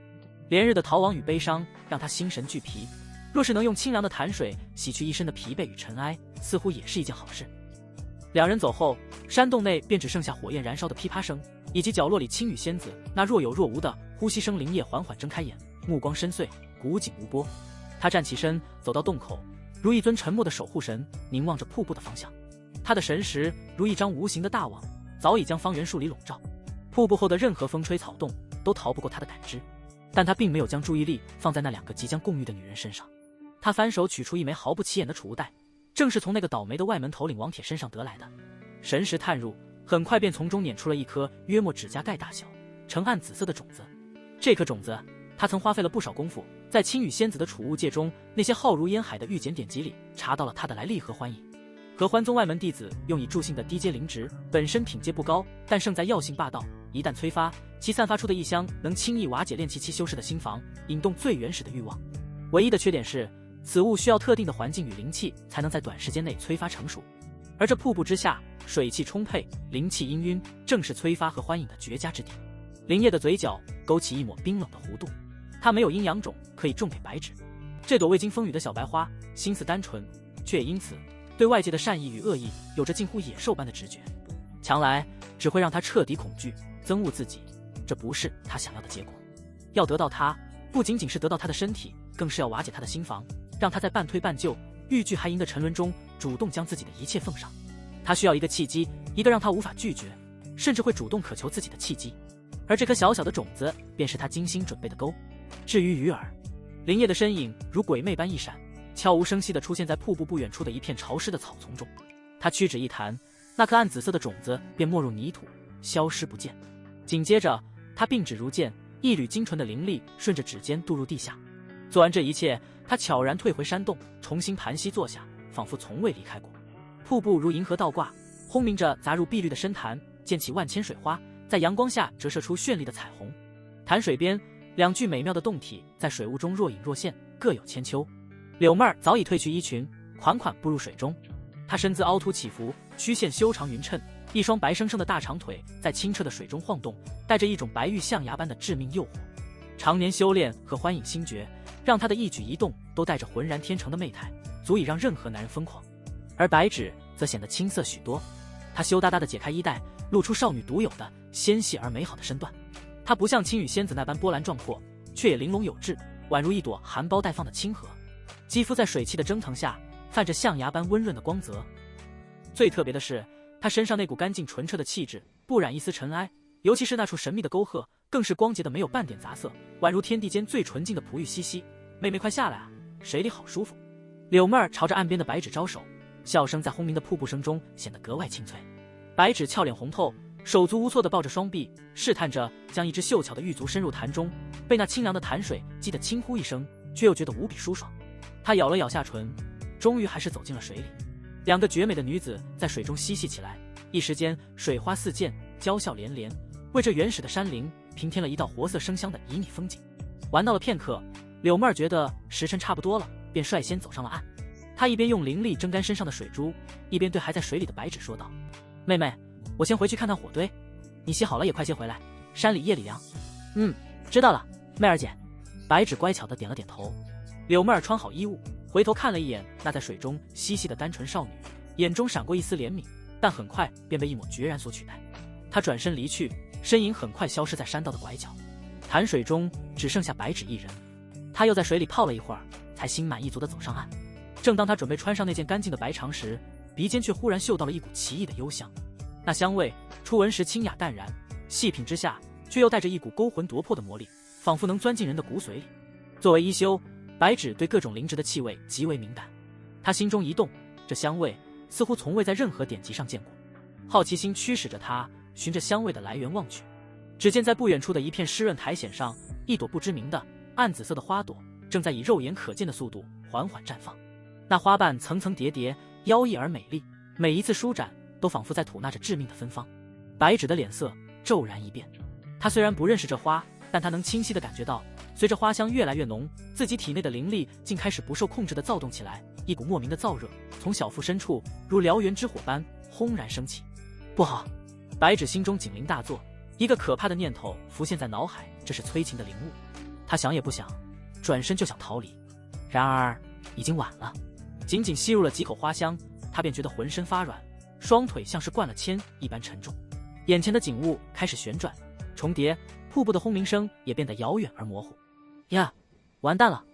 连日的逃亡与悲伤，让她心神俱疲。若是能用清凉的潭水洗去一身的疲惫与尘埃，似乎也是一件好事。两人走后，山洞内便只剩下火焰燃烧的噼啪声，以及角落里青羽仙子那若有若无的呼吸声。灵叶缓缓睁开眼，目光深邃，古井无波。他站起身，走到洞口，如一尊沉默的守护神，凝望着瀑布的方向。他的神识如一张无形的大网，早已将方圆数里笼罩。瀑布后的任何风吹草动都逃不过他的感知，但他并没有将注意力放在那2个即将共浴的女人身上。他翻手取出一枚毫不起眼的储物袋，正是从那个倒霉的外门头领王铁身上得来的。神识探入，很快便从中捻出了一颗约莫指甲盖大小、呈暗紫色的种子。这颗种子，他曾花费了不少功夫，在青羽仙子的储物界中那些浩如烟海的御简典籍里查到了他的来历和欢迎。合欢宗外门弟子用以助性的低阶灵植，本身品阶不高，但胜在药性霸道，一旦催发，其散发出的异香能轻易瓦解炼气期修士的心房，引动最原始的欲望。唯一的缺点是，此物需要特定的环境与灵气才能在短时间内催发成熟，而这瀑布之下水气充沛，灵气氤氲，正是催发和欢饮的绝佳之地。林叶的嘴角勾起一抹冰冷的弧度，他没有阴阳种可以种给白芷。这朵未经风雨的小白花，心思单纯，却也因此对外界的善意与恶意有着近乎野兽般的直觉，强来只会让他彻底恐惧，憎恶自己，这不是他想要的结果。要得到他，不仅仅是得到他的身体，更是要瓦解他的心房，让他在半推半就、欲拒还迎的沉沦中，主动将自己的一切奉上。他需要一个契机，一个让他无法拒绝，甚至会主动渴求自己的契机。而这颗小小的种子，便是他精心准备的钩。至于鱼儿，林叶的身影如鬼魅般一闪，悄无声息地出现在瀑布不远处的一片潮湿的草丛中。他屈指一弹，那颗暗紫色的种子便没入泥土，消失不见。紧接着，他并指如剑，一缕精纯的灵力顺着指尖渡入地下。做完这一切，他悄然退回山洞，重新盘膝坐下，仿佛从未离开过。瀑布如银河倒挂，轰鸣着砸入碧绿的深潭，溅起万千水花，在阳光下折射出绚丽的彩虹。潭水边，2具美妙的洞体在水雾中若隐若现，各有千秋。柳妹儿早已褪去衣裙，款款步入水中。她身姿凹凸起伏，曲线修长匀称，一双白生生的大长腿在清澈的水中晃动，带着一种白玉象牙般的致命诱惑。常年修炼和欢饮心诀，让她的一举一动都带着浑然天成的媚态，足以让任何男人疯狂。而白芷则显得青涩许多，她羞答答地解开衣带，露出少女独有的纤细而美好的身段。她不像青羽仙子那般波澜壮阔，却也玲珑有致，宛如一朵含苞待放的清河。肌肤在水汽的蒸腾下，泛着象牙般温润的光泽。最特别的是，她身上那股干净纯澈的气质，不染一丝尘埃，尤其是那处神秘的沟壑，更是光洁的没有半点杂色，宛如天地间最纯净的璞玉兮兮。妹妹快下来啊，水里好舒服。柳妹儿朝着岸边的白芷招手，笑声在轰鸣的瀑布声中显得格外清脆。白芷俏脸红透，手足无措地抱着双臂，试探着将一只秀巧的玉足伸入潭中，被那清凉的潭水激得轻呼一声，却又觉得无比舒爽。她咬了咬下唇，终于还是走进了水里。两个绝美的女子在水中嬉戏起来，一时间水花四溅，娇笑连连，为这原始的山林平添了一道活色生香的旖旎风景。玩闹了片刻，柳妹儿觉得时辰差不多了，便率先走上了岸。她一边用灵力蒸干身上的水珠，一边对还在水里的白芷说道：“妹妹，我先回去看看火堆，你洗好了也快些回来，山里夜里凉。”“知道了，妹儿姐。”白芷乖巧地点了点头。柳妹儿穿好衣物，回头看了一眼那在水中嬉戏的单纯少女，眼中闪过一丝怜悯，但很快便被一抹决然所取代。她转身离去，身影很快消失在山道的拐角。潭水中只剩下白芷一人，她又在水里泡了一会儿，才心满意足地走上岸。正当她准备穿上那件干净的白裳时，鼻尖却忽然嗅到了一股奇异的幽香。那香味初闻时清雅淡然，细品之下却又带着一股勾魂夺魄的魔力，仿佛能钻进人的骨髓里。作为一休，白芷对各种灵植的气味极为敏感。她心中一动，这香味似乎从未在任何典籍上见过。好奇心驱使着她循着香味的来源望去，只见在不远处的一片湿润苔藓上，一朵不知名的暗紫色的花朵正在以肉眼可见的速度缓缓绽放。那花瓣层层叠叠，妖异而美丽，每一次舒展都仿佛在吐纳着致命的芬芳。白芷的脸色骤然一变，她虽然不认识这花，但她能清晰地感觉到，随着花香越来越浓，自己体内的灵力竟开始不受控制地躁动起来，一股莫名的燥热从小腹深处如燎原之火般轰然升起。不好！白芷心中警铃大作，一个可怕的念头浮现在脑海，这是催情的灵物。她想也不想，转身就想逃离，然而已经晚了。仅仅吸入了几口花香，她便觉得浑身发软，双腿像是灌了铅一般沉重。眼前的景物开始旋转重叠，瀑布的轰鸣声也变得遥远而模糊。呀，完蛋了！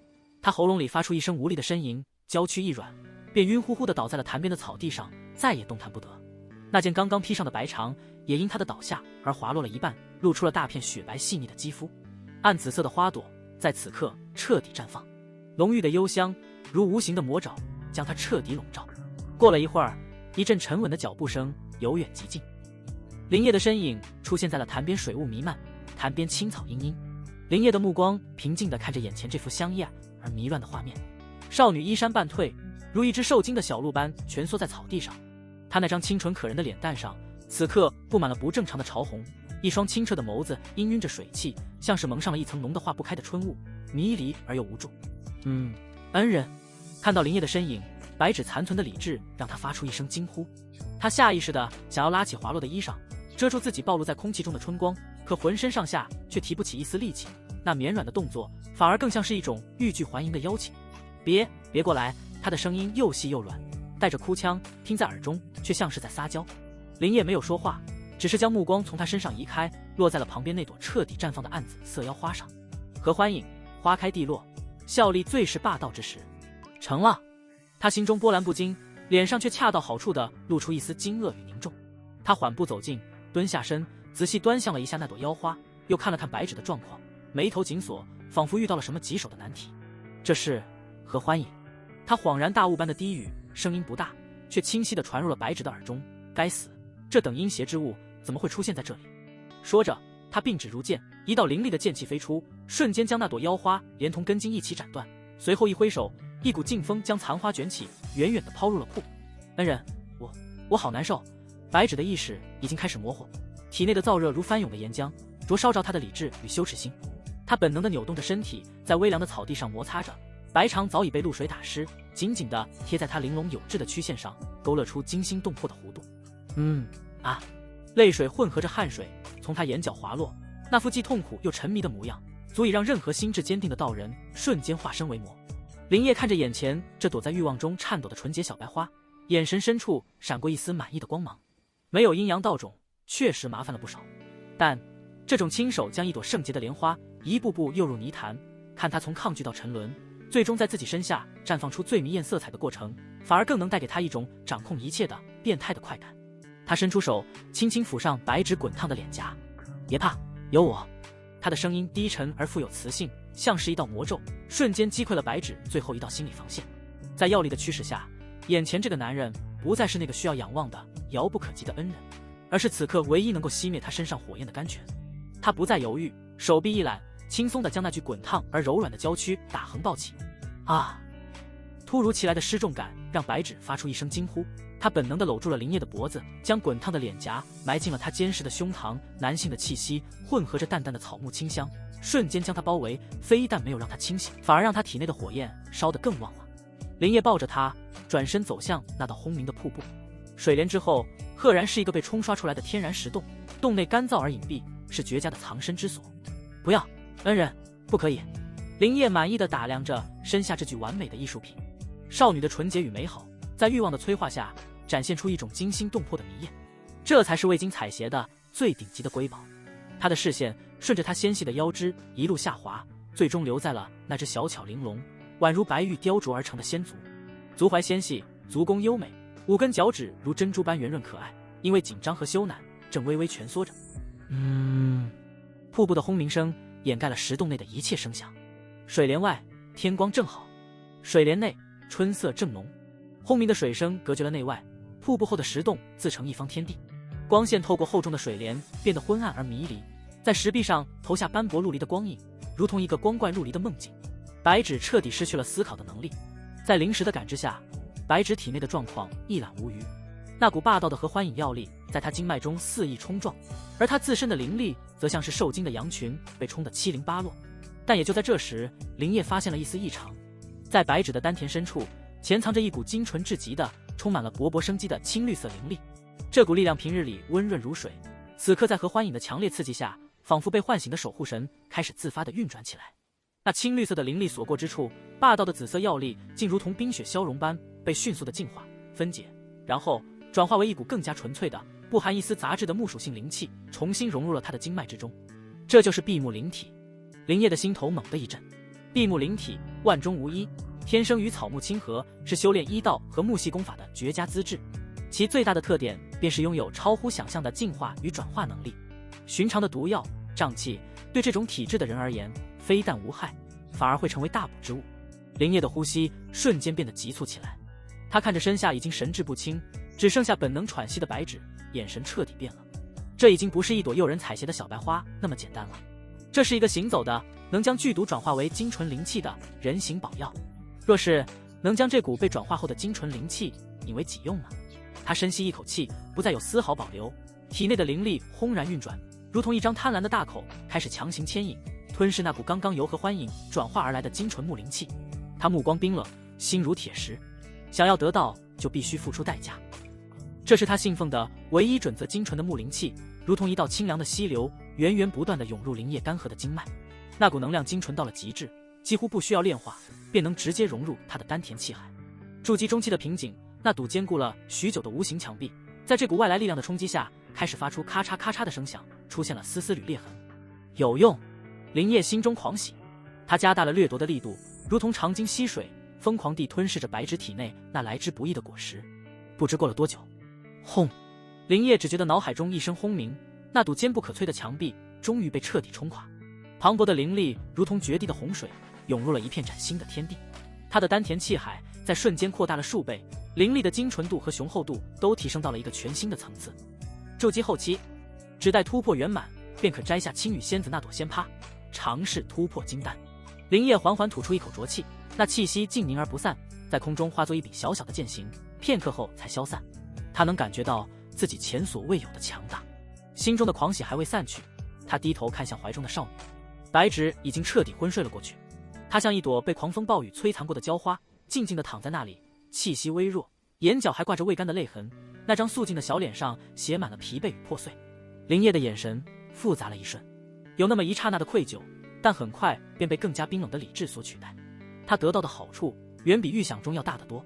他喉咙里发出一声无力的呻吟，娇躯一软，便晕乎乎地倒在了潭边的草地上，再也动弹不得。那件刚刚披上的白裳也因他的倒下而滑落了一半，露出了大片雪白细腻的肌肤。暗紫色的花朵在此刻彻底绽放，浓郁的幽香如无形的魔爪将它彻底笼罩。过了一会儿，一阵沉稳的脚步声由远及近，林叶的身影出现在了潭边，水雾弥漫，潭边青草茵茵。林叶的目光平静地看着眼前这幅香艳而迷乱的画面。少女衣衫半退，如一只受惊的小鹿般蜷缩在草地上。她那张清纯可人的脸蛋上，此刻布满了不正常的潮红，一双清澈的眸子氤氲着水汽，像是蒙上了一层浓得化不开的春雾，迷离而又无助。恩人。看到林叶的身影，白芷残存的理智让她发出一声惊呼。她下意识地想要拉起滑落的衣裳，遮住自己暴露在空气中的春光，可浑身上下却提不起一丝力气，那绵软的动作反而更像是一种欲拒还迎的邀请。别过来！她的声音又细又软，带着哭腔，听在耳中却像是在撒娇。林叶没有说话，只是将目光从她身上移开，落在了旁边那朵彻底绽放的暗紫色妖花上。合欢影，花开蒂落，效力最是霸道之时。成了。他心中波澜不惊，脸上却恰到好处地露出一丝惊愕与凝重。他缓步走近，蹲下身，仔细端详了一下那朵妖花，又看了看白芷的状况，眉头紧锁，仿佛遇到了什么棘手的难题。这是合欢影。他恍然大悟般的低语，声音不大，却清晰地传入了白芷的耳中。该死，这等阴邪之物怎么会出现在这里？说着，他并指如剑，一道凌厉的剑气飞出，瞬间将那朵妖花连同根茎一起斩断。随后一挥手，一股劲风将残花卷起，远远地抛入了瀑布。恩人，我好难受。白芷的意识已经开始模糊，体内的燥热如翻涌的岩浆，灼烧着他的理智与羞耻心。他本能地扭动着身体，在微凉的草地上摩擦着，白裳早已被露水打湿，紧紧地贴在他玲珑有致的曲线上，勾勒出惊心动魄的弧度。泪水混合着汗水从他眼角滑落，那副既痛苦又沉迷的模样，足以让任何心智坚定的道人瞬间化身为魔。林叶看着眼前这躲在欲望中颤抖的纯洁小白花，眼神深处闪过一丝满意的光芒。没有阴阳道种，确实麻烦了不少，但这种亲手将一朵圣洁的莲花一步步诱入泥潭，看他从抗拒到沉沦，最终在自己身下绽放出最迷艳色彩的过程，反而更能带给他一种掌控一切的变态的快感。他伸出手，轻轻抚上白芷滚烫的脸颊。别怕，有我。他的声音低沉而富有磁性，像是一道魔咒，瞬间击溃了白芷最后一道心理防线。在药力的驱使下，眼前这个男人不再是那个需要仰望的遥不可及的恩人，而是此刻唯一能够熄灭他身上火焰的甘泉。他不再犹豫，手臂一揽，轻松地将那具滚烫而柔软的娇躯打横抱起。啊！突如其来的失重感让白芷发出一声惊呼，他本能地搂住了林烨的脖子，将滚烫的脸颊埋进了他坚实的胸膛。男性的气息混合着淡淡的草木清香，瞬间将他包围，非但没有让他清醒，反而让他体内的火焰烧得更旺了。林烨抱着他，转身走向那道轰鸣的瀑布。水帘之后，赫然是一个被冲刷出来的天然石洞，洞内干燥而隐蔽，是绝佳的藏身之所。不要，恩人，不可以！林烨满意地打量着身下这具完美的艺术品，少女的纯洁与美好，在欲望的催化下，展现出一种惊心动魄的迷艳。这才是未经采撷的最顶级的瑰宝。他的视线顺着她纤细的腰肢一路下滑，最终留在了那只小巧玲珑、宛如白玉雕琢而成的仙足。足踝纤细，足弓优美，5根脚趾如珍珠般圆润可爱，因为紧张和羞赧，正微微蜷缩着。瀑布的轰鸣声掩盖了石洞内的一切声响。水帘外，天光正好；水帘内，春色正浓。轰鸣的水声隔绝了内外，瀑布后的石洞自成一方天地。光线透过厚重的水帘，变得昏暗而迷离，在石壁上投下斑驳陆离的光影，如同一个光怪陆离的梦境。白芷彻底失去了思考的能力，在灵石的感知下，白芷体内的状况一览无余。那股霸道的合欢饮药力在她经脉中肆意冲撞，而她自身的灵力则像是受惊的羊群，被冲得七零八落。但也就在这时，林烨发现了一丝异常，在白芷的丹田深处潜藏着一股精纯至极的、充满了勃勃生机的青绿色灵力。这股力量平日里温润如水，此刻在合欢饮的强烈刺激下，仿佛被唤醒的守护神开始自发地运转起来。那青绿色的灵力所过之处，霸道的紫色药力竟如同冰雪消融般被迅速的净化、分解，然后转化为一股更加纯粹的、不含一丝杂质的木属性灵气，重新融入了他的经脉之中。这就是闭目灵体。林烨的心头猛地一震。闭目灵体，万中无一，天生与草木亲和，是修炼医道和木系功法的绝佳资质。其最大的特点便是拥有超乎想象的净化与转化能力。寻常的毒药、瘴气，对这种体质的人而言，非但无害，反而会成为大补之物。林烨的呼吸瞬间变得急促起来，他看着身下已经神志不清，只剩下本能喘息的白芷，眼神彻底变了。这已经不是一朵诱人采撷的小白花那么简单了，这是一个行走的、能将剧毒转化为精纯灵气的人形宝药。若是能将这股被转化后的精纯灵气引为己用呢？他深吸一口气，不再有丝毫保留，体内的灵力轰然运转，如同一张贪婪的大口，开始强行牵引、吞噬那股刚刚由合欢饮转化而来的精纯木灵气。他目光冰冷，心如铁石，想要得到就必须付出代价。这是他信奉的唯一准则，精纯的木灵气如同一道清凉的溪流，源源不断地涌入林烨干涸的经脉。那股能量精纯到了极致，几乎不需要炼化，便能直接融入他的丹田气海。筑基中期的瓶颈，那堵坚固了许久的无形墙壁，在这股外来力量的冲击下，开始发出咔嚓咔嚓的声响，出现了丝丝缕裂痕。有用！林烨心中狂喜，他加大了掠夺的力度，如同长鲸吸水，疯狂地吞噬着白芷体内那来之不易的果实。不知过了多久，轰！林烨只觉得脑海中一声轰鸣，那堵坚不可摧的墙壁终于被彻底冲垮。磅礴的灵力如同绝地的洪水，涌入了一片崭新的天地。他的丹田气海在瞬间扩大了数倍，灵力的精纯度和雄厚度都提升到了一个全新的层次。筑基后期，只待突破圆满，便可摘下青羽仙子那朵仙葩，尝试突破金丹。林烨缓缓吐出一口浊气，那气息静凝而不散，在空中化作一柄小小的剑形，片刻后才消散。他能感觉到自己前所未有的强大，心中的狂喜还未散去，他低头看向怀中的少女，白芷已经彻底昏睡了过去。她像一朵被狂风暴雨摧残过的娇花，静静地躺在那里，气息微弱，眼角还挂着未干的泪痕，那张素净的小脸上写满了疲惫与破碎。林烨的眼神复杂了一瞬，有那么一刹那的愧疚，但很快便被更加冰冷的理智所取代。他得到的好处远比预想中要大得多，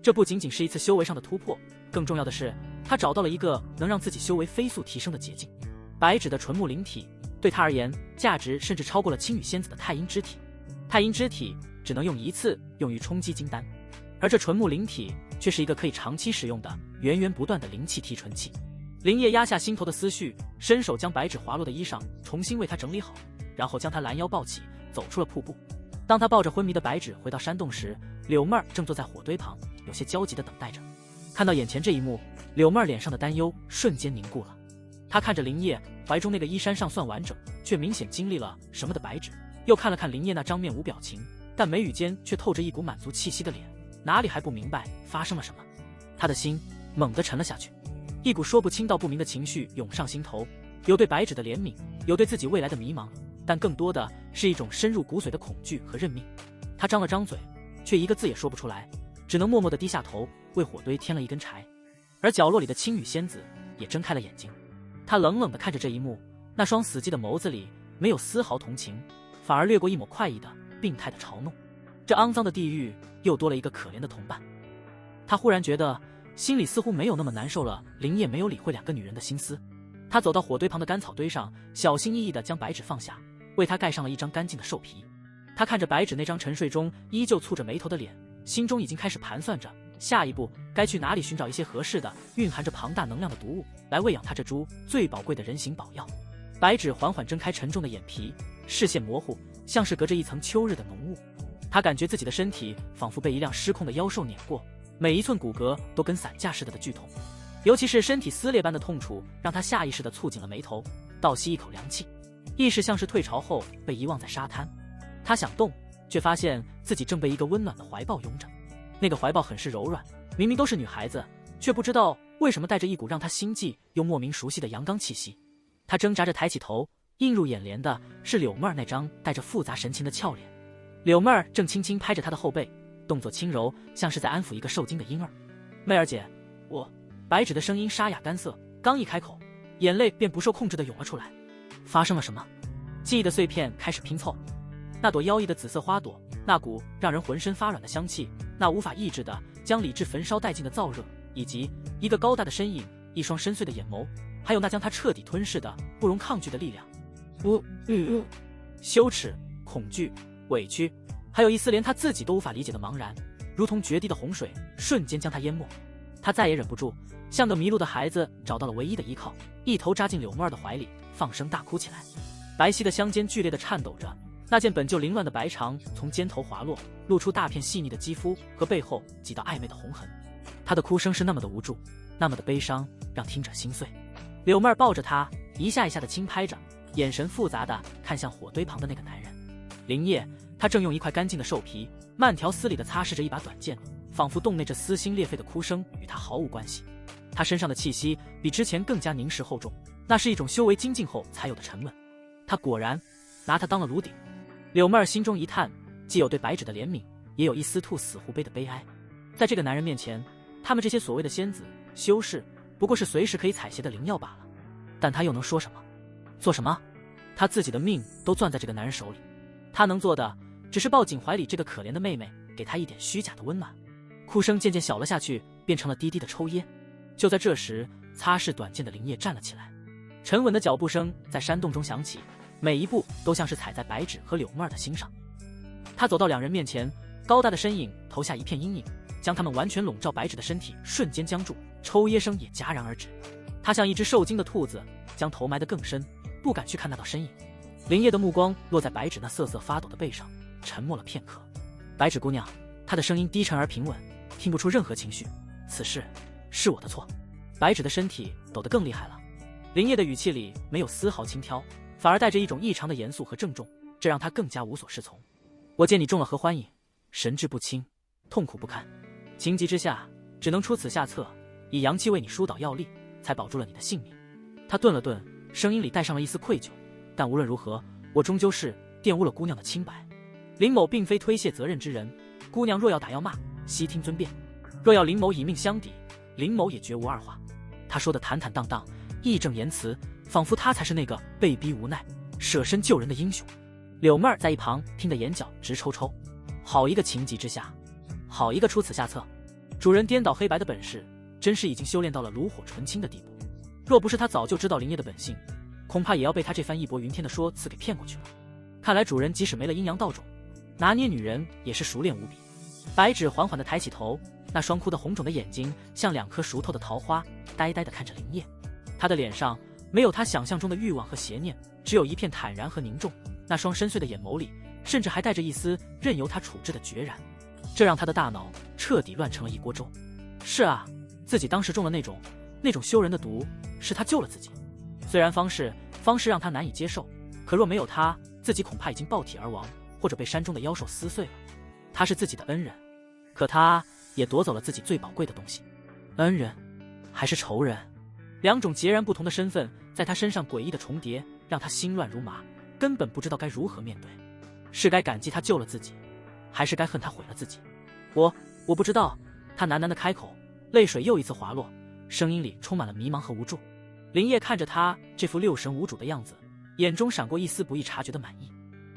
这不仅仅是一次修为上的突破，更重要的是他找到了一个能让自己修为飞速提升的捷径。白芷的纯木灵体对他而言，价值甚至超过了青羽仙子的太阴之体。太阴之体只能用一次用于冲击金丹，而这纯木灵体却是一个可以长期使用的源源不断的灵气提纯器。林烨压下心头的思绪，伸手将白芷滑落的衣裳重新为她整理好，然后将她拦腰抱起，走出了瀑布。当他抱着昏迷的白芷回到山洞时，柳妹儿正坐在火堆旁，有些焦急地等待着。看到眼前这一幕，柳妹儿脸上的担忧瞬间凝固了。他看着林叶怀中那个衣衫尚算完整，却明显经历了什么的白纸，又看了看林叶那张面无表情，但眉宇间却透着一股满足气息的脸，哪里还不明白发生了什么？他的心猛地沉了下去，一股说不清道不明的情绪涌上心头，有对白纸的怜悯，有对自己未来的迷茫，但更多的是一种深入骨髓的恐惧和认命。他张了张嘴，却一个字也说不出来，只能默默地低下头为火堆添了一根柴。而角落里的青羽仙子也睁开了眼睛，她冷冷地看着这一幕，那双死寂的眸子里没有丝毫同情，反而掠过一抹快意的病态的嘲弄。这肮脏的地狱又多了一个可怜的同伴。他忽然觉得心里似乎没有那么难受了。林叶没有理会两个女人的心思，他走到火堆旁的干草堆上，小心翼翼地将白纸放下，为她盖上了一张干净的兽皮。他看着白纸那张沉睡中依旧蹙着眉头的脸，心中已经开始盘算着下一步该去哪里寻找一些合适的蕴含着庞大能量的毒物来喂养他这株最宝贵的人形宝药。白纸缓缓睁开沉重的眼皮，视线模糊，像是隔着一层秋日的浓雾。他感觉自己的身体仿佛被一辆失控的妖兽碾过，每一寸骨骼都跟散架似的剧痛，尤其是身体撕裂般的痛楚，让他下意识地蹙紧了眉头，倒吸一口凉气，意识像是退潮后被遗忘在沙滩。他想动，却发现自己正被一个温暖的怀抱拥着，那个怀抱很是柔软，明明都是女孩子，却不知道为什么带着一股让他心悸又莫名熟悉的阳刚气息。他挣扎着抬起头，映入眼帘的是柳妹儿那张带着复杂神情的俏脸。柳妹儿正轻轻拍着他的后背，动作轻柔，像是在安抚一个受惊的婴儿。妹儿姐，我……白纸的声音沙哑干涩，刚一开口，眼泪便不受控制地涌了出来。发生了什么？记忆的碎片开始拼凑，那朵妖异的紫色花朵，那股让人浑身发软的香气，那无法抑制的将理智焚烧殆尽的燥热，以及一个高大的身影，一双深邃的眼眸，还有那将他彻底吞噬的不容抗拒的力量。羞耻、恐惧、委屈，还有一丝连他自己都无法理解的茫然，如同决堤的洪水，瞬间将他淹没。他再也忍不住，像个迷路的孩子找到了唯一的依靠，一头扎进柳妹儿的怀里，放声大哭起来。白皙的香肩剧烈地颤抖着，那件本就凌乱的白裳从肩头滑落，露出大片细腻的肌肤和背后几道暧昧的红痕。他的哭声是那么的无助，那么的悲伤，让听者心碎。柳妹儿抱着他，一下一下地轻拍着，眼神复杂地看向火堆旁的那个男人林叶。他正用一块干净的兽皮慢条斯理地擦拭着一把短剑，仿佛洞内这撕心裂肺的哭声与他毫无关系。他身上的气息比之前更加凝实厚重，那是一种修为精进后才有的沉稳。他果然拿他当了炉鼎。柳妹儿心中一叹，既有对白纸的怜悯，也有一丝兔死狐悲的悲哀。在这个男人面前，他们这些所谓的仙子修士不过是随时可以采撷的灵药罢了。但他又能说什么？做什么？他自己的命都攥在这个男人手里，他能做的只是抱紧怀里这个可怜的妹妹，给她一点虚假的温暖。哭声渐渐小了下去，变成了低低的抽噎。就在这时，擦拭短剑的林叶站了起来，沉稳的脚步声在山洞中响起，每一步都像是踩在白纸和柳妹儿的心上。他走到两人面前，高大的身影投下一片阴影，将他们完全笼罩。白纸的身体瞬间僵住，抽噎声也戛然而止。他像一只受惊的兔子，将头埋得更深，不敢去看那道身影。林叶的目光落在白纸那瑟瑟发抖的背上，沉默了片刻。白纸姑娘，她的声音低沉而平稳，听不出任何情绪。此事是我的错。白纸的身体抖得更厉害了，林叶的语气里没有丝毫轻佻，反而带着一种异常的严肃和郑重，这让他更加无所适从。我见你中了合欢瘾，神志不清，痛苦不堪，情急之下只能出此下策，以阳气为你疏导药力，才保住了你的性命。他顿了顿，声音里带上了一丝愧疚，但无论如何，我终究是玷污了姑娘的清白。林某并非推卸责任之人，姑娘若要打要骂，悉听尊便；若要林某以命相抵，林某也绝无二话。他说的坦坦荡荡，义正言辞，仿佛他才是那个被逼无奈舍身救人的英雄。柳妹儿在一旁听得眼角直抽抽，好一个情急之下，好一个出此下策，主人颠倒黑白的本事真是已经修炼到了炉火纯青的地步。若不是他早就知道林叶的本性，恐怕也要被他这番义薄云天的说辞给骗过去了。看来主人即使没了阴阳道种，拿捏女人也是熟练无比。白纸缓缓地抬起头，那双哭得红肿的眼睛像两颗熟透的桃花，呆呆地看着林叶。他的脸上没有他想象中的欲望和邪念，只有一片坦然和凝重，那双深邃的眼眸里甚至还带着一丝任由他处置的决然。这让他的大脑彻底乱成了一锅粥。是啊，自己当时中了那种羞人的毒，是他救了自己。虽然方式让他难以接受，可若没有他，自己恐怕已经爆体而亡，或者被山中的妖兽撕碎了。他是自己的恩人，可他也夺走了自己最宝贵的东西。恩人还是仇人？两种截然不同的身份在他身上诡异的重叠，让他心乱如麻，根本不知道该如何面对。是该感激他救了自己，还是该恨他毁了自己？我不知道。他喃喃地开口，泪水又一次滑落，声音里充满了迷茫和无助。林烨看着他这副六神无主的样子，眼中闪过一丝不易察觉的满意。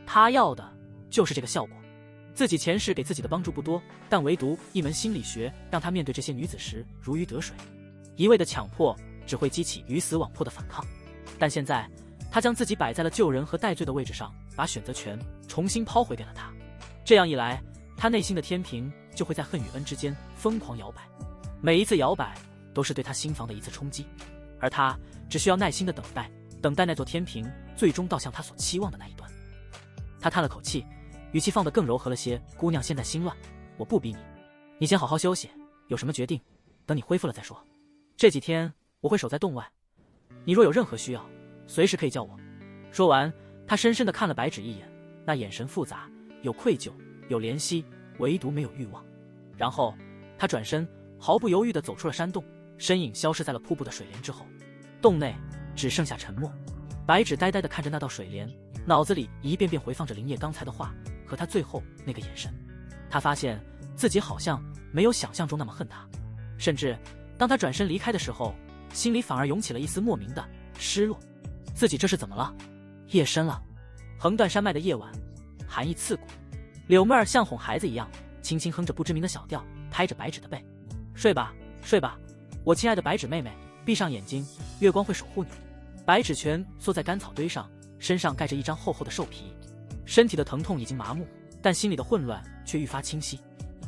他要的就是这个效果。自己前世给自己的帮助不多，但唯独一门心理学让他面对这些女子时如鱼得水。一味的强迫只会激起鱼死网破的反抗，但现在他将自己摆在了救人和戴罪的位置上，把选择权重新抛回给了他。这样一来，他内心的天平就会在恨与恩之间疯狂摇摆，每一次摇摆都是对他心房的一次冲击，而他只需要耐心的等待那座天平最终倒向他所期望的那一端。他叹了口气，语气放得更柔和了些。姑娘现在心乱，我不逼你，你先好好休息，有什么决定等你恢复了再说。这几天我会守在洞外，你若有任何需要，随时可以叫我。说完，他深深地看了白芷一眼，那眼神复杂，有愧疚，有怜惜，唯独没有欲望。然后他转身，毫不犹豫地走出了山洞，身影消失在了瀑布的水帘之后。洞内只剩下沉默。白芷呆呆地看着那道水帘，脑子里一遍遍回放着林烨刚才的话和他最后那个眼神。他发现自己好像没有想象中那么恨他，甚至当他转身离开的时候，心里反而涌起了一丝莫名的失落。自己这是怎么了？夜深了，横断山脉的夜晚，寒意刺骨。柳妹儿像哄孩子一样，轻轻哼着不知名的小调，拍着白芷的背。睡吧，睡吧，我亲爱的白芷妹妹，闭上眼睛，月光会守护你。白芷蜷缩在干草堆上，身上盖着一张厚厚的兽皮，身体的疼痛已经麻木，但心里的混乱却愈发清晰。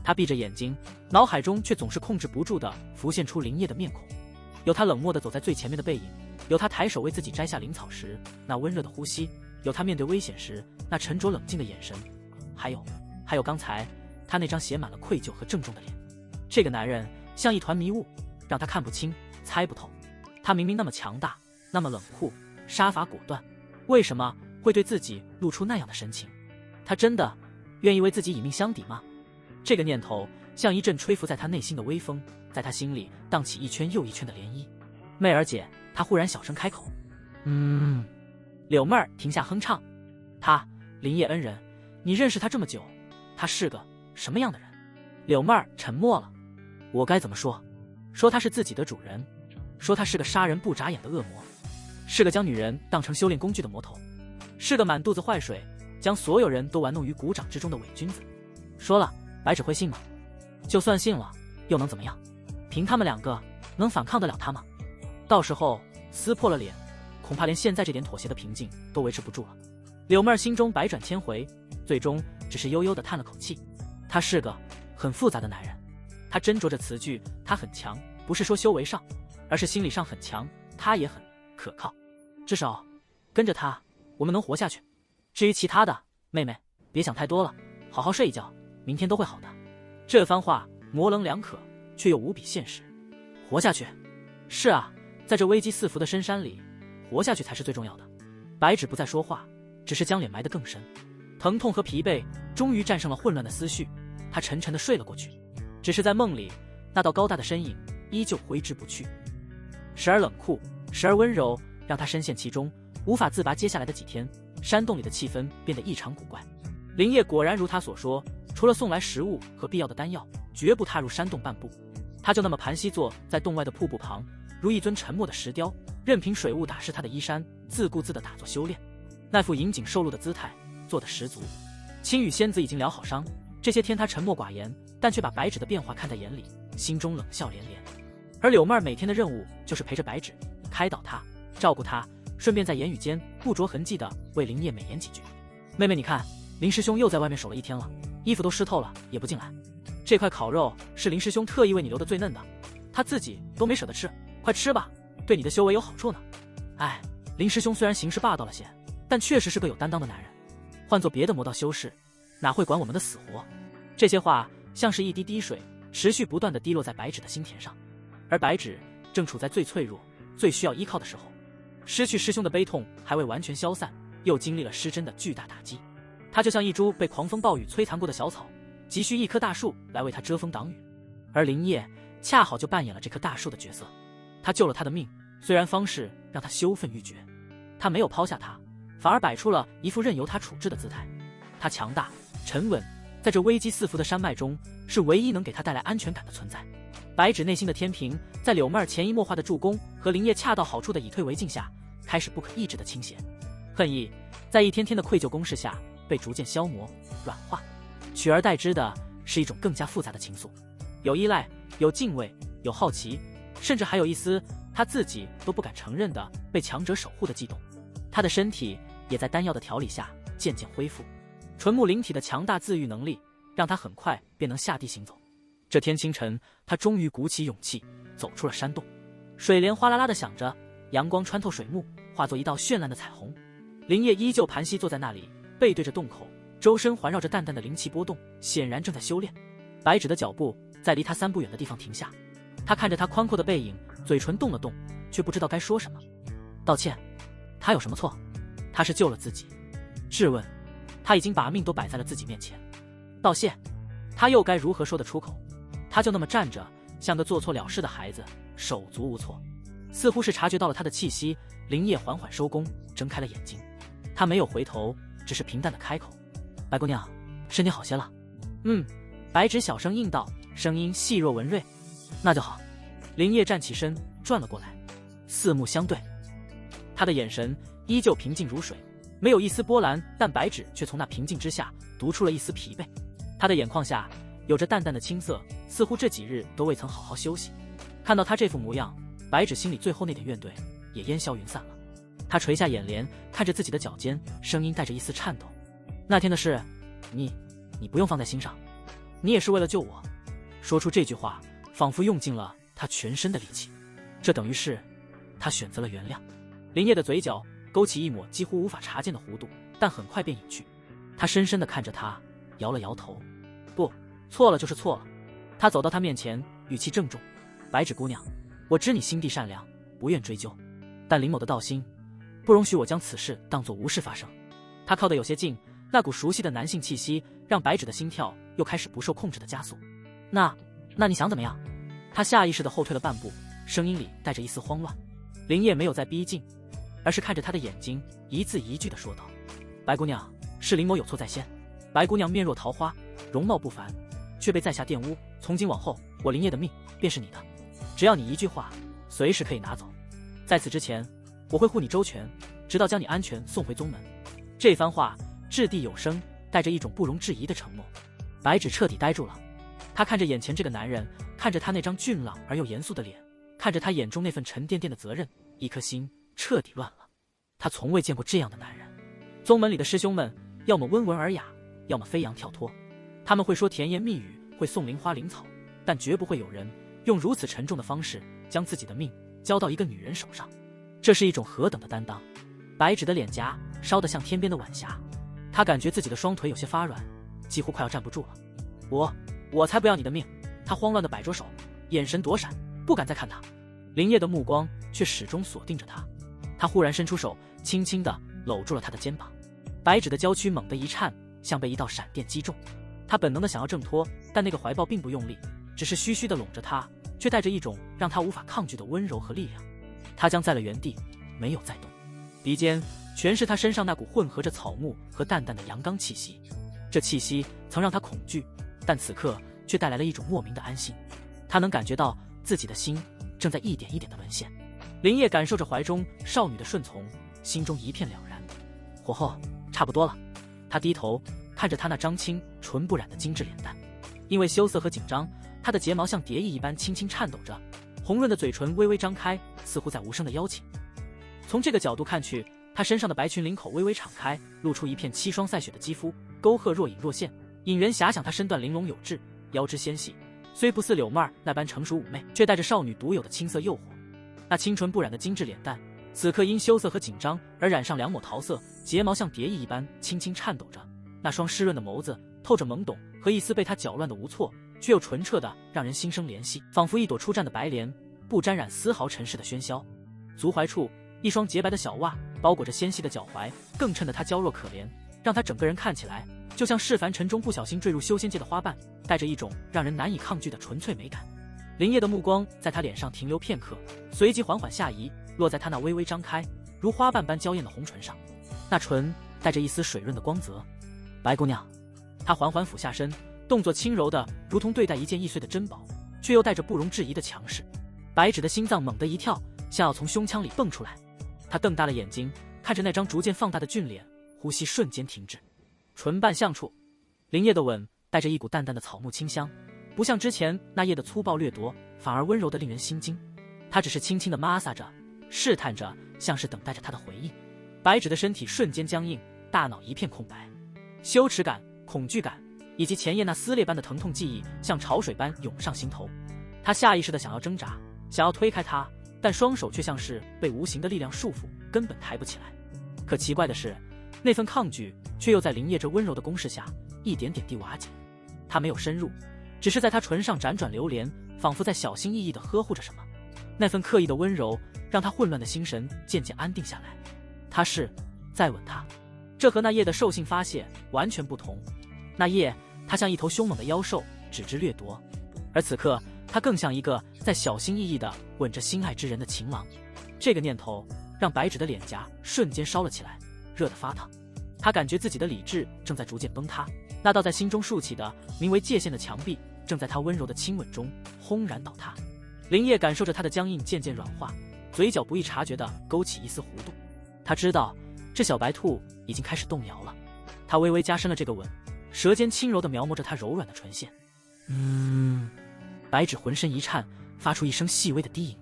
他闭着眼睛，脑海中却总是控制不住地浮现出林烨的面孔，有他冷漠地走在最前面的背影，有他抬手为自己摘下灵草时那温热的呼吸，有他面对危险时那沉着冷静的眼神，还有刚才他那张写满了愧疚和郑重的脸。这个男人像一团迷雾，让他看不清，猜不透。他明明那么强大，那么冷酷，杀伐果断，为什么会对自己露出那样的神情？他真的愿意为自己以命相抵吗？这个念头像一阵吹拂在他内心的微风，在他心里荡起一圈又一圈的涟漪。妹儿姐，他忽然小声开口。柳妹儿停下哼唱。他，林烨恩人，你认识他这么久，他是个什么样的人？柳妹儿沉默了。我该怎么说？说他是自己的主人，说他是个杀人不眨眼的恶魔，是个将女人当成修炼工具的魔头，是个满肚子坏水，将所有人都玩弄于股掌之中的伪君子。说了，白芷会信吗？就算信了，又能怎么样？凭他们两个，能反抗得了他吗？到时候撕破了脸，恐怕连现在这点妥协的平静都维持不住了。柳妹儿心中百转千回，最终只是悠悠地叹了口气。他是个很复杂的男人，他斟酌着词句，他很强，不是说修为上，而是心理上很强，他也很可靠。至少跟着他，我们能活下去。至于其他的，妹妹别想太多了，好好睡一觉，明天都会好的。这番话模棱两可，却又无比现实。活下去？是啊，在这危机四伏的深山里，活下去才是最重要的。白芷不再说话，只是将脸埋得更深。疼痛和疲惫终于战胜了混乱的思绪，他沉沉地睡了过去。只是在梦里，那道高大的身影依旧挥之不去，时而冷酷，时而温柔，让他深陷其中，无法自拔。接下来的几天，山洞里的气氛变得异常古怪。林烨果然如他所说，除了送来食物和必要的丹药，绝不踏入山洞半步。他就那么盘膝坐在洞外的瀑布旁，如一尊沉默的石雕，任凭水雾打湿他的衣衫，自顾自地打坐修炼。那副引颈受禄的姿态做得十足。青羽仙子已经疗好伤，这些天他沉默寡言，但却把白芷的变化看在眼里，心中冷笑连连。而柳妹儿每天的任务就是陪着白芷，开导她，照顾她，顺便在言语间不着痕迹地为林烨美言几句。妹妹你看，林师兄又在外面守了一天了，衣服都湿透了也不进来。这块烤肉是林师兄特意为你留的最嫩的，他自己都没舍得吃，快吃吧，对你的修为有好处呢。哎，林师兄虽然行事霸道了些，但确实是个有担当的男人，换做别的魔道修士，哪会管我们的死活？这些话像是一滴滴水，持续不断地滴落在白芷的心田上。而白芷正处在最脆弱、最需要依靠的时候，失去师兄的悲痛还未完全消散，又经历了失真的巨大打击。他就像一株被狂风暴雨摧残过的小草，急需一棵大树来为他遮风挡雨。而林业恰好就扮演了这棵大树的角色，他救了他的命，虽然方式让他羞愤欲绝，他没有抛下他，反而摆出了一副任由他处置的姿态。他强大沉稳，在这危机四伏的山脉中，是唯一能给他带来安全感的存在。白芷内心的天平在柳妹儿潜移默化的助攻和林业恰到好处的以退为进下，开始不可抑制的倾斜。恨意在一天天的愧疚攻势下被逐渐消磨软化，取而代之的是一种更加复杂的情愫，有依赖，有敬畏，有好奇，甚至还有一丝他自己都不敢承认的被强者守护的悸动。他的身体也在丹药的调理下渐渐恢复，纯木灵体的强大自愈能力让他很快便能下地行走。这天清晨，他终于鼓起勇气走出了山洞，水莲哗啦啦地响着，阳光穿透水幕，化作一道绚烂的彩虹。林业依旧盘膝坐在那里，背对着洞口，周身环绕着淡淡的灵气波动，显然正在修炼。白芷的脚步在离他3步远的地方停下，他看着他宽阔的背影，嘴唇动了动，却不知道该说什么。道歉？他有什么错？他是救了自己。质问？他已经把命都摆在了自己面前。道谢？他又该如何说得出口？他就那么站着，像个做错了事的孩子，手足无措。似乎是察觉到了他的气息，林业缓缓收工，睁开了眼睛。他没有回头，只是平淡的开口：白姑娘，身体好些了？白芷小声应道，声音细若蚊蚋。那就好。林业站起身，转了过来，四目相对，他的眼神依旧平静如水，没有一丝波澜，但白芷却从那平静之下读出了一丝疲惫。他的眼眶下有着淡淡的青涩，似乎这几日都未曾好好休息。看到他这副模样，白芷心里最后那点怨怼也烟消云散了。他垂下眼帘，看着自己的脚尖，声音带着一丝颤抖：那天的事，你不用放在心上，你也是为了救我。说出这句话，仿佛用尽了他全身的力气。这等于是他选择了原谅。林业的嘴角勾起一抹几乎无法察见的弧度，但很快便隐去。他深深地看着他，摇了摇头：不，错了就是错了。他走到他面前，语气郑重：白芷姑娘，我知你心地善良，不愿追究，但林某的道心不容许我将此事当作无事发生。他靠得有些近，那股熟悉的男性气息让白芷的心跳又开始不受控制的加速。那你想怎么样？他下意识地后退了半步，声音里带着一丝慌乱。林业没有再逼近，而是看着他的眼睛，一字一句地说道：白姑娘，是林某有错在先。白姑娘面若桃花，容貌不凡，却被在下玷污，从今往后，我林业的命便是你的，只要你一句话，随时可以拿走。在此之前，我会护你周全，直到将你安全送回宗门。这番话掷地有声，带着一种不容置疑的承诺。白芷彻底呆住了，他看着眼前这个男人，看着他那张俊朗而又严肃的脸，看着他眼中那份沉甸甸的责任，一颗心彻底乱了。他从未见过这样的男人。宗门里的师兄们要么温文尔雅，要么飞扬跳脱，他们会说甜言蜜语，会送灵花灵草，但绝不会有人用如此沉重的方式将自己的命交到一个女人手上。这是一种何等的担当。白芷的脸颊烧得像天边的晚霞，她感觉自己的双腿有些发软，几乎快要站不住了。我才不要你的命！他慌乱地摆着手，眼神躲闪，不敢再看他。林业的目光却始终锁定着他。他忽然伸出手，轻轻地搂住了他的肩膀。白芷的娇躯猛地一颤，像被一道闪电击中。他本能地想要挣脱，但那个怀抱并不用力，只是虚虚地拢着他，却带着一种让他无法抗拒的温柔和力量。他僵在了原地，没有再动。鼻尖全是他身上那股混合着草木和淡淡的阳刚气息。这气息曾让他恐惧，但此刻却带来了一种莫名的安心。他能感觉到自己的心正在一点一点的沦陷。林业感受着怀中少女的顺从，心中一片了然。火候差不多了。他低头看着她那张青纯不染的精致脸蛋，因为羞涩和紧张，她的睫毛像蝶翼一般轻轻颤抖着，红润的嘴唇微微张开，似乎在无声的邀请。从这个角度看去，她身上的白裙领口微微敞开，露出一片凄霜赛雪的肌肤，沟壑若隐若现，引人遐想。她身段玲珑有致，腰肢纤细，虽不似柳妹儿那般成熟妩媚，却带着少女独有的青涩诱惑。那清纯不染的精致脸蛋，此刻因羞涩和紧张而染上两抹桃色，睫毛像蝶翼一般轻轻颤抖着。那双湿润的眸子透着懵懂和一丝被她搅乱的无措，却又纯澈的让人心生怜惜，仿佛一朵初绽的白莲，不沾染丝毫尘世的喧嚣。足踝处一双洁白的小袜包裹着纤细的脚踝，更衬得她娇弱可怜，让她整个人看起来就像释凡尘中不小心坠入修仙界的花瓣，带着一种让人难以抗拒的纯粹美感。林烨的目光在她脸上停留片刻，随即缓缓下移，落在她那微微张开如花瓣般娇艳的红唇上，那唇带着一丝水润的光泽。白姑娘，她缓缓俯下身，动作轻柔的如同对待一件易碎的珍宝，却又带着不容置疑的强势。白芷的心脏猛地一跳，像要从胸腔里蹦出来。她瞪大了眼睛，看着那张逐渐放大的俊脸，呼吸瞬间停滞。唇瓣相触，林烨的吻带着一股淡淡的草木清香，不像之前那夜的粗暴掠夺，反而温柔的令人心惊。他只是轻轻的摩挲着，试探着，像是等待着他的回应。白芷的身体瞬间僵硬，大脑一片空白，羞耻感、恐惧感以及前夜那撕裂般的疼痛记忆像潮水般涌上心头。他下意识的想要挣扎，想要推开他，但双手却像是被无形的力量束缚，根本抬不起来。可奇怪的是，那份抗拒却又在林烨这温柔的攻势下一点点地瓦解。他没有深入，只是在他唇上辗转流连，仿佛在小心翼翼地呵护着什么。那份刻意的温柔让他混乱的心神渐渐安定下来。他是在吻他，这和那夜的兽性发泄完全不同。那夜他像一头凶猛的妖兽，只知掠夺，而此刻他更像一个在小心翼翼地吻着心爱之人的情郎。这个念头让白芷的脸颊瞬间烧了起来，热得发烫。他感觉自己的理智正在逐渐崩塌，那道在心中竖起的名为界限的墙壁正在他温柔的亲吻中轰然倒塌。林烨感受着他的僵硬渐渐软化，嘴角不易察觉地勾起一丝弧度。他知道这小白兔已经开始动摇了。他微微加深了这个吻，舌尖轻柔地描摹着她柔软的唇线。白芷浑身一颤，发出一声细微的低吟。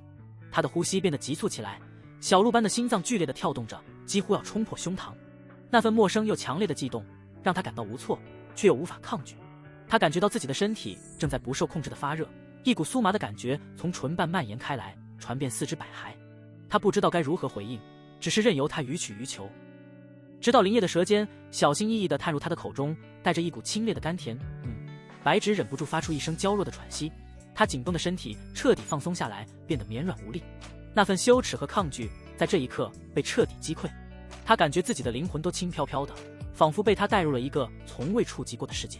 她的呼吸变得急促起来，小鹿般的心脏剧烈地跳动着，几乎要冲破胸膛。那份陌生又强烈的悸动让她感到无措，却又无法抗拒。她感觉到自己的身体正在不受控制地发热，一股酥麻的感觉从唇瓣蔓延开来，传遍四肢百骸。她不知道该如何回应，只是任由他予取予求，直到林烨的舌尖小心翼翼地探入他的口中，带着一股清冽的甘甜。白芷忍不住发出一声娇弱的喘息，她紧绷的身体彻底放松下来，变得绵软无力。那份羞耻和抗拒在这一刻被彻底击溃，她感觉自己的灵魂都轻飘飘的，仿佛被他带入了一个从未触及过的世界。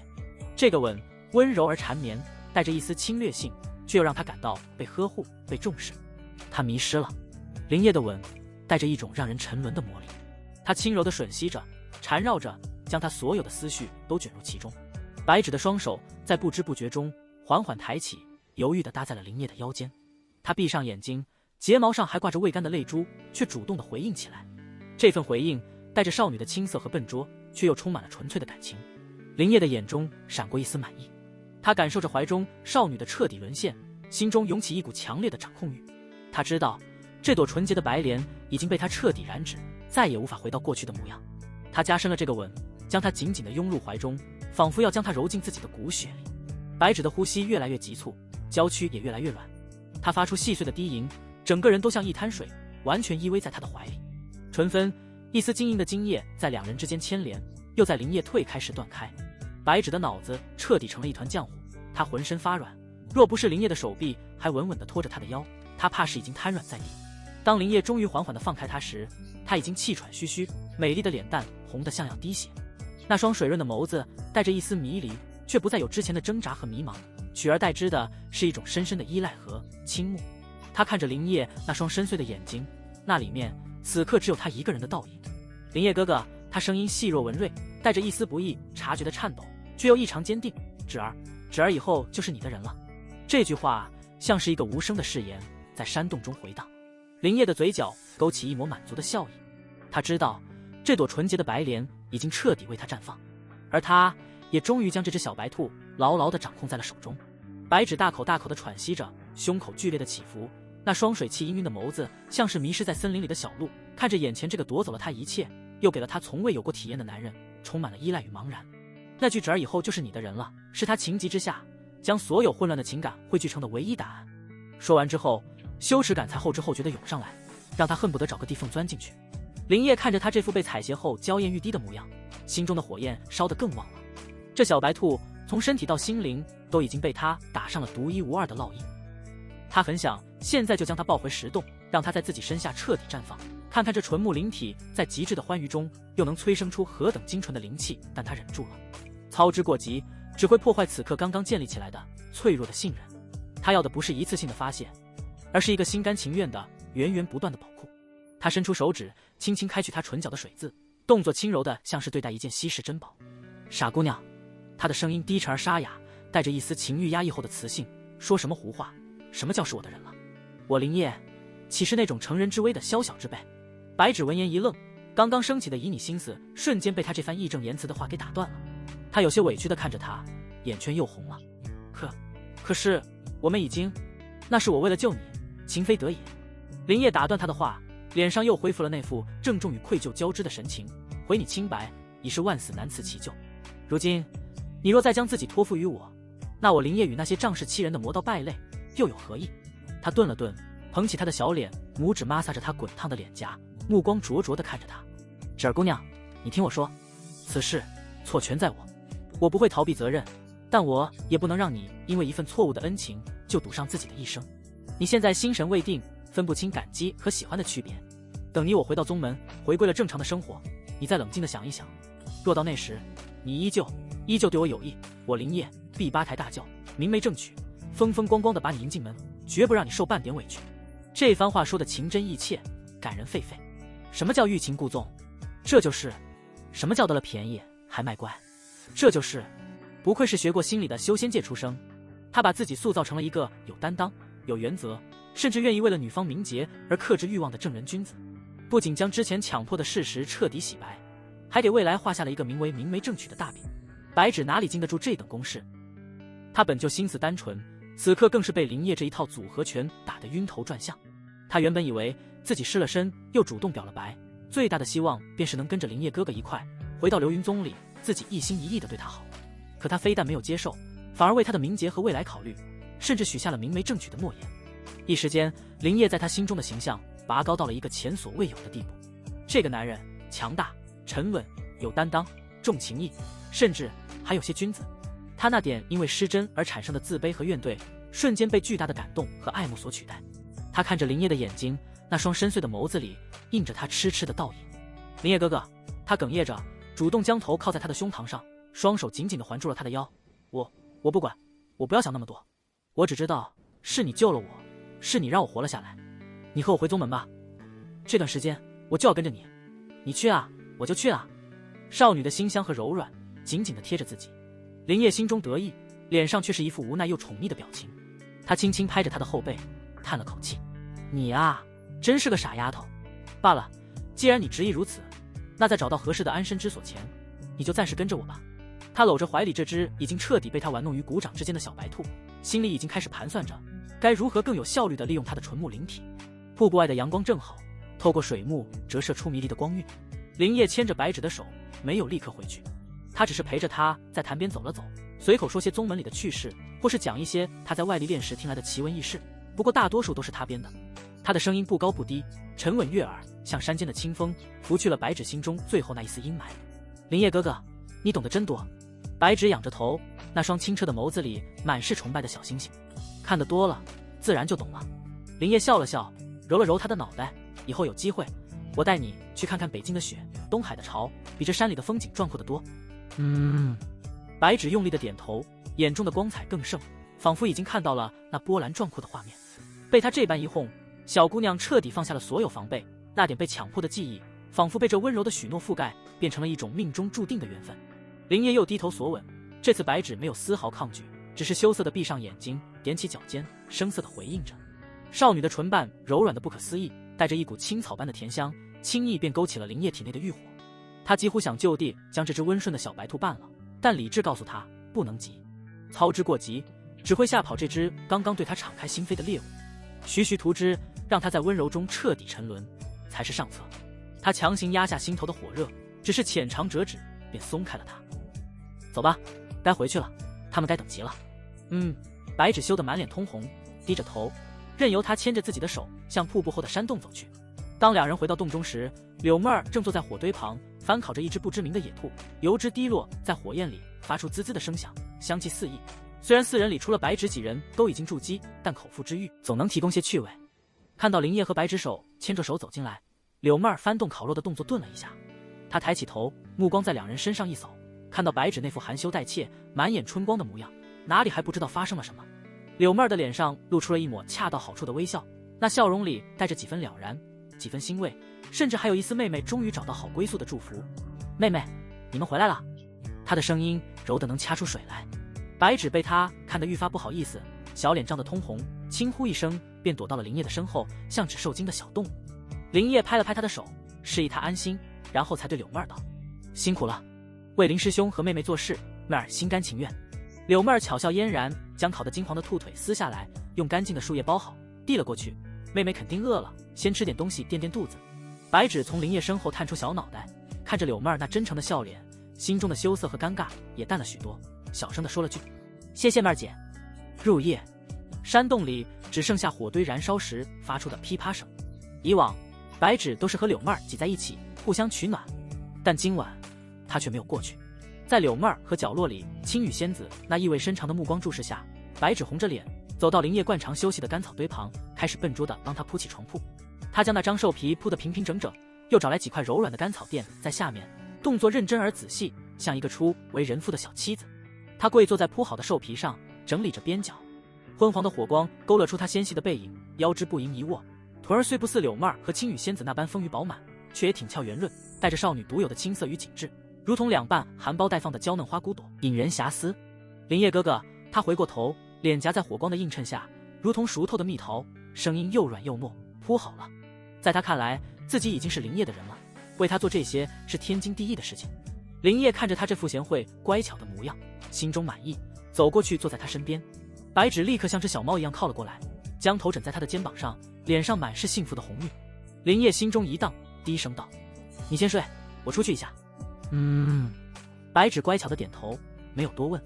这个吻温柔而缠绵，带着一丝侵略性，却又让他感到被呵护、被重视。他迷失了。林烨的吻带着一种让人沉沦的魔力，他轻柔地吮吸着，缠绕着，将他所有的思绪都卷入其中。白芷的双手在不知不觉中缓缓抬起，犹豫地搭在了林烨的腰间。他闭上眼睛，睫毛上还挂着未干的泪珠，却主动地回应起来。这份回应带着少女的青涩和笨拙，却又充满了纯粹的感情。林烨的眼中闪过一丝满意，他感受着怀中少女的彻底沦陷，心中涌起一股强烈的掌控欲。他知道这朵纯洁的白莲已经被他彻底染指，再也无法回到过去的模样。他加深了这个吻，将她紧紧地拥入怀中，仿佛要将她揉进自己的骨血里。白芷的呼吸越来越急促，娇躯也越来越软。她发出细碎的低吟，整个人都像一滩水，完全依偎在他的怀里。唇分，一丝晶莹的精液在两人之间牵连，又在林烨退开时断开。白芷的脑子彻底成了一团浆糊，她浑身发软，若不是林烨的手臂还稳稳地托着她的腰，她怕是已经瘫软在地。当林烨终于缓缓地放开她时，她已经气喘吁吁，美丽的脸蛋红得像要滴血，那双水润的眸子带着一丝迷离，却不再有之前的挣扎和迷茫，取而代之的是一种深深的依赖和倾慕。她看着林烨那双深邃的眼睛，那里面此刻只有他一个人的倒影。林烨哥哥，他声音细弱文瑞，带着一丝不易察觉的颤抖，却又异常坚定。芷儿以后就是你的人了。这句话像是一个无声的誓言，在山洞中回荡。林烨的嘴角勾起一抹满足的笑意，他知道这朵纯洁的白莲已经彻底为他绽放，而他也终于将这只小白兔牢牢地掌控在了手中。白芷大口大口地喘息着，胸口剧烈的起伏，那双水气氤氲的眸子像是迷失在森林里的小鹿，看着眼前这个夺走了他一切，又给了他从未有过体验的男人，充满了依赖与茫然。那句芷儿以后就是你的人了，是他情急之下将所有混乱的情感汇聚成的唯一答案。说完之后，羞耻感才后知后觉地涌上来，让他恨不得找个地缝钻进去。林烨看着他这副被采撷后娇艳欲滴的模样，心中的火焰烧得更旺了。这小白兔从身体到心灵都已经被他打上了独一无二的烙印，他很想现在就将他抱回石洞，让他在自己身下彻底绽放。看看这纯木灵体在极致的欢愉中又能催生出何等精纯的灵气，但他忍住了。操之过急只会破坏此刻刚刚建立起来的脆弱的信任。他要的不是一次性的发泄，而是一个心甘情愿的源源不断的宝库。他伸出手指轻轻开去他唇角的水渍，动作轻柔的像是对待一件稀世珍宝。傻姑娘，他的声音低沉而沙哑，带着一丝情欲压抑后的磁性。说什么胡话？什么叫是我的人了？我林业岂是那种成人之危的宵小之辈？白芷闻言一愣，刚刚升起的旖旎心思瞬间被他这番义正言辞的话给打断了。他有些委屈地看着他，眼圈又红了。可是我们已经，那是我为了救你，情非得已。林业打断他的话，脸上又恢复了那副郑重与愧疚交织的神情。回你清白，已是万死难辞其咎。如今你若再将自己托付于我，那我林业与那些仗势欺人的魔道败类又有何意？他顿了顿，捧起他的小脸，拇指摩挲着他滚烫的脸颊，目光灼灼地看着他。芷儿姑娘，你听我说，此事错全在我不会逃避责任，但我也不能让你因为一份错误的恩情就赌上自己的一生。你现在心神未定，分不清感激和喜欢的区别。等你我回到宗门，回归了正常的生活，你再冷静地想一想，若到那时你依旧对我有意，我林业必八抬大轿，明媒正娶，风风光光地把你迎进门，绝不让你受半点委屈。这番话说的情真意切，感人肺腑。什么叫欲擒故纵？这就是什么叫得了便宜还卖乖？这就是不愧是学过心理的修仙界出生。他把自己塑造成了一个有担当、有原则，甚至愿意为了女方名节而克制欲望的正人君子。不仅将之前强迫的事实彻底洗白，还给未来画下了一个名为明媒正娶的大饼。白芷哪里经得住这等攻势？他本就心思单纯，此刻更是被林业这一套组合拳打得晕头转向。他原本以为自己失了身，又主动表了白，最大的希望便是能跟着林业哥哥一块回到流云宗里，自己一心一意地对他好。可他非但没有接受，反而为他的名节和未来考虑，甚至许下了明媒正娶的诺言。一时间，林业在他心中的形象拔高到了一个前所未有的地步。这个男人强大、沉稳、有担当、重情义，甚至还有些君子。他那点因为失真而产生的自卑和怨怼，瞬间被巨大的感动和爱慕所取代。他看着林业的眼睛，那双深邃的眸子里映着他痴痴的倒影。林业哥哥，他哽咽着，主动将头靠在他的胸膛上，双手紧紧地环住了他的腰。我不管，我不要想那么多，我只知道是你救了我，是你让我活了下来。你和我回宗门吧，这段时间我就要跟着你，你去啊我就去啊。少女的馨香和柔软紧紧地贴着自己，林业心中得意，脸上却是一副无奈又宠溺的表情。他轻轻拍着她的后背，叹了口气，你啊真是个傻丫头。罢了，既然你执意如此，那在找到合适的安身之所前，你就暂时跟着我吧。他搂着怀里这只已经彻底被他玩弄于股掌之间的小白兔，心里已经开始盘算着该如何更有效率地利用他的纯木灵体。瀑布外的阳光正好，透过水幕折射出迷离的光晕。林业牵着白芷的手，没有立刻回去，他只是陪着她在潭边走了走，随口说些宗门里的趣事，或是讲一些他在外力练时听来的奇闻异事，不过大多数都是他编的。他的声音不高不低，沉稳悦耳，像山间的清风，拂去了白芷心中最后那一丝阴霾。林业哥哥，你懂得真多。白芷仰着头，那双清澈的眸子里满是崇拜的小星星。看得多了，自然就懂了。林业笑了笑，揉了揉他的脑袋，以后有机会，我带你去看看北京的雪，东海的潮，比这山里的风景壮阔得多。白芷用力的点头，眼中的光彩更盛，仿佛已经看到了那波澜壮阔的画面。被他这般一哄，小姑娘彻底放下了所有防备，那点被强迫的记忆，仿佛被这温柔的许诺覆盖，变成了一种命中注定的缘分。林业又低头索吻，这次白芷没有丝毫抗拒，只是羞涩的闭上眼睛，踮起脚尖，生涩的回应着。少女的唇瓣柔软的不可思议，带着一股青草般的甜香，轻易便勾起了林业体内的欲火。他几乎想就地将这只温顺的小白兔办了，但理智告诉他不能急，操之过急只会吓跑这只刚刚对他敞开心扉的猎物。徐徐图之，让他在温柔中彻底沉沦才是上策。他强行压下心头的火热，只是浅尝辄止，便松开了他。走吧，该回去了，他们该等急了。白芷羞得满脸通红，低着头，任由他牵着自己的手向瀑布后的山洞走去。当两人回到洞中时，柳妹儿正坐在火堆旁翻烤着一只不知名的野兔，油脂滴落在火焰里，发出滋滋的声响，香气四溢。虽然4人里除了白芷几人都已经筑基，但口腹之欲总能提供些趣味。看到林业和白芷手牵着手走进来，柳妹儿翻动烤肉的动作顿了一下，她抬起头，目光在两人身上一扫，看到白芷那副含羞带怯、满眼春光的模样，哪里还不知道发生了什么。柳妹儿的脸上露出了一抹恰到好处的微笑，那笑容里带着几分了然，几分欣慰，甚至还有一丝妹妹终于找到好归宿的祝福。妹妹，你们回来了。她的声音柔得能掐出水来。白芷被她看得愈发不好意思，小脸涨得通红，轻呼一声便躲到了林烨的身后，像只受惊的小动物。林烨拍了拍她的手，示意她安心，然后才对柳妹儿道：辛苦了，为林师兄和妹妹做事，妹儿心甘情愿。柳妹儿巧笑嫣然，将烤得金黄的兔腿撕下来，用干净的树叶包好，递了过去。妹妹肯定饿了，先吃点东西垫垫肚子。白芷从林烨身后探出小脑袋，看着柳妹儿那真诚的笑脸，心中的羞涩和尴尬也淡了许多，小声地说了句：谢谢妹儿姐。入夜，山洞里只剩下火堆燃烧时发出的噼啪声。以往白芷都是和柳妹儿挤在一起互相取暖，但今晚她却没有过去。在柳妹儿和角落里青羽仙子那意味深长的目光注视下，白芷红着脸走到林烨惯常休息的干草堆旁，开始笨拙地帮他铺起床铺。他将那张兽皮铺得平平整整，又找来几块柔软的干草垫在下面，动作认真而仔细，像一个初为人妇的小妻子。他跪坐在铺好的兽皮上，整理着边角，昏黄的火光勾勒出他纤细的背影，腰肢不盈一握，臀儿虽不似柳妹儿和青羽仙子那般丰腴饱满，却也挺翘圆润，带着少女独有的青涩与紧致，如同两瓣含苞待放的娇嫩花骨朵，引人遐思。林烨哥哥，他回过头，脸颊在火光的映衬下如同熟透的蜜桃，声音又软又糯。铺好了。在他看来，自己已经是林烨的人了，为他做这些是天经地义的事情。林烨看着他这副贤惠乖巧的模样，心中满意，走过去坐在他身边。白芷立刻像只小猫一样靠了过来，将头枕在他的肩膀上，脸上满是幸福的红晕。林烨心中一荡，低声道：你先睡，我出去一下。白芷乖巧的点头，没有多问。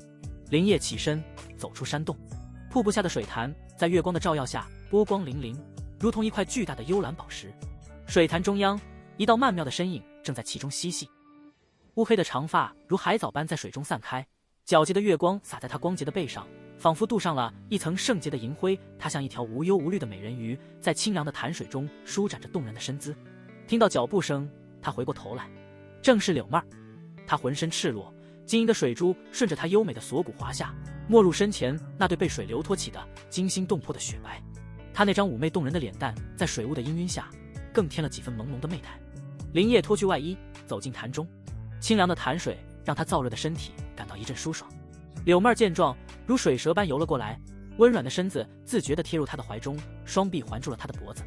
林烨起身走出山洞，瀑布下的水潭在月光的照耀下波光粼粼，如同一块巨大的幽蓝宝石。水潭中央，一道曼妙的身影正在其中嬉戏，乌黑的长发如海藻般在水中散开，皎洁的月光洒在她光洁的背上，仿佛镀上了一层圣洁的银灰。她像一条无忧无虑的美人鱼，在清凉的潭水中舒展着动人的身姿。听到脚步声，她回过头来，正是柳妹儿。她浑身赤裸，晶莹的水珠顺着她优美的锁骨滑下，没入身前那对被水流托起的惊心动魄的雪白。她那张妩媚动人的脸蛋在水雾的氤氲下更添了几分朦胧的媚态。林烨脱去外衣，走进潭中，清凉的潭水让他燥热的身体感到一阵舒爽。柳妹儿见状，如水蛇般游了过来，温软的身子自觉地贴入他的怀中，双臂环住了他的脖子。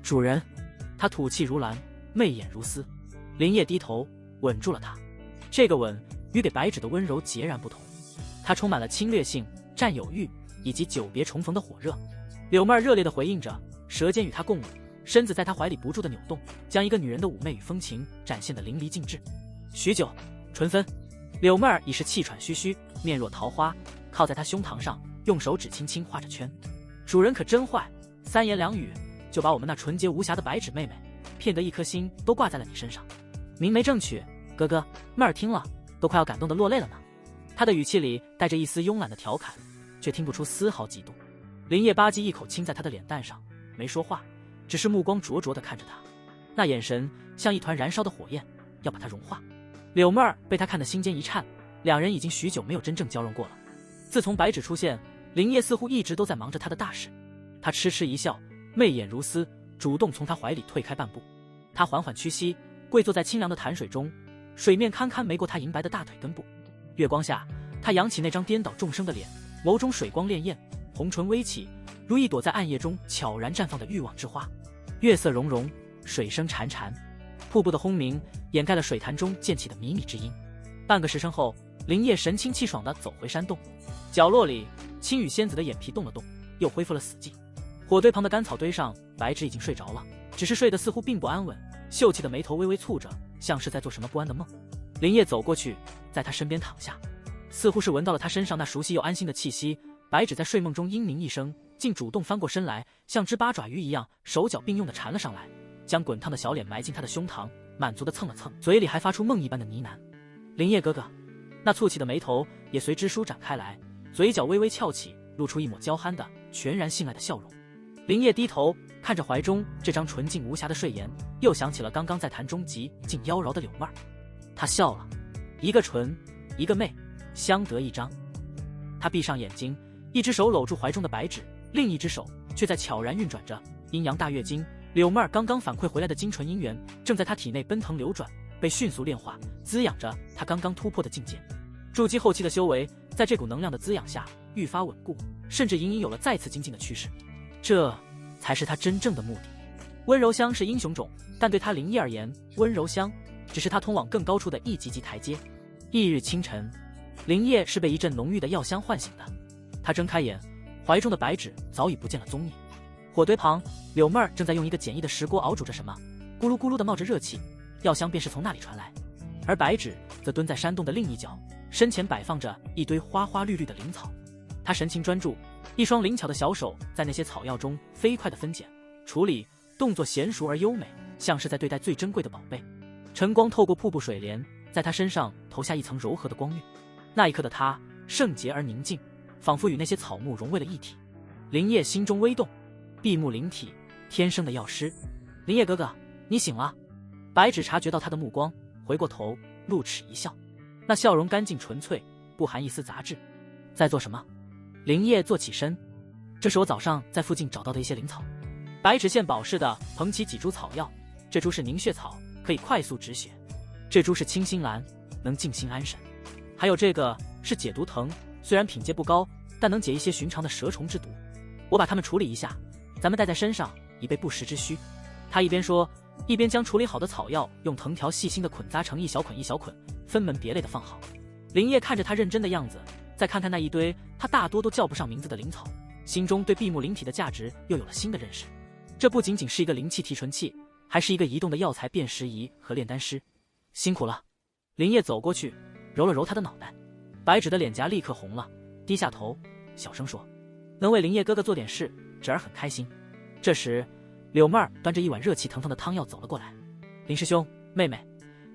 主人，他吐气如兰，媚眼如丝。林烨低头吻住了她，这个吻与给白芷的温柔截然不同，它充满了侵略性、占有欲以及久别重逢的火热。柳妹儿热烈地回应着，舌尖与他共舞，身子在他怀里不住地扭动，将一个女人的妩媚与风情展现得淋漓尽致。许久，唇分，柳妹儿已是气喘吁吁，面若桃花，靠在他胸膛上，用手指轻轻画着圈。主人可真坏，三言两语就把我们那纯洁无瑕的白芷妹妹骗得一颗心都挂在了你身上。明媒正娶，哥哥，妹儿听了都快要感动得落泪了呢。他的语气里带着一丝慵懒的调侃，却听不出丝毫嫉妒。林烨吧唧一口亲在他的脸蛋上，没说话，只是目光灼灼地看着他，那眼神像一团燃烧的火焰，要把他融化。柳妹儿被他看得心间一颤，两人已经许久没有真正交融过了。自从白芷出现，林烨似乎一直都在忙着他的大事。他痴痴一笑，媚眼如丝，主动从他怀里退开半步。他缓缓屈膝，跪坐在清凉的潭水中，水面堪堪没过他银白的大腿根部。月光下，他扬起那张颠倒众生的脸，眸中水光潋滟，红唇微起，如一朵在暗夜中悄然绽放的欲望之花。月色融融，水声潺潺，瀑布的轰鸣掩盖了水潭中溅起的靡靡之音。半个时辰后，林烨神清气爽地走回山洞。角落里，青羽仙子的眼皮动了动，又恢复了死寂。火堆旁的干草堆上，白芷已经睡着了，只是睡得似乎并不安稳，秀气的眉头微微蹙着，像是在做什么不安的梦。林烨走过去，在他身边躺下，似乎是闻到了他身上那熟悉又安心的气息。白芷在睡梦中嘤咛一声，竟主动翻过身来，像只八爪鱼一样，手脚并用地缠了上来，将滚烫的小脸埋进他的胸膛，满足地蹭了蹭，嘴里还发出梦一般的呢喃：林烨哥哥。那蹙起的眉头也随之舒展开来，嘴角微微翘起，露出一抹娇憨的全然信赖的笑容。林烨低头看着怀中这张纯净无瑕的睡颜，又想起了刚刚在坛中极尽妖娆的柳妹儿，他笑了，一个纯，一个媚，相得益彰。他闭上眼睛，一只手搂住怀中的白芷，另一只手却在悄然运转着阴阳大月经。柳妹儿刚刚反馈回来的精纯阴元正在他体内奔腾流转，被迅速炼化，滋养着他刚刚突破的境界。筑基后期的修为，在这股能量的滋养下愈发稳固，甚至隐隐有了再次精进的趋势。这才是他真正的目的。温柔乡是英雄种，但对他林烨而言，温柔乡只是他通往更高处的一级级台阶。翌日清晨，林烨是被一阵浓郁的药香唤醒的。他睁开眼，怀中的白芷早已不见了踪影。火堆旁，柳妹儿正在用一个简易的石锅熬煮着什么，咕噜咕噜的冒着热气，药香便是从那里传来。而白芷则蹲在山洞的另一角，身前摆放着一堆花花绿绿的灵草。他神情专注，一双灵巧的小手在那些草药中飞快地分拣、处理，动作娴熟而优美，像是在对待最珍贵的宝贝。晨光透过瀑布水帘，在他身上投下一层柔和的光晕。那一刻的他圣洁而宁静，仿佛与那些草木融为了一体。林烨心中微动，闭目灵体，天生的药师。林烨哥哥，你醒了。白芷察觉到他的目光，回过头，露齿一笑，那笑容干净纯粹，不含一丝杂质。在做什么？林烨坐起身，这是我早上在附近找到的一些灵草。白芷现宝似的捧起几株草药，这株是凝血草，可以快速止血；这株是清心兰，能静心安神；还有这个是解毒藤，虽然品阶不高，但能解一些寻常的蛇虫之毒。我把它们处理一下，咱们带在身上，以备不时之需。他一边说，一边将处理好的草药用藤条细心的捆扎成一小捆一小捆，分门别类的放好。林烨看着他认真的样子，再看看那一堆他大多都叫不上名字的灵草，心中对闭目灵体的价值又有了新的认识。这不仅仅是一个灵气提纯器，还是一个移动的药材辨识仪和炼丹师。辛苦了。林烨走过去，揉了揉他的脑袋。白芷的脸颊立刻红了，低下头，小声说：“能为林烨哥哥做点事，侄儿很开心。”这时，柳妹儿端着一碗热气腾腾的汤药走了过来。林师兄，妹妹，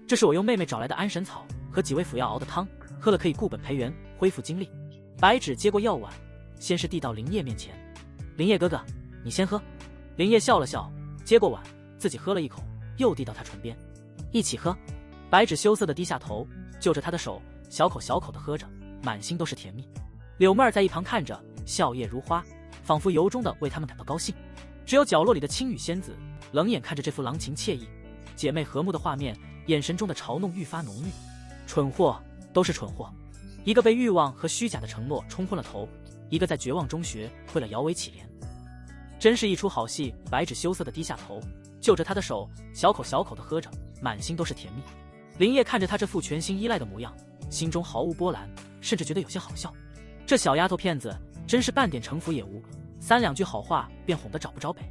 这是我用妹妹找来的安神草和几味辅药熬的汤，喝了可以固本培元，恢复精力。白芷接过药碗，先是递到林烨面前。林烨哥哥，你先喝。林烨笑了笑，接过碗，自己喝了一口，又递到他唇边。一起喝。白芷羞涩地低下头，就着他的手，小口小口地喝着，满心都是甜蜜。柳妹儿在一旁看着，笑靥如花，仿佛由衷地为他们感到高兴。只有角落里的青羽仙子冷眼看着这副郎情惬意、姐妹和睦的画面，眼神中的嘲弄愈发浓郁。蠢货，都是蠢货，一个被欲望和虚假的承诺冲昏了头，一个在绝望中学会了摇尾乞怜，真是一出好戏。白芷羞涩地低下头，就着他的手，小口小口地喝着，满心都是甜蜜。林烨看着他这副全心依赖的模样，心中毫无波澜，甚至觉得有些好笑。这小丫头片子真是半点城府也无，三两句好话便哄得找不着北。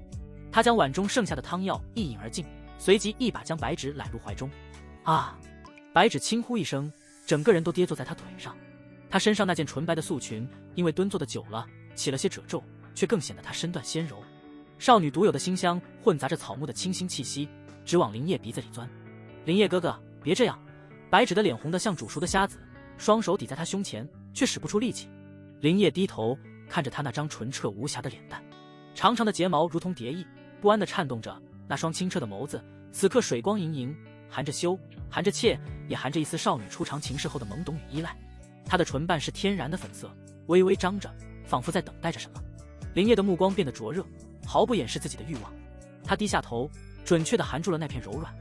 他将碗中剩下的汤药一饮而尽，随即一把将白芷揽入怀中。啊！白芷轻呼一声，整个人都跌坐在他腿上。他身上那件纯白的素裙，因为蹲坐的久了，起了些褶皱，却更显得她身段纤柔。少女独有的馨香混杂着草木的清新气息，直往林烨鼻子里钻。林烨哥哥，别这样！白芷的脸红得像煮熟的虾子，双手抵在他胸前，却使不出力气。林烨低头看着他那张纯澈无瑕的脸蛋，长长的睫毛如同蝶翼，不安地颤动着，那双清澈的眸子此刻水光盈盈，含着羞，含着怯，也含着一丝少女初尝情事后的懵懂与依赖。她的唇瓣是天然的粉色，微微张着，仿佛在等待着什么。林烨的目光变得灼热，毫不掩饰自己的欲望。他低下头，准确地含住了那片柔软。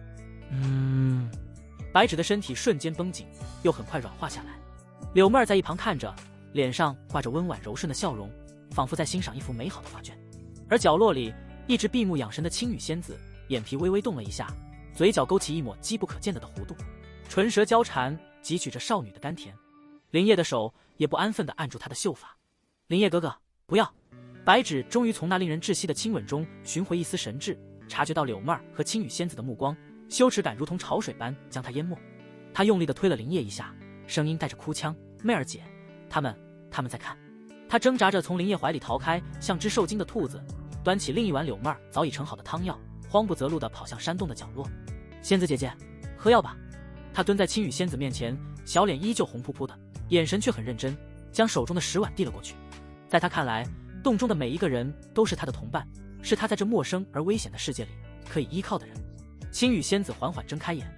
白芷的身体瞬间绷紧，又很快软化下来。柳妹儿在一旁看着，脸上挂着温婉柔顺的笑容，仿佛在欣赏一幅美好的画卷。而角落里一直闭目养神的青羽仙子，眼皮微微动了一下，嘴角勾起一抹机不可见的弧度，唇舌交缠，汲取着少女的甘甜。林烨的手也不安分地按住她的秀发。林烨哥哥，不要！白芷终于从那令人窒息的亲吻中寻回一丝神智，察觉到柳妹儿和青羽仙子的目光，羞耻感如同潮水般将她淹没。她用力地推了林烨一下，声音带着哭腔：“妹儿姐，他们在看。”她挣扎着从林烨怀里逃开，像只受惊的兔子，端起另一碗柳妹儿早已盛好的汤药，慌不择路地跑向山洞的角落。仙子姐姐，喝药吧。她蹲在青羽仙子面前，小脸依旧红扑扑的，眼神却很认真，将手中的10碗递了过去。在她看来，洞中的每一个人都是她的同伴，是他在这陌生而危险的世界里可以依靠的人。青羽仙子缓缓睁开眼，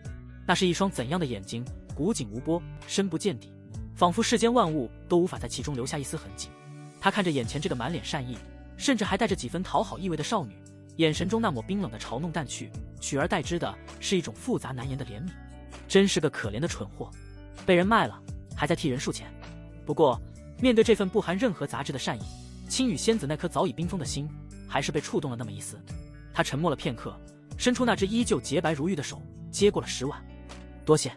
那是一双怎样的眼睛，古井无波，深不见底，仿佛世间万物都无法在其中留下一丝痕迹。他看着眼前这个满脸善意，甚至还带着几分讨好意味的少女，眼神中那抹冰冷的嘲弄淡去，取而代之的是一种复杂难言的怜悯。真是个可怜的蠢货，被人卖了，还在替人数钱。不过，面对这份不含任何杂质的善意，青羽仙子那颗早已冰封的心，还是被触动了那么一丝。他沉默了片刻，伸出那只依旧洁白如玉的手，接过了10碗。多谢。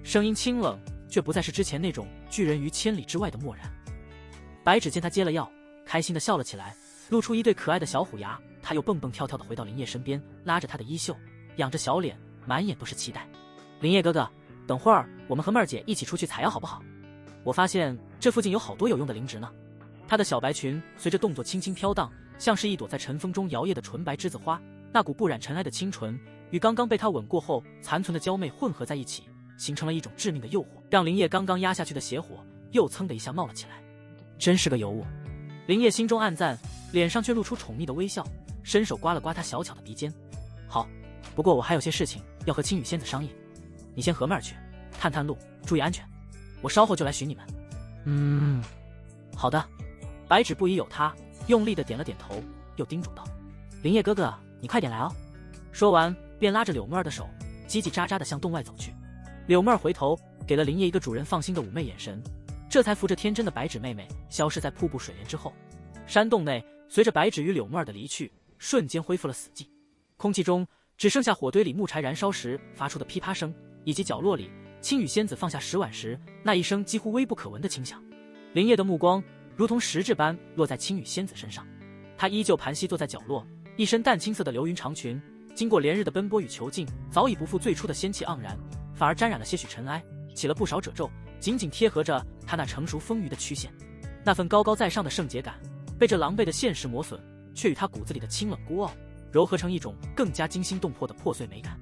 声音清冷，却不再是之前那种拒人于千里之外的漠然。白芷见他接了药，开心地笑了起来，露出一对可爱的小虎牙。他又蹦蹦跳跳地回到林叶身边，拉着他的衣袖，仰着小脸，满眼都是期待。林叶哥哥，等会儿我们和妹儿姐一起出去采药好不好？我发现这附近有好多有用的灵植呢。她的小白裙随着动作轻轻飘荡，像是一朵在晨风中摇曳的纯白栀子花，那股不染尘埃的清纯与刚刚被他吻过后残存的娇媚混合在一起，形成了一种致命的诱惑，让林叶刚刚压下去的邪火又噌的一下冒了起来。真是个尤物。林叶心中暗赞，脸上却露出宠溺的微笑，伸手刮了刮他小巧的鼻尖。好，不过我还有些事情要和青羽仙子商议，你先和妹儿去，探探路，注意安全，我稍后就来寻你们。好的。白芷不疑有他，用力的点了点头，又叮嘱道：林叶哥哥，你快点来哦。说完便拉着柳妹儿的手，叽叽喳喳的向洞外走去。柳妹儿回头给了林叶一个主人放心的妩媚眼神，这才扶着天真的白芷妹妹消失在瀑布水帘之后。山洞内随着白芷与柳妹儿的离去，瞬间恢复了死寂，空气中只剩下火堆里木柴燃烧时发出的噼啪声，以及角落里青羽仙子放下10碗时那一声几乎微不可闻的轻响。林叶的目光如同实质般落在青羽仙子身上，她依旧盘膝坐在角落，一身淡青色的流云长裙，经过连日的奔波与囚禁，早已不复最初的仙气盎然，反而沾染了些许尘埃，起了不少褶皱，紧紧贴合着她那成熟丰腴的曲线。那份高高在上的圣洁感被这狼狈的现实磨损，却与她骨子里的清冷孤傲糅合成一种更加惊心动魄的破碎美感。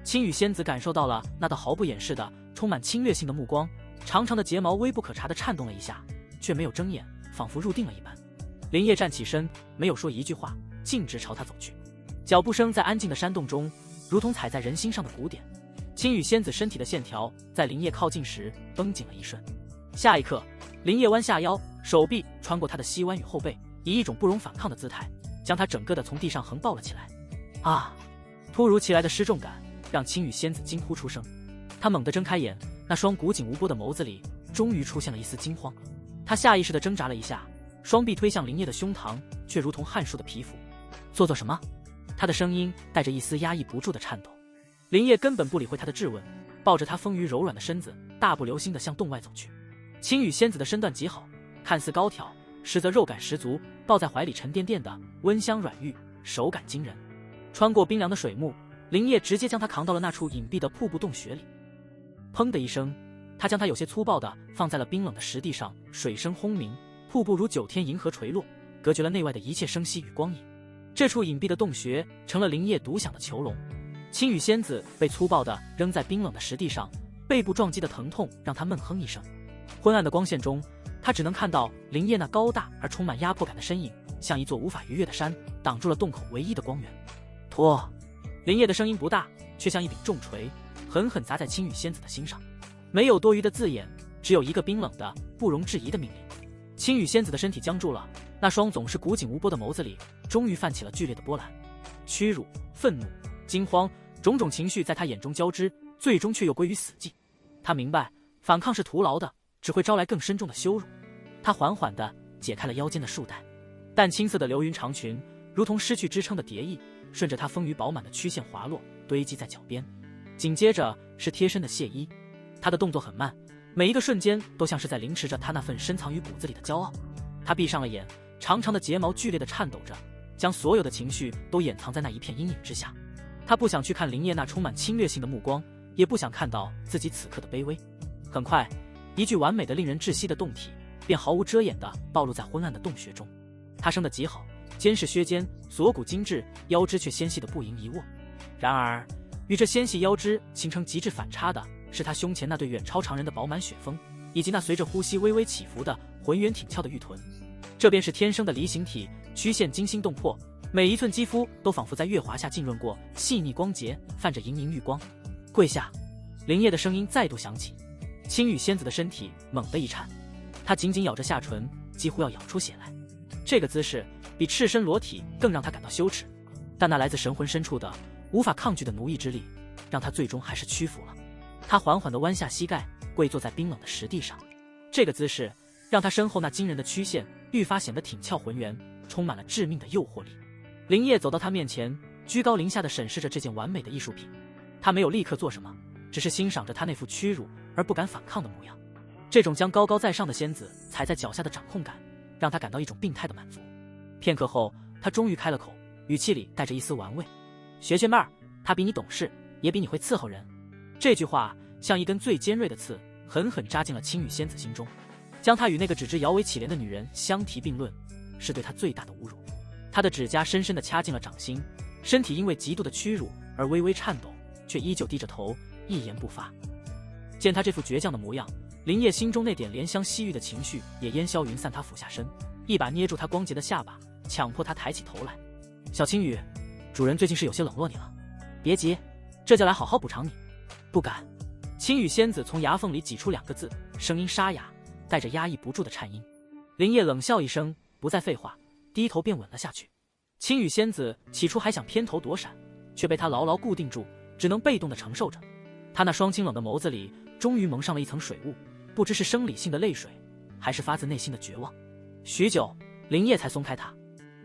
青羽仙子感受到了那道毫不掩饰的充满侵略性的目光，长长的睫毛微不可察地颤动了一下，却没有睁眼，仿佛入定了一般。林叶站起身，没有说一句话，径直朝他走去。脚步声在安静的山洞中如同踩在人心上的鼓点。青羽仙子身体的线条在林叶靠近时绷紧了一瞬，下一刻林叶弯下腰，手臂穿过他的膝弯与后背，以一种不容反抗的姿态将他整个的从地上横抱了起来。啊！突如其来的失重感让青羽仙子惊呼出声，她猛地睁开眼，那双古井无波的眸子里终于出现了一丝惊慌。她下意识地挣扎了一下，双臂推向林叶的胸膛，却如同汗束的皮肤。做什么？她的声音带着一丝压抑不住的颤抖。林叶根本不理会她的质问，抱着她丰腴柔软的身子，大步流星地向洞外走去。青羽仙子的身段极好，看似高挑，实则肉感十足，抱在怀里沉甸甸的，温香软玉，手感惊人。穿过冰凉的水幕，林叶直接将她扛到了那处隐蔽的瀑布洞穴里。砰的一声，他将她有些粗暴地放在了冰冷的石地上，水声轰鸣，瀑布如9天银河垂落，隔绝了内外的一切声息与光影。这处隐蔽的洞穴成了林叶独享的囚笼。青羽仙子被粗暴地扔在冰冷的石地上，背部撞击的疼痛让她闷哼一声。昏暗的光线中，他只能看到林叶那高大而充满压迫感的身影，像一座无法逾越的山，挡住了洞口唯一的光源。拖！林叶的声音不大，却像一柄重锤，狠狠砸在青羽仙子的心上。没有多余的字眼，只有一个冰冷的不容置疑的命令。青羽仙子的身体僵住了，那双总是古井无波的眸子里终于泛起了剧烈的波澜。屈辱、愤怒、惊慌，种种情绪在他眼中交织，最终却又归于死寂。他明白反抗是徒劳的，只会招来更深重的羞辱。他缓缓地解开了腰间的束带，淡青色的流云长裙如同失去支撑的蝶翼，顺着他丰腴饱满的曲线滑落，堆积在脚边。紧接着是贴身的亵衣，他的动作很慢，每一个瞬间都像是在凌迟着他那份深藏于骨子里的骄傲。他闭上了眼，长长的睫毛剧烈地颤抖着，将所有的情绪都掩藏在那一片阴影之下。他不想去看林叶那充满侵略性的目光，也不想看到自己此刻的卑微。很快，一具完美的令人窒息的胴体便毫无遮掩地暴露在昏暗的洞穴中。他生得极好，肩是削肩，锁骨精致，腰肢却纤细的不盈一握。然而与这纤细腰肢形成极致反差的是他胸前那对远超常人的饱满雪峰，以及那随着呼吸微微起伏的浑圆挺翘的玉臀。这便是天生的梨形体，曲线惊心动魄，每一寸肌肤都仿佛在月华下浸润过，细腻光洁，泛着莹莹玉光。跪下！林烨的声音再度响起。青羽仙子的身体猛地一颤，她紧紧咬着下唇，几乎要咬出血来。这个姿势比赤身裸体更让她感到羞耻，但那来自神魂深处的无法抗拒的奴役之力，让她最终还是屈服了。她缓缓地弯下膝盖，跪坐在冰冷的石地上。这个姿势让她身后那惊人的曲线愈发显得挺翘浑圆，充满了致命的诱惑力。林烨走到她面前，居高临下地审视着这件完美的艺术品。他没有立刻做什么，只是欣赏着她那副屈辱而不敢反抗的模样。这种将高高在上的仙子踩在脚下的掌控感，让他感到一种病态的满足。片刻后，他终于开了口，语气里带着一丝玩味：“学妹儿，他比你懂事，也比你会伺候人。”这句话像一根最尖锐的刺，狠狠扎进了青羽仙子心中，将她与那个只知摇尾乞怜的女人相提并论，是对她最大的侮辱。她的指甲深深地掐进了掌心，身体因为极度的屈辱而微微颤抖，却依旧低着头，一言不发。见他这副倔强的模样，林烨心中那点怜香惜玉的情绪也烟消云散。他俯下身，一把捏住她光洁的下巴，强迫她抬起头来：“小青羽，主人最近是有些冷落你了，别急，这就来好好补偿你。”“不敢。”青羽仙子从牙缝里挤出2个字，声音沙哑，带着压抑不住的颤音。林烨冷笑一声，不再废话，低头便吻了下去。青羽仙子起初还想偏头躲闪，却被他牢牢固定住，只能被动地承受着。他那双清冷的眸子里终于蒙上了一层水雾，不知是生理性的泪水，还是发自内心的绝望。许久，林烨才松开他，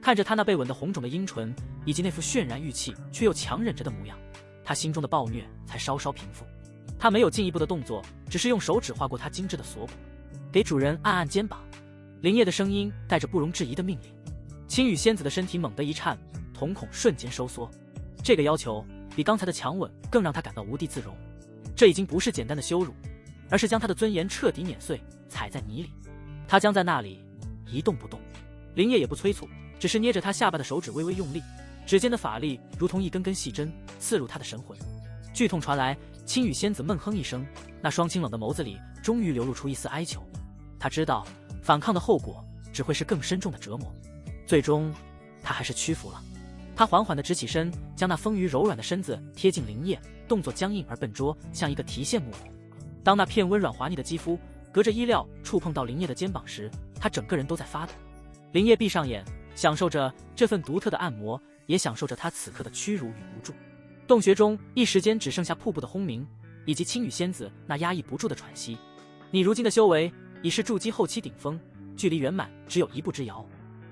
看着他那被吻得红肿的阴唇，以及那副渲然欲泣却又强忍着的模样，他心中的暴虐才稍稍平复。他没有进一步的动作，只是用手指划过他精致的锁骨，给主人按按肩膀。林烨的声音带着不容置疑的命令。青羽仙子的身体猛地一颤，瞳孔瞬间收缩。这个要求比刚才的强吻更让他感到无地自容。这已经不是简单的羞辱，而是将他的尊严彻底碾碎，踩在泥里。他将在那里一动不动。林烨也不催促，只是捏着他下巴的手指微微用力，指尖的法力如同一根根细针刺入他的神魂。剧痛传来，青羽仙子闷哼一声，那双清冷的眸子里终于流露出一丝哀求。他知道反抗的后果只会是更深重的折磨，最终他还是屈服了。他缓缓地直起身，将那丰腴柔软的身子贴近林烨，动作僵硬而笨拙，像一个提线木偶。当那片温软滑腻的肌肤隔着衣料触碰到林烨的肩膀时，他整个人都在发抖。林烨闭上眼，享受着这份独特的按摩，也享受着他此刻的屈辱与无助。洞穴中一时间只剩下瀑布的轰鸣，以及青羽仙子那压抑不住的喘息。你如今的修为已是筑基后期顶峰，距离圆满只有一步之遥。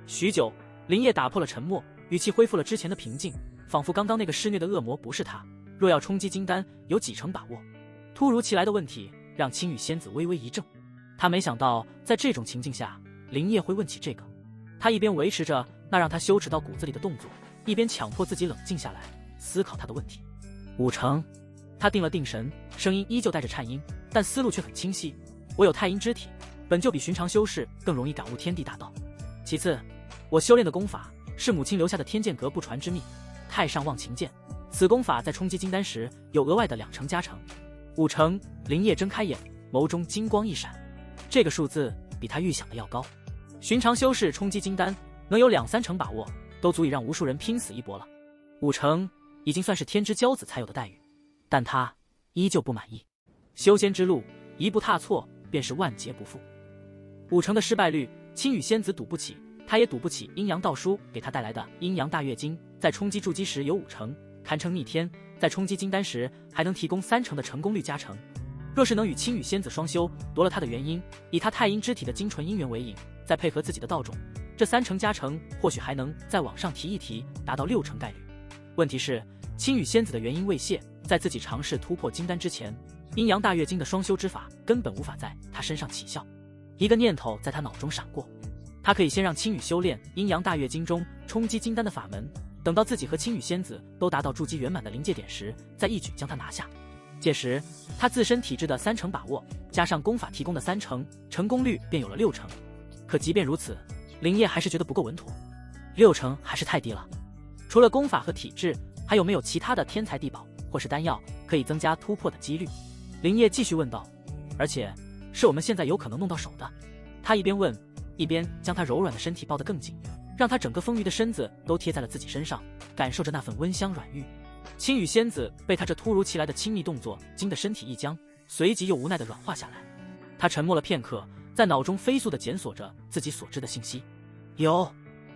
许久，林烨打破了沉默，语气恢复了之前的平静，仿佛刚刚那个施虐的恶魔不是他。若要冲击金丹，有几成把握？突如其来的问题让青羽仙子微微一怔，他没想到在这种情境下，林烨会问起这个。他一边维持着那让他羞耻到骨子里的动作，一边强迫自己冷静下来，思考他的问题。5成。他定了定神，声音依旧带着颤音，但思路却很清晰。我有太阴之体，本就比寻常修士更容易感悟天地大道。其次，我修炼的功法是母亲留下的天剑阁不传之秘，太上忘情剑。此功法在冲击金丹时有额外的2成加成。5成。林烨睁开眼，眸中金光一闪，这个数字比他预想的要高。寻常修士冲击金丹能有2-3成把握，都足以让无数人拼死一搏了。5成已经算是天之骄子才有的待遇，但他依旧不满意。修仙之路，一步踏错便是万劫不复。5成的失败率，青羽仙子赌不起，他也赌不起阴阳道书给他带来的阴阳大跃金，在冲击筑基时有5成，堪称逆天；在冲击金丹时还能提供3成的成功率加成。若是能与青羽仙子双修，夺了他的元婴，以他太阴之体的精纯姻缘为引，再配合自己的道种，这3成加成或许还能再往上提一提，达到6成概率。问题是，青羽仙子的元婴未泄，在自己尝试突破金丹之前，阴阳大跃金的双修之法根本无法在他身上起效。一个念头在他脑中闪过，他可以先让青羽修炼阴阳大跃金中冲击金丹的法门，等到自己和青羽仙子都达到筑基圆满的临界点时，再一举将他拿下。届时他自身体质的3成把握，加上功法提供的3成，成功率便有了6成。可即便如此，林烨还是觉得不够稳妥，6成还是太低了。除了功法和体质，还有没有其他的天才地宝或是丹药可以增加突破的几率？林烨继续问道。而且是我们现在有可能弄到手的。他一边问，一边将他柔软的身体抱得更紧，让他整个丰腴的身子都贴在了自己身上，感受着那份温香软玉。青羽仙子被他这突如其来的亲密动作惊得身体一僵，随即又无奈地软化下来。他沉默了片刻，在脑中飞速地检索着自己所知的信息。有，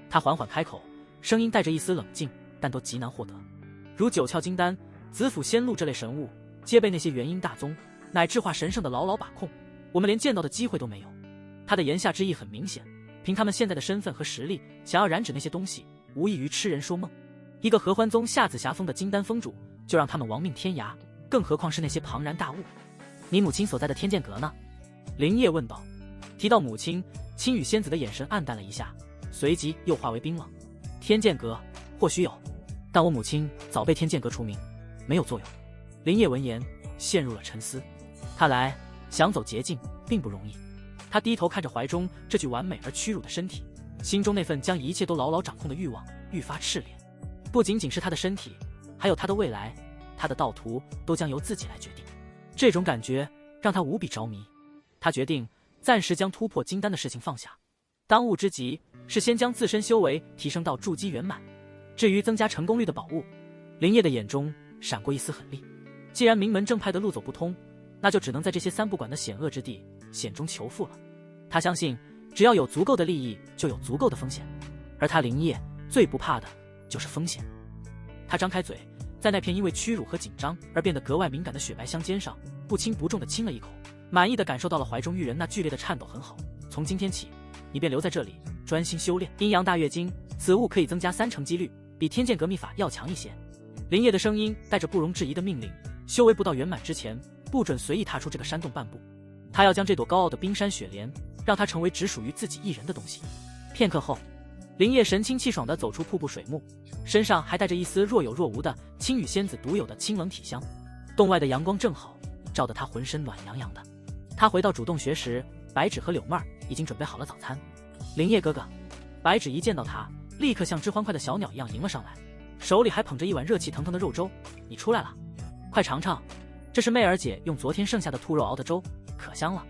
他缓缓开口，声音带着一丝冷静，但都极难获得。如九窍金丹、紫府仙露这类神物，皆被那些元婴大宗乃至化神圣的牢牢把控，我们连见到的机会都没有。他的言下之意很明显，凭他们现在的身份和实力，想要染指那些东西，无异于痴人说梦。一个合欢宗下紫霞峰的金丹峰主，就让他们亡命天涯，更何况是那些庞然大物。你母亲所在的天剑阁呢？灵叶问道。提到母亲，青羽仙子的眼神暗淡了一下，随即又化为冰冷。天剑阁或许有，但我母亲早被天剑阁除名，没有作用。灵叶闻言陷入了沉思。看来想走捷径并不容易。他低头看着怀中这具完美而屈辱的身体，心中那份将一切都牢牢掌控的欲望愈发炽烈。不仅仅是他的身体，还有他的未来，他的道途都将由自己来决定。这种感觉让他无比着迷。他决定暂时将突破金丹的事情放下，当务之急是先将自身修为提升到筑基圆满。至于增加成功率的宝物，灵叶的眼中闪过一丝狠厉。既然名门正派的路走不通，那就只能在这些三不管的险恶之地险中求富了。他相信只要有足够的利益，就有足够的风险，而他灵叶最不怕的就是风险。他张开嘴，在那片因为屈辱和紧张而变得格外敏感的雪白香肩上不轻不重地亲了一口，满意地感受到了怀中玉人那剧烈的颤抖。很好，从今天起你便留在这里专心修炼阴阳大月经，此物可以增加30%几率，比天剑阁秘法要强一些。灵叶的声音带着不容置疑的命令，修为不到圆满之前不准随意踏出这个山洞半步。他要将这朵高傲的冰山雪莲让它成为只属于自己一人的东西。片刻后，灵叶神清气爽地走出瀑布水幕，身上还带着一丝若有若无的青羽仙子独有的清冷体香。洞外的阳光正好，照得他浑身暖洋洋的。他回到主洞穴时，白芷和柳妹儿已经准备好了早餐。灵叶哥哥，白芷一见到他，立刻像只欢快的小鸟一样迎了上来，手里还捧着一碗热气腾腾的肉粥。你出来了，快尝尝，这是妹儿姐用昨天剩下的兔肉熬的粥，可香了。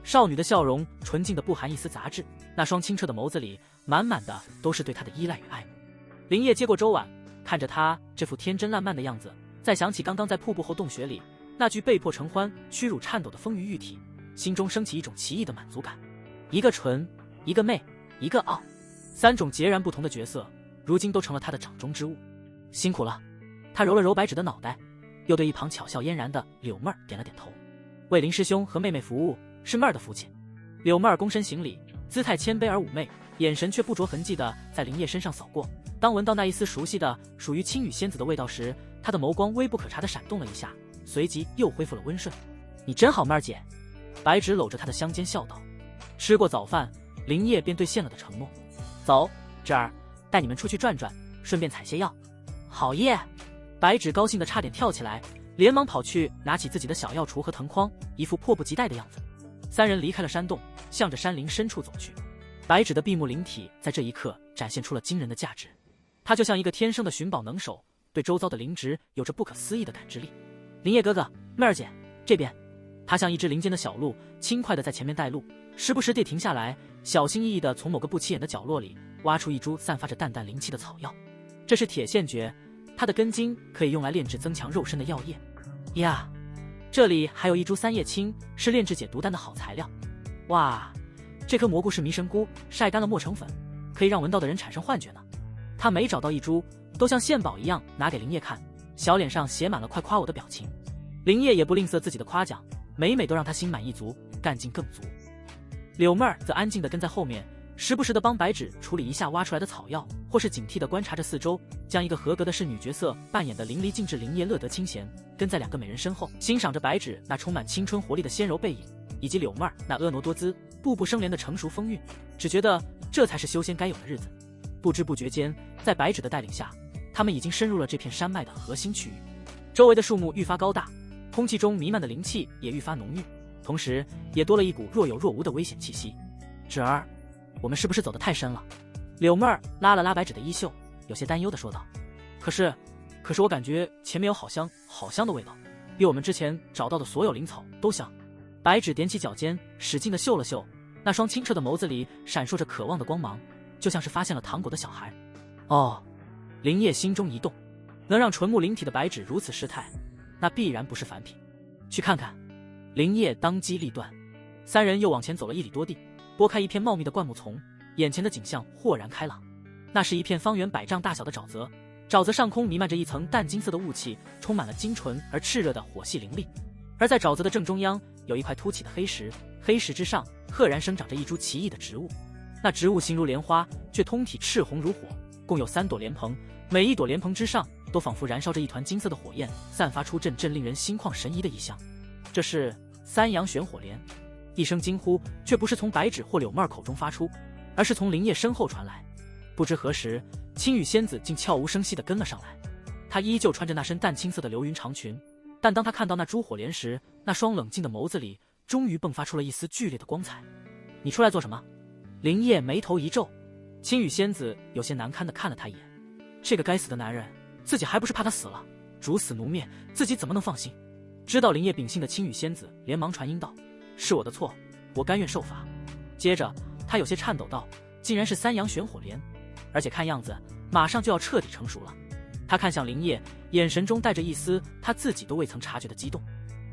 少女的笑容纯净的不含一丝杂质，那双清澈的眸子里满满的都是对她的依赖与爱慕。灵叶接过粥碗，看着她这副天真烂漫的样子，再想起刚刚在瀑布后洞穴里那具被迫成欢、屈辱颤抖的丰腴玉体，心中升起一种奇异的满足感。一个纯，一个媚，一个傲，3种截然不同的角色，如今都成了他的掌中之物。辛苦了。他揉了揉白芷的脑袋，又对一旁巧笑嫣然的柳妹儿点了点头。为林师兄和妹妹服务是妹儿的福气。柳妹儿躬身行礼，姿态谦卑而妩媚，眼神却不着痕迹地在灵叶身上扫过。当闻到那一丝熟悉的属于青羽仙子的味道时，她的眸光微不可察地闪动了一下，随即又恢复了温顺。你真好，妹儿姐。白芷搂着她的香肩笑道。吃过早饭，灵叶便兑现了的承诺。走，芷儿，带你们出去转转，顺便采些药。好耶！白芷高兴得差点跳起来，连忙跑去拿起自己的小药橱和藤筐，一副迫不及待的样子。3人离开了山洞，向着山林深处走去。白芷的闭目灵体在这一刻展现出了惊人的价值，她就像一个天生的寻宝能手，对周遭的灵植有着不可思议的感知力。林叶哥哥，妹儿姐，这边。他像一只林间的小鹿，轻快地在前面带路，时不时地停下来，小心翼翼地从某个不起眼的角落里挖出一株散发着淡淡灵气的草药。这是铁线蕨，它的根茎可以用来炼制增强肉身的药液。呀，这里还有一株三叶青，是炼制解毒丹的好材料。哇，这颗蘑菇是迷神菇，晒干了磨成粉，可以让闻到的人产生幻觉呢。他每找到一株，都像献宝一样拿给灵叶看，小脸上写满了快夸我的表情。灵叶也不吝啬自己的夸奖，每每都让他心满意足，干劲更足。柳妹儿则安静地跟在后面，时不时地帮白芷处理一下挖出来的草药，或是警惕地观察着四周，将一个合格的侍女角色扮演的淋漓尽致。灵叶乐得清闲，跟在2个美人身后，欣赏着白芷那充满青春活力的纤柔背影，以及柳妹儿那婀娜多姿、步步生莲的成熟风韵，只觉得这才是修仙该有的日子。不知不觉间，在白芷的带领下，他们已经深入了这片山脉的核心区域，周围的树木愈发高大，空气中弥漫的灵气也愈发浓郁，同时也多了一股若有若无的危险气息。芷儿，我们是不是走得太深了？柳妹儿拉了拉白芷的衣袖，有些担忧地说道。可是我感觉前面有好香好香的味道，比我们之前找到的所有灵草都香。白芷踮起脚尖，使劲地嗅了嗅，那双清澈的眸子里闪烁着渴望的光芒，就像是发现了糖果的小孩。哦，林业心中一动，能让纯木灵体的白纸如此失态，那必然不是凡品。去看看。林业当机立断，三人又往前走了1里多地，拨开一片茂密的灌木丛，眼前的景象豁然开朗。那是一片方圆100丈大小的沼泽，沼泽上空弥漫着一层淡金色的雾气，充满了精纯而炽热的火系灵力。而在沼泽的正中央，有一块凸起的黑石，黑石之上赫然生长着一株奇异的植物。那植物形如莲花，却通体赤红如火，共有3朵莲蓬，每一朵莲蓬之上都仿佛燃烧着一团金色的火焰，散发出阵阵令人心旷神怡的异香。这是3阳玄火莲。一声惊呼却不是从白纸或柳妹口中发出，而是从林业身后传来。不知何时，青羽仙子竟悄无声息地跟了上来。她依旧穿着那身淡青色的流云长裙，但当她看到那株火莲时，那双冷静的眸子里终于迸发出了一丝剧烈的光彩。你出来做什么？林业眉头一皱，青羽仙子有些难堪地看了他一眼。这个该死的男人，自己还不是怕他死了，主死奴灭，自己怎么能放心？知道林业秉性的青羽仙子连忙传音道：是我的错，我甘愿受罚。接着他有些颤抖道：竟然是3阳玄火莲，而且看样子马上就要彻底成熟了。他看向林业，眼神中带着一丝他自己都未曾察觉的激动。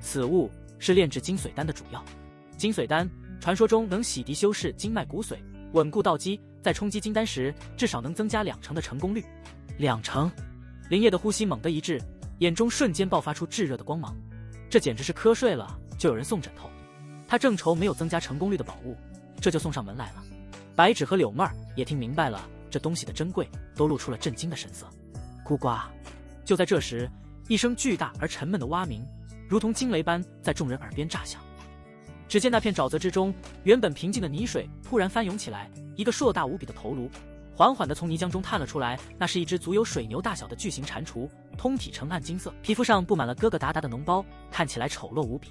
此物是炼制金髓丹的主药。金髓丹传说中能洗涤修饰经脉骨髓，稳固道基，在冲击金丹时至少能增加2成的成功率。2成？林业的呼吸猛地一滞，眼中瞬间爆发出炙热的光芒。这简直是瞌睡了就有人送枕头。他正愁没有增加成功率的宝物，这就送上门来了。白纸和柳妹儿也听明白了这东西的珍贵，都露出了震惊的神色。咕呱！就在这时，一声巨大而沉闷的蛙鸣如同惊雷般在众人耳边炸响。只见那片沼泽之中，原本平静的泥水突然翻涌起来，一个硕大无比的头颅缓缓地从泥浆中探了出来。那是一只足有水牛大小的巨型蟾蜍，通体呈暗金色，皮肤上布满了疙疙瘩瘩的脓包，看起来丑陋无比。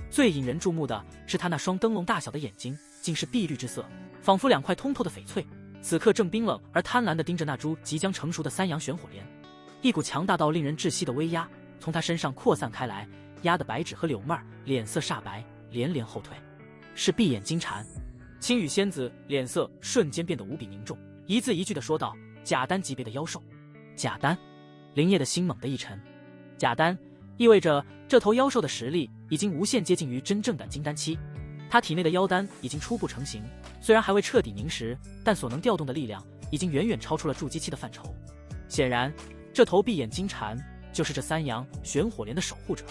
最引人注目的是它那双灯笼大小的眼睛，竟是碧绿之色，仿佛2块通透的翡翠，此刻正冰冷而贪婪地盯着那株即将成熟的3阳玄火莲。一股强大到令人窒息的威压从他身上扩散开来，压得白纸和柳妹儿脸色煞白，连连后退。是闭眼金蝉。青羽仙子脸色瞬间变得无比凝重，一字一句地说道：假丹级别的妖兽。假丹？林业的心猛地一沉。假丹意味着这头妖兽的实力已经无限接近于真正的金丹期，他体内的妖丹已经初步成型，虽然还未彻底凝实，但所能调动的力量已经远远超出了筑基期的范畴。显然这头闭眼金蝉就是这3阳玄火莲的守护者。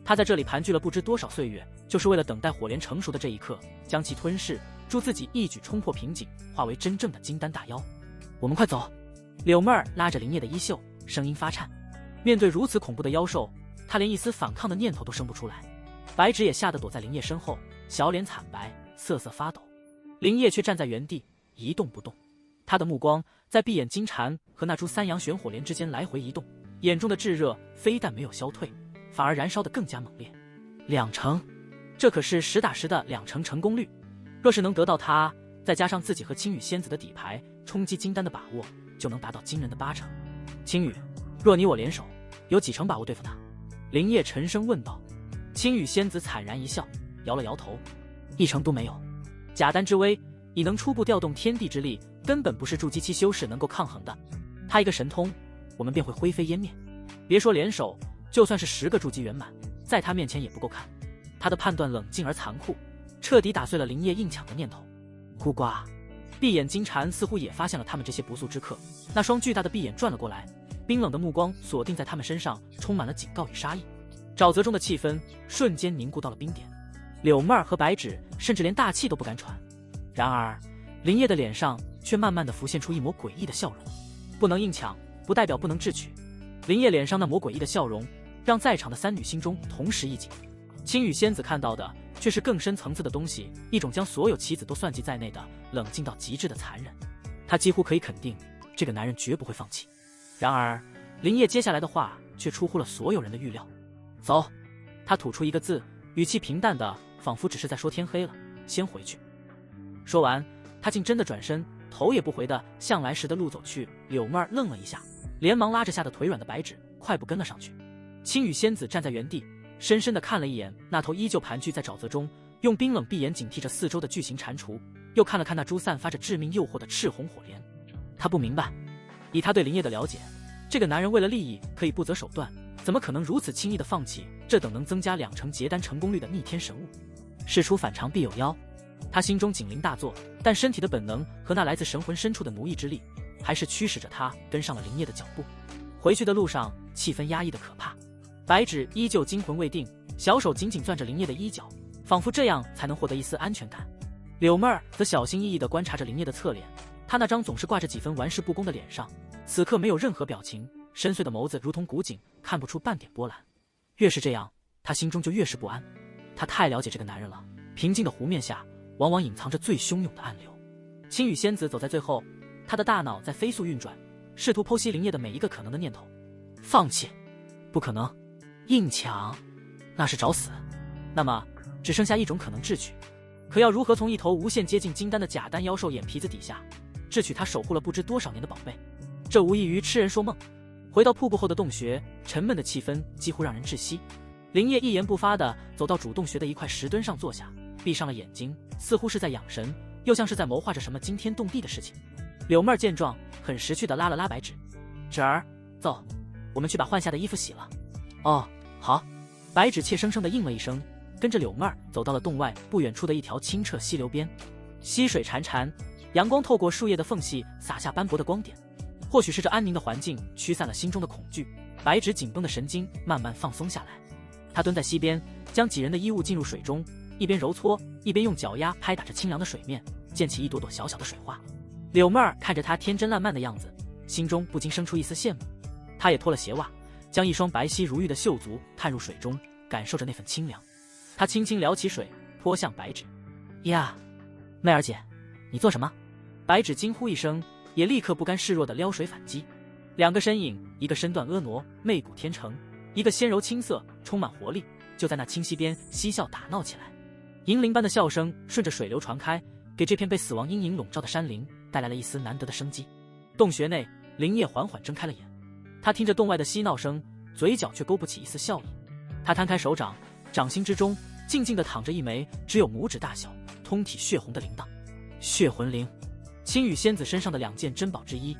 他在这里盘踞了不知多少岁月，就是为了等待火莲成熟的这一刻，将其吞噬，助自己一举冲破瓶颈，化为真正的金丹大妖。我们快走！柳妹儿拉着林业的衣袖，声音发颤。面对如此恐怖的妖兽，他连一丝反抗的念头都生不出来。白纸也吓得躲在林业身后，小脸惨白，瑟瑟发抖。林业却站在原地一动不动，他的目光在闭眼金蝉和那株3阳玄火莲之间来回移动，眼中的炙热非但没有消退，反而燃烧得更加猛烈。2成，这可是实打实的2成成功率。若是能得到它，再加上自己和青羽仙子的底牌，冲击金丹的把握就能达到惊人的8成。青羽，若你我联手，有几成把握对付他？林业沉声问道。青羽仙子惨然一笑，摇了摇头，1成都没有。假丹之威已能初步调动天地之力，根本不是筑基期修士能够抗衡的。他一个神通，我们便会灰飞烟灭。别说联手，就算是10个筑基圆满，在他面前也不够看。他的判断冷静而残酷，彻底打碎了林业硬抢的念头。咕呱！闭眼金蝉似乎也发现了他们这些不速之客，那双巨大的闭眼转了过来，冰冷的目光锁定在他们身上，充满了警告与杀意。沼泽中的气氛瞬间凝固到了冰点，柳妹儿和白纸甚至连大气都不敢喘。然而林业的脸上却慢慢地浮现出一抹诡异的笑容。不能硬抢，不代表不能智取。林业脸上那抹诡异的笑容让在场的3女心中同时一紧。青羽仙子看到的却是更深层次的东西，一种将所有棋子都算计在内的冷静到极致的残忍。她几乎可以肯定这个男人绝不会放弃。然而林业接下来的话却出乎了所有人的预料。走！他吐出一个字，语气平淡的仿佛只是在说天黑了，先回去。说完他竟真的转身，头也不回的向来时的路走去。柳妹儿愣了一下，连忙拉着吓得腿软的白纸快步跟了上去。青羽仙子站在原地，深深的看了一眼那头依旧盘踞在沼泽中，用冰冷闭眼警惕着四周的巨型蟾蜍，又看了看那株散发着致命诱惑的赤红火莲。他不明白，以他对林烨的了解，这个男人为了利益可以不择手段，怎么可能如此轻易的放弃这等能增加2成结丹成功率的逆天神物？事出反常必有妖，他心中警铃大作，但身体的本能和那来自神魂深处的奴役之力，还是驱使着他跟上了林烨的脚步。回去的路上，气氛压抑的可怕。白芷依旧惊魂未定，小手紧紧攥着林烨的衣角，仿佛这样才能获得一丝安全感。柳妹儿则小心翼翼地观察着林烨的侧脸，他那张总是挂着几分玩世不恭的脸上，此刻没有任何表情，深邃的眸子如同古井，看不出半点波澜。越是这样，他心中就越是不安。他太了解这个男人了，平静的湖面下往往隐藏着最汹涌的暗流。青羽仙子走在最后，他的大脑在飞速运转，试图剖析林烨的每一个可能的念头。放弃？不可能。硬抢？那是找死。那么只剩下一种可能，智取。可要如何从一头无限接近金丹的假丹妖兽眼皮子底下智取他守护了不知多少年的宝贝？这无异于痴人说梦。回到瀑布后的洞穴，沉闷的气氛几乎让人窒息。林烨一言不发地走到主洞穴的一块石墩上坐下，闭上了眼睛，似乎是在养神，又像是在谋划着什么惊天动地的事情。柳妹儿见状，很识趣地拉了拉白芷：“芷儿，走，我们去把换下的衣服洗了。”“哦，好。”白芷怯生生地应了一声，跟着柳妹儿走到了洞外不远处的一条清澈溪流边。溪水潺潺，阳光透过树叶的缝隙洒下斑驳的光点。或许是这安宁的环境驱散了心中的恐惧，白芷紧绷的神经慢慢放松下来。她蹲在溪边，将几人的衣物进入水中，一边揉搓，一边用脚丫拍打着清凉的水面，溅起一朵朵小小的水花。柳妹儿看着她天真烂漫的样子，心中不禁生出一丝羡慕。她也脱了鞋袜，将一双白皙如玉的秀足探入水中，感受着那份清凉。她轻轻撩起水，泼向白芷。“呀，妹儿姐，你做什么？”白芷惊呼一声，也立刻不甘示弱地撩水反击。两个身影，一个身段婀娜，媚骨天成，一个纤柔青涩，充满活力，就在那清溪边嬉笑打闹起来。银铃般的笑声顺着水流传开，给这片被死亡阴影笼罩的山林带来了一丝难得的生机。洞穴内，林烨缓缓睁开了眼，他听着洞外的嬉闹声，嘴角却勾不起一丝笑意。他摊开手掌，掌心之中静静地躺着一枚只有拇指大小、通体血红的铃铛。血魂铃，青羽仙子身上的2件珍宝之一。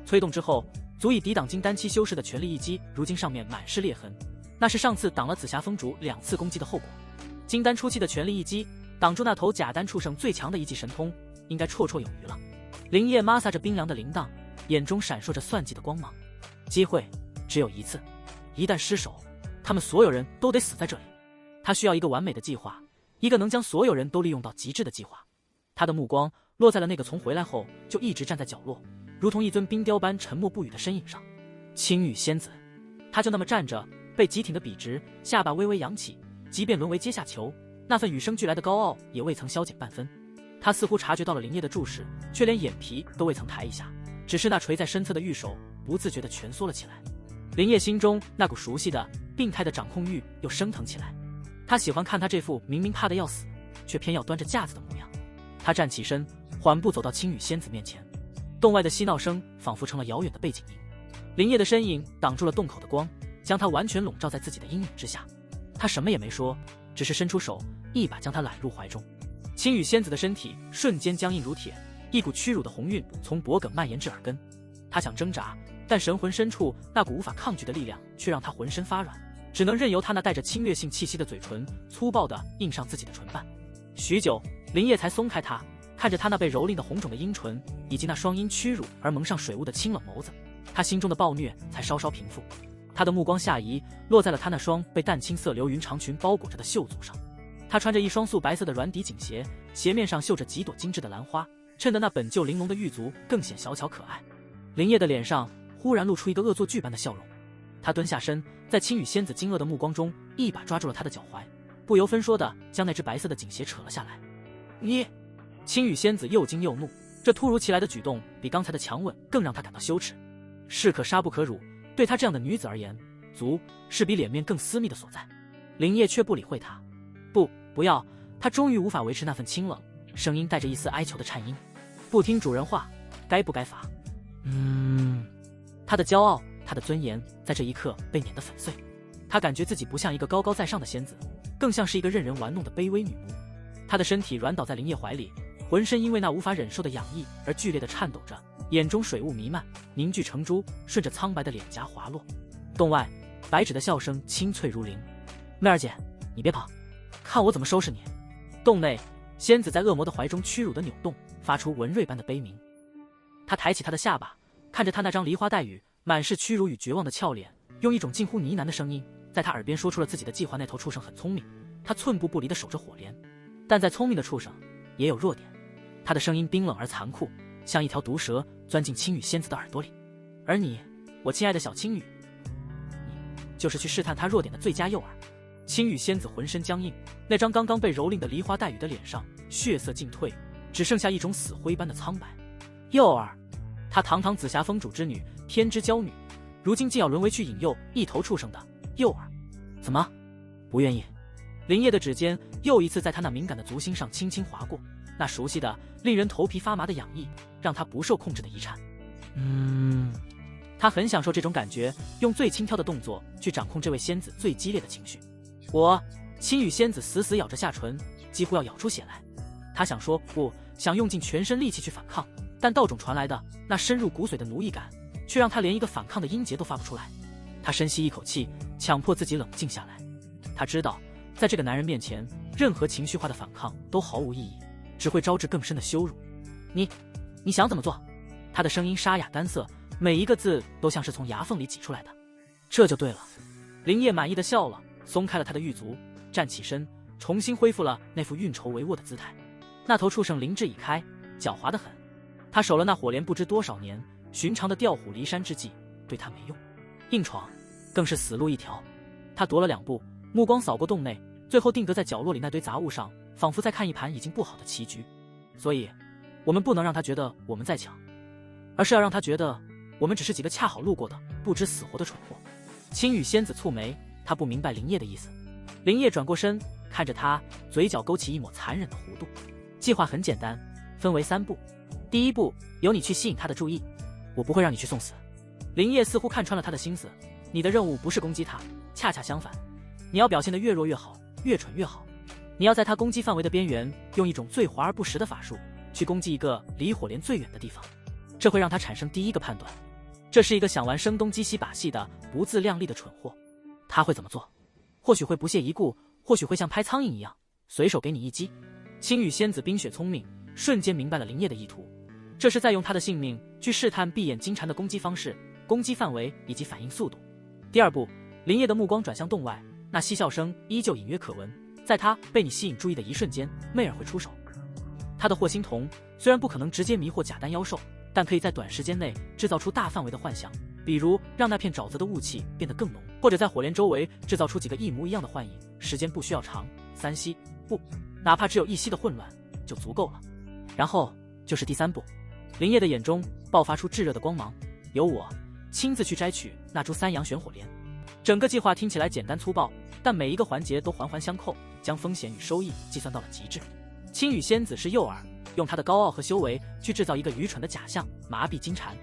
催动之后，足以抵挡金丹期修士的全力一击，如今上面满是裂痕，那是上次挡了紫霞风主2次攻击的后果。金丹初期的全力一击，挡住那头假丹畜生最强的一技神通，应该绰绰有余了。林烨摩挲着冰凉的铃铛，眼中闪烁着算计的光芒。机会只有一次，一旦失手，他们所有人都得死在这里。他需要一个完美的计划，一个能将所有人都利用到极致的计划。他的目光落在了那个从回来后就一直站在角落，如同一尊冰雕般沉默不语的身影上。青羽仙子，他就那么站着，背极挺的笔直，下巴微微扬起，即便沦为阶下囚，那份与生俱来的高傲也未曾消减半分。他似乎察觉到了林烨的注视，却连眼皮都未曾抬一下，只是那垂在身侧的玉手不自觉地蜷缩了起来。林烨心中那股熟悉的病态的掌控欲又升腾起来，他喜欢看他这副明明怕得要死，却偏要端着架子的模样。他站起身，缓步走到青羽仙子面前。洞外的嬉闹声仿佛成了遥远的背景音，林烨的身影挡住了洞口的光，将他完全笼罩在自己的阴影之下。他什么也没说，只是伸出手，一把将他揽入怀中。青羽仙子的身体瞬间僵硬如铁，一股屈辱的红晕从脖颈蔓延至耳根。他想挣扎，但神魂深处那股无法抗拒的力量却让他浑身发软，只能任由他那带着侵略性气息的嘴唇粗暴地印上自己的唇瓣。许久，林烨才松开他，看着他那被蹂躏的红肿的阴唇，以及那双因屈辱而蒙上水雾的清冷眸子，他心中的暴虐才稍稍平复。他的目光下移，落在了他那双被淡青色流云长裙包裹着的秀足上。他穿着一双素白色的软底锦鞋，鞋面上绣着几朵精致的兰花，衬得那本就玲珑的玉足更显小巧可爱。林烨的脸上忽然露出一个恶作剧般的笑容，他蹲下身，在青羽仙子惊愕的目光中，一把抓住了他的脚踝，不由分说的将那只白色的锦鞋扯了下来。你！青羽仙子又惊又怒，这突如其来的举动比刚才的强吻更让她感到羞耻。士可杀不可辱，对她这样的女子而言，足是比脸面更私密的所在。林烨却不理会她。不要！他终于无法维持那份清冷，声音带着一丝哀求的颤音。不听主人话，该不该罚？他的骄傲，他的尊严，在这一刻被碾得粉碎。他感觉自己不像一个高高在上的仙子，更像是一个任人玩弄的卑微女巫。他的身体软倒在林烨怀里，浑身因为那无法忍受的痒意而剧烈的颤抖着，眼中水雾弥漫，凝聚成珠，顺着苍白的脸颊滑落。洞外，白芷的笑声清脆如铃：“媚儿姐，你别跑，看我怎么收拾你。”洞内，仙子在恶魔的怀中屈辱的扭动，发出文瑞般的悲鸣。他抬起他的下巴，看着他那张梨花带雨、满是屈辱与绝望的俏脸，用一种近乎呢喃的声音在他耳边说出了自己的计划。那头畜生很聪明，他寸步不离地守着火莲，但再聪明的畜生也有弱点。他的声音冰冷而残酷，像一条毒蛇钻进青羽仙子的耳朵里。而你，我亲爱的小青羽，你就是去试探他弱点的最佳诱饵。青羽仙子浑身僵硬，那张刚刚被蹂躏的梨花带雨的脸上血色尽退，只剩下一种死灰般的苍白。诱饵，她堂堂紫霞峰主之女，天之娇女，如今竟要沦为去引诱一头畜生的诱饵？怎么，不愿意？林烨的指尖又一次在他那敏感的足心上轻轻划过，那熟悉的令人头皮发麻的痒意让他不受控制的一颤。他很享受这种感觉，用最轻佻的动作去掌控这位仙子最激烈的情绪。青羽仙子死死咬着下唇，几乎要咬出血来。他想说不，想用尽全身力气去反抗，但道种传来的那深入骨髓的奴役感却让他连一个反抗的音节都发不出来。他深吸一口气，强迫自己冷静下来。他知道在这个男人面前，任何情绪化的反抗都毫无意义，只会招致更深的羞辱。你想怎么做？他的声音沙哑干涩，每一个字都像是从牙缝里挤出来的。这就对了。林烨满意的笑了，松开了他的玉足，站起身，重新恢复了那副运筹帷幄的姿态。那头畜生灵智已开，狡猾得很。他守了那火莲不知多少年，寻常的调虎离山之计对他没用，硬闯更是死路一条。他踱了2步，目光扫过洞内，最后定格在角落里那堆杂物上，仿佛在看一盘已经布好的棋局。所以我们不能让他觉得我们在抢，而是要让他觉得我们只是几个恰好路过的不知死活的蠢货。青羽仙子蹙眉，他不明白林烨的意思。林烨转过身看着他，嘴角勾起一抹残忍的弧度。计划很简单，分为3步。第1步，由你去吸引他的注意，我不会让你去送死。林烨似乎看穿了他的心思，你的任务不是攻击他，恰恰相反，你要表现得越弱越好，越蠢越好。你要在他攻击范围的边缘，用一种最华而不实的法术去攻击一个离火莲最远的地方，这会让他产生第一个判断，这是一个想玩声东击西把戏的不自量力的蠢货。他会怎么做？或许会不屑一顾，或许会像拍苍蝇一样随手给你一击。青羽仙子冰雪聪明，瞬间明白了林烨的意图，这是在用他的性命去试探闭眼金蝉的攻击方式、攻击范围以及反应速度。第2步，林烨的目光转向洞外，那嬉笑声依旧隐约可闻。在他被你吸引注意的一瞬间，媚儿会出手。他的惑星瞳虽然不可能直接迷惑假丹妖兽，但可以在短时间内制造出大范围的幻象，比如让那片沼泽的雾气变得更浓，或者在火莲周围制造出几个一模一样的幻影，时间不需要长，3息不，哪怕只有1息的混乱就足够了。然后就是第3步，林烨的眼中爆发出炙热的光芒，由我亲自去摘取那株3阳玄火莲。整个计划听起来简单粗暴，但每一个环节都环环相扣，将风险与收益计算到了极致。青羽仙子是诱饵，用她的高傲和修为去制造一个愚蠢的假象，麻痹金蝉。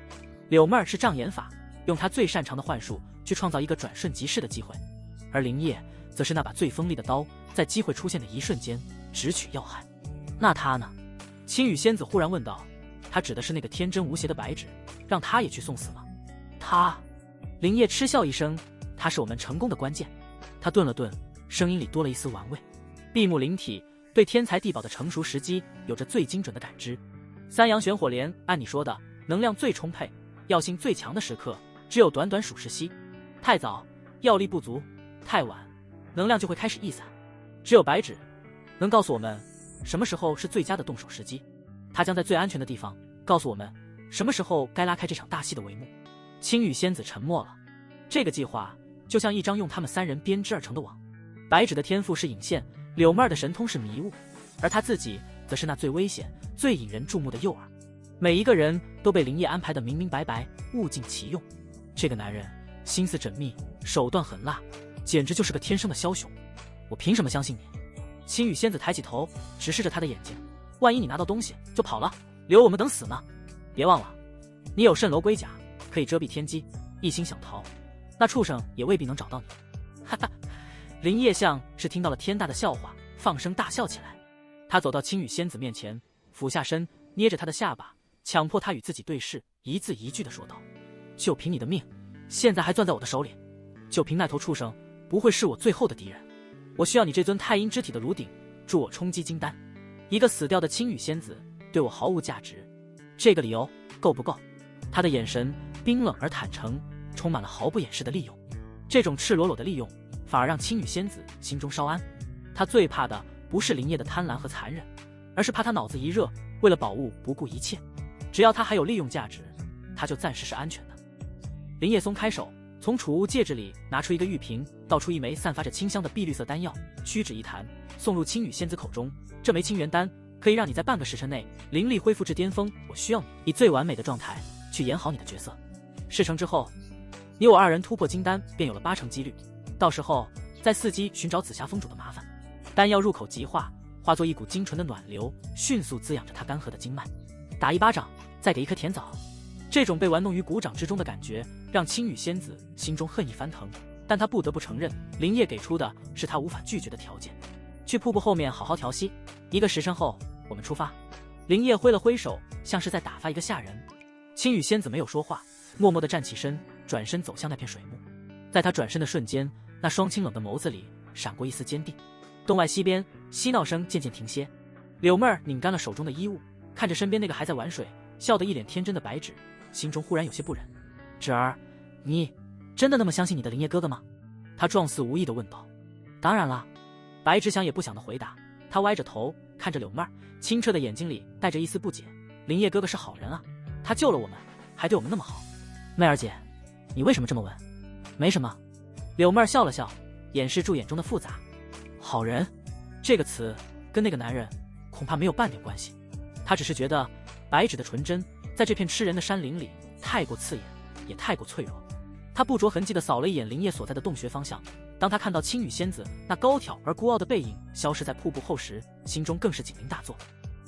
柳妹儿是障眼法，用她最擅长的幻术去创造一个转瞬即逝的机会。而林烨则是那把最锋利的刀，在机会出现的一瞬间直取要害。那他呢？青羽仙子忽然问道。他指的是那个天真无邪的白芷，让他也去送死吗？他……林烨嗤笑一声，他是我们成功的关键。他顿了顿，声音里多了一丝玩味。闭目灵体，对天材地宝的成熟时机有着最精准的感知。3阳玄火莲，按你说的，能量最充沛、药性最强的时刻，只有短短数十息。太早，药力不足；太晚，能量就会开始逸散。只有白芷能告诉我们什么时候是最佳的动手时机。他将在最安全的地方告诉我们什么时候该拉开这场大戏的帷幕。青羽仙子沉默了。这个计划就像一张用他们3人编织而成的网。白芷的天赋是引线，柳妹儿的神通是迷雾，而他自己则是那最危险、最引人注目的诱饵。每一个人都被林烨安排得明明白白，物尽其用。这个男人心思缜密，手段狠辣，简直就是个天生的枭雄。我凭什么相信你？青羽仙子抬起头，直视着他的眼睛。万一你拿到东西就跑了，留我们等死呢？别忘了，你有蜃楼龟甲，可以遮蔽天机，一心想逃，那畜生也未必能找到你。哈哈，林烨像是听到了天大的笑话，放声大笑起来。他走到青羽仙子面前，俯下身捏着他的下巴，强迫他与自己对视，一字一句地说道：“就凭你的命，现在还攥在我的手里，就凭那头畜生不会是我最后的敌人。我需要你这尊太阴之体的炉鼎，助我冲击金丹。一个死掉的青羽仙子对我毫无价值，这个理由够不够？”他的眼神冰冷而坦诚，充满了毫不掩饰的利用。这种赤裸裸的利用，反而让青羽仙子心中稍安。他最怕的不是林烨的贪婪和残忍，而是怕他脑子一热，为了宝物不顾一切。只要他还有利用价值，他就暂时是安全的。林烨松开手，从储物戒指里拿出一个玉瓶，倒出一枚散发着清香的碧绿色丹药，屈指一弹，送入青羽仙子口中。这枚清元丹可以让你在半个时辰内灵力恢复至巅峰，我需要你以最完美的状态去演好你的角色。事成之后，你我二人突破金丹便有了80%几率，到时候再伺机寻找紫霞峰主的麻烦。丹药入口即化，化作一股精纯的暖流，迅速滋养着他干涸的经脉。打一巴掌，再给一颗甜枣，这种被玩弄于股掌之中的感觉，让青羽仙子心中恨意翻腾。但他不得不承认，林烨给出的是他无法拒绝的条件。去瀑布后面好好调息，1个时辰后我们出发。林烨挥了挥手，像是在打发一个下人。青羽仙子没有说话，默默地站起身，转身走向那片水幕。在他转身的瞬间，那双清冷的眸子里闪过一丝坚定。洞外西边，嬉闹声渐渐停歇。柳妹儿拧干了手中的衣物，看着身边那个还在玩水、笑得一脸天真的白芷，心中忽然有些不忍。芷儿，你真的那么相信你的林烨哥哥吗？他状似无意地问道。当然了，白芷想也不想地回答。他歪着头看着柳妹儿，清澈的眼睛里带着一丝不解。林烨哥哥是好人啊，他救了我们，还对我们那么好。妹儿姐，你为什么这么问？没什么。柳妹儿笑了笑，掩饰住眼中的复杂。好人这个词跟那个男人恐怕没有半点关系。他只是觉得白芷的纯真在这片吃人的山林里太过刺眼，也太过脆弱。他不着痕迹地扫了一眼林烨所在的洞穴方向，当他看到青羽仙子那高挑而孤傲的背影消失在瀑布后时，心中更是警铃大作。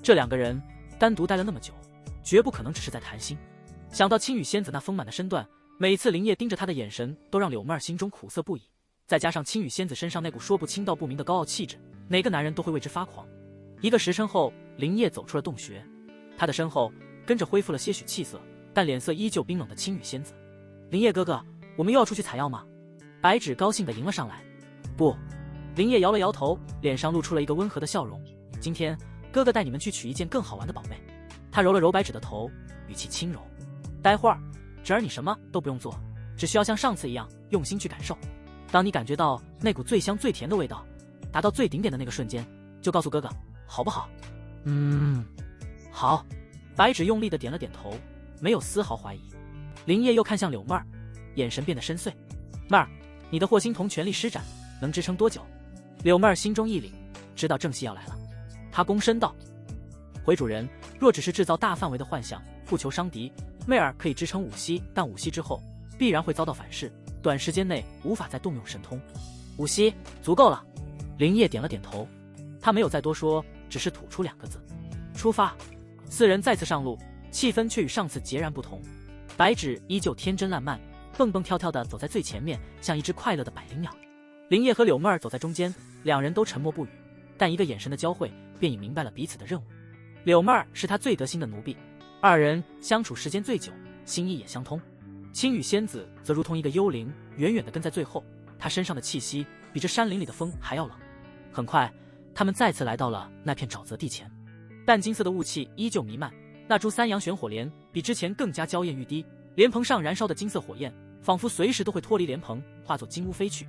这2个人单独待了那么久，绝不可能只是在谈心。想到青羽仙子那丰满的身段，每次林烨盯着她的眼神都让柳妹儿心中苦涩不已。再加上青羽仙子身上那股说不清道不明的高傲气质，哪个男人都会为之发狂。1个时辰后，林烨走出了洞穴，他的身后跟着恢复了些许气色，但脸色依旧冰冷的青羽仙子。林烨哥哥，我们又要出去采药吗？白芷高兴地迎了上来。不。林烨摇了摇头，脸上露出了一个温和的笑容。今天哥哥带你们去取一件更好玩的宝贝。他揉了揉白芷的头，语气轻柔。待会儿芷儿你什么都不用做，只需要像上次一样用心去感受。当你感觉到那股最香最甜的味道达到最顶点的那个瞬间，就告诉哥哥，好不好？好。白芷用力地点了点头，没有丝毫怀疑。林烨又看向柳妹儿，眼神变得深邃。妹儿，你的霍星童全力施展能支撑多久？柳妹儿心中一凛，知道正戏要来了。她躬身道：回主人，若只是制造大范围的幻象，不求伤敌，妹儿可以支撑5息，但5息之后必然会遭到反噬，短时间内无法再动用神通。5息足够了。林烨点了点头，他没有再多说，只是吐出2个字：出发。4人再次上路，气氛却与上次截然不同。白芷依旧天真烂漫，蹦蹦跳跳地走在最前面，像一只快乐的百灵鸟。林烨和柳妹儿走在中间，2人都沉默不语，但一个眼神的交汇便已明白了彼此的任务。柳妹儿是他最得心的奴婢，2人相处时间最久，心意也相通。青羽仙子则如同一个幽灵，远远地跟在最后，她身上的气息比这山林里的风还要冷。很快，他们再次来到了那片沼泽地前，淡金色的雾气依旧弥漫，那株3阳玄火莲比之前更加娇艳欲滴，莲蓬上燃烧的金色火焰仿佛随时都会脱离莲蓬，化作金乌飞去。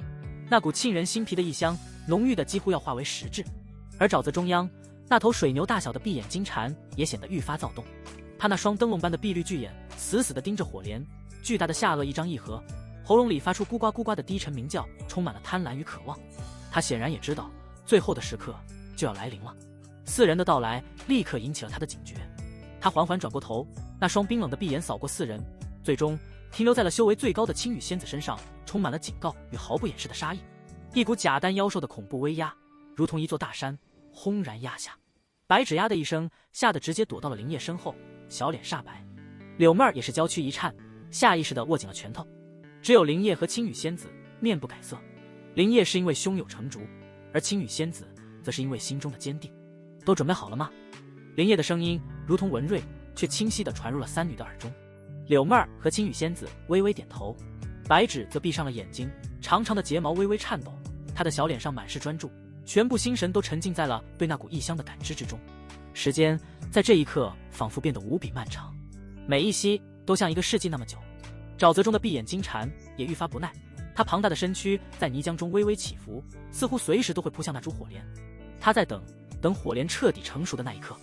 那股沁人心脾的异香，浓郁的几乎要化为实质。而沼泽中央，那头水牛大小的闭眼金蝉也显得愈发躁动。它那双灯笼般的碧绿巨眼死死地盯着火莲，巨大的下颚一张一合，喉咙里发出咕呱咕呱的低沉鸣叫，充满了贪婪与渴望。他显然也知道最后的时刻就要来临了。4人的到来立刻引起了他的警觉。他缓缓转过头，那双冰冷的闭眼扫过4人，最终停留在了修为最高的青羽仙子身上，充满了警告与毫不掩饰的杀意。一股假丹妖兽的恐怖威压，如同一座大山轰然压下。白芷呀的一声，吓得直接躲到了林烨身后，小脸煞白。柳妹儿也是娇躯一颤，下意识地握紧了拳头。只有林烨和青羽仙子面不改色。林烨是因为胸有成竹，而青羽仙子则是因为心中的坚定。都准备好了吗？林烨的声音如同文瑞，却清晰地传入了三女的耳中。柳妹儿和青羽仙子微微点头，白芷则闭上了眼睛，长长的睫毛微微颤抖，她的小脸上满是专注，全部心神都沉浸在了对那股异香的感知之中。时间在这一刻仿佛变得无比漫长，每一息都像一个世纪那么久。沼泽中的闭眼金蝉也愈发不耐，它庞大的身躯在泥浆中微微起伏，似乎随时都会扑向那株火莲。它在等火莲彻底成熟的那一刻。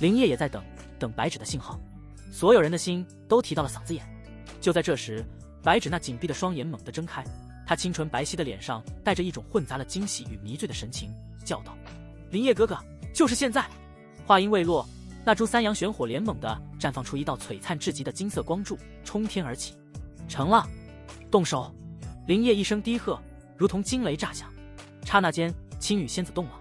林烨也在等白芷的信号。所有人的心都提到了嗓子眼。就在这时，白芷那紧闭的双眼猛地睁开，她清纯白皙的脸上带着一种混杂了惊喜与迷醉的神情，叫道：“林烨哥哥，就是现在！”话音未落，那株三阳玄火莲猛地绽放出一道璀璨至极的金色光柱，冲天而起。成了，动手！林烨一声低喝，如同惊雷炸响。刹那间，青羽仙子动了，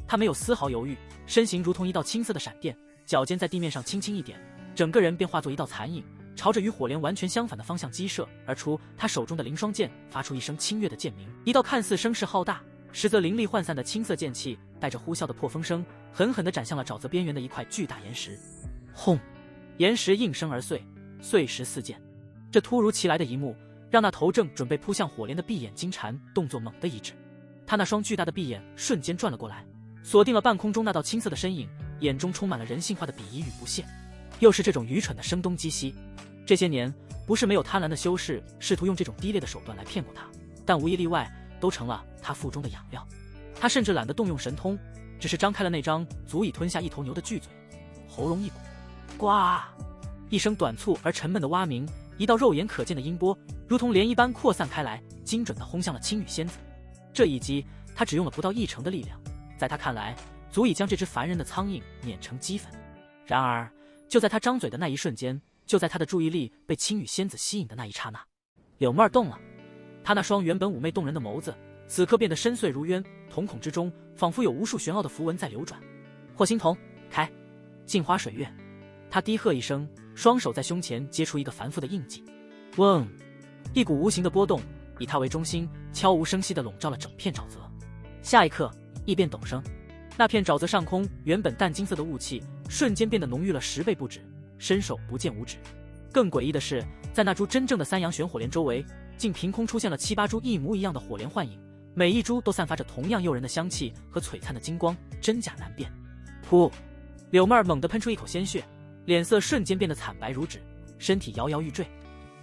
她没有丝毫犹豫，身形如同一道青色的闪电，脚尖在地面上轻轻一点，整个人便化作一道残影，朝着与火莲完全相反的方向激射而出。他手中的凌霜剑发出一声清越的剑鸣，一道看似声势浩大，实则灵力涣散的青色剑气，带着呼啸的破风声，狠狠地斩向了沼泽边缘的一块巨大岩石。轰！岩石应声而碎，碎石四溅。这突如其来的一幕，让那头正准备扑向火莲的闭眼金蝉动作猛地一滞，他那双巨大的闭眼瞬间转了过来，锁定了半空中那道青色的身影，眼中充满了人性化的鄙夷与不屑。又是这种愚蠢的声东击西。这些年不是没有贪婪的修士试图用这种低劣的手段来骗过他，但无一例外都成了他腹中的养料。他甚至懒得动用神通，只是张开了那张足以吞下一头牛的巨嘴，喉咙一鼓，呱！一声短促而沉闷的蛙鸣，一道肉眼可见的音波如同涟漪般扩散开来，精准地轰向了青羽仙子。这一击他只用了不到1成的力量，在他看来足以将这只烦人的苍蝇碾成齑粉。然而就在他张嘴的那一瞬间，就在他的注意力被青羽仙子吸引的那一刹那，柳妹儿动了。她那双原本妩媚动人的眸子此刻变得深邃如渊，瞳孔之中仿佛有无数玄奥的符文在流转。霍心瞳，开！镜花水月。他低喝一声，双手在胸前接出一个繁复的印记。嗡！一股无形的波动以他为中心，悄无声息地笼罩了整片沼泽。下一刻，异变陡生，那片沼泽上空原本淡金色的雾气瞬间变得浓郁了10倍不止，伸手不见五指。更诡异的是，在那株真正的三阳玄火莲周围，竟凭空出现了7、8株一模一样的火莲幻影，每一株都散发着同样诱人的香气和璀璨的金光，真假难辨。噗！柳妹儿猛地喷出一口鲜血，脸色瞬间变得惨白如纸，身体摇摇欲坠。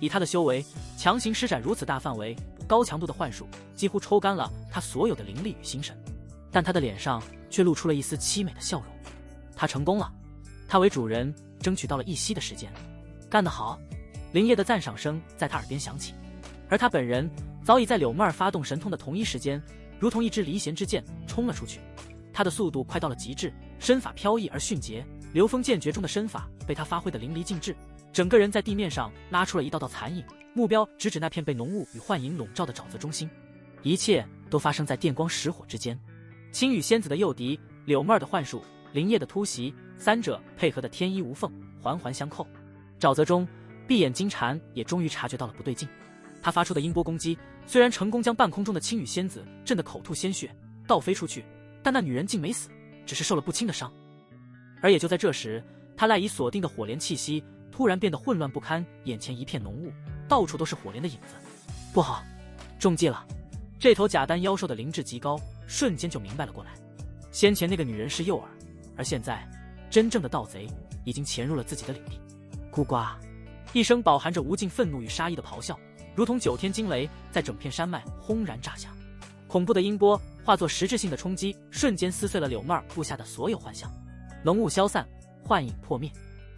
以他的修为，强行施展如此大范围、高强度的幻术，几乎抽干了他所有的灵力与心神，但他的脸上却露出了一丝凄美的笑容。他成功了，他为主人争取到了一息的时间。干得好！林烨的赞赏声在他耳边响起，而他本人早已在柳妹儿发动神通的同一时间，如同一支离弦之箭冲了出去。他的速度快到了极致，身法飘逸而迅捷，流风剑诀中的身法被他发挥得淋漓尽致，整个人在地面上拉出了一道道残影，目标直指那片被浓雾与幻影笼罩的沼泽中心。一切都发生在电光石火之间。青羽仙子的诱敌，柳妹儿的幻术，林烨的突袭，三者配合的天衣无缝，环环相扣。沼泽中，闭眼金蝉也终于察觉到了不对劲，他发出的音波攻击虽然成功将半空中的青羽仙子震得口吐鲜血，倒飞出去，但那女人竟没死，只是受了不轻的伤。而也就在这时，他赖以锁定的火莲气息突然变得混乱不堪，眼前一片浓雾，到处都是火莲的影子。不好，中计了！这头假丹妖兽的灵智极高，瞬间就明白了过来。先前那个女人是诱饵，而现在真正的盗贼已经潜入了自己的领地。咕呱！一声饱含着无尽愤怒与杀意的咆哮，如同9天惊雷在整片山脉轰然炸响。恐怖的音波化作实质性的冲击，瞬间撕碎了柳妹儿布下的所有幻象。浓雾消散，幻影破灭，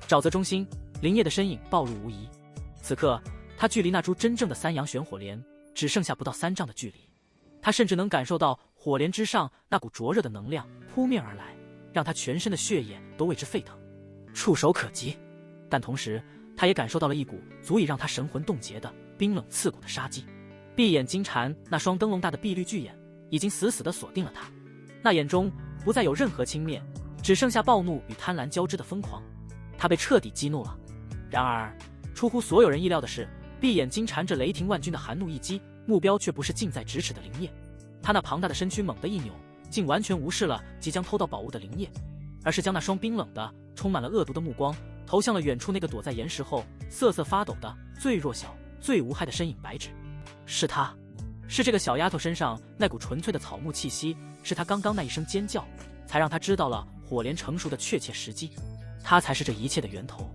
沼泽中心，林烨的身影暴露无遗。此刻，他距离那株真正的三阳玄火莲只剩下不到3丈的距离。他甚至能感受到火莲之上那股灼热的能量扑面而来，让他全身的血液都为之沸腾，触手可及。但同时，他也感受到了一股足以让他神魂冻结的冰冷刺骨的杀机。闭眼金蝉那双灯笼大的碧绿巨眼已经死死地锁定了他，那眼中不再有任何轻蔑，只剩下暴怒与贪婪交织的疯狂。他被彻底激怒了。然而出乎所有人意料的是，闭眼金蝉这雷霆万钧的寒怒一击，目标却不是近在咫尺的林烨。他那庞大的身躯猛地一扭，竟完全无视了即将偷到宝物的林烨，而是将那双冰冷的、充满了恶毒的目光投向了远处那个躲在岩石后瑟瑟发抖的、最弱小、最无害的身影白芷。是他，是这个小丫头身上那股纯粹的草木气息，是她刚刚那一声尖叫，才让她知道了火莲成熟的确切时机。她才是这一切的源头。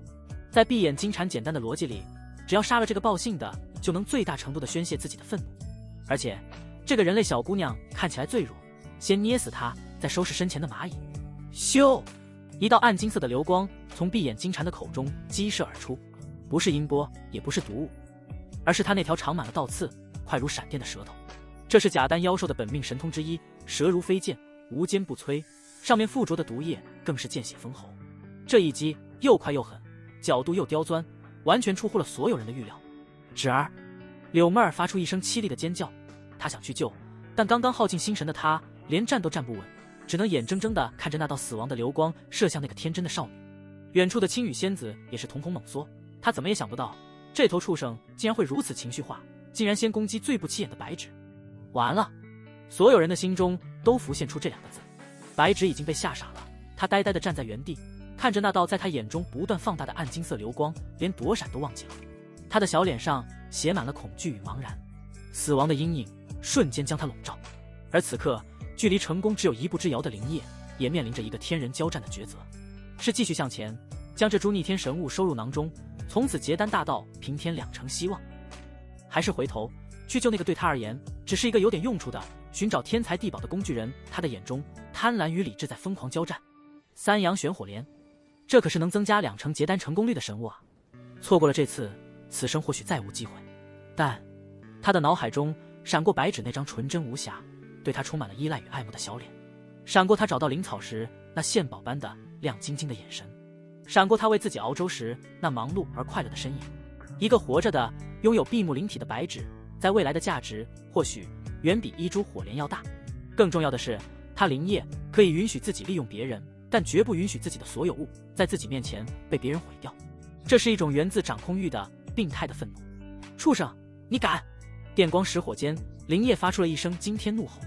在闭眼金蝉简单的逻辑里，只要杀了这个报信的，就能最大程度的宣泄自己的愤怒。而且，这个人类小姑娘看起来最弱，先捏死她，再收拾身前的蚂蚁。咻！一道暗金色的流光从闭眼金蝉的口中激射而出，不是音波，也不是毒物，而是他那条长满了倒刺、快如闪电的舌头。这是假丹妖兽的本命神通之一，舌如飞剑，无坚不摧，上面附着的毒液更是见血封喉。这一击又快又狠，角度又刁钻，完全出乎了所有人的预料。芷儿，柳妹儿发出一声凄厉的尖叫，她想去救，但刚刚耗尽心神的她连站都站不稳，只能眼睁睁地看着那道死亡的流光射向那个天真的少女。远处的青羽仙子也是瞳孔猛缩，她怎么也想不到这头畜生竟然会如此情绪化，竟然先攻击最不起眼的白芷。完了，所有人的心中都浮现出这两个字。白芷已经被吓傻了，她呆呆地站在原地，看着那道在她眼中不断放大的暗金色流光，连躲闪都忘记了。她的小脸上写满了恐惧与茫然，死亡的阴影瞬间将她笼罩。而此刻，距离成功只有一步之遥的林业，也面临着一个天人交战的抉择：是继续向前，将这株逆天神物收入囊中，从此结丹大道平添两成希望，还是回头去救那个对他而言只是一个有点用处的寻找天才地宝的工具人。他的眼中贪婪与理智在疯狂交战。三阳玄火莲，这可是能增加2成结丹成功率的神物啊！错过了这次，此生或许再无机会。但他的脑海中闪过白芷那张纯真无瑕、对他充满了依赖与爱慕的小脸，闪过他找到灵草时那献宝般的亮晶晶的眼神，闪过他为自己熬粥时那忙碌而快乐的身影。一个活着的、拥有闭目灵体的白芷，在未来的价值或许远比一株火莲要大。更重要的是，他林业可以允许自己利用别人，但绝不允许自己的所有物在自己面前被别人毁掉。这是一种源自掌控欲的病态的愤怒。畜生，你敢！电光石火间，林业发出了一声惊天怒吼。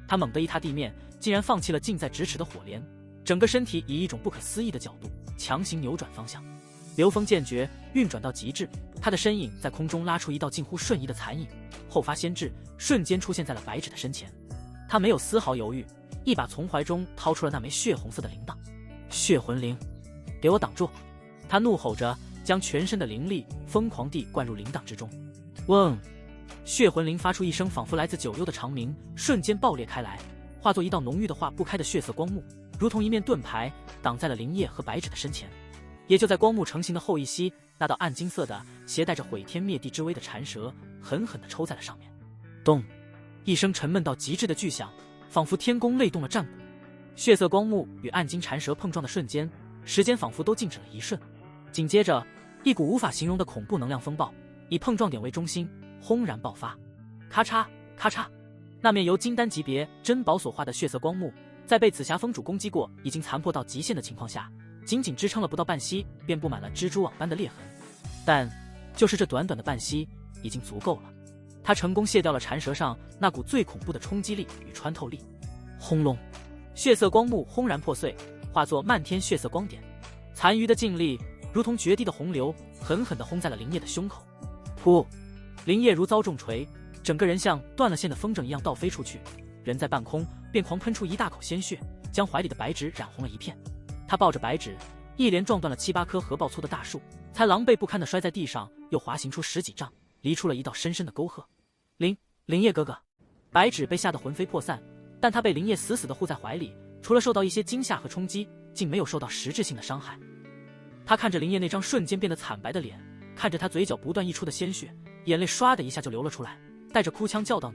他猛地一踏地面，竟然放弃了近在咫尺的火莲，整个身体以一种不可思议的角度强行扭转方向。流风剑诀运转到极致，他的身影在空中拉出一道近乎瞬移的残影，后发先至，瞬间出现在了白芷的身前。他没有丝毫犹豫，一把从怀中掏出了那枚血红色的铃铛。血魂铃，给我挡住！他怒吼着，将全身的灵力疯狂地灌入铃铛之中。嗡！血魂铃发出一声仿佛来自九幽的长鸣，瞬间爆裂开来，化作一道浓郁的化不开的血色光幕，如同一面盾牌挡在了林业和白芷的身前。也就在光幕成型的后一息，那道暗金色的携带着毁天灭地之威的缠蛇狠狠地抽在了上面。咚！一声沉闷到极致的巨响，仿佛天宫擂动了战鼓。血色光幕与暗金缠蛇碰撞的瞬间，时间仿佛都静止了一瞬。紧接着，一股无法形容的恐怖能量风暴以碰撞点为中心轰然爆发。咔嚓咔嚓，那面由金丹级别珍宝所化的血色光幕，在被紫霞峰主攻击过已经残破到极限的情况下，仅仅支撑了不到半息，便布满了蜘蛛网般的裂痕。但就是这短短的半息已经足够了，他成功卸掉了缠蛇上那股最恐怖的冲击力与穿透力。轰隆，血色光幕轰然破碎，化作漫天血色光点，残余的劲力如同决堤的洪流，狠狠地轰在了林业的胸口。噗！林业如遭重锤，整个人像断了线的风筝一样倒飞出去，人在半空便狂喷出一大口鲜血，将怀里的白芷染红了一片。他抱着白芷，一连撞断了7、8棵合抱粗的大树，才狼狈不堪地摔在地上，又滑行出10几丈，离出了一道深深的沟壑。林业哥哥！白芷被吓得魂飞魄散，但他被林业死死地护在怀里，除了受到一些惊吓和冲击，竟没有受到实质性的伤害。他看着林业那张瞬间变得惨白的脸，看着他嘴角不断溢出的鲜血，眼泪唰的一下就流了出来，带着哭腔叫道：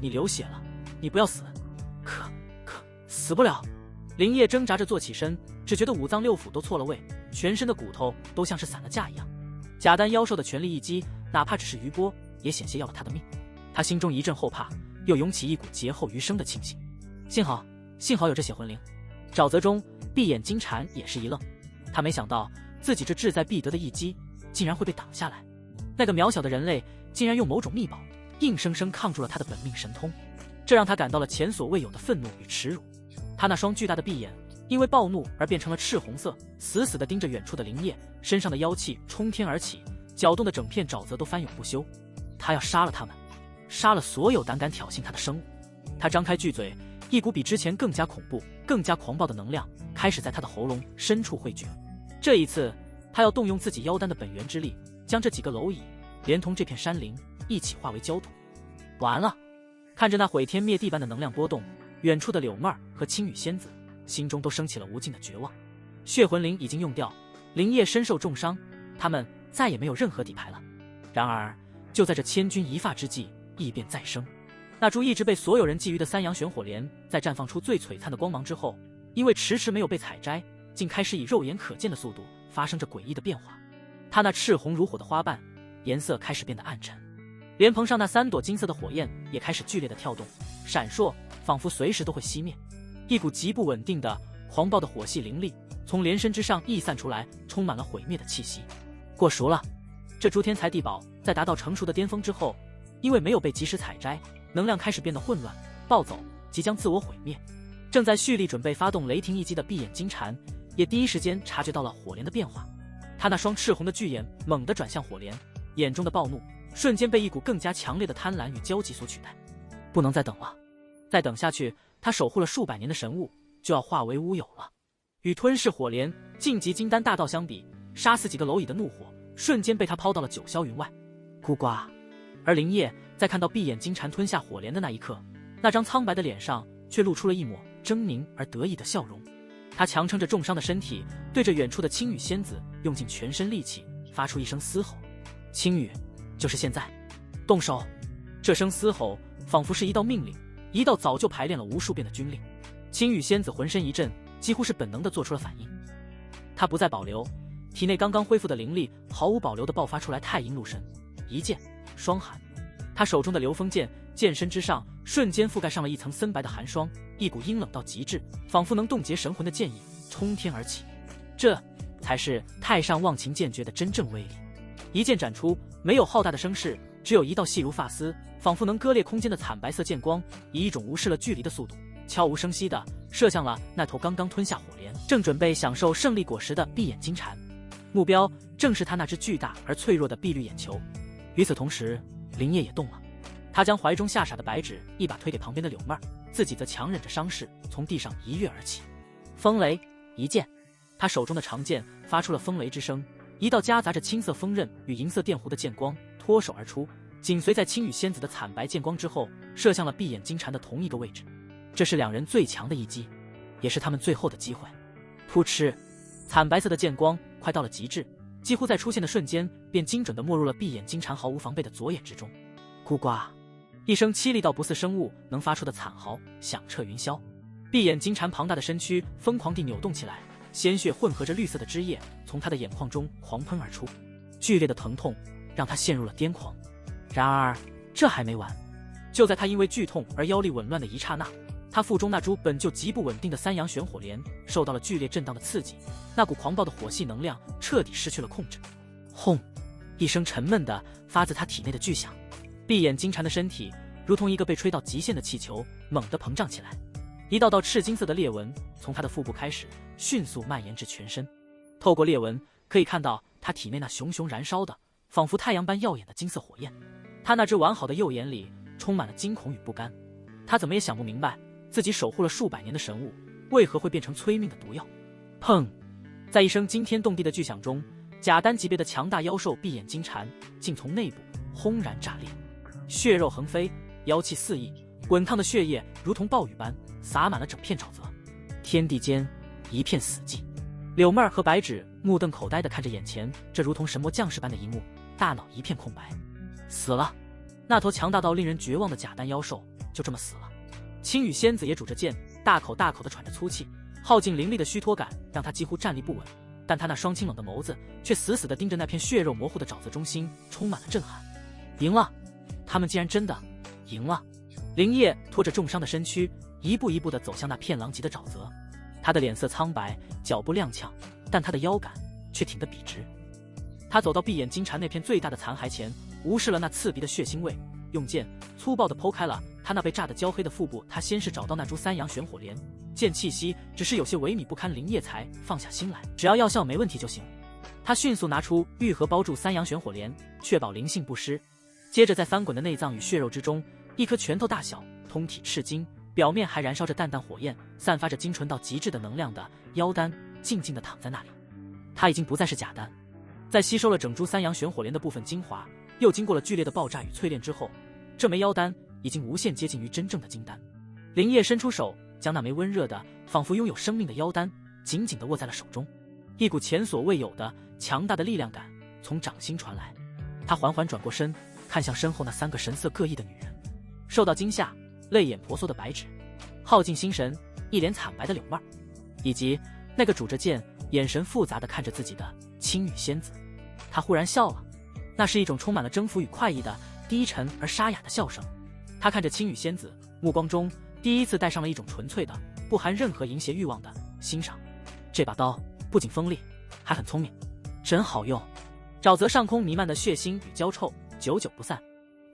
你流血了，你不要死！可死不了！林业挣扎着坐起身，只觉得五脏六腑都错了位，全身的骨头都像是散了架一样。假丹妖兽的全力一击，哪怕只是余波，也险些要了他的命。他心中一阵后怕，又涌起一股劫后余生的庆幸。幸好有这血魂铃。沼泽中，闭眼金蝉也是一愣，他没想到自己这志在必得的一击竟然会被挡下来。那个渺小的人类竟然用某种秘宝硬生生抗住了他的本命神通，这让他感到了前所未有的愤怒与耻辱。他那双巨大的闭眼因为暴怒而变成了赤红色，死死地盯着远处的灵叶，身上的妖气冲天而起，搅动的整片沼泽都翻涌不休。他要杀了他们，杀了所有胆敢挑衅他的生物。他张开巨嘴，一股比之前更加恐怖、更加狂暴的能量开始在他的喉咙深处汇聚。这一次，他要动用自己妖丹的本源之力，将这几个蝼蚁连同这片山林一起化为焦土。完了！看着那毁天灭地般的能量波动，远处的柳妹儿和青羽仙子心中都升起了无尽的绝望。血魂灵已经用掉，灵叶身受重伤，他们再也没有任何底牌了。然而，就在这千钧一发之际，异变再生。那株一直被所有人觊觎的三阳玄火莲，在绽放出最璀璨的光芒之后，因为迟迟没有被采摘，竟开始以肉眼可见的速度发生着诡异的变化。它那赤红如火的花瓣，颜色开始变得暗沉，莲蓬上那3朵金色的火焰也开始剧烈的跳动、闪烁，仿佛随时都会熄灭。一股极不稳定的、狂暴的火系灵力从莲身之上溢散出来，充满了毁灭的气息。过熟了，这株天才地宝在达到成熟的巅峰之后，因为没有被及时采摘，能量开始变得混乱、暴走，即将自我毁灭。正在蓄力准备发动雷霆一击的闭眼金蝉，也第一时间察觉到了火莲的变化。他那双赤红的巨眼猛地转向火莲，眼中的暴怒瞬间被一股更加强烈的贪婪与焦急所取代。不能再等了，再等下去，他守护了数百年的神物就要化为乌有了。与吞噬火莲、晋级金丹大道相比，杀死几个蝼蚁的怒火瞬间被他抛到了九霄云外。孤瓜。而灵叶在看到闭眼金蝉吞下火莲的那一刻，那张苍白的脸上却露出了一抹狰狞而得意的笑容。他强撑着重伤的身体，对着远处的青羽仙子用尽全身力气，发出一声嘶吼：“青羽，就是现在，动手！”这声嘶吼仿佛是一道命令，一道早就排练了无数遍的军令。青羽仙子浑身一震，几乎是本能地做出了反应。他不再保留，体内刚刚恢复的灵力毫无保留地爆发出来太阴禄神，一剑双寒。他手中的流风剑，剑身之上瞬间覆盖上了一层森白的寒霜，一股阴冷到极致，仿佛能冻结神魂的剑意冲天而起。这才是太上忘情剑诀的真正威力。一剑斩出，没有浩大的声势，只有一道细如发丝，仿佛能割裂空间的惨白色剑光，以一种无视了距离的速度，悄无声息地射向了那头刚刚吞下火莲、正准备享受胜利果实的闭眼金蝉。目标正是他那只巨大而脆弱的碧绿眼球。与此同时，灵叶也动了，他将怀中吓傻的白芷一把推给旁边的柳妹儿，自己则强忍着伤势从地上一跃而起。风雷一剑，他手中的长剑发出了风雷之声，一道夹杂着青色锋刃与银色电弧的剑光脱手而出，紧随在青羽仙子的惨白剑光之后，射向了闭眼金蝉的同一个位置。这是两人最强的一击，也是他们最后的机会。噗嗤，惨白色的剑光快到了极致，几乎在出现的瞬间便精准地没入了闭眼金蝉毫无防备的左眼之中。咕呱，一声凄厉到不似生物能发出的惨嚎响彻云霄。闭眼金蝉庞大的身躯疯狂地扭动起来，鲜血混合着绿色的汁液从他的眼眶中狂喷而出，剧烈的疼痛让他陷入了癫狂。然而这还没完，就在他因为剧痛而腰力紊乱的一刹那，他腹中那株本就极不稳定的三阳玄火莲受到了剧烈震荡的刺激，那股狂暴的火系能量彻底失去了控制。轰！一声沉闷的发自他体内的巨响，闭眼金蝉的身体如同一个被吹到极限的气球，猛地膨胀起来，一道道赤金色的裂纹从他的腹部开始迅速蔓延至全身。透过裂纹可以看到他体内那熊熊燃烧的仿佛太阳般耀眼的金色火焰，他那只完好的右眼里充满了惊恐与不甘。他怎么也想不明白，自己守护了数百年的神物为何会变成催命的毒药。砰！在一声惊天动地的巨响中，假丹级别的强大妖兽闭眼金蝉竟从内部轰然炸裂，血肉横飞，妖气四溢，滚烫的血液如同暴雨般洒满了整片沼泽。天地间一片死寂，柳妹儿和白芷目瞪口呆地看着眼前这如同神魔降世般的一幕，大脑一片空白。死了，那头强大到令人绝望的假丹妖兽就这么死了。青羽仙子也拄着剑，大口大口地喘着粗气，耗尽灵力的虚脱感让他几乎站立不稳，但他那双清冷的眸子却死死地盯着那片血肉模糊的沼泽中心，充满了震撼。赢了，他们竟然真的赢了！灵叶拖着重伤的身躯，一步一步地走向那片狼藉的沼泽。他的脸色苍白，脚步踉跄，但他的腰杆却挺得笔直。他走到闭眼金蝉那片最大的残骸前，无视了那刺鼻的血腥味，用剑粗暴地剖开了他那被炸得焦黑的腹部。他先是找到那株三阳玄火莲，见气息只是有些萎靡不堪，林烨才放下心来，只要药效没问题就行。他迅速拿出玉盒包住三阳玄火莲，确保灵性不失。接着在翻滚的内脏与血肉之中，一颗拳头大小、通体赤金，表面还燃烧着淡淡火焰，散发着精纯到极致的能量的妖丹，静静地躺在那里。它已经不再是假丹，在吸收了整株三阳玄火莲的部分精华，又经过了剧烈的爆炸与淬炼之后，这枚妖丹已经无限接近于真正的金丹。林烨伸出手，将那枚温热的、仿佛拥有生命的妖丹紧紧地握在了手中。一股前所未有的强大的力量感从掌心传来，他缓缓转过身，看向身后那三个神色各异的女人。受到惊吓、泪眼婆娑的白芷，耗尽心神、一脸惨白的柳妹儿，以及那个拄着剑、眼神复杂地看着自己的青羽仙子。他忽然笑了，那是一种充满了征服与快意的低沉而沙哑的笑声。他看着青羽仙子，目光中第一次带上了一种纯粹的、不含任何淫邪欲望的欣赏。这把刀不仅锋利，还很聪明，真好用。沼泽上空弥漫的血腥与焦臭，久久不散。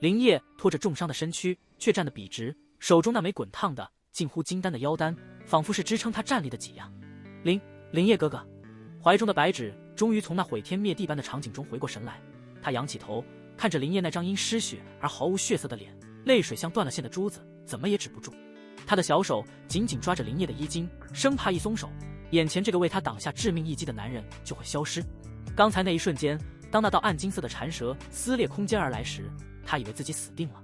林烨拖着重伤的身躯，却站得笔直，手中那枚滚烫的、近乎金丹的妖丹，仿佛是支撑他站立的脊梁。林烨哥哥，怀中的白芷终于从那毁天灭地般的场景中回过神来。他仰起头，看着林烨那张因失血而毫无血色的脸，泪水像断了线的珠子，怎么也止不住。他的小手紧紧抓着林烨的衣襟，生怕一松手，眼前这个为他挡下致命一击的男人就会消失。刚才那一瞬间，当那道暗金色的缠蛇撕裂空间而来时，他以为自己死定了，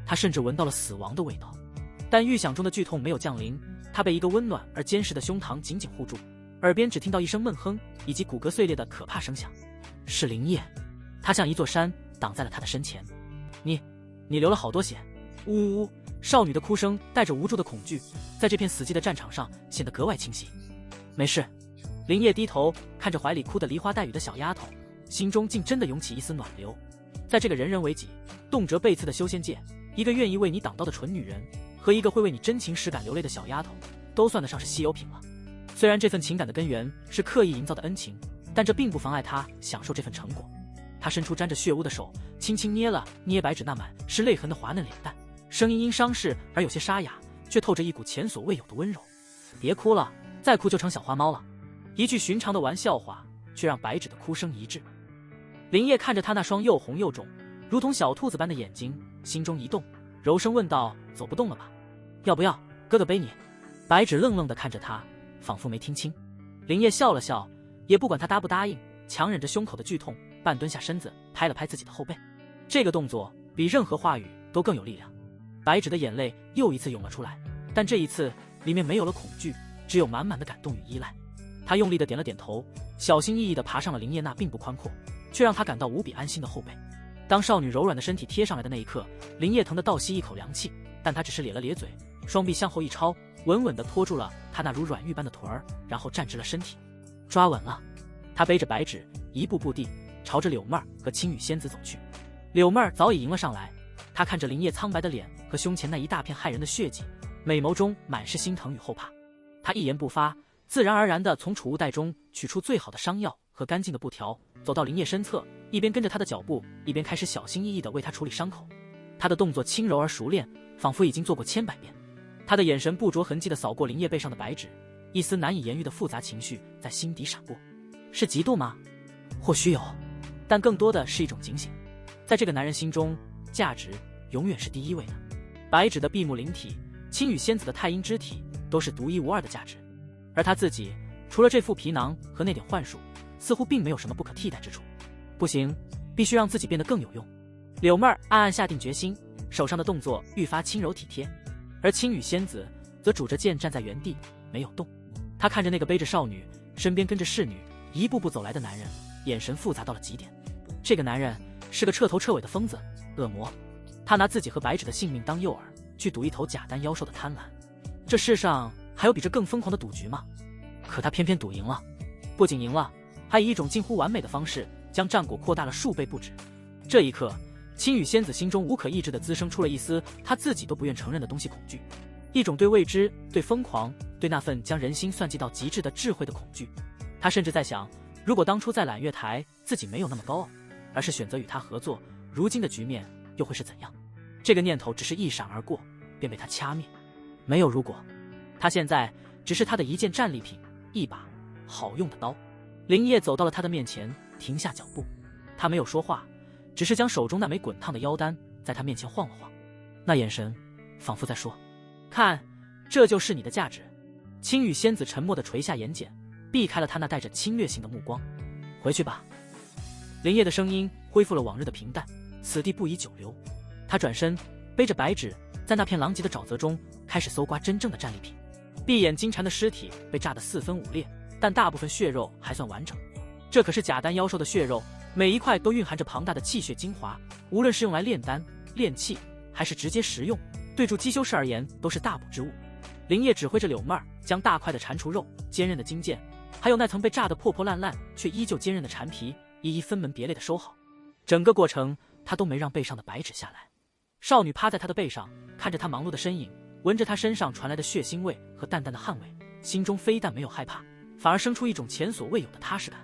他甚至闻到了死亡的味道。但预想中的剧痛没有降临，他被一个温暖而坚实的胸膛紧紧护住，耳边只听到一声闷哼，以及骨骼碎裂的可怕声响。是林烨，他像一座山挡在了他的身前。你流了好多血！呜呜呜！少女的哭声带着无助的恐惧，在这片死寂的战场上显得格外清晰。没事。林烨低头看着怀里哭得梨花带雨的小丫头，心中竟真的涌起一丝暖流。在这个人人为己、动辄被刺的修仙界，一个愿意为你挡刀的纯女人，和一个会为你真情实感流泪的小丫头，都算得上是稀有品了。虽然这份情感的根源是刻意营造的恩情，但这并不妨碍他享受这份成果。他伸出沾着血污的手，轻轻捏了捏白芷那满是泪痕的滑嫩脸蛋，声音因伤势而有些沙哑，却透着一股前所未有的温柔。别哭了，再哭就成小花猫了。一句寻常的玩笑话，却让白芷的哭声一滞。林烨看着他那双又红又肿，如同小兔子般的眼睛，心中一动，柔声问道：“走不动了吧？要不要哥哥背你？”白芷愣愣地看着他，仿佛没听清。林烨笑了笑，也不管他答不答应，强忍着胸口的剧痛，半蹲下身子，拍了拍自己的后背。这个动作比任何话语都更有力量。白芷的眼泪又一次涌了出来，但这一次里面没有了恐惧，只有满满的感动与依赖。他用力地点了点头，小心翼翼地爬上了林烨那并不宽阔，却让他感到无比安心的后背。当少女柔软的身体贴上来的那一刻，林烨疼得倒吸一口凉气，但他只是咧了咧嘴，双臂向后一抄，稳稳地托住了他那如软玉般的臀儿，然后站直了身体，抓稳了。他背着白芷一步步地朝着柳妹儿和青羽仙子走去。柳妹儿早已迎了上来，她看着林烨苍白的脸和胸前那一大片骇人的血迹，美眸中满是心疼与后怕。她一言不发，自然而然地从储物袋中取出最好的伤药和干净的布条，走到林烨身侧，一边跟着他的脚步，一边开始小心翼翼地为他处理伤口。他的动作轻柔而熟练，仿佛已经做过千百遍。他的眼神不着痕迹地扫过林烨背上的白芷，一丝难以言喻的复杂情绪在心底闪过。是嫉妒吗？或许有，但更多的是一种警醒。在这个男人心中，价值永远是第一位的。白芷的闭目灵体，青羽仙子的太阴之体，都是独一无二的价值。而他自己，除了这副皮囊和那点幻术，似乎并没有什么不可替代之处。不行，必须让自己变得更有用。柳妹儿暗暗下定决心，手上的动作愈发轻柔体贴。而青羽仙子则拄着剑站在原地，没有动。她看着那个背着少女，身边跟着侍女，一步步走来的男人，眼神复杂到了极点。这个男人是个彻头彻尾的疯子、恶魔。他拿自己和白芷的性命当诱饵，去赌一头假丹妖兽的贪婪。这世上还有比这更疯狂的赌局吗？可他偏偏赌赢了，不仅赢了，还以一种近乎完美的方式将战果扩大了数倍不止。这一刻，青羽仙子心中无可抑制地滋生出了一丝她自己都不愿承认的东西恐惧，一种对未知、对疯狂、对那份将人心算计到极致的智慧的恐惧。她甚至在想，如果当初在揽月台自己没有那么高傲，而是选择与他合作，如今的局面又会是怎样？这个念头只是一闪而过，便被他掐灭。没有如果，他现在只是他的一件战利品，一把好用的刀。林业走到了他的面前，停下脚步。他没有说话，只是将手中那枚滚烫的腰丹在他面前晃了晃，那眼神仿佛在说：“看，这就是你的价值。”青羽仙子沉默地垂下眼睑，避开了他那带着侵略性的目光。回去吧。林业的声音恢复了往日的平淡，此地不宜久留。他转身，背着白纸，在那片狼藉的沼泽中开始搜刮真正的战利品。闭眼金蝉的尸体被炸得四分五裂，但大部分血肉还算完整。这可是假丹妖兽的血肉，每一块都蕴含着庞大的气血精华，无论是用来炼丹、炼气，还是直接食用，对筑基修士而言都是大补之物。林业指挥着柳妹儿将大块的蟾蜍肉、坚韧的金剑，还有那层被炸得破破烂烂却依旧坚韧的蝉皮，一一分门别类的收好。整个过程他都没让背上的白纸下来。少女趴在他的背上，看着他忙碌的身影，闻着他身上传来的血腥味和淡淡的汗味，心中非但没有害怕，反而生出一种前所未有的踏实感。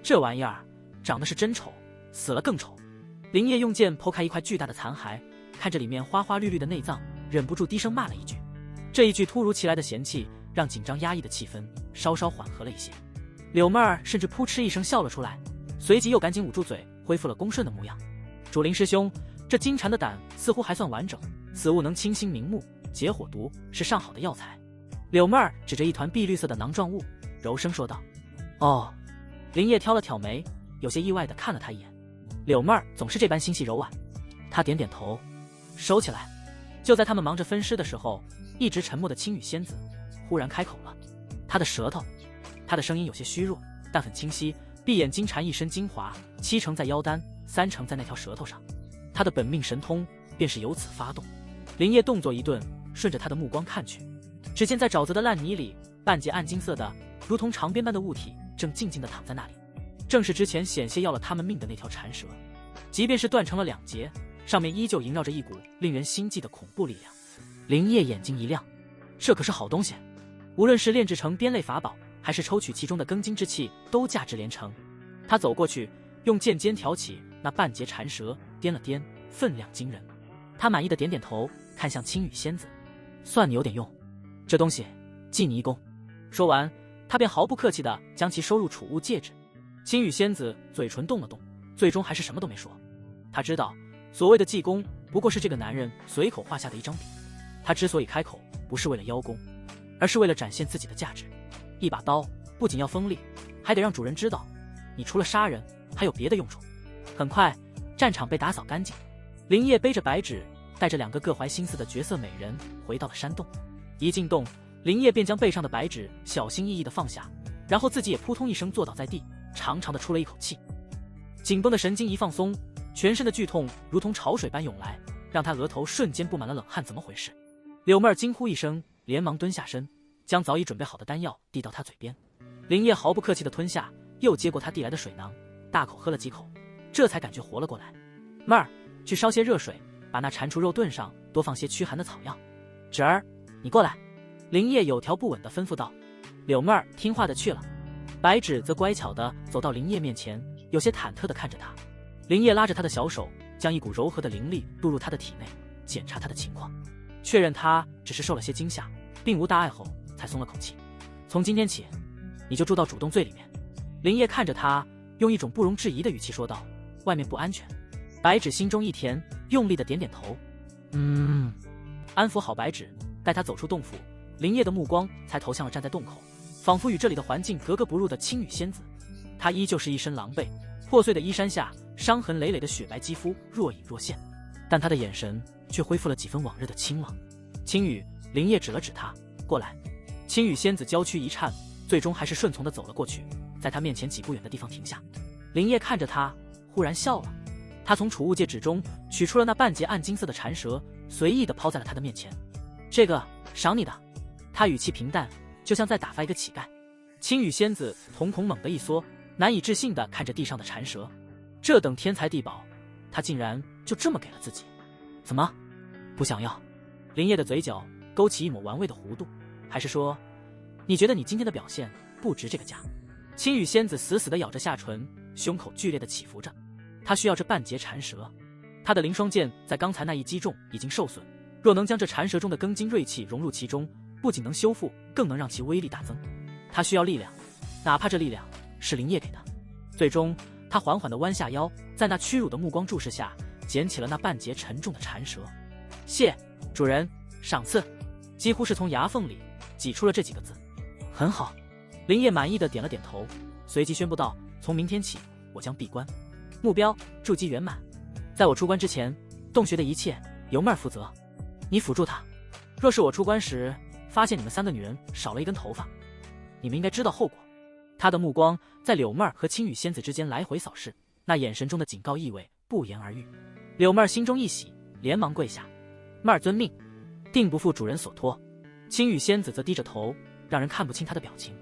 这玩意儿长得是真丑，死了更丑。林业用剑剖开一块巨大的残骸，看着里面花花绿绿的内脏，忍不住低声骂了一句。这一句突如其来的嫌弃让紧张压抑的气氛稍稍缓和了一些。柳妹儿甚至扑哧一声笑了出来，随即又赶紧捂住嘴，恢复了恭顺的模样。主林师兄，这金蝉的胆似乎还算完整，此物能清心明目，解火毒，是上好的药材。柳妹儿指着一团碧绿色的囊状物，柔声说道：“哦。”林业挑了挑眉，有些意外地看了他一眼。柳妹儿总是这般心细柔婉。他点点头，收起来。就在他们忙着分尸的时候，一直沉默的青羽仙子忽然开口了。他的舌头，他的声音有些虚弱，但很清晰。闭眼金蝉一身精华，7成在腰丹，3成在那条舌头上。他的本命神通便是由此发动。林业动作一顿，顺着他的目光看去，只见在沼泽的烂泥里，半截暗金色的如同长鞭般的物体正静静地躺在那里，正是之前险些要了他们命的那条蝉蛇。即便是断成了2截，上面依旧萦绕着一股令人心悸的恐怖力量。林业眼睛一亮，这可是好东西，无论是炼制成鞭类法宝，还是抽取其中的庚金之气，都价值连城。他走过去，用剑尖挑起那半截蝉蛇，掂了掂，分量惊人。他满意的点点头，看向青羽仙子：“算你有点用，这东西记你一功。”说完，他便毫不客气地将其收入储物戒指。青羽仙子嘴唇动了动，最终还是什么都没说。他知道，所谓的记功，不过是这个男人随口画下的一张笔。他之所以开口，不是为了邀功，而是为了展现自己的价值。一把刀不仅要锋利，还得让主人知道，你除了杀人，还有别的用处。很快，战场被打扫干净。林业背着白纸，带着2个各怀心思的绝色美人回到了山洞。一进洞，林业便将背上的白纸小心翼翼地放下，然后自己也扑通一声坐倒在地，长长的出了一口气。紧绷的神经一放松，全身的剧痛如同潮水般涌来，让他额头瞬间布满了冷汗。怎么回事？柳妹儿惊呼一声，连忙蹲下身，将早已准备好的丹药递到他嘴边。林业毫不客气地吞下，又接过他递来的水囊，大口喝了几口，这才感觉活了过来。妹儿，去烧些热水，把那蟾蜍肉炖上，多放些驱寒的草药。侄儿，你过来。林业有条不紊地吩咐道。柳妹儿听话地去了。白纸则乖巧地走到林业面前，有些忐忑地看着他。林业拉着他的小手，将一股柔和的灵力注入他的体内，检查他的情况，确认他只是受了些惊吓，并无大碍后，才松了口气。从今天起，你就住到主洞最里面。林业看着他，用一种不容置疑的语气说道：“外面不安全。”白纸心中一甜，用力的点点头。安抚好白纸，带他走出洞府。林业的目光才投向了站在洞口，仿佛与这里的环境格格不入的青羽仙子。她依旧是一身狼狈，破碎的衣衫下，伤痕累累的雪白肌肤若隐若现，但她的眼神却恢复了几分往日的清朗。青羽，林业指了指他，过来。青羽仙子娇躯一颤，最终还是顺从地走了过去，在他面前几步远的地方停下。林业看着他，忽然笑了。他从储物戒指中取出了那半截暗金色的蝉蛇，随意地抛在了他的面前。这个赏你的。他语气平淡，就像在打发一个乞丐。青羽仙子瞳孔猛地一缩，难以置信地看着地上的蝉蛇。这等天才地宝，他竟然就这么给了自己？怎么，不想要？林业的嘴角勾起一抹玩味的弧度。还是说，你觉得你今天的表现不值这个价？青羽仙子死死地咬着下唇，胸口剧烈地起伏着。他需要这半截蝉蛇。他的凌霜剑在刚才那一击中已经受损，若能将这蝉蛇中的庚金锐气融入其中，不仅能修复，更能让其威力大增。他需要力量，哪怕这力量是灵叶给的。最终，他缓缓地弯下腰，在那屈辱的目光注视下，捡起了那半截沉重的缠蛇。谢主人，赏赐。几乎是从牙缝里挤出了这几个字。很好，灵叶满意的点了点头，随即宣布道：从明天起，我将闭关，目标筑基圆满。在我出关之前，洞穴的一切由妹儿负责，你辅助他。若是我出关时发现你们3个女人少了一根头发，你们应该知道后果。他的目光在柳妹儿和青羽仙子之间来回扫视，那眼神中的警告意味不言而喻。柳妹儿心中一喜，连忙跪下：妹儿遵命，定不负主人所托。青羽仙子则低着头，让人看不清她的表情。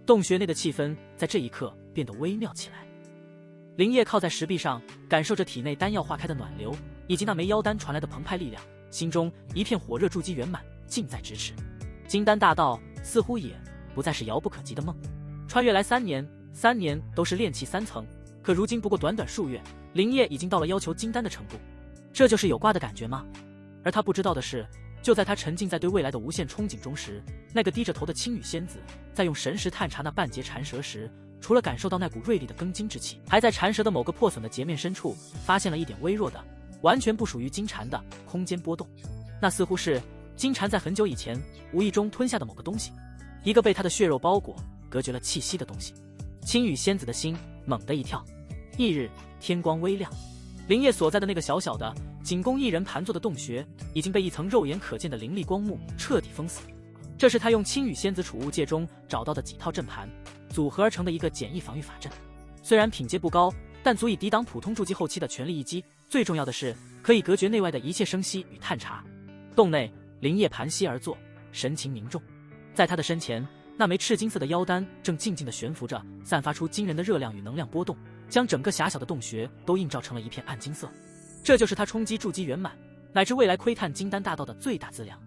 洞穴内的气氛在这一刻变得微妙起来。灵叶靠在石壁上，感受着体内丹药化开的暖流，以及那枚妖丹传来的澎湃力量，心中一片火热，筑基圆满近在咫尺。金丹大道似乎也不再是遥不可及的梦。穿越来3年，3年都是炼气3层，可如今不过短短数月，灵叶已经到了要求金丹的程度。这就是有挂的感觉吗？而他不知道的是，就在他沉浸在对未来的无限憧憬中时，那个低着头的青羽仙子在用神识探查那半截缠蛇时，除了感受到那股锐利的庚金之气，还在缠蛇的某个破损的截面深处发现了一点微弱的、完全不属于金蝉的空间波动。那似乎是金蝉在很久以前无意中吞下的某个东西，一个被他的血肉包裹、隔绝了气息的东西。青羽仙子的心猛地一跳。翌日天光微亮，灵叶所在的那个小小的仅供一人盘坐的洞穴已经被一层肉眼可见的灵力光幕彻底封死。这是他用青羽仙子储物界中找到的几套阵盘组合而成的一个简易防御法阵，虽然品阶不高，但足以抵挡普通筑基后期的全力一击。最重要的是，可以隔绝内外的一切声息与探查。洞内，灵叶盘膝而坐，神情凝重。在他的身前，那枚赤金色的妖丹正静静地悬浮着，散发出惊人的热量与能量波动，将整个狭小的洞穴都映照成了一片暗金色。这就是他冲击筑基圆满，乃至未来窥探金丹大道的最大资粮。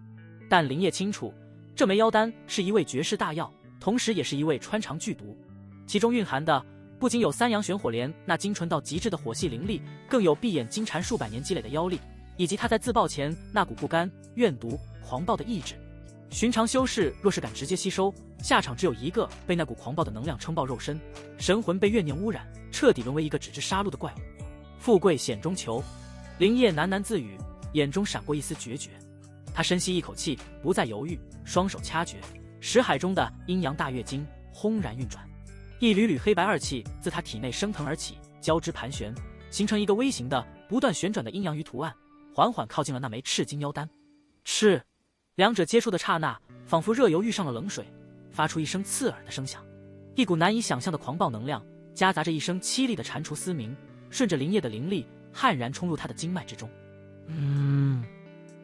但灵叶清楚，这枚妖丹是一味绝世大药，同时也是一味穿肠剧毒，其中蕴含的不仅有三阳玄火莲那精纯到极致的火系灵力，更有闭眼金蝉数百年积累的妖力，以及他在自爆前那股不甘、怨毒、狂暴的意志。寻常修士若是敢直接吸收，下场只有一个：被那股狂暴的能量撑爆肉身，神魂被怨念污染，彻底沦为一个只知杀戮的怪物。富贵险中求，灵叶喃喃自语，眼中闪过一丝决绝。他深吸一口气，不再犹豫，双手掐诀，识海中的阴阳大月经轰然运转，一缕缕黑白二气自他体内升腾而起，交织盘旋，形成一个微型的不断旋转的阴阳鱼图案，缓缓靠近了那枚赤金妖丹。赤，两者接触的刹那，仿佛热油遇上了冷水，发出一声刺耳的声响。一股难以想象的狂暴能量，夹杂着一声凄厉的蟾蜍嘶鸣，顺着灵叶的灵力悍然冲入他的经脉之中。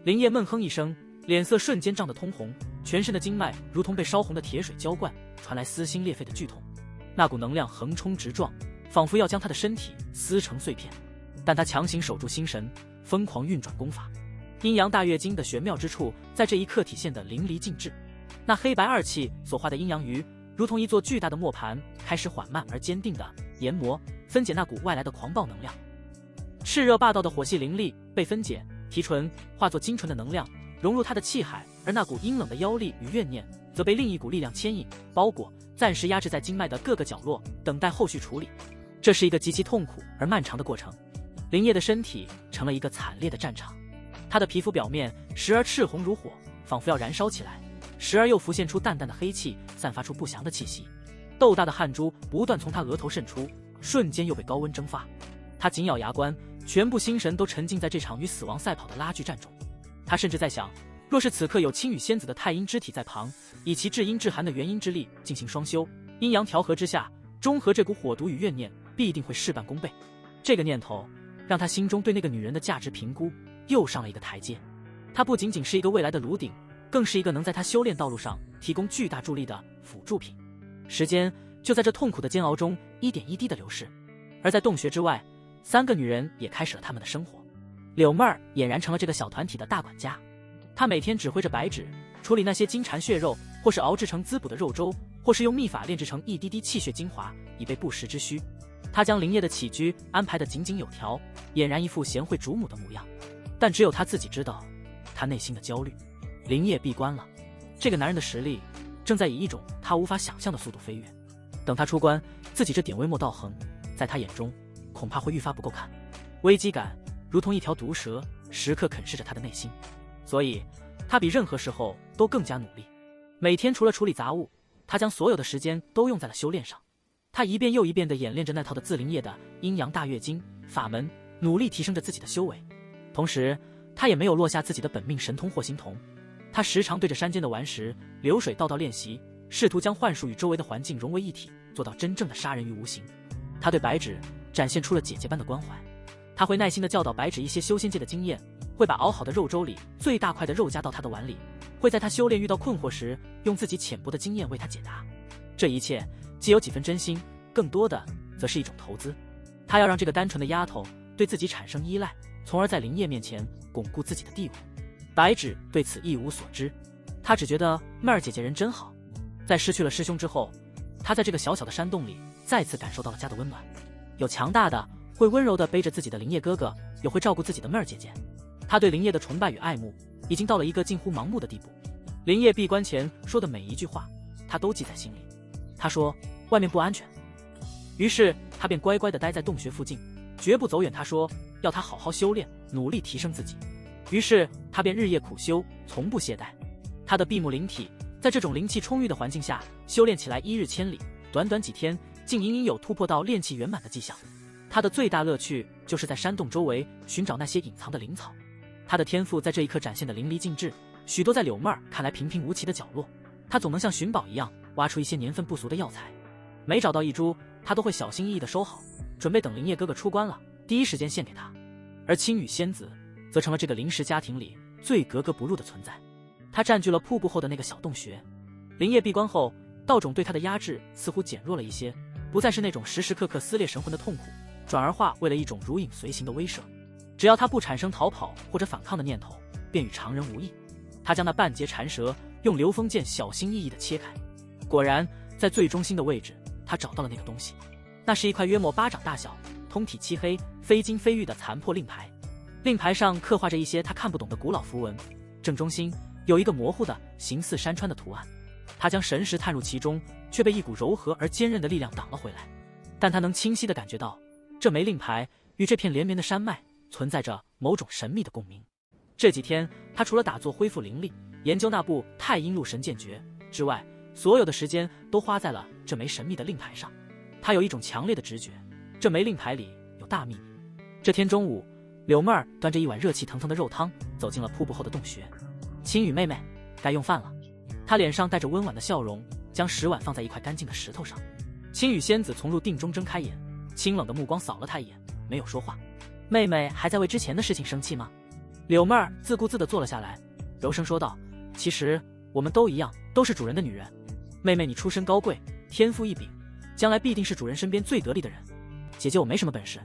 灵叶闷哼一声，脸色瞬间涨得通红，全身的经脉如同被烧红的铁水浇灌，传来撕心裂肺的剧痛。那股能量横冲直撞，仿佛要将他的身体撕成碎片。但他强行守住心神，疯狂运转功法。阴阳大月经的玄妙之处，在这一刻体现得淋漓尽致。那黑白二气所化的阴阳鱼，如同一座巨大的磨盘，开始缓慢而坚定地研磨、分解那股外来的狂暴能量。炽热霸道的火系灵力被分解、提纯，化作精纯的能量，融入他的气海，而那股阴冷的妖力与怨念，则被另一股力量牵引、包裹，暂时压制在经脉的各个角落，等待后续处理。这是一个极其痛苦而漫长的过程。灵叶的身体成了一个惨烈的战场，他的皮肤表面时而赤红如火，仿佛要燃烧起来，时而又浮现出淡淡的黑气，散发出不祥的气息。豆大的汗珠不断从他额头渗出，瞬间又被高温蒸发。他紧咬牙关，全部心神都沉浸在这场与死亡赛跑的拉锯战中。他甚至在想，若是此刻有青羽仙子的太阴之体在旁，以其至阴至寒的元阴之力进行双修，阴阳调和之下，中和这股火毒与怨念，必定会事半功倍。这个念头让他心中对那个女人的价值评估又上了一个台阶。她不仅仅是一个未来的炉鼎，更是一个能在他修炼道路上提供巨大助力的辅助品。时间就在这痛苦的煎熬中一点一滴的流逝，而在洞穴之外，3个女人也开始了她们的生活。柳妹儿俨然成了这个小团体的大管家，她每天指挥着白纸处理那些金蝉血肉，或是熬制成滋补的肉粥，或是用秘法炼制成一滴滴气血精华，以备不时之需。她将灵叶的起居安排得井井有条，俨然一副贤惠主母的模样。但只有她自己知道，她内心的焦虑。灵叶闭关了，这个男人的实力正在以一种他无法想象的速度飞跃。等他出关，自己这点微末道行，在他眼中恐怕会愈发不够看。危机感如同一条毒蛇，时刻啃噬着他的内心，所以他比任何时候都更加努力。每天除了处理杂物，他将所有的时间都用在了修炼上。他一遍又一遍地演练着那套的自灵液的阴阳大跃经法门，努力提升着自己的修为。同时他也没有落下自己的本命神通或形童，他时常对着山间的顽石、流水道道练习，试图将幻术与周围的环境融为一体，做到真正的杀人于无形。他对白芷展现出了姐姐般的关怀，他会耐心地教导白芷一些修仙界的经验，会把熬好的肉粥里最大块的肉加到他的碗里，会在他修炼遇到困惑时用自己浅薄的经验为他解答。这一切既有几分真心，更多的则是一种投资。他要让这个单纯的丫头对自己产生依赖，从而在林烨面前巩固自己的地位。白芷对此一无所知，她只觉得妹儿姐姐人真好。在失去了师兄之后，她在这个小小的山洞里再次感受到了家的温暖。有强大的会温柔地背着自己的林烨哥哥，有会照顾自己的妹儿姐姐。她对林烨的崇拜与爱慕已经到了一个近乎盲目的地步。林烨闭关前说的每一句话，她都记在心里。他说外面不安全，于是他便乖乖地待在洞穴附近，绝不走远。他说要他好好修炼，努力提升自己。于是他便日夜苦修，从不懈怠。他的闭目灵体在这种灵气充裕的环境下修炼起来一日千里，短短几天竟隐隐有突破到炼气圆满的迹象。他的最大乐趣就是在山洞周围寻找那些隐藏的灵草。他的天赋在这一刻展现得淋漓尽致，许多在柳妹儿看来平平无奇的角落，他总能像寻宝一样挖出一些年份不俗的药材。每找到一株，他都会小心翼翼地收好，准备等林烨哥哥出关了第一时间献给他。而青羽仙子则成了这个林氏家庭里最格格不入的存在。他占据了瀑布后的那个小洞穴。林烨闭关后，道种对他的压制似乎减弱了一些，不再是那种时时刻刻撕裂神魂的痛苦，转而化为了一种如影随形的威慑。只要他不产生逃跑或者反抗的念头，便与常人无异。他将那半截缠蛇用流风剑小心翼翼地切开，果然在最中心的位置，他找到了那个东西。那是一块约莫巴掌大小、通体漆黑、非金非玉的残破令牌。令牌上刻画着一些他看不懂的古老符文，正中心有一个模糊的形似山川的图案。他将神识探入其中，却被一股柔和而坚韧的力量挡了回来。但他能清晰地感觉到，这枚令牌与这片连绵的山脉存在着某种神秘的共鸣。这几天他除了打坐恢复灵力，研究那部太阴路神剑诀之外，所有的时间都花在了这枚神秘的令牌上。他有一种强烈的直觉，这枚令牌里有大秘密。这天中午，柳妹儿端着一碗热气腾腾的肉汤走进了瀑布后的洞穴。青羽妹妹，该用饭了。她脸上带着温婉的笑容，将食碗放在一块干净的石头上。青羽仙子从入定中睁开眼，清冷的目光扫了她一眼，没有说话。妹妹还在为之前的事情生气吗？柳妹儿自顾自地坐了下来，柔声说道：其实我们都一样，都是主人的女人。妹妹你出身高贵，天赋异禀，将来必定是主人身边最得力的人。姐姐我没什么本事，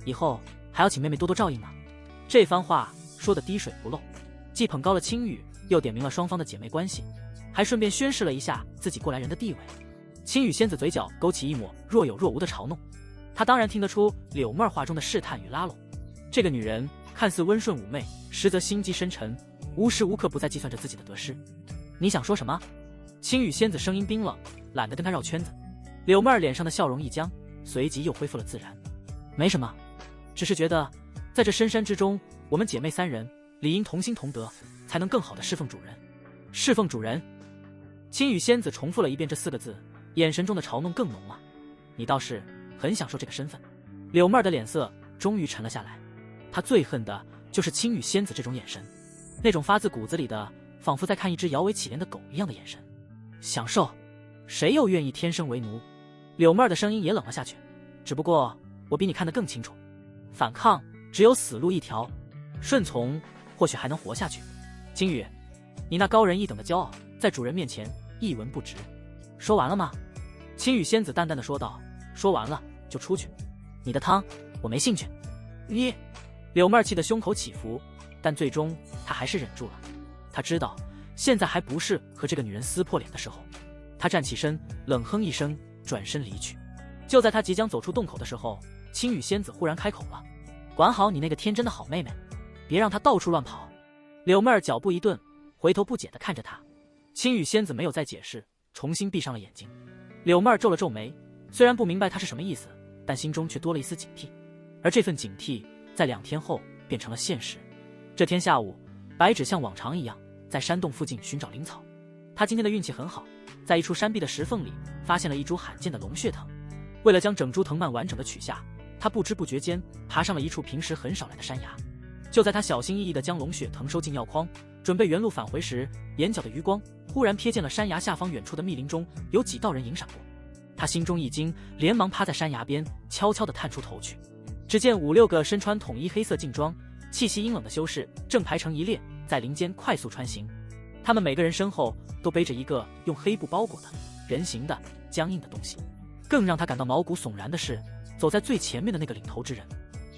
以后还要请妹妹多多照应呢。这番话说得滴水不漏，既捧高了青羽，又点明了双方的姐妹关系，还顺便宣示了一下自己过来人的地位。青羽仙子嘴角勾起一抹若有若无的嘲弄，她当然听得出柳妹儿话中的试探与拉拢。这个女人看似温顺妩媚，实则心机深沉，无时无刻不在计算着自己的得失。你想说什么？青羽仙子声音冰冷，懒得跟她绕圈子。柳妹儿脸上的笑容一僵，随即又恢复了自然。没什么，只是觉得在这深山之中，我们姐妹三人理应同心同德，才能更好的侍奉主人。侍奉主人。青羽仙子重复了一遍这4个字，眼神中的嘲弄更浓了。你倒是很享受这个身份。柳妹儿的脸色终于沉了下来，她最恨的就是青羽仙子这种眼神，那种发自骨子里的，仿佛在看一只摇尾乞怜的狗一样的眼神。享受？谁又愿意天生为奴？柳妹儿的声音也冷了下去。只不过我比你看得更清楚，反抗只有死路一条，顺从或许还能活下去。青羽，你那高人一等的骄傲，在主人面前一文不值。说完了吗？青羽仙子淡淡的说道。说完了就出去，你的汤我没兴趣。你……柳妹儿气得胸口起伏，但最终她还是忍住了。她知道现在还不是和这个女人撕破脸的时候。她站起身，冷哼一声，转身离去。就在她即将走出洞口的时候，青羽仙子忽然开口了：管好你那个天真的好妹妹，别让她到处乱跑。柳妹儿脚步一顿，回头不解地看着她。青羽仙子没有再解释，重新闭上了眼睛。柳妹儿皱了皱眉，虽然不明白他是什么意思，但心中却多了一丝警惕。而这份警惕在2天后变成了现实。这天下午，白芷像往常一样在山洞附近寻找灵草。他今天的运气很好，在一处山壁的石缝里发现了一株罕见的龙血藤。为了将整株藤蔓完整的取下，他不知不觉间爬上了一处平时很少来的山崖。就在他小心翼翼地将龙血藤收进药筐，准备原路返回时，眼角的余光忽然瞥见了山崖下方远处的密林中有几道人影闪过。他心中一惊，连忙趴在山崖边，悄悄地探出头去。只见5、6个身穿统一黑色劲装、气息阴冷的修士正排成一列，在林间快速穿行。他们每个人身后都背着一个用黑布包裹的人形的僵硬的东西。更让他感到毛骨悚然的是，走在最前面的那个领头之人，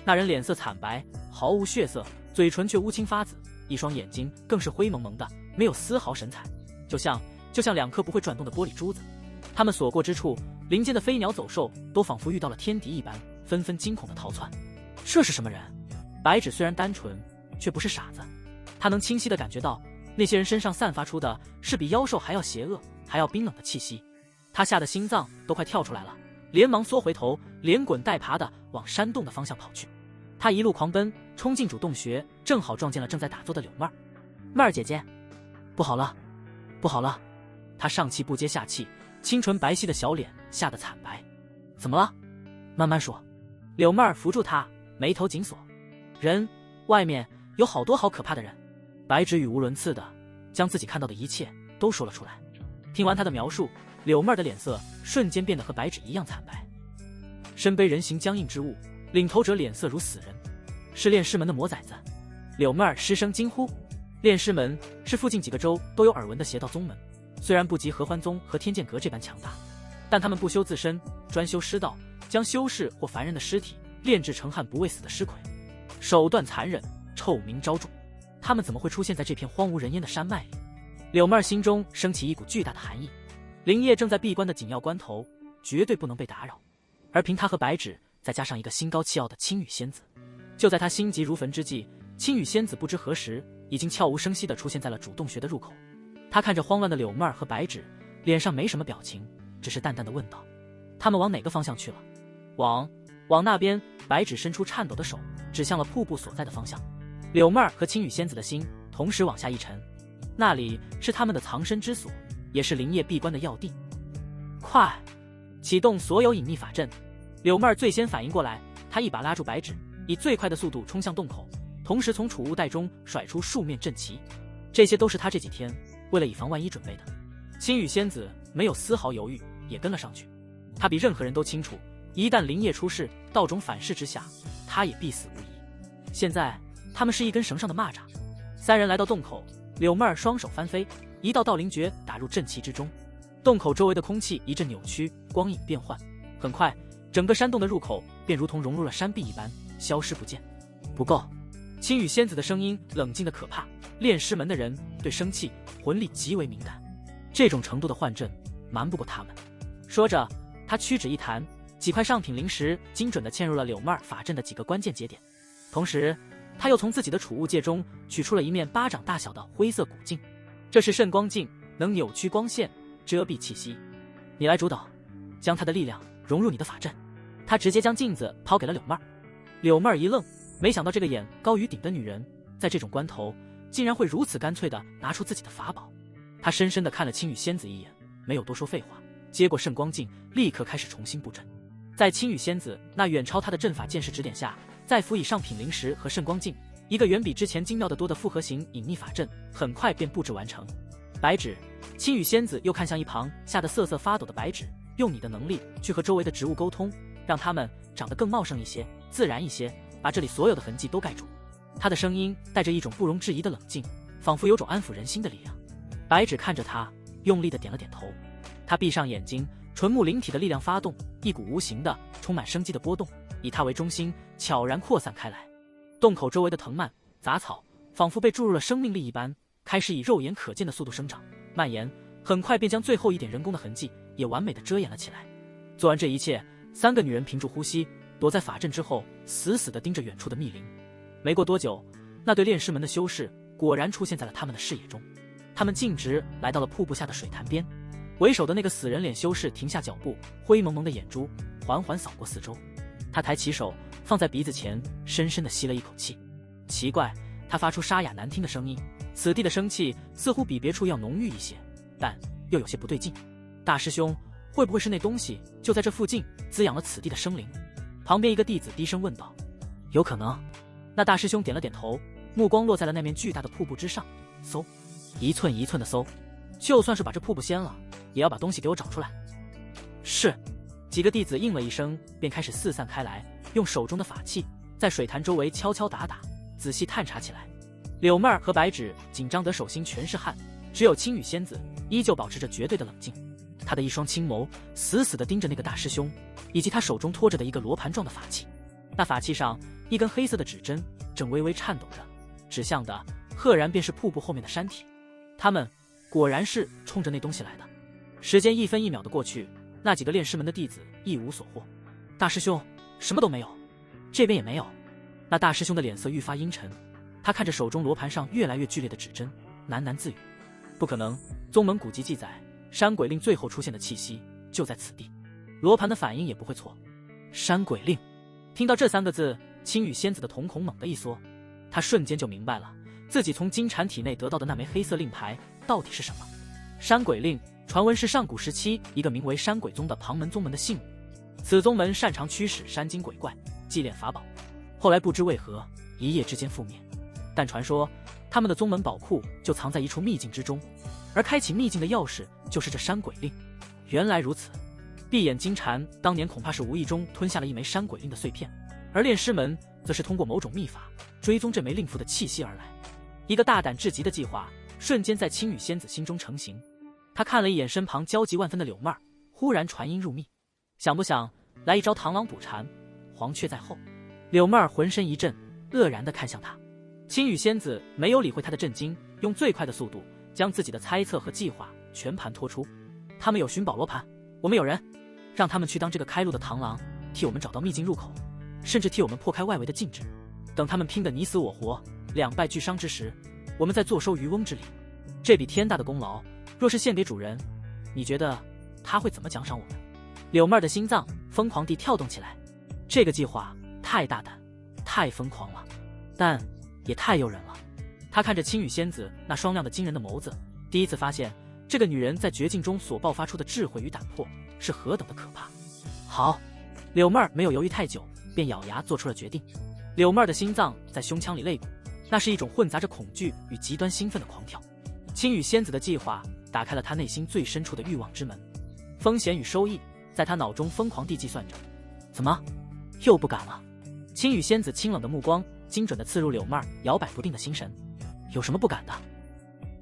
那人脸色惨白，毫无血色，嘴唇却乌青发紫，一双眼睛更是灰蒙蒙的，没有丝毫神采，就像2颗不会转动的玻璃珠子。他们所过之处，林间的飞鸟走兽都仿佛遇到了天敌一般，纷纷惊恐的逃窜。这是什么人？白芷虽然单纯，却不是傻子，他能清晰地感觉到那些人身上散发出的是比妖兽还要邪恶、还要冰冷的气息。他吓得心脏都快跳出来了，连忙缩回头，连滚带爬的往山洞的方向跑去。他一路狂奔，冲进主洞穴，正好撞见了正在打坐的柳妹儿。妹儿姐姐，不好了，不好了！他上气不接下气，清纯白皙的小脸吓得惨白。怎么了？慢慢说。柳妹儿扶住他，眉头紧锁。人，外面有好多好可怕的人。白芷语无伦次的将自己看到的一切都说了出来。听完他的描述，柳妹儿的脸色瞬间变得和白芷一样惨白。身背人形僵硬之物，领头者脸色如死人，是炼尸门的魔崽子。柳妹儿失声惊呼。炼尸门是附近几个州都有耳闻的邪道宗门，虽然不及合欢宗和天剑阁这般强大，但他们不修自身，专修尸道，将修士或凡人的尸体炼制成悍不畏死的尸魁，手段残忍，臭名昭著。他们怎么会出现在这片荒无人烟的山脉里？柳妹儿心中升起一股巨大的寒意。灵业正在闭关的紧要关头，绝对不能被打扰。而凭他和白芷，再加上一个心高气傲的青羽仙子，就在他心急如焚之际，青羽仙子不知何时已经悄无声息地出现在了主洞穴的入口。他看着慌乱的柳妹儿和白芷，脸上没什么表情，只是淡淡地问道：他们往哪个方向去了？往那边。白芷伸出颤抖的手，指向了瀑布所在的方向。柳妹儿和青羽仙子的心同时往下一沉，那里是他们的藏身之所，也是灵业闭关的要地。快，启动所有隐秘法阵！柳妹儿最先反应过来，她一把拉住白芷，以最快的速度冲向洞口，同时从储物袋中甩出数面阵旗。这些都是她这几天为了以防万一准备的。青羽仙子没有丝毫犹豫，也跟了上去。她比任何人都清楚，一旦灵业出事，道种反噬之下，她也必死无疑。现在他们是一根绳上的蚂蚱。3人来到洞口，柳妹儿双手翻飞，一道道灵诀打入阵旗之中。洞口周围的空气一阵扭曲，光影变幻。很快，整个山洞的入口便如同融入了山壁一般，消失不见。不够！青羽仙子的声音冷静的可怕。炼尸门的人对生气、魂力极为敏感，这种程度的幻阵瞒不过他们。说着，他屈指一弹，几块上品灵石精准地嵌入了柳妹儿法阵的几个关键节点。同时，他又从自己的储物戒中取出了一面巴掌大小的灰色古镜，这是圣光镜，能扭曲光线，遮蔽气息。你来主导，将他的力量融入你的法阵。他直接将镜子抛给了柳妹儿。柳妹儿一愣，没想到这个眼高于顶的女人，在这种关头竟然会如此干脆地拿出自己的法宝。她深深地看了青羽仙子一眼，没有多说废话，接过圣光镜，立刻开始重新布阵。在青羽仙子那远超她的阵法见识指点下，再辅以上品灵石和圣光镜，一个远比之前精妙得多的复合型隐秘法阵很快便布置完成。白芷，青羽仙子又看向一旁吓得瑟瑟发抖的白芷，用你的能力去和周围的植物沟通，让它们长得更茂盛一些，自然一些，把这里所有的痕迹都盖住。他的声音带着一种不容置疑的冷静，仿佛有种安抚人心的力量。白芷看着他，用力的点了点头。他闭上眼睛，纯木灵体的力量发动，一股无形的、充满生机的波动，以他为中心，悄然扩散开来。洞口周围的藤蔓、杂草，仿佛被注入了生命力一般，开始以肉眼可见的速度生长、蔓延，很快便将最后一点人工的痕迹也完美的遮掩了起来。做完这一切，3个女人屏住呼吸，躲在法阵之后，死死地盯着远处的密林。没过多久，那对炼尸门的修士果然出现在了他们的视野中。他们径直来到了瀑布下的水潭边。为首的那个死人脸修士停下脚步，灰蒙蒙的眼珠缓缓扫过四周。他抬起手放在鼻子前，深深地吸了一口气。奇怪，他发出沙哑难听的声音。此地的生气似乎比别处要浓郁一些，但又有些不对劲。大师兄，会不会是那东西就在这附近滋养了此地的生灵？旁边一个弟子低声问道。有可能。那大师兄点了点头，目光落在了那面巨大的瀑布之上，搜，一寸一寸的搜，就算是把这瀑布掀了，也要把东西给我找出来。是。几个弟子应了一声，便开始四散开来，用手中的法器在水潭周围敲敲打打，仔细探查起来。柳妹儿和白芷紧张得手心全是汗，只有青羽仙子依旧保持着绝对的冷静。她的一双青眸死死地盯着那个大师兄，以及他手中托着的一个罗盘状的法器。那法器上一根黑色的指针正微微颤抖着，指向的赫然便是瀑布后面的山体。他们果然是冲着那东西来的。时间一分一秒的过去，那几个炼师门的弟子一无所获。大师兄，什么都没有。这边也没有。那大师兄的脸色愈发阴沉，他看着手中罗盘上越来越剧烈的指针，喃喃自语：不可能，宗门古籍记载，山鬼令最后出现的气息就在此地，罗盘的反应也不会错。山鬼令。听到这三个字，青羽仙子的瞳孔猛地一缩，他瞬间就明白了，自己从金蝉体内得到的那枚黑色令牌到底是什么。山鬼令传闻是上古时期一个名为山鬼宗的旁门宗门的信物，此宗门擅长驱使山精鬼怪，祭炼法宝，后来不知为何一夜之间覆灭，但传说他们的宗门宝库就藏在一处秘境之中，而开启秘境的钥匙就是这山鬼令。原来如此，闭眼金蝉当年恐怕是无意中吞下了一枚山鬼令的碎片，而炼师门则是通过某种秘法追踪这枚令符的气息而来。一个大胆至极的计划瞬间在青羽仙子心中成型。他看了一眼身旁焦急万分的柳妹儿，忽然传音入密：想不想来一招螳螂捕蝉，黄雀在后？柳妹儿浑身一震，愕然地看向他。青羽仙子没有理会他的震惊，用最快的速度将自己的猜测和计划全盘托出。他们有寻宝罗盘，我们有人，让他们去当这个开路的螳螂，替我们找到秘境入口，甚至替我们破开外围的禁制。等他们拼得你死我活，两败俱伤之时，我们再坐收渔翁之利。这笔天大的功劳，若是献给主人，你觉得他会怎么奖赏我们？柳妹儿的心脏疯狂地跳动起来。这个计划太大胆，太疯狂了，但也太诱人了。她看着青羽仙子那双亮的惊人的眸子，第一次发现这个女人在绝境中所爆发出的智慧与胆魄是何等的可怕。好，柳妹儿没有犹豫太久，便咬牙做出了决定。柳妹儿的心脏在胸腔里擂鼓，那是一种混杂着恐惧与极端兴奋的狂跳。青羽仙子的计划打开了她内心最深处的欲望之门，风险与收益在她脑中疯狂地计算着。怎么，又不敢了？青羽仙子清冷的目光精准地刺入柳妹儿摇摆不定的心神。有什么不敢的？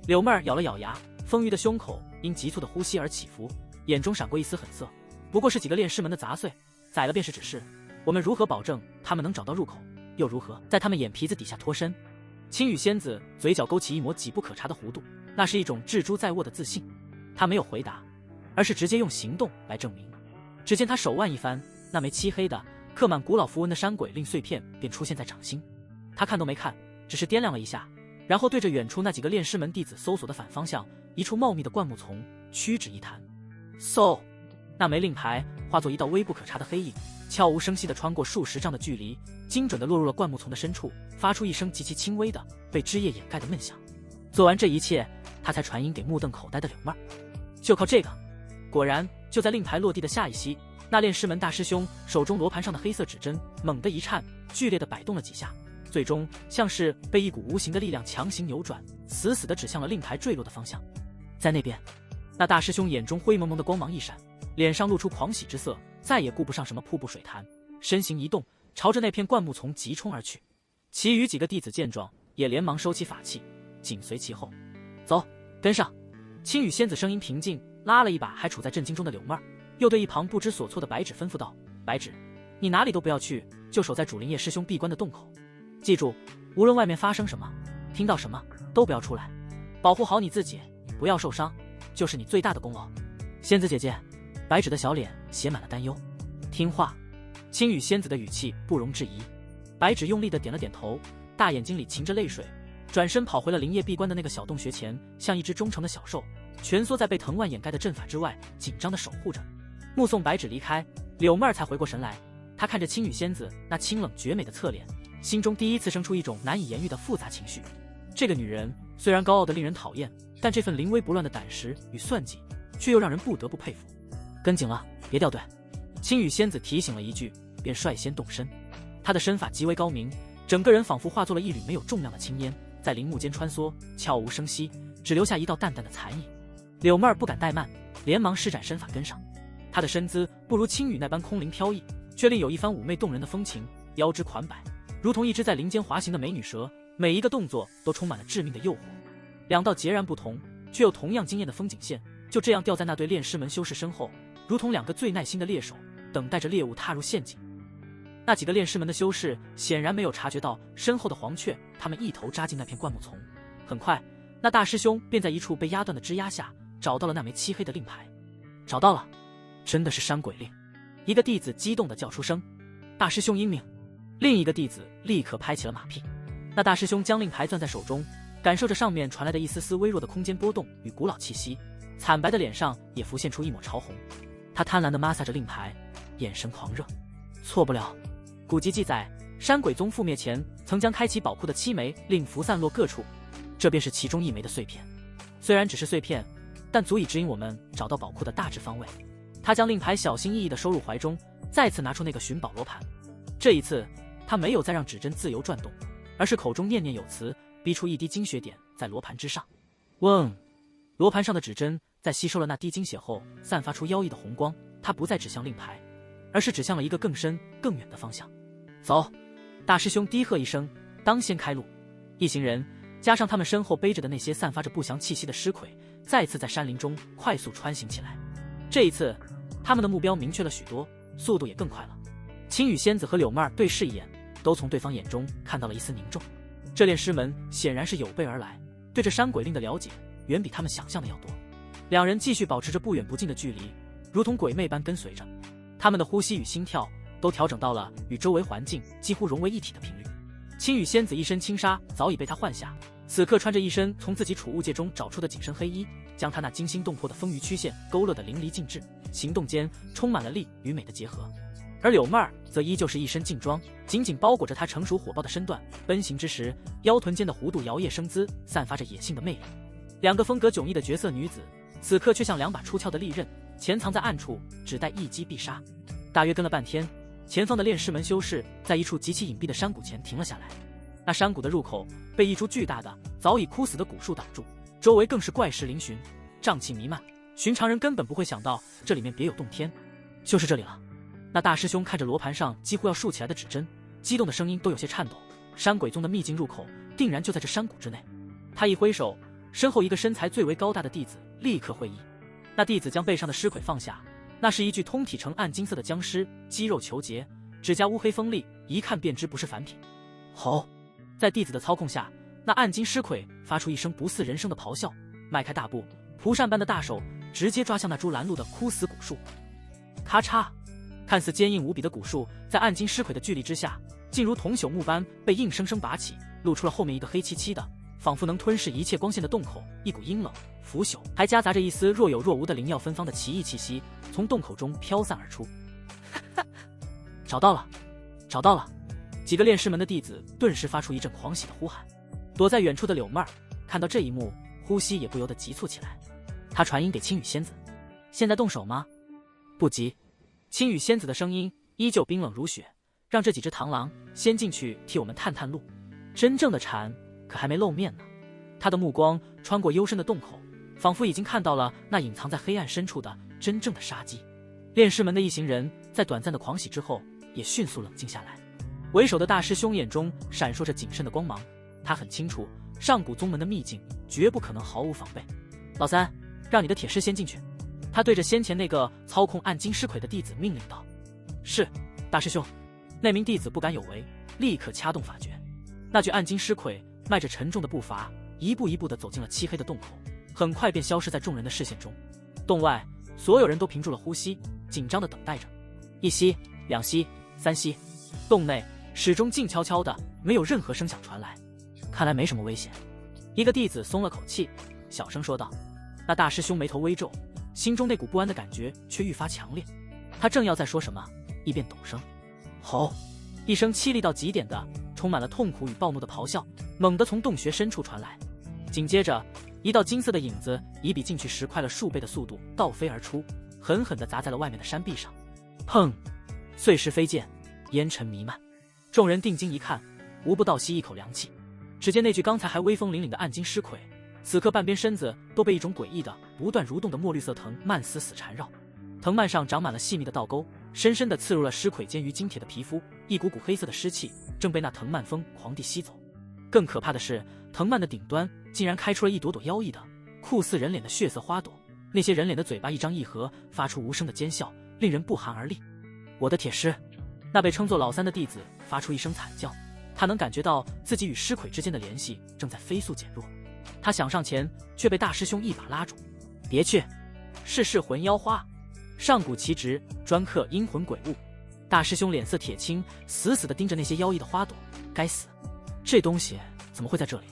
柳妹儿咬了咬牙，丰腴的胸口因急促的呼吸而起伏，眼中闪过一丝狠色。不过是几个炼师门的杂碎，宰了便是指示。我们如何保证他们能找到入口？又如何在他们眼皮子底下脱身？青羽仙子嘴角勾起一抹几不可察的弧度，那是一种置诸在握的自信。她没有回答，而是直接用行动来证明。只见她手腕一翻，那枚漆黑的刻满古老符文的山鬼令碎片便出现在掌心。她看都没看，只是掂量了一下，然后对着远处那几个炼师门弟子搜索的反方向一处茂密的灌木丛屈指一弹，嗖，那枚令牌化作一道微不可察的黑影，悄无声息地穿过数十丈的距离，精准地落入了灌木丛的深处，发出一声极其轻微的被枝叶掩盖的闷响。做完这一切，他才传音给目瞪口呆的柳妹儿：就靠这个。果然，就在令牌落地的下一息，那炼师门大师兄手中罗盘上的黑色指针猛地一颤，剧烈地摆动了几下，最终像是被一股无形的力量强行扭转，死死地指向了令牌坠落的方向。在那边，那大师兄眼中灰蒙蒙的光芒一闪，脸上露出狂喜之色，再也顾不上什么瀑布水潭，身形一动，朝着那片灌木丛急冲而去。其余几个弟子见状，也连忙收起法器，紧随其后。走，跟上。青羽仙子声音平静，拉了一把还处在震惊中的柳妹儿，又对一旁不知所措的白芷吩咐道：白芷，你哪里都不要去，就守在主灵叶师兄闭关的洞口。记住，无论外面发生什么，听到什么，都不要出来，保护好你自己，不要受伤，就是你最大的功劳。仙子姐姐。白芷的小脸写满了担忧。听话。青羽仙子的语气不容置疑。白芷用力地点了点头，大眼睛里噙着泪水，转身跑回了灵业闭关的那个小洞穴前，像一只忠诚的小兽，蜷缩在被藤蔓掩盖的阵法之外，紧张地守护着。目送白芷离开，柳妹儿才回过神来。她看着青羽仙子那清冷绝美的侧脸，心中第一次生出一种难以言喻的复杂情绪。这个女人虽然高傲得令人讨厌，但这份临危不乱的胆识与算计，却又让人不得不佩服。跟紧了，别掉队。青羽仙子提醒了一句，便率先动身。她的身法极为高明，整个人仿佛化作了一缕没有重量的青烟，在林木间穿梭，悄无声息，只留下一道淡淡的残影。柳妹儿不敢怠慢，连忙施展身法跟上。她的身姿不如青羽那般空灵飘逸，却另有一番妩媚动人的风情，腰肢款摆，如同一只在林间滑行的美女蛇，每一个动作都充满了致命的诱惑。两道截然不同却又同样惊艳的风景线，就这样吊在那对炼尸门修士身后，如同两个最耐心的猎手，等待着猎物踏入陷阱。那几个炼尸门的修士显然没有察觉到身后的黄雀，他们一头扎进那片灌木丛。很快，那大师兄便在一处被压断的枝桠下找到了那枚漆黑的令牌。找到了，真的是山鬼令！一个弟子激动地叫出声：“大师兄英明！”另一个弟子立刻拍起了马屁。那大师兄将令牌攥在手中，感受着上面传来的一丝丝微弱的空间波动与古老气息，惨白的脸上也浮现出一抹潮红。他贪婪地摩挲着令牌，眼神狂热。错不了。古籍记载，山鬼宗覆灭前曾将开启宝库的7枚令符散落各处，这便是其中1枚的碎片。虽然只是碎片，但足以指引我们找到宝库的大致方位。他将令牌小心翼翼地收入怀中，再次拿出那个寻宝罗盘。这一次，他没有再让指针自由转动，而是口中念念有词，逼出一滴精血点在罗盘之上。嗡！罗盘上的指针在吸收了那滴精血后，散发出妖异的红光。它不再指向令牌，而是指向了一个更深更远的方向。走！大师兄低喝一声，当先开路。一行人加上他们身后背着的那些散发着不祥气息的尸魁，再次在山林中快速穿行起来。这一次，他们的目标明确了许多，速度也更快了。青羽仙子和柳妹儿对视一眼，都从对方眼中看到了一丝凝重。这炼尸门显然是有备而来，对这山鬼令的了解远比他们想象的要多。两人继续保持着不远不近的距离，如同鬼魅般跟随着。他们的呼吸与心跳都调整到了与周围环境几乎融为一体的频率。青羽仙子一身轻纱早已被他换下，此刻穿着一身从自己储物界中找出的紧身黑衣，将他那惊心动魄的丰腴曲线勾勒得淋漓尽致，行动间充满了力与美的结合。而柳妹儿则依旧是一身劲装，紧紧包裹着她成熟火爆的身段，奔行之时，腰臀间的弧度摇曳生姿，散发着野性的魅力。两个风格迥异的绝色女子，此刻却像两把出鞘的利刃，潜藏在暗处，只待一击必杀。大约跟了半天，前方的炼尸门修士在一处极其隐蔽的山谷前停了下来。那山谷的入口被一株巨大的、早已枯死的古树挡住，周围更是怪石嶙峋，瘴气弥漫，寻常人根本不会想到这里面别有洞天。就是这里了。那大师兄看着罗盘上几乎要竖起来的指针，激动的声音都有些颤抖。山鬼宗的秘境入口定然就在这山谷之内。他一挥手，身后一个身材最为高大的弟子立刻会意。那弟子将背上的尸魁放下，那是一具通体呈暗金色的僵尸，肌肉虬结，指甲乌黑锋利，一看便知不是凡品。吼！在弟子的操控下，那暗金尸魁发出一声不似人声的咆哮，迈开大步，蒲扇般的大手直接抓向那株拦路的枯死古树。咔嚓！看似坚硬无比的古树，在暗金尸魁的巨力之下，竟如铜朽木般被硬生生拔起，露出了后面一个黑漆漆的，仿佛能吞噬一切光线的洞口。一股阴冷、腐朽，还夹杂着一丝若有若无的灵药芬芳的奇异气息，从洞口中飘散而出。找到了，找到了！几个炼尸门的弟子顿时发出一阵狂喜的呼喊。躲在远处的柳妹儿看到这一幕，呼吸也不由得急促起来。她传音给青羽仙子：“现在动手吗？”不急。青羽仙子的声音依旧冰冷如雪，让这几只螳螂先进去替我们探探路，真正的蝉可还没露面呢。他的目光穿过幽深的洞口，仿佛已经看到了那隐藏在黑暗深处的真正的杀机。炼尸门的一行人在短暂的狂喜之后也迅速冷静下来。为首的大师兄眼中闪烁着谨慎的光芒，他很清楚上古宗门的秘境绝不可能毫无防备。老三，让你的铁狮先进去。他对着先前那个操控暗金尸魁的弟子命令道：“是，大师兄。”那名弟子不敢有违，立刻掐动法诀。那具暗金尸魁迈着沉重的步伐，一步一步地走进了漆黑的洞口，很快便消失在众人的视线中。洞外，所有人都屏住了呼吸，紧张地等待着。一息、2息、3息，洞内始终静悄悄的，没有任何声响传来。看来没什么危险。一个弟子松了口气，小声说道。那大师兄眉头微皱，心中那股不安的感觉却愈发强烈。他正要再说什么，一变陡声，吼！一声凄厉到极点的、充满了痛苦与暴怒的咆哮，猛地从洞穴深处传来。紧接着，一道金色的影子以比进去时快了数倍的速度倒飞而出，狠狠地砸在了外面的山壁上。砰！碎石飞溅，烟尘弥漫。众人定睛一看，无不倒吸一口凉气。只见那具刚才还威风凛凛的暗金尸魁，此刻半边身子都被一种诡异的、不断蠕动的墨绿色藤蔓死死缠绕，藤蔓上长满了细密的倒钩，深深地刺入了尸魁坚于金铁的皮肤。一股股黑色的湿气正被那藤蔓疯狂地吸走。更可怕的是，藤蔓的顶端竟然开出了一朵朵妖异的、酷似人脸的血色花朵。那些人脸的嘴巴一张一合，发出无声的尖笑，令人不寒而栗。我的铁师！那被称作老三的弟子发出一声惨叫，他能感觉到自己与尸魁之间的联系正在飞速减弱。他想上前，却被大师兄一把拉住。别去，是魂妖花，上古奇植，专克阴魂鬼物。大师兄脸色铁青，死死地盯着那些妖异的花朵。该死，这东西怎么会在这里？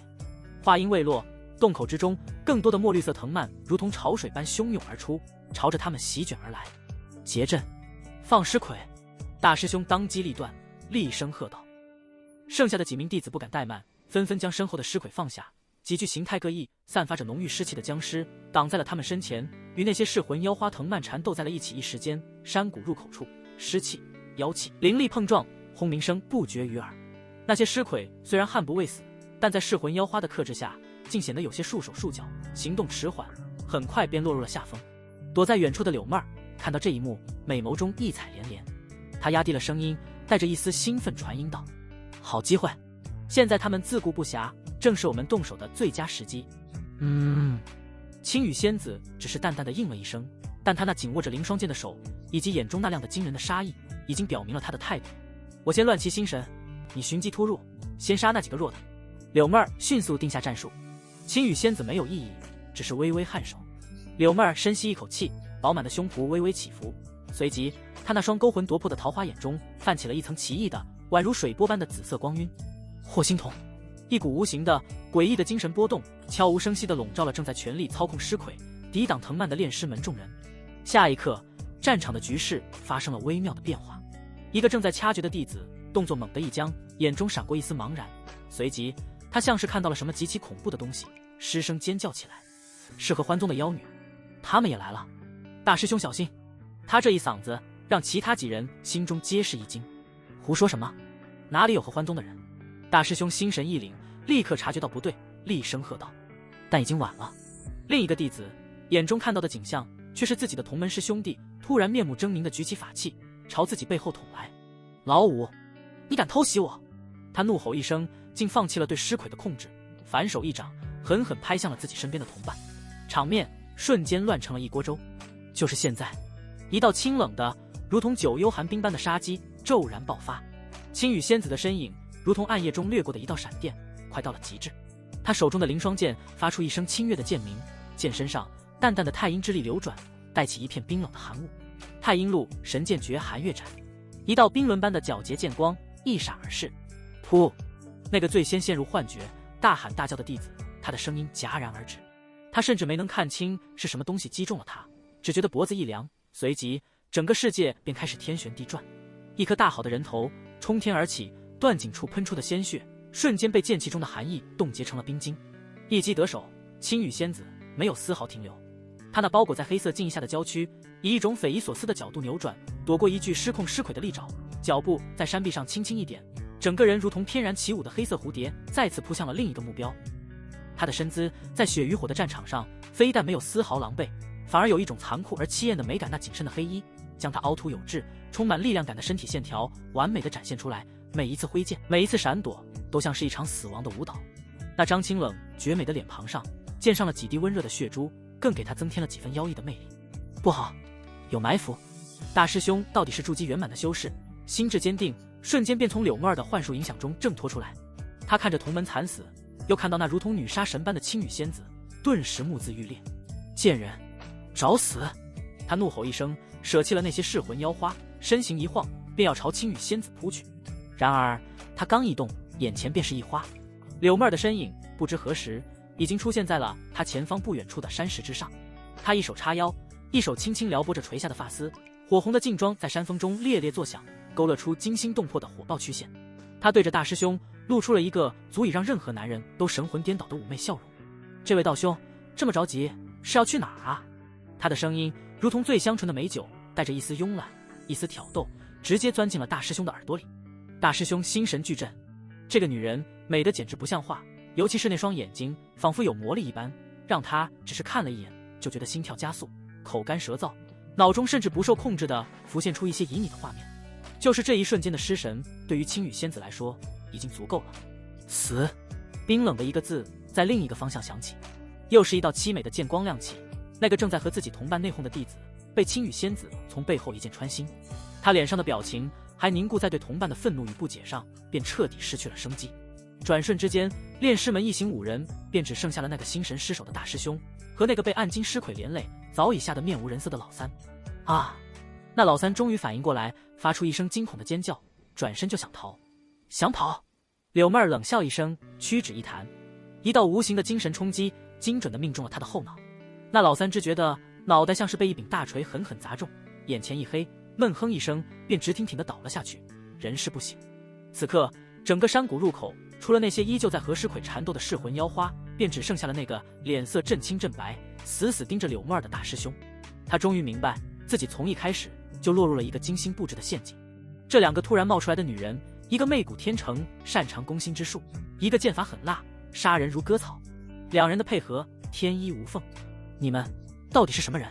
话音未落，洞口之中更多的墨绿色藤蔓如同潮水般汹涌而出，朝着他们席卷而来。结阵，放尸魁！大师兄当机立断，厉声喝道。剩下的几名弟子不敢怠慢，纷纷将身后的尸魁放下。几具形态各异、散发着浓郁尸气的僵尸挡在了他们身前，与那些噬魂妖花藤蔓缠斗在了一起。一时间，山谷入口处，尸气、妖气凌厉碰撞，轰鸣声不绝于耳。那些尸魁虽然悍不畏死，但在噬魂妖花的克制下，竟显得有些束手束脚，行动迟缓，很快便落入了下风。躲在远处的柳妹儿看到这一幕，美眸中异彩连连。她压低了声音，带着一丝兴奋传音道：“好机会！现在他们自顾不暇，正是我们动手的最佳时机。”青羽仙子只是淡淡的应了一声，但她那紧握着凌霜剑的手，以及眼中那亮的惊人的杀意，已经表明了她的态度。我先乱其心神，你寻机突入，先杀那几个弱的。柳妹儿迅速定下战术。青羽仙子没有异议，只是微微颔首。柳妹儿深吸一口气，饱满的胸脯微微起伏，随即她那双勾魂夺魄的桃花眼中泛起了一层奇异的、宛如水波般的紫色光晕。霍星童，一股无形的、诡异的精神波动悄无声息地笼罩了正在全力操控尸魁、抵挡藤蔓的炼尸门众人。下一刻，战场的局势发生了微妙的变化。一个正在掐诀的弟子动作猛地一僵，眼中闪过一丝茫然，随即他像是看到了什么极其恐怖的东西，失声尖叫起来。是合欢宗的妖女，他们也来了！大师兄小心！他这一嗓子让其他几人心中皆是一惊。胡说什么？哪里有合欢宗的人？大师兄心神一凛，立刻察觉到不对，厉声喝道。但已经晚了。另一个弟子眼中看到的景象却是自己的同门师兄弟突然面目狰狞地举起法器朝自己背后捅来。老五，你敢偷袭我！他怒吼一声，竟放弃了对尸魁的控制，反手一掌狠狠拍向了自己身边的同伴。场面瞬间乱成了一锅粥。就是现在，一道清冷的如同九幽寒冰般的杀机骤然爆发。青羽仙子的身影如同暗夜中掠过的一道闪电，快到了极致。他手中的凌霜剑发出一声清越的剑鸣，剑身上淡淡的太阴之力流转，带起一片冰冷的寒雾。太阴路神剑诀寒月斩，一道冰轮般的皎洁剑光一闪而逝。噗！那个最先陷入幻觉、大喊大叫的弟子，他的声音戛然而止。他甚至没能看清是什么东西击中了他，只觉得脖子一凉，随即整个世界便开始天旋地转。一颗大好的人头冲天而起，断颈处喷出的鲜血瞬间被剑气中的寒意冻结成了冰晶。一击得手，青羽仙子没有丝毫停留，他那包裹在黑色镜翼下的娇躯以一种匪夷所思的角度扭转，躲过一具失控尸魁的利爪，脚步在山壁上轻轻一点，整个人如同翩然起舞的黑色蝴蝶，再次扑向了另一个目标。他的身姿在血与火的战场上非但没有丝毫狼狈，反而有一种残酷而凄艳的美感。那紧身的黑衣将他凹凸有致、充满力量感的身体线条完美的展现出来，每一次挥剑，每一次闪躲，都像是一场死亡的舞蹈。那张清冷绝美的脸庞上溅上了几滴温热的血珠，更给他增添了几分妖异的魅力。不好，有埋伏！大师兄到底是筑基圆满的修士，心智坚定，瞬间便从柳妹儿的幻术影响中挣脱出来。他看着同门惨死，又看到那如同女杀神般的青羽仙子，顿时目眦欲裂。贱人，找死！他怒吼一声，舍弃了那些噬魂妖花，身形一晃，便要朝青羽仙子扑去。然而他刚一动，眼前便是一花，柳妹儿的身影不知何时已经出现在了他前方不远处的山石之上。他一手叉腰，一手轻轻撩拨着垂下的发丝，火红的劲装在山风中猎猎作响，勾勒出惊心动魄的火爆曲线。他对着大师兄露出了一个足以让任何男人都神魂颠倒的妩媚笑容。这位道兄，这么着急是要去哪儿啊？他的声音如同最香醇的美酒，带着一丝慵懒，一丝挑逗，直接钻进了大师兄的耳朵里。大师兄心神俱震，这个女人美得简直不像话，尤其是那双眼睛仿佛有魔力一般，让他只是看了一眼就觉得心跳加速，口干舌燥，脑中甚至不受控制地浮现出一些旖旎的画面。就是这一瞬间的失神，对于青羽仙子来说已经足够了。死！冰冷的一个字在另一个方向响起，又是一道凄美的剑光亮起。那个正在和自己同伴内讧的弟子被青羽仙子从背后一剑穿心，他脸上的表情还凝固在对同伴的愤怒与不解上，便彻底失去了生机。转瞬之间，炼师门一行5人便只剩下了那个心神失守的大师兄和那个被暗金尸傀连累早已吓得面无人色的老三。啊！那老三终于反应过来，发出一声惊恐的尖叫，转身就想逃。想跑？柳妹儿冷笑一声，屈指一弹，一道无形的精神冲击精准地命中了他的后脑。那老三只觉得脑袋像是被一柄大锤狠狠砸中，眼前一黑，闷哼一声便直挺挺地倒了下去，人事不省。此刻整个山谷入口除了那些依旧在和尸鬼缠斗的噬魂妖花，便只剩下了那个脸色正青正白死死盯着柳妹儿的大师兄。他终于明白自己从一开始就落入了一个精心布置的陷阱。这两个突然冒出来的女人，一个媚骨天成，擅长攻心之术，一个剑法狠辣，杀人如割草，两人的配合天衣无缝。你们到底是什么人？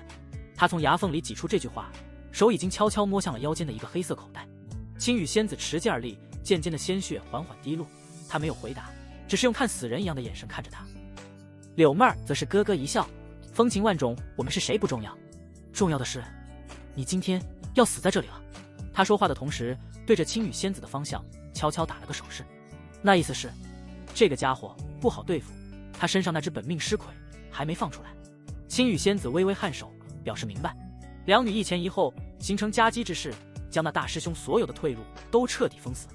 他从牙缝里挤出这句话，手已经悄悄摸向了腰间的一个黑色口袋。青羽仙子持剑而立，剑尖的鲜血缓缓滴落，他没有回答，只是用看死人一样的眼神看着他。柳妹儿则是咯咯一笑，风情万种，我们是谁不重要，重要的是你今天要死在这里了。他说话的同时对着青羽仙子的方向悄悄打了个手势，那意思是这个家伙不好对付，他身上那只本命尸魁还没放出来。青羽仙子微微颔首表示明白，两女一前一后形成夹击之势，将那大师兄所有的退路都彻底封死。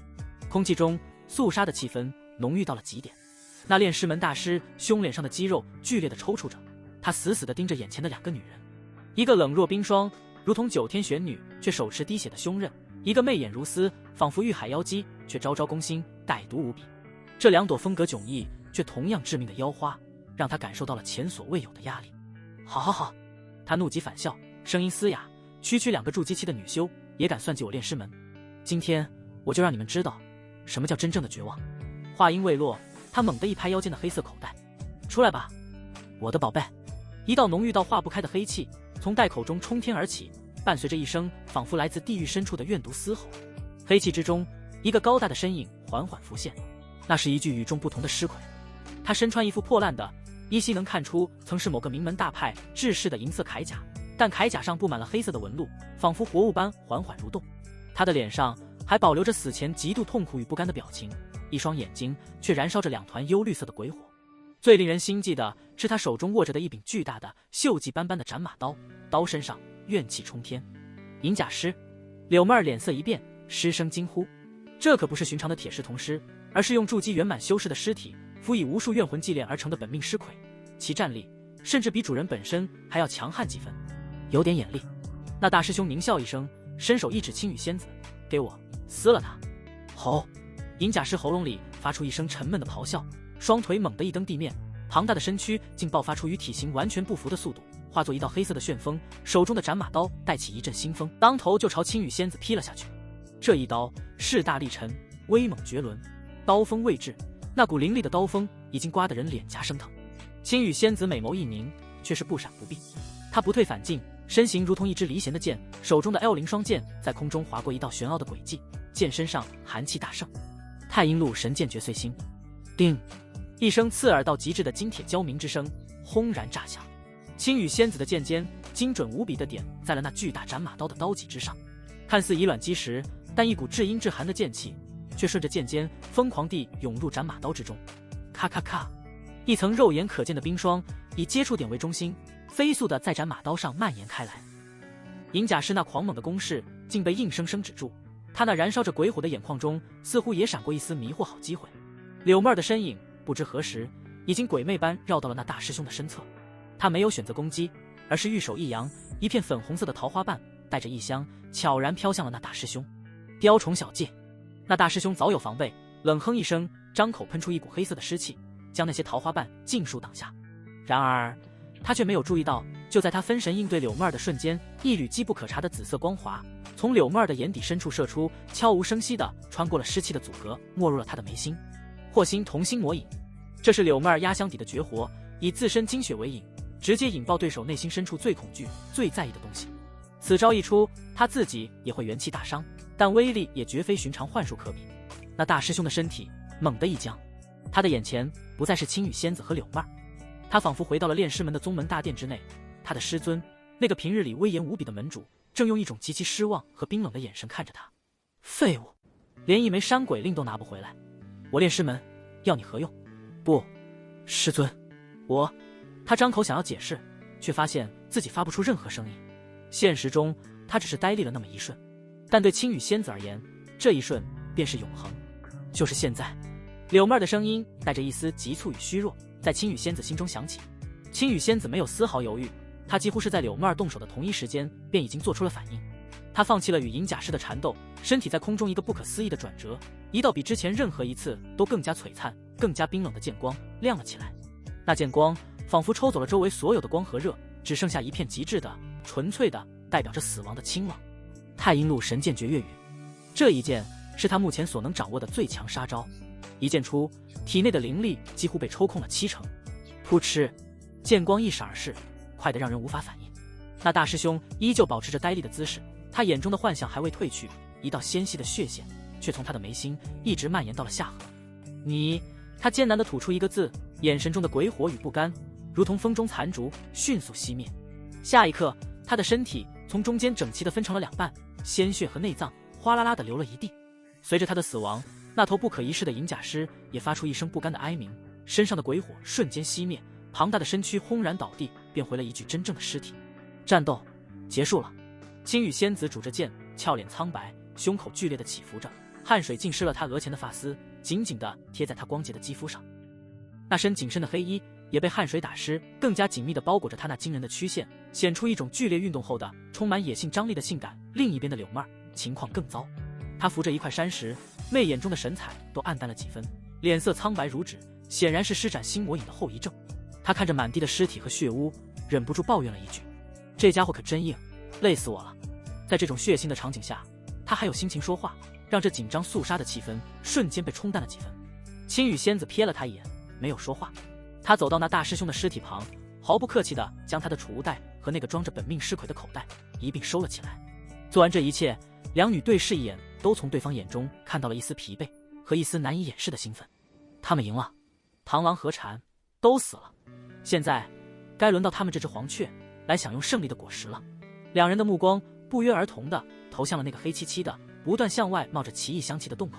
空气中肃杀的气氛浓郁到了极点，那炼师门大师胸脸上的肌肉剧烈的抽搐着，他死死地盯着眼前的两个女人，一个冷若冰霜如同九天玄女却手持滴血的凶刃，一个媚眼如丝仿佛玉海妖姬却招招攻心歹毒无比。这两朵风格迥异却同样致命的妖花让他感受到了前所未有的压力。好好好，他怒极反笑，声音嘶哑，区区两个筑基期的女修也敢算计我炼师门，今天我就让你们知道什么叫真正的绝望。话音未落，他猛地一拍腰间的黑色口袋，出来吧，我的宝贝。一道浓郁到化不开的黑气从袋口中冲天而起，伴随着一声仿佛来自地狱深处的怨毒嘶吼。黑气之中，一个高大的身影缓缓浮现，那是一具与众不同的尸魁。他身穿一副破烂的，依稀能看出曾是某个名门大派制式的银色铠甲，但铠甲上布满了黑色的纹路，仿佛活物般缓缓蠕动。他的脸上还保留着死前极度痛苦与不甘的表情，一双眼睛却燃烧着两团幽绿色的鬼火。最令人心悸的是他手中握着的一柄巨大的锈迹斑斑的斩马刀，刀身上怨气冲天。银甲师！柳妹儿脸色一变，失声惊呼。这可不是寻常的铁石铜尸，而是用筑基圆满修士的尸体辅以无数怨魂祭炼而成的本命尸魁，其战力甚至比主人本身还要强悍几分，有点眼力。那大师兄狞笑一声，伸手一指青羽仙子，给我撕了他！吼！银甲师喉咙里发出一声沉闷的咆哮，双腿猛地一蹬地面，庞大的身躯竟爆发出与体型完全不符的速度，化作一道黑色的旋风，手中的斩马刀带起一阵腥风，当头就朝青羽仙子劈了下去。这一刀势大力沉，威猛绝伦，刀锋未至，那股凌厉的刀锋已经刮得人脸颊生疼。青羽仙子美眸一凝，却是不闪不避，她不退反进，身形如同一支离弦的箭，手中的 L0 双剑在空中划过一道玄奥的轨迹，剑身上寒气大盛。太阴路神剑诀碎星，叮！一声刺耳到极致的金铁交鸣之声轰然炸响，青羽仙子的剑尖精准无比地点在了那巨大斩马刀的刀脊之上，看似以卵击石，但一股至阴至寒的剑气却顺着剑尖疯狂地涌入斩马刀之中。咔咔咔，一层肉眼可见的冰霜以接触点为中心，飞速地在斩马刀上蔓延开来。银甲师那狂猛的攻势竟被硬生生止住，他那燃烧着鬼火的眼眶中似乎也闪过一丝迷惑好机会。柳妹儿的身影不知何时已经鬼魅般绕到了那大师兄的身侧。他没有选择攻击，而是玉手一扬，一片粉红色的桃花瓣带着异香悄然飘向了那大师兄。雕虫小技！那大师兄早有防备，冷哼一声，张口喷出一股黑色的湿气，将那些桃花瓣尽数挡下。然而他却没有注意到，就在他分神应对柳妹儿的瞬间，一缕机不可察的紫色光华从柳妹儿的眼底深处射出，悄无声息地穿过了湿气的阻隔，没入了他的眉心。祸心同心魔影，这是柳妹儿压箱底的绝活，以自身精血为引，直接引爆对手内心深处最恐惧、最在意的东西。此招一出，他自己也会元气大伤，但威力也绝非寻常幻术可比。那大师兄的身体猛地一僵，他的眼前不再是青羽仙子和柳妹儿，他仿佛回到了炼师门的宗门大殿之内。他的师尊，那个平日里威严无比的门主，正用一种极其失望和冰冷的眼神看着他。废物，连一枚山鬼令都拿不回来，我炼师门要你何用？不，师尊，我……他张口想要解释，却发现自己发不出任何声音。现实中，他只是呆立了那么一瞬，但对青羽仙子而言，这一瞬便是永恒。就是现在，柳妹儿的声音带着一丝急促与虚弱，在青羽仙子心中响起。青羽仙子没有丝毫犹豫，她几乎是在柳妹儿动手的同一时间，便已经做出了反应。她放弃了与银甲师的缠斗，身体在空中一个不可思议的转折，一道比之前任何一次都更加璀璨、更加冰冷的剑光亮了起来。那剑光仿佛抽走了周围所有的光和热，只剩下一片极致的、纯粹的、代表着死亡的清冷。太阴路神剑绝月陨，这一剑是他目前所能掌握的最强杀招。一剑出，体内的灵力几乎被抽空了70%。噗嗤，剑光一闪而逝，快得让人无法反应。那大师兄依旧保持着呆立的姿势，他眼中的幻象还未褪去，一道纤细的血线却从他的眉心一直蔓延到了下颌。你……他艰难地吐出一个字，眼神中的鬼火与不甘如同风中残烛，迅速熄灭。下一刻，他的身体从中间整齐地分成了两半，鲜血和内脏哗啦啦地流了一地。随着他的死亡，那头不可一世的银甲师也发出一声不甘的哀鸣，身上的鬼火瞬间熄灭，庞大的身躯轰然倒地，变回了一具真正的尸体。战斗结束了。青羽仙子拄着剑，俏脸苍白，胸口剧烈地起伏着，汗水浸湿了她额前的发丝，紧紧地贴在她光洁的肌肤上。那身紧身的黑衣也被汗水打湿，更加紧密地包裹着她那惊人的曲线，显出一种剧烈运动后的充满野性张力的性感。另一边的柳妹儿情况更糟，她扶着一块山石，媚眼中的神采都暗淡了几分，脸色苍白如纸，显然是施展心魔影的后遗症。她看着满地的尸体和血污，忍不住抱怨了一句：“这家伙可真硬，累死我了。”在这种血腥的场景下，她还有心情说话，让这紧张肃杀的气氛瞬间被冲淡了几分。青羽仙子瞥了他一眼，没有说话。他走到那大师兄的尸体旁，毫不客气地将他的储物袋和那个装着本命尸魁的口袋一并收了起来。做完这一切，两女对视一眼，都从对方眼中看到了一丝疲惫和一丝难以掩饰的兴奋。他们赢了，螳螂和蝉都死了，现在该轮到他们这只黄雀来享用胜利的果实了。两人的目光不约而同地投向了那个黑漆漆的、不断向外冒着奇异香气的洞口。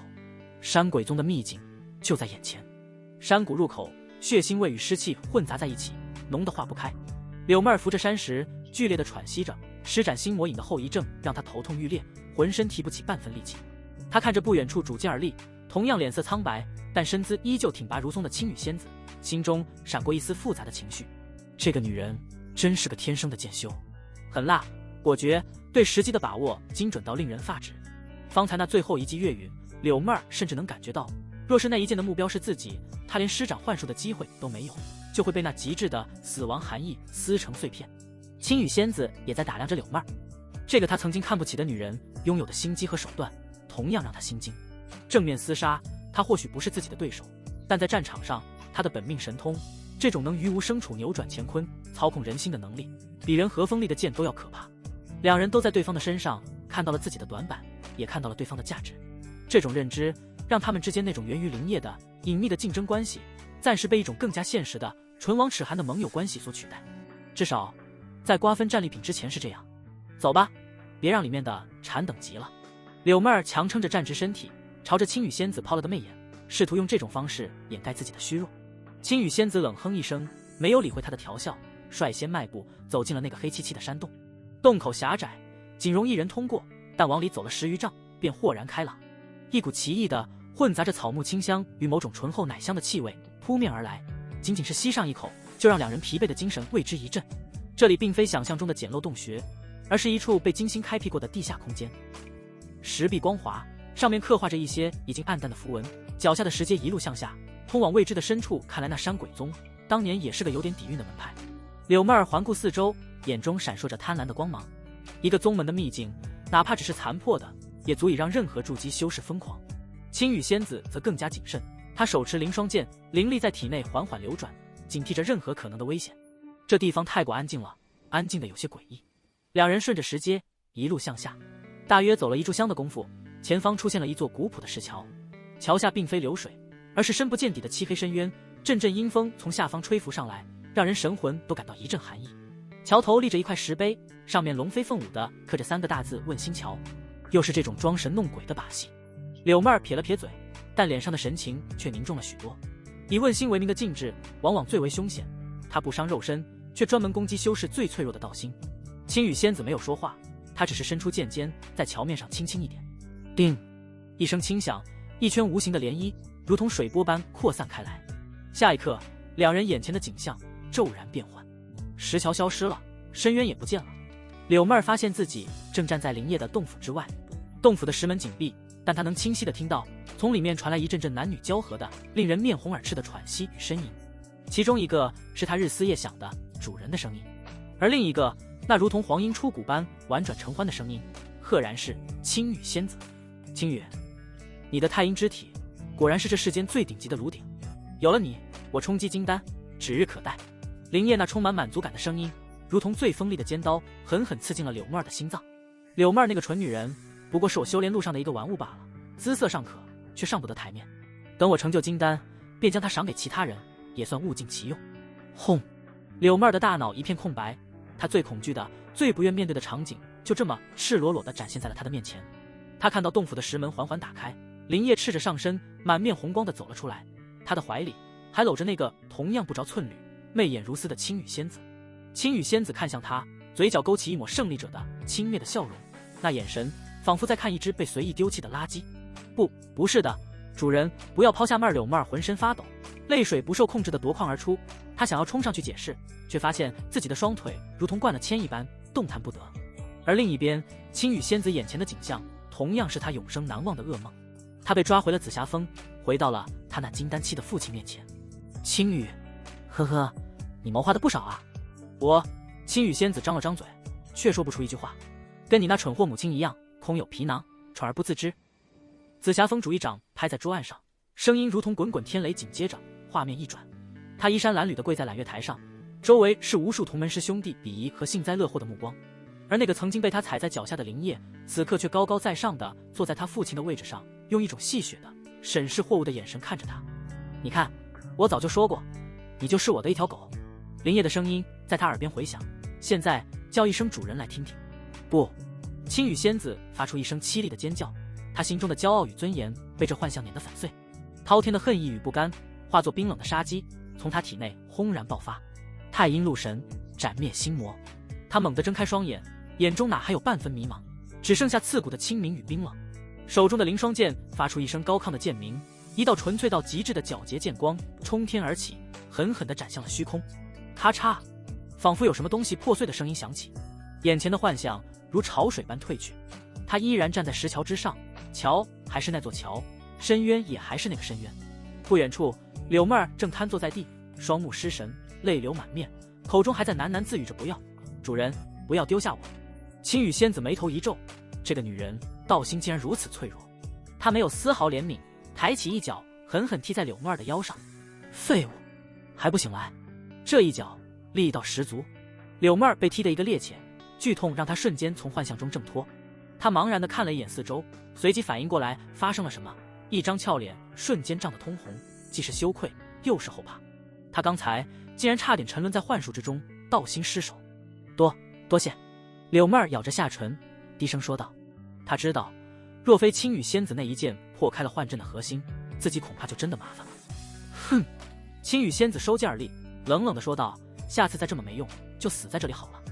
山鬼宗的秘境就在眼前。山谷入口，血腥味与湿气混杂在一起，浓得化不开。柳妹儿扶着山石，剧烈地喘息着，施展心魔影的后遗症让她头痛欲裂，浑身提不起半分力气。她看着不远处拄剑而立，同样脸色苍白，但身姿依旧挺拔如松的青羽仙子，心中闪过一丝复杂的情绪。这个女人真是个天生的剑修，狠辣、果决，对时机的把握精准到令人发指。方才那最后一击月陨，柳妹儿甚至能感觉到，若是那一剑的目标是自己，她连施展幻术的机会都没有，就会被那极致的死亡寒意撕成碎片。青羽仙子也在打量着柳妹儿，这个她曾经看不起的女人拥有的心机和手段，同样让她心惊。正面厮杀，她或许不是自己的对手，但在战场上，她的本命神通，这种能于无生处扭转乾坤、操控人心的能力，比人和锋利的剑都要可怕。两人都在对方的身上看到了自己的短板，也看到了对方的价值。这种认知让他们之间那种源于灵液的隐秘的竞争关系，暂时被一种更加现实的唇亡齿寒的盟友关系所取代。至少在瓜分战利品之前是这样。走吧，别让里面的蝉等急了。柳妹儿强撑着站直身体，朝着青羽仙子抛了个媚眼，试图用这种方式掩盖自己的虚弱。青羽仙子冷哼一声，没有理会他的调笑，率先迈步走进了那个黑漆漆的山洞。洞口狭窄，仅容一人通过，但往里走了10余丈便豁然开朗。一股奇异的混杂着草木清香与某种醇厚奶香的气味扑面而来，仅仅是吸上一口，就让两人疲惫的精神为之一振。这里并非想象中的简陋洞穴，而是一处被精心开辟过的地下空间。石壁光滑，上面刻画着一些已经暗淡的符文，脚下的石阶一路向下，通往未知的深处。看来那山鬼宗当年也是个有点底蕴的门派。柳妹儿环顾四周，眼中闪烁着贪婪的光芒。一个宗门的秘境，哪怕只是残破的，也足以让任何筑基修士疯狂。青羽仙子则更加谨慎，她手持凌霜剑，灵力在体内缓缓流转，警惕着任何可能的危险。这地方太过安静了，安静的有些诡异。两人顺着石阶一路向下，大约走了一炷香的功夫，前方出现了一座古朴的石桥。桥下并非流水，而是深不见底的漆黑深渊，阵阵阴风从下方吹拂上来，让人神魂都感到一阵寒意。桥头立着一块石碑，上面龙飞凤舞的刻着3个大字“问心桥”。又是这种装神弄鬼的把戏。柳妹儿撇了撇嘴，但脸上的神情却凝重了许多。以问心为名的禁制往往最为凶险，它不伤肉身，却专门攻击修士最脆弱的道心。青羽仙子没有说话，她只是伸出剑尖，在桥面上轻轻一点，叮一声轻响，一圈无形的涟漪如同水波般扩散开来。下一刻，两人眼前的景象骤然变幻，石桥消失了，深渊也不见了。柳妹儿发现自己正站在灵叶的洞府之外，洞府的石门紧闭，但她能清晰地听到从里面传来一阵阵男女交合的令人面红耳赤的喘息与呻吟。其中一个是她日思夜想的主人的声音，而另一个那如同黄莺出谷般婉转承欢的声音，赫然是青羽仙子。青羽，你的太阴之体果然是这世间最顶级的炉鼎，有了你，我冲击金丹指日可待。灵叶那充满满足感的声音如同最锋利的尖刀，狠狠刺进了柳妹儿的心脏。柳妹儿那个蠢女人不过是我修炼路上的一个玩物罢了，姿色尚可，却上不得台面。等我成就金丹，便将它赏给其他人，也算物尽其用。轰！柳妹儿的大脑一片空白，她最恐惧的、最不愿面对的场景，就这么赤裸裸地展现在了她的面前。她看到洞府的石门缓缓打开，灵叶赤着上身，满面红光地走了出来。她的怀里还搂着那个同样不着寸缕、媚眼如丝的青羽仙子。青羽仙子看向他，嘴角勾起一抹胜利者的轻蔑的笑容，那眼神仿佛在看一只被随意丢弃的垃圾。不是的，主人，不要抛下妹儿！柳妹儿浑身发抖，泪水不受控制的夺眶而出。她想要冲上去解释，却发现自己的双腿如同灌了铅一般动弹不得。而另一边，青羽仙子眼前的景象同样是她永生难忘的噩梦。她被抓回了紫霞峰，回到了她那金丹期的父亲面前。青羽，呵呵，你谋划的不少啊。青羽仙子张了张嘴，却说不出一句话。跟你那蠢货母亲一样，空有皮囊，蠢而不自知。紫霞峰主一掌拍在桌案上，声音如同滚滚天雷。紧接着画面一转，他衣衫褴褛地跪在揽月台上，周围是无数同门师兄弟鄙夷和幸灾乐祸的目光。而那个曾经被他踩在脚下的灵叶，此刻却高高在上的坐在他父亲的位置上，用一种戏谑的审视货物的眼神看着他。你看，我早就说过，你就是我的一条狗。灵叶的声音在他耳边回响，现在叫一声主人来听听。不！青羽仙子发出一声凄厉的尖叫，她心中的骄傲与尊严被这幻象碾得粉碎，滔天的恨意与不甘化作冰冷的杀机，从她体内轰然爆发。太阴路神斩灭心魔。她猛地睁开双眼，眼中哪还有半分迷茫，只剩下刺骨的清明与冰冷。手中的凌霜剑发出一声高亢的剑鸣，一道纯粹到极致的皎洁剑光冲天而起，狠狠地斩向了虚空。咔嚓，仿佛有什么东西破碎的声音响起，眼前的幻象如潮水般退去。他依然站在石桥之上，桥还是那座桥，深渊也还是那个深渊。不远处，柳妹儿正瘫坐在地，双目失神，泪流满面，口中还在喃喃自语着：“不要，主人，不要丢下我。”青羽仙子眉头一皱，这个女人道心竟然如此脆弱。她没有丝毫怜悯，抬起一脚狠狠踢在柳妹儿的腰上。废物，还不醒来！这一脚力道十足，柳妹儿被踢得一个趔趄，剧痛让她瞬间从幻象中挣脱。她茫然地看了一眼四周，随即反应过来发生了什么，一张俏脸瞬间涨得通红，既是羞愧又是后怕。她刚才竟然差点沉沦在幻术之中，道心失守。多谢。柳妹儿咬着下唇，低声说道。她知道，若非青羽仙子那一剑破开了幻阵的核心，自己恐怕就真的麻烦了。哼！青羽仙子收剑而立，冷冷地说道：“下次再这么没用，就死在这里好了。”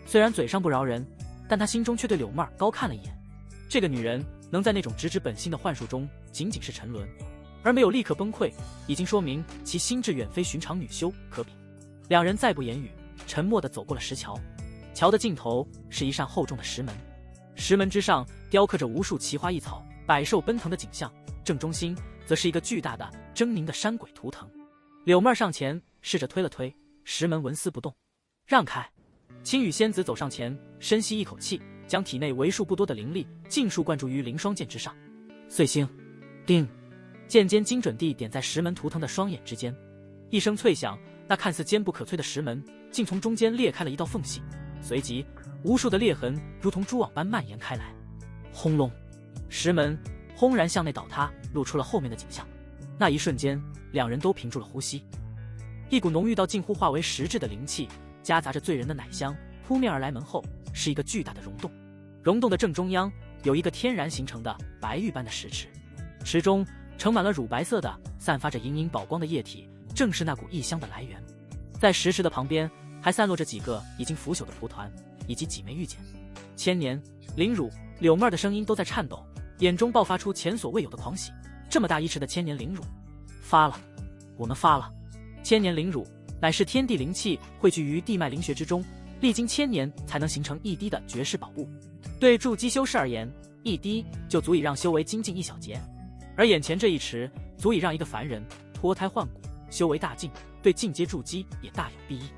虽然嘴上不饶人，但他心中却对柳妹儿高看了一眼。这个女人能在那种直指本心的幻术中仅仅是沉沦，而没有立刻崩溃，已经说明其心智远非寻常女修可比。两人再不言语，沉默地走过了石桥。桥的尽头是一扇厚重的石门，石门之上雕刻着无数奇花异草、百兽奔腾的景象，正中心则是一个巨大的狰狞的山鬼图腾。柳妹上前试着推了推石门，纹丝不动。让开！青羽仙子走上前，深吸一口气，将体内为数不多的灵力尽数灌注于凌霜剑之上。碎星，叮！剑尖精准地点在石门图腾的双眼之间，一声脆响，那看似坚不可摧的石门竟从中间裂开了一道缝隙，随即无数的裂痕如同蛛网般蔓延开来。轰隆！石门轰然向内倒塌，露出了后面的景象。那一瞬间，两人都屏住了呼吸。一股浓郁到近乎化为实质的灵气，夹杂着醉人的奶香扑面而来。门后是一个巨大的溶洞，溶洞的正中央有一个天然形成的白玉般的石池，池中盛满了乳白色的散发着隐隐宝光的液体，正是那股异香的来源。在石池的旁边还散落着几个已经腐朽的蒲团以及几枚玉简。千年灵乳，柳妹的声音都在颤抖，眼中爆发出前所未有的狂喜。这么大一池的千年灵乳，发了，我们发了！千年灵乳乃是天地灵气汇聚于地脉灵穴之中，历经千年才能形成一滴的绝世宝物。对筑基修士而言，一滴就足以让修为精进一小节，而眼前这一池足以让一个凡人脱胎换骨，修为大进，对进阶筑基也大有裨益。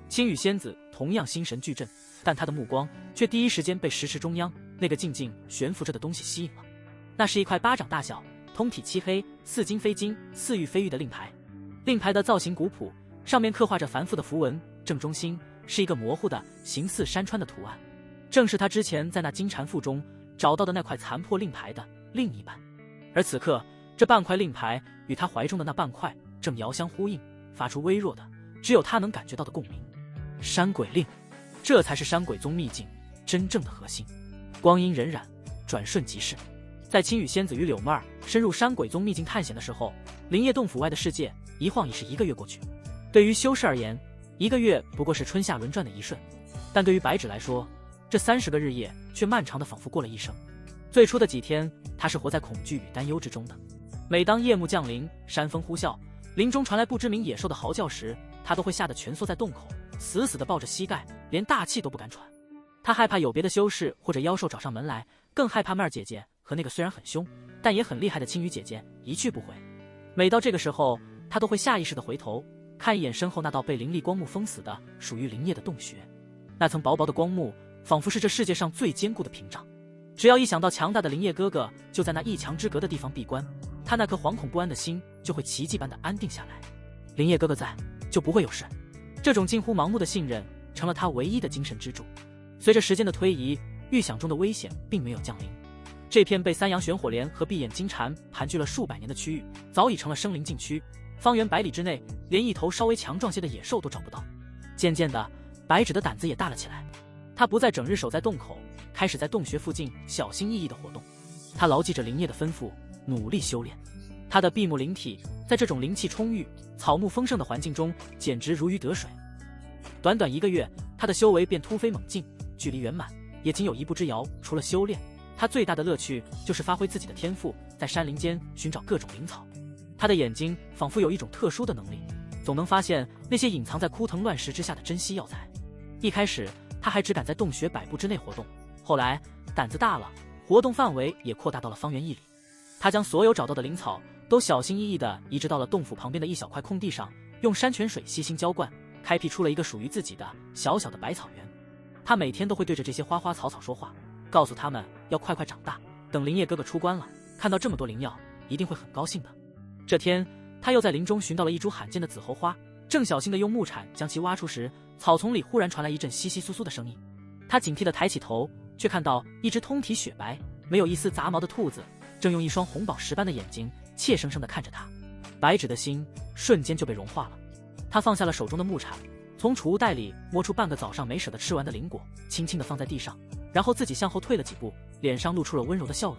青羽仙子同样心神俱震，但她的目光却第一时间被石池中央那个静静悬浮着的东西吸引了。那是一块巴掌大小、通体漆黑、似金非金、似玉非玉的令牌。令牌的造型古朴，上面刻画着繁复的符文，正中心是一个模糊的形似山川的图案，正是他之前在那金蝉腹中找到的那块残破令牌的另一半。而此刻，这半块令牌与他怀中的那半块正遥相呼应，发出微弱的只有他能感觉到的共鸣。山鬼令，这才是山鬼宗秘境真正的核心。光阴荏苒，转瞬即逝。在青羽仙子与柳妹儿深入山鬼宗秘境探险的时候，灵叶洞府外的世界一晃已是1个月过去。对于修士而言，1个月不过是春夏轮转的一瞬，但对于白芷来说，这30个日夜却漫长的仿佛过了一生。最初的几天，他是活在恐惧与担忧之中的。每当夜幕降临，山风呼啸，林中传来不知名野兽的嚎叫时，他都会吓得蜷缩在洞口，死死地抱着膝盖，连大气都不敢喘。他害怕有别的修士或者妖兽找上门来，更害怕妹儿姐姐和那个虽然很凶但也很厉害的青羽姐姐一去不回。每到这个时候，他都会下意识地回头看一眼身后那道被灵力光幕封死的属于灵叶的洞穴。那层薄薄的光幕仿佛是这世界上最坚固的屏障，只要一想到强大的灵叶哥哥就在那一墙之隔的地方闭关，他那颗惶恐不安的心就会奇迹般的安定下来。灵叶哥哥在，就不会有事。这种近乎盲目的信任成了他唯一的精神支柱。随着时间的推移，预想中的危险并没有降临。这片被三阳玄火莲和闭眼金蝉盘踞了数百年的区域，早已成了生灵禁区，方圆100里之内连一头稍微强壮些的野兽都找不到。渐渐的，白芷的胆子也大了起来，他不再整日守在洞口，开始在洞穴附近小心翼翼的活动。他牢记着灵叶的吩咐，努力修炼。他的闭目灵体在这种灵气充裕、草木丰盛的环境中简直如鱼得水。短短1个月，他的修为便突飞猛进，距离圆满也仅有1步之遥。除了修炼，他最大的乐趣就是发挥自己的天赋，在山林间寻找各种灵草。他的眼睛仿佛有一种特殊的能力，总能发现那些隐藏在枯藤乱石之下的珍稀药材。一开始他还只敢在洞穴100步之内活动，后来胆子大了，活动范围也扩大到了方圆1里。他将所有找到的灵草都小心翼翼地移植到了洞府旁边的一小块空地上，用山泉水悉心浇灌，开辟出了一个属于自己的小小的百草园。他每天都会对着这些花花草草说话，告诉他们要快快长大，等灵叶哥哥出关了，看到这么多灵药一定会很高兴的。这天他又在林中寻到了一株罕见的紫猴花，正小心地用木铲将其挖出时，草丛里忽然传来一阵窸窸窣窣的声音。他警惕地抬起头，却看到一只通体雪白、没有一丝杂毛的兔子正用一双红宝石般的眼睛怯生生地看着他。白芷的心瞬间就被融化了，他放下了手中的木铲，从储物袋里摸出半个早上没舍得吃完的灵果，轻轻地放在地上，然后自己向后退了几步，脸上露出了温柔的笑容。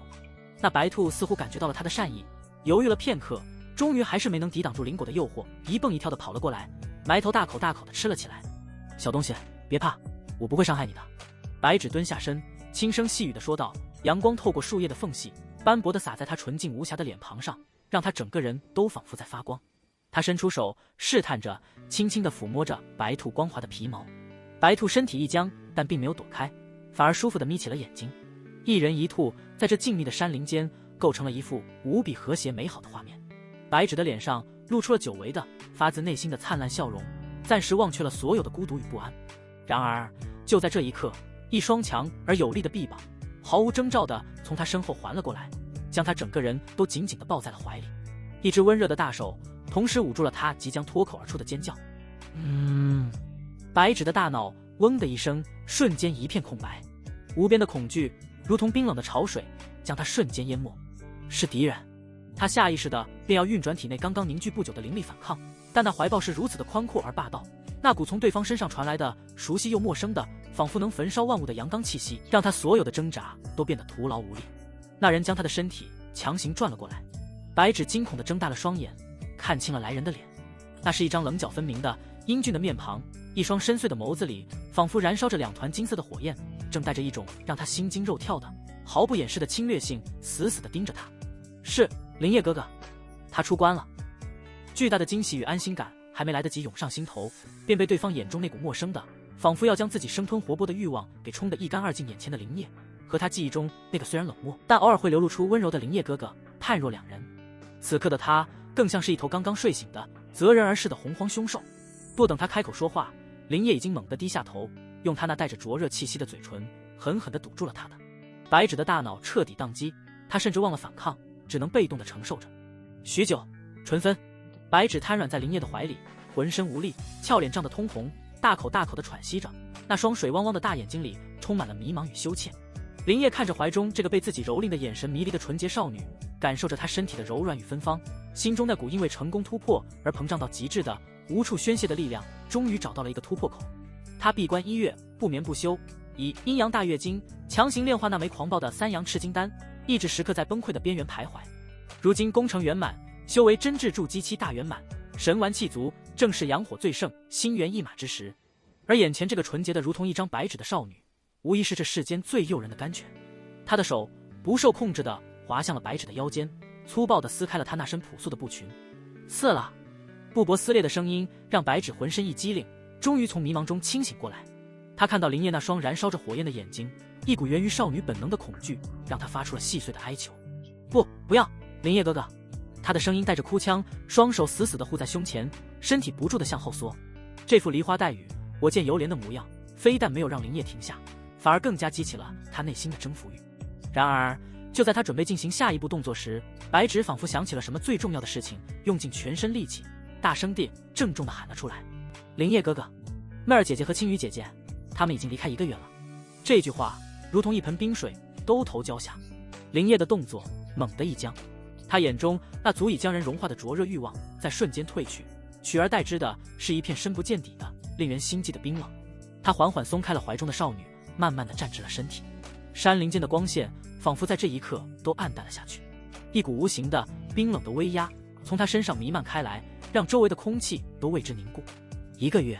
那白兔似乎感觉到了他的善意，犹豫了片刻，终于还是没能抵挡住灵果的诱惑，一蹦一跳地跑了过来，埋头大口大口地吃了起来。小东西，别怕，我不会伤害你的。白芷蹲下身，轻声细语地说道。阳光透过树叶的缝隙，斑驳地洒在他纯净无瑕的脸庞上，让他整个人都仿佛在发光。他伸出手试探着，轻轻地抚摸着白兔光滑的皮毛。白兔身体一僵，但并没有躲开，反而舒服地眯起了眼睛。一人一兔在这静谧的山林间构成了一幅无比和谐美好的画面。白纸的脸上露出了久违的发自内心的灿烂笑容，暂时忘却了所有的孤独与不安。然而就在这一刻，一双强而有力的臂膀毫无征兆地从他身后环了过来，将他整个人都紧紧地抱在了怀里。一只温热的大手同时捂住了他即将脱口而出的尖叫。白纸的大脑嗡的一声，瞬间一片空白，无边的恐惧如同冰冷的潮水将他瞬间淹没。是敌人，他下意识的便要运转体内刚刚凝聚不久的灵力反抗，但那怀抱是如此的宽阔而霸道，那股从对方身上传来的熟悉又陌生的仿佛能焚烧万物的阳刚气息，让他所有的挣扎都变得徒劳无力。那人将他的身体强行转了过来，白纸惊恐地睁大了双眼，看清了来人的脸。那是一张棱角分明的英俊的面庞，一双深邃的眸子里仿佛燃烧着两团金色的火焰，正带着一种让他心惊肉跳的毫不掩饰的侵略性死死地盯着他。是林业哥哥，他出关了。巨大的惊喜与安心感还没来得及涌上心头，便被对方眼中那股陌生的仿佛要将自己生吞活剥的欲望给冲得一干二净眼前的林业和他记忆中那个虽然冷漠但偶尔会流露出温柔的林业哥哥判若两人。此刻的他更像是一头刚刚睡醒的择人而噬的洪荒凶兽。不等他开口说话，林业已经猛地低下头，用他那带着灼热气息的嘴唇狠狠地堵住了他的。白纸的大脑彻底宕机，他甚至忘了反抗，只能被动地承受着。许久，唇分。白纸瘫软在林业的怀里，浑身无力，俏脸涨得通红，大口大口地喘息着，那双水汪汪的大眼睛里充满了迷茫与羞怯。林业看着怀中这个被自己蹂躏的眼神迷离的纯洁少女，感受着她身体的柔软与芬芳，心中那股因为成功突破而膨胀到极致的无处宣泄的力量终于找到了一个突破口。他闭关1月，不眠不休，以阴阳大月经强行炼化那枚狂暴的3阳赤金丹，意志时刻在崩溃的边缘徘徊。如今功成圆满，修为真至筑基期大圆满，神完气足，正是阳火最盛，心猿意马之时。而眼前这个纯洁的如同一张白纸的少女，无疑是这世间最诱人的甘泉。他的手不受控制地滑向了白纸的腰间，粗暴地撕开了她那身朴素的布裙。刺了！布帛撕裂的声音让白纸浑身一激灵，终于从迷茫中清醒过来。他看到林业那双燃烧着火焰的眼睛，一股源于少女本能的恐惧让他发出了细碎的哀求。不要，林业哥哥！他的声音带着哭腔，双手死死地护在胸前，身体不住地向后缩。这副梨花带雨，我见犹怜的模样，非但没有让林业停下，反而更加激起了他内心的征服欲。然而就在他准备进行下一步动作时，白纸仿佛想起了什么最重要的事情，用尽全身力气大声地郑重地喊了出来：林业哥哥，妹儿姐姐和青雨姐姐他们已经离开1个月了。这句话如同一盆冰水兜头浇下，林业的动作猛地一僵，他眼中那足以将人融化的灼热欲望在瞬间褪去，取而代之的是一片深不见底的令人心悸的冰冷。他缓缓松开了怀中的少女，慢慢地站直了身体。山林间的光线仿佛在这一刻都暗淡了下去，一股无形的冰冷的威压从他身上弥漫开来，让周围的空气都为之凝固。1个月，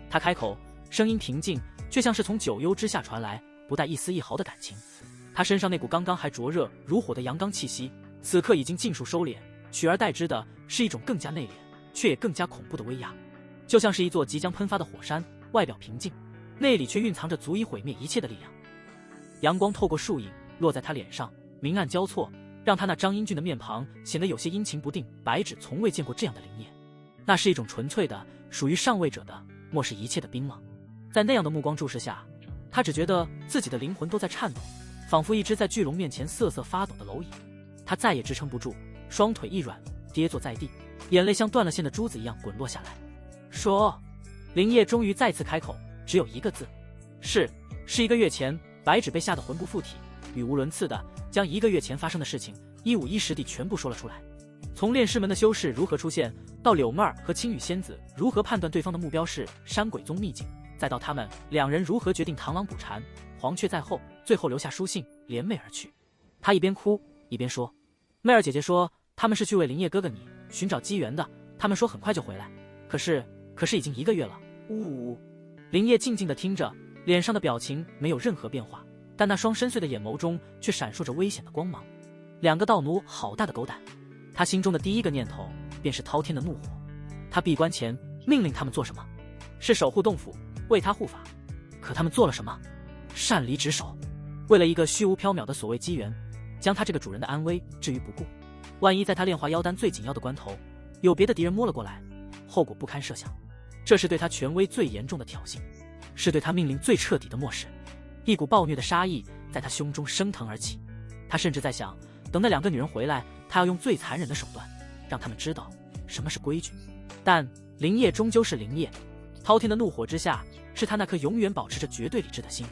他开口，声音平静，却像是从九幽之下传来，不带一丝一毫的感情。他身上那股刚刚还灼热如火的阳刚气息，此刻已经尽数收敛，取而代之的是一种更加内敛却也更加恐怖的威压，就像是一座即将喷发的火山，外表平静，内里却蕴藏着足以毁灭一切的力量。阳光透过树影落在他脸上，明暗交错，让他那张英俊的面庞显得有些阴晴不定。白纸从未见过这样的林业，那是一种纯粹的属于上位者的漠视一切的冰冷。在那样的目光注视下，他只觉得自己的灵魂都在颤抖，仿佛一只在巨龙面前瑟瑟发抖的蝼蚁。他再也支撑不住，双腿一软，跌坐在地，眼泪像断了线的珠子一样滚落下来。说，林业终于再次开口，只有1个字：是1个月前。白纸被吓得魂不附体，语无伦次的将1个月前发生的事情一五一十地全部说了出来。从炼尸门的修士如何出现，到柳妹儿和青羽仙子如何判断对方的目标是山鬼宗秘境，再到他们2人如何决定螳螂捕蝉，黄雀在后，最后留下书信联袂而去。他一边哭一边说：妹儿姐姐说他们是去为林业哥哥你寻找机缘的，他们说很快就回来，可是已经1个月了。呜。林业静静地听着，脸上的表情没有任何变化，但那双深邃的眼眸中却闪烁着危险的光芒。2个盗奴好大的狗胆！他心中的第一个念头便是滔天的怒火。他闭关前命令他们做什么？是守护洞府，为他护法。可他们做了什么？擅离职守，为了一个虚无缥缈的所谓机缘，将他这个主人的安危置于不顾。万一在他炼化妖丹最紧要的关头，有别的敌人摸了过来，后果不堪设想。这是对他权威最严重的挑衅，是对他命令最彻底的漠视。一股暴虐的杀意在他胸中升腾而起。他甚至在想，等那2个女人回来，他要用最残忍的手段，让他们知道什么是规矩。但林业终究是林业，滔天的怒火之下，是他那颗永远保持着绝对理智的心。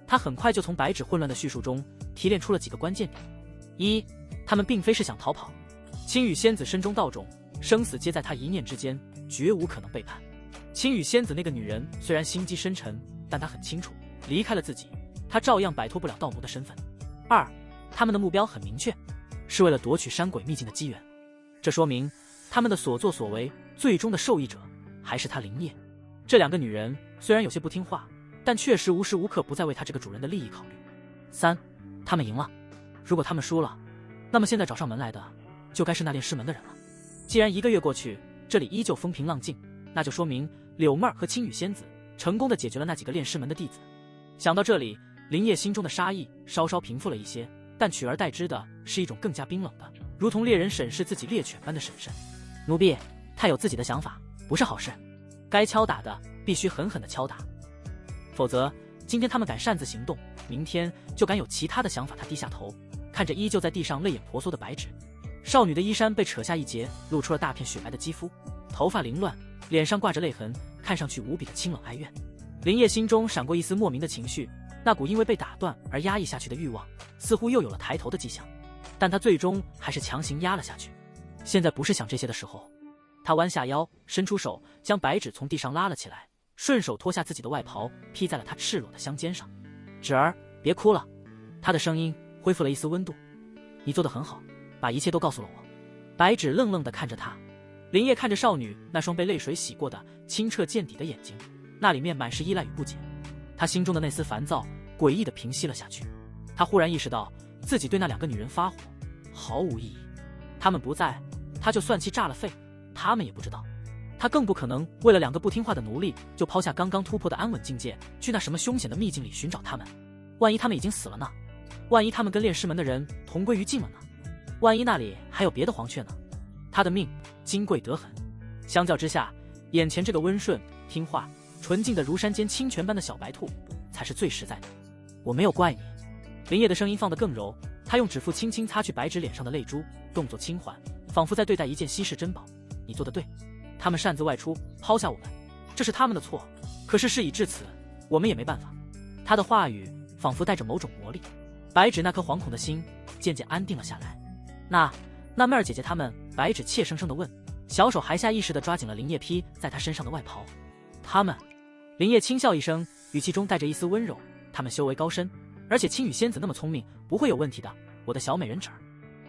他很快就从白纸混乱的叙述中提炼出了几个关键点：一，他们并非是想逃跑，青羽仙子身中道种，生死皆在他一念之间，绝无可能背叛。青羽仙子那个女人虽然心机深沉，但她很清楚，离开了自己，她照样摆脱不了盗奴的身份。二，他们的目标很明确，是为了夺取山鬼秘境的机缘。这说明他们的所作所为最终的受益者还是他林业。这2个女人虽然有些不听话，但确实无时无刻不在为他这个主人的利益考虑。三，他们赢了。如果他们输了，那么现在找上门来的就该是那炼尸门的人了。既然1个月过去，这里依旧风平浪静，那就说明柳妹儿和青羽仙子成功的解决了那几个炼尸门的弟子。想到这里，林业心中的杀意稍稍平复了一些，但取而代之的是一种更加冰冷的，如同猎人审视自己猎犬般的审慎。奴婢太有自己的想法，不是好事。该敲打的必须狠狠的敲打，否则今天他们敢擅自行动，明天就敢有其他的想法。他低下头，看着依旧在地上泪眼婆娑的白纸。少女的衣衫被扯下一截，露出了大片雪白的肌肤，头发凌乱，脸上挂着泪痕，看上去无比的清冷哀怨。林业心中闪过一丝莫名的情绪，那股因为被打断而压抑下去的欲望似乎又有了抬头的迹象，但他最终还是强行压了下去。现在不是想这些的时候。他弯下腰，伸出手，将白纸从地上拉了起来，顺手脱下自己的外袍，披在了他赤裸的香肩上。纸儿，别哭了。他的声音恢复了一丝温度。你做得很好，把一切都告诉了我。白纸愣愣地看着他。林业看着少女那双被泪水洗过的清澈见底的眼睛，那里面满是依赖与不解。他心中的那丝烦躁诡异地平息了下去。他忽然意识到自己对那2个女人发火毫无意义。他们不在，他就算气炸了肺，他们也不知道。他更不可能为了2个不听话的奴隶就抛下刚刚突破的安稳境界，去那什么凶险的秘境里寻找他们。万一他们已经死了呢？万一他们跟炼尸门的人同归于尽了呢？万一那里还有别的黄雀呢？他的命金贵得很。相较之下，眼前这个温顺听话纯净的如山间清泉般的小白兔才是最实在的。我没有怪你。林业的声音放得更柔，他用指腹轻轻擦去白纸脸上的泪珠，动作轻缓，仿佛在对待一件稀世珍宝。你做得对，他们擅自外出，抛下我们，这是他们的错。可是事已至此，我们也没办法。他的话语仿佛带着某种魔力，白纸那颗惶恐的心渐渐安定了下来。那妹儿姐姐他们，白纸怯生生地问，小手还下意识地抓紧了林业披在他身上的外袍。他们，林业轻笑一声，语气中带着一丝温柔。他们修为高深，而且青羽仙子那么聪明，不会有问题的，我的小美人纸儿。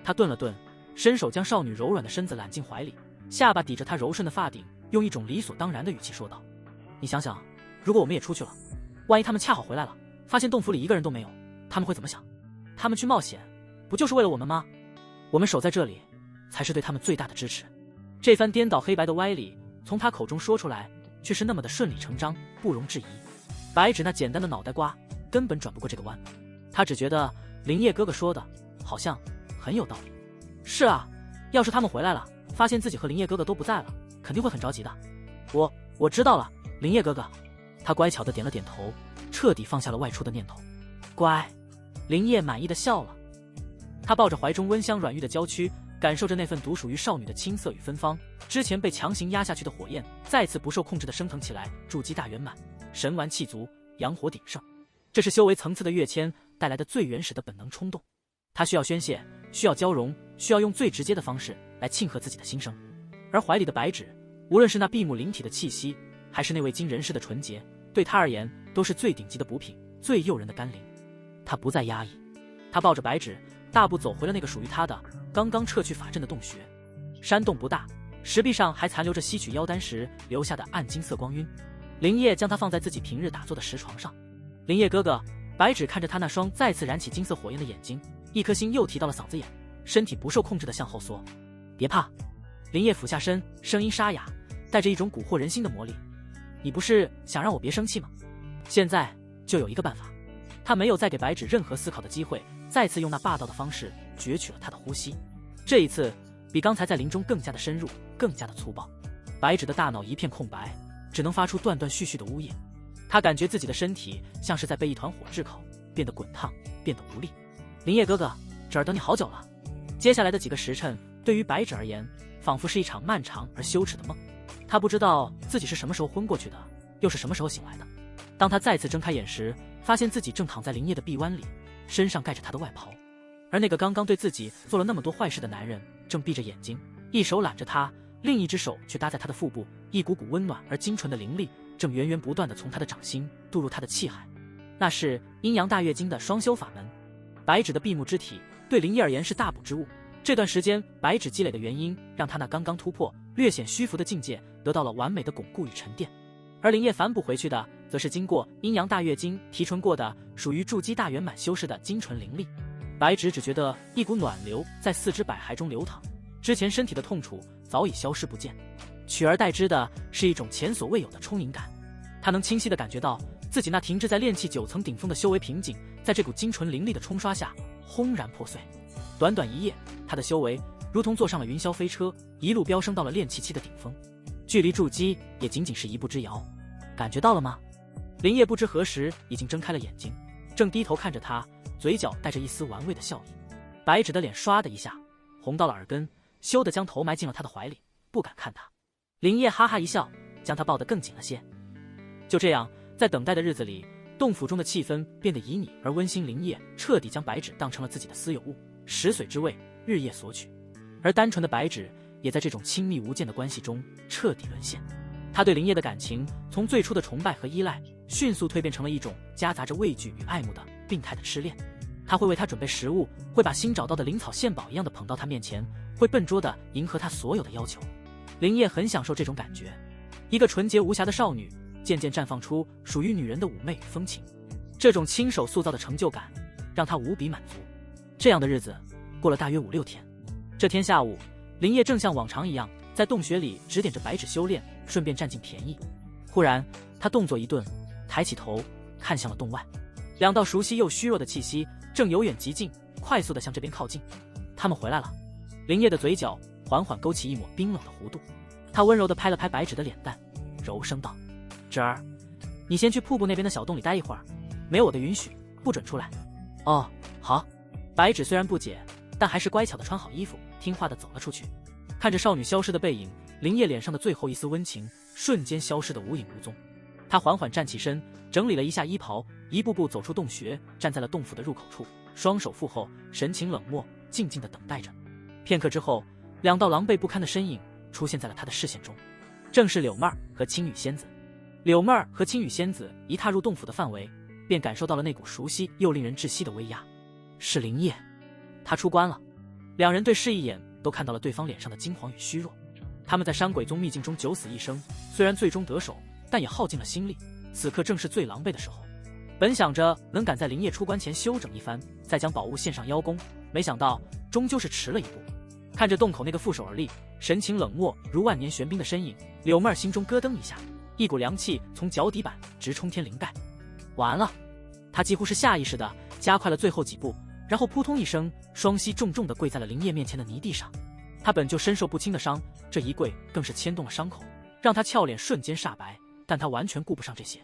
他顿了顿，伸手将少女柔软的身子揽进怀里，下巴抵着她柔顺的发顶，用一种理所当然的语气说道：你想想，如果我们也出去了，万一他们恰好回来了，发现洞府里一个人都没有，他们会怎么想？他们去冒险，不就是为了我们吗？我们守在这里，才是对他们最大的支持。这番颠倒黑白的歪理从他口中说出来，却是那么的顺理成章，不容置疑。白纸那简单的脑袋瓜根本转不过这个弯，他只觉得林业哥哥说的好像很有道理。是啊，要是他们回来了，发现自己和林业哥哥都不在了，肯定会很着急的。我知道了，林业哥哥。他乖巧地点了点头，彻底放下了外出的念头。乖。林业满意的笑了。他抱着怀中温香软玉的娇躯，感受着那份独属于少女的青涩与芬芳。之前被强行压下去的火焰再次不受控制的升腾起来，筑基大圆满，神完气足，阳火鼎盛。这是修为层次的跃迁带来的最原始的本能冲动。他需要宣泄，需要交融，需要用最直接的方式来庆贺自己的新生。而怀里的白纸，无论是那闭目灵体的气息，还是那未经人事的纯洁，对他而言都是最顶级的补品，最诱人的甘霖。他不再压抑，他抱着白纸大步走回了那个属于他的刚刚撤去法阵的洞穴。山洞不大，石壁上还残留着吸取妖丹时留下的暗金色光晕。林业将它放在自己平日打坐的石床上。林业哥哥，白纸看着他那双再次燃起金色火焰的眼睛，一颗心又提到了嗓子眼。身体不受控制地向后缩。别怕，林烨俯下身，声音沙哑，带着一种蛊惑人心的魔力。你不是想让我别生气吗？现在就有一个办法。他没有再给白芷任何思考的机会，再次用那霸道的方式攫取了他的呼吸。这一次比刚才在林中更加的深入，更加的粗暴。白芷的大脑一片空白，只能发出断断续续的呜咽。他感觉自己的身体像是在被一团火炙烤，变得滚烫，变得无力。林烨哥哥，这儿等你好久了。接下来的几个时辰对于白芷而言，仿佛是一场漫长而羞耻的梦。他不知道自己是什么时候昏过去的，又是什么时候醒来的。当他再次睁开眼时，发现自己正躺在林烨的臂弯里，身上盖着他的外袍，而那个刚刚对自己做了那么多坏事的男人正闭着眼睛，一手揽着他，另一只手却搭在他的腹部，一股股温暖而精纯的灵力正源源不断地从他的掌心渡入他的气海。那是阴阳大月经的双修法门。白芷的闭目之体对林烨而言是大补之物。这段时间白芷积累的原因，让他那刚刚突破略显虚浮的境界得到了完美的巩固与沉淀。而林烨反补回去的，则是经过阴阳大月经提纯过的，属于筑基大圆满修士的精纯灵力。白芷只觉得一股暖流在四肢百骸中流淌，之前身体的痛楚早已消失不见，取而代之的是一种前所未有的充盈感。他能清晰地感觉到自己那停滞在炼气9层顶峰的修为瓶颈，在这股精纯灵力的冲刷下轰然破碎。短短一夜，他的修为如同坐上了云霄飞车，一路飙升到了炼气7的顶峰，距离筑基也仅仅是一步之遥。感觉到了吗？林烨不知何时已经睁开了眼睛，正低头看着他，嘴角带着一丝玩味的笑意。白芷的脸唰的一下红到了耳根，羞得将头埋进了他的怀里，不敢看他。林烨哈哈一笑，将他抱得更紧了些。就这样，在等待的日子里，洞府中的气氛变得旖旎而温馨。林烨彻底将白芷当成了自己的私有物，食髓之味，日夜索取。而单纯的白芷也在这种亲密无间的关系中彻底沦陷。他对林烨的感情从最初的崇拜和依赖，迅速蜕变成了一种夹杂着畏惧与爱慕的病态的痴恋。他会为他准备食物，会把新找到的灵草献宝一样的捧到他面前，会笨拙地迎合他所有的要求。林烨很享受这种感觉，一个纯洁无瑕的少女渐渐绽放出属于女人的妩媚与风情。这种亲手塑造的成就感让他无比满足。这样的日子过了大约5-6天。这天下午，林烨正像往常一样在洞穴里指点着白芷修炼，顺便占尽便宜。忽然他动作一顿，抬起头看向了洞外，两道熟悉又虚弱的气息正由远及近，快速地向这边靠近。他们回来了。林烨的嘴角缓缓勾起一抹冰冷的弧度，他温柔地拍了拍白芷的脸蛋，柔声道：芷儿，你先去瀑布那边的小洞里待一会儿，没有我的允许不准出来。哦，好。白芷虽然不解，但还是乖巧地穿好衣服，听话地走了出去。看着少女消失的背影，林烨脸上的最后一丝温情瞬间消失得无影无踪。他缓缓站起身，整理了一下衣袍，一步步走出洞穴，站在了洞府的入口处，双手负后，神情冷漠，静静地等待着。片刻之后，两道狼狈不堪的身影出现在了他的视线中，正是柳妹儿和青羽仙子。柳妹儿和青羽仙子一踏入洞府的范围，便感受到了那股熟悉又令人窒息的威压。是林烨，他出关了。两人对视一眼，都看到了对方脸上的惊惶与虚弱。他们在山鬼宗秘境中九死一生，虽然最终得手，但也耗尽了心力。此刻正是最狼狈的时候。本想着能赶在林烨出关前休整一番，再将宝物献上邀功，没想到终究是迟了一步。看着洞口那个负手而立、神情冷漠如万年玄冰的身影，柳妹儿心中咯噔一下，一股凉气从脚底板直冲天灵盖。完了！她几乎是下意识的加快了最后几步，然后扑通一声，双膝重重地跪在了林烨面前的泥地上。他本就身受不轻的伤，这一跪更是牵动了伤口，让他俏脸瞬间煞白，但他完全顾不上这些。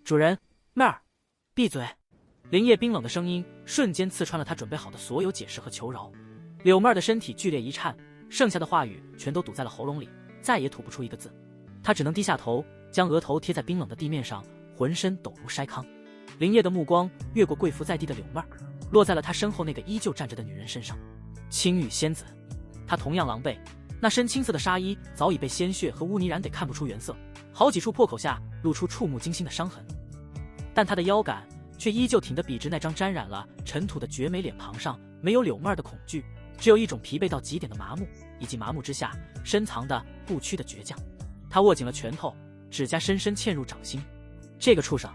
主人，妹儿，闭嘴！林烨冰冷的声音瞬间刺穿了他准备好的所有解释和求饶。柳妹儿的身体剧烈一颤，剩下的话语全都堵在了喉咙里，再也吐不出一个字。他只能低下头，将额头贴在冰冷的地面上，浑身抖如筛糠。林烨的目光越过跪伏在地的柳妹儿，落在了他身后那个依旧站着的女人身上。青羽仙子，她同样狼狈，那身青色的纱衣早已被鲜血和污泥染得看不出原色，好几处破口下露出触目惊心的伤痕，但她的腰杆却依旧挺得笔直。那张沾染了尘土的绝美脸庞上没有柳妹儿的恐惧，只有一种疲惫到极点的麻木，以及麻木之下深藏的不屈的倔强。他握紧了拳头，指甲深深嵌入掌心。这个畜生，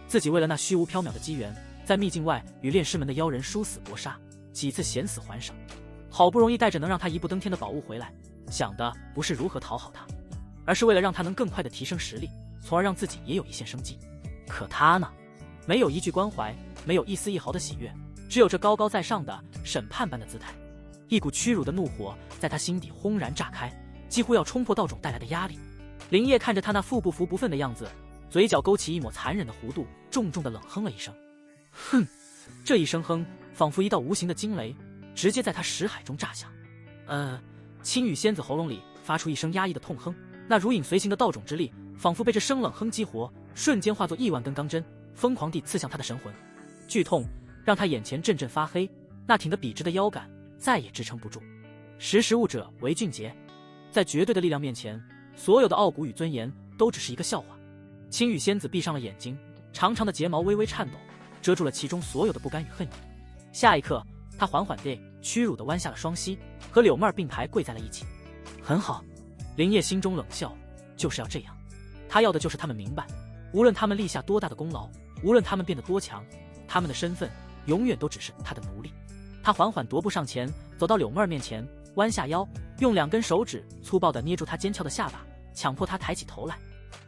自己为了那虚无缥缈的机缘，在秘境外与炼尸门的妖人殊死搏杀，几次险死还生，好不容易带着能让他一步登天的宝物回来，想的不是如何讨好他，而是为了让他能更快的提升实力，从而让自己也有一线生机。可他呢，没有一句关怀，没有一丝一毫的喜悦，只有这高高在上的审判般的姿态。一股屈辱的怒火在他心底轰然炸开，几乎要冲破道种带来的压力。林烨看着他那腹不服不忿的样子，嘴角勾起一抹残忍的弧度，重重的冷哼了一声。哼，这一声哼仿佛一道无形的惊雷，直接在他识海中炸响。青羽仙子喉咙里发出一声压抑的痛哼，那如影随形的道种之力仿佛被这声冷哼激活，瞬间化作1万根钢针，疯狂地刺向他的神魂。剧痛让他眼前阵阵发黑，那挺得笔直的腰杆再也支撑不住。识时务者为俊杰，在绝对的力量面前，所有的傲骨与尊严都只是一个笑话。青羽仙子闭上了眼睛，长长的睫毛微微颤抖，遮住了其中所有的不甘与恨意。下一刻，他缓缓地屈辱地弯下了双膝，和柳妹儿并排跪在了一起。很好，林烨心中冷笑，就是要这样。他要的就是他们明白，无论他们立下多大的功劳，无论他们变得多强，他们的身份永远都只是他的奴隶。他缓缓踱步上前，走到柳妹儿面前，弯下腰，用2根手指粗暴地捏住她尖翘的下巴，强迫她抬起头来。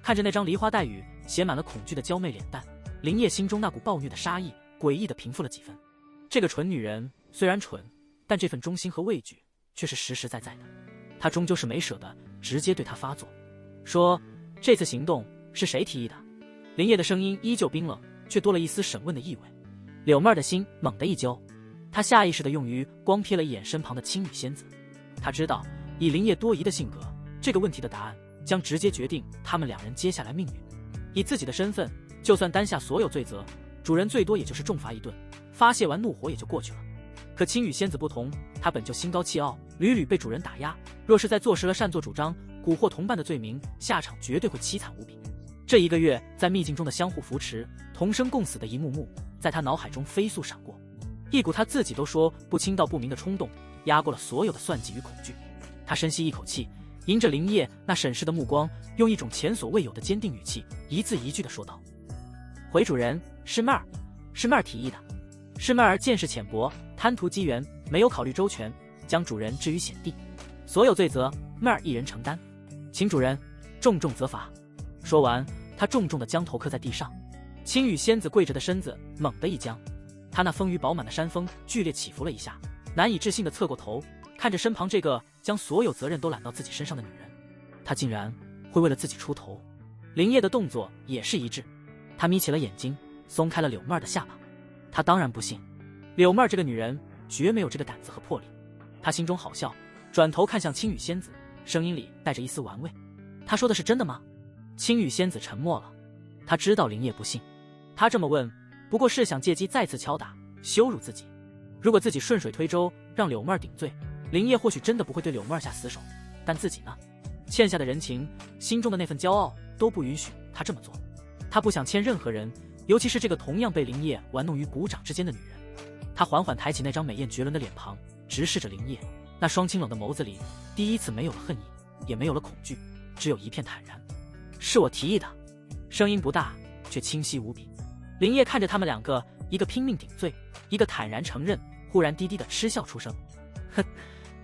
看着那张梨花带雨、写满了恐惧的娇媚脸蛋，林烨心中那股暴虐的杀意诡异地平复了几分。这个蠢女人虽然蠢，但这份忠心和畏惧却是实实在在的。他终究是没舍得直接对她发作，说：“这次行动是谁提议的？”林烨的声音依旧冰冷，却多了一丝审问的意味。柳妹儿的心猛地一揪，她下意识地用余光瞥了一眼身旁的青羽仙子。她知道，以林烨多疑的性格，这个问题的答案将直接决定他们2人接下来命运。以自己的身份，就算担下所有罪责，主人最多也就是重罚1顿，发泄完怒火也就过去了。可青羽仙子不同，她本就心高气傲，屡屡被主人打压，若是再坐实了擅作主张、蛊惑同伴的罪名，下场绝对会凄惨无比。这1个月在秘境中的相互扶持、同生共死的一幕幕，在他脑海中飞速闪过，一股他自己都说不清道不明的冲动压过了所有的算计与恐惧。他深吸一口气，迎着林烨那审视的目光，用一种前所未有的坚定语气，一字一句地说道：“回主人，是妹儿提议的。是妹儿见识浅薄，贪图机缘，没有考虑周全，将主人置于险地，所有罪责妹儿一人承担，请主人重重责罚。”说完，他重重地将头磕在地上。青羽仙子跪着的身子猛地一僵，她那丰腴饱满的山峰剧烈起伏了一下，难以置信地侧过头，看着身旁这个将所有责任都揽到自己身上的女人，她竟然会为了自己出头。林烨的动作也是一致，他眯起了眼睛，松开了柳妹儿的下巴。他当然不信，柳妹儿这个女人绝没有这个胆子和魄力。他心中好笑，转头看向青羽仙子，声音里带着一丝玩味：“他说的是真的吗？”青羽仙子沉默了，他知道林烨不信，他这么问不过是想借机再次敲打羞辱自己。如果自己顺水推舟让柳妹儿顶罪，林烨或许真的不会对柳妹儿下死手，但自己呢，欠下的人情，心中的那份骄傲都不允许他这么做。他不想欠任何人，尤其是这个同样被林烨玩弄于股掌之间的女人。他缓缓抬起那张美艳绝伦的脸庞，直视着林烨，那双清冷的眸子里第一次没有了恨意，也没有了恐惧，只有一片坦然。是我提议的，声音不大，却清晰无比。林烨看着他们2个，一个拼命顶罪，一个坦然承认，忽然低低的嗤笑出声：“哼，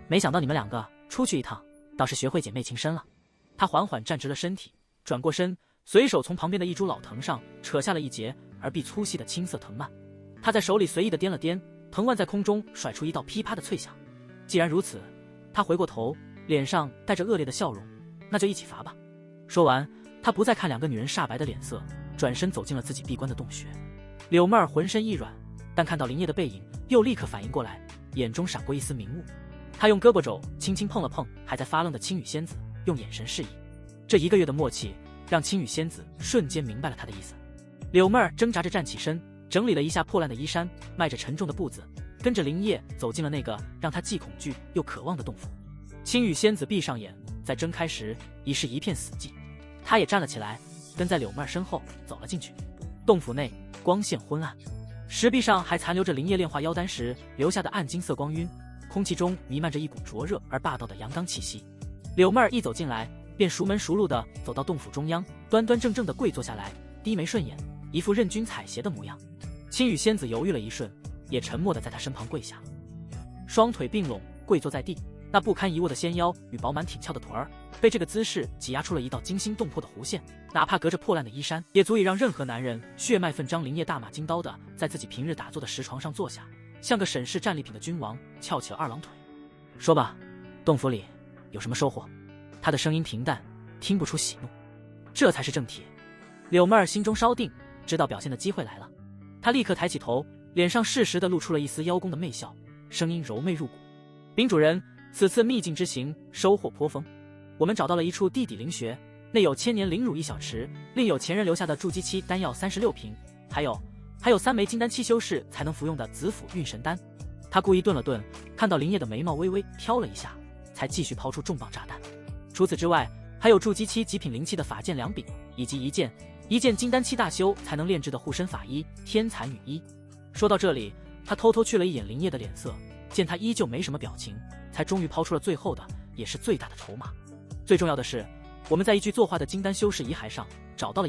没想到你们2个出去一趟，倒是学会姐妹情深了。”他缓缓站直了身体，转过身，随手从旁边的一株老藤上扯下了一截而必粗细的青色藤蔓。他在手里随意的掂了掂，藤蔓在空中甩出一道噼啪的脆响。既然如此，他回过头，脸上带着恶劣的笑容：“那就一起罚吧。”说完，他不再看2个女人煞白的脸色，转身走进了自己闭关的洞穴。柳妹儿浑身一软，但看到林烨的背影，又立刻反应过来，眼中闪过一丝明悟。她用胳膊肘轻轻碰了碰还在发愣的青羽仙子，用眼神示意。这1个月的默契，让青羽仙子瞬间明白了他的意思。柳妹儿挣扎着站起身，整理了一下破烂的衣衫，迈着沉重的步子，跟着林烨走进了那个让他既恐惧又渴望的洞府。青羽仙子闭上眼，在睁开时已是一片死寂。她也站了起来，跟在柳妹儿身后走了进去。洞府内光线昏暗，石壁上还残留着林烨炼化妖丹时留下的暗金色光晕，空气中弥漫着一股灼热而霸道的阳刚气息。柳妹儿一走进来，便熟门熟路地走到洞府中央，端端正正地跪坐下来，低眉顺眼，一副任君采撷的模样。青羽仙子犹豫了一瞬，也沉默地在她身旁跪下，双腿并拢，跪坐在地，那不堪一握的纤腰与饱满挺翘的臀儿，被这个姿势挤压出了一道惊心动魄的弧线。哪怕隔着破烂的衣衫，也足以让任何男人血脉奋张。林业大马金刀的在自己平日打坐的石床上坐下，像个审视战利品的君王，翘起了二郎腿。说吧，洞府里有什么收获？他的声音平淡，听不出喜怒。这才是正题。柳妹儿心中稍定，知道表现的机会来了。她立刻抬起头，脸上适时地露出了一丝邀功的媚笑，声音柔媚入骨。禀主人，此次秘境之行收获颇丰，我们找到了一处地底灵穴，内有千年灵乳1小池，另有前人留下的筑基期丹药36瓶，还有3枚金丹期修士才能服用的紫府运神丹。他故意顿了顿，看到林业的眉毛微微挑了一下，才继续抛出重磅炸弹。除此之外，还有筑基期极品灵气的法剑2柄，以及一件金丹期大修才能炼制的护身法衣天蚕羽衣。说到这里，他偷偷去了一眼林业的脸色，见他依旧没什么表情，才终于抛出了最后的，也是最大的筹码。最重要的是，我们在一具作画的金丹修士遗骸上找到了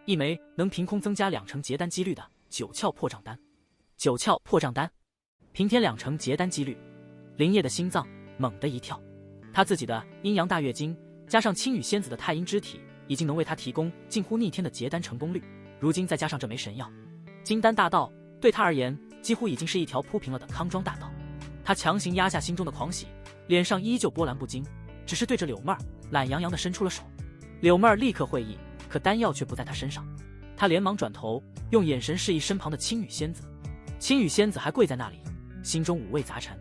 一枚能凭空增加2成结丹几率的9窍破障丹。9窍破障丹，平添2成结丹几率。林业的心脏猛地一跳，他自己的阴阳大月经加上青羽仙子的太阴之体，已经能为他提供近乎逆天的结丹成功率。如今再加上这枚神药，金丹大道对他而言几乎已经是一条铺平了的康庄大道。他强行压下心中的狂喜，脸上依旧波澜不惊，只是对着柳妹儿懒洋洋地伸出了手。柳妹儿立刻会意，可丹药却不在他身上。他连忙转头，用眼神示意身旁的青羽仙子。青羽仙子还跪在那里，心中五味杂陈。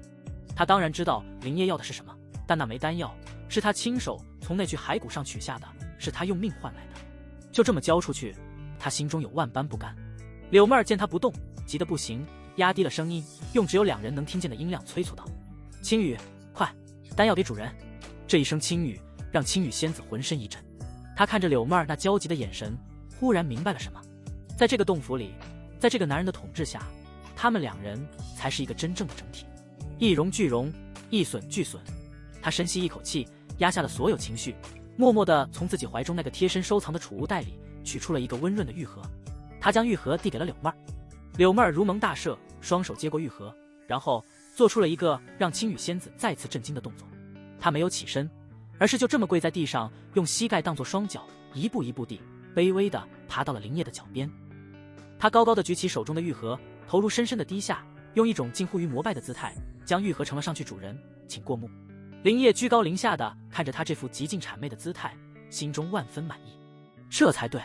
他当然知道林业要的是什么，但那枚丹药是他亲手从那具骸骨上取下的，是他用命换来的，就这么交出去，他心中有万般不甘。柳妹儿见他不动，急得不行，压低了声音，用只有2人能听见的音量催促道：“青羽，快，丹药给主人！”这一声青羽让青羽仙子浑身一震，她看着柳妹儿那焦急的眼神，忽然明白了什么。在这个洞府里，在这个男人的统治下，他们2人才是一个真正的整体，一荣俱荣，一损俱损。他深吸一口气，压下了所有情绪，默默地从自己怀中那个贴身收藏的储物袋里取出了一个温润的玉盒。他将玉盒递给了柳妹儿，柳妹儿如蒙大赦，双手接过玉盒，然后做出了一个让青羽仙子再次震惊的动作。她没有起身，而是就这么跪在地上，用膝盖当作双脚，一步一步地卑微地爬到了林业的脚边。她高高地举起手中的玉盒，头颅深深地低下，用一种近乎于膜拜的姿态将玉盒呈了上去。主人，请过目。林业居高临下的看着他这副极尽谄媚的姿态，心中万分满意。这才对，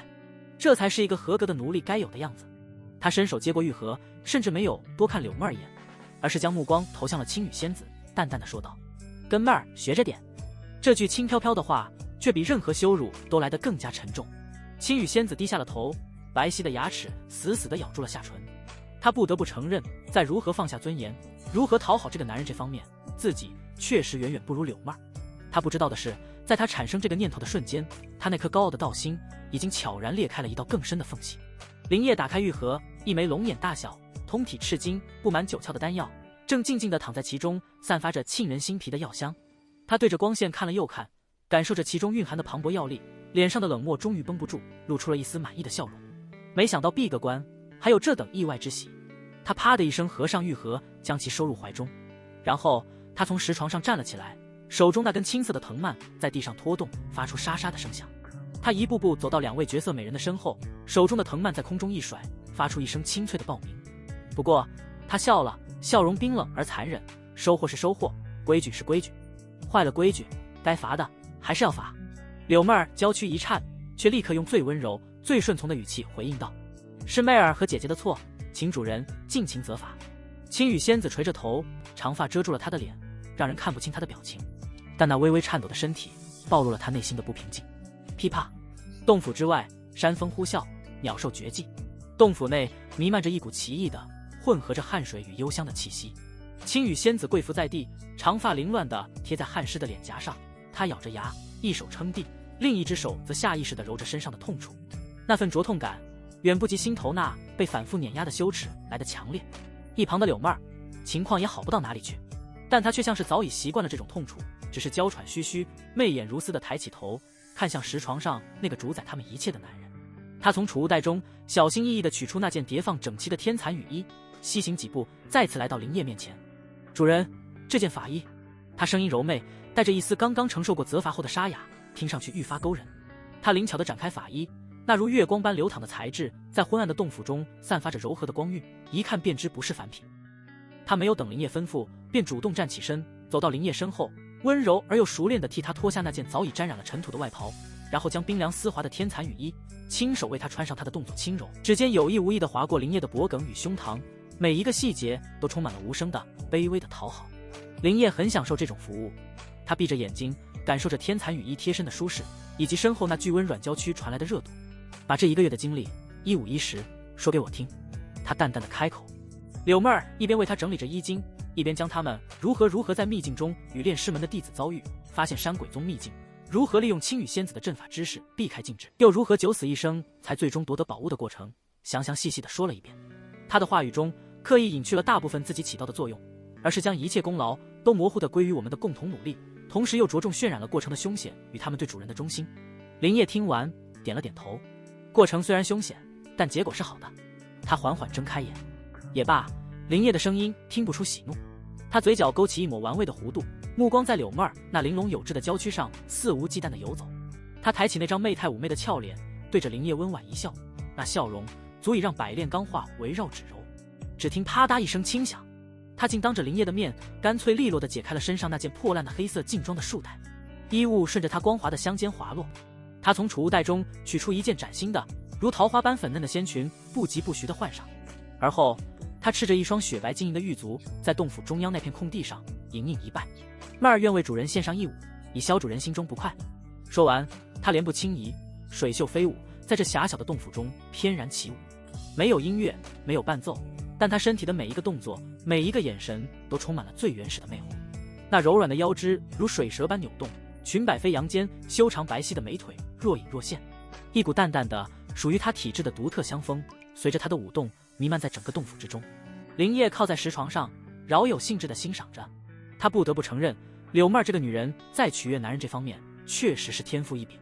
这才是一个合格的奴隶该有的样子。他伸手接过玉盒，甚至没有多看柳妹儿一眼，而是将目光投向了青羽仙子，淡淡的说道：“跟妹儿学着点。”这句轻飘飘的话，却比任何羞辱都来得更加沉重。青羽仙子低下了头，白皙的牙齿死死地咬住了下唇。她不得不承认，在如何放下尊严，如何讨好这个男人这方面，自己确实远远不如柳妹儿。她不知道的是，在她产生这个念头的瞬间，她那颗高傲的道心已经悄然裂开了一道更深的缝隙。林业打开玉盒，一枚龙眼大小、通体赤金、布满9窍的丹药，正静静地躺在其中，散发着沁人心脾的药香。他对着光线看了又看，感受着其中蕴含的磅礴药力，脸上的冷漠终于绷不住，露出了一丝满意的笑容。没想到闭个关还有这等意外之喜。他啪的一声合上玉盒，将其收入怀中，然后他从石床上站了起来，手中那根青色的藤蔓在地上拖动，发出沙沙的声响。他一步步走到2位绝色美人的身后，手中的藤蔓在空中一甩，发出一声清脆的爆鸣。不过他笑了，笑容冰冷而残忍。收获是收获，规矩是规矩，坏了规矩，该罚的还是要罚。柳妹儿娇躯一颤，却立刻用最温柔、最顺从的语气回应道：“是妹儿和姐姐的错，请主人尽情责罚。”青羽仙子垂着头，长发遮住了她的脸，让人看不清她的表情，但那微微颤抖的身体暴露了她内心的不平静。噼啪，洞府之外，山风呼啸，鸟兽绝迹。洞府内弥漫着一股奇异的、混合着汗水与幽香的气息。青羽仙子跪伏在地，长发凌乱地贴在汗湿的脸颊上，她咬着牙，一手撑地，另一只手则下意识地揉着身上的痛处。那份灼痛感远不及心头那被反复碾压的羞耻来得强烈。一旁的柳妹儿情况也好不到哪里去，但她却像是早已习惯了这种痛楚，只是娇喘吁吁，媚眼如丝地抬起头，看向石床上那个主宰他们一切的男人。她从储物袋中小心翼翼地取出那件叠放整齐的天蚕羽衣，西行几步，再次来到林业面前。主人，这件法衣她声音柔媚，带着一丝刚刚承受过责罚后的沙哑，听上去愈发勾人。她灵巧地展开法衣，那如月光般流淌的材质在昏暗的洞府中散发着柔和的光晕，一看便知不是凡品。她没有等林烨吩咐，便主动站起身，走到林烨身后，温柔而又熟练地替他脱下那件早已沾染了尘土的外袍，然后将冰凉丝滑的天蚕羽衣亲手为他穿上。他的动作轻柔，指尖有意无意地划过林烨的脖颈与胸膛，每一个细节都充满了无声的卑微的讨好。林烨很享受这种服务，他闭着眼睛感受着天蚕羽衣贴身的舒适，以及身后那巨温软娇躯传来的热度。把这1个月的经历一五一十说给我听，他淡淡的开口。柳妹儿一边为他整理着衣襟，一边将他们如何在秘境中与炼尸门的弟子遭遇，发现山鬼宗秘境，如何利用青羽仙子的阵法知识避开禁制，又如何九死一生才最终夺得宝物的过程，详细的说了一遍。他的话语中刻意隐去了大部分自己起到的作用，而是将一切功劳都模糊地归于我们的共同努力，同时又着重渲染了过程的凶险与他们对主人的忠心。林烨听完点了点头，过程虽然凶险，但结果是好的。他缓缓睁开眼。也罢，林烨的声音听不出喜怒，他嘴角勾起一抹玩味的弧度，目光在柳妹儿那玲珑有致的娇躯上肆无忌惮地游走。他抬起那张媚态妩媚的俏脸，对着林烨温婉一笑，那笑容足以让百炼钢化围绕指柔。只听啪嗒一声轻响，他竟当着林烨的面干脆利落地解开了身上那件破烂的黑色劲装的束带，衣物顺着他光滑的香肩滑落。他从储物袋中取出一件崭新的如桃花般粉嫩的仙裙，不疾不徐地换上，而后他赤着一双雪白晶莹的玉足，在洞府中央那片空地上盈盈一拜。妹儿愿为主人献上一舞，以消主人心中不快。说完，他莲步轻移，水袖飞舞，在这狭小的洞府中翩然起舞。没有音乐，没有伴奏，但他身体的每一个动作，每一个眼神都充满了最原始的魅惑。那柔软的腰肢如水蛇般扭动，裙摆飞扬间，修长白皙的美腿若隐若现，一股淡淡的属于他体质的独特香风随着他的舞动弥漫在整个洞府之中。林烨靠在石床上，饶有兴致地欣赏着。他不得不承认，柳妹儿这个女人在取悦男人这方面确实是天赋异禀。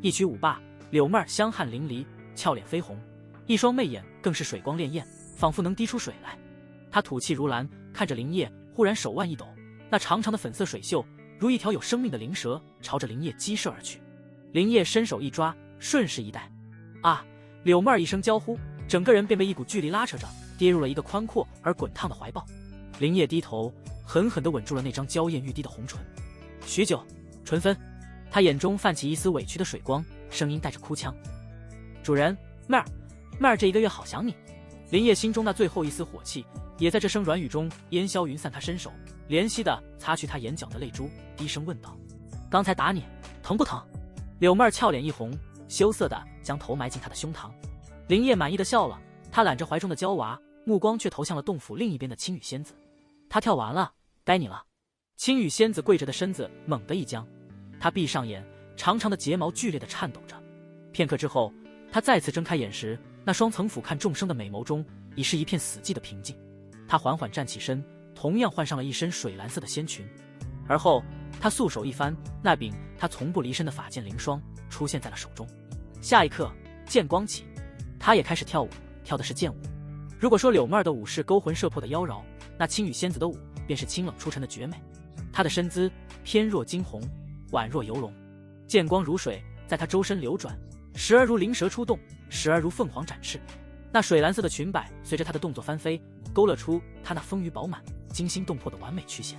一曲舞罢，柳妹儿香汗淋漓，俏脸绯红，一双媚眼更是水光潋滟，仿佛能滴出水来。她吐气如兰，看着林烨，忽然手腕一抖，那长长的粉色水袖如一条有生命的灵蛇，朝着林烨激射而去。林烨伸手一抓，顺势一带，啊！柳妹儿一声娇呼，整个人便被一股巨力拉扯着，跌入了一个宽阔而滚烫的怀抱。林烨低头，狠狠地吻住了那张娇艳欲滴的红唇。许久，唇分，他眼中泛起一丝委屈的水光，声音带着哭腔：“主人，妹儿这1个月好想你。”林烨心中那最后一丝火气，也在这声软语中烟消云散。他伸手怜惜地擦去他眼角的泪珠，低声问道：“刚才打你，疼不疼？”柳妹儿俏脸一红，羞涩地将头埋进他的胸膛。林烨满意地笑了，他揽着怀中的娇娃，目光却投向了洞府另一边的青羽仙子。他跳完了，该你了。青羽仙子跪着的身子猛地一僵，她闭上眼，长长的睫毛剧烈地颤抖着。片刻之后，她再次睁开眼时，那双曾俯瞰众生的美眸中已是一片死寂的平静。她缓缓站起身，同样换上了一身水蓝色的仙裙，而后她素手一翻，那柄她从不离身的法剑凌霜出现在了手中。下一刻，剑光起，她也开始跳舞，跳的是剑舞。如果说柳妹儿的舞是勾魂摄魄的妖娆，那青羽仙子的舞便是清冷出尘的绝美。她的身姿翩若惊鸿，宛若游龙，剑光如水在她周身流转，时而如灵蛇出洞，时而如凤凰展翅。那水蓝色的裙摆随着她的动作翻飞，勾勒出她那丰腴饱满、惊心动魄的完美曲线。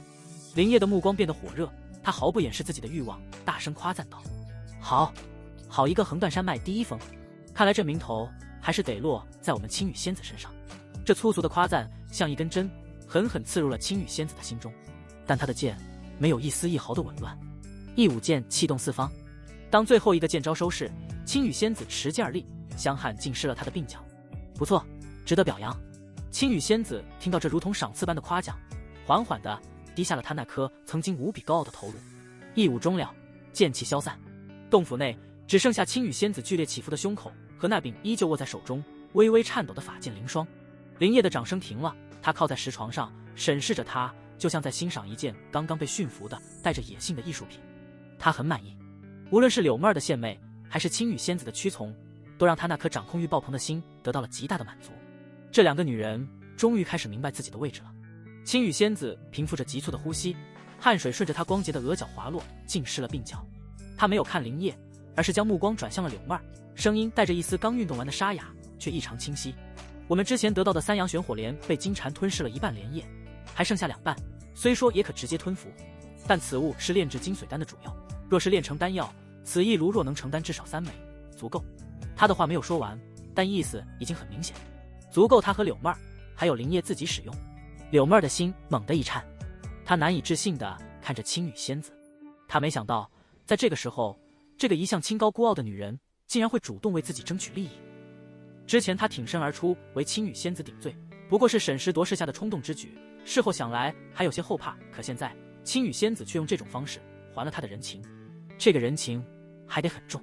林烨的目光变得火热，他毫不掩饰自己的欲望，大声夸赞道：“好一个横断山脉第一峰！看来这名头还是得落在我们青羽仙子身上。”这粗俗的夸赞像一根针，狠狠刺入了青羽仙子的心中。但她的剑没有一丝一毫的紊乱，一舞剑气动四方。当最后一个剑招收势，青羽仙子持剑而立，香汗浸湿了她的鬓角。不错，值得表扬。青羽仙子听到这如同赏赐般的夸奖，缓缓地低下了她那颗曾经无比高傲的头颅。一舞终了，剑气消散，洞府内只剩下青羽仙子剧烈起伏的胸口和那柄依旧握在手中微微颤抖的法剑凌霜。林烨的掌声停了，他靠在石床上审视着他，就像在欣赏一件刚刚被驯服的带着野性的艺术品。他很满意，无论是柳妹儿的献媚，还是青羽仙子的屈从，都让他那颗掌控欲爆棚的心得到了极大的满足。这2个女人终于开始明白自己的位置了。青羽仙子平复着急促的呼吸，汗水顺着她光洁的额角滑落，浸湿了鬓角。她没有看林叶，而是将目光转向了柳妹儿，声音带着一丝刚运动完的沙哑，却异常清晰。我们之前得到的三阳玄火莲被金蝉吞噬了一半莲叶，还剩下2半，虽说也可直接吞服，但此物是炼制金髓丹的主药，若是炼成丹药，此一炉若能承担至少3枚，足够。他的话没有说完，但意思已经很明显，足够他和柳妹儿还有林叶自己使用。柳妹儿的心猛地一颤，她难以置信地看着青羽仙子，她没想到在这个时候，这个一向清高孤傲的女人竟然会主动为自己争取利益。之前她挺身而出为青羽仙子顶罪，不过是审时度势下的冲动之举，事后想来还有些后怕，可现在青羽仙子却用这种方式还了她的人情，这个人情还得很重。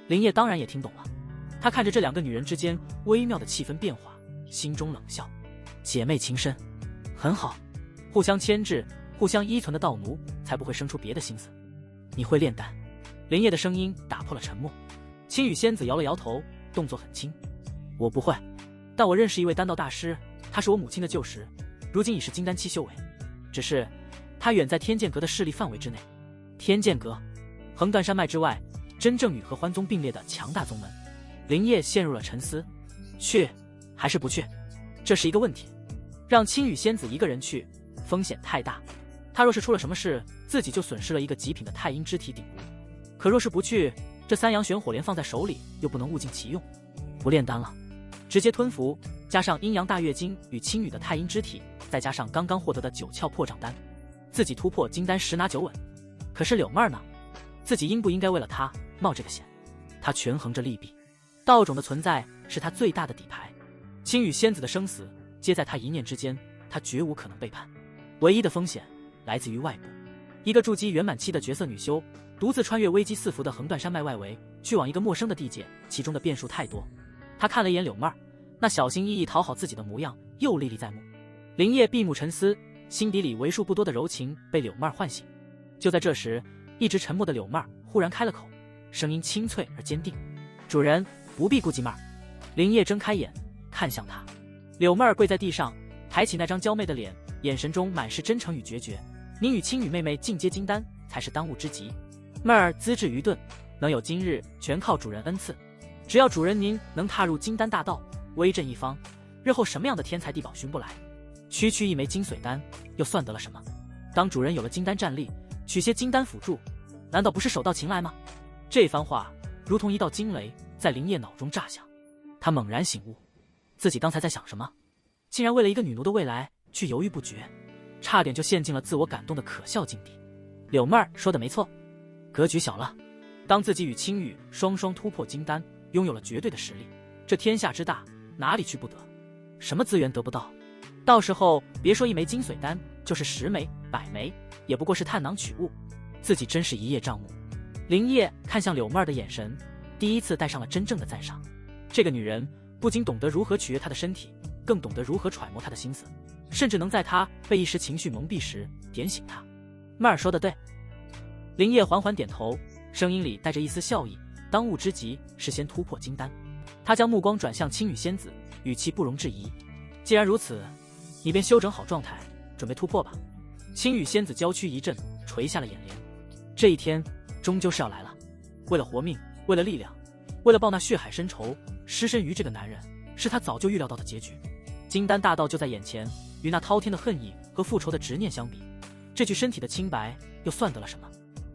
林叶当然也听懂了，他看着这2个女人之间微妙的气氛变化，心中冷笑，姐妹情深，很好，互相牵制，互相依存的道奴才不会生出别的心思。你会炼丹？林叶的声音打破了沉默。青羽仙子摇了摇头，动作很轻。我不会，但我认识一位丹道大师，他是我母亲的旧识，如今已是金丹期修为，只是他远在天剑阁的势力范围之内。天剑阁，横断山脉之外，真正与合欢宗并列的强大宗门。林叶陷入了沉思，去还是不去，这是一个问题。让青羽仙子一个人去，风险太大，他若是出了什么事，自己就损失了一个极品的太阴之体顶炉。可若是不去，这三阳玄火莲放在手里又不能物尽其用，不炼丹了，直接吞服，加上阴阳大月经与青羽的太阴之体，再加上刚刚获得的9窍破掌丹，自己突破金丹10拿9稳。可是柳妹儿呢？自己应不应该为了她冒这个险？他权衡着利弊，道种的存在是他最大的底牌，青羽仙子的生死皆在他一念之间，他绝无可能背叛。唯一的风险来自于外部，一个筑基圆满期的绝色女修，独自穿越危机四伏的横断山脉外围，去往一个陌生的地界，其中的变数太多。他看了一眼柳妹儿，那小心翼翼讨好自己的模样又历历在目。林叶闭目沉思，心底里为数不多的柔情被柳妹儿唤醒。就在这时，一直沉默的柳妹儿忽然开了口，声音清脆而坚定：主人不必顾忌妹儿。林叶睁开眼看向他，柳妹儿跪在地上，抬起那张娇媚的脸，眼神中满是真诚与决绝。您与青羽妹妹进阶金丹才是当务之急，妹儿资质愚钝，能有今日全靠主人恩赐。只要主人您能踏入金丹大道，威震一方，日后什么样的天才地宝寻不来？区区一枚金髓丹又算得了什么？当主人有了金丹战力，取些金丹辅助，难道不是手到擒来吗？这番话如同一道惊雷在林叶脑中炸响，他猛然醒悟，自己刚才在想什么？竟然为了一个女奴的未来去犹豫不决，差点就陷进了自我感动的可笑境地。柳妹儿说的没错，格局小了。当自己与青羽双双突破金丹，拥有了绝对的实力，这天下之大，哪里去不得？什么资源得不到？到时候别说1枚金髓丹，就是10枚、100枚，也不过是探囊取物。自己真是一叶障目。林叶看向柳妹儿的眼神，第一次带上了真正的赞赏。这个女人不仅懂得如何取悦她的身体，更懂得如何揣摩她的心思，甚至能在她被一时情绪蒙蔽时点醒她。妹儿说的对。林叶缓缓点头，声音里带着一丝笑意。当务之急是先突破金丹。他将目光转向青羽仙子，语气不容置疑：既然如此，你便修整好状态，准备突破吧。青羽仙子娇躯一震，垂下了眼帘。这一天终究是要来了，为了活命，为了力量，为了报那血海深仇，失身于这个男人，是他早就预料到的结局。金丹大道就在眼前，与那滔天的恨意和复仇的执念相比，这具身体的清白又算得了什么？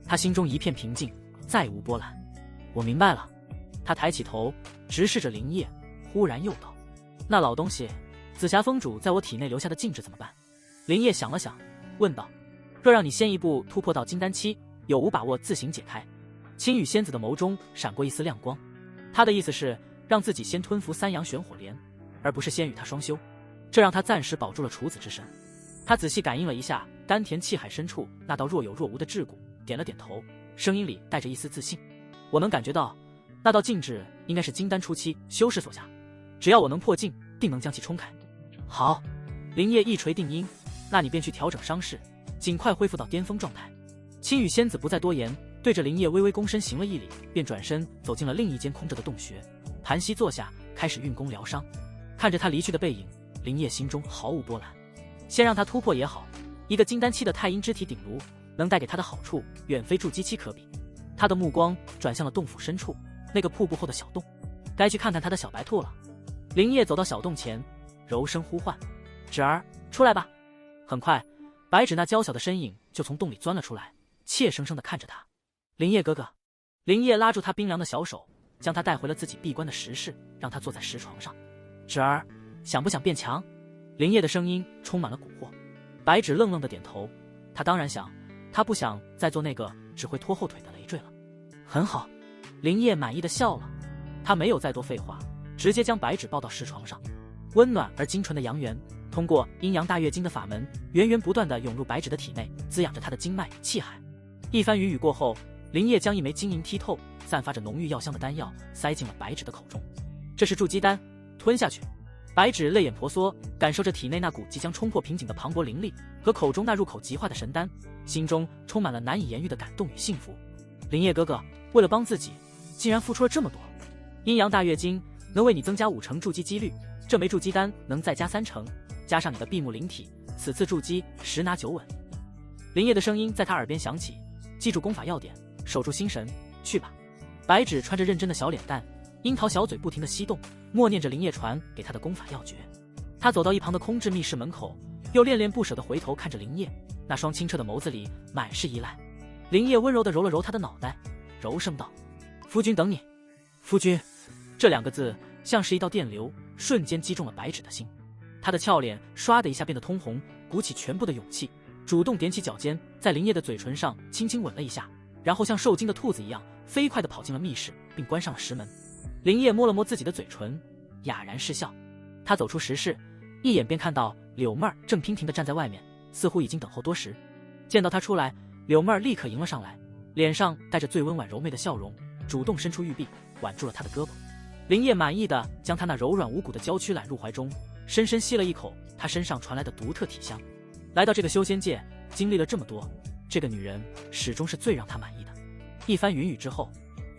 他心中一片平静，再无波澜。我明白了。他抬起头，直视着林叶，忽然又道：那老东西，紫霞峰主在我体内留下的禁制怎么办？林叶想了想，问道：若让你先一步突破到金丹期，有无把握自行解开？青羽仙子的眸中闪过一丝亮光，他的意思是让自己先吞服三阳玄火莲，而不是先与他双修，这让他暂时保住了处子之身。他仔细感应了一下丹田气海深处那道若有若无的桎梏，点了点头，声音里带着一丝自信：我能感觉到那道禁制应该是金丹初期修士所下，只要我能破禁，定能将其冲开。好。林叶一锤定音：那你便去调整伤势，尽快恢复到巅峰状态。青羽仙子不再多言，对着林叶微微躬身行了一礼，便转身走进了另一间空着的洞穴，盘膝坐下，开始运功疗伤。看着他离去的背影，林叶心中毫无波澜。先让他突破也好，一个金丹期的太阴之体顶炉，能带给他的好处远非筑基期可比。他的目光转向了洞府深处那个瀑布后的小洞，该去看看他的小白兔了。林业走到小洞前，柔声呼唤：“芷儿，出来吧。”很快，白芷那娇小的身影就从洞里钻了出来，怯生生地看着他。林业哥哥。林业拉住他冰凉的小手，将他带回了自己闭关的石室，让他坐在石床上。芷儿，想不想变强？林业的声音充满了蛊惑。白芷愣愣地点头，他当然想，他不想再做那个只会拖后腿的累赘了。很好，林业满意的笑了。他没有再多废话，直接将白芷抱到石床上。温暖而精纯的阳元通过阴阳大月经的法门，源源不断地涌入白芷的体内，滋养着她的经脉与气海。一番云雨过后，林业将一枚晶莹剔透、散发着浓郁药香的丹药塞进了白芷的口中。这是筑基丹，吞下去。白芷泪眼婆娑，感受着体内那股即将冲破瓶颈的磅礴灵力和口中那入口即化的神丹，心中充满了难以言喻的感动与幸福。林业哥哥，为了帮自己，竟然付出了这么多。阴阳大月经能为你增加5成筑基几率，这枚筑基丹能再加3成，加上你的闭目灵体，此次筑基10拿9稳。林业的声音在他耳边响起：“记住功法要点，守住心神，去吧。”白芷穿着认真的小脸蛋，樱桃小嘴不停地翕动，默念着林业传给他的功法要诀。他走到一旁的空置密室门口，又恋恋不舍地回头看着林业，那双清澈的眸子里满是依赖。林业温柔地揉了揉他的脑袋，柔声道：“夫君等你。”夫君这2个字像是一道电流，瞬间击中了白芷的心。他的俏脸唰的一下变得通红，鼓起全部的勇气，主动踮起脚尖，在林业的嘴唇上轻轻吻了一下，然后像受惊的兔子一样飞快地跑进了密室，并关上了石门。林业摸了摸自己的嘴唇，哑然失笑。他走出石室，一眼便看到柳妹儿正娉婷地站在外面，似乎已经等候多时。见到他出来，柳妹儿立刻迎了上来，脸上带着最温婉柔媚的笑容，主动伸出玉臂挽住了他的胳膊。林业满意的将他那柔软无骨的娇躯揽入怀中，深深吸了一口他身上传来的独特体香。来到这个修仙界，经历了这么多，这个女人始终是最让他满意的。一番云雨之后，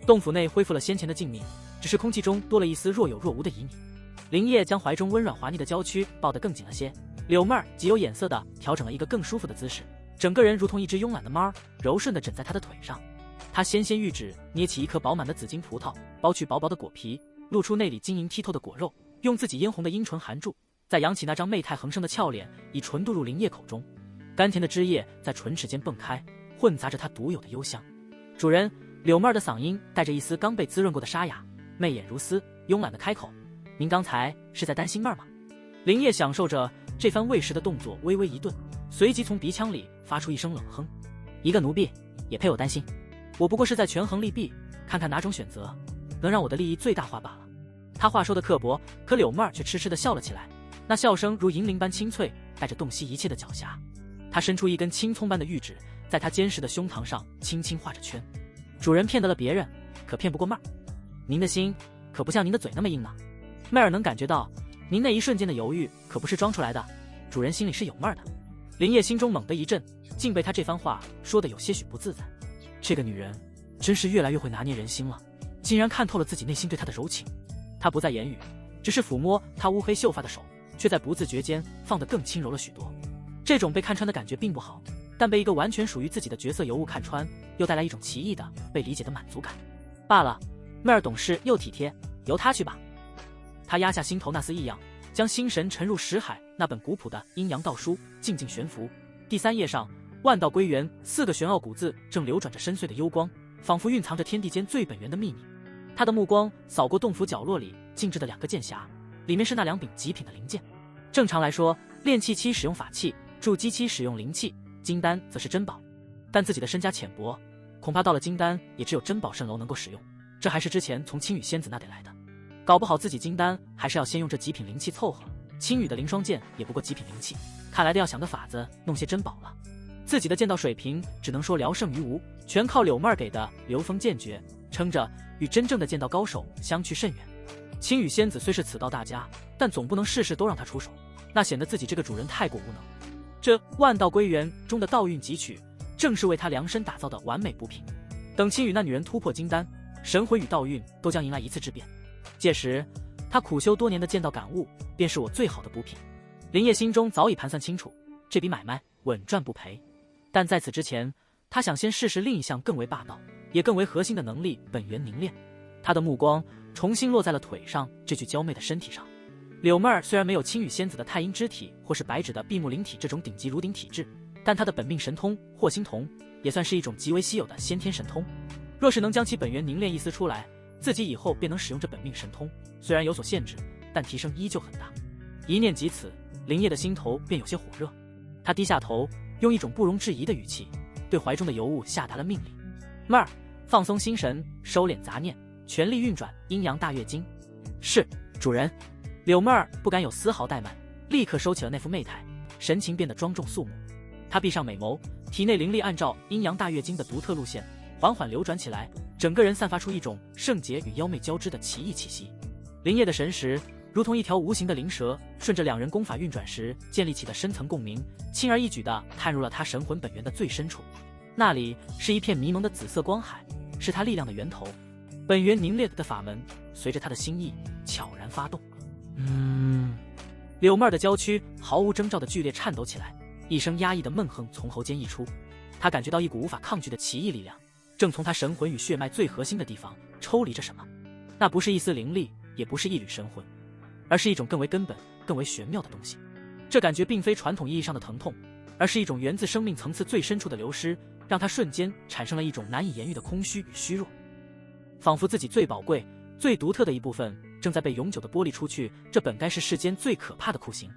洞府内恢复了先前的静谧，只是空气中多了一丝若有若无的旖旎。林业将怀中温软滑腻的娇躯抱得更紧了些，柳妹儿极有眼色地调整了一个更舒服的姿势，整个人如同一只慵懒的猫，柔顺地枕在他的腿上。他纤纤玉指捏起一颗饱满的紫金葡萄，剥去薄薄的果皮，露出内里晶莹剔透的果肉，用自己嫣红的阴唇含住，再扬起那张媚态横生的俏脸，以唇渡入林业口中。甘甜的汁液在唇齿间迸开，混杂着它独有的幽香。主人，柳妹儿的嗓音带着一丝刚被滋润过的沙哑，媚眼如丝，慵懒的开口：“您刚才是在担心妹儿吗？”林业享受着这番喂食的动作，微微一顿，随即从鼻腔里发出一声冷哼：“一个奴婢也配我担心？我不过是在权衡利弊，看看哪种选择能让我的利益最大化罢了。”他话说的刻薄，可柳妹儿却痴痴地笑了起来，那笑声如银铃般清脆，带着洞悉一切的狡黠。他伸出一根青葱般的玉指，在他坚实的胸膛上轻轻画着圈。主人骗得了别人，可骗不过妹儿。您的心可不像您的嘴那么硬呢。妹儿能感觉到您那一瞬间的犹豫可不是装出来的，主人心里是有妹儿的。林业心中猛地一震，竟被他这番话说得有些许不自在。这个女人真是越来越会拿捏人心了，竟然看透了自己内心对她的柔情。他不再言语，只是抚摸她乌黑秀发的手，却在不自觉间放得更轻柔了许多。这种被看穿的感觉并不好，但被一个完全属于自己的角色尤物看穿，又带来一种奇异的被理解的满足感。罢了，妹儿懂事又体贴，由她去吧。他压下心头那丝异样，将心神沉入识海那本古朴的阴阳道书，静静悬浮。第3页上，万道归元4个玄奥古字正流转着深邃的幽光，仿佛蕴藏着天地间最本源的秘密。他的目光扫过洞府角落里静置的2个剑匣，里面是那2柄极品的灵剑。正常来说，炼器期使用法器，筑基期使用灵器，金丹则是珍宝。但自己的身家浅薄，恐怕到了金丹也只有珍宝蜃楼能够使用，这还是之前从青羽仙子那里来的。搞不好自己金丹还是要先用这极品灵器凑合，青羽的灵霜剑也不过极品灵器，看来得要想个法子弄些珍宝了。自己的剑道水平只能说聊胜于无，全靠柳妹儿给的流风剑诀撑着，与真正的剑道高手相去甚远。青羽仙子虽是此道大家，但总不能事事都让他出手，那显得自己这个主人太过无能。这万道归元中的道运汲取，正是为他量身打造的完美补品。等青羽那女人突破金丹，神魂与道运都将迎来一次质变，届时他苦修多年的剑道感悟，便是我最好的补品。林业心中早已盘算清楚，这笔买卖稳赚不赔。但在此之前，他想先试试另一项更为霸道也更为核心的能力——本源凝练。他的目光重新落在了腿上这具娇媚的身体上。柳妹儿虽然没有青羽仙子的太阴之体或是白芷的闭目灵体这种顶级儒鼎体质，但她的本命神通霍星瞳也算是一种极为稀有的先天神通。若是能将其本源凝练一丝出来，自己以后便能使用这本命神通。虽然有所限制，但提升依旧很大。一念及此，林烨的心头便有些火热。他低下头，用一种不容置疑的语气对怀中的尤物下达了命令：妹儿，放松心神，收敛杂念，全力运转阴阳大月经。是，主人。柳妹儿不敢有丝毫怠慢，立刻收起了那副媚态，神情变得庄重肃穆。她闭上美眸，体内灵力按照阴阳大月经的独特路线缓缓流转起来，整个人散发出一种圣洁与妖媚交织的奇异气息。林烨的神识如同一条无形的灵蛇，顺着两人功法运转时建立起的深层共鸣，轻而易举地探入了他神魂本源的最深处。那里是一片迷蒙的紫色光海，是他力量的源头。本源凝练的法门随着他的心意悄然发动。柳妹儿的娇躯毫无征兆的剧烈颤抖起来，一声压抑的闷哼从喉间溢出。他感觉到一股无法抗拒的奇异力量，正从他神魂与血脉最核心的地方抽离着什么。那不是一丝灵力，也不是一缕神魂，而是一种更为根本、更为玄妙的东西。这感觉并非传统意义上的疼痛，而是一种源自生命层次最深处的流失，让他瞬间产生了一种难以言喻的空虚与虚弱，仿佛自己最宝贵、最独特的一部分正在被永久的剥离出去。这本该是世间最可怕的酷刑，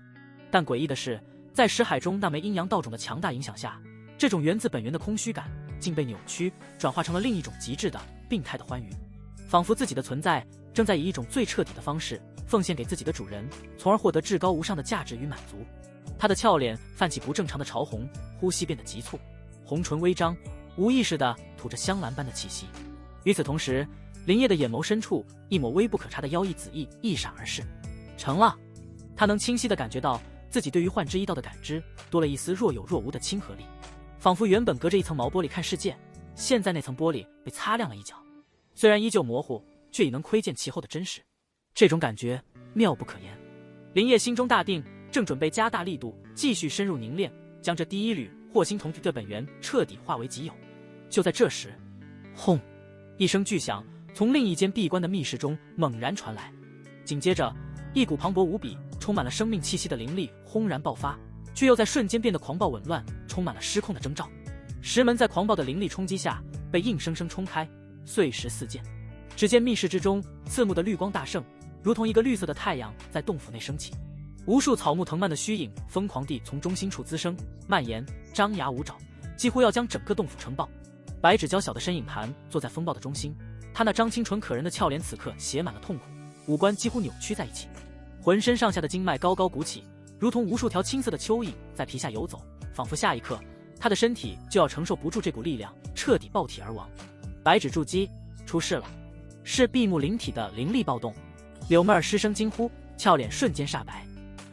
但诡异的是，在识海中那枚阴阳道种的强大影响下，这种源自本源的空虚感竟被扭曲，转化成了另一种极致的、病态的欢愉，仿佛自己的存在正在以一种最彻底的方式奉献给自己的主人，从而获得至高无上的价值与满足。他的俏脸泛起不正常的潮红，呼吸变得急促，红唇微张，无意识地吐着香兰般的气息。与此同时，林烨的眼眸深处一抹微不可察的妖异紫意一闪而逝。成了，他能清晰地感觉到自己对于幻之一道的感知多了一丝若有若无的亲和力，仿佛原本隔着一层毛玻璃看世界，现在那层玻璃被擦亮了一角，虽然依旧模糊，却已能窥见其后的真实。这种感觉妙不可言。林烨心中大定，正准备加大力度继续深入凝练，将这第一缕霍星瞳的本源彻底化为己有。就在这时，轰！一声巨响从另一间闭关的密室中猛然传来，紧接着一股磅礴无比、充满了生命气息的灵力轰然爆发，却又在瞬间变得狂暴紊乱，充满了失控的征兆。石门在狂暴的灵力冲击下被硬生生冲开，碎石四溅。只见密室之中刺目的绿光大盛，如同一个绿色的太阳在洞府内升起，无数草木藤蔓的虚影疯狂地从中心处滋生蔓延，张牙舞爪，几乎要将整个洞府承爆。白芷娇小的身影盘坐在风暴的中心，她那张清纯可人的俏脸此刻写满了痛苦，五官几乎扭曲在一起，浑身上下的经脉高高鼓起，如同无数条青色的蚯蚓在皮下游走，仿佛下一刻她的身体就要承受不住这股力量，彻底爆体而亡。白芷筑基，出事了，是闭目灵体的灵力暴动。柳妹儿失声惊呼，俏脸瞬间煞白，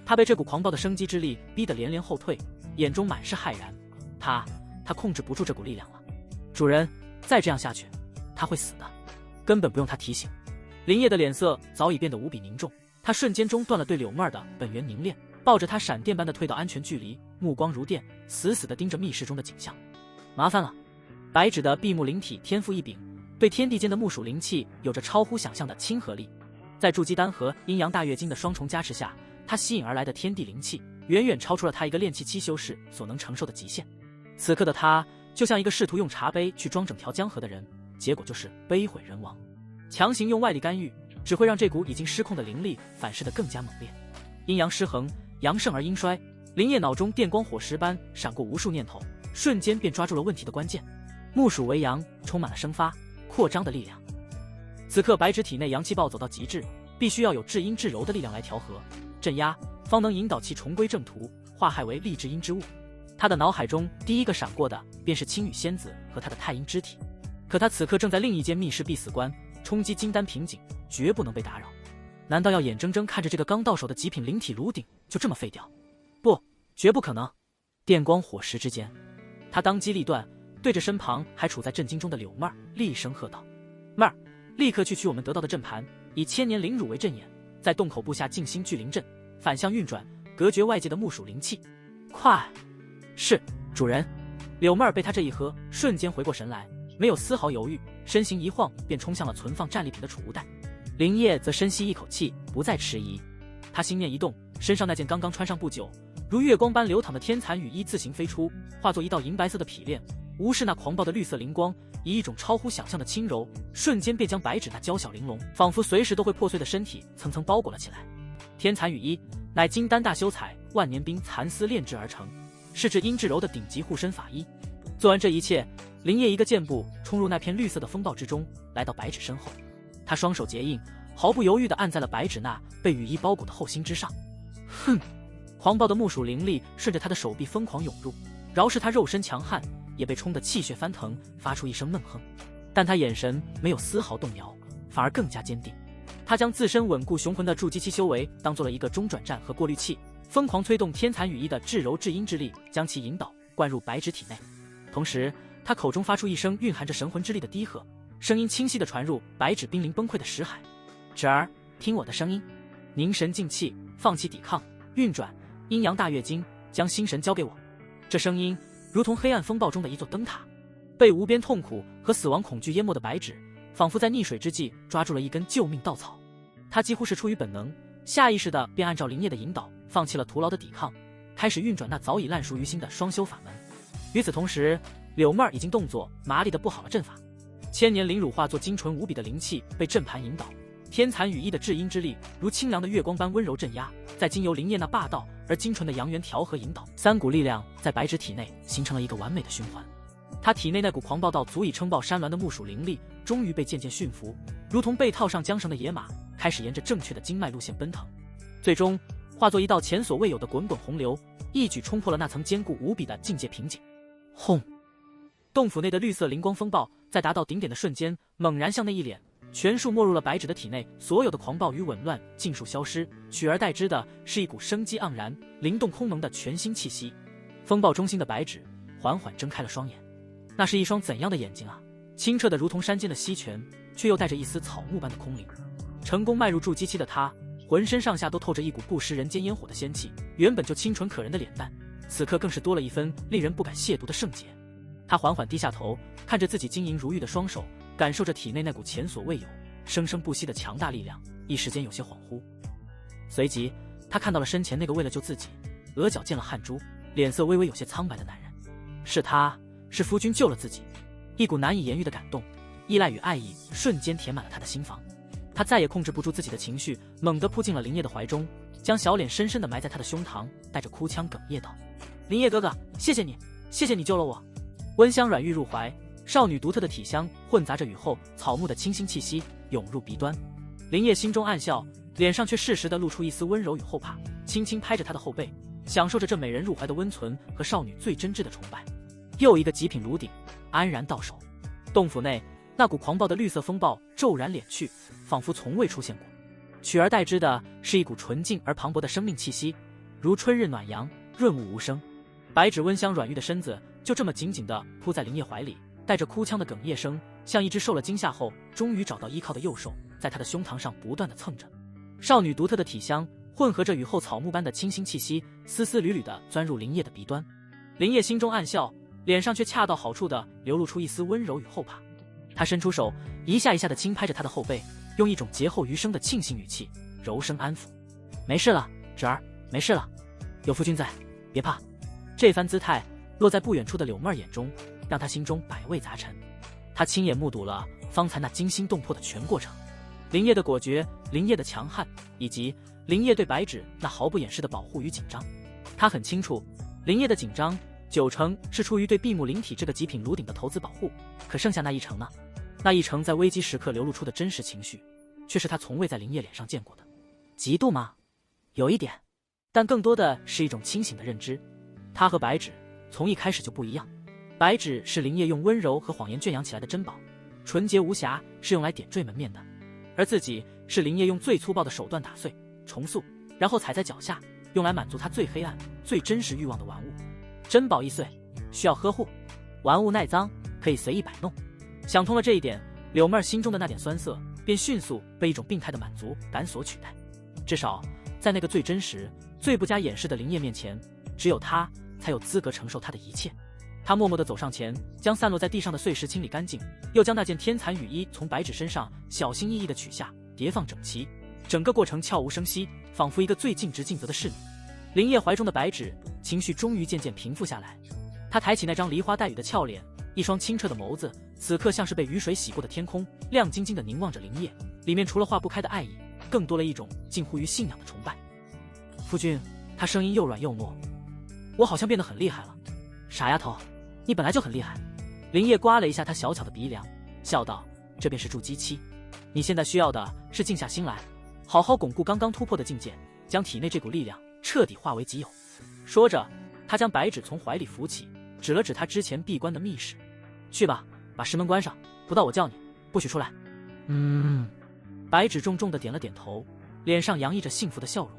她被这股狂暴的生机之力逼得连连后退，眼中满是骇然。她控制不住这股力量了。主人，再这样下去，他会死的。根本不用他提醒。林烨的脸色早已变得无比凝重，他瞬间中断了对柳妹儿的本源凝练，抱着她闪电般的退到安全距离，目光如电，死死地盯着密室中的景象。麻烦了，白芷的闭目灵体天赋异禀，对天地间的木属灵气有着超乎想象的亲和力，在筑基丹和阴阳大月经的双重加持下，他吸引而来的天地灵气远远超出了他一个炼气期修士所能承受的极限。此刻的他就像一个试图用茶杯去装整条江河的人，结果就是杯毁人亡。强行用外力干预，只会让这股已经失控的灵力反噬得更加猛烈。阴阳失衡，阳盛而阴衰。林烨脑中电光火石般闪过无数念头，瞬间便抓住了问题的关键。木属为阳，充满了生发、扩张的力量。此刻白芷体内阳气暴走到极致，必须要有至阴至柔的力量来调和、镇压，方能引导其重归正途，化害为利至阴之物。他的脑海中第一个闪过的便是青羽仙子和他的太阴之体，可他此刻正在另一间密室必死关，冲击金丹瓶颈，绝不能被打扰。难道要眼睁睁看着这个刚到手的极品灵体炉鼎就这么废掉？不，绝不可能！电光火石之间，他当机立断，对着身旁还处在震惊中的柳妹儿厉声喝道：“妹儿，立刻去取我们得到的阵盘，以千年灵乳为阵眼，在洞口布下静心聚灵阵，反向运转，隔绝外界的木属灵气。快！”是，主人。柳妹儿被他这一喝，瞬间回过神来，没有丝毫犹豫，身形一晃便冲向了存放战利品的储物袋。林业则深吸一口气，不再迟疑。他心念一动，身上那件刚刚穿上不久，如月光般流淌的天蚕羽衣自行飞出，化作一道银白色的匹链，无视那狂暴的绿色灵光，以一种超乎想象的轻柔，瞬间便将白纸那娇小玲珑、仿佛随时都会破碎的身体层层包裹了起来。天蚕羽衣乃金丹大修彩万年冰蚕丝炼制而成，是至阴至柔的顶级护身法衣。做完这一切，林业一个箭步冲入那片绿色的风暴之中，来到白纸身后。他双手结印，毫不犹豫地按在了白纸那被羽衣包裹的厚心之上。哼！狂暴的木属灵力顺着他的手臂疯狂涌入，饶是他肉身强悍，也被冲得气血翻腾，发出一声闷哼。但他眼神没有丝毫动摇，反而更加坚定。他将自身稳固雄浑的筑基期修为当做了一个中转站和过滤器，疯狂催动天蚕羽衣的至柔至阴之力，将其引导灌入白纸体内。同时，他口中发出一声蕴含着神魂之力的低喝，声音清晰地传入白纸濒临崩溃的识海。纸儿，听我的声音，凝神静气，放弃抵抗，运转阴阳大月经，将心神交给我。这声音如同黑暗风暴中的一座灯塔，被无边痛苦和死亡恐惧淹没的白纸，仿佛在溺水之际抓住了一根救命稻草。他几乎是出于本能，下意识地便按照林业的引导，放弃了徒劳的抵抗，开始运转那早已烂熟于心的双修法门。与此同时，柳妹儿已经动作麻利地布好了阵法，千年灵乳化作精纯无比的灵气被阵盘引导，天蚕羽衣的至阴之力如清凉的月光般温柔镇压，再经由林业那霸道而精纯的阳元调和引导，三股力量在白纸体内形成了一个完美的循环。他体内那股狂暴到足以撑爆山峦的木属灵力终于被渐渐驯服，如同被套上缰绳的野马，开始沿着正确的经脉路线奔腾，最终化作一道前所未有的滚滚洪流，一举冲破了那层坚固无比的境界瓶颈。轰！洞府内的绿色灵光风暴在达到顶点的瞬间，猛然向内一敛，全数没入了白纸的体内，所有的狂暴与紊乱尽数消失，取而代之的是一股生机盎然、灵动空能的全新气息。风暴中心的白纸缓缓睁开了双眼，那是一双怎样的眼睛啊！清澈的如同山间的溪泉，却又带着一丝草木般的空灵。成功迈入筑基期的他，浑身上下都透着一股不食人间烟火的仙气，原本就清纯可人的脸蛋，此刻更是多了一分令人不敢亵渎的圣洁。他缓缓低下头，看着自己晶莹如玉的双手，感受着体内那股前所未有、生生不息的强大力量，一时间有些恍惚。随即，他看到了身前那个为了救自己，额角见了汗珠，脸色微微有些苍白的男人。是他，是夫君救了自己。一股难以言喻的感动、依赖与爱意瞬间填满了他的心房。他再也控制不住自己的情绪，猛地扑进了林业的怀中，将小脸深深地埋在他的胸膛，带着哭腔哽咽道：“林业哥哥，谢谢你，谢谢你救了我。”温香软玉入怀，少女独特的体香混杂着雨后草木的清新气息涌入鼻端。林业心中暗笑，脸上却适时地露出一丝温柔与后怕，轻轻拍着她的后背，享受着这美人入怀的温存和少女最真挚的崇拜。又一个极品炉鼎安然到手。洞府内那股狂暴的绿色风暴骤然敛去，仿佛从未出现过，取而代之的是一股纯净而磅礴的生命气息，如春日暖阳，润物无声。白纸温香软玉的身子就这么紧紧地扑在林业怀里，带着哭腔的哽咽声，像一只受了惊吓后终于找到依靠的幼兽，在他的胸膛上不断地蹭着。少女独特的体香混合着雨后草木般的清新气息，丝丝缕缕地钻入林业的鼻端。林业心中暗笑，脸上却恰到好处地流露出一丝温柔与后怕。他伸出手，一下一下地轻拍着她的后背，用一种劫后余生的庆幸语气柔声安抚：“没事了，侄儿，没事了，有夫君在，别怕。”这番姿态落在不远处的柳妹儿眼中，让他心中百味杂陈。他亲眼目睹了方才那惊心动魄的全过程，林业的果决，林业的强悍，以及林业对白纸那毫不掩饰的保护与紧张。他很清楚，林业的紧张90%是出于对闭目灵体这个极品炉鼎的投资保护，可剩下那1成呢？那1成在危机时刻流露出的真实情绪，却是他从未在林业脸上见过的。嫉妒吗？有一点，但更多的是一种清醒的认知。他和白纸从一开始就不一样，白纸是林业用温柔和谎言圈养起来的珍宝，纯洁无瑕，是用来点缀门面的，而自己是林业用最粗暴的手段打碎、重塑，然后踩在脚下，用来满足他最黑暗、最真实欲望的玩物。珍宝易碎，需要呵护；玩物耐脏，可以随意摆弄。想通了这一点，柳妹儿心中的那点酸涩便迅速被一种病态的满足感所取代。至少在那个最真实、最不加掩饰的林业面前，只有他才有资格承受他的一切。他默默地走上前，将散落在地上的碎石清理干净，又将那件天蚕雨衣从白纸身上小心翼翼地取下，叠放整齐。整个过程悄无声息，仿佛一个最尽职尽责的侍女。林烨怀中的白纸，情绪终于渐渐平复下来。他抬起那张梨花带雨的俏脸，一双清澈的眸子，此刻像是被雨水洗过的天空，亮晶晶地凝望着林烨，里面除了化不开的爱意，更多了一种近乎于信仰的崇拜。夫君，他声音又软又糯，我好像变得很厉害了。傻丫头，你本来就很厉害。林烨刮了一下他小巧的鼻梁，笑道：这便是筑基期，你现在需要的是静下心来，好好巩固刚刚突破的境界，将体内这股力量彻底化为己有。说着，他将白纸从怀里扶起，指了指他之前闭关的密室。去吧，把石门关上，不到我叫你，不许出来。白纸重重地点了点头，脸上洋溢着幸福的笑容。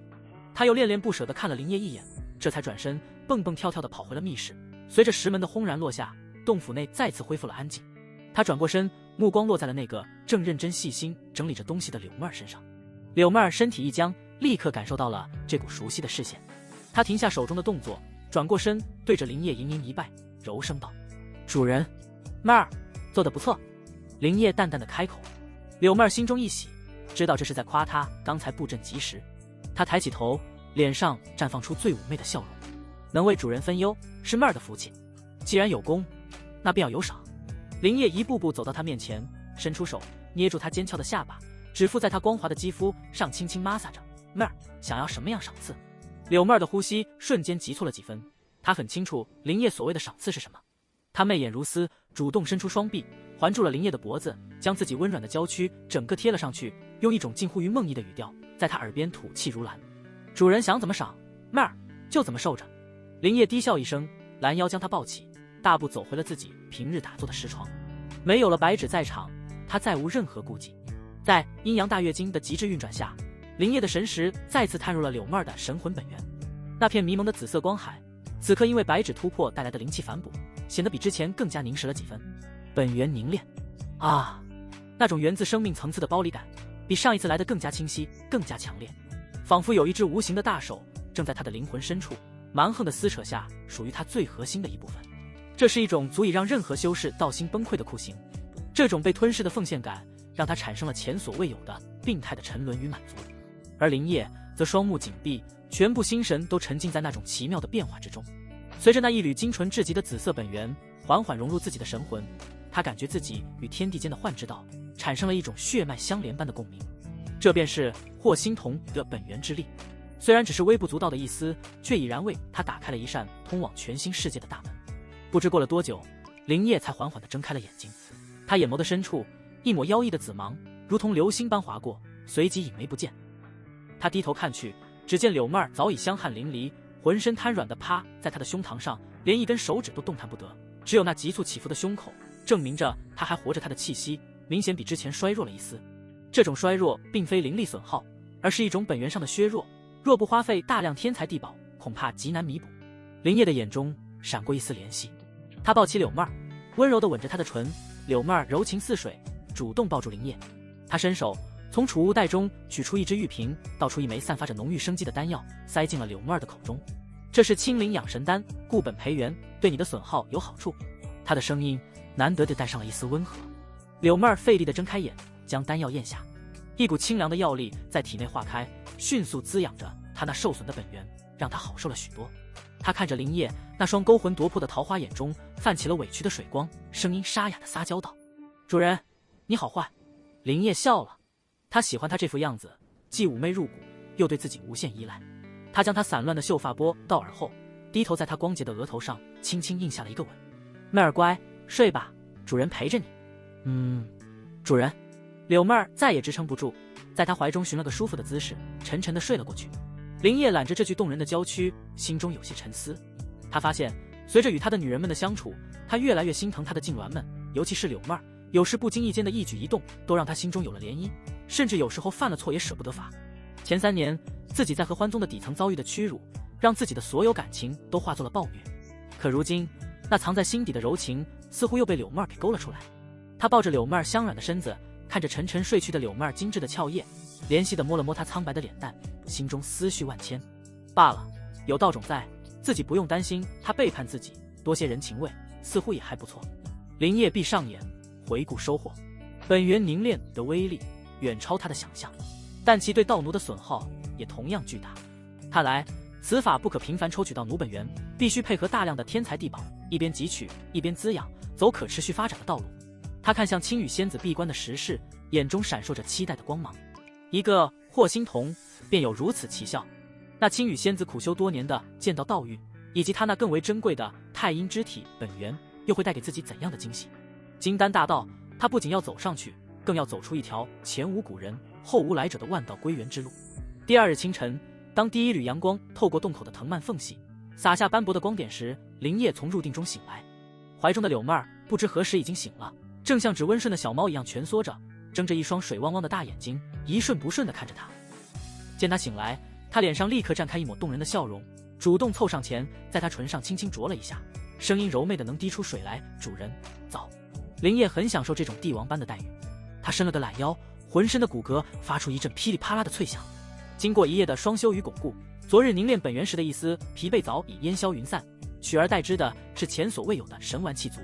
他又恋恋不舍地看了林烨一眼，这才转身蹦蹦跳跳地跑回了密室。随着石门的轰然落下，洞府内再次恢复了安静。他转过身，目光落在了那个正认真细心整理着东西的柳妹儿身上。柳妹儿身体一僵，立刻感受到了这股熟悉的视线。她停下手中的动作，转过身对着林烨盈盈一拜，柔声道：主人，妹儿做得不错。林烨淡淡的开口。柳妹儿心中一喜，知道这是在夸他刚才布阵及时。她抬起头，脸上绽放出最妩媚的笑容。能为主人分忧，是妹儿的福气。既然有功，那便要有赏。林烨一步步走到她面前，伸出手捏住她尖翘的下巴，指腹在她光滑的肌肤上轻轻摩挲着。妹儿想要什么样赏赐？柳妹儿的呼吸瞬间急促了几分，她很清楚林烨所谓的赏赐是什么。她媚眼如丝，主动伸出双臂环住了林烨的脖子，将自己温软的娇躯整个贴了上去，用一种近乎于梦呓的语调在她耳边吐气如兰。主人想怎么赏，妹儿就怎么受着。林烨低笑一声，拦腰将她抱起，大步走回了自己平日打坐的石床。没有了白纸在场，他再无任何顾忌。在阴阳大月经的极致运转下，林烨的神识再次探入了柳妹儿的神魂本源。那片迷蒙的紫色光海，此刻因为白纸突破带来的灵气反哺，显得比之前更加凝实了几分。本源凝练啊，那种源自生命层次的包离感，比上一次来的更加清晰，更加强烈，仿佛有一只无形的大手正在他的灵魂深处蛮横地撕扯下属于他最核心的一部分。这是一种足以让任何修士道心崩溃的酷刑。这种被吞噬的奉献感，让他产生了前所未有的病态的沉沦与满足。而林烨则双目紧闭，全部心神都沉浸在那种奇妙的变化之中。随着那一缕精纯至极的紫色本源缓缓融入自己的神魂，他感觉自己与天地间的幻之道产生了一种血脉相连般的共鸣。这便是霍心童的本源之力。虽然只是微不足道的一丝，却已然为他打开了一扇通往全新世界的大门。不知过了多久，林烨才缓缓地睁开了眼睛。他眼眸的深处，一抹妖异的紫芒如同流星般划过，随即隐没不见。他低头看去，只见柳妹儿早已香汗淋漓，浑身瘫软地趴在他的胸膛上，连一根手指都动弹不得。只有那急促起伏的胸口，证明着他还活着。他的气息明显比之前衰弱了一丝。这种衰弱并非灵力损耗，而是一种本源上的削弱。若不花费大量天材地宝，恐怕极难弥补。林烨的眼中闪过一丝怜惜，他抱起柳妹儿，温柔地吻着她的唇。柳妹儿柔情似水，主动抱住林烨。他伸手从储物袋中取出一只玉瓶，倒出一枚散发着浓郁生机的丹药，塞进了柳妹儿的口中。这是清灵养神丹，固本培元，对你的损耗有好处。他的声音难得地带上了一丝温和。柳妹儿费力地睁开眼，将丹药咽下，一股清凉的药力在体内化开，迅速滋养着他那受损的本源，让他好受了许多。他看着林烨那双勾魂夺魄的桃花眼中泛起了委屈的水光，声音沙哑地撒娇道：主人，你好坏。林烨笑了，他喜欢他这副样子，既妩媚入骨，又对自己无限依赖。他将他散乱的秀发拨到耳后，低头在他光洁的额头上轻轻印下了一个吻。妹儿乖，睡吧，主人陪着你。主人。柳妹儿再也支撑不住，在他怀中寻了个舒服的姿势，沉沉地睡了过去。林烨揽着这具动人的娇躯，心中有些沉思。他发现随着与他的女人们的相处，他越来越心疼他的痉挛们，尤其是柳妹儿，有时不经意间的一举一动都让他心中有了涟漪，甚至有时候犯了错也舍不得罚。前3年自己在合欢宗的底层遭遇的屈辱，让自己的所有感情都化作了暴虐，可如今那藏在心底的柔情似乎又被柳妹儿给勾了出来。他抱着柳妹儿香软的身子，看着沉沉睡去的柳妹儿精致的俏腋，怜惜地摸了摸她苍白的脸蛋，心中思绪万千。罢了，有道种在，自己不用担心他背叛自己，多些人情味，似乎也还不错。林业闭上眼，回顾收获。本源凝练的威力远超他的想象，但其对道奴的损耗也同样巨大。看来此法不可频繁抽取到奴本源，必须配合大量的天材地宝，一边汲取，一边滋养，走可持续发展的道路。他看向青羽仙子闭关的石室，眼中闪烁着期待的光芒。一个霍心童便有如此奇效，那青羽仙子苦修多年的剑道道运，以及他那更为珍贵的太阴之体本源，又会带给自己怎样的惊喜？金丹大道，他不仅要走上去，更要走出一条前无古人后无来者的万道归元之路。第二日清晨，当第一缕阳光透过洞口的藤蔓缝隙洒下斑驳的光点时，林叶从入定中醒来。怀中的柳妹儿不知何时已经醒了，正像只温顺的小猫一样蜷缩着，睁着一双水汪汪的大眼睛，一瞬不瞬地看着他。见他醒来，他脸上立刻绽开一抹动人的笑容，主动凑上前，在他唇上轻轻啄了一下，声音柔媚的能滴出水来：“主人早。”林叶很享受这种帝王般的待遇，他伸了个懒腰，浑身的骨骼发出一阵噼里啪啦的脆响。经过一夜的双修与巩固，昨日凝练本源时的一丝疲惫早已烟消云散，取而代之的是前所未有的神完气足。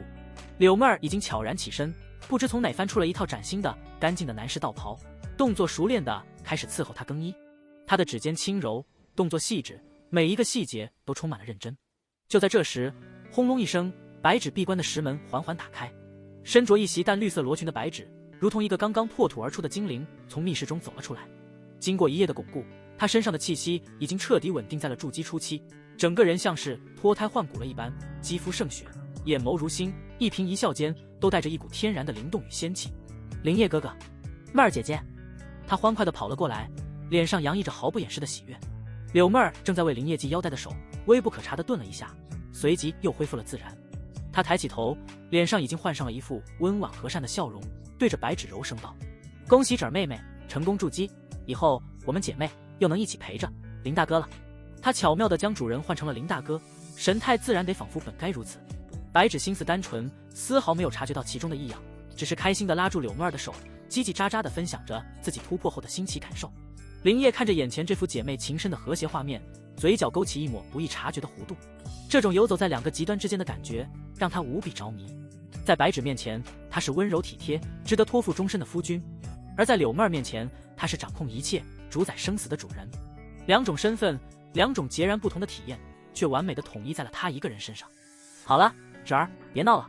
柳妹儿已经悄然起身，不知从哪翻出了一套崭新的干净的男士道袍，动作熟练的开始伺候他更衣。他的指尖轻柔，动作细致，每一个细节都充满了认真。就在这时，轰隆一声，白纸闭关的石门缓缓打开，身着一袭淡绿色罗裙的白纸如同一个刚刚破土而出的精灵，从密室中走了出来。经过一夜的巩固，他身上的气息已经彻底稳定在了筑基初期，整个人像是脱胎换骨了一般，肌肤胜雪，眼眸如星，一颦一笑间都带着一股天然的灵动与仙气。林叶哥哥，妹儿姐姐，他欢快地跑了过来，脸上洋溢着毫不掩饰的喜悦。柳妹儿正在为林叶系腰带的手微不可察地顿了一下，随即又恢复了自然。他抬起头，脸上已经换上了一副温婉和善的笑容，对着白纸柔声道：“恭喜纸儿妹妹成功筑基，以后我们姐妹又能一起陪着林大哥了。”他巧妙地将主人换成了林大哥，神态自然得仿佛本该如此。白纸心思单纯，丝毫没有察觉到其中的异样，只是开心地拉住柳妹儿的手，叽叽喳喳地分享着自己突破后的新奇感受。林叶看着眼前这幅姐妹情深的和谐画面，嘴角勾起一抹不易察觉的弧度。这种游走在两个极端之间的感觉让他无比着迷。在白纸面前，他是温柔体贴、值得托付终身的夫君；而在柳妹儿面前，他是掌控一切、主宰生死的主人。两种身份，两种截然不同的体验，却完美地统一在了他一个人身上。好了，纸儿，别闹了。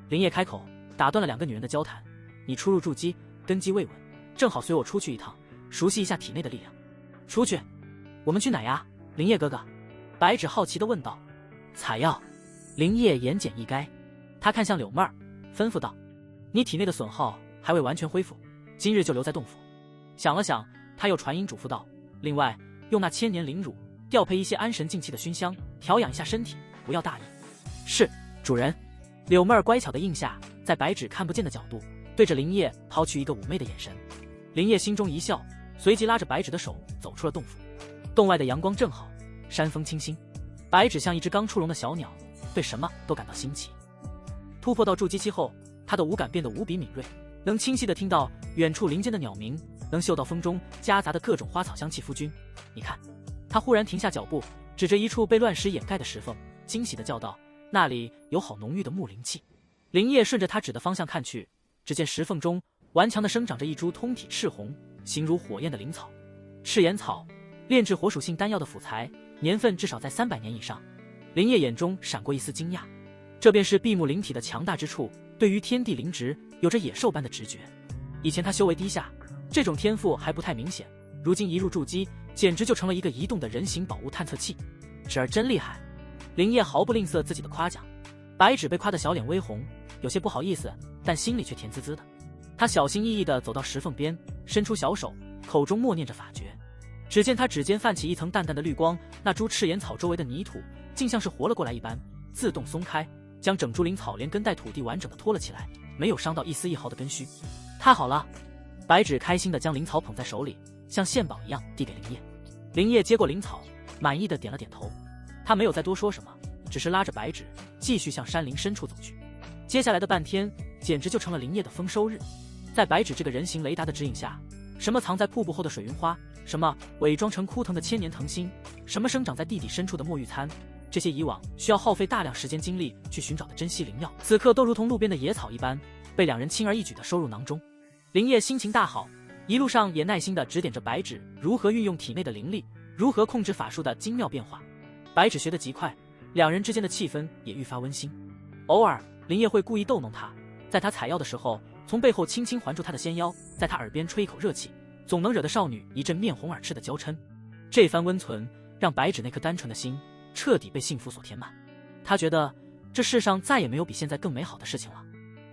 林叶开口打断了两个女人的交谈：“你初入筑基，根基未稳，正好随我出去一趟，熟悉一下体内的力量。”出去？我们去哪呀？林叶哥哥。白纸好奇地问道。采药。林叶言简意赅，他看向柳妹儿，吩咐道：“你体内的损耗还未完全恢复，今日就留在洞府。”想了想，他又传音嘱咐道：“另外，用那千年灵乳调配一些安神静气的熏香，调养一下身体，不要大意。”是，主人。柳妹儿乖巧地应下，在白纸看不见的角度，对着林叶抛去一个妩媚的眼神。林叶心中一笑，随即拉着白纸的手走出了洞府。洞外的阳光正好，山风清新，白纸像一只刚出笼的小鸟，对什么都感到新奇。突破到筑基期后，他的五感变得无比敏锐，能清晰地听到远处林间的鸟鸣，能嗅到风中夹杂的各种花草香气。夫君，你看。他忽然停下脚步，指着一处被乱石掩盖的石缝，惊喜地叫道：“那里有好浓郁的木灵气。”林叶顺着他指的方向看去，只见石缝中顽强地生长着一株通体赤红、形如火焰的灵草。赤炎草，炼制火属性丹药的辅材，年份至少在300年以上。林叶眼中闪过一丝惊讶，这便是闭目灵体的强大之处，对于天地灵植有着野兽般的直觉。以前他修为低下，这种天赋还不太明显，如今一入筑基，简直就成了一个移动的人形宝物探测器。纸儿真厉害。林叶毫不吝啬自己的夸奖。白纸被夸得小脸微红，有些不好意思，但心里却甜滋滋的。他小心翼翼地走到石缝边，伸出小手，口中默念着法诀。只见他指尖泛起一层淡淡的绿光，那株赤炎草周围的泥土竟像是活了过来一般，自动松开，将整株灵草连根带土地完整的托了起来，没有伤到一丝一毫的根须。太好了！白纸开心地将灵草捧在手里，像献宝一样递给林叶。林叶接过灵草，满意的点了点头。他没有再多说什么，只是拉着白纸继续向山林深处走去。接下来的半天简直就成了林叶的丰收日。在白纸这个人形雷达的指引下，什么藏在瀑布后的水云花，什么伪装成枯藤的千年藤心，什么生长在地底深处的墨玉参，这些以往需要耗费大量时间精力去寻找的珍稀灵药，此刻都如同路边的野草一般，被两人轻而易举地收入囊中。林烨心情大好，一路上也耐心地指点着白芷如何运用体内的灵力，如何控制法术的精妙变化。白芷学得极快，两人之间的气氛也愈发温馨。偶尔，林烨会故意逗弄她，在她采药的时候，从背后轻轻环住她的纤腰，在她耳边吹一口热气，总能惹得少女一阵面红耳赤的娇嗔。这番温存让白芷那颗单纯的心彻底被幸福所填满，她觉得这世上再也没有比现在更美好的事情了。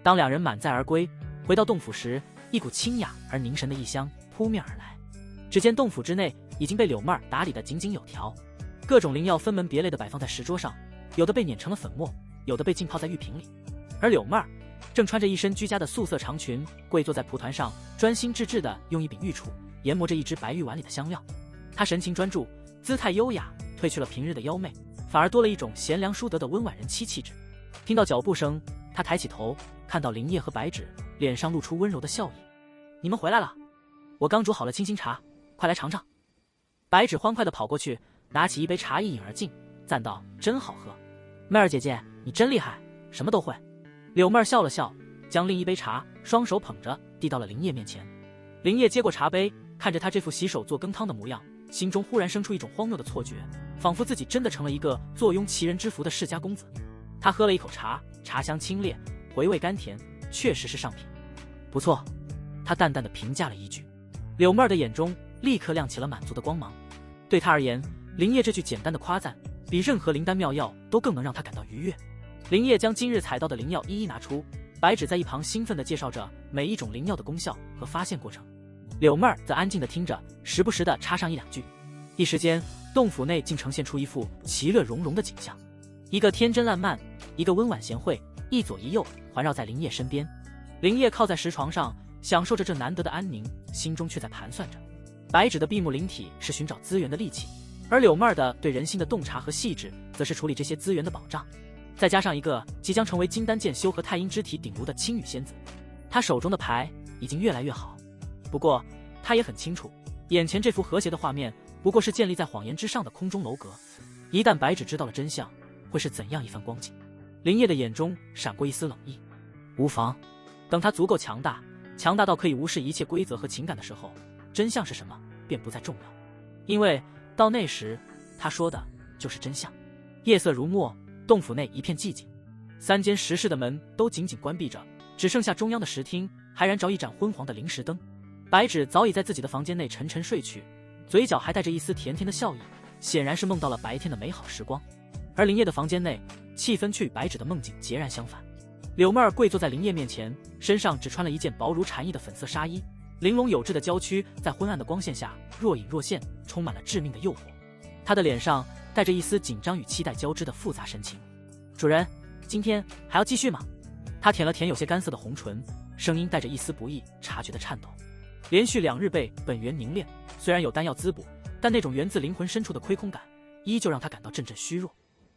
当两人满载而归，回到洞府时，一股清雅而凝神的异香扑面而来。只见洞府之内已经被柳妹儿打理得井井有条，各种灵药分门别类地摆放在石桌上，有的被碾成了粉末，有的被浸泡在玉瓶里。而柳妹儿正穿着一身居家的素色长裙，跪坐在蒲团上，专心致志地用一柄玉杵研磨着一只白玉碗里的香料。她神情专注，姿态优雅，褪去了平日的妖媚，反而多了一种贤良淑德的温婉人妻气质。听到脚步声，她抬起头，看到林烨和白芷，脸上露出温柔的笑意。你们回来了，我刚煮好了清新茶，快来尝尝。白芷欢快地跑过去，拿起一杯茶一饮而尽，赞道：真好喝。妹儿姐姐，你真厉害，什么都会。柳妹儿笑了笑，将另一杯茶双手捧着递到了林烨面前。林烨接过茶杯，看着他这副洗手做羹汤的模样，心中忽然生出一种荒谬的错觉，仿佛自己真的成了一个坐拥其人之福的世家公子。他喝了一口茶，茶香清冽，回味甘甜，确实是上品。不错，他淡淡的评价了一句。柳妹儿的眼中立刻亮起了满足的光芒。对他而言，林烨这句简单的夸赞比任何灵丹妙药都更能让他感到愉悦。林烨将今日采到的灵药一一拿出，白芷在一旁兴奋地介绍着每一种灵药的功效和发现过程，柳妹儿则安静地听着，时不时地插上一两句。一时间，洞府内竟呈现出一副其乐融融的景象，一个天真烂漫，一个温婉贤惠，一左一右环绕在林烨身边。林烨靠在石床上，享受着这难得的安宁，心中却在盘算着。白芷的闭目灵体是寻找资源的利器，而柳妹儿的对人心的洞察和细致，则是处理这些资源的保障。再加上一个即将成为金丹剑修和太阴之体顶炉的青羽仙子，他手中的牌已经越来越好。不过，他也很清楚，眼前这幅和谐的画面不过是建立在谎言之上的空中楼阁。一旦白芷知道了真相，会是怎样一番光景？林烨的眼中闪过一丝冷意。无妨，等他足够强大，强大到可以无视一切规则和情感的时候，真相是什么便不再重要。因为到那时，他说的就是真相。夜色如墨，洞府内一片寂静，三间石室的门都紧紧关闭着，只剩下中央的石厅还燃着一盏昏黄的灵石灯。白芷早已在自己的房间内沉沉睡去，嘴角还带着一丝甜甜的笑意，显然是梦到了白天的美好时光。而林烨的房间内气氛却与白芷的梦境截然相反。柳妹儿跪坐在林烨面前，身上只穿了一件薄如蝉翼的粉色纱衣，玲珑有致的娇躯在昏暗的光线下若隐若现，充满了致命的诱惑。她的脸上带着一丝紧张与期待交织的复杂神情。主人，今天还要继续吗？她舔了舔有些干涩的红唇，声音带着一丝不易察觉的颤抖。连续2日被本源凝练，虽然有丹药滋补，但那种源自灵魂深处的亏空感依旧让她感到阵阵虚弱。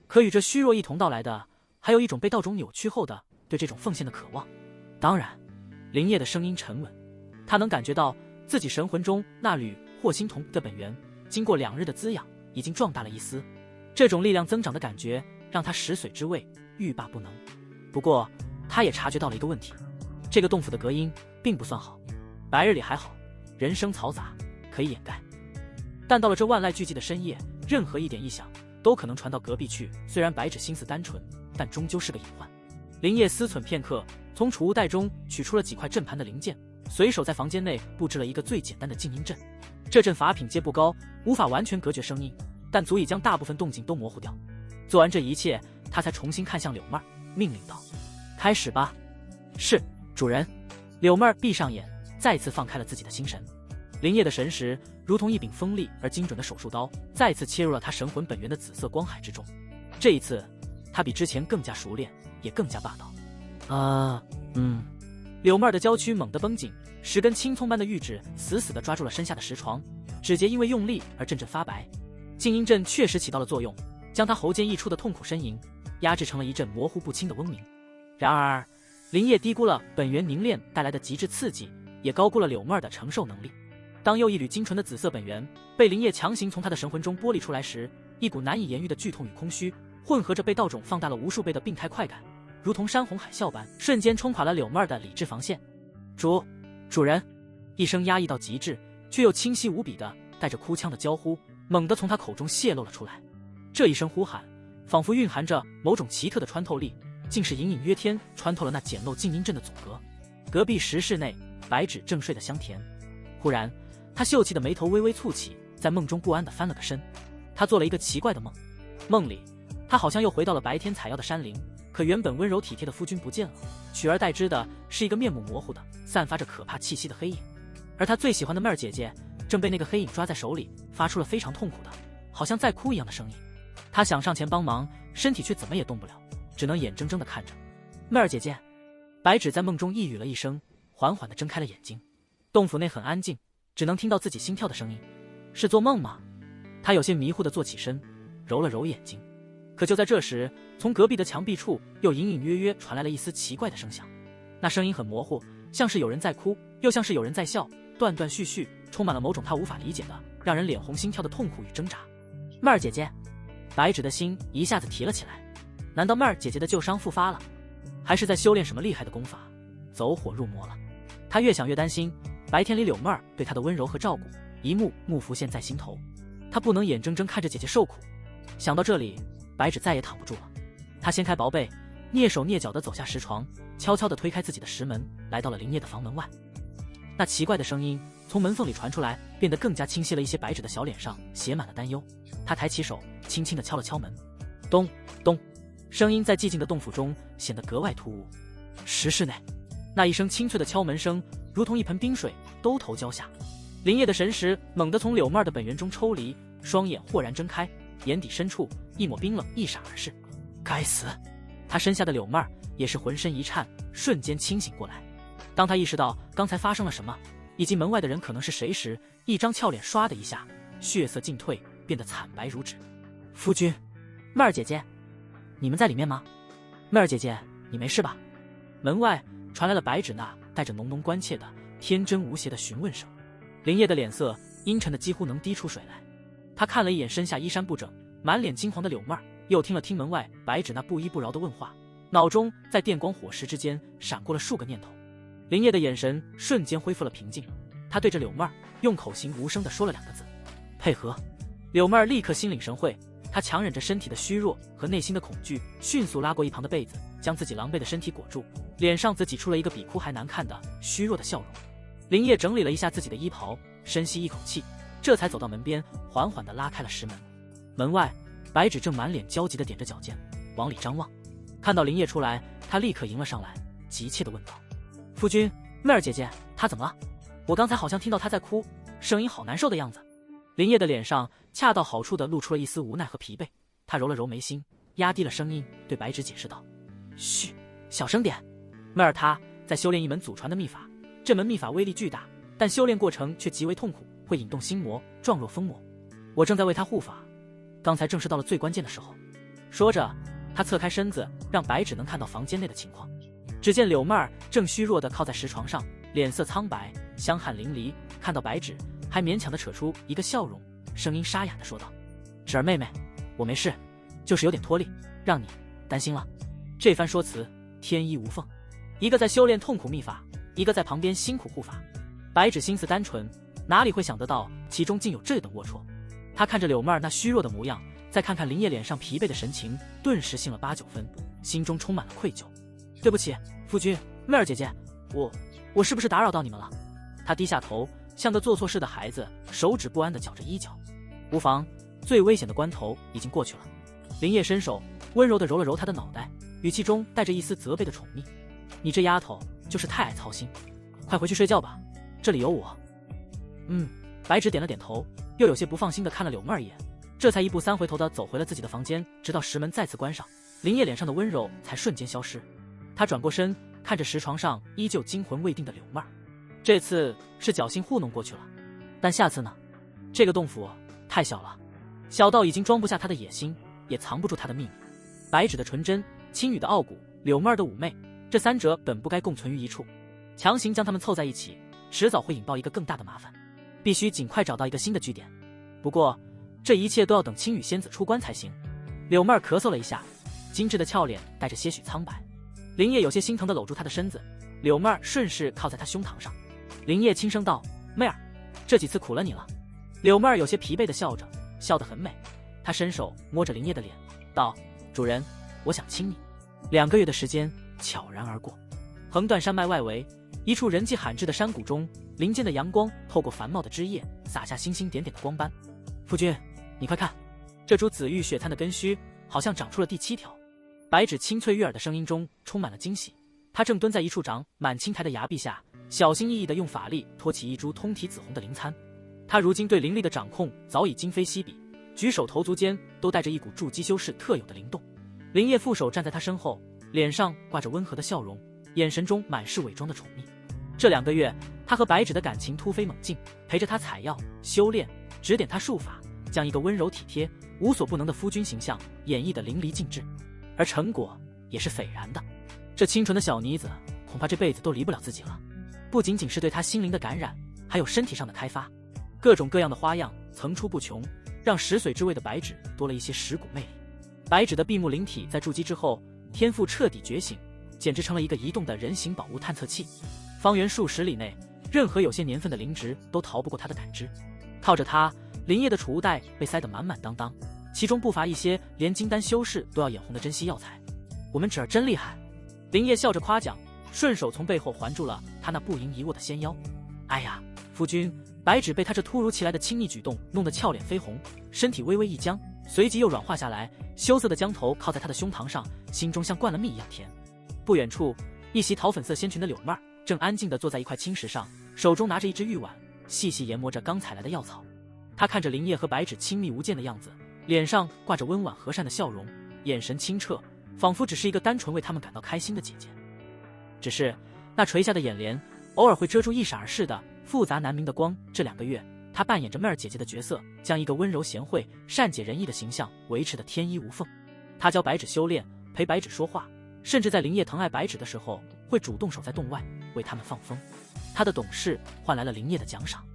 可与这虚弱一同到来的，还有一种被道种扭曲后的对这种奉献的渴望。当然，林烨的声音沉稳，他能感觉到自己神魂中那缕霍心童的本源，经过2日的滋养，已经壮大了一丝。这种力量增长的感觉，让他食髓知味，欲罢不能。不过，他也察觉到了一个问题：这个洞府的隔音并不算好。白日里还好，人声嘈杂可以掩盖，但到了这万籁俱寂的深夜，任何一点异响都可能传到隔壁去。虽然白芷心思单纯，但终究是个隐患。林烨思忖片刻，从储物袋中取出了几块阵盘的零件，随手在房间内布置了一个最简单的静音阵。这阵法品阶不高，无法完全隔绝声音，但足以将大部分动静都模糊掉。做完这一切，他才重新看向柳妹儿，命令道：开始吧。是，主人。柳妹儿闭上眼，再次放开了自己的心神。林烨的神识如同一柄锋利而精准的手术刀，再次切入了他神魂本源的紫色光海之中。这一次，他比之前更加熟练，也更加霸道。柳妹儿的娇躯猛地绷紧，10根青葱般的玉指死死地抓住了身下的石床，指节因为用力而阵阵发白。静音阵确实起到了作用，将他喉间溢出的痛苦呻吟压制成了一阵模糊不清的嗡鸣。然而，林烨低估了本源凝练带来的极致刺激，也高估了柳妹儿的承受能力。当又一缕精纯的紫色本源被林烨强行从他的神魂中剥离出来时，一股难以言喻的剧痛与空虚混合着被道种放大了无数倍的病态快感，如同山洪海啸般，瞬间冲垮了柳妹儿的理智防线。主人！一声压抑到极致，却又清晰无比的带着哭腔的娇呼，猛地从他口中泄露了出来。这一声呼喊，仿佛蕴含着某种奇特的穿透力，竟是隐隐约天穿透了那简陋静音阵的阻隔。隔壁石室内，白芷正睡得香甜。忽然，他秀气的眉头微微蹙起，在梦中不安地翻了个身。他做了一个奇怪的梦，梦里他好像又回到了白天采药的山林，可原本温柔体贴的夫君不见了，取而代之的是一个面目模糊的、散发着可怕气息的黑影。而他最喜欢的妹儿姐姐正被那个黑影抓在手里，发出了非常痛苦的，好像在哭一样的声音。他想上前帮忙，身体却怎么也动不了，只能眼睁睁地看着。妹儿姐姐，白芷在梦中一语了一声，缓缓地睁开了眼睛。洞府内很安静，只能听到自己心跳的声音。是做梦吗？他有些迷糊地坐起身，揉了揉眼睛。可就在这时，从隔壁的墙壁处又隐隐约约传来了一丝奇怪的声响。那声音很模糊，像是有人在哭，又像是有人在笑，断断续续，充满了某种他无法理解的、让人脸红心跳的痛苦与挣扎。妹儿姐姐，白芷的心一下子提了起来。难道妹儿姐姐的旧伤复发了，还是在修炼什么厉害的功法，走火入魔了？他越想越担心，白天里柳妹儿对他的温柔和照顾，一幕幕浮现在心头。他不能眼睁睁看着姐姐受苦。想到这里，白芷再也躺不住了。他掀开薄被，蹑手蹑脚地走下石床，悄悄地推开自己的石门，来到了林烨的房门外。那奇怪的声音从门缝里传出来，变得更加清晰了一些。白芷的小脸上写满了担忧，他抬起手，轻轻地敲了敲门。咚咚，声音在寂静的洞府中显得格外突兀。石室内，那一声清脆的敲门声，如同一盆冰水兜头浇下。林烨的神识猛地从柳妹儿的本源中抽离，双眼豁然睁开，眼底深处一抹冰冷一闪而逝。该死！他身下的柳妹儿也是浑身一颤，瞬间清醒过来。当他意识到刚才发生了什么，以及门外的人可能是谁时，一张俏脸唰的一下，血色尽退，变得惨白如纸。夫君，妹儿姐姐，你们在里面吗？妹儿姐姐，你没事吧？门外传来了白芷那带着浓浓关切的、天真无邪的询问声。林烨的脸色阴沉的几乎能滴出水来。他看了一眼身下衣衫不整、满脸金黄的柳妹儿，又听了听门外白芷那不依不饶的问话，脑中在电光火石之间闪过了数个念头。林烨的眼神瞬间恢复了平静，他对着柳妹儿用口型无声地说了2个字：配合。柳妹儿立刻心领神会，她强忍着身体的虚弱和内心的恐惧，迅速拉过一旁的被子，将自己狼狈的身体裹住，脸上则挤出了一个比哭还难看的虚弱的笑容。林烨整理了一下自己的衣袍，深吸一口气，这才走到门边，缓缓地拉开了石门。门外，白芷正满脸焦急地点着脚尖，往里张望。看到林烨出来，他立刻迎了上来，急切地问道：夫君，妹儿姐姐，她怎么了？我刚才好像听到她在哭，声音好难受的样子。林烨的脸上恰到好处地露出了一丝无奈和疲惫，他揉了揉眉心，压低了声音对白芷解释道：嘘，小声点。妹儿她在修炼一门祖传的秘法，这门秘法威力巨大，但修炼过程却极为痛苦，会引动心魔，状若疯魔。我正在为她护法，刚才正是到了最关键的时候。说着，他侧开身子，让白芷能看到房间内的情况。只见柳妹儿正虚弱地靠在石床上，脸色苍白，香汗淋漓。看到白芷，还勉强地扯出一个笑容，声音沙哑地说道：芷儿妹妹，我没事，就是有点脱力，让你担心了。这番说辞天衣无缝，一个在修炼痛苦秘法，一个在旁边辛苦护法。白芷心思单纯，哪里会想得到其中竟有这等龌龊。他看着柳妹儿那虚弱的模样，再看看林烨脸上疲惫的神情，顿时信了8、9分，心中充满了愧疚。对不起，夫君，妹儿姐姐，我是不是打扰到你们了？他低下头，像个做错事的孩子，手指不安地绞着衣角。无妨，最危险的关头已经过去了。林烨伸手温柔地揉了揉她的脑袋，语气中带着一丝责备的宠溺：你这丫头就是太爱操心，快回去睡觉吧，这里有我。白芷点了点头，又有些不放心地看了柳妹儿一眼，这才1步3回头地走回了自己的房间，直到石门再次关上，林烨脸上的温柔才瞬间消失。他转过身，看着石床上依旧惊魂未定的柳妹儿，这次是侥幸糊弄过去了，但下次呢？这个洞府太小了，小到已经装不下他的野心，也藏不住他的秘密。白芷的纯真，青羽的傲骨，柳妹儿的妩媚，这3者本不该共存于一处，强行将他们凑在一起，迟早会引爆一个更大的麻烦，必须尽快找到一个新的据点。不过这一切都要等青羽仙子出关才行。柳妹儿咳嗽了一下，精致的俏脸带着些许苍白。林烨有些心疼地搂住她的身子，柳妹儿顺势靠在她胸膛上。林烨轻声道：“妹儿，这几次苦了你了。”柳妹儿有些疲惫地笑着，笑得很美。她伸手摸着林烨的脸，道：“主人，我想亲你。”2个月的时间悄然而过。横断山脉外围，一处人迹罕至的山谷中，林间的阳光透过繁茂的枝叶，洒下星星点点的光斑。夫君，你快看，这株紫玉雪灿的根须好像长出了第7条。白芷清脆悦耳的声音中充满了惊喜。他正蹲在一处长满青苔的崖壁下，小心翼翼地用法力托起一株通体紫红的灵参。他如今对灵力的掌控早已今非昔比，举手投足间都带着一股筑基修士特有的灵动。林烨负手站在他身后，脸上挂着温和的笑容，眼神中满是伪装的宠溺。这2个月，他和白芷的感情突飞猛进，陪着他采药修炼，指点他术法，将一个温柔体贴、无所不能的夫君形象演绎得淋漓尽致，而成果也是斐然的。这清纯的小妮子，恐怕这辈子都离不了自己了。不仅仅是对他心灵的感染，还有身体上的开发，各种各样的花样层出不穷，让10岁之位的白芷多了一些蚀骨魅力。白芷的闭目灵体在筑基之后，天赋彻底觉醒，简直成了一个移动的人形宝物探测器。方圆数10里内，任何有些年份的灵植都逃不过他的感知。靠着他，林烨的储物袋被塞得满满当当，其中不乏一些连金丹修士都要眼红的珍稀药材。我们侄儿真厉害！林烨笑着夸奖，顺手从背后环住了他那不盈一握的纤腰。哎呀，夫君！白芷被他这突如其来的亲昵举动弄得俏脸绯红，身体微微一僵，随即又软化下来，羞涩的将头靠在他的胸膛上，心中像灌了蜜一样甜。不远处，一袭桃粉色仙裙的柳妹儿正安静地坐在一块青石上，手中拿着一只玉碗，细细研磨着刚采来的药草。她看着林烨和白芷亲密无间的样子，脸上挂着温婉和善的笑容，眼神清澈，仿佛只是一个单纯为他们感到开心的姐姐。只是那垂下的眼帘偶尔会遮住一闪而逝的复杂难明的光。这2个月，她扮演着妹儿姐姐的角色，将一个温柔贤惠、善解人意的形象维持得天衣无缝。她教白芷修炼，陪白芷说话，甚至在林烨疼爱白芷的时候，会主动守在洞外为他们放风。她的懂事换来了林烨的奖赏，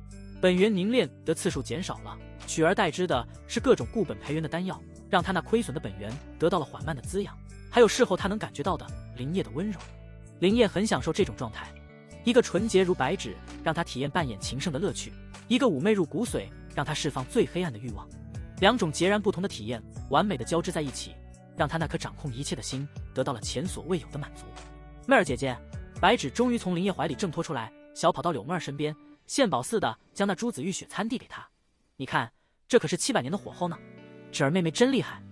本源凝练的次数减少了，取而代之的是各种固本培元的丹药，让他那亏损的本源得到了缓慢的滋养，还有事后他能感觉到的林烨的温柔。林烨很享受这种状态，一个纯洁如白芷，让他体验扮演情圣的乐趣；一个妩媚入骨髓，让他释放最黑暗的欲望。2种截然不同的体验，完美的交织在一起，让他那颗掌控一切的心得到了前所未有的满足。妹儿姐姐，白芷终于从林烨怀里挣脱出来，小跑到柳妹儿身边，献宝似的将那株紫玉雪参递给她。你看，这可是700年的火候呢，芷儿妹妹真厉害。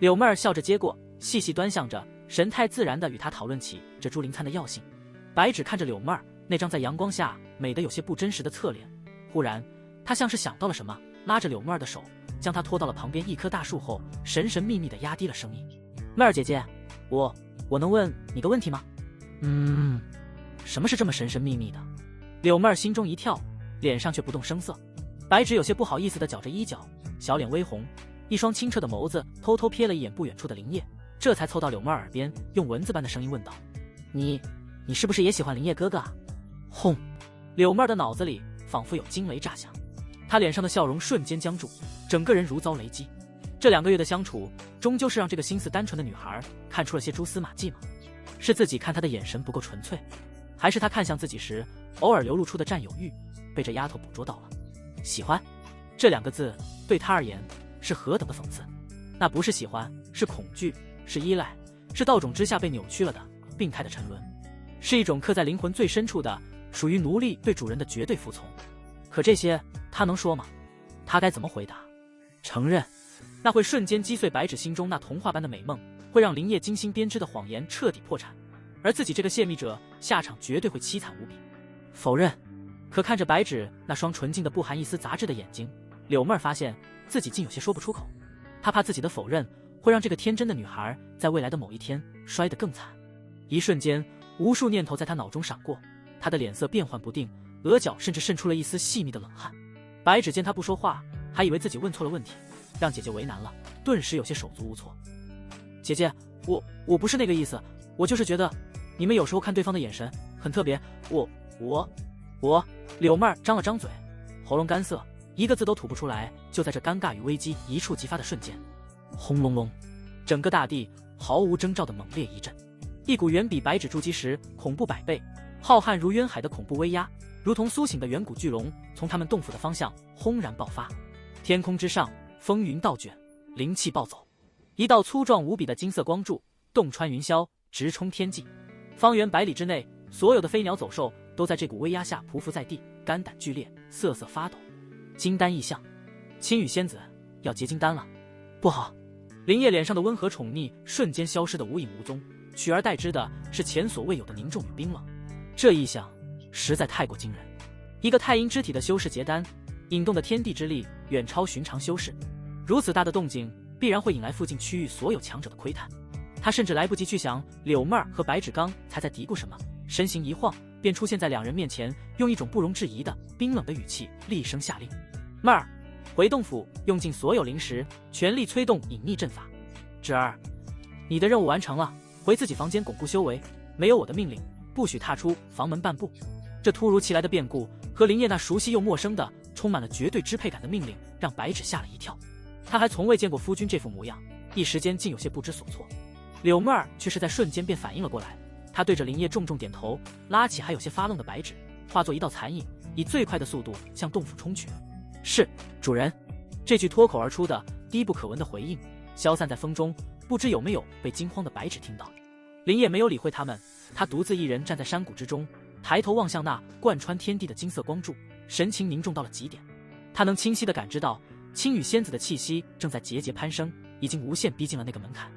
柳妹儿笑着接过，细细端详着，神态自然地与她讨论起这株灵参的药性。白芷看着柳妹儿那张在阳光下美得有些不真实的侧脸，忽然她像是想到了什么，拉着柳妹儿的手，将她拖到了旁边一棵大树后，神神秘秘地压低了声音：“妹儿姐姐，我能问你个问题吗？”什么是这么神神秘秘的？柳妹儿心中一跳，脸上却不动声色。白芷有些不好意思地绞着衣角，小脸微红，一双清澈的眸子偷偷瞥了一眼不远处的林烨，这才凑到柳妹儿耳边，用蚊子般的声音问道：“你是不是也喜欢林烨哥哥啊？”轰！柳妹儿的脑子里仿佛有惊雷炸响，她脸上的笑容瞬间僵住，整个人如遭雷击。这2个月的相处，终究是让这个心思单纯的女孩看出了些蛛丝马迹吗？是自己看她的眼神不够纯粹，还是她看向自己时偶尔流露出的占有欲被这丫头捕捉到了？喜欢这2个字对她而言是何等的讽刺！那不是喜欢，是恐惧，是依赖，是道种之下被扭曲了的病态的沉沦，是一种刻在灵魂最深处的属于奴隶对主人的绝对服从。可这些她能说吗？她该怎么回答？承认，那会瞬间击碎白芷心中那童话般的美梦，会让林烨精心编织的谎言彻底破产，而自己这个泄密者下场绝对会凄惨无比。否认。可看着白芷那双纯净的不含一丝杂质的眼睛，柳妹儿发现自己竟有些说不出口。她怕自己的否认会让这个天真的女孩在未来的某一天摔得更惨。一瞬间，无数念头在她脑中闪过，她的脸色变幻不定，额角甚至渗出了一丝细密的冷汗。白芷见她不说话，还以为自己问错了问题，让姐姐为难了，顿时有些手足无措。姐姐，我不是那个意思，我就是觉得你们有时候看对方的眼神很特别。我柳妹儿张了张嘴，喉咙干涩，一个字都吐不出来。就在这尴尬与危机一触即发的瞬间，轰隆隆，整个大地毫无征兆的猛烈一震，一股远比白纸筑基时恐怖100倍、浩瀚如渊海的恐怖威压，如同苏醒的远古巨龙，从他们洞府的方向轰然爆发。天空之上，风云倒卷，灵气暴走，一道粗壮无比的金色光柱洞穿云霄，直冲天际。方圆100里之内，所有的飞鸟走兽都在这股威压下匍匐在地，肝胆剧烈，瑟瑟发抖。金丹异象，青羽仙子要结金丹了。不好！林烨脸上的温和宠溺瞬间消失得无影无踪，取而代之的是前所未有的凝重与冰冷。这异象实在太过惊人，一个太阴之体的修士结丹，引动的天地之力远超寻常修士，如此大的动静必然会引来附近区域所有强者的窥探。他甚至来不及去想柳妹儿和白纸刚才在嘀咕什么，身形一晃，便出现在2人面前，用一种不容置疑的冰冷的语气厉声下令：妹儿，回洞府，用尽所有灵石，全力催动隐匿阵法。芷儿，你的任务完成了，回自己房间巩固修为，没有我的命令，不许踏出房门半步。这突如其来的变故和林烨那熟悉又陌生的充满了绝对支配感的命令让白纸吓了一跳，他还从未见过夫君这副模样，一时间竟有些不知所措。柳妹儿却是在瞬间便反应了过来，她对着林烨重重点头，拉起还有些发愣的白纸，化作一道残影，以最快的速度向洞府冲去。是，主人。这句脱口而出的低不可闻的回应消散在风中，不知有没有被惊慌的白纸听到。林烨没有理会他们，他独自一人站在山谷之中，抬头望向那贯穿天地的金色光柱，神情凝重到了极点。他能清晰地感知到青羽仙子的气息正在节节攀升，已经无限逼近了那个门槛。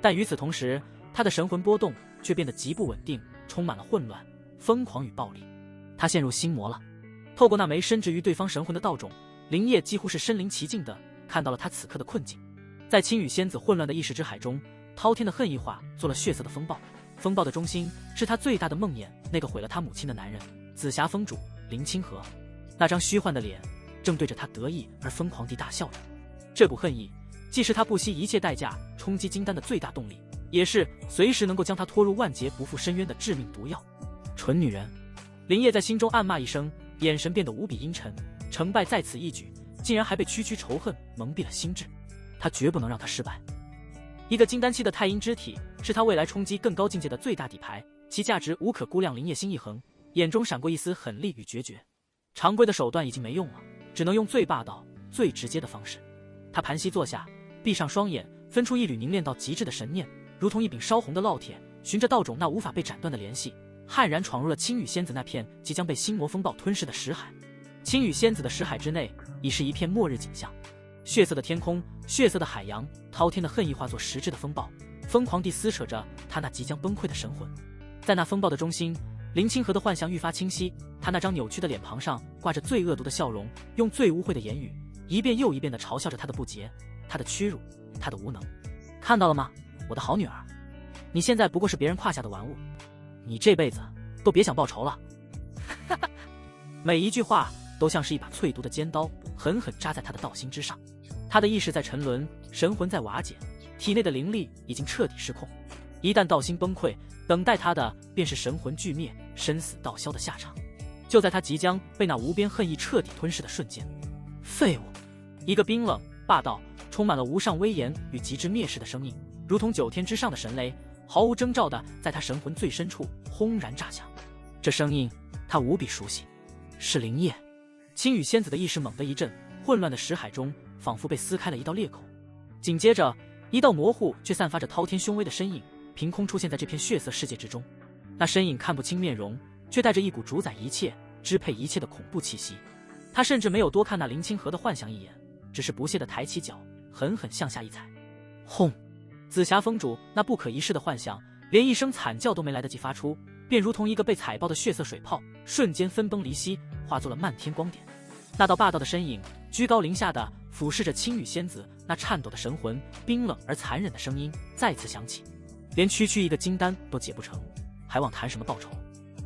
但与此同时，他的神魂波动却变得极不稳定，充满了混乱、疯狂与暴力。他陷入心魔了。透过那枚深植于对方神魂的道种，林烨几乎是身临其境的看到了他此刻的困境。在青羽仙子混乱的意识之海中，滔天的恨意化做了血色的风暴，风暴的中心是他最大的梦魇，那个毁了他母亲的男人紫霞峰主林清河。那张虚幻的脸正对着他得意而疯狂地大笑着。这股恨意既是他不惜一切代价冲击金丹的最大动力，也是随时能够将他拖入万劫不复深渊的致命毒药。蠢女人！林烨在心中暗骂一声，眼神变得无比阴沉。成败在此一举，竟然还被区区仇恨蒙蔽了心智。他绝不能让他失败。一个金丹期的太阴之体是他未来冲击更高境界的最大底牌，其价值无可估量。林烨心一横，眼中闪过一丝狠厉与决绝。常规的手段已经没用了，只能用最霸道、最直接的方式。他盘膝坐下，闭上双眼，分出一缕凝练到极致的神念，如同一柄烧红的烙铁，循着道种那无法被斩断的联系，悍然闯入了青羽仙子那片即将被心魔风暴吞噬的识海。青羽仙子的识海之内已是一片末日景象，血色的天空，血色的海洋，滔天的恨意化作实质的风暴，疯狂地撕扯着他那即将崩溃的神魂。在那风暴的中心，林清河的幻象愈发清晰，他那张扭曲的脸庞上挂着最恶毒的笑容，用最污秽的言语一遍又一遍地嘲笑着他的不洁，他的屈辱，他的无能。看到了吗，我的好女儿，你现在不过是别人胯下的玩物，你这辈子都别想报仇了。每一句话都像是一把淬毒的尖刀，狠狠扎在他的道心之上。他的意识在沉沦，神魂在瓦解，体内的灵力已经彻底失控。一旦道心崩溃，等待他的便是神魂俱灭、生死道消的下场。就在他即将被那无边恨意彻底吞噬的瞬间，废物！一个冰冷、霸道、充满了无上威严与极致蔑视的声音，如同9天之上的神雷，毫无征兆地在他神魂最深处轰然炸响。这声音他无比熟悉，是林烨。青羽仙子的意识猛地一震，混乱的识海中仿佛被撕开了一道裂口，紧接着一道模糊却散发着滔天凶威的身影凭空出现在这片血色世界之中。那身影看不清面容，却带着一股主宰一切、支配一切的恐怖气息。他甚至没有多看那林清河的幻想一眼，只是不屑地抬起脚，狠狠向下一踩。轰！紫霞峰主那不可一世的幻想，连一声惨叫都没来得及发出，便如同一个被踩爆的血色水泡，瞬间分崩离析，化作了漫天光点。那道霸道的身影居高临下的俯视着青羽仙子那颤抖的神魂，冰冷而残忍的声音再次响起：连区区一个金丹都解不成，还妄谈什么报仇，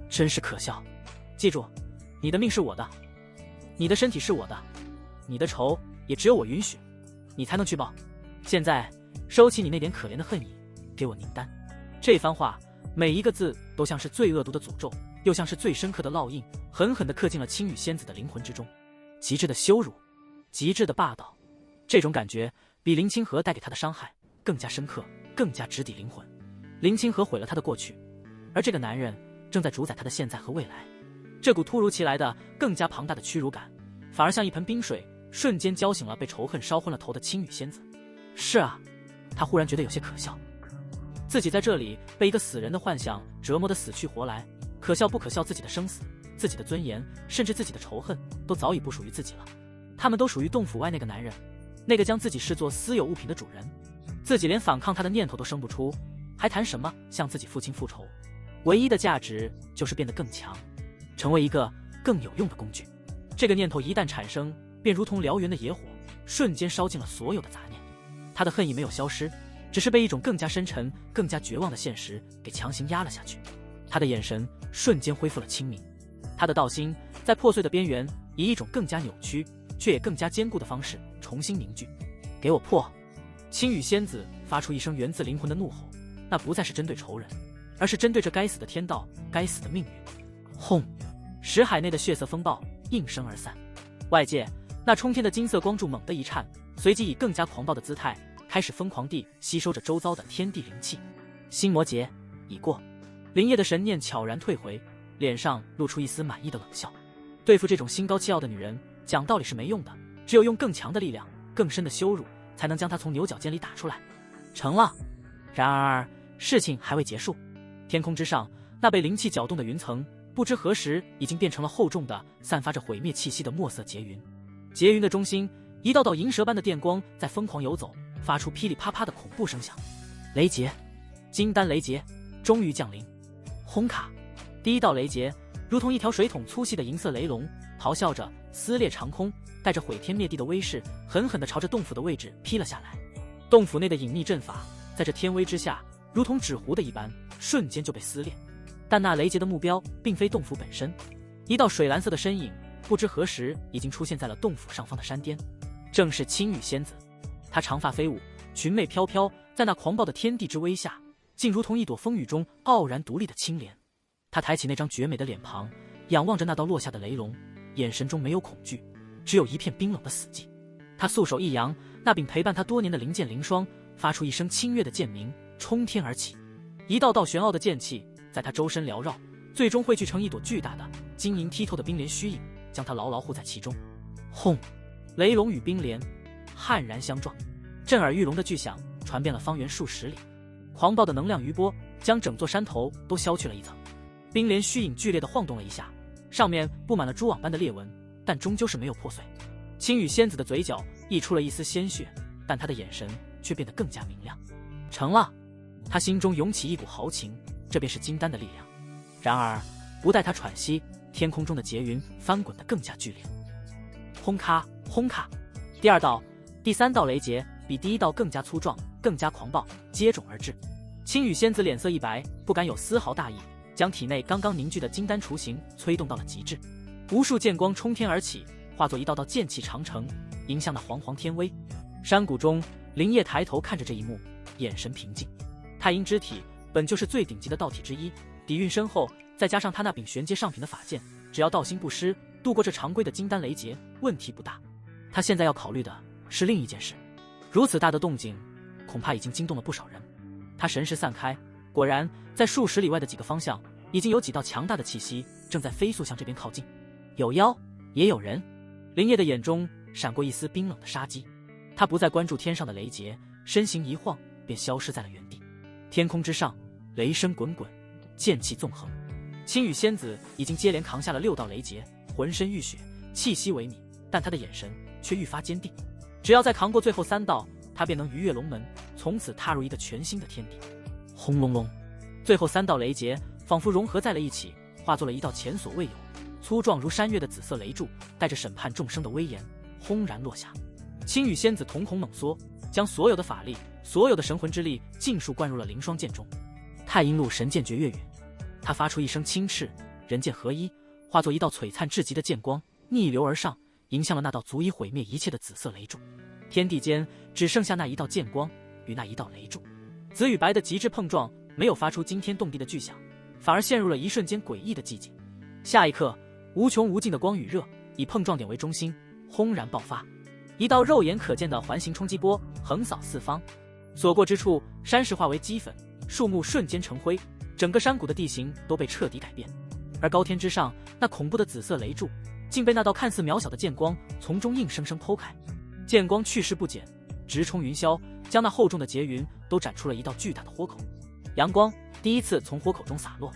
真是可笑。记住，你的命是我的，你的身体是我的，你的仇也只有我允许，你才能去报。现在收起你那点可怜的恨意，给我凝丹。这番话每一个字都像是最恶毒的诅咒，又像是最深刻的烙印，狠狠地刻进了青羽仙子的灵魂之中。极致的羞辱，极致的霸道，这种感觉比林清河带给他的伤害更加深刻，更加直抵灵魂。林清河毁了他的过去，而这个男人正在主宰他的现在和未来。这股突如其来的、更加庞大的屈辱感，反而像一盆冰水，瞬间浇醒了被仇恨烧昏了头的青羽仙子。是啊，他忽然觉得有些可笑，自己在这里被一个死人的幻想折磨得死去活来，可笑不可笑？自己的生死、自己的尊严，甚至自己的仇恨，都早已不属于自己了。他们都属于洞府外那个男人，那个将自己视作私有物品的主人。自己连反抗他的念头都生不出，还谈什么向自己父亲复仇？唯一的价值就是变得更强，成为一个更有用的工具。这个念头一旦产生，便如同燎原的野火，瞬间烧尽了所有的杂念。他的恨意没有消失，只是被一种更加深沉、更加绝望的现实给强行压了下去。他的眼神瞬间恢复了清明，他的道心在破碎的边缘，以一种更加扭曲却也更加坚固的方式重新凝聚。给我破！青羽仙子发出一声源自灵魂的怒吼，那不再是针对仇人，而是针对这该死的天道，该死的命运。轰！石海内的血色风暴应声而散，外界那冲天的金色光柱猛地一颤，随即以更加狂暴的姿态开始疯狂地吸收着周遭的天地灵气。心魔劫已过，林烨的神念悄然退回，脸上露出一丝满意的冷笑。对付这种心高气傲的女人，讲道理是没用的，只有用更强的力量、更深的羞辱，才能将她从牛角尖里打出来。成了。然而事情还未结束，天空之上那被灵气搅动的云层，不知何时已经变成了厚重的、散发着毁灭气息的墨色结云。结云的中心，一道道银蛇般的电光在疯狂游走，发出噼里啪啪的恐怖声响。雷劫，金丹雷劫终于降临。轰卡！第一道雷劫如同一条水桶粗细的银色雷龙，咆哮着撕裂长空，带着毁天灭地的威势，狠狠地朝着洞府的位置劈了下来。洞府内的隐秘阵法在这天威之下如同纸糊的一般，瞬间就被撕裂。但那雷劫的目标并非洞府本身，一道水蓝色的身影不知何时已经出现在了洞府上方的山巅，正是青羽仙子。她长发飞舞，裙袂飘飘，在那狂暴的天地之威下，竟如同一朵风雨中傲然独立的青莲。她抬起那张绝美的脸庞，仰望着那道落下的雷龙，眼神中没有恐惧，只有一片冰冷的死寂。她素手一扬，那柄陪伴她多年的灵剑灵霜发出一声清越的剑鸣，冲天而起。一道道玄奥的剑气在她周身缭绕，最终汇聚成一朵巨大的晶莹剔透的冰莲虚影，将她牢牢护在其中。轰！雷龙与冰莲悍然相撞，震耳欲聋的巨响传遍了方圆数十里，狂暴的能量余波将整座山头都削去了一层。冰莲虚影剧烈地晃动了一下，上面布满了蛛网般的裂纹，但终究是没有破碎。青羽仙子的嘴角溢出了一丝鲜血，但她的眼神却变得更加明亮。成了！她心中涌起一股豪情，这便是金丹的力量。然而不待她喘息，天空中的劫云翻滚得更加剧烈。轰咔轰咔！第二道、第三道雷劫比第一道更加粗壮，更加狂暴，接踵而至。青羽仙子脸色一白，不敢有丝毫大意，将体内刚刚凝聚的金丹雏形催动到了极致。无数剑光冲天而起，化作一道道剑气长城，迎向那煌煌天威。山谷中，林烨抬头看着这一幕，眼神平静。太阴之体本就是最顶级的道体之一，底蕴深厚，再加上他那柄玄阶上品的法剑，只要道心不失，度过这常规的金丹雷劫，问题不大。他现在要考虑的是另一件事。如此大的动静，恐怕已经惊动了不少人。他神识散开，果然在数十里外的几个方向，已经有几道强大的气息正在飞速向这边靠近。有妖，也有人。林烨的眼中闪过一丝冰冷的杀机，他不再关注天上的雷劫，身形一晃便消失在了原地。天空之上，雷声滚滚，剑气纵横。青羽仙子已经接连扛下了6道雷劫，浑身浴血，气息萎靡，但他的眼神却愈发坚定。只要再扛过最后3道，他便能逾越龙门，从此踏入一个全新的天地。轰隆隆！最后3道雷劫仿佛融合在了一起，化作了一道前所未有、粗壮如山岳的紫色雷柱，带着审判众生的威严，轰然落下。青羽仙子瞳孔猛缩，将所有的法力、所有的神魂之力尽数灌入了灵霜剑中。太阴路神剑绝月陨，他发出一声轻斥，人剑合一，化作一道璀璨至极的剑光，逆流而上，迎向了那道足以毁灭一切的紫色雷柱。天地间只剩下那一道剑光与那一道雷柱，紫与白的极致碰撞，没有发出惊天动地的巨响，反而陷入了一瞬间诡异的寂静。下一刻，无穷无尽的光与热以碰撞点为中心，轰然爆发，一道肉眼可见的环形冲击波横扫四方，所过之处，山石化为齑粉，树木瞬间成灰，整个山谷的地形都被彻底改变。而高天之上，那恐怖的紫色雷柱竟被那道看似渺小的剑光从中硬生生剖开。剑光去势不减，直冲云霄，将那厚重的结云都斩出了一道巨大的豁口。阳光第一次从豁口中洒落，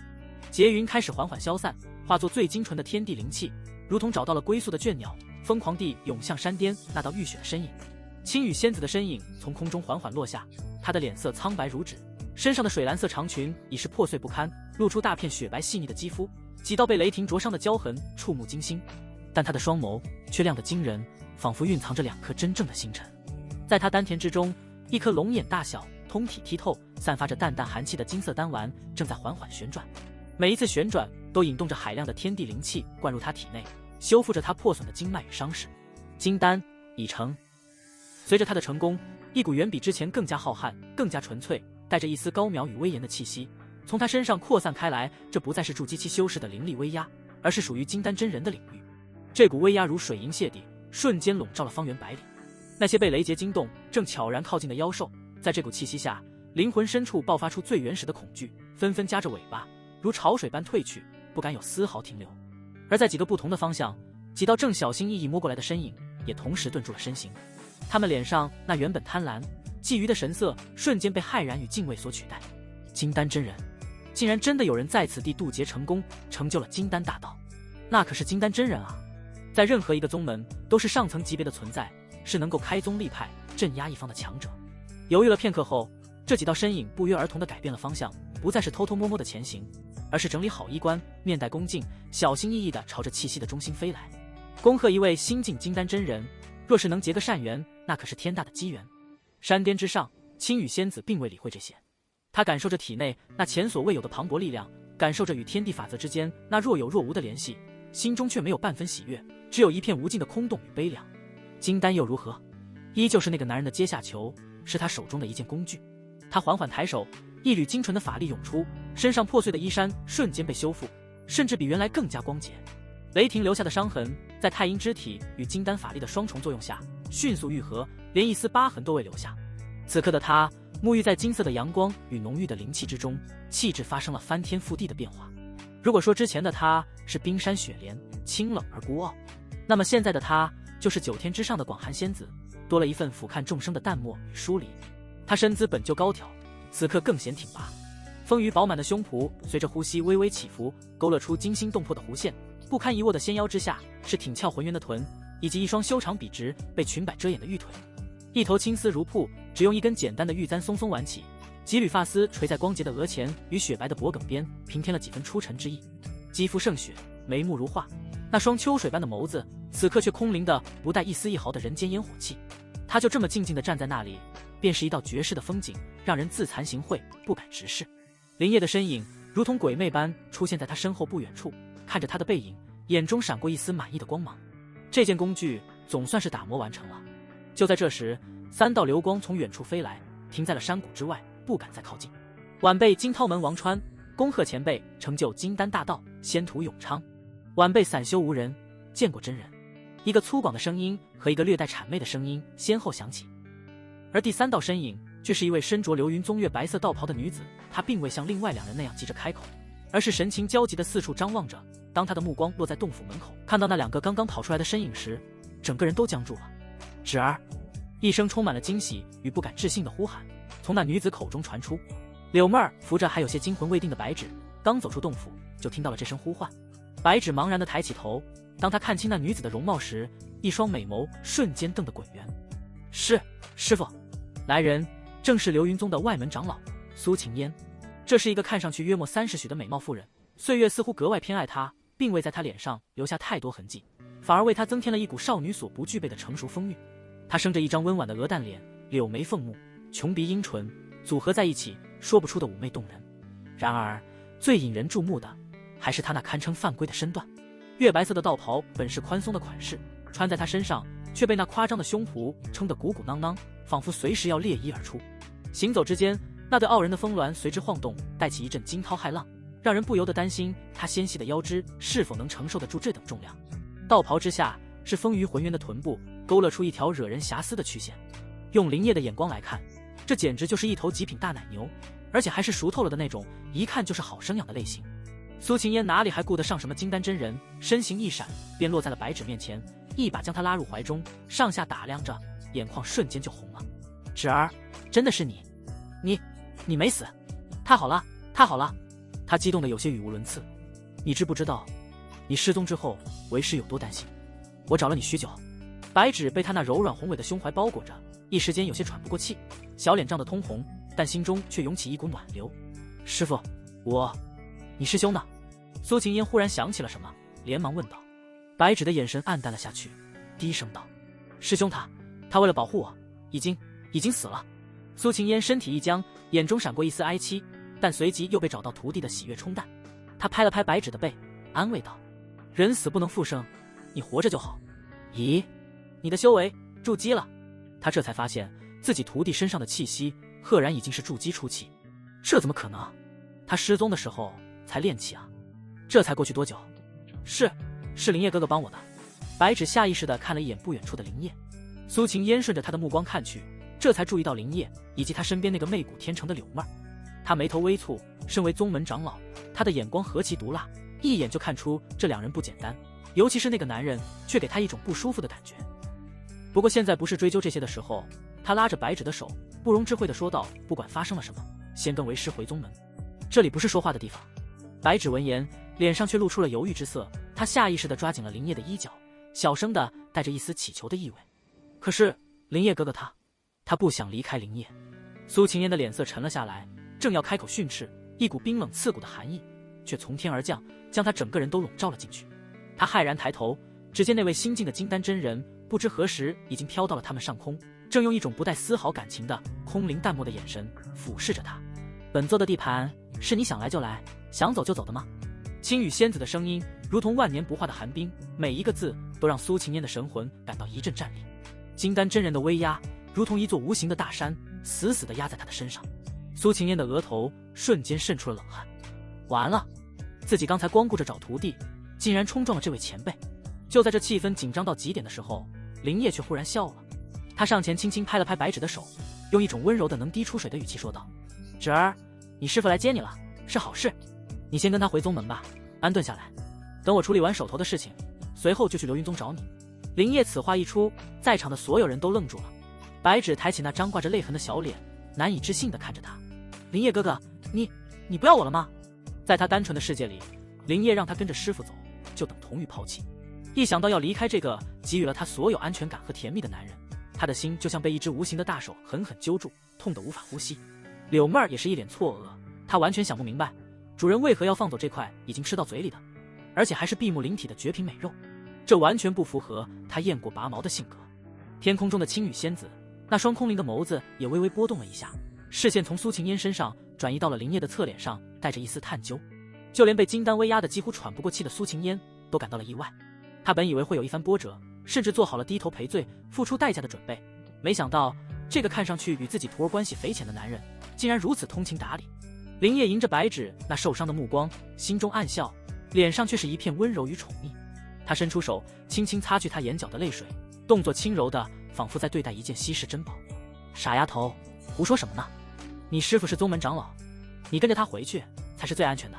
结云开始缓缓消散，化作最精纯的天地灵气，如同找到了归宿的倦鸟，疯狂地涌向山巅那道浴血的身影。青羽仙子的身影从空中缓缓落下，她的脸色苍白如纸，身上的水蓝色长裙已是破碎不堪，露出大片雪白细腻的肌肤，几道被雷霆灼伤的焦痕触目惊心。但她的双眸却亮得惊人，仿佛蕴藏着2颗真正的星辰。在她丹田之中，一颗龙眼大小、通体剔透、散发着淡淡寒气的金色丹丸正在缓缓旋转，每一次旋转都引动着海量的天地灵气灌入她体内，修复着她破损的经脉与伤势。金丹已成。随着他的成功，一股远比之前更加浩瀚、更加纯粹，带着一丝高渺与威严的气息从他身上扩散开来。这不再是筑基期修士的灵力威压，而是属于金丹真人的领域。这股威压如水银泻地，瞬间笼罩了方圆百里。那些被雷劫惊动、正悄然靠近的妖兽，在这股气息下，灵魂深处爆发出最原始的恐惧，纷纷夹着尾巴，如潮水般退去，不敢有丝毫停留。而在几个不同的方向，几道正小心翼翼摸过来的身影也同时顿住了身形。他们脸上那原本贪婪、觊觎的神色瞬间被骇然与敬畏所取代。金丹真人，竟然真的有人在此地渡劫成功，成就了金丹大道。那可是金丹真人啊，在任何一个宗门都是上层级别的存在，是能够开宗立派、镇压一方的强者。犹豫了片刻后，这几道身影不约而同地改变了方向，不再是偷偷摸摸的前行，而是整理好衣冠，面带恭敬，小心翼翼地朝着气息的中心飞来。恭贺一位新晋金丹真人，若是能结个善缘，那可是天大的机缘。山巅之上，青羽仙子并未理会这些，她感受着体内那前所未有的磅礴力量，感受着与天地法则之间那若有若无的联系，心中却没有半分喜悦，只有一片无尽的空洞与悲凉。金丹又如何？依旧是那个男人的阶下囚，是他手中的一件工具。他缓缓抬手，一缕精纯的法力涌出，身上破碎的衣衫瞬间被修复，甚至比原来更加光洁。雷霆留下的伤痕，在太阴之体与金丹法力的双重作用下，迅速愈合，连一丝疤痕都未留下。此刻的他，沐浴在金色的阳光与浓郁的灵气之中，气质发生了翻天覆地的变化。如果说之前的他是冰山雪莲，清冷而孤傲，那么现在的他就是9天之上的广寒仙子，多了一份俯瞰众生的淡漠与疏离。他身姿本就高挑，此刻更显挺拔，丰腴饱满的胸脯随着呼吸微微起伏，勾勒出惊心动魄的弧线。不堪一握的纤腰之下是挺翘浑圆的臀，以及一双修长笔直被裙摆遮掩的玉腿。一头青丝如瀑，只用一根简单的玉簪松松挽起，几缕发丝垂在光洁的额前与雪白的脖颈边，平添了几分出尘之意。肌肤胜雪，眉目如画，那双秋水般的眸子此刻却空灵的不带一丝一毫的人间烟火气。他就这么静静地站在那里，便是一道绝世的风景，让人自惭形秽，不敢直视。林叶的身影如同鬼魅般出现在他身后不远处，看着他的背影，眼中闪过一丝满意的光芒。这件工具总算是打磨完成了。就在这时，3道流光从远处飞来，停在了山谷之外，不敢再靠近。晚辈金涛门王川，恭贺前辈成就金丹大道，仙途永昌。晚辈散修无人，见过真人。一个粗犷的声音和一个略带谄媚的声音先后响起，而第3道身影却是一位身着流云宗月白色道袍的女子。她并未像另外2人那样急着开口，而是神情焦急地四处张望着。当她的目光落在洞府门口，看到那2个刚刚跑出来的身影时，整个人都僵住了。芷儿，一声充满了惊喜与不敢置信的呼喊从那女子口中传出。柳妹儿扶着还有些惊魂未定的白芷，刚走出洞府就听到了这声呼唤。白芷茫然地抬起头，当她看清那女子的容貌时，一双美眸瞬间瞪得滚圆。是，师傅。来人正是流云宗的外门长老苏晴烟。这是一个看上去约莫30许的美貌妇人，岁月似乎格外偏爱她，并未在她脸上留下太多痕迹，反而为她增添了一股少女所不具备的成熟风韵。她生着一张温婉的鹅蛋脸，柳眉凤目，琼鼻樱唇，组合在一起说不出的妩媚动人。然而最引人注目的还是她那堪称犯规的身段。月白色的道袍本是宽松的款式，穿在她身上却被那夸张的胸脯撑得鼓鼓囊囊，仿佛随时要裂衣而出。行走之间，那对傲人的峰峦随之晃动，带起一阵惊涛骇浪，让人不由得担心她纤细的腰肢是否能承受得住这等重量。道袍之下是丰腴浑圆的臀部，勾勒出一条惹人遐思的曲线。用林业的眼光来看，这简直就是一头极品大奶牛，而且还是熟透了的那种，一看就是好生养的类型。苏晴烟哪里还顾得上什么金丹真人，身形一闪，便落在了白芷面前，一把将他拉入怀中，上下打量着，眼眶瞬间就红了。芷儿，真的是你？你没死？太好了，太好了！他激动得有些语无伦次。你知不知道，你失踪之后，为师有多担心？我找了你许久。白芷被他那柔软宏伟的胸怀包裹着，一时间有些喘不过气，小脸涨得通红，但心中却涌起一股暖流。师父，你师兄呢？苏晴烟忽然想起了什么，连忙问道。白芷的眼神暗淡了下去，低声道：师兄他为了保护我，已经死了。苏晴烟身体一僵，眼中闪过一丝哀戚，但随即又被找到徒弟的喜悦冲淡。他拍了拍白芷的背，安慰道：人死不能复生，你活着就好。咦，你的修为筑基了？他这才发现自己徒弟身上的气息赫然已经是筑基初期，这怎么可能？他失踪的时候才练气啊，这才过去多久？是林烨哥哥帮我的。白芷下意识地看了一眼不远处的林烨，苏晴烟顺着他的目光看去，这才注意到林烨以及他身边那个媚骨天成的柳妹儿。他眉头微蹙，身为宗门长老，他的眼光何其毒辣，一眼就看出这两人不简单，尤其是那个男人却给他一种不舒服的感觉。不过现在不是追究这些的时候，他拉着白芷的手，不容置喙地说道：不管发生了什么，先跟为师回宗门，这里不是说话的地方。白芷闻言，脸上却露出了犹豫之色，他下意识地抓紧了林烨的衣角，小声的带着一丝乞求的意味。可是林烨哥哥他不想离开林烨。苏晴烟的脸色沉了下来，正要开口训斥，一股冰冷刺骨的寒意却从天而降，将他整个人都笼罩了进去。他骇然抬头，只见那位新晋的金丹真人不知何时已经飘到了他们上空，正用一种不带丝毫感情的空灵淡漠的眼神俯视着他。本座的地盘是你想来就来，想走就走的吗？青羽仙子的声音如同万年不化的寒冰，每一个字都让苏晴烟的神魂感到一阵战栗。金丹真人的威压如同一座无形的大山，死死地压在他的身上。苏晴烟的额头瞬间渗出了冷汗，完了，自己刚才光顾着找徒弟，竟然冲撞了这位前辈。就在这气氛紧张到极点的时候，林烨却忽然笑了。他上前轻轻拍了拍白芷的手，用一种温柔的能滴出水的语气说道：芷儿，你师父来接你了，是好事，你先跟他回宗门吧，安顿下来，等我处理完手头的事情，随后就去流云宗找你。林烨此话一出，在场的所有人都愣住了。白芷抬起那张挂着泪痕的小脸，难以置信地看着他。林烨哥哥，你不要我了吗？在他单纯的世界里，林烨让他跟着师父走，就等同于抛弃。一想到要离开这个给予了他所有安全感和甜蜜的男人，他的心就像被一只无形的大手狠狠揪住，痛得无法呼吸。柳妹儿也是一脸错愕，她完全想不明白，主人为何要放走这块已经吃到嘴里的，而且还是闭目灵体的绝品美肉，这完全不符合他雁过拔毛的性格。天空中的青羽仙子那双空灵的眸子也微微波动了一下，视线从苏晴烟身上转移到了林烨的侧脸上，带着一丝探究。就连被金丹威压得几乎喘不过气的苏晴烟都感到了意外。他本以为会有一番波折，甚至做好了低头赔罪、付出代价的准备，没想到这个看上去与自己徒儿关系匪浅的男人，竟然如此通情达理。林烨迎着白芷那受伤的目光，心中暗笑，脸上却是一片温柔与宠溺。他伸出手，轻轻擦去他眼角的泪水，动作轻柔的，仿佛在对待一件稀世珍宝。傻丫头，胡说什么呢？你师父是宗门长老，你跟着他回去才是最安全的，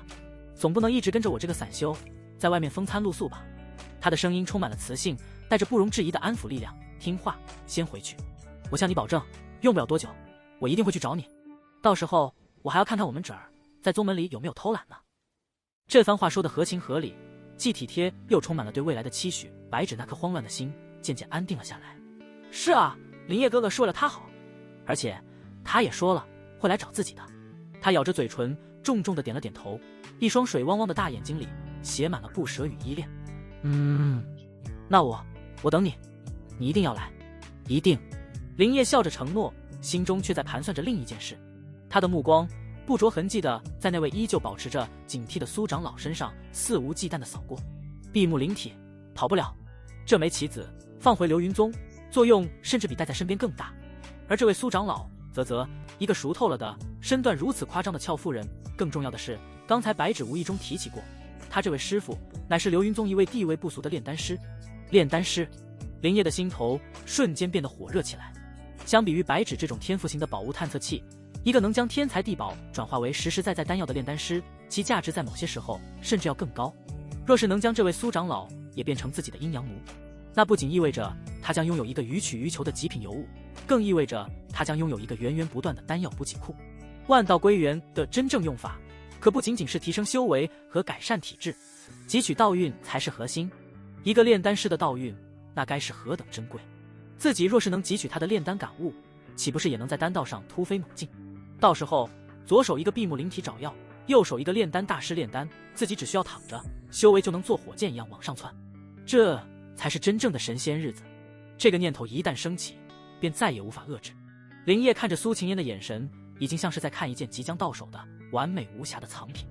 总不能一直跟着我这个散修在外面风餐露宿吧？他的声音充满了磁性，带着不容置疑的安抚力量。听话，先回去。我向你保证，用不了多久，我一定会去找你。到时候我还要看看我们芷儿在宗门里有没有偷懒呢。这番话说得合情合理，既体贴又充满了对未来的期许。白芷那颗慌乱的心渐渐安定了下来。是啊，林烨哥哥是为了他好，而且他也说了会来找自己的。他咬着嘴唇，重重的点了点头，一双水汪汪的大眼睛里写满了不舍与依恋。那我等你，你一定要来，一定。林烨笑着承诺，心中却在盘算着另一件事。他的目光不着痕迹的在那位依旧保持着警惕的苏长老身上肆无忌惮的扫过。闭目灵体，跑不了。这枚棋子放回流云宗，作用甚至比带在身边更大。而这位苏长老啧，一个熟透了的身段如此夸张的俏妇人。更重要的是，刚才白芷无意中提起过，他这位师父乃是流云宗一位地位不俗的炼丹师。炼丹师，林烨的心头瞬间变得火热起来。相比于白纸这种天赋型的宝物探测器，一个能将天材地宝转化为实实在在丹药的炼丹师，其价值在某些时候甚至要更高。若是能将这位苏长老也变成自己的阴阳奴，那不仅意味着他将拥有一个予取予求的极品尤物，更意味着他将拥有一个源源不断的丹药补给库。万道归元的真正用法，可不仅仅是提升修为和改善体质，汲取道运才是核心。一个炼丹师的道运，那该是何等珍贵！自己若是能汲取他的炼丹感悟，岂不是也能在丹道上突飞猛进？到时候，左手一个闭目灵体找药，右手一个炼丹大师炼丹，自己只需要躺着，修为就能坐火箭一样往上窜。这才是真正的神仙日子。这个念头一旦升起，便再也无法遏制。林烨看着苏晴嫣的眼神，已经像是在看一件即将到手的完美无瑕的藏品。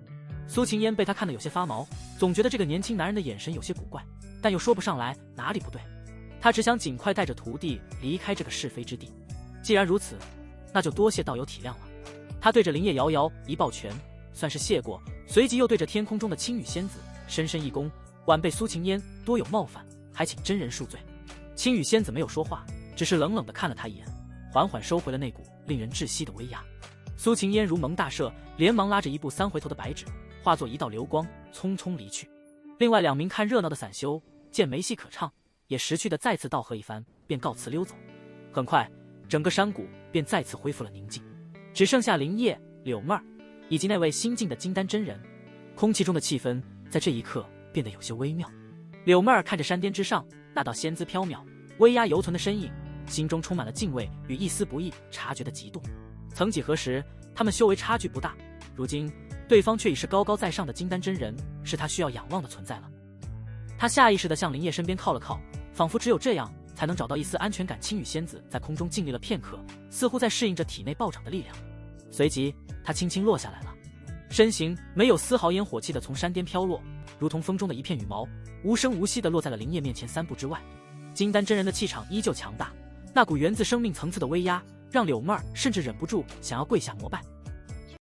苏晴嫣被他看得有些发毛，总觉得这个年轻男人的眼神有些古怪，但又说不上来哪里不对。他只想尽快带着徒弟离开这个是非之地。既然如此，那就多谢道友体谅了。他对着林烨遥遥一抱拳，算是谢过，随即又对着天空中的青羽仙子深深一躬，晚辈苏晴嫣多有冒犯，还请真人恕罪。青羽仙子没有说话，只是冷冷地看了他一眼，缓缓收回了那股令人窒息的威压。苏晴嫣如蒙大赦，连忙拉着一步三回头的白纸，化作一道流光，匆匆离去。另外2名看热闹的散修见没戏可唱，也识趣的再次道贺一番，便告辞溜走。很快，整个山谷便再次恢复了宁静，只剩下林烨、柳妹儿以及那位新晋的金丹真人。空气中的气氛在这一刻变得有些微妙。柳妹儿看着山巅之上那道仙姿缥缈、威压犹存的身影，心中充满了敬畏与一丝不易察觉的嫉妒。曾几何时，他们修为差距不大，如今对方却已是高高在上的金丹真人，是他需要仰望的存在了。他下意识地向林烨身边靠了靠，仿佛只有这样才能找到一丝安全感。青羽仙子在空中静立了片刻，似乎在适应着体内暴涨的力量，随即他轻轻落下来了，身形没有丝毫烟火气地从山巅飘落，如同风中的一片羽毛，无声无息地落在了林烨面前3步之外。金丹真人的气场依旧强大，那股源自生命层次的威压让柳妹儿甚至忍不住想要跪下膜拜。